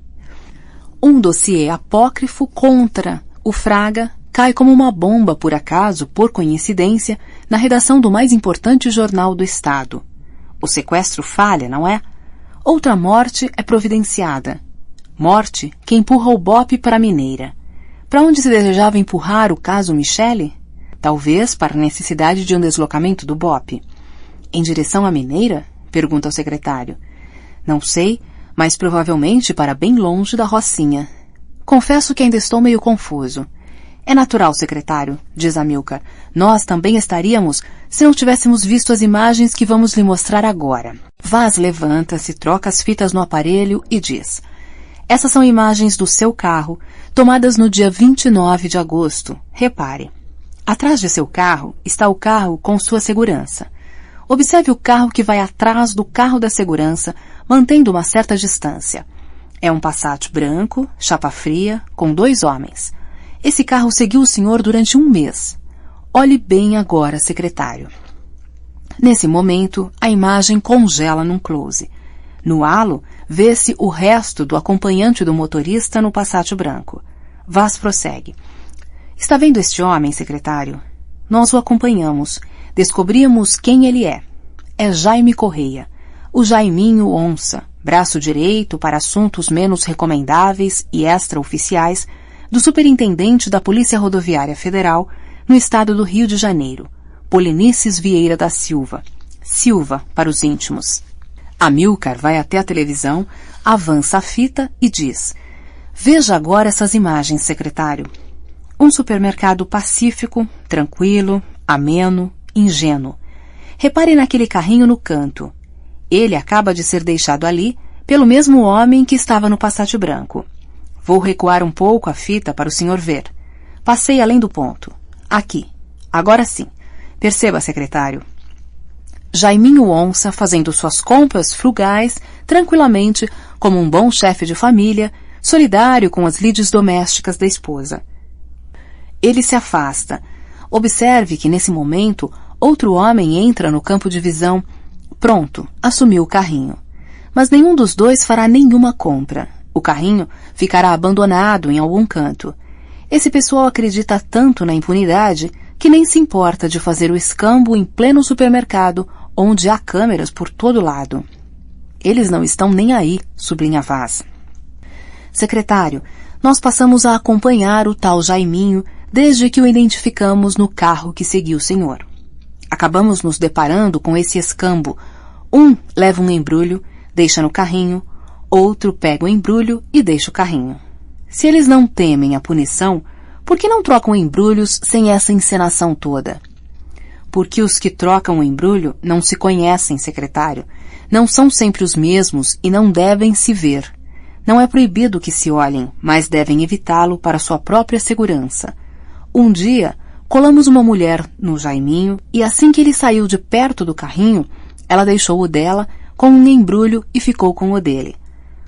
Um dossiê apócrifo contra o Fraga cai como uma bomba, por acaso, por coincidência, na redação do mais importante jornal do Estado. O sequestro falha, não é? Outra morte é providenciada. Morte que empurra o BOPE para a Mineira. Para onde se desejava empurrar o caso Michelle? Talvez para a necessidade de um deslocamento do BOPE. Em direção à Mineira? Pergunta o secretário. Não sei, mas provavelmente para bem longe da Rocinha. Confesso que ainda estou meio confuso. É natural, secretário, diz Amilcar. Nós também estaríamos se não tivéssemos visto as imagens que vamos lhe mostrar agora. Vaz levanta-se, troca as fitas no aparelho e diz: essas são imagens do seu carro, tomadas no dia 29 de agosto. Repare. Atrás de seu carro está o carro com sua segurança. Observe o carro que vai atrás do carro da segurança, mantendo uma certa distância. É um Passat branco, chapa fria, com 2 homens. Esse carro seguiu o senhor durante 1 mês. Olhe bem agora, secretário. Nesse momento, a imagem congela num close. No halo, vê-se o resto do acompanhante do motorista no Passat branco. Vaz prossegue. Está vendo este homem, secretário? Nós o acompanhamos. Descobrimos quem ele é. É Jaime Correia, o Jaiminho Onça, braço direito para assuntos menos recomendáveis e extraoficiais do superintendente da Polícia Rodoviária Federal no estado do Rio de Janeiro, Polinices Vieira da Silva. Silva, para os íntimos. Amilcar vai até a televisão, avança a fita e diz: veja agora essas imagens, secretário. Um supermercado pacífico, tranquilo, ameno, ingênuo. Repare naquele carrinho no canto. Ele acaba de ser deixado ali pelo mesmo homem que estava no Passat branco. Vou recuar um pouco a fita para o senhor ver. Passei além do ponto. Aqui. Agora sim. Perceba, secretário. Jaiminho Onça fazendo suas compras frugais, tranquilamente, como um bom chefe de família, solidário com as lides domésticas da esposa. Ele se afasta. Observe que, nesse momento, outro homem entra no campo de visão. Pronto, assumiu o carrinho. Mas nenhum dos 2 fará nenhuma compra. O carrinho ficará abandonado em algum canto. Esse pessoal acredita tanto na impunidade que nem se importa de fazer o escambo em pleno supermercado, onde há câmeras por todo lado. Eles não estão nem aí, sublinha Vaz. Secretário, nós passamos a acompanhar o tal Jaiminho desde que o identificamos no carro que seguiu o senhor. Acabamos nos deparando com esse escambo. Um leva um embrulho, deixa no carrinho, outro pega o embrulho e deixa o carrinho. Se eles não temem a punição, por que não trocam embrulhos sem essa encenação toda? Porque os que trocam o embrulho não se conhecem, secretário. Não são sempre os mesmos e não devem se ver. Não é proibido que se olhem, mas devem evitá-lo para sua própria segurança. Um dia, colamos uma mulher no Jaiminho e assim que ele saiu de perto do carrinho, ela deixou o dela com um embrulho e ficou com o dele.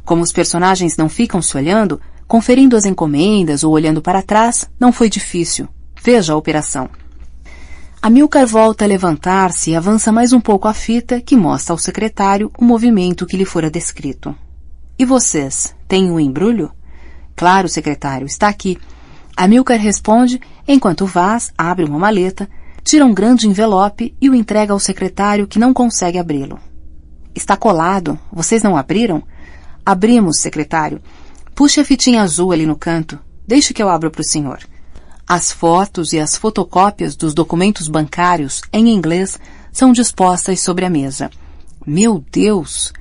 Como os personagens não ficam se olhando, conferindo as encomendas ou olhando para trás, não foi difícil. Veja a operação. Amilcar volta a levantar-se e avança mais um pouco a fita que mostra ao secretário o movimento que lhe fora descrito. E vocês, têm um embrulho? Claro, secretário, está aqui. Amilcar responde enquanto Vaz abre uma maleta, tira um grande envelope e o entrega ao secretário que não consegue abri-lo. Está colado. Vocês não abriram? Abrimos, secretário. Puxe a fitinha azul ali no canto. Deixe que eu abra para o senhor. As fotos e as fotocópias dos documentos bancários, em inglês, são dispostas sobre a mesa. Meu Deus!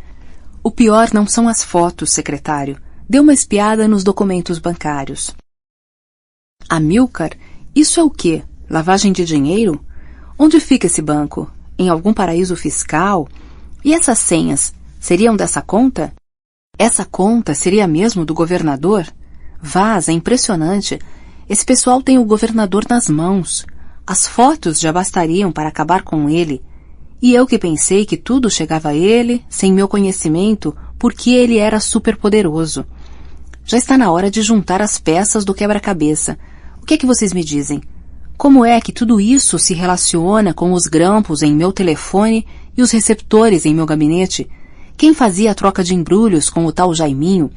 O pior não são as fotos, secretário. Dê uma espiada nos documentos bancários. Amilcar, isso é o quê? Lavagem de dinheiro? Onde fica esse banco? Em algum paraíso fiscal? E essas senhas, seriam dessa conta? Essa conta seria mesmo do governador? Vaz, é impressionante. Esse pessoal tem o governador nas mãos. As fotos já bastariam para acabar com ele. E eu que pensei que tudo chegava a ele, sem meu conhecimento, porque ele era superpoderoso. Já está na hora de juntar as peças do quebra-cabeça. O que é que vocês me dizem? Como é que tudo isso se relaciona com os grampos em meu telefone e os receptores em meu gabinete? Quem fazia a troca de embrulhos com o tal Jaiminho?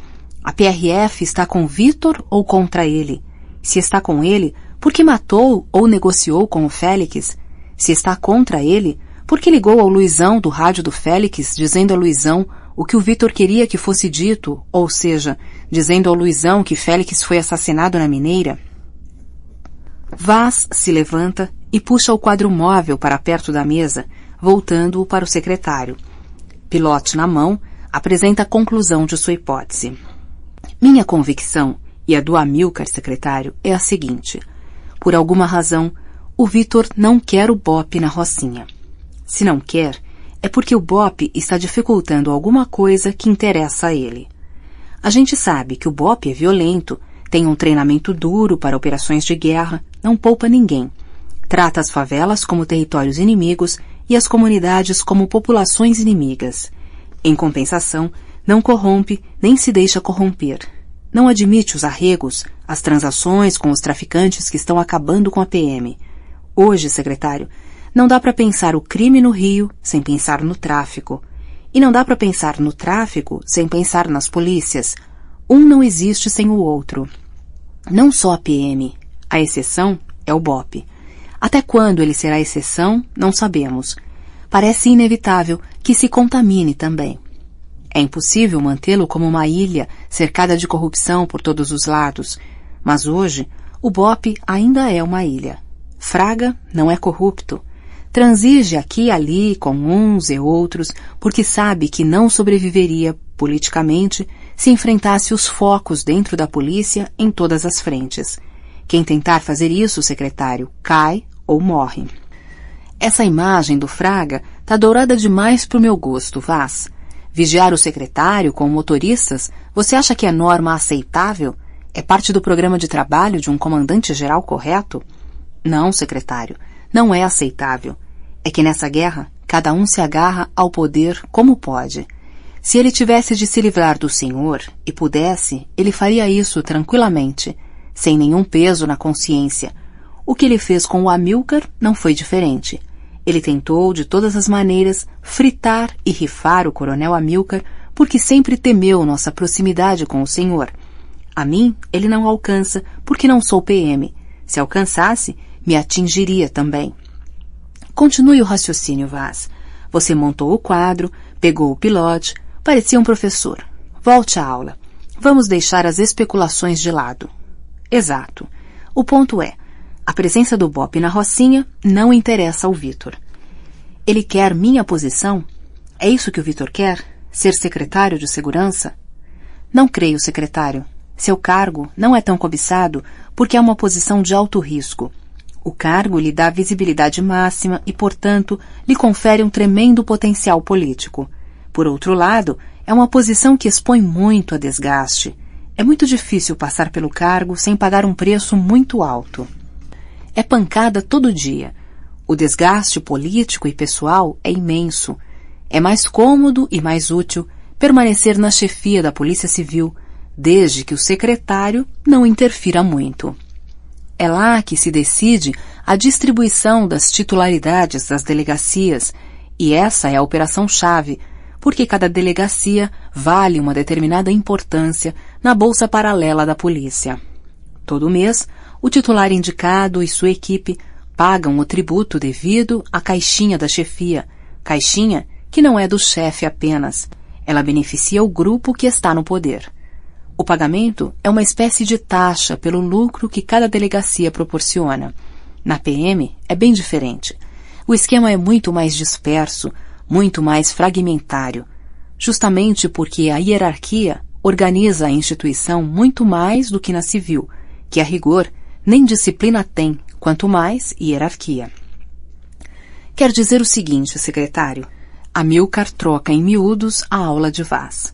A PRF está com Vitor ou contra ele? Se está com ele, por que matou ou negociou com o Félix? Se está contra ele, por que ligou ao Luizão do rádio do Félix dizendo a Luizão o que o Vitor queria que fosse dito, ou seja, dizendo ao Luizão que Félix foi assassinado na Mineira? Vaz se levanta e puxa o quadro móvel para perto da mesa, voltando-o para o secretário. Pilote na mão, apresenta a conclusão de sua hipótese. Minha convicção, e a do Amilcar, secretário, é a seguinte. Por alguma razão, o Vitor não quer o BOPE na Rocinha. Se não quer, é porque o BOPE está dificultando alguma coisa que interessa a ele. A gente sabe que o BOPE é violento, tem um treinamento duro para operações de guerra, não poupa ninguém. Trata as favelas como territórios inimigos e as comunidades como populações inimigas. Em compensação, não corrompe nem se deixa corromper. Não admite os arregos, as transações com os traficantes que estão acabando com a PM. Hoje, secretário, não dá para pensar o crime no Rio sem pensar no tráfico. E não dá para pensar no tráfico sem pensar nas polícias. Um não existe sem o outro. Não só a PM. A exceção é o BOPE. Até quando ele será exceção, não sabemos. Parece inevitável que se contamine também. É impossível mantê-lo como uma ilha cercada de corrupção por todos os lados. Mas hoje, o BOPE ainda é uma ilha. Fraga não é corrupto. Transige aqui e ali com uns e outros, porque sabe que não sobreviveria politicamente se enfrentasse os focos dentro da polícia em todas as frentes. Quem tentar fazer isso, secretário, cai ou morre. Essa imagem do Fraga tá dourada demais pro meu gosto, Vaz. Vigiar o secretário com motoristas, você acha que é norma aceitável? É parte do programa de trabalho de um comandante-geral correto? Não, secretário, não é aceitável. É que nessa guerra, cada um se agarra ao poder como pode. Se ele tivesse de se livrar do senhor, e pudesse, ele faria isso tranquilamente, sem nenhum peso na consciência. O que ele fez com o Amilcar não foi diferente. Ele tentou, de todas as maneiras, fritar e rifar o coronel Amilcar, porque sempre temeu nossa proximidade com o senhor. A mim, ele não alcança, porque não sou PM. Se alcançasse, me atingiria também. Continue o raciocínio, Vaz. Você montou o quadro, pegou o pilote, parecia um professor. Volte à aula. Vamos deixar as especulações de lado. Exato. O ponto é, a presença do BOPE na Rocinha não interessa ao Vitor. Ele quer minha posição? É isso que o Vitor quer? Ser secretário de segurança? Não creio, secretário. Seu cargo não é tão cobiçado porque é uma posição de alto risco. O cargo lhe dá visibilidade máxima e, portanto, lhe confere um tremendo potencial político. Por outro lado, é uma posição que expõe muito a desgaste. É muito difícil passar pelo cargo sem pagar um preço muito alto. É pancada todo dia. O desgaste político e pessoal é imenso. É mais cômodo e mais útil permanecer na chefia da Polícia Civil, desde que o secretário não interfira muito. É lá que se decide a distribuição das titularidades das delegacias, e essa é a operação-chave, porque cada delegacia vale uma determinada importância na bolsa paralela da polícia. Todo mês, o titular indicado e sua equipe pagam o tributo devido à caixinha da chefia, caixinha que não é do chefe apenas, ela beneficia o grupo que está no poder. O pagamento é uma espécie de taxa pelo lucro que cada delegacia proporciona. Na PM é bem diferente. O esquema é muito mais disperso, muito mais fragmentário, justamente porque a hierarquia organiza a instituição muito mais do que na civil, que a rigor nem disciplina tem, quanto mais hierarquia. Quer dizer o seguinte, secretário, Amilcar troca em miúdos a aula de Vaz.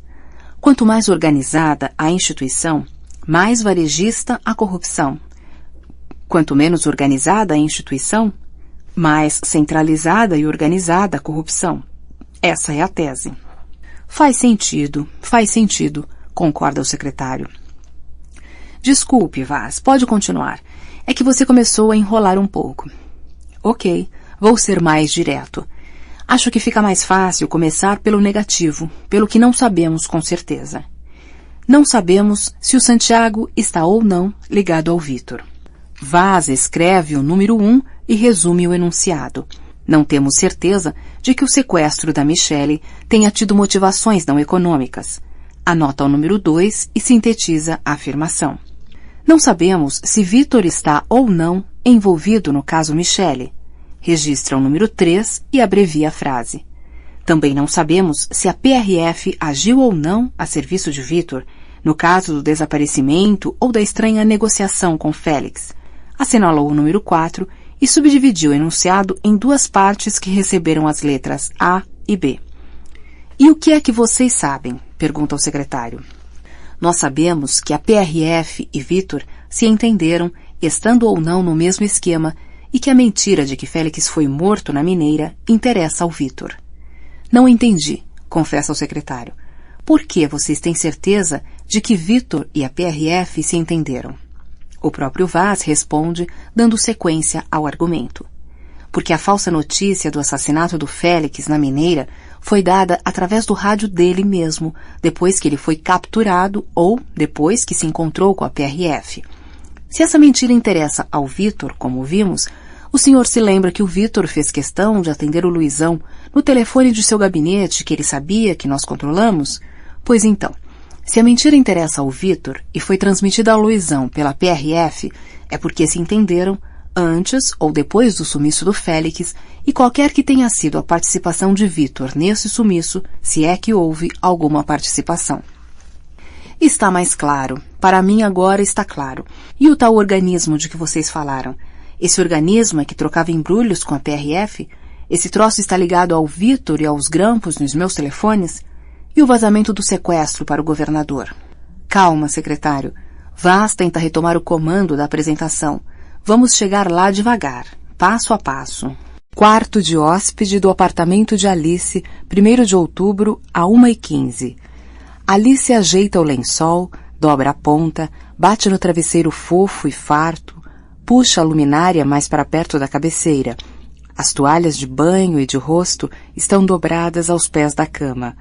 Quanto mais organizada a instituição, mais varejista a corrupção. Quanto menos organizada a instituição, mais centralizada e organizada a corrupção. Essa é a tese. Faz sentido, concorda o secretário. Desculpe, Vaz, pode continuar. É que você começou a enrolar um pouco. Ok, vou ser mais direto. Acho que fica mais fácil começar pelo negativo, pelo que não sabemos com certeza. Não sabemos se o Santiago está ou não ligado ao Vítor. Vaz escreve o número 1 e resume o enunciado. Não temos certeza de que o sequestro da Michele tenha tido motivações não econômicas. Anota o número 2 e sintetiza a afirmação. Não sabemos se Vítor está ou não envolvido no caso Michele. Registra o número 3 e abrevia a frase. Também não sabemos se a PRF agiu ou não a serviço de Vítor, no caso do desaparecimento ou da estranha negociação com Félix. Assinalou o número 4 e subdividiu o enunciado em duas partes que receberam as letras A e B. E o que é que vocês sabem? Pergunta o secretário. Nós sabemos que a PRF e Vítor se entenderam, estando ou não no mesmo esquema, e que a mentira de que Félix foi morto na mineira interessa ao Vítor. Não entendi, confessa o secretário. Por que vocês têm certeza de que Vítor e a PRF se entenderam? O próprio Vaz responde, dando sequência ao argumento. Porque a falsa notícia do assassinato do Félix na mineira foi dada através do rádio dele mesmo, depois que ele foi capturado ou depois que se encontrou com a PRF. Se essa mentira interessa ao Vítor, como vimos, o senhor se lembra que o Vítor fez questão de atender o Luizão no telefone de seu gabinete que ele sabia que nós controlamos? Pois então, se a mentira interessa ao Vítor e foi transmitida ao Luizão pela PRF, é porque se entenderam antes ou depois do sumiço do Félix e qualquer que tenha sido a participação de Vítor nesse sumiço, se é que houve alguma participação. Está mais claro. Para mim agora está claro. E o tal organismo de que vocês falaram? Esse organismo é que trocava embrulhos com a PRF? Esse troço está ligado ao Vítor e aos grampos nos meus telefones? E o vazamento do sequestro para o governador? Calma, secretário. Vaz tenta retomar o comando da apresentação. Vamos chegar lá devagar, passo a passo. Quarto de hóspede do apartamento de Alice, 1º de outubro, a 1h15. Alice ajeita o lençol, dobra a ponta, bate no travesseiro fofo e farto, puxa a luminária mais para perto da cabeceira. As toalhas de banho e de rosto estão dobradas aos pés da cama.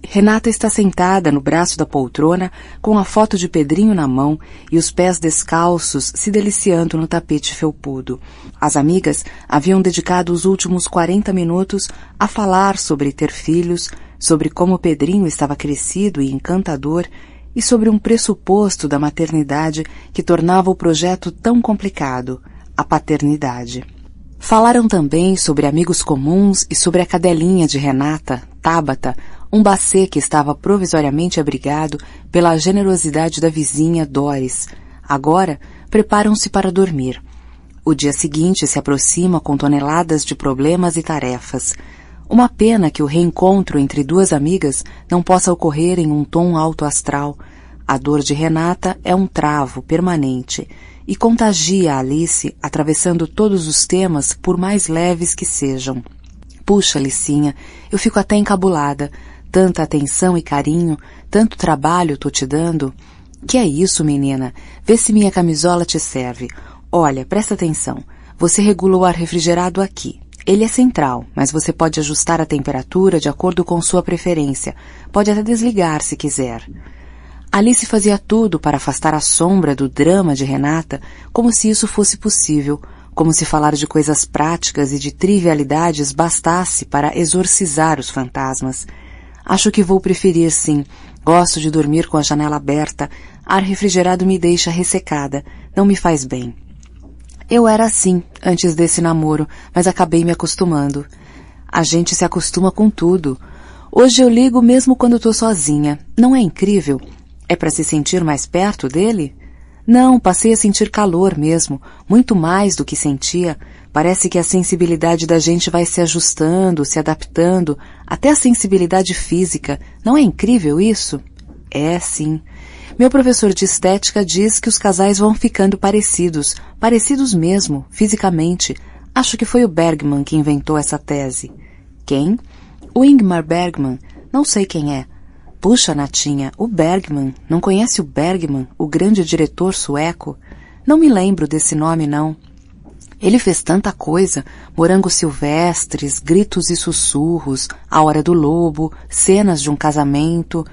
Renata está sentada no braço da poltrona com a foto de Pedrinho na mão e os pés descalços se deliciando no tapete felpudo. As amigas haviam dedicado os últimos 40 minutos a falar sobre ter filhos, sobre como Pedrinho estava crescido e encantador e sobre um pressuposto da maternidade que tornava o projeto tão complicado, a paternidade. Falaram também sobre amigos comuns e sobre a cadelinha de Renata, Tabata, Um bacê que estava provisoriamente abrigado pela generosidade da vizinha Doris. Agora, preparam-se para dormir. O dia seguinte se aproxima com toneladas de problemas e tarefas. Uma pena que o reencontro entre duas amigas não possa ocorrer em um tom alto astral. A dor de Renata é um travo permanente e contagia a Alice, atravessando todos os temas, por mais leves que sejam. Puxa, Licinha, eu fico até encabulada. Tanta atenção e carinho, tanto trabalho tô te dando. Que é isso, menina? Vê se minha camisola te serve. Olha, presta atenção. Você regula o ar refrigerado aqui. Ele é central, mas você pode ajustar a temperatura de acordo com sua preferência. Pode até desligar se quiser. Alice fazia tudo para afastar a sombra do drama de Renata, como se isso fosse possível, como se falar de coisas práticas e de trivialidades bastasse para exorcizar os fantasmas. Acho que vou preferir, sim. Gosto de dormir com a janela aberta. Ar refrigerado me deixa ressecada. Não me faz bem. Eu era assim, antes desse namoro, mas acabei me acostumando. A gente se acostuma com tudo. Hoje eu ligo mesmo quando estou sozinha. Não é incrível? É para se sentir mais perto dele? Não, passei a sentir calor mesmo, muito mais do que sentia. Parece que a sensibilidade da gente vai se ajustando, se adaptando, até a sensibilidade física. Não é incrível isso? É, sim. Meu professor de estética diz que os casais vão ficando parecidos, parecidos mesmo, fisicamente. Acho que foi o Bergman que inventou essa tese. Quem? O Ingmar Bergman. Não sei quem é. Puxa, Natinha, o Bergman. Não conhece o Bergman, o grande diretor sueco? Não me lembro desse nome, não. Ele fez tanta coisa, Morangos Silvestres, Gritos e Sussurros, A Hora do Lobo, cenas de um casamento.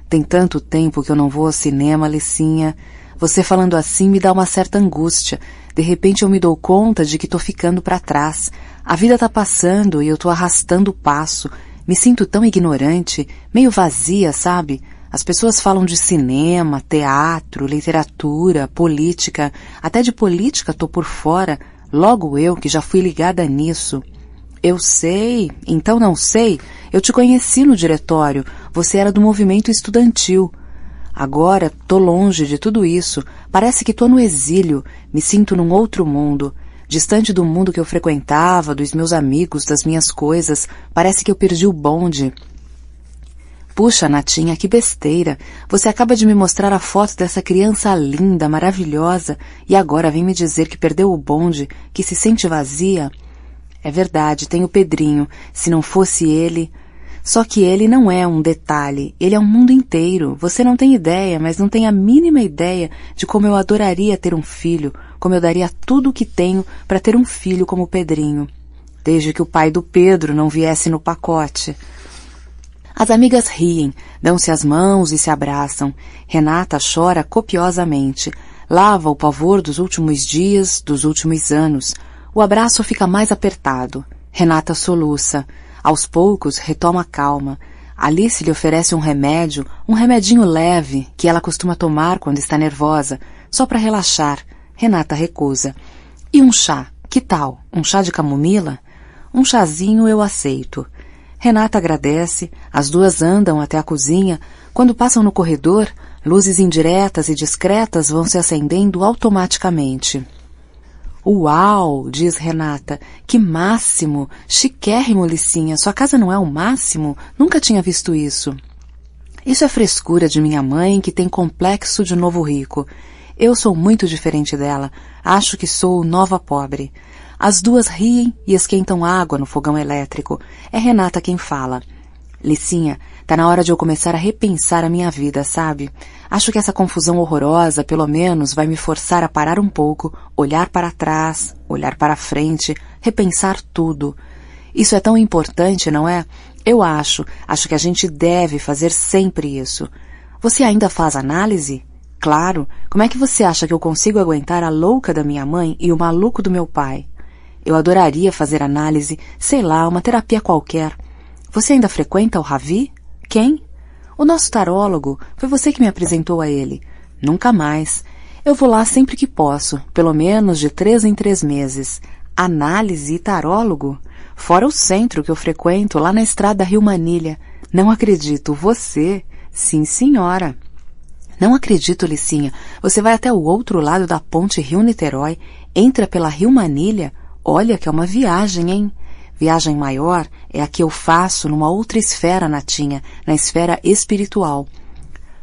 Tem tanto tempo que eu não vou ao cinema, Licinha. Você falando assim me dá uma certa angústia. De repente eu me dou conta de que tô ficando para trás. A vida tá passando e eu tô arrastando o passo. Me sinto tão ignorante, meio vazia, sabe? As pessoas falam de cinema, teatro, literatura, política. Até de política tô por fora. Logo eu, que já fui ligada nisso. Eu sei, então não sei. Eu te conheci no diretório. Você era do movimento estudantil. Agora tô longe de tudo isso. Parece que tô no exílio. Me sinto num outro mundo. Distante do mundo que eu frequentava, dos meus amigos, das minhas coisas. Parece que eu perdi o bonde. Puxa, Natinha, que besteira. Você acaba de me mostrar a foto dessa criança linda, maravilhosa, e agora vem me dizer que perdeu o bonde, que se sente vazia. É verdade, tem o Pedrinho. Se não fosse ele... Só que ele não é um detalhe, ele é um mundo inteiro. Você não tem ideia, mas não tem a mínima ideia de como eu adoraria ter um filho, como eu daria tudo o que tenho para ter um filho como o Pedrinho. Desde que o pai do Pedro não viesse no pacote. As amigas riem, dão-se as mãos e se abraçam. Renata chora copiosamente. Lava o pavor dos últimos dias, dos últimos anos. O abraço fica mais apertado. Renata soluça. Aos poucos, retoma a calma. Alice lhe oferece um remédio, um remedinho leve, que ela costuma tomar quando está nervosa, só para relaxar. Renata recusa. E um chá? Que tal? Um chá de camomila? Um chazinho eu aceito. Renata agradece, as duas andam até a cozinha. Quando passam no corredor, luzes indiretas e discretas vão se acendendo automaticamente. Uau, diz Renata, que máximo, chiquérrimo, Licinha, sua casa não é o máximo? Nunca tinha visto isso. Isso é frescura de minha mãe, que tem complexo de novo rico. Eu sou muito diferente dela, acho que sou nova pobre. As duas riem e esquentam água no fogão elétrico. É Renata quem fala. Licinha, tá na hora de eu começar a repensar a minha vida, sabe? Acho que essa confusão horrorosa, pelo menos, vai me forçar a parar um pouco, olhar para trás, olhar para frente, repensar tudo. Isso é tão importante, não é? Eu acho que a gente deve fazer sempre isso. Você ainda faz análise? Claro. Como é que você acha que eu consigo aguentar a louca da minha mãe e o maluco do meu pai? Eu adoraria fazer análise, sei lá, uma terapia qualquer. Você ainda frequenta o Ravi? Quem? O nosso tarólogo. Foi você que me apresentou a ele. Nunca mais. Eu vou lá sempre que posso, pelo menos de 3 em 3 meses. Análise e tarólogo? Fora o centro que eu frequento, lá na estrada Rio Manilha. Não acredito. Você? Sim, senhora. Não acredito, Licinha. Você vai até o outro lado da ponte Rio-Niterói, entra pela Rio-Manilha. Olha que é uma viagem, hein? Viagem maior é a que eu faço numa outra esfera, Natinha, na esfera espiritual.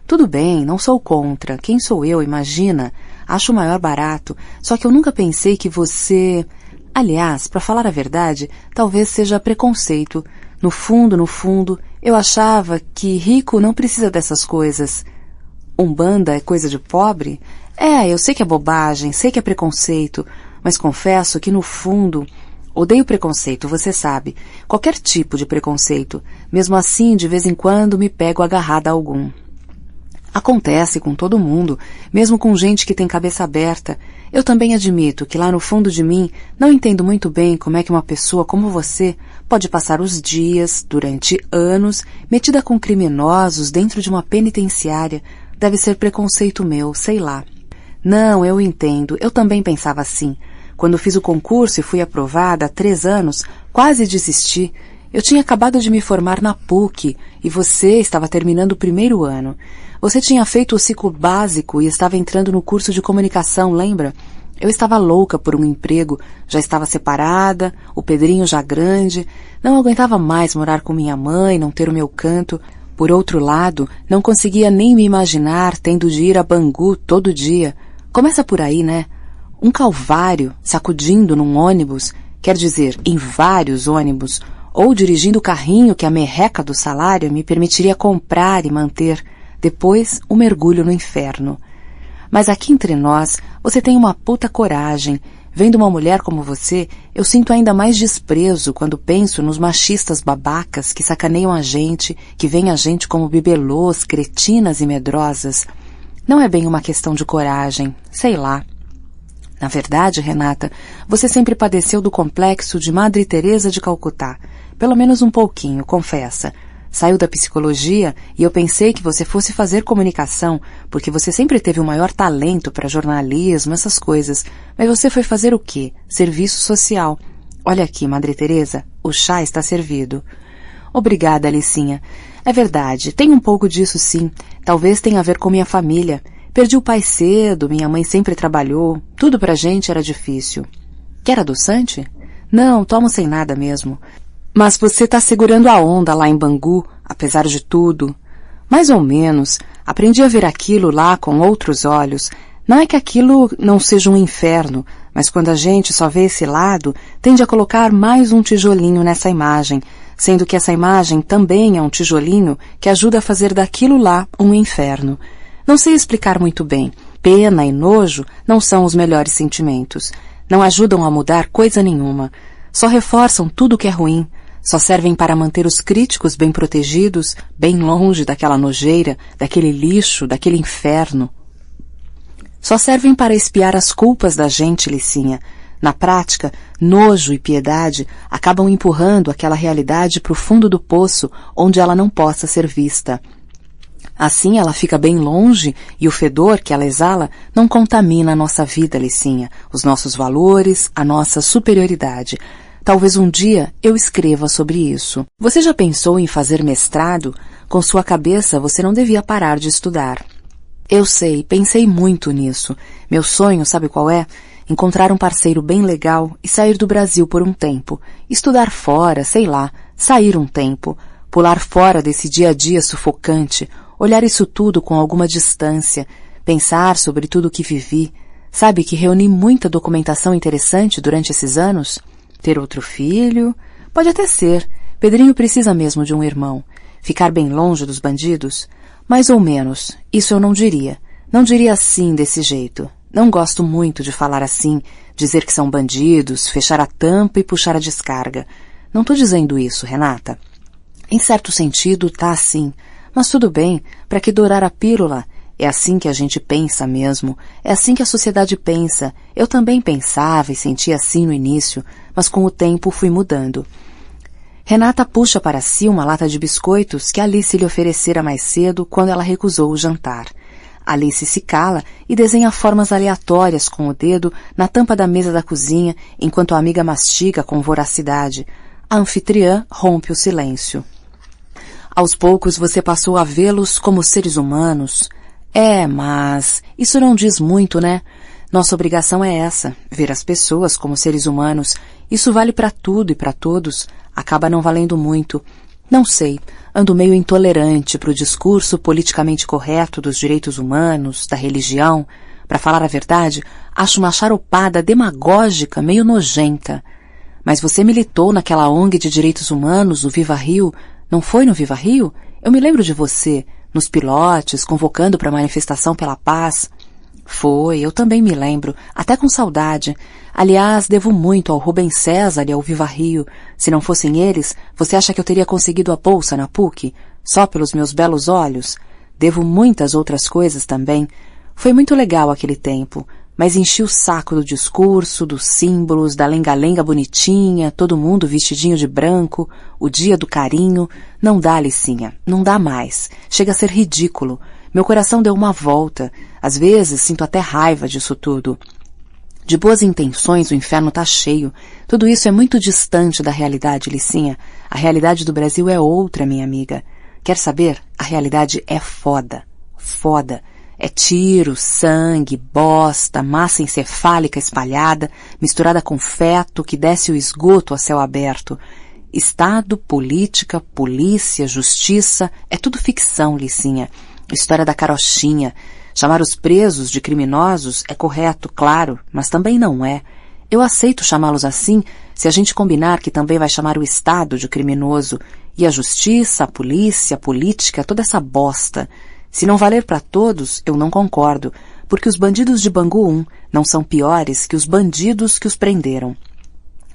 Tudo bem, não sou contra. Quem sou eu, imagina? Acho o maior barato. Só que eu nunca pensei que você... Aliás, para falar a verdade, talvez seja preconceito. No fundo, eu achava que rico não precisa dessas coisas. Umbanda é coisa de pobre? Eu sei que é bobagem, sei que é preconceito, mas confesso que no fundo... Odeio preconceito, você sabe. Qualquer tipo de preconceito. Mesmo assim, de vez em quando, me pego agarrada a algum. Acontece com todo mundo, mesmo com gente que tem cabeça aberta. Eu também admito que lá no fundo de mim não entendo muito bem como é que uma pessoa como você pode passar os dias, durante anos, metida com criminosos dentro de uma penitenciária. Deve ser preconceito meu, sei lá. Não, eu entendo. Eu também pensava assim. Quando fiz o concurso e fui aprovada há 3 anos, quase desisti. Eu tinha acabado de me formar na PUC e você estava terminando o 1º ano. Você tinha feito o ciclo básico e estava entrando no curso de comunicação, lembra? Eu estava louca por um emprego, já estava separada, o Pedrinho já grande, não aguentava mais morar com minha mãe, não ter o meu canto. Por outro lado, não conseguia nem me imaginar tendo de ir a Bangu todo dia. Começa por aí, né? Um calvário, sacudindo num ônibus, quer dizer, em vários ônibus, ou dirigindo o carrinho que a merreca do salário me permitiria comprar e manter, depois o mergulho no inferno. Mas aqui entre nós, você tem uma puta coragem. Vendo uma mulher como você, eu sinto ainda mais desprezo quando penso nos machistas babacas que sacaneiam a gente, que veem a gente como bibelôs, cretinas e medrosas. Não é bem uma questão de coragem, sei lá. Na verdade, Renata, você sempre padeceu do complexo de Madre Teresa de Calcutá. Pelo menos um pouquinho, confessa. Saiu da psicologia e eu pensei que você fosse fazer comunicação, porque você sempre teve o maior talento para jornalismo, essas coisas. Mas você foi fazer o quê? Serviço social. Olha aqui, Madre Teresa, o chá está servido. Obrigada, Alicinha. É verdade, tem um pouco disso sim. Talvez tenha a ver com minha família. Perdi o pai cedo, minha mãe sempre trabalhou, tudo pra gente era difícil. Quer adoçante? Não, tomo sem nada mesmo. Mas você tá segurando a onda lá em Bangu, apesar de tudo. Mais ou menos. Aprendi a ver aquilo lá com outros olhos. Não é que aquilo não seja um inferno, mas quando a gente só vê esse lado, tende a colocar mais um tijolinho nessa imagem, sendo que essa imagem também é um tijolinho que ajuda a fazer daquilo lá um inferno. Não sei explicar muito bem. Pena e nojo não são os melhores sentimentos. Não ajudam a mudar coisa nenhuma. Só reforçam tudo que é ruim. Só servem para manter os críticos bem protegidos, bem longe daquela nojeira, daquele lixo, daquele inferno. Só servem para espiar as culpas da gente, Licinha. Na prática, nojo e piedade acabam empurrando aquela realidade para o fundo do poço onde ela não possa ser vista. Assim ela fica bem longe e o fedor que ela exala não contamina a nossa vida, Licinha, os nossos valores, a nossa superioridade. Talvez um dia eu escreva sobre isso. Você já pensou em fazer mestrado? Com sua cabeça você não devia parar de estudar. Eu sei, pensei muito nisso. Meu sonho, sabe qual é? Encontrar um parceiro bem legal e sair do Brasil por um tempo. Estudar fora, sei lá, sair um tempo. Pular fora desse dia a dia sufocante. Olhar isso tudo com alguma distância, pensar sobre tudo o que vivi. Sabe que reuni muita documentação interessante durante esses anos? Ter outro filho? Pode até ser. Pedrinho precisa mesmo de um irmão. Ficar bem longe dos bandidos? Mais ou menos. Isso eu não diria. Não diria assim, desse jeito. Não gosto muito de falar assim, dizer que são bandidos, fechar a tampa e puxar a descarga. Não estou dizendo isso, Renata. Em certo sentido, tá assim. Mas tudo bem, para que dourar a pílula? É assim que a gente pensa mesmo, é assim que a sociedade pensa. Eu também pensava e sentia assim no início, mas com o tempo fui mudando. Renata puxa para si uma lata de biscoitos que Alice lhe oferecera mais cedo quando ela recusou o jantar. Alice se cala e desenha formas aleatórias com o dedo na tampa da mesa da cozinha enquanto a amiga mastiga com voracidade. A anfitriã rompe o silêncio. Aos poucos você passou a vê-los como seres humanos. Mas isso não diz muito, né? Nossa obrigação é essa, ver as pessoas como seres humanos. Isso vale para tudo e para todos. Acaba não valendo muito. Não sei, ando meio intolerante para o discurso politicamente correto dos direitos humanos, da religião. Para falar a verdade, acho uma charopada demagógica meio nojenta. Mas você militou naquela ONG de direitos humanos, o Viva Rio. Não foi no Viva Rio? Eu me lembro de você, nos pilotes, convocando para a manifestação pela paz. Foi, eu também me lembro, até com saudade. Aliás, devo muito ao Rubens César e ao Viva Rio. Se não fossem eles, você acha que eu teria conseguido a bolsa na PUC? Só pelos meus belos olhos? Devo muitas outras coisas também. Foi muito legal aquele tempo, mas enchi o saco do discurso, dos símbolos, da lenga-lenga bonitinha, todo mundo vestidinho de branco, o dia do carinho. Não dá, Licinha, não dá mais. Chega a ser ridículo. Meu coração deu uma volta. Às vezes sinto até raiva disso tudo. De boas intenções o inferno tá cheio. Tudo isso é muito distante da realidade, Licinha. A realidade do Brasil é outra, minha amiga. Quer saber? A realidade é foda. Foda. É tiro, sangue, bosta, massa encefálica espalhada, misturada com feto que desce o esgoto a céu aberto. Estado, política, polícia, justiça, é tudo ficção, Licinha. História da carochinha. Chamar os presos de criminosos é correto, claro, mas também não é. Eu aceito chamá-los assim se a gente combinar que também vai chamar o Estado de criminoso e a justiça, a polícia, a política, toda essa bosta. Se não valer para todos, eu não concordo, porque os bandidos de Bangu 1 não são piores que os bandidos que os prenderam.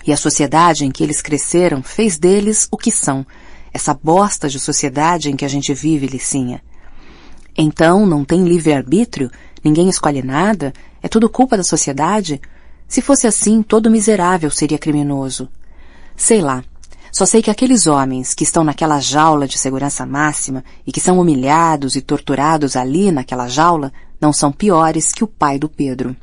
E a sociedade em que eles cresceram fez deles o que são. Essa bosta de sociedade em que a gente vive, Licinha. Então, não tem livre-arbítrio? Ninguém escolhe nada? É tudo culpa da sociedade? Se fosse assim, todo miserável seria criminoso. Sei lá. Só sei que aqueles homens que estão naquela jaula de segurança máxima e que são humilhados e torturados ali naquela jaula não são piores que o pai do Pedro.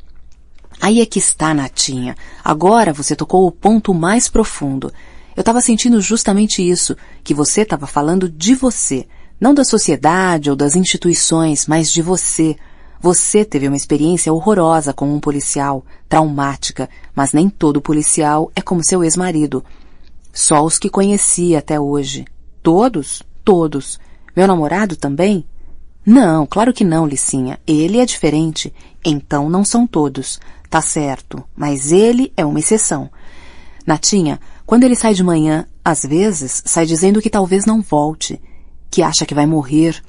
Aí é que está, Natinha. Agora você tocou o ponto mais profundo. Eu estava sentindo justamente isso, que você estava falando de você. Não da sociedade ou das instituições, mas de você. Você teve uma experiência horrorosa com um policial, traumática, mas nem todo policial é como seu ex-marido. Só os que conheci até hoje. Todos? Todos. Meu namorado também? Não, claro que não, Licinha. Ele é diferente. Então não são todos. Tá certo, mas ele é uma exceção. Natinha, quando ele sai de manhã, às vezes, sai dizendo que talvez não volte, que acha que vai morrer.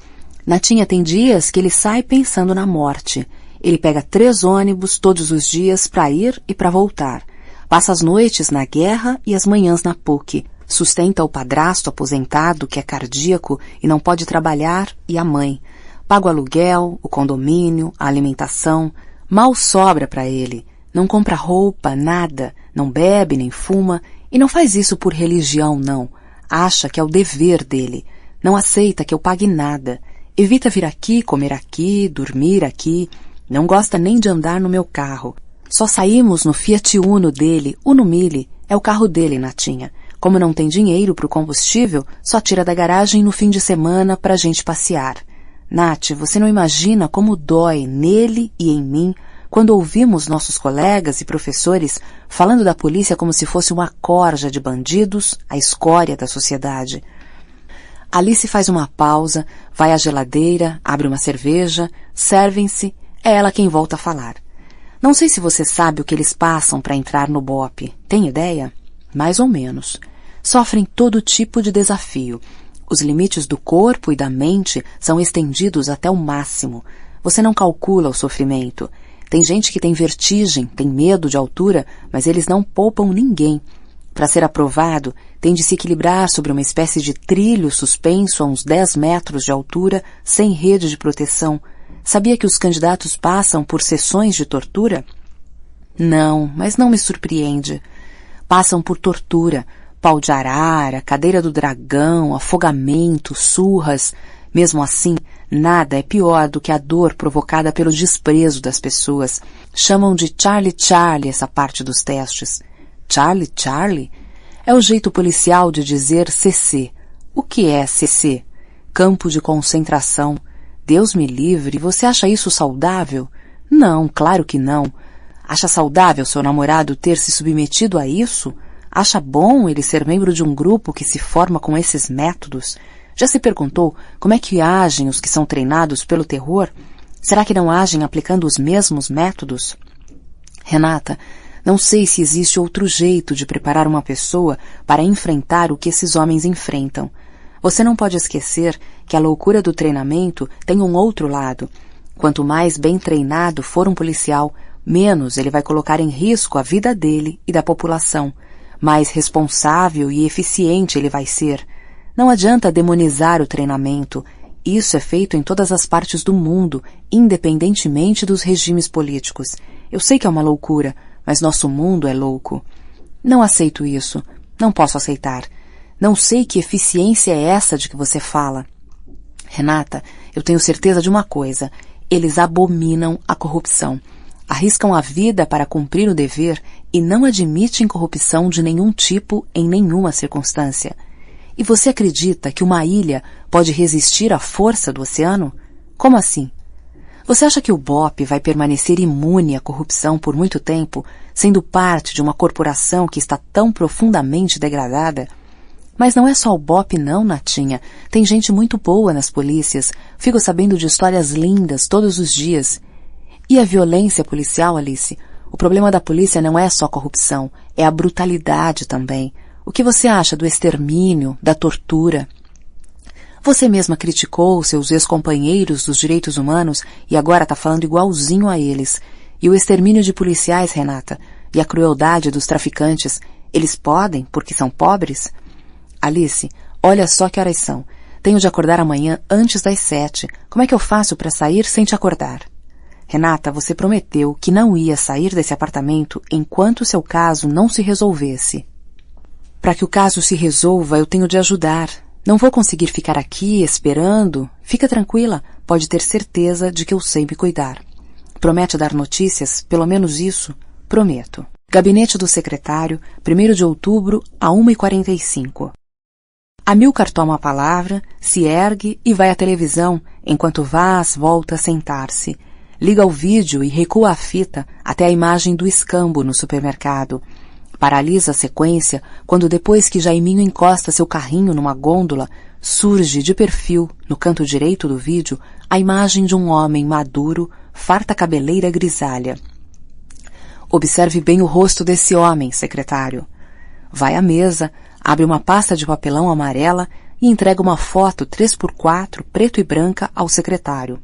Natinha, tem dias que ele sai pensando na morte. Ele pega 3 ônibus todos os dias para ir e para voltar. Passa as noites na guerra e as manhãs na PUC. Sustenta o padrasto aposentado, que é cardíaco e não pode trabalhar, e a mãe. Paga o aluguel, o condomínio, a alimentação. Mal sobra para ele. Não compra roupa, nada. Não bebe nem fuma. E não faz isso por religião, não. Acha que é o dever dele. Não aceita que eu pague nada. Evita vir aqui, comer aqui, dormir aqui. Não gosta nem de andar no meu carro. Só saímos no Fiat Uno dele, Uno Mille. É o carro dele, Natinha. Como não tem dinheiro pro combustível, só tira da garagem no fim de semana pra gente passear. Nath, você não imagina como dói nele e em mim quando ouvimos nossos colegas e professores falando da polícia como se fosse uma corja de bandidos, a escória da sociedade. Alice faz uma pausa, vai à geladeira, abre uma cerveja, servem-se, é ela quem volta a falar. Não sei se você sabe o que eles passam para entrar no BOPE. Tem ideia? Mais ou menos. Sofrem todo tipo de desafio. Os limites do corpo e da mente são estendidos até o máximo. Você não calcula o sofrimento. Tem gente que tem vertigem, tem medo de altura, mas eles não poupam ninguém. Para ser aprovado, tem de se equilibrar sobre uma espécie de trilho suspenso a uns 10 metros de altura, sem rede de proteção. Sabia que os candidatos passam por sessões de tortura? Não, mas não me surpreende. Passam por tortura, pau de arara, cadeira do dragão, afogamento, surras. Mesmo assim, nada é pior do que a dor provocada pelo desprezo das pessoas. Chamam de Charlie Charlie essa parte dos testes. Charlie? É o jeito policial de dizer CC. O que é CC? campo de concentração. Deus me livre, você acha isso saudável? Não, claro que não. Acha saudável seu namorado ter se submetido a isso? Acha bom ele ser membro de um grupo que se forma com esses métodos? Já se perguntou como é que agem os que são treinados pelo terror? Será que não agem aplicando os mesmos métodos? Renata, não sei se existe outro jeito de preparar uma pessoa para enfrentar o que esses homens enfrentam. Você não pode esquecer que a loucura do treinamento tem um outro lado. Quanto mais bem treinado for um policial, menos ele vai colocar em risco a vida dele e da população. Mais responsável e eficiente ele vai ser. Não adianta demonizar o treinamento. Isso é feito em todas as partes do mundo, independentemente dos regimes políticos. Eu sei que é uma loucura, mas nosso mundo é louco. Não aceito isso. Não posso aceitar. Não sei que eficiência é essa de que você fala. Renata, eu tenho certeza de uma coisa. Eles abominam a corrupção. Arriscam a vida para cumprir o dever e não admitem corrupção de nenhum tipo em nenhuma circunstância. E você acredita que uma ilha pode resistir à força do oceano? Como assim? Você acha que o BOP vai permanecer imune à corrupção por muito tempo, sendo parte de uma corporação que está tão profundamente degradada? Mas não é só o BOP não, Natinha. Tem gente muito boa nas polícias. Fico sabendo de histórias lindas todos os dias. E a violência policial, Alice? O problema da polícia não é só a corrupção, é a brutalidade também. O que você acha do extermínio, da tortura? Você mesma criticou seus ex-companheiros dos direitos humanos e agora está falando igualzinho a eles. E o extermínio de policiais, Renata? E a crueldade dos traficantes? Eles podem, porque são pobres? Alice, olha só que horas são. Tenho de acordar amanhã antes das 7. Como é que eu faço para sair sem te acordar? Renata, você prometeu que não ia sair desse apartamento enquanto seu caso não se resolvesse. Para que o caso se resolva, eu tenho de ajudar. Não vou conseguir ficar aqui esperando. Fica tranquila, pode ter certeza de que eu sei me cuidar. Promete dar notícias? Pelo menos isso? Prometo. Gabinete do secretário, 1º de outubro, a 1h45. Amilcar toma a palavra, se ergue e vai à televisão, enquanto Vaz volta a sentar-se. Liga o vídeo e recua a fita até a imagem do escambo no supermercado. Paralisa a sequência quando, depois que Jaiminho encosta seu carrinho numa gôndola, surge de perfil, no canto direito do vídeo, a imagem de um homem maduro, farta cabeleira grisalha. Observe bem o rosto desse homem, secretário. Vai à mesa, abre uma pasta de papelão amarela e entrega uma foto 3x4, preto e branca, ao secretário.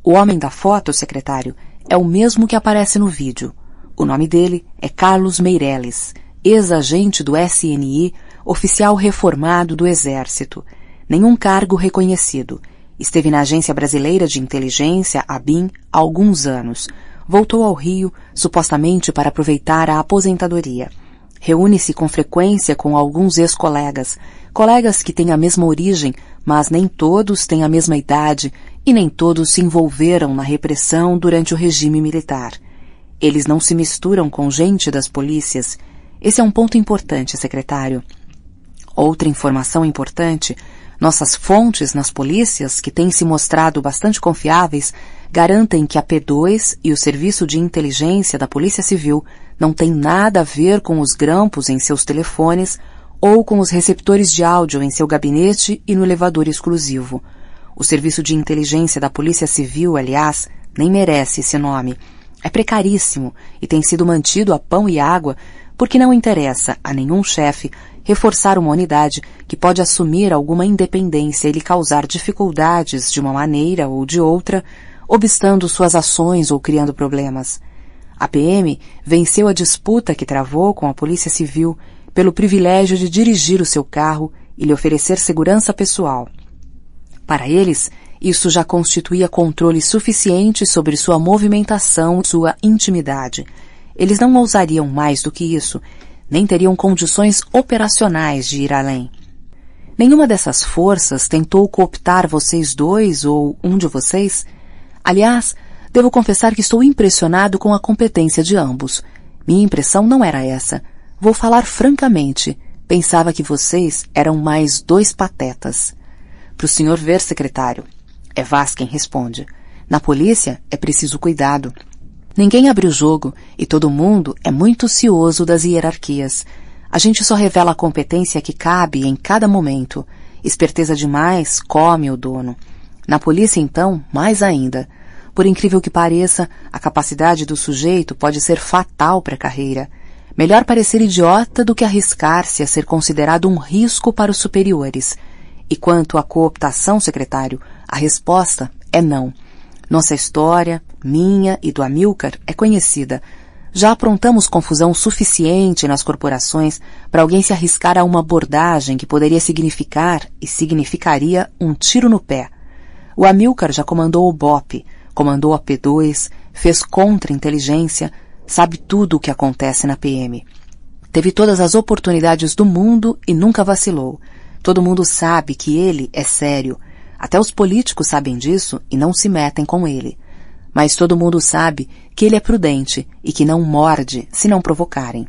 O homem da foto, secretário, é o mesmo que aparece no vídeo. O nome dele é Carlos Meirelles, ex-agente do SNI, oficial reformado do Exército. Nenhum cargo reconhecido. Esteve na Agência Brasileira de Inteligência, ABIN, há alguns anos. Voltou ao Rio, supostamente para aproveitar a aposentadoria. Reúne-se com frequência com alguns ex-colegas, colegas que têm a mesma origem, mas nem todos têm a mesma idade e nem todos se envolveram na repressão durante o regime militar. Eles não se misturam com gente das polícias. Esse é um ponto importante, secretário. Outra informação importante: nossas fontes nas polícias, que têm se mostrado bastante confiáveis, garantem que a P2 e o Serviço de Inteligência da Polícia Civil não têm nada a ver com os grampos em seus telefones ou com os receptores de áudio em seu gabinete e no elevador exclusivo. O Serviço de Inteligência da Polícia Civil, aliás, nem merece esse nome. É precaríssimo e tem sido mantido a pão e água porque não interessa a nenhum chefe reforçar uma unidade que pode assumir alguma independência e lhe causar dificuldades de uma maneira ou de outra, obstando suas ações ou criando problemas. A PM venceu a disputa que travou com a Polícia Civil pelo privilégio de dirigir o seu carro e lhe oferecer segurança pessoal. Para eles, isso já constituía controle suficiente sobre sua movimentação e sua intimidade. Eles não ousariam mais do que isso, nem teriam condições operacionais de ir além. Nenhuma dessas forças tentou cooptar vocês dois ou um de vocês? Aliás, devo confessar que estou impressionado com a competência de ambos. Minha impressão não era essa. Vou falar francamente. Pensava que vocês eram mais dois patetas. Para o senhor ver, secretário. É Vaz quem responde. Na polícia é preciso cuidado. Ninguém abre o jogo e todo mundo é muito cioso das hierarquias. A gente só revela a competência que cabe em cada momento. Esperteza demais come o dono. Na polícia, então, mais ainda. Por incrível que pareça, a capacidade do sujeito pode ser fatal para a carreira. Melhor parecer idiota do que arriscar-se a ser considerado um risco para os superiores. E quanto à cooptação, secretário, a resposta é não. Nossa história, minha e do Amilcar, é conhecida. Já aprontamos confusão suficiente nas corporações para alguém se arriscar a uma abordagem que poderia significar e significaria um tiro no pé. O Amilcar já comandou o BOPE, comandou a P2, fez contra-inteligência, sabe tudo o que acontece na PM. Teve todas as oportunidades do mundo e nunca vacilou. Todo mundo sabe que ele é sério. Até os políticos sabem disso e não se metem com ele. Mas todo mundo sabe que ele é prudente e que não morde se não provocarem.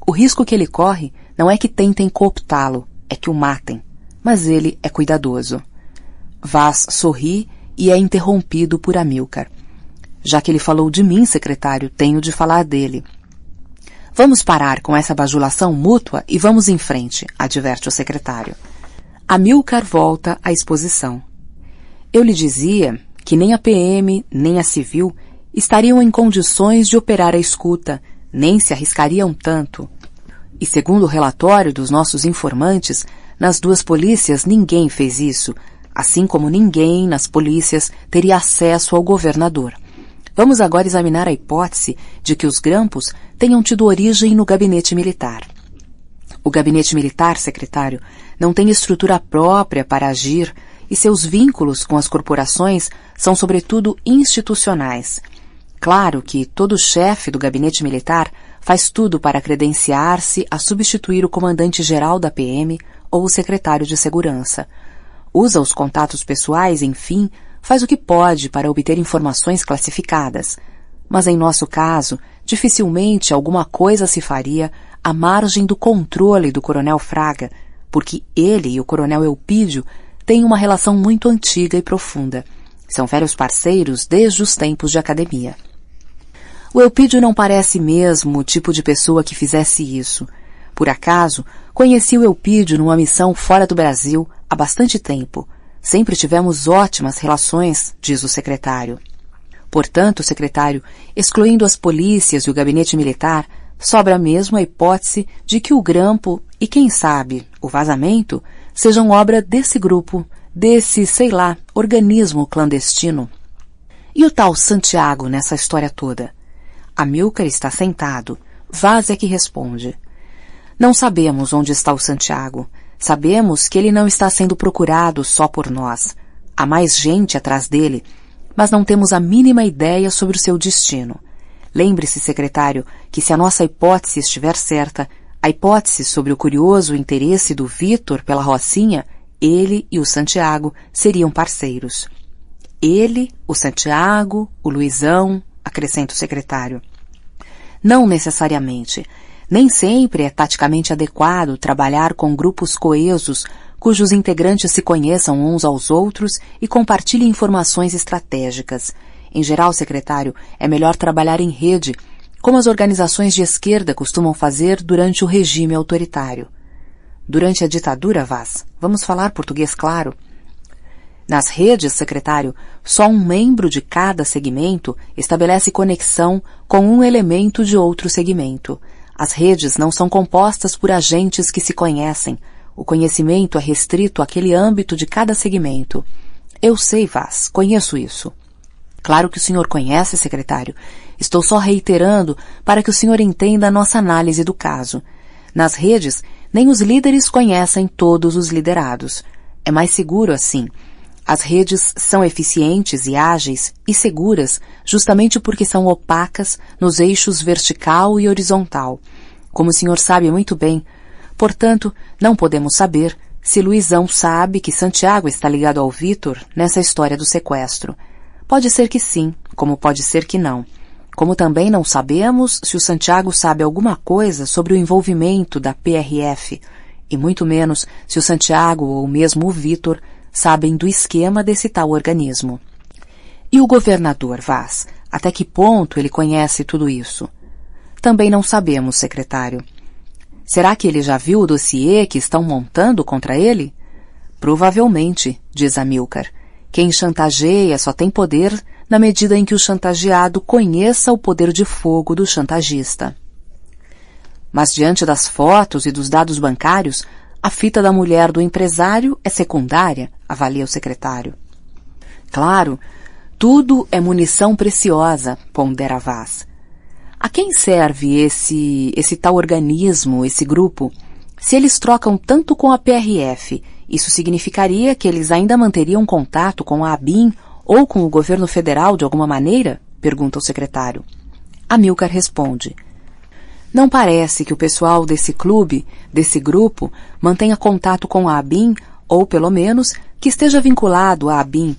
O risco que ele corre não é que tentem cooptá-lo, é que o matem. Mas ele é cuidadoso. Vaz sorri e é interrompido por Amilcar. Já que ele falou de mim, secretário, tenho de falar dele. Vamos parar com essa bajulação mútua e vamos em frente, adverte o secretário. Amilcar volta à exposição. Eu lhe dizia que nem a PM, nem a civil estariam em condições de operar a escuta, nem se arriscariam tanto. E segundo o relatório dos nossos informantes, nas duas polícias ninguém fez isso, assim como ninguém nas polícias teria acesso ao governador. Vamos agora examinar a hipótese de que os grampos tenham tido origem no gabinete militar. O gabinete militar, secretário, não tem estrutura própria para agir e seus vínculos com as corporações são sobretudo institucionais. Claro que todo chefe do gabinete militar faz tudo para credenciar-se a substituir o comandante-geral da PM ou o secretário de segurança. Usa os contatos pessoais, enfim, faz o que pode para obter informações classificadas. Mas em nosso caso, dificilmente alguma coisa se faria à margem do controle do coronel Fraga, porque ele e o coronel Elpídio têm uma relação muito antiga e profunda. São velhos parceiros desde os tempos de academia. O Elpídio não parece mesmo o tipo de pessoa que fizesse isso. Por acaso, conheci o Elpídio numa missão fora do Brasil há bastante tempo. Sempre tivemos ótimas relações, diz o secretário. Portanto, secretário, excluindo as polícias e o gabinete militar, sobra mesmo a hipótese de que o grampo e, quem sabe, o vazamento, sejam obra desse grupo, desse, sei lá, organismo clandestino. E o tal Santiago nessa história toda? Amilcar está sentado. Vaz é que responde. Não sabemos onde está o Santiago. Sabemos que ele não está sendo procurado só por nós. Há mais gente atrás dele, mas não temos a mínima ideia sobre o seu destino. Lembre-se, secretário, que se a nossa hipótese estiver certa, a hipótese sobre o curioso interesse do Vítor pela Rocinha, ele e o Santiago seriam parceiros. Ele, o Santiago, o Luizão, acrescenta o secretário. Não necessariamente. Nem sempre é taticamente adequado trabalhar com grupos coesos cujos integrantes se conheçam uns aos outros e compartilhem informações estratégicas. Em geral, secretário, é melhor trabalhar em rede, como as organizações de esquerda costumam fazer durante o regime autoritário. Durante a ditadura, Vaz, vamos falar português claro. Nas redes, secretário, só um membro de cada segmento estabelece conexão com um elemento de outro segmento. As redes não são compostas por agentes que se conhecem. O conhecimento é restrito àquele âmbito de cada segmento. Eu sei, Vaz, conheço isso. Claro que o senhor conhece, secretário. Estou só reiterando para que o senhor entenda a nossa análise do caso. Nas redes, nem os líderes conhecem todos os liderados. É mais seguro assim. As redes são eficientes e ágeis e seguras justamente porque são opacas nos eixos vertical e horizontal, como o senhor sabe muito bem. Portanto, não podemos saber se Luizão sabe que Santiago está ligado ao Vítor nessa história do sequestro. Pode ser que sim, como pode ser que não. Como também não sabemos se o Santiago sabe alguma coisa sobre o envolvimento da PRF, e muito menos se o Santiago ou mesmo o Vítor sabem do esquema desse tal organismo. E o governador Vaz, até que ponto ele conhece tudo isso? Também não sabemos, secretário. Será que ele já viu o dossiê que estão montando contra ele? Provavelmente, diz Amilcar. Quem chantageia só tem poder na medida em que o chantageado conheça o poder de fogo do chantagista. Mas diante das fotos e dos dados bancários, a fita da mulher do empresário é secundária, avalia o secretário. Claro, tudo é munição preciosa, pondera Vaz. A quem serve esse tal organismo, esse grupo? Se eles trocam tanto com a PRF, isso significaria que eles ainda manteriam contato com a ABIN ou com o governo federal de alguma maneira? Pergunta o secretário. Amilcar responde. Não parece que o pessoal desse clube, desse grupo, mantenha contato com a ABIN, ou pelo menos que esteja vinculado à ABIN.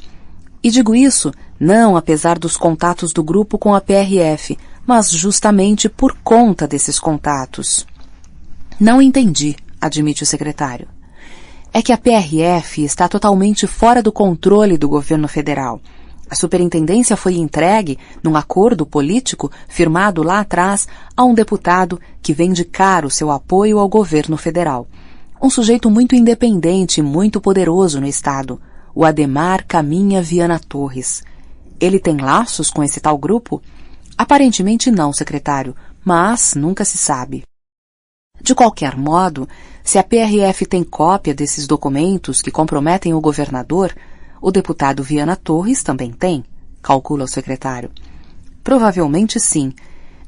E digo isso não apesar dos contatos do grupo com a PRF, mas justamente por conta desses contatos. Não entendi, admite o secretário. É que a PRF está totalmente fora do controle do governo federal. A superintendência foi entregue num acordo político firmado lá atrás a um deputado que vende caro seu apoio ao governo federal. Um sujeito muito independente e muito poderoso no estado, o Ademar Caminha Viana Torres. Ele tem laços com esse tal grupo? Aparentemente não, secretário, mas nunca se sabe. De qualquer modo, se a PRF tem cópia desses documentos que comprometem o governador, o deputado Viana Torres também tem, calcula o secretário. Provavelmente sim.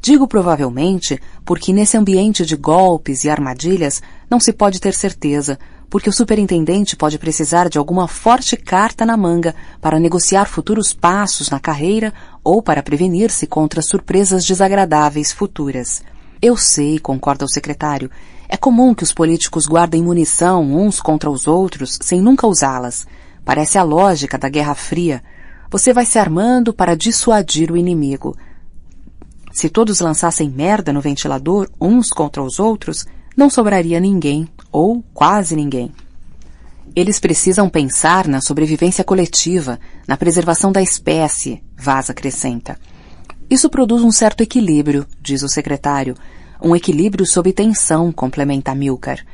Digo provavelmente porque nesse ambiente de golpes e armadilhas não se pode ter certeza, porque o superintendente pode precisar de alguma forte carta na manga para negociar futuros passos na carreira ou para prevenir-se contra surpresas desagradáveis futuras. Eu sei, concorda o secretário, é comum que os políticos guardem munição uns contra os outros sem nunca usá-las. Parece a lógica da Guerra Fria. Você vai se armando para dissuadir o inimigo. Se todos lançassem merda no ventilador uns contra os outros, não sobraria ninguém, ou quase ninguém. Eles precisam pensar na sobrevivência coletiva, na preservação da espécie, Vaz acrescenta. Isso produz um certo equilíbrio, diz o secretário. Um equilíbrio sob tensão, complementa Amilcar.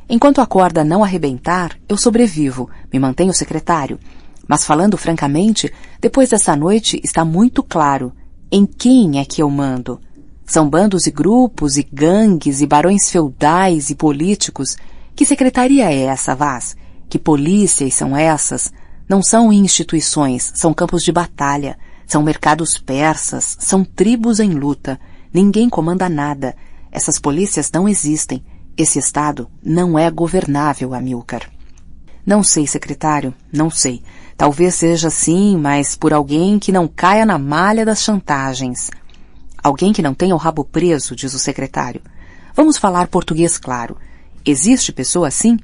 Enquanto a corda não arrebentar, eu sobrevivo, me mantenho secretário. Mas falando francamente, depois dessa noite está muito claro em quem é que eu mando. São bandos e grupos e gangues e barões feudais e políticos. Que secretaria é essa, Vaz? Que polícias são essas? Não são instituições, são campos de batalha, são mercados persas, são tribos em luta. Ninguém comanda nada. Essas polícias não existem. Esse Estado não é governável, Amilcar. Não sei, secretário, não sei. Talvez seja assim, mas por alguém que não caia na malha das chantagens. Alguém que não tenha o rabo preso, diz o secretário. Vamos falar português claro. Existe pessoa assim?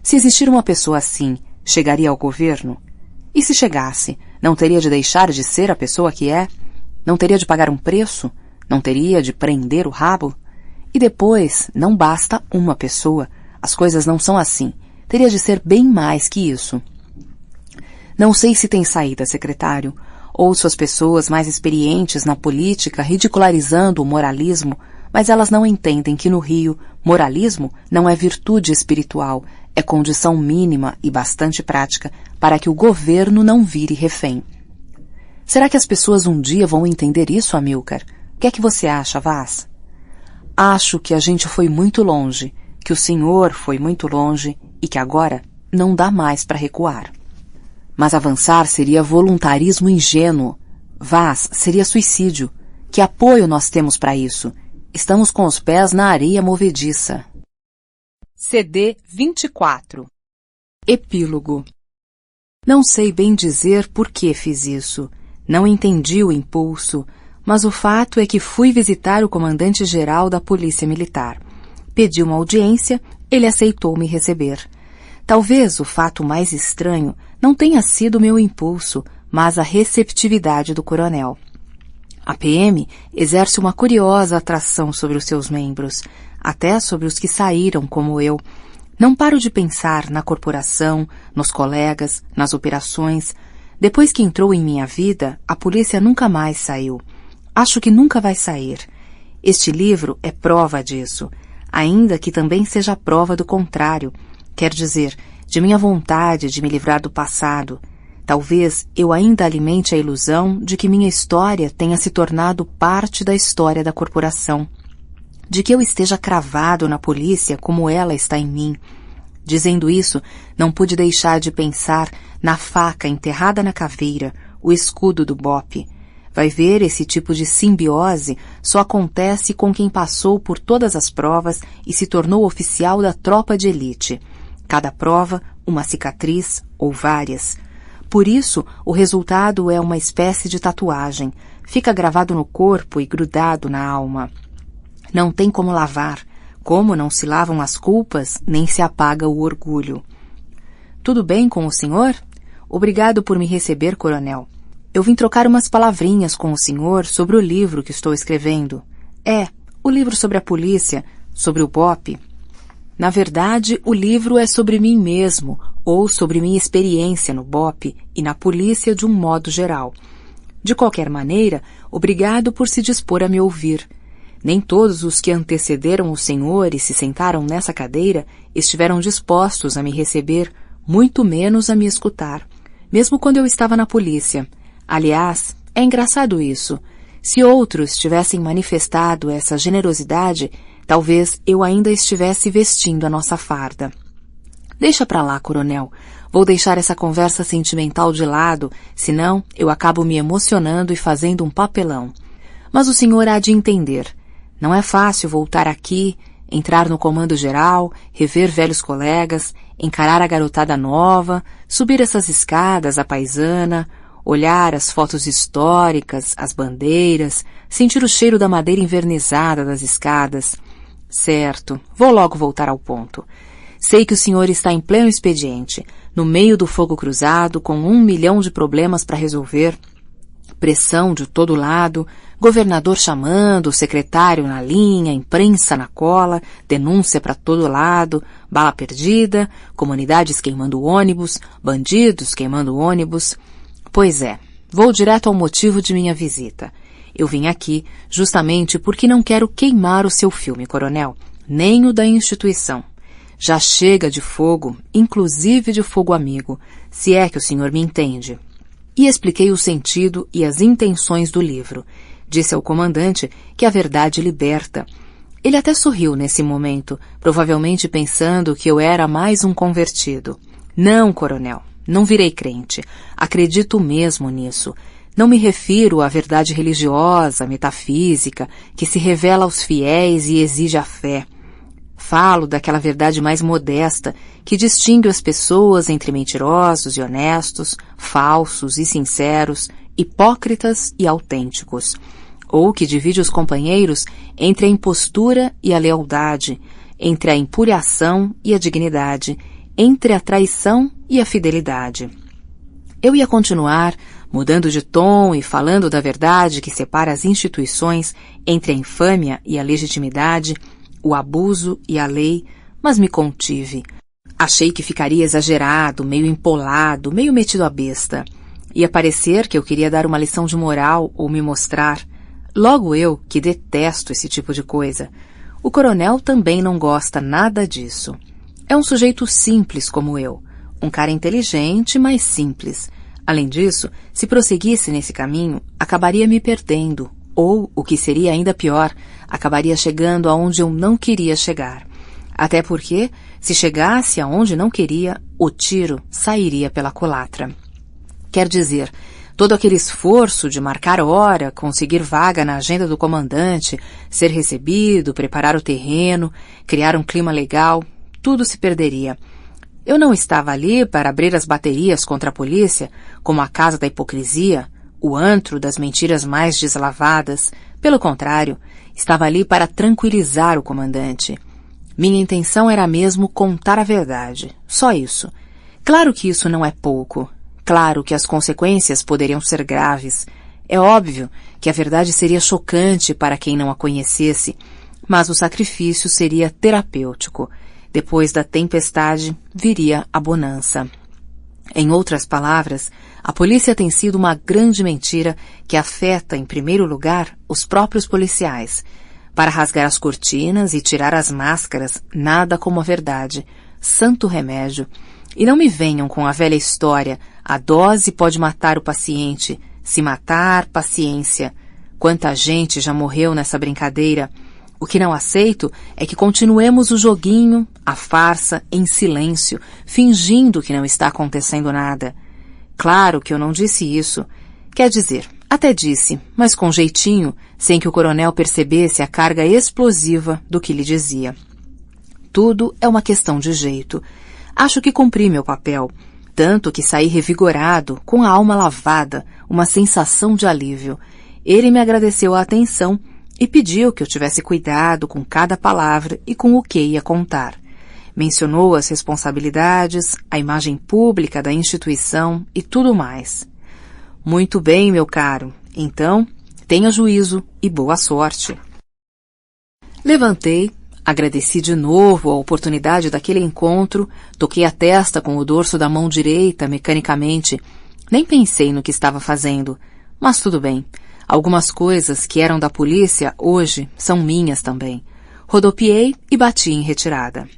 Se existir uma pessoa assim, chegaria ao governo? E se chegasse, não teria de deixar de ser a pessoa que é? Não teria de pagar um preço? Não teria de prender o rabo? E depois, não basta uma pessoa. As coisas não são assim. Teria de ser bem mais que isso. Não sei se tem saída, secretário. Ouço as pessoas mais experientes na política ridicularizando o moralismo, mas elas não entendem que no Rio, moralismo não é virtude espiritual, é condição mínima e bastante prática para que o governo não vire refém. Será que as pessoas um dia vão entender isso, Amilcar? O que é que você acha, Vaz? Acho que a gente foi muito longe, que o senhor foi muito longe e que agora não dá mais para recuar. Mas avançar seria voluntarismo ingênuo. Vaz, seria suicídio. Que apoio nós temos para isso? Estamos com os pés na areia movediça. CD 24. Epílogo. Não sei bem dizer por que fiz isso. Não entendi o impulso, mas o fato é que fui visitar o comandante-geral da Polícia Militar. Pedi uma audiência, ele aceitou me receber. Talvez o fato mais estranho não tenha sido meu impulso, mas a receptividade do coronel. A PM exerce uma curiosa atração sobre os seus membros, até sobre os que saíram como eu. Não paro de pensar na corporação, nos colegas, nas operações. Depois que entrou em minha vida, a polícia nunca mais saiu. Acho que nunca vai sair. Este livro é prova disso, ainda que também seja prova do contrário, quer dizer, de minha vontade de me livrar do passado. Talvez eu ainda alimente a ilusão de que minha história tenha se tornado parte da história da corporação, de que eu esteja cravado na polícia como ela está em mim. Dizendo isso, não pude deixar de pensar na faca enterrada na caveira, o escudo do BOPE. Vai ver, esse tipo de simbiose só acontece com quem passou por todas as provas e se tornou oficial da tropa de elite. Cada prova, uma cicatriz ou várias. Por isso, o resultado é uma espécie de tatuagem. Fica gravado no corpo e grudado na alma. Não tem como lavar. Como não se lavam as culpas, nem se apaga o orgulho. Tudo bem com o senhor? Obrigado por me receber, coronel. Eu vim trocar umas palavrinhas com o senhor sobre o livro que estou escrevendo. O livro sobre a polícia, sobre o BOPE. Na verdade, o livro é sobre mim mesmo, ou sobre minha experiência no BOPE e na polícia de um modo geral. De qualquer maneira, obrigado por se dispor a me ouvir. Nem todos os que antecederam o senhor e se sentaram nessa cadeira estiveram dispostos a me receber, muito menos a me escutar, mesmo quando eu estava na polícia. Aliás, é engraçado isso. Se outros tivessem manifestado essa generosidade, talvez eu ainda estivesse vestindo a nossa farda. Deixa pra lá, coronel. Vou deixar essa conversa sentimental de lado, senão eu acabo me emocionando e fazendo um papelão. Mas o senhor há de entender. Não é fácil voltar aqui, entrar no comando geral, rever velhos colegas, encarar a garotada nova, subir essas escadas, a paisana, olhar as fotos históricas, as bandeiras, sentir o cheiro da madeira envernizada das escadas. Certo, vou logo voltar ao ponto. Sei que o senhor está em pleno expediente, no meio do fogo cruzado, com 1 milhão de problemas para resolver, pressão de todo lado, governador chamando, secretário na linha, imprensa na cola, denúncia para todo lado, bala perdida, comunidades queimando ônibus, bandidos queimando ônibus. Pois é, vou direto ao motivo de minha visita. Eu vim aqui justamente porque não quero queimar o seu filme, coronel, nem o da instituição. Já chega de fogo, inclusive de fogo amigo, se é que o senhor me entende. E expliquei o sentido e as intenções do livro. Disse ao comandante que a verdade liberta. Ele até sorriu nesse momento, provavelmente pensando que eu era mais um convertido. Não, coronel, não virei crente. Acredito mesmo nisso. Não me refiro à verdade religiosa, metafísica, que se revela aos fiéis e exige a fé. Falo daquela verdade mais modesta, que distingue as pessoas entre mentirosos e honestos, falsos e sinceros, hipócritas e autênticos, ou que divide os companheiros entre a impostura e a lealdade, entre a impuriação e a dignidade, entre a traição e a fidelidade. Eu ia continuar, mudando de tom e falando da verdade que separa as instituições entre a infâmia e a legitimidade, o abuso e a lei, mas me contive. Achei que ficaria exagerado, meio empolado, meio metido à besta. Ia parecer que eu queria dar uma lição de moral ou me mostrar. Logo eu, que detesto esse tipo de coisa. O coronel também não gosta nada disso. É um sujeito simples como eu. Um cara inteligente, mas simples. Além disso, se prosseguisse nesse caminho, acabaria me perdendo. Ou, o que seria ainda pior, acabaria chegando aonde eu não queria chegar. Até porque, se chegasse aonde não queria, o tiro sairia pela culatra. Quer dizer, todo aquele esforço de marcar hora, conseguir vaga na agenda do comandante, ser recebido, preparar o terreno, criar um clima legal, tudo se perderia. Eu não estava ali para abrir as baterias contra a polícia, como a casa da hipocrisia, o antro das mentiras mais deslavadas. Pelo contrário, estava ali para tranquilizar o comandante. Minha intenção era mesmo contar a verdade. Só isso. Claro que isso não é pouco. Claro que as consequências poderiam ser graves. É óbvio que a verdade seria chocante para quem não a conhecesse, mas o sacrifício seria terapêutico. Depois da tempestade, viria a bonança. Em outras palavras, a polícia tem sido uma grande mentira que afeta, em primeiro lugar, os próprios policiais. Para rasgar as cortinas e tirar as máscaras, nada como a verdade. Santo remédio. E não me venham com a velha história, a dose pode matar o paciente. Se matar, paciência. Quanta gente já morreu nessa brincadeira. O que não aceito é que continuemos o joguinho, a farsa, em silêncio, fingindo que não está acontecendo nada. Claro que eu não disse isso. Quer dizer, até disse, mas com jeitinho, sem que o coronel percebesse a carga explosiva do que lhe dizia. Tudo é uma questão de jeito. Acho que cumpri meu papel, tanto que saí revigorado, com a alma lavada, uma sensação de alívio. Ele me agradeceu a atenção e pediu que eu tivesse cuidado com cada palavra e com o que ia contar. Mencionou as responsabilidades, a imagem pública da instituição e tudo mais. Muito bem, meu caro. Então, tenha juízo e boa sorte. Levantei, agradeci de novo a oportunidade daquele encontro, toquei a testa com o dorso da mão direita mecanicamente. Nem pensei no que estava fazendo, mas tudo bem. Algumas coisas que eram da polícia hoje são minhas também. Rodopiei e bati em retirada.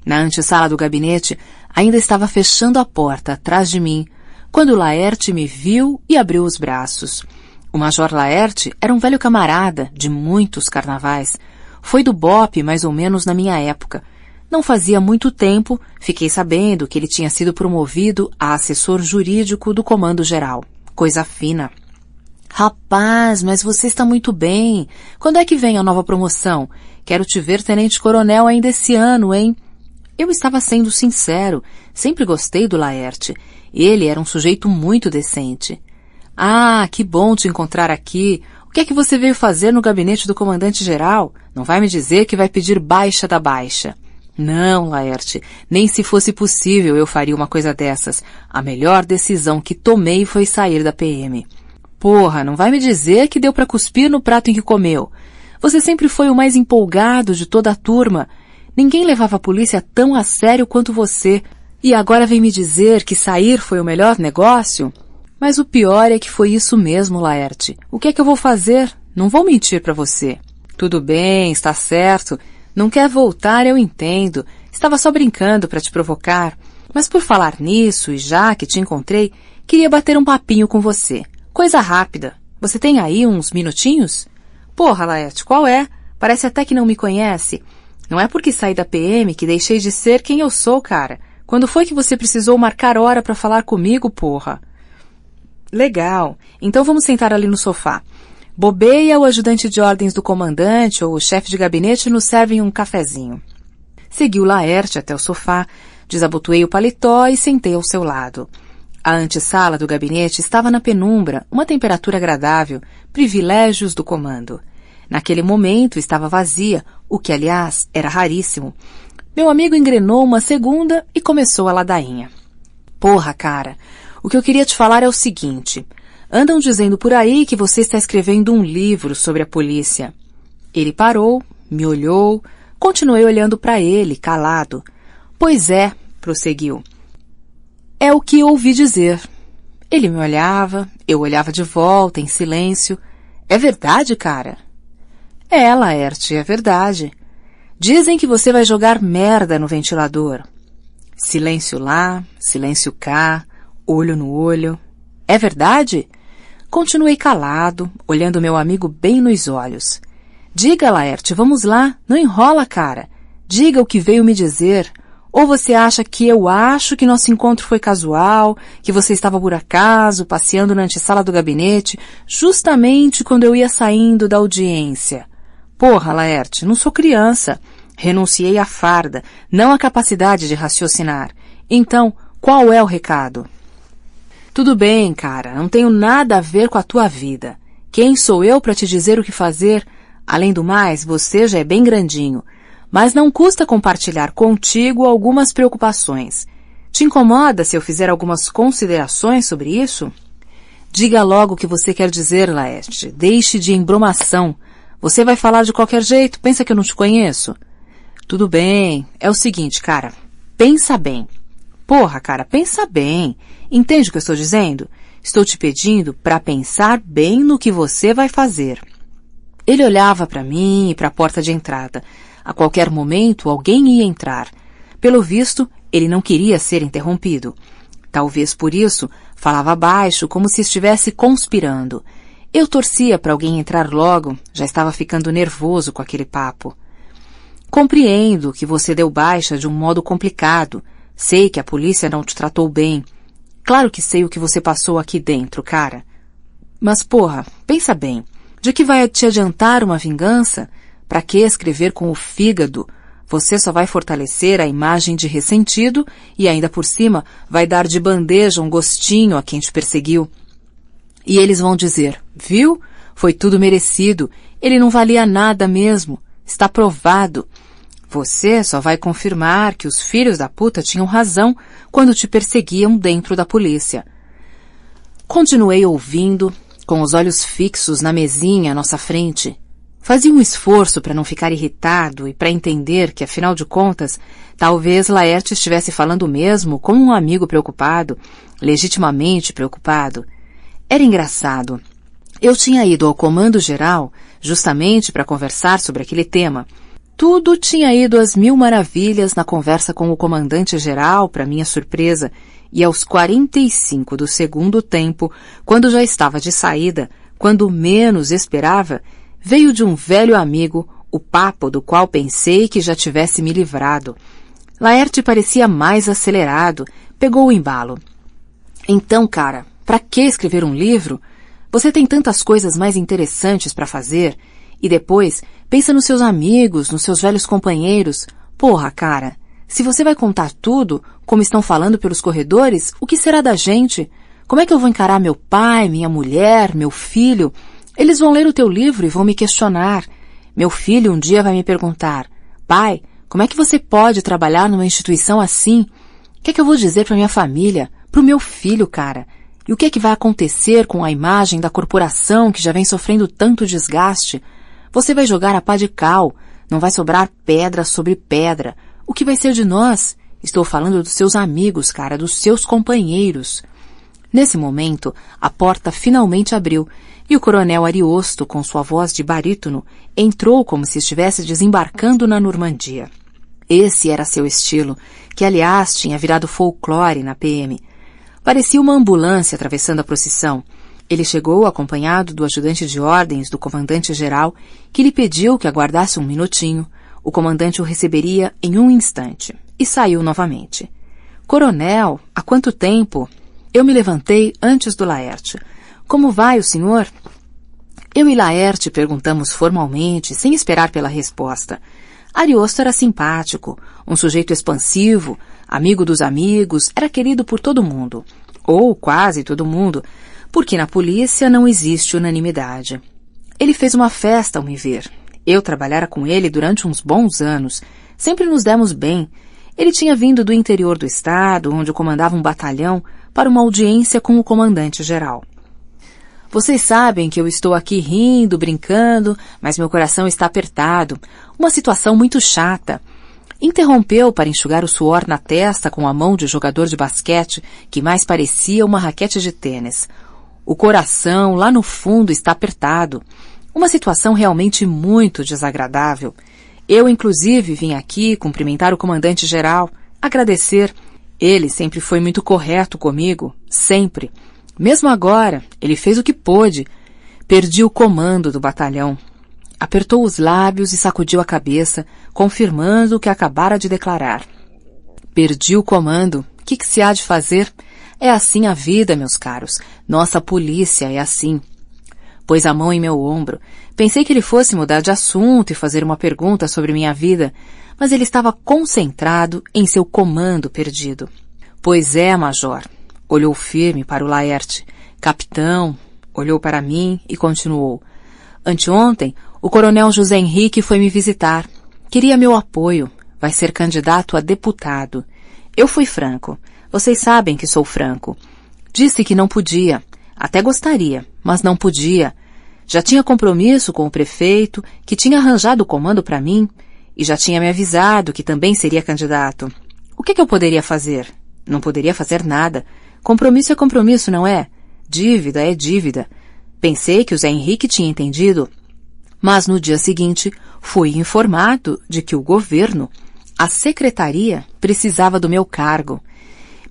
Na antessala do gabinete ainda estava fechando a porta atrás de mim, quando Laerte me viu e abriu os braços. O Major Laerte era um velho camarada de muitos carnavais. Foi do BOPE mais ou menos na minha época. Não fazia muito tempo, fiquei sabendo que ele tinha sido promovido a assessor jurídico do Comando Geral. Coisa fina. Rapaz, mas você está muito bem. Quando é que vem a nova promoção? Quero te ver tenente-coronel ainda esse ano, hein? Eu estava sendo sincero. Sempre gostei do Laerte. Ele era um sujeito muito decente. Ah, que bom te encontrar aqui. O que é que você veio fazer no gabinete do comandante-geral? Não vai me dizer que vai pedir baixa da baixa. Não, Laerte, nem se fosse possível eu faria uma coisa dessas. A melhor decisão que tomei foi sair da PM. Porra, não vai me dizer que deu pra cuspir no prato em que comeu. Você sempre foi o mais empolgado de toda a turma. Ninguém levava a polícia tão a sério quanto você. E agora vem me dizer que sair foi o melhor negócio? Mas o pior é que foi isso mesmo, Laerte. O que é que eu vou fazer? Não vou mentir pra você. Tudo bem, está certo. Não quer voltar, eu entendo. Estava só brincando pra te provocar. Mas por falar nisso, e já que te encontrei, queria bater um papinho com você. Coisa rápida. Você tem aí uns minutinhos? Porra, Laerte, qual é? Parece até que não me conhece. Não é porque saí da PM que deixei de ser quem eu sou, cara. Quando foi que você precisou marcar hora pra falar comigo, porra? Legal. Então vamos sentar ali no sofá. Bobeia, o ajudante de ordens do comandante ou o chefe de gabinete nos servem um cafezinho. Segui o Laerte até o sofá, desabotoei o paletó e sentei ao seu lado. A antessala do gabinete estava na penumbra, uma temperatura agradável, privilégios do comando. Naquele momento estava vazia, o que, aliás, era raríssimo. Meu amigo engrenou uma segunda e começou a ladainha. Porra, cara, o que eu queria te falar é o seguinte. Andam dizendo por aí que você está escrevendo um livro sobre a polícia. Ele parou, me olhou, continuei olhando para ele, calado. Pois é, prosseguiu. É o que ouvi dizer. Ele me olhava, eu olhava de volta, em silêncio. É verdade, cara? É, Laerte, é verdade. Dizem que você vai jogar merda no ventilador. Silêncio lá, silêncio cá, olho no olho. É verdade? Continuei calado, olhando meu amigo bem nos olhos. Diga, Laerte, vamos lá, não enrola, cara. Diga o que veio me dizer. Ou você acha que eu acho que nosso encontro foi casual, que você estava por acaso, passeando na antessala do gabinete, justamente quando eu ia saindo da audiência? Porra, Laerte, não sou criança. Renunciei à farda, não à capacidade de raciocinar. Então, qual é o recado? Tudo bem, cara, não tenho nada a ver com a tua vida. Quem sou eu para te dizer o que fazer? Além do mais, você já é bem grandinho. Mas não custa compartilhar contigo algumas preocupações. Te incomoda se eu fizer algumas considerações sobre isso? Diga logo o que você quer dizer, Laerte. Deixe de embromação. Você vai falar de qualquer jeito? Pensa que eu não te conheço? Tudo bem, é o seguinte, cara, pensa bem. Porra, cara, pensa bem. Entende o que eu estou dizendo? Estou te pedindo para pensar bem no que você vai fazer. Ele olhava para mim e para a porta de entrada. A qualquer momento, alguém ia entrar. Pelo visto, ele não queria ser interrompido. Talvez por isso, falava baixo, como se estivesse conspirando. Eu torcia para alguém entrar logo, já estava ficando nervoso com aquele papo. Compreendo que você deu baixa de um modo complicado. Sei que a polícia não te tratou bem. Claro que sei o que você passou aqui dentro, cara. Mas, porra, pensa bem. De que vai te adiantar uma vingança? Pra que escrever com o fígado? Você só vai fortalecer a imagem de ressentido e ainda por cima vai dar de bandeja um gostinho a quem te perseguiu. E eles vão dizer, viu? Foi tudo merecido. Ele não valia nada mesmo. Está provado. Você só vai confirmar que os filhos da puta tinham razão quando te perseguiam dentro da polícia. Continuei ouvindo, com os olhos fixos na mesinha à nossa frente. Fazia um esforço para não ficar irritado e para entender que, afinal de contas, talvez Laerte estivesse falando mesmo como um amigo preocupado, legitimamente preocupado. Era engraçado. Eu tinha ido ao comando geral justamente para conversar sobre aquele tema. Tudo tinha ido às mil maravilhas na conversa com o comandante-geral, para minha surpresa, e aos 45 do segundo tempo, quando já estava de saída, quando menos esperava, veio de um velho amigo o papo do qual pensei que já tivesse me livrado. Laerte parecia mais acelerado, pegou o embalo. Então, cara, para que escrever um livro? Você tem tantas coisas mais interessantes para fazer. E depois, pensa nos seus amigos, nos seus velhos companheiros. Porra, cara, se você vai contar tudo, como estão falando pelos corredores, o que será da gente? Como é que eu vou encarar meu pai, minha mulher, meu filho? Eles vão ler o teu livro e vão me questionar. Meu filho um dia vai me perguntar, pai, como é que você pode trabalhar numa instituição assim? O que é que eu vou dizer para minha família, pro meu filho, cara? E o que é que vai acontecer com a imagem da corporação que já vem sofrendo tanto desgaste? Você vai jogar a pá de cal, não vai sobrar pedra sobre pedra. O que vai ser de nós? Estou falando dos seus amigos, cara, dos seus companheiros. Nesse momento, a porta finalmente abriu e o coronel Ariosto, com sua voz de barítono, entrou como se estivesse desembarcando na Normandia. Esse era seu estilo, que aliás tinha virado folclore na PM. Parecia uma ambulância atravessando a procissão. Ele chegou acompanhado do ajudante de ordens do comandante-geral, que lhe pediu que aguardasse um minutinho. O comandante o receberia em um instante. E saiu novamente. Coronel, há quanto tempo? Eu me levantei antes do Laerte. Como vai o senhor? Eu e Laerte perguntamos formalmente, sem esperar pela resposta. Ariosto era simpático, um sujeito expansivo, amigo dos amigos, era querido por todo mundo. Ou quase todo mundo, porque na polícia não existe unanimidade. Ele fez uma festa ao me ver. Eu trabalhara com ele durante uns bons anos. Sempre nos demos bem. Ele tinha vindo do interior do estado, onde comandava um batalhão, para uma audiência com o comandante-geral. Vocês sabem que eu estou aqui rindo, brincando, mas meu coração está apertado. Uma situação muito chata. Interrompeu para enxugar o suor na testa com a mão de jogador de basquete, que mais parecia uma raquete de tênis. O coração, lá no fundo, está apertado. Uma situação realmente muito desagradável. Eu, inclusive, vim aqui cumprimentar o comandante-geral, agradecer. Ele sempre foi muito correto comigo, sempre. Mesmo agora, ele fez o que pôde. Perdi o comando do batalhão. Apertou os lábios e sacudiu a cabeça, confirmando o que acabara de declarar. Perdi o comando. O que se há de fazer? É assim a vida, meus caros. Nossa polícia é assim. Pôs a mão em meu ombro. Pensei que ele fosse mudar de assunto e fazer uma pergunta sobre minha vida, mas ele estava concentrado em seu comando perdido. Pois é, major. Olhou firme para o Laerte. Capitão. Olhou para mim e continuou. Anteontem, o coronel José Henrique foi me visitar. Queria meu apoio. Vai ser candidato a deputado. Eu fui franco. Vocês sabem que sou franco. Disse que não podia. Até gostaria, mas não podia. Já tinha compromisso com o prefeito, que tinha arranjado o comando para mim. e já tinha me avisado que também seria candidato. O que eu poderia fazer? Não poderia fazer nada. Compromisso é compromisso, não é? Dívida é dívida. Pensei que o Zé Henrique tinha entendido, mas no dia seguinte fui informado de que o governo, a secretaria, precisava do meu cargo.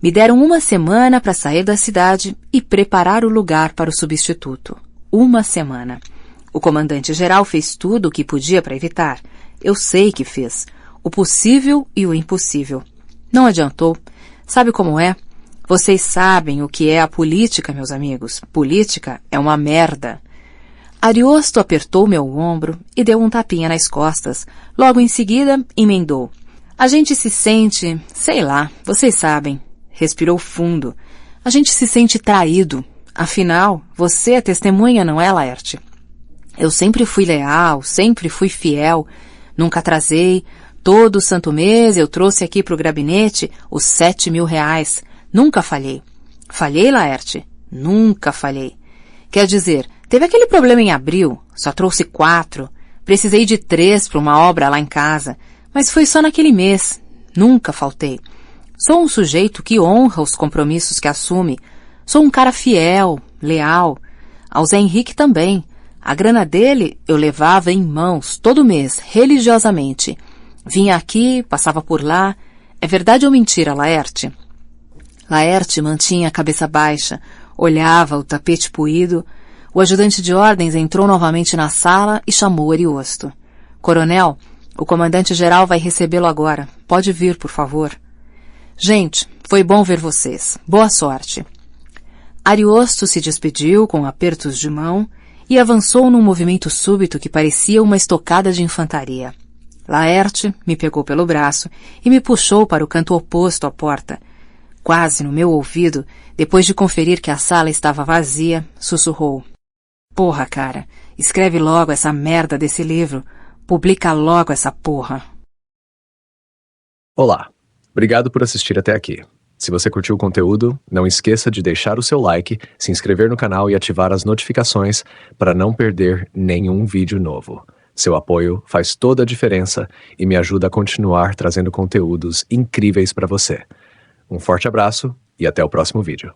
Me deram 1 semana para sair da cidade e preparar o lugar para o substituto. 1 semana. O comandante-geral fez tudo o que podia para evitar. Eu sei que fez. O possível e o impossível. Não adiantou. Sabe como é? Vocês sabem o que é a política, meus amigos. Política é uma merda. Ariosto apertou meu ombro e deu um tapinha nas costas. Logo em seguida, emendou. A gente se sente, sei lá, vocês sabem. Respirou fundo. A gente se sente traído. Afinal, você é testemunha, não é, Laerte? Eu sempre fui leal, sempre fui fiel. Nunca atrasei. Todo santo mês eu trouxe aqui pro gabinete os 7.000 reais. Nunca falhei. Falhei, Laerte? Nunca falhei. Quer dizer, teve aquele problema em abril, só trouxe 4. Precisei de 3 para uma obra lá em casa, mas foi só naquele mês. Nunca faltei. Sou um sujeito que honra os compromissos que assume. Sou um cara fiel, leal. Ao Zé Henrique também. A grana dele eu levava em mãos todo mês, religiosamente. Vinha aqui, passava por lá. É verdade ou mentira, Laerte? Laerte mantinha a cabeça baixa, olhava o tapete poído. O ajudante de ordens entrou novamente na sala e chamou Ariosto. Coronel, o comandante-geral vai recebê-lo agora. Pode vir, por favor. Gente, foi bom ver vocês. Boa sorte. Ariosto se despediu com apertos de mão e avançou num movimento súbito que parecia uma estocada de infantaria. Laerte me pegou pelo braço e me puxou para o canto oposto à porta. Quase no meu ouvido, depois de conferir que a sala estava vazia, sussurrou. Porra, cara, escreve logo essa merda desse livro. Publica logo essa porra. Olá, obrigado por assistir até aqui. Se você curtiu o conteúdo, não esqueça de deixar o seu like, se inscrever no canal e ativar as notificações para não perder nenhum vídeo novo. Seu apoio faz toda a diferença e me ajuda a continuar trazendo conteúdos incríveis para você. Um forte abraço e até o próximo vídeo.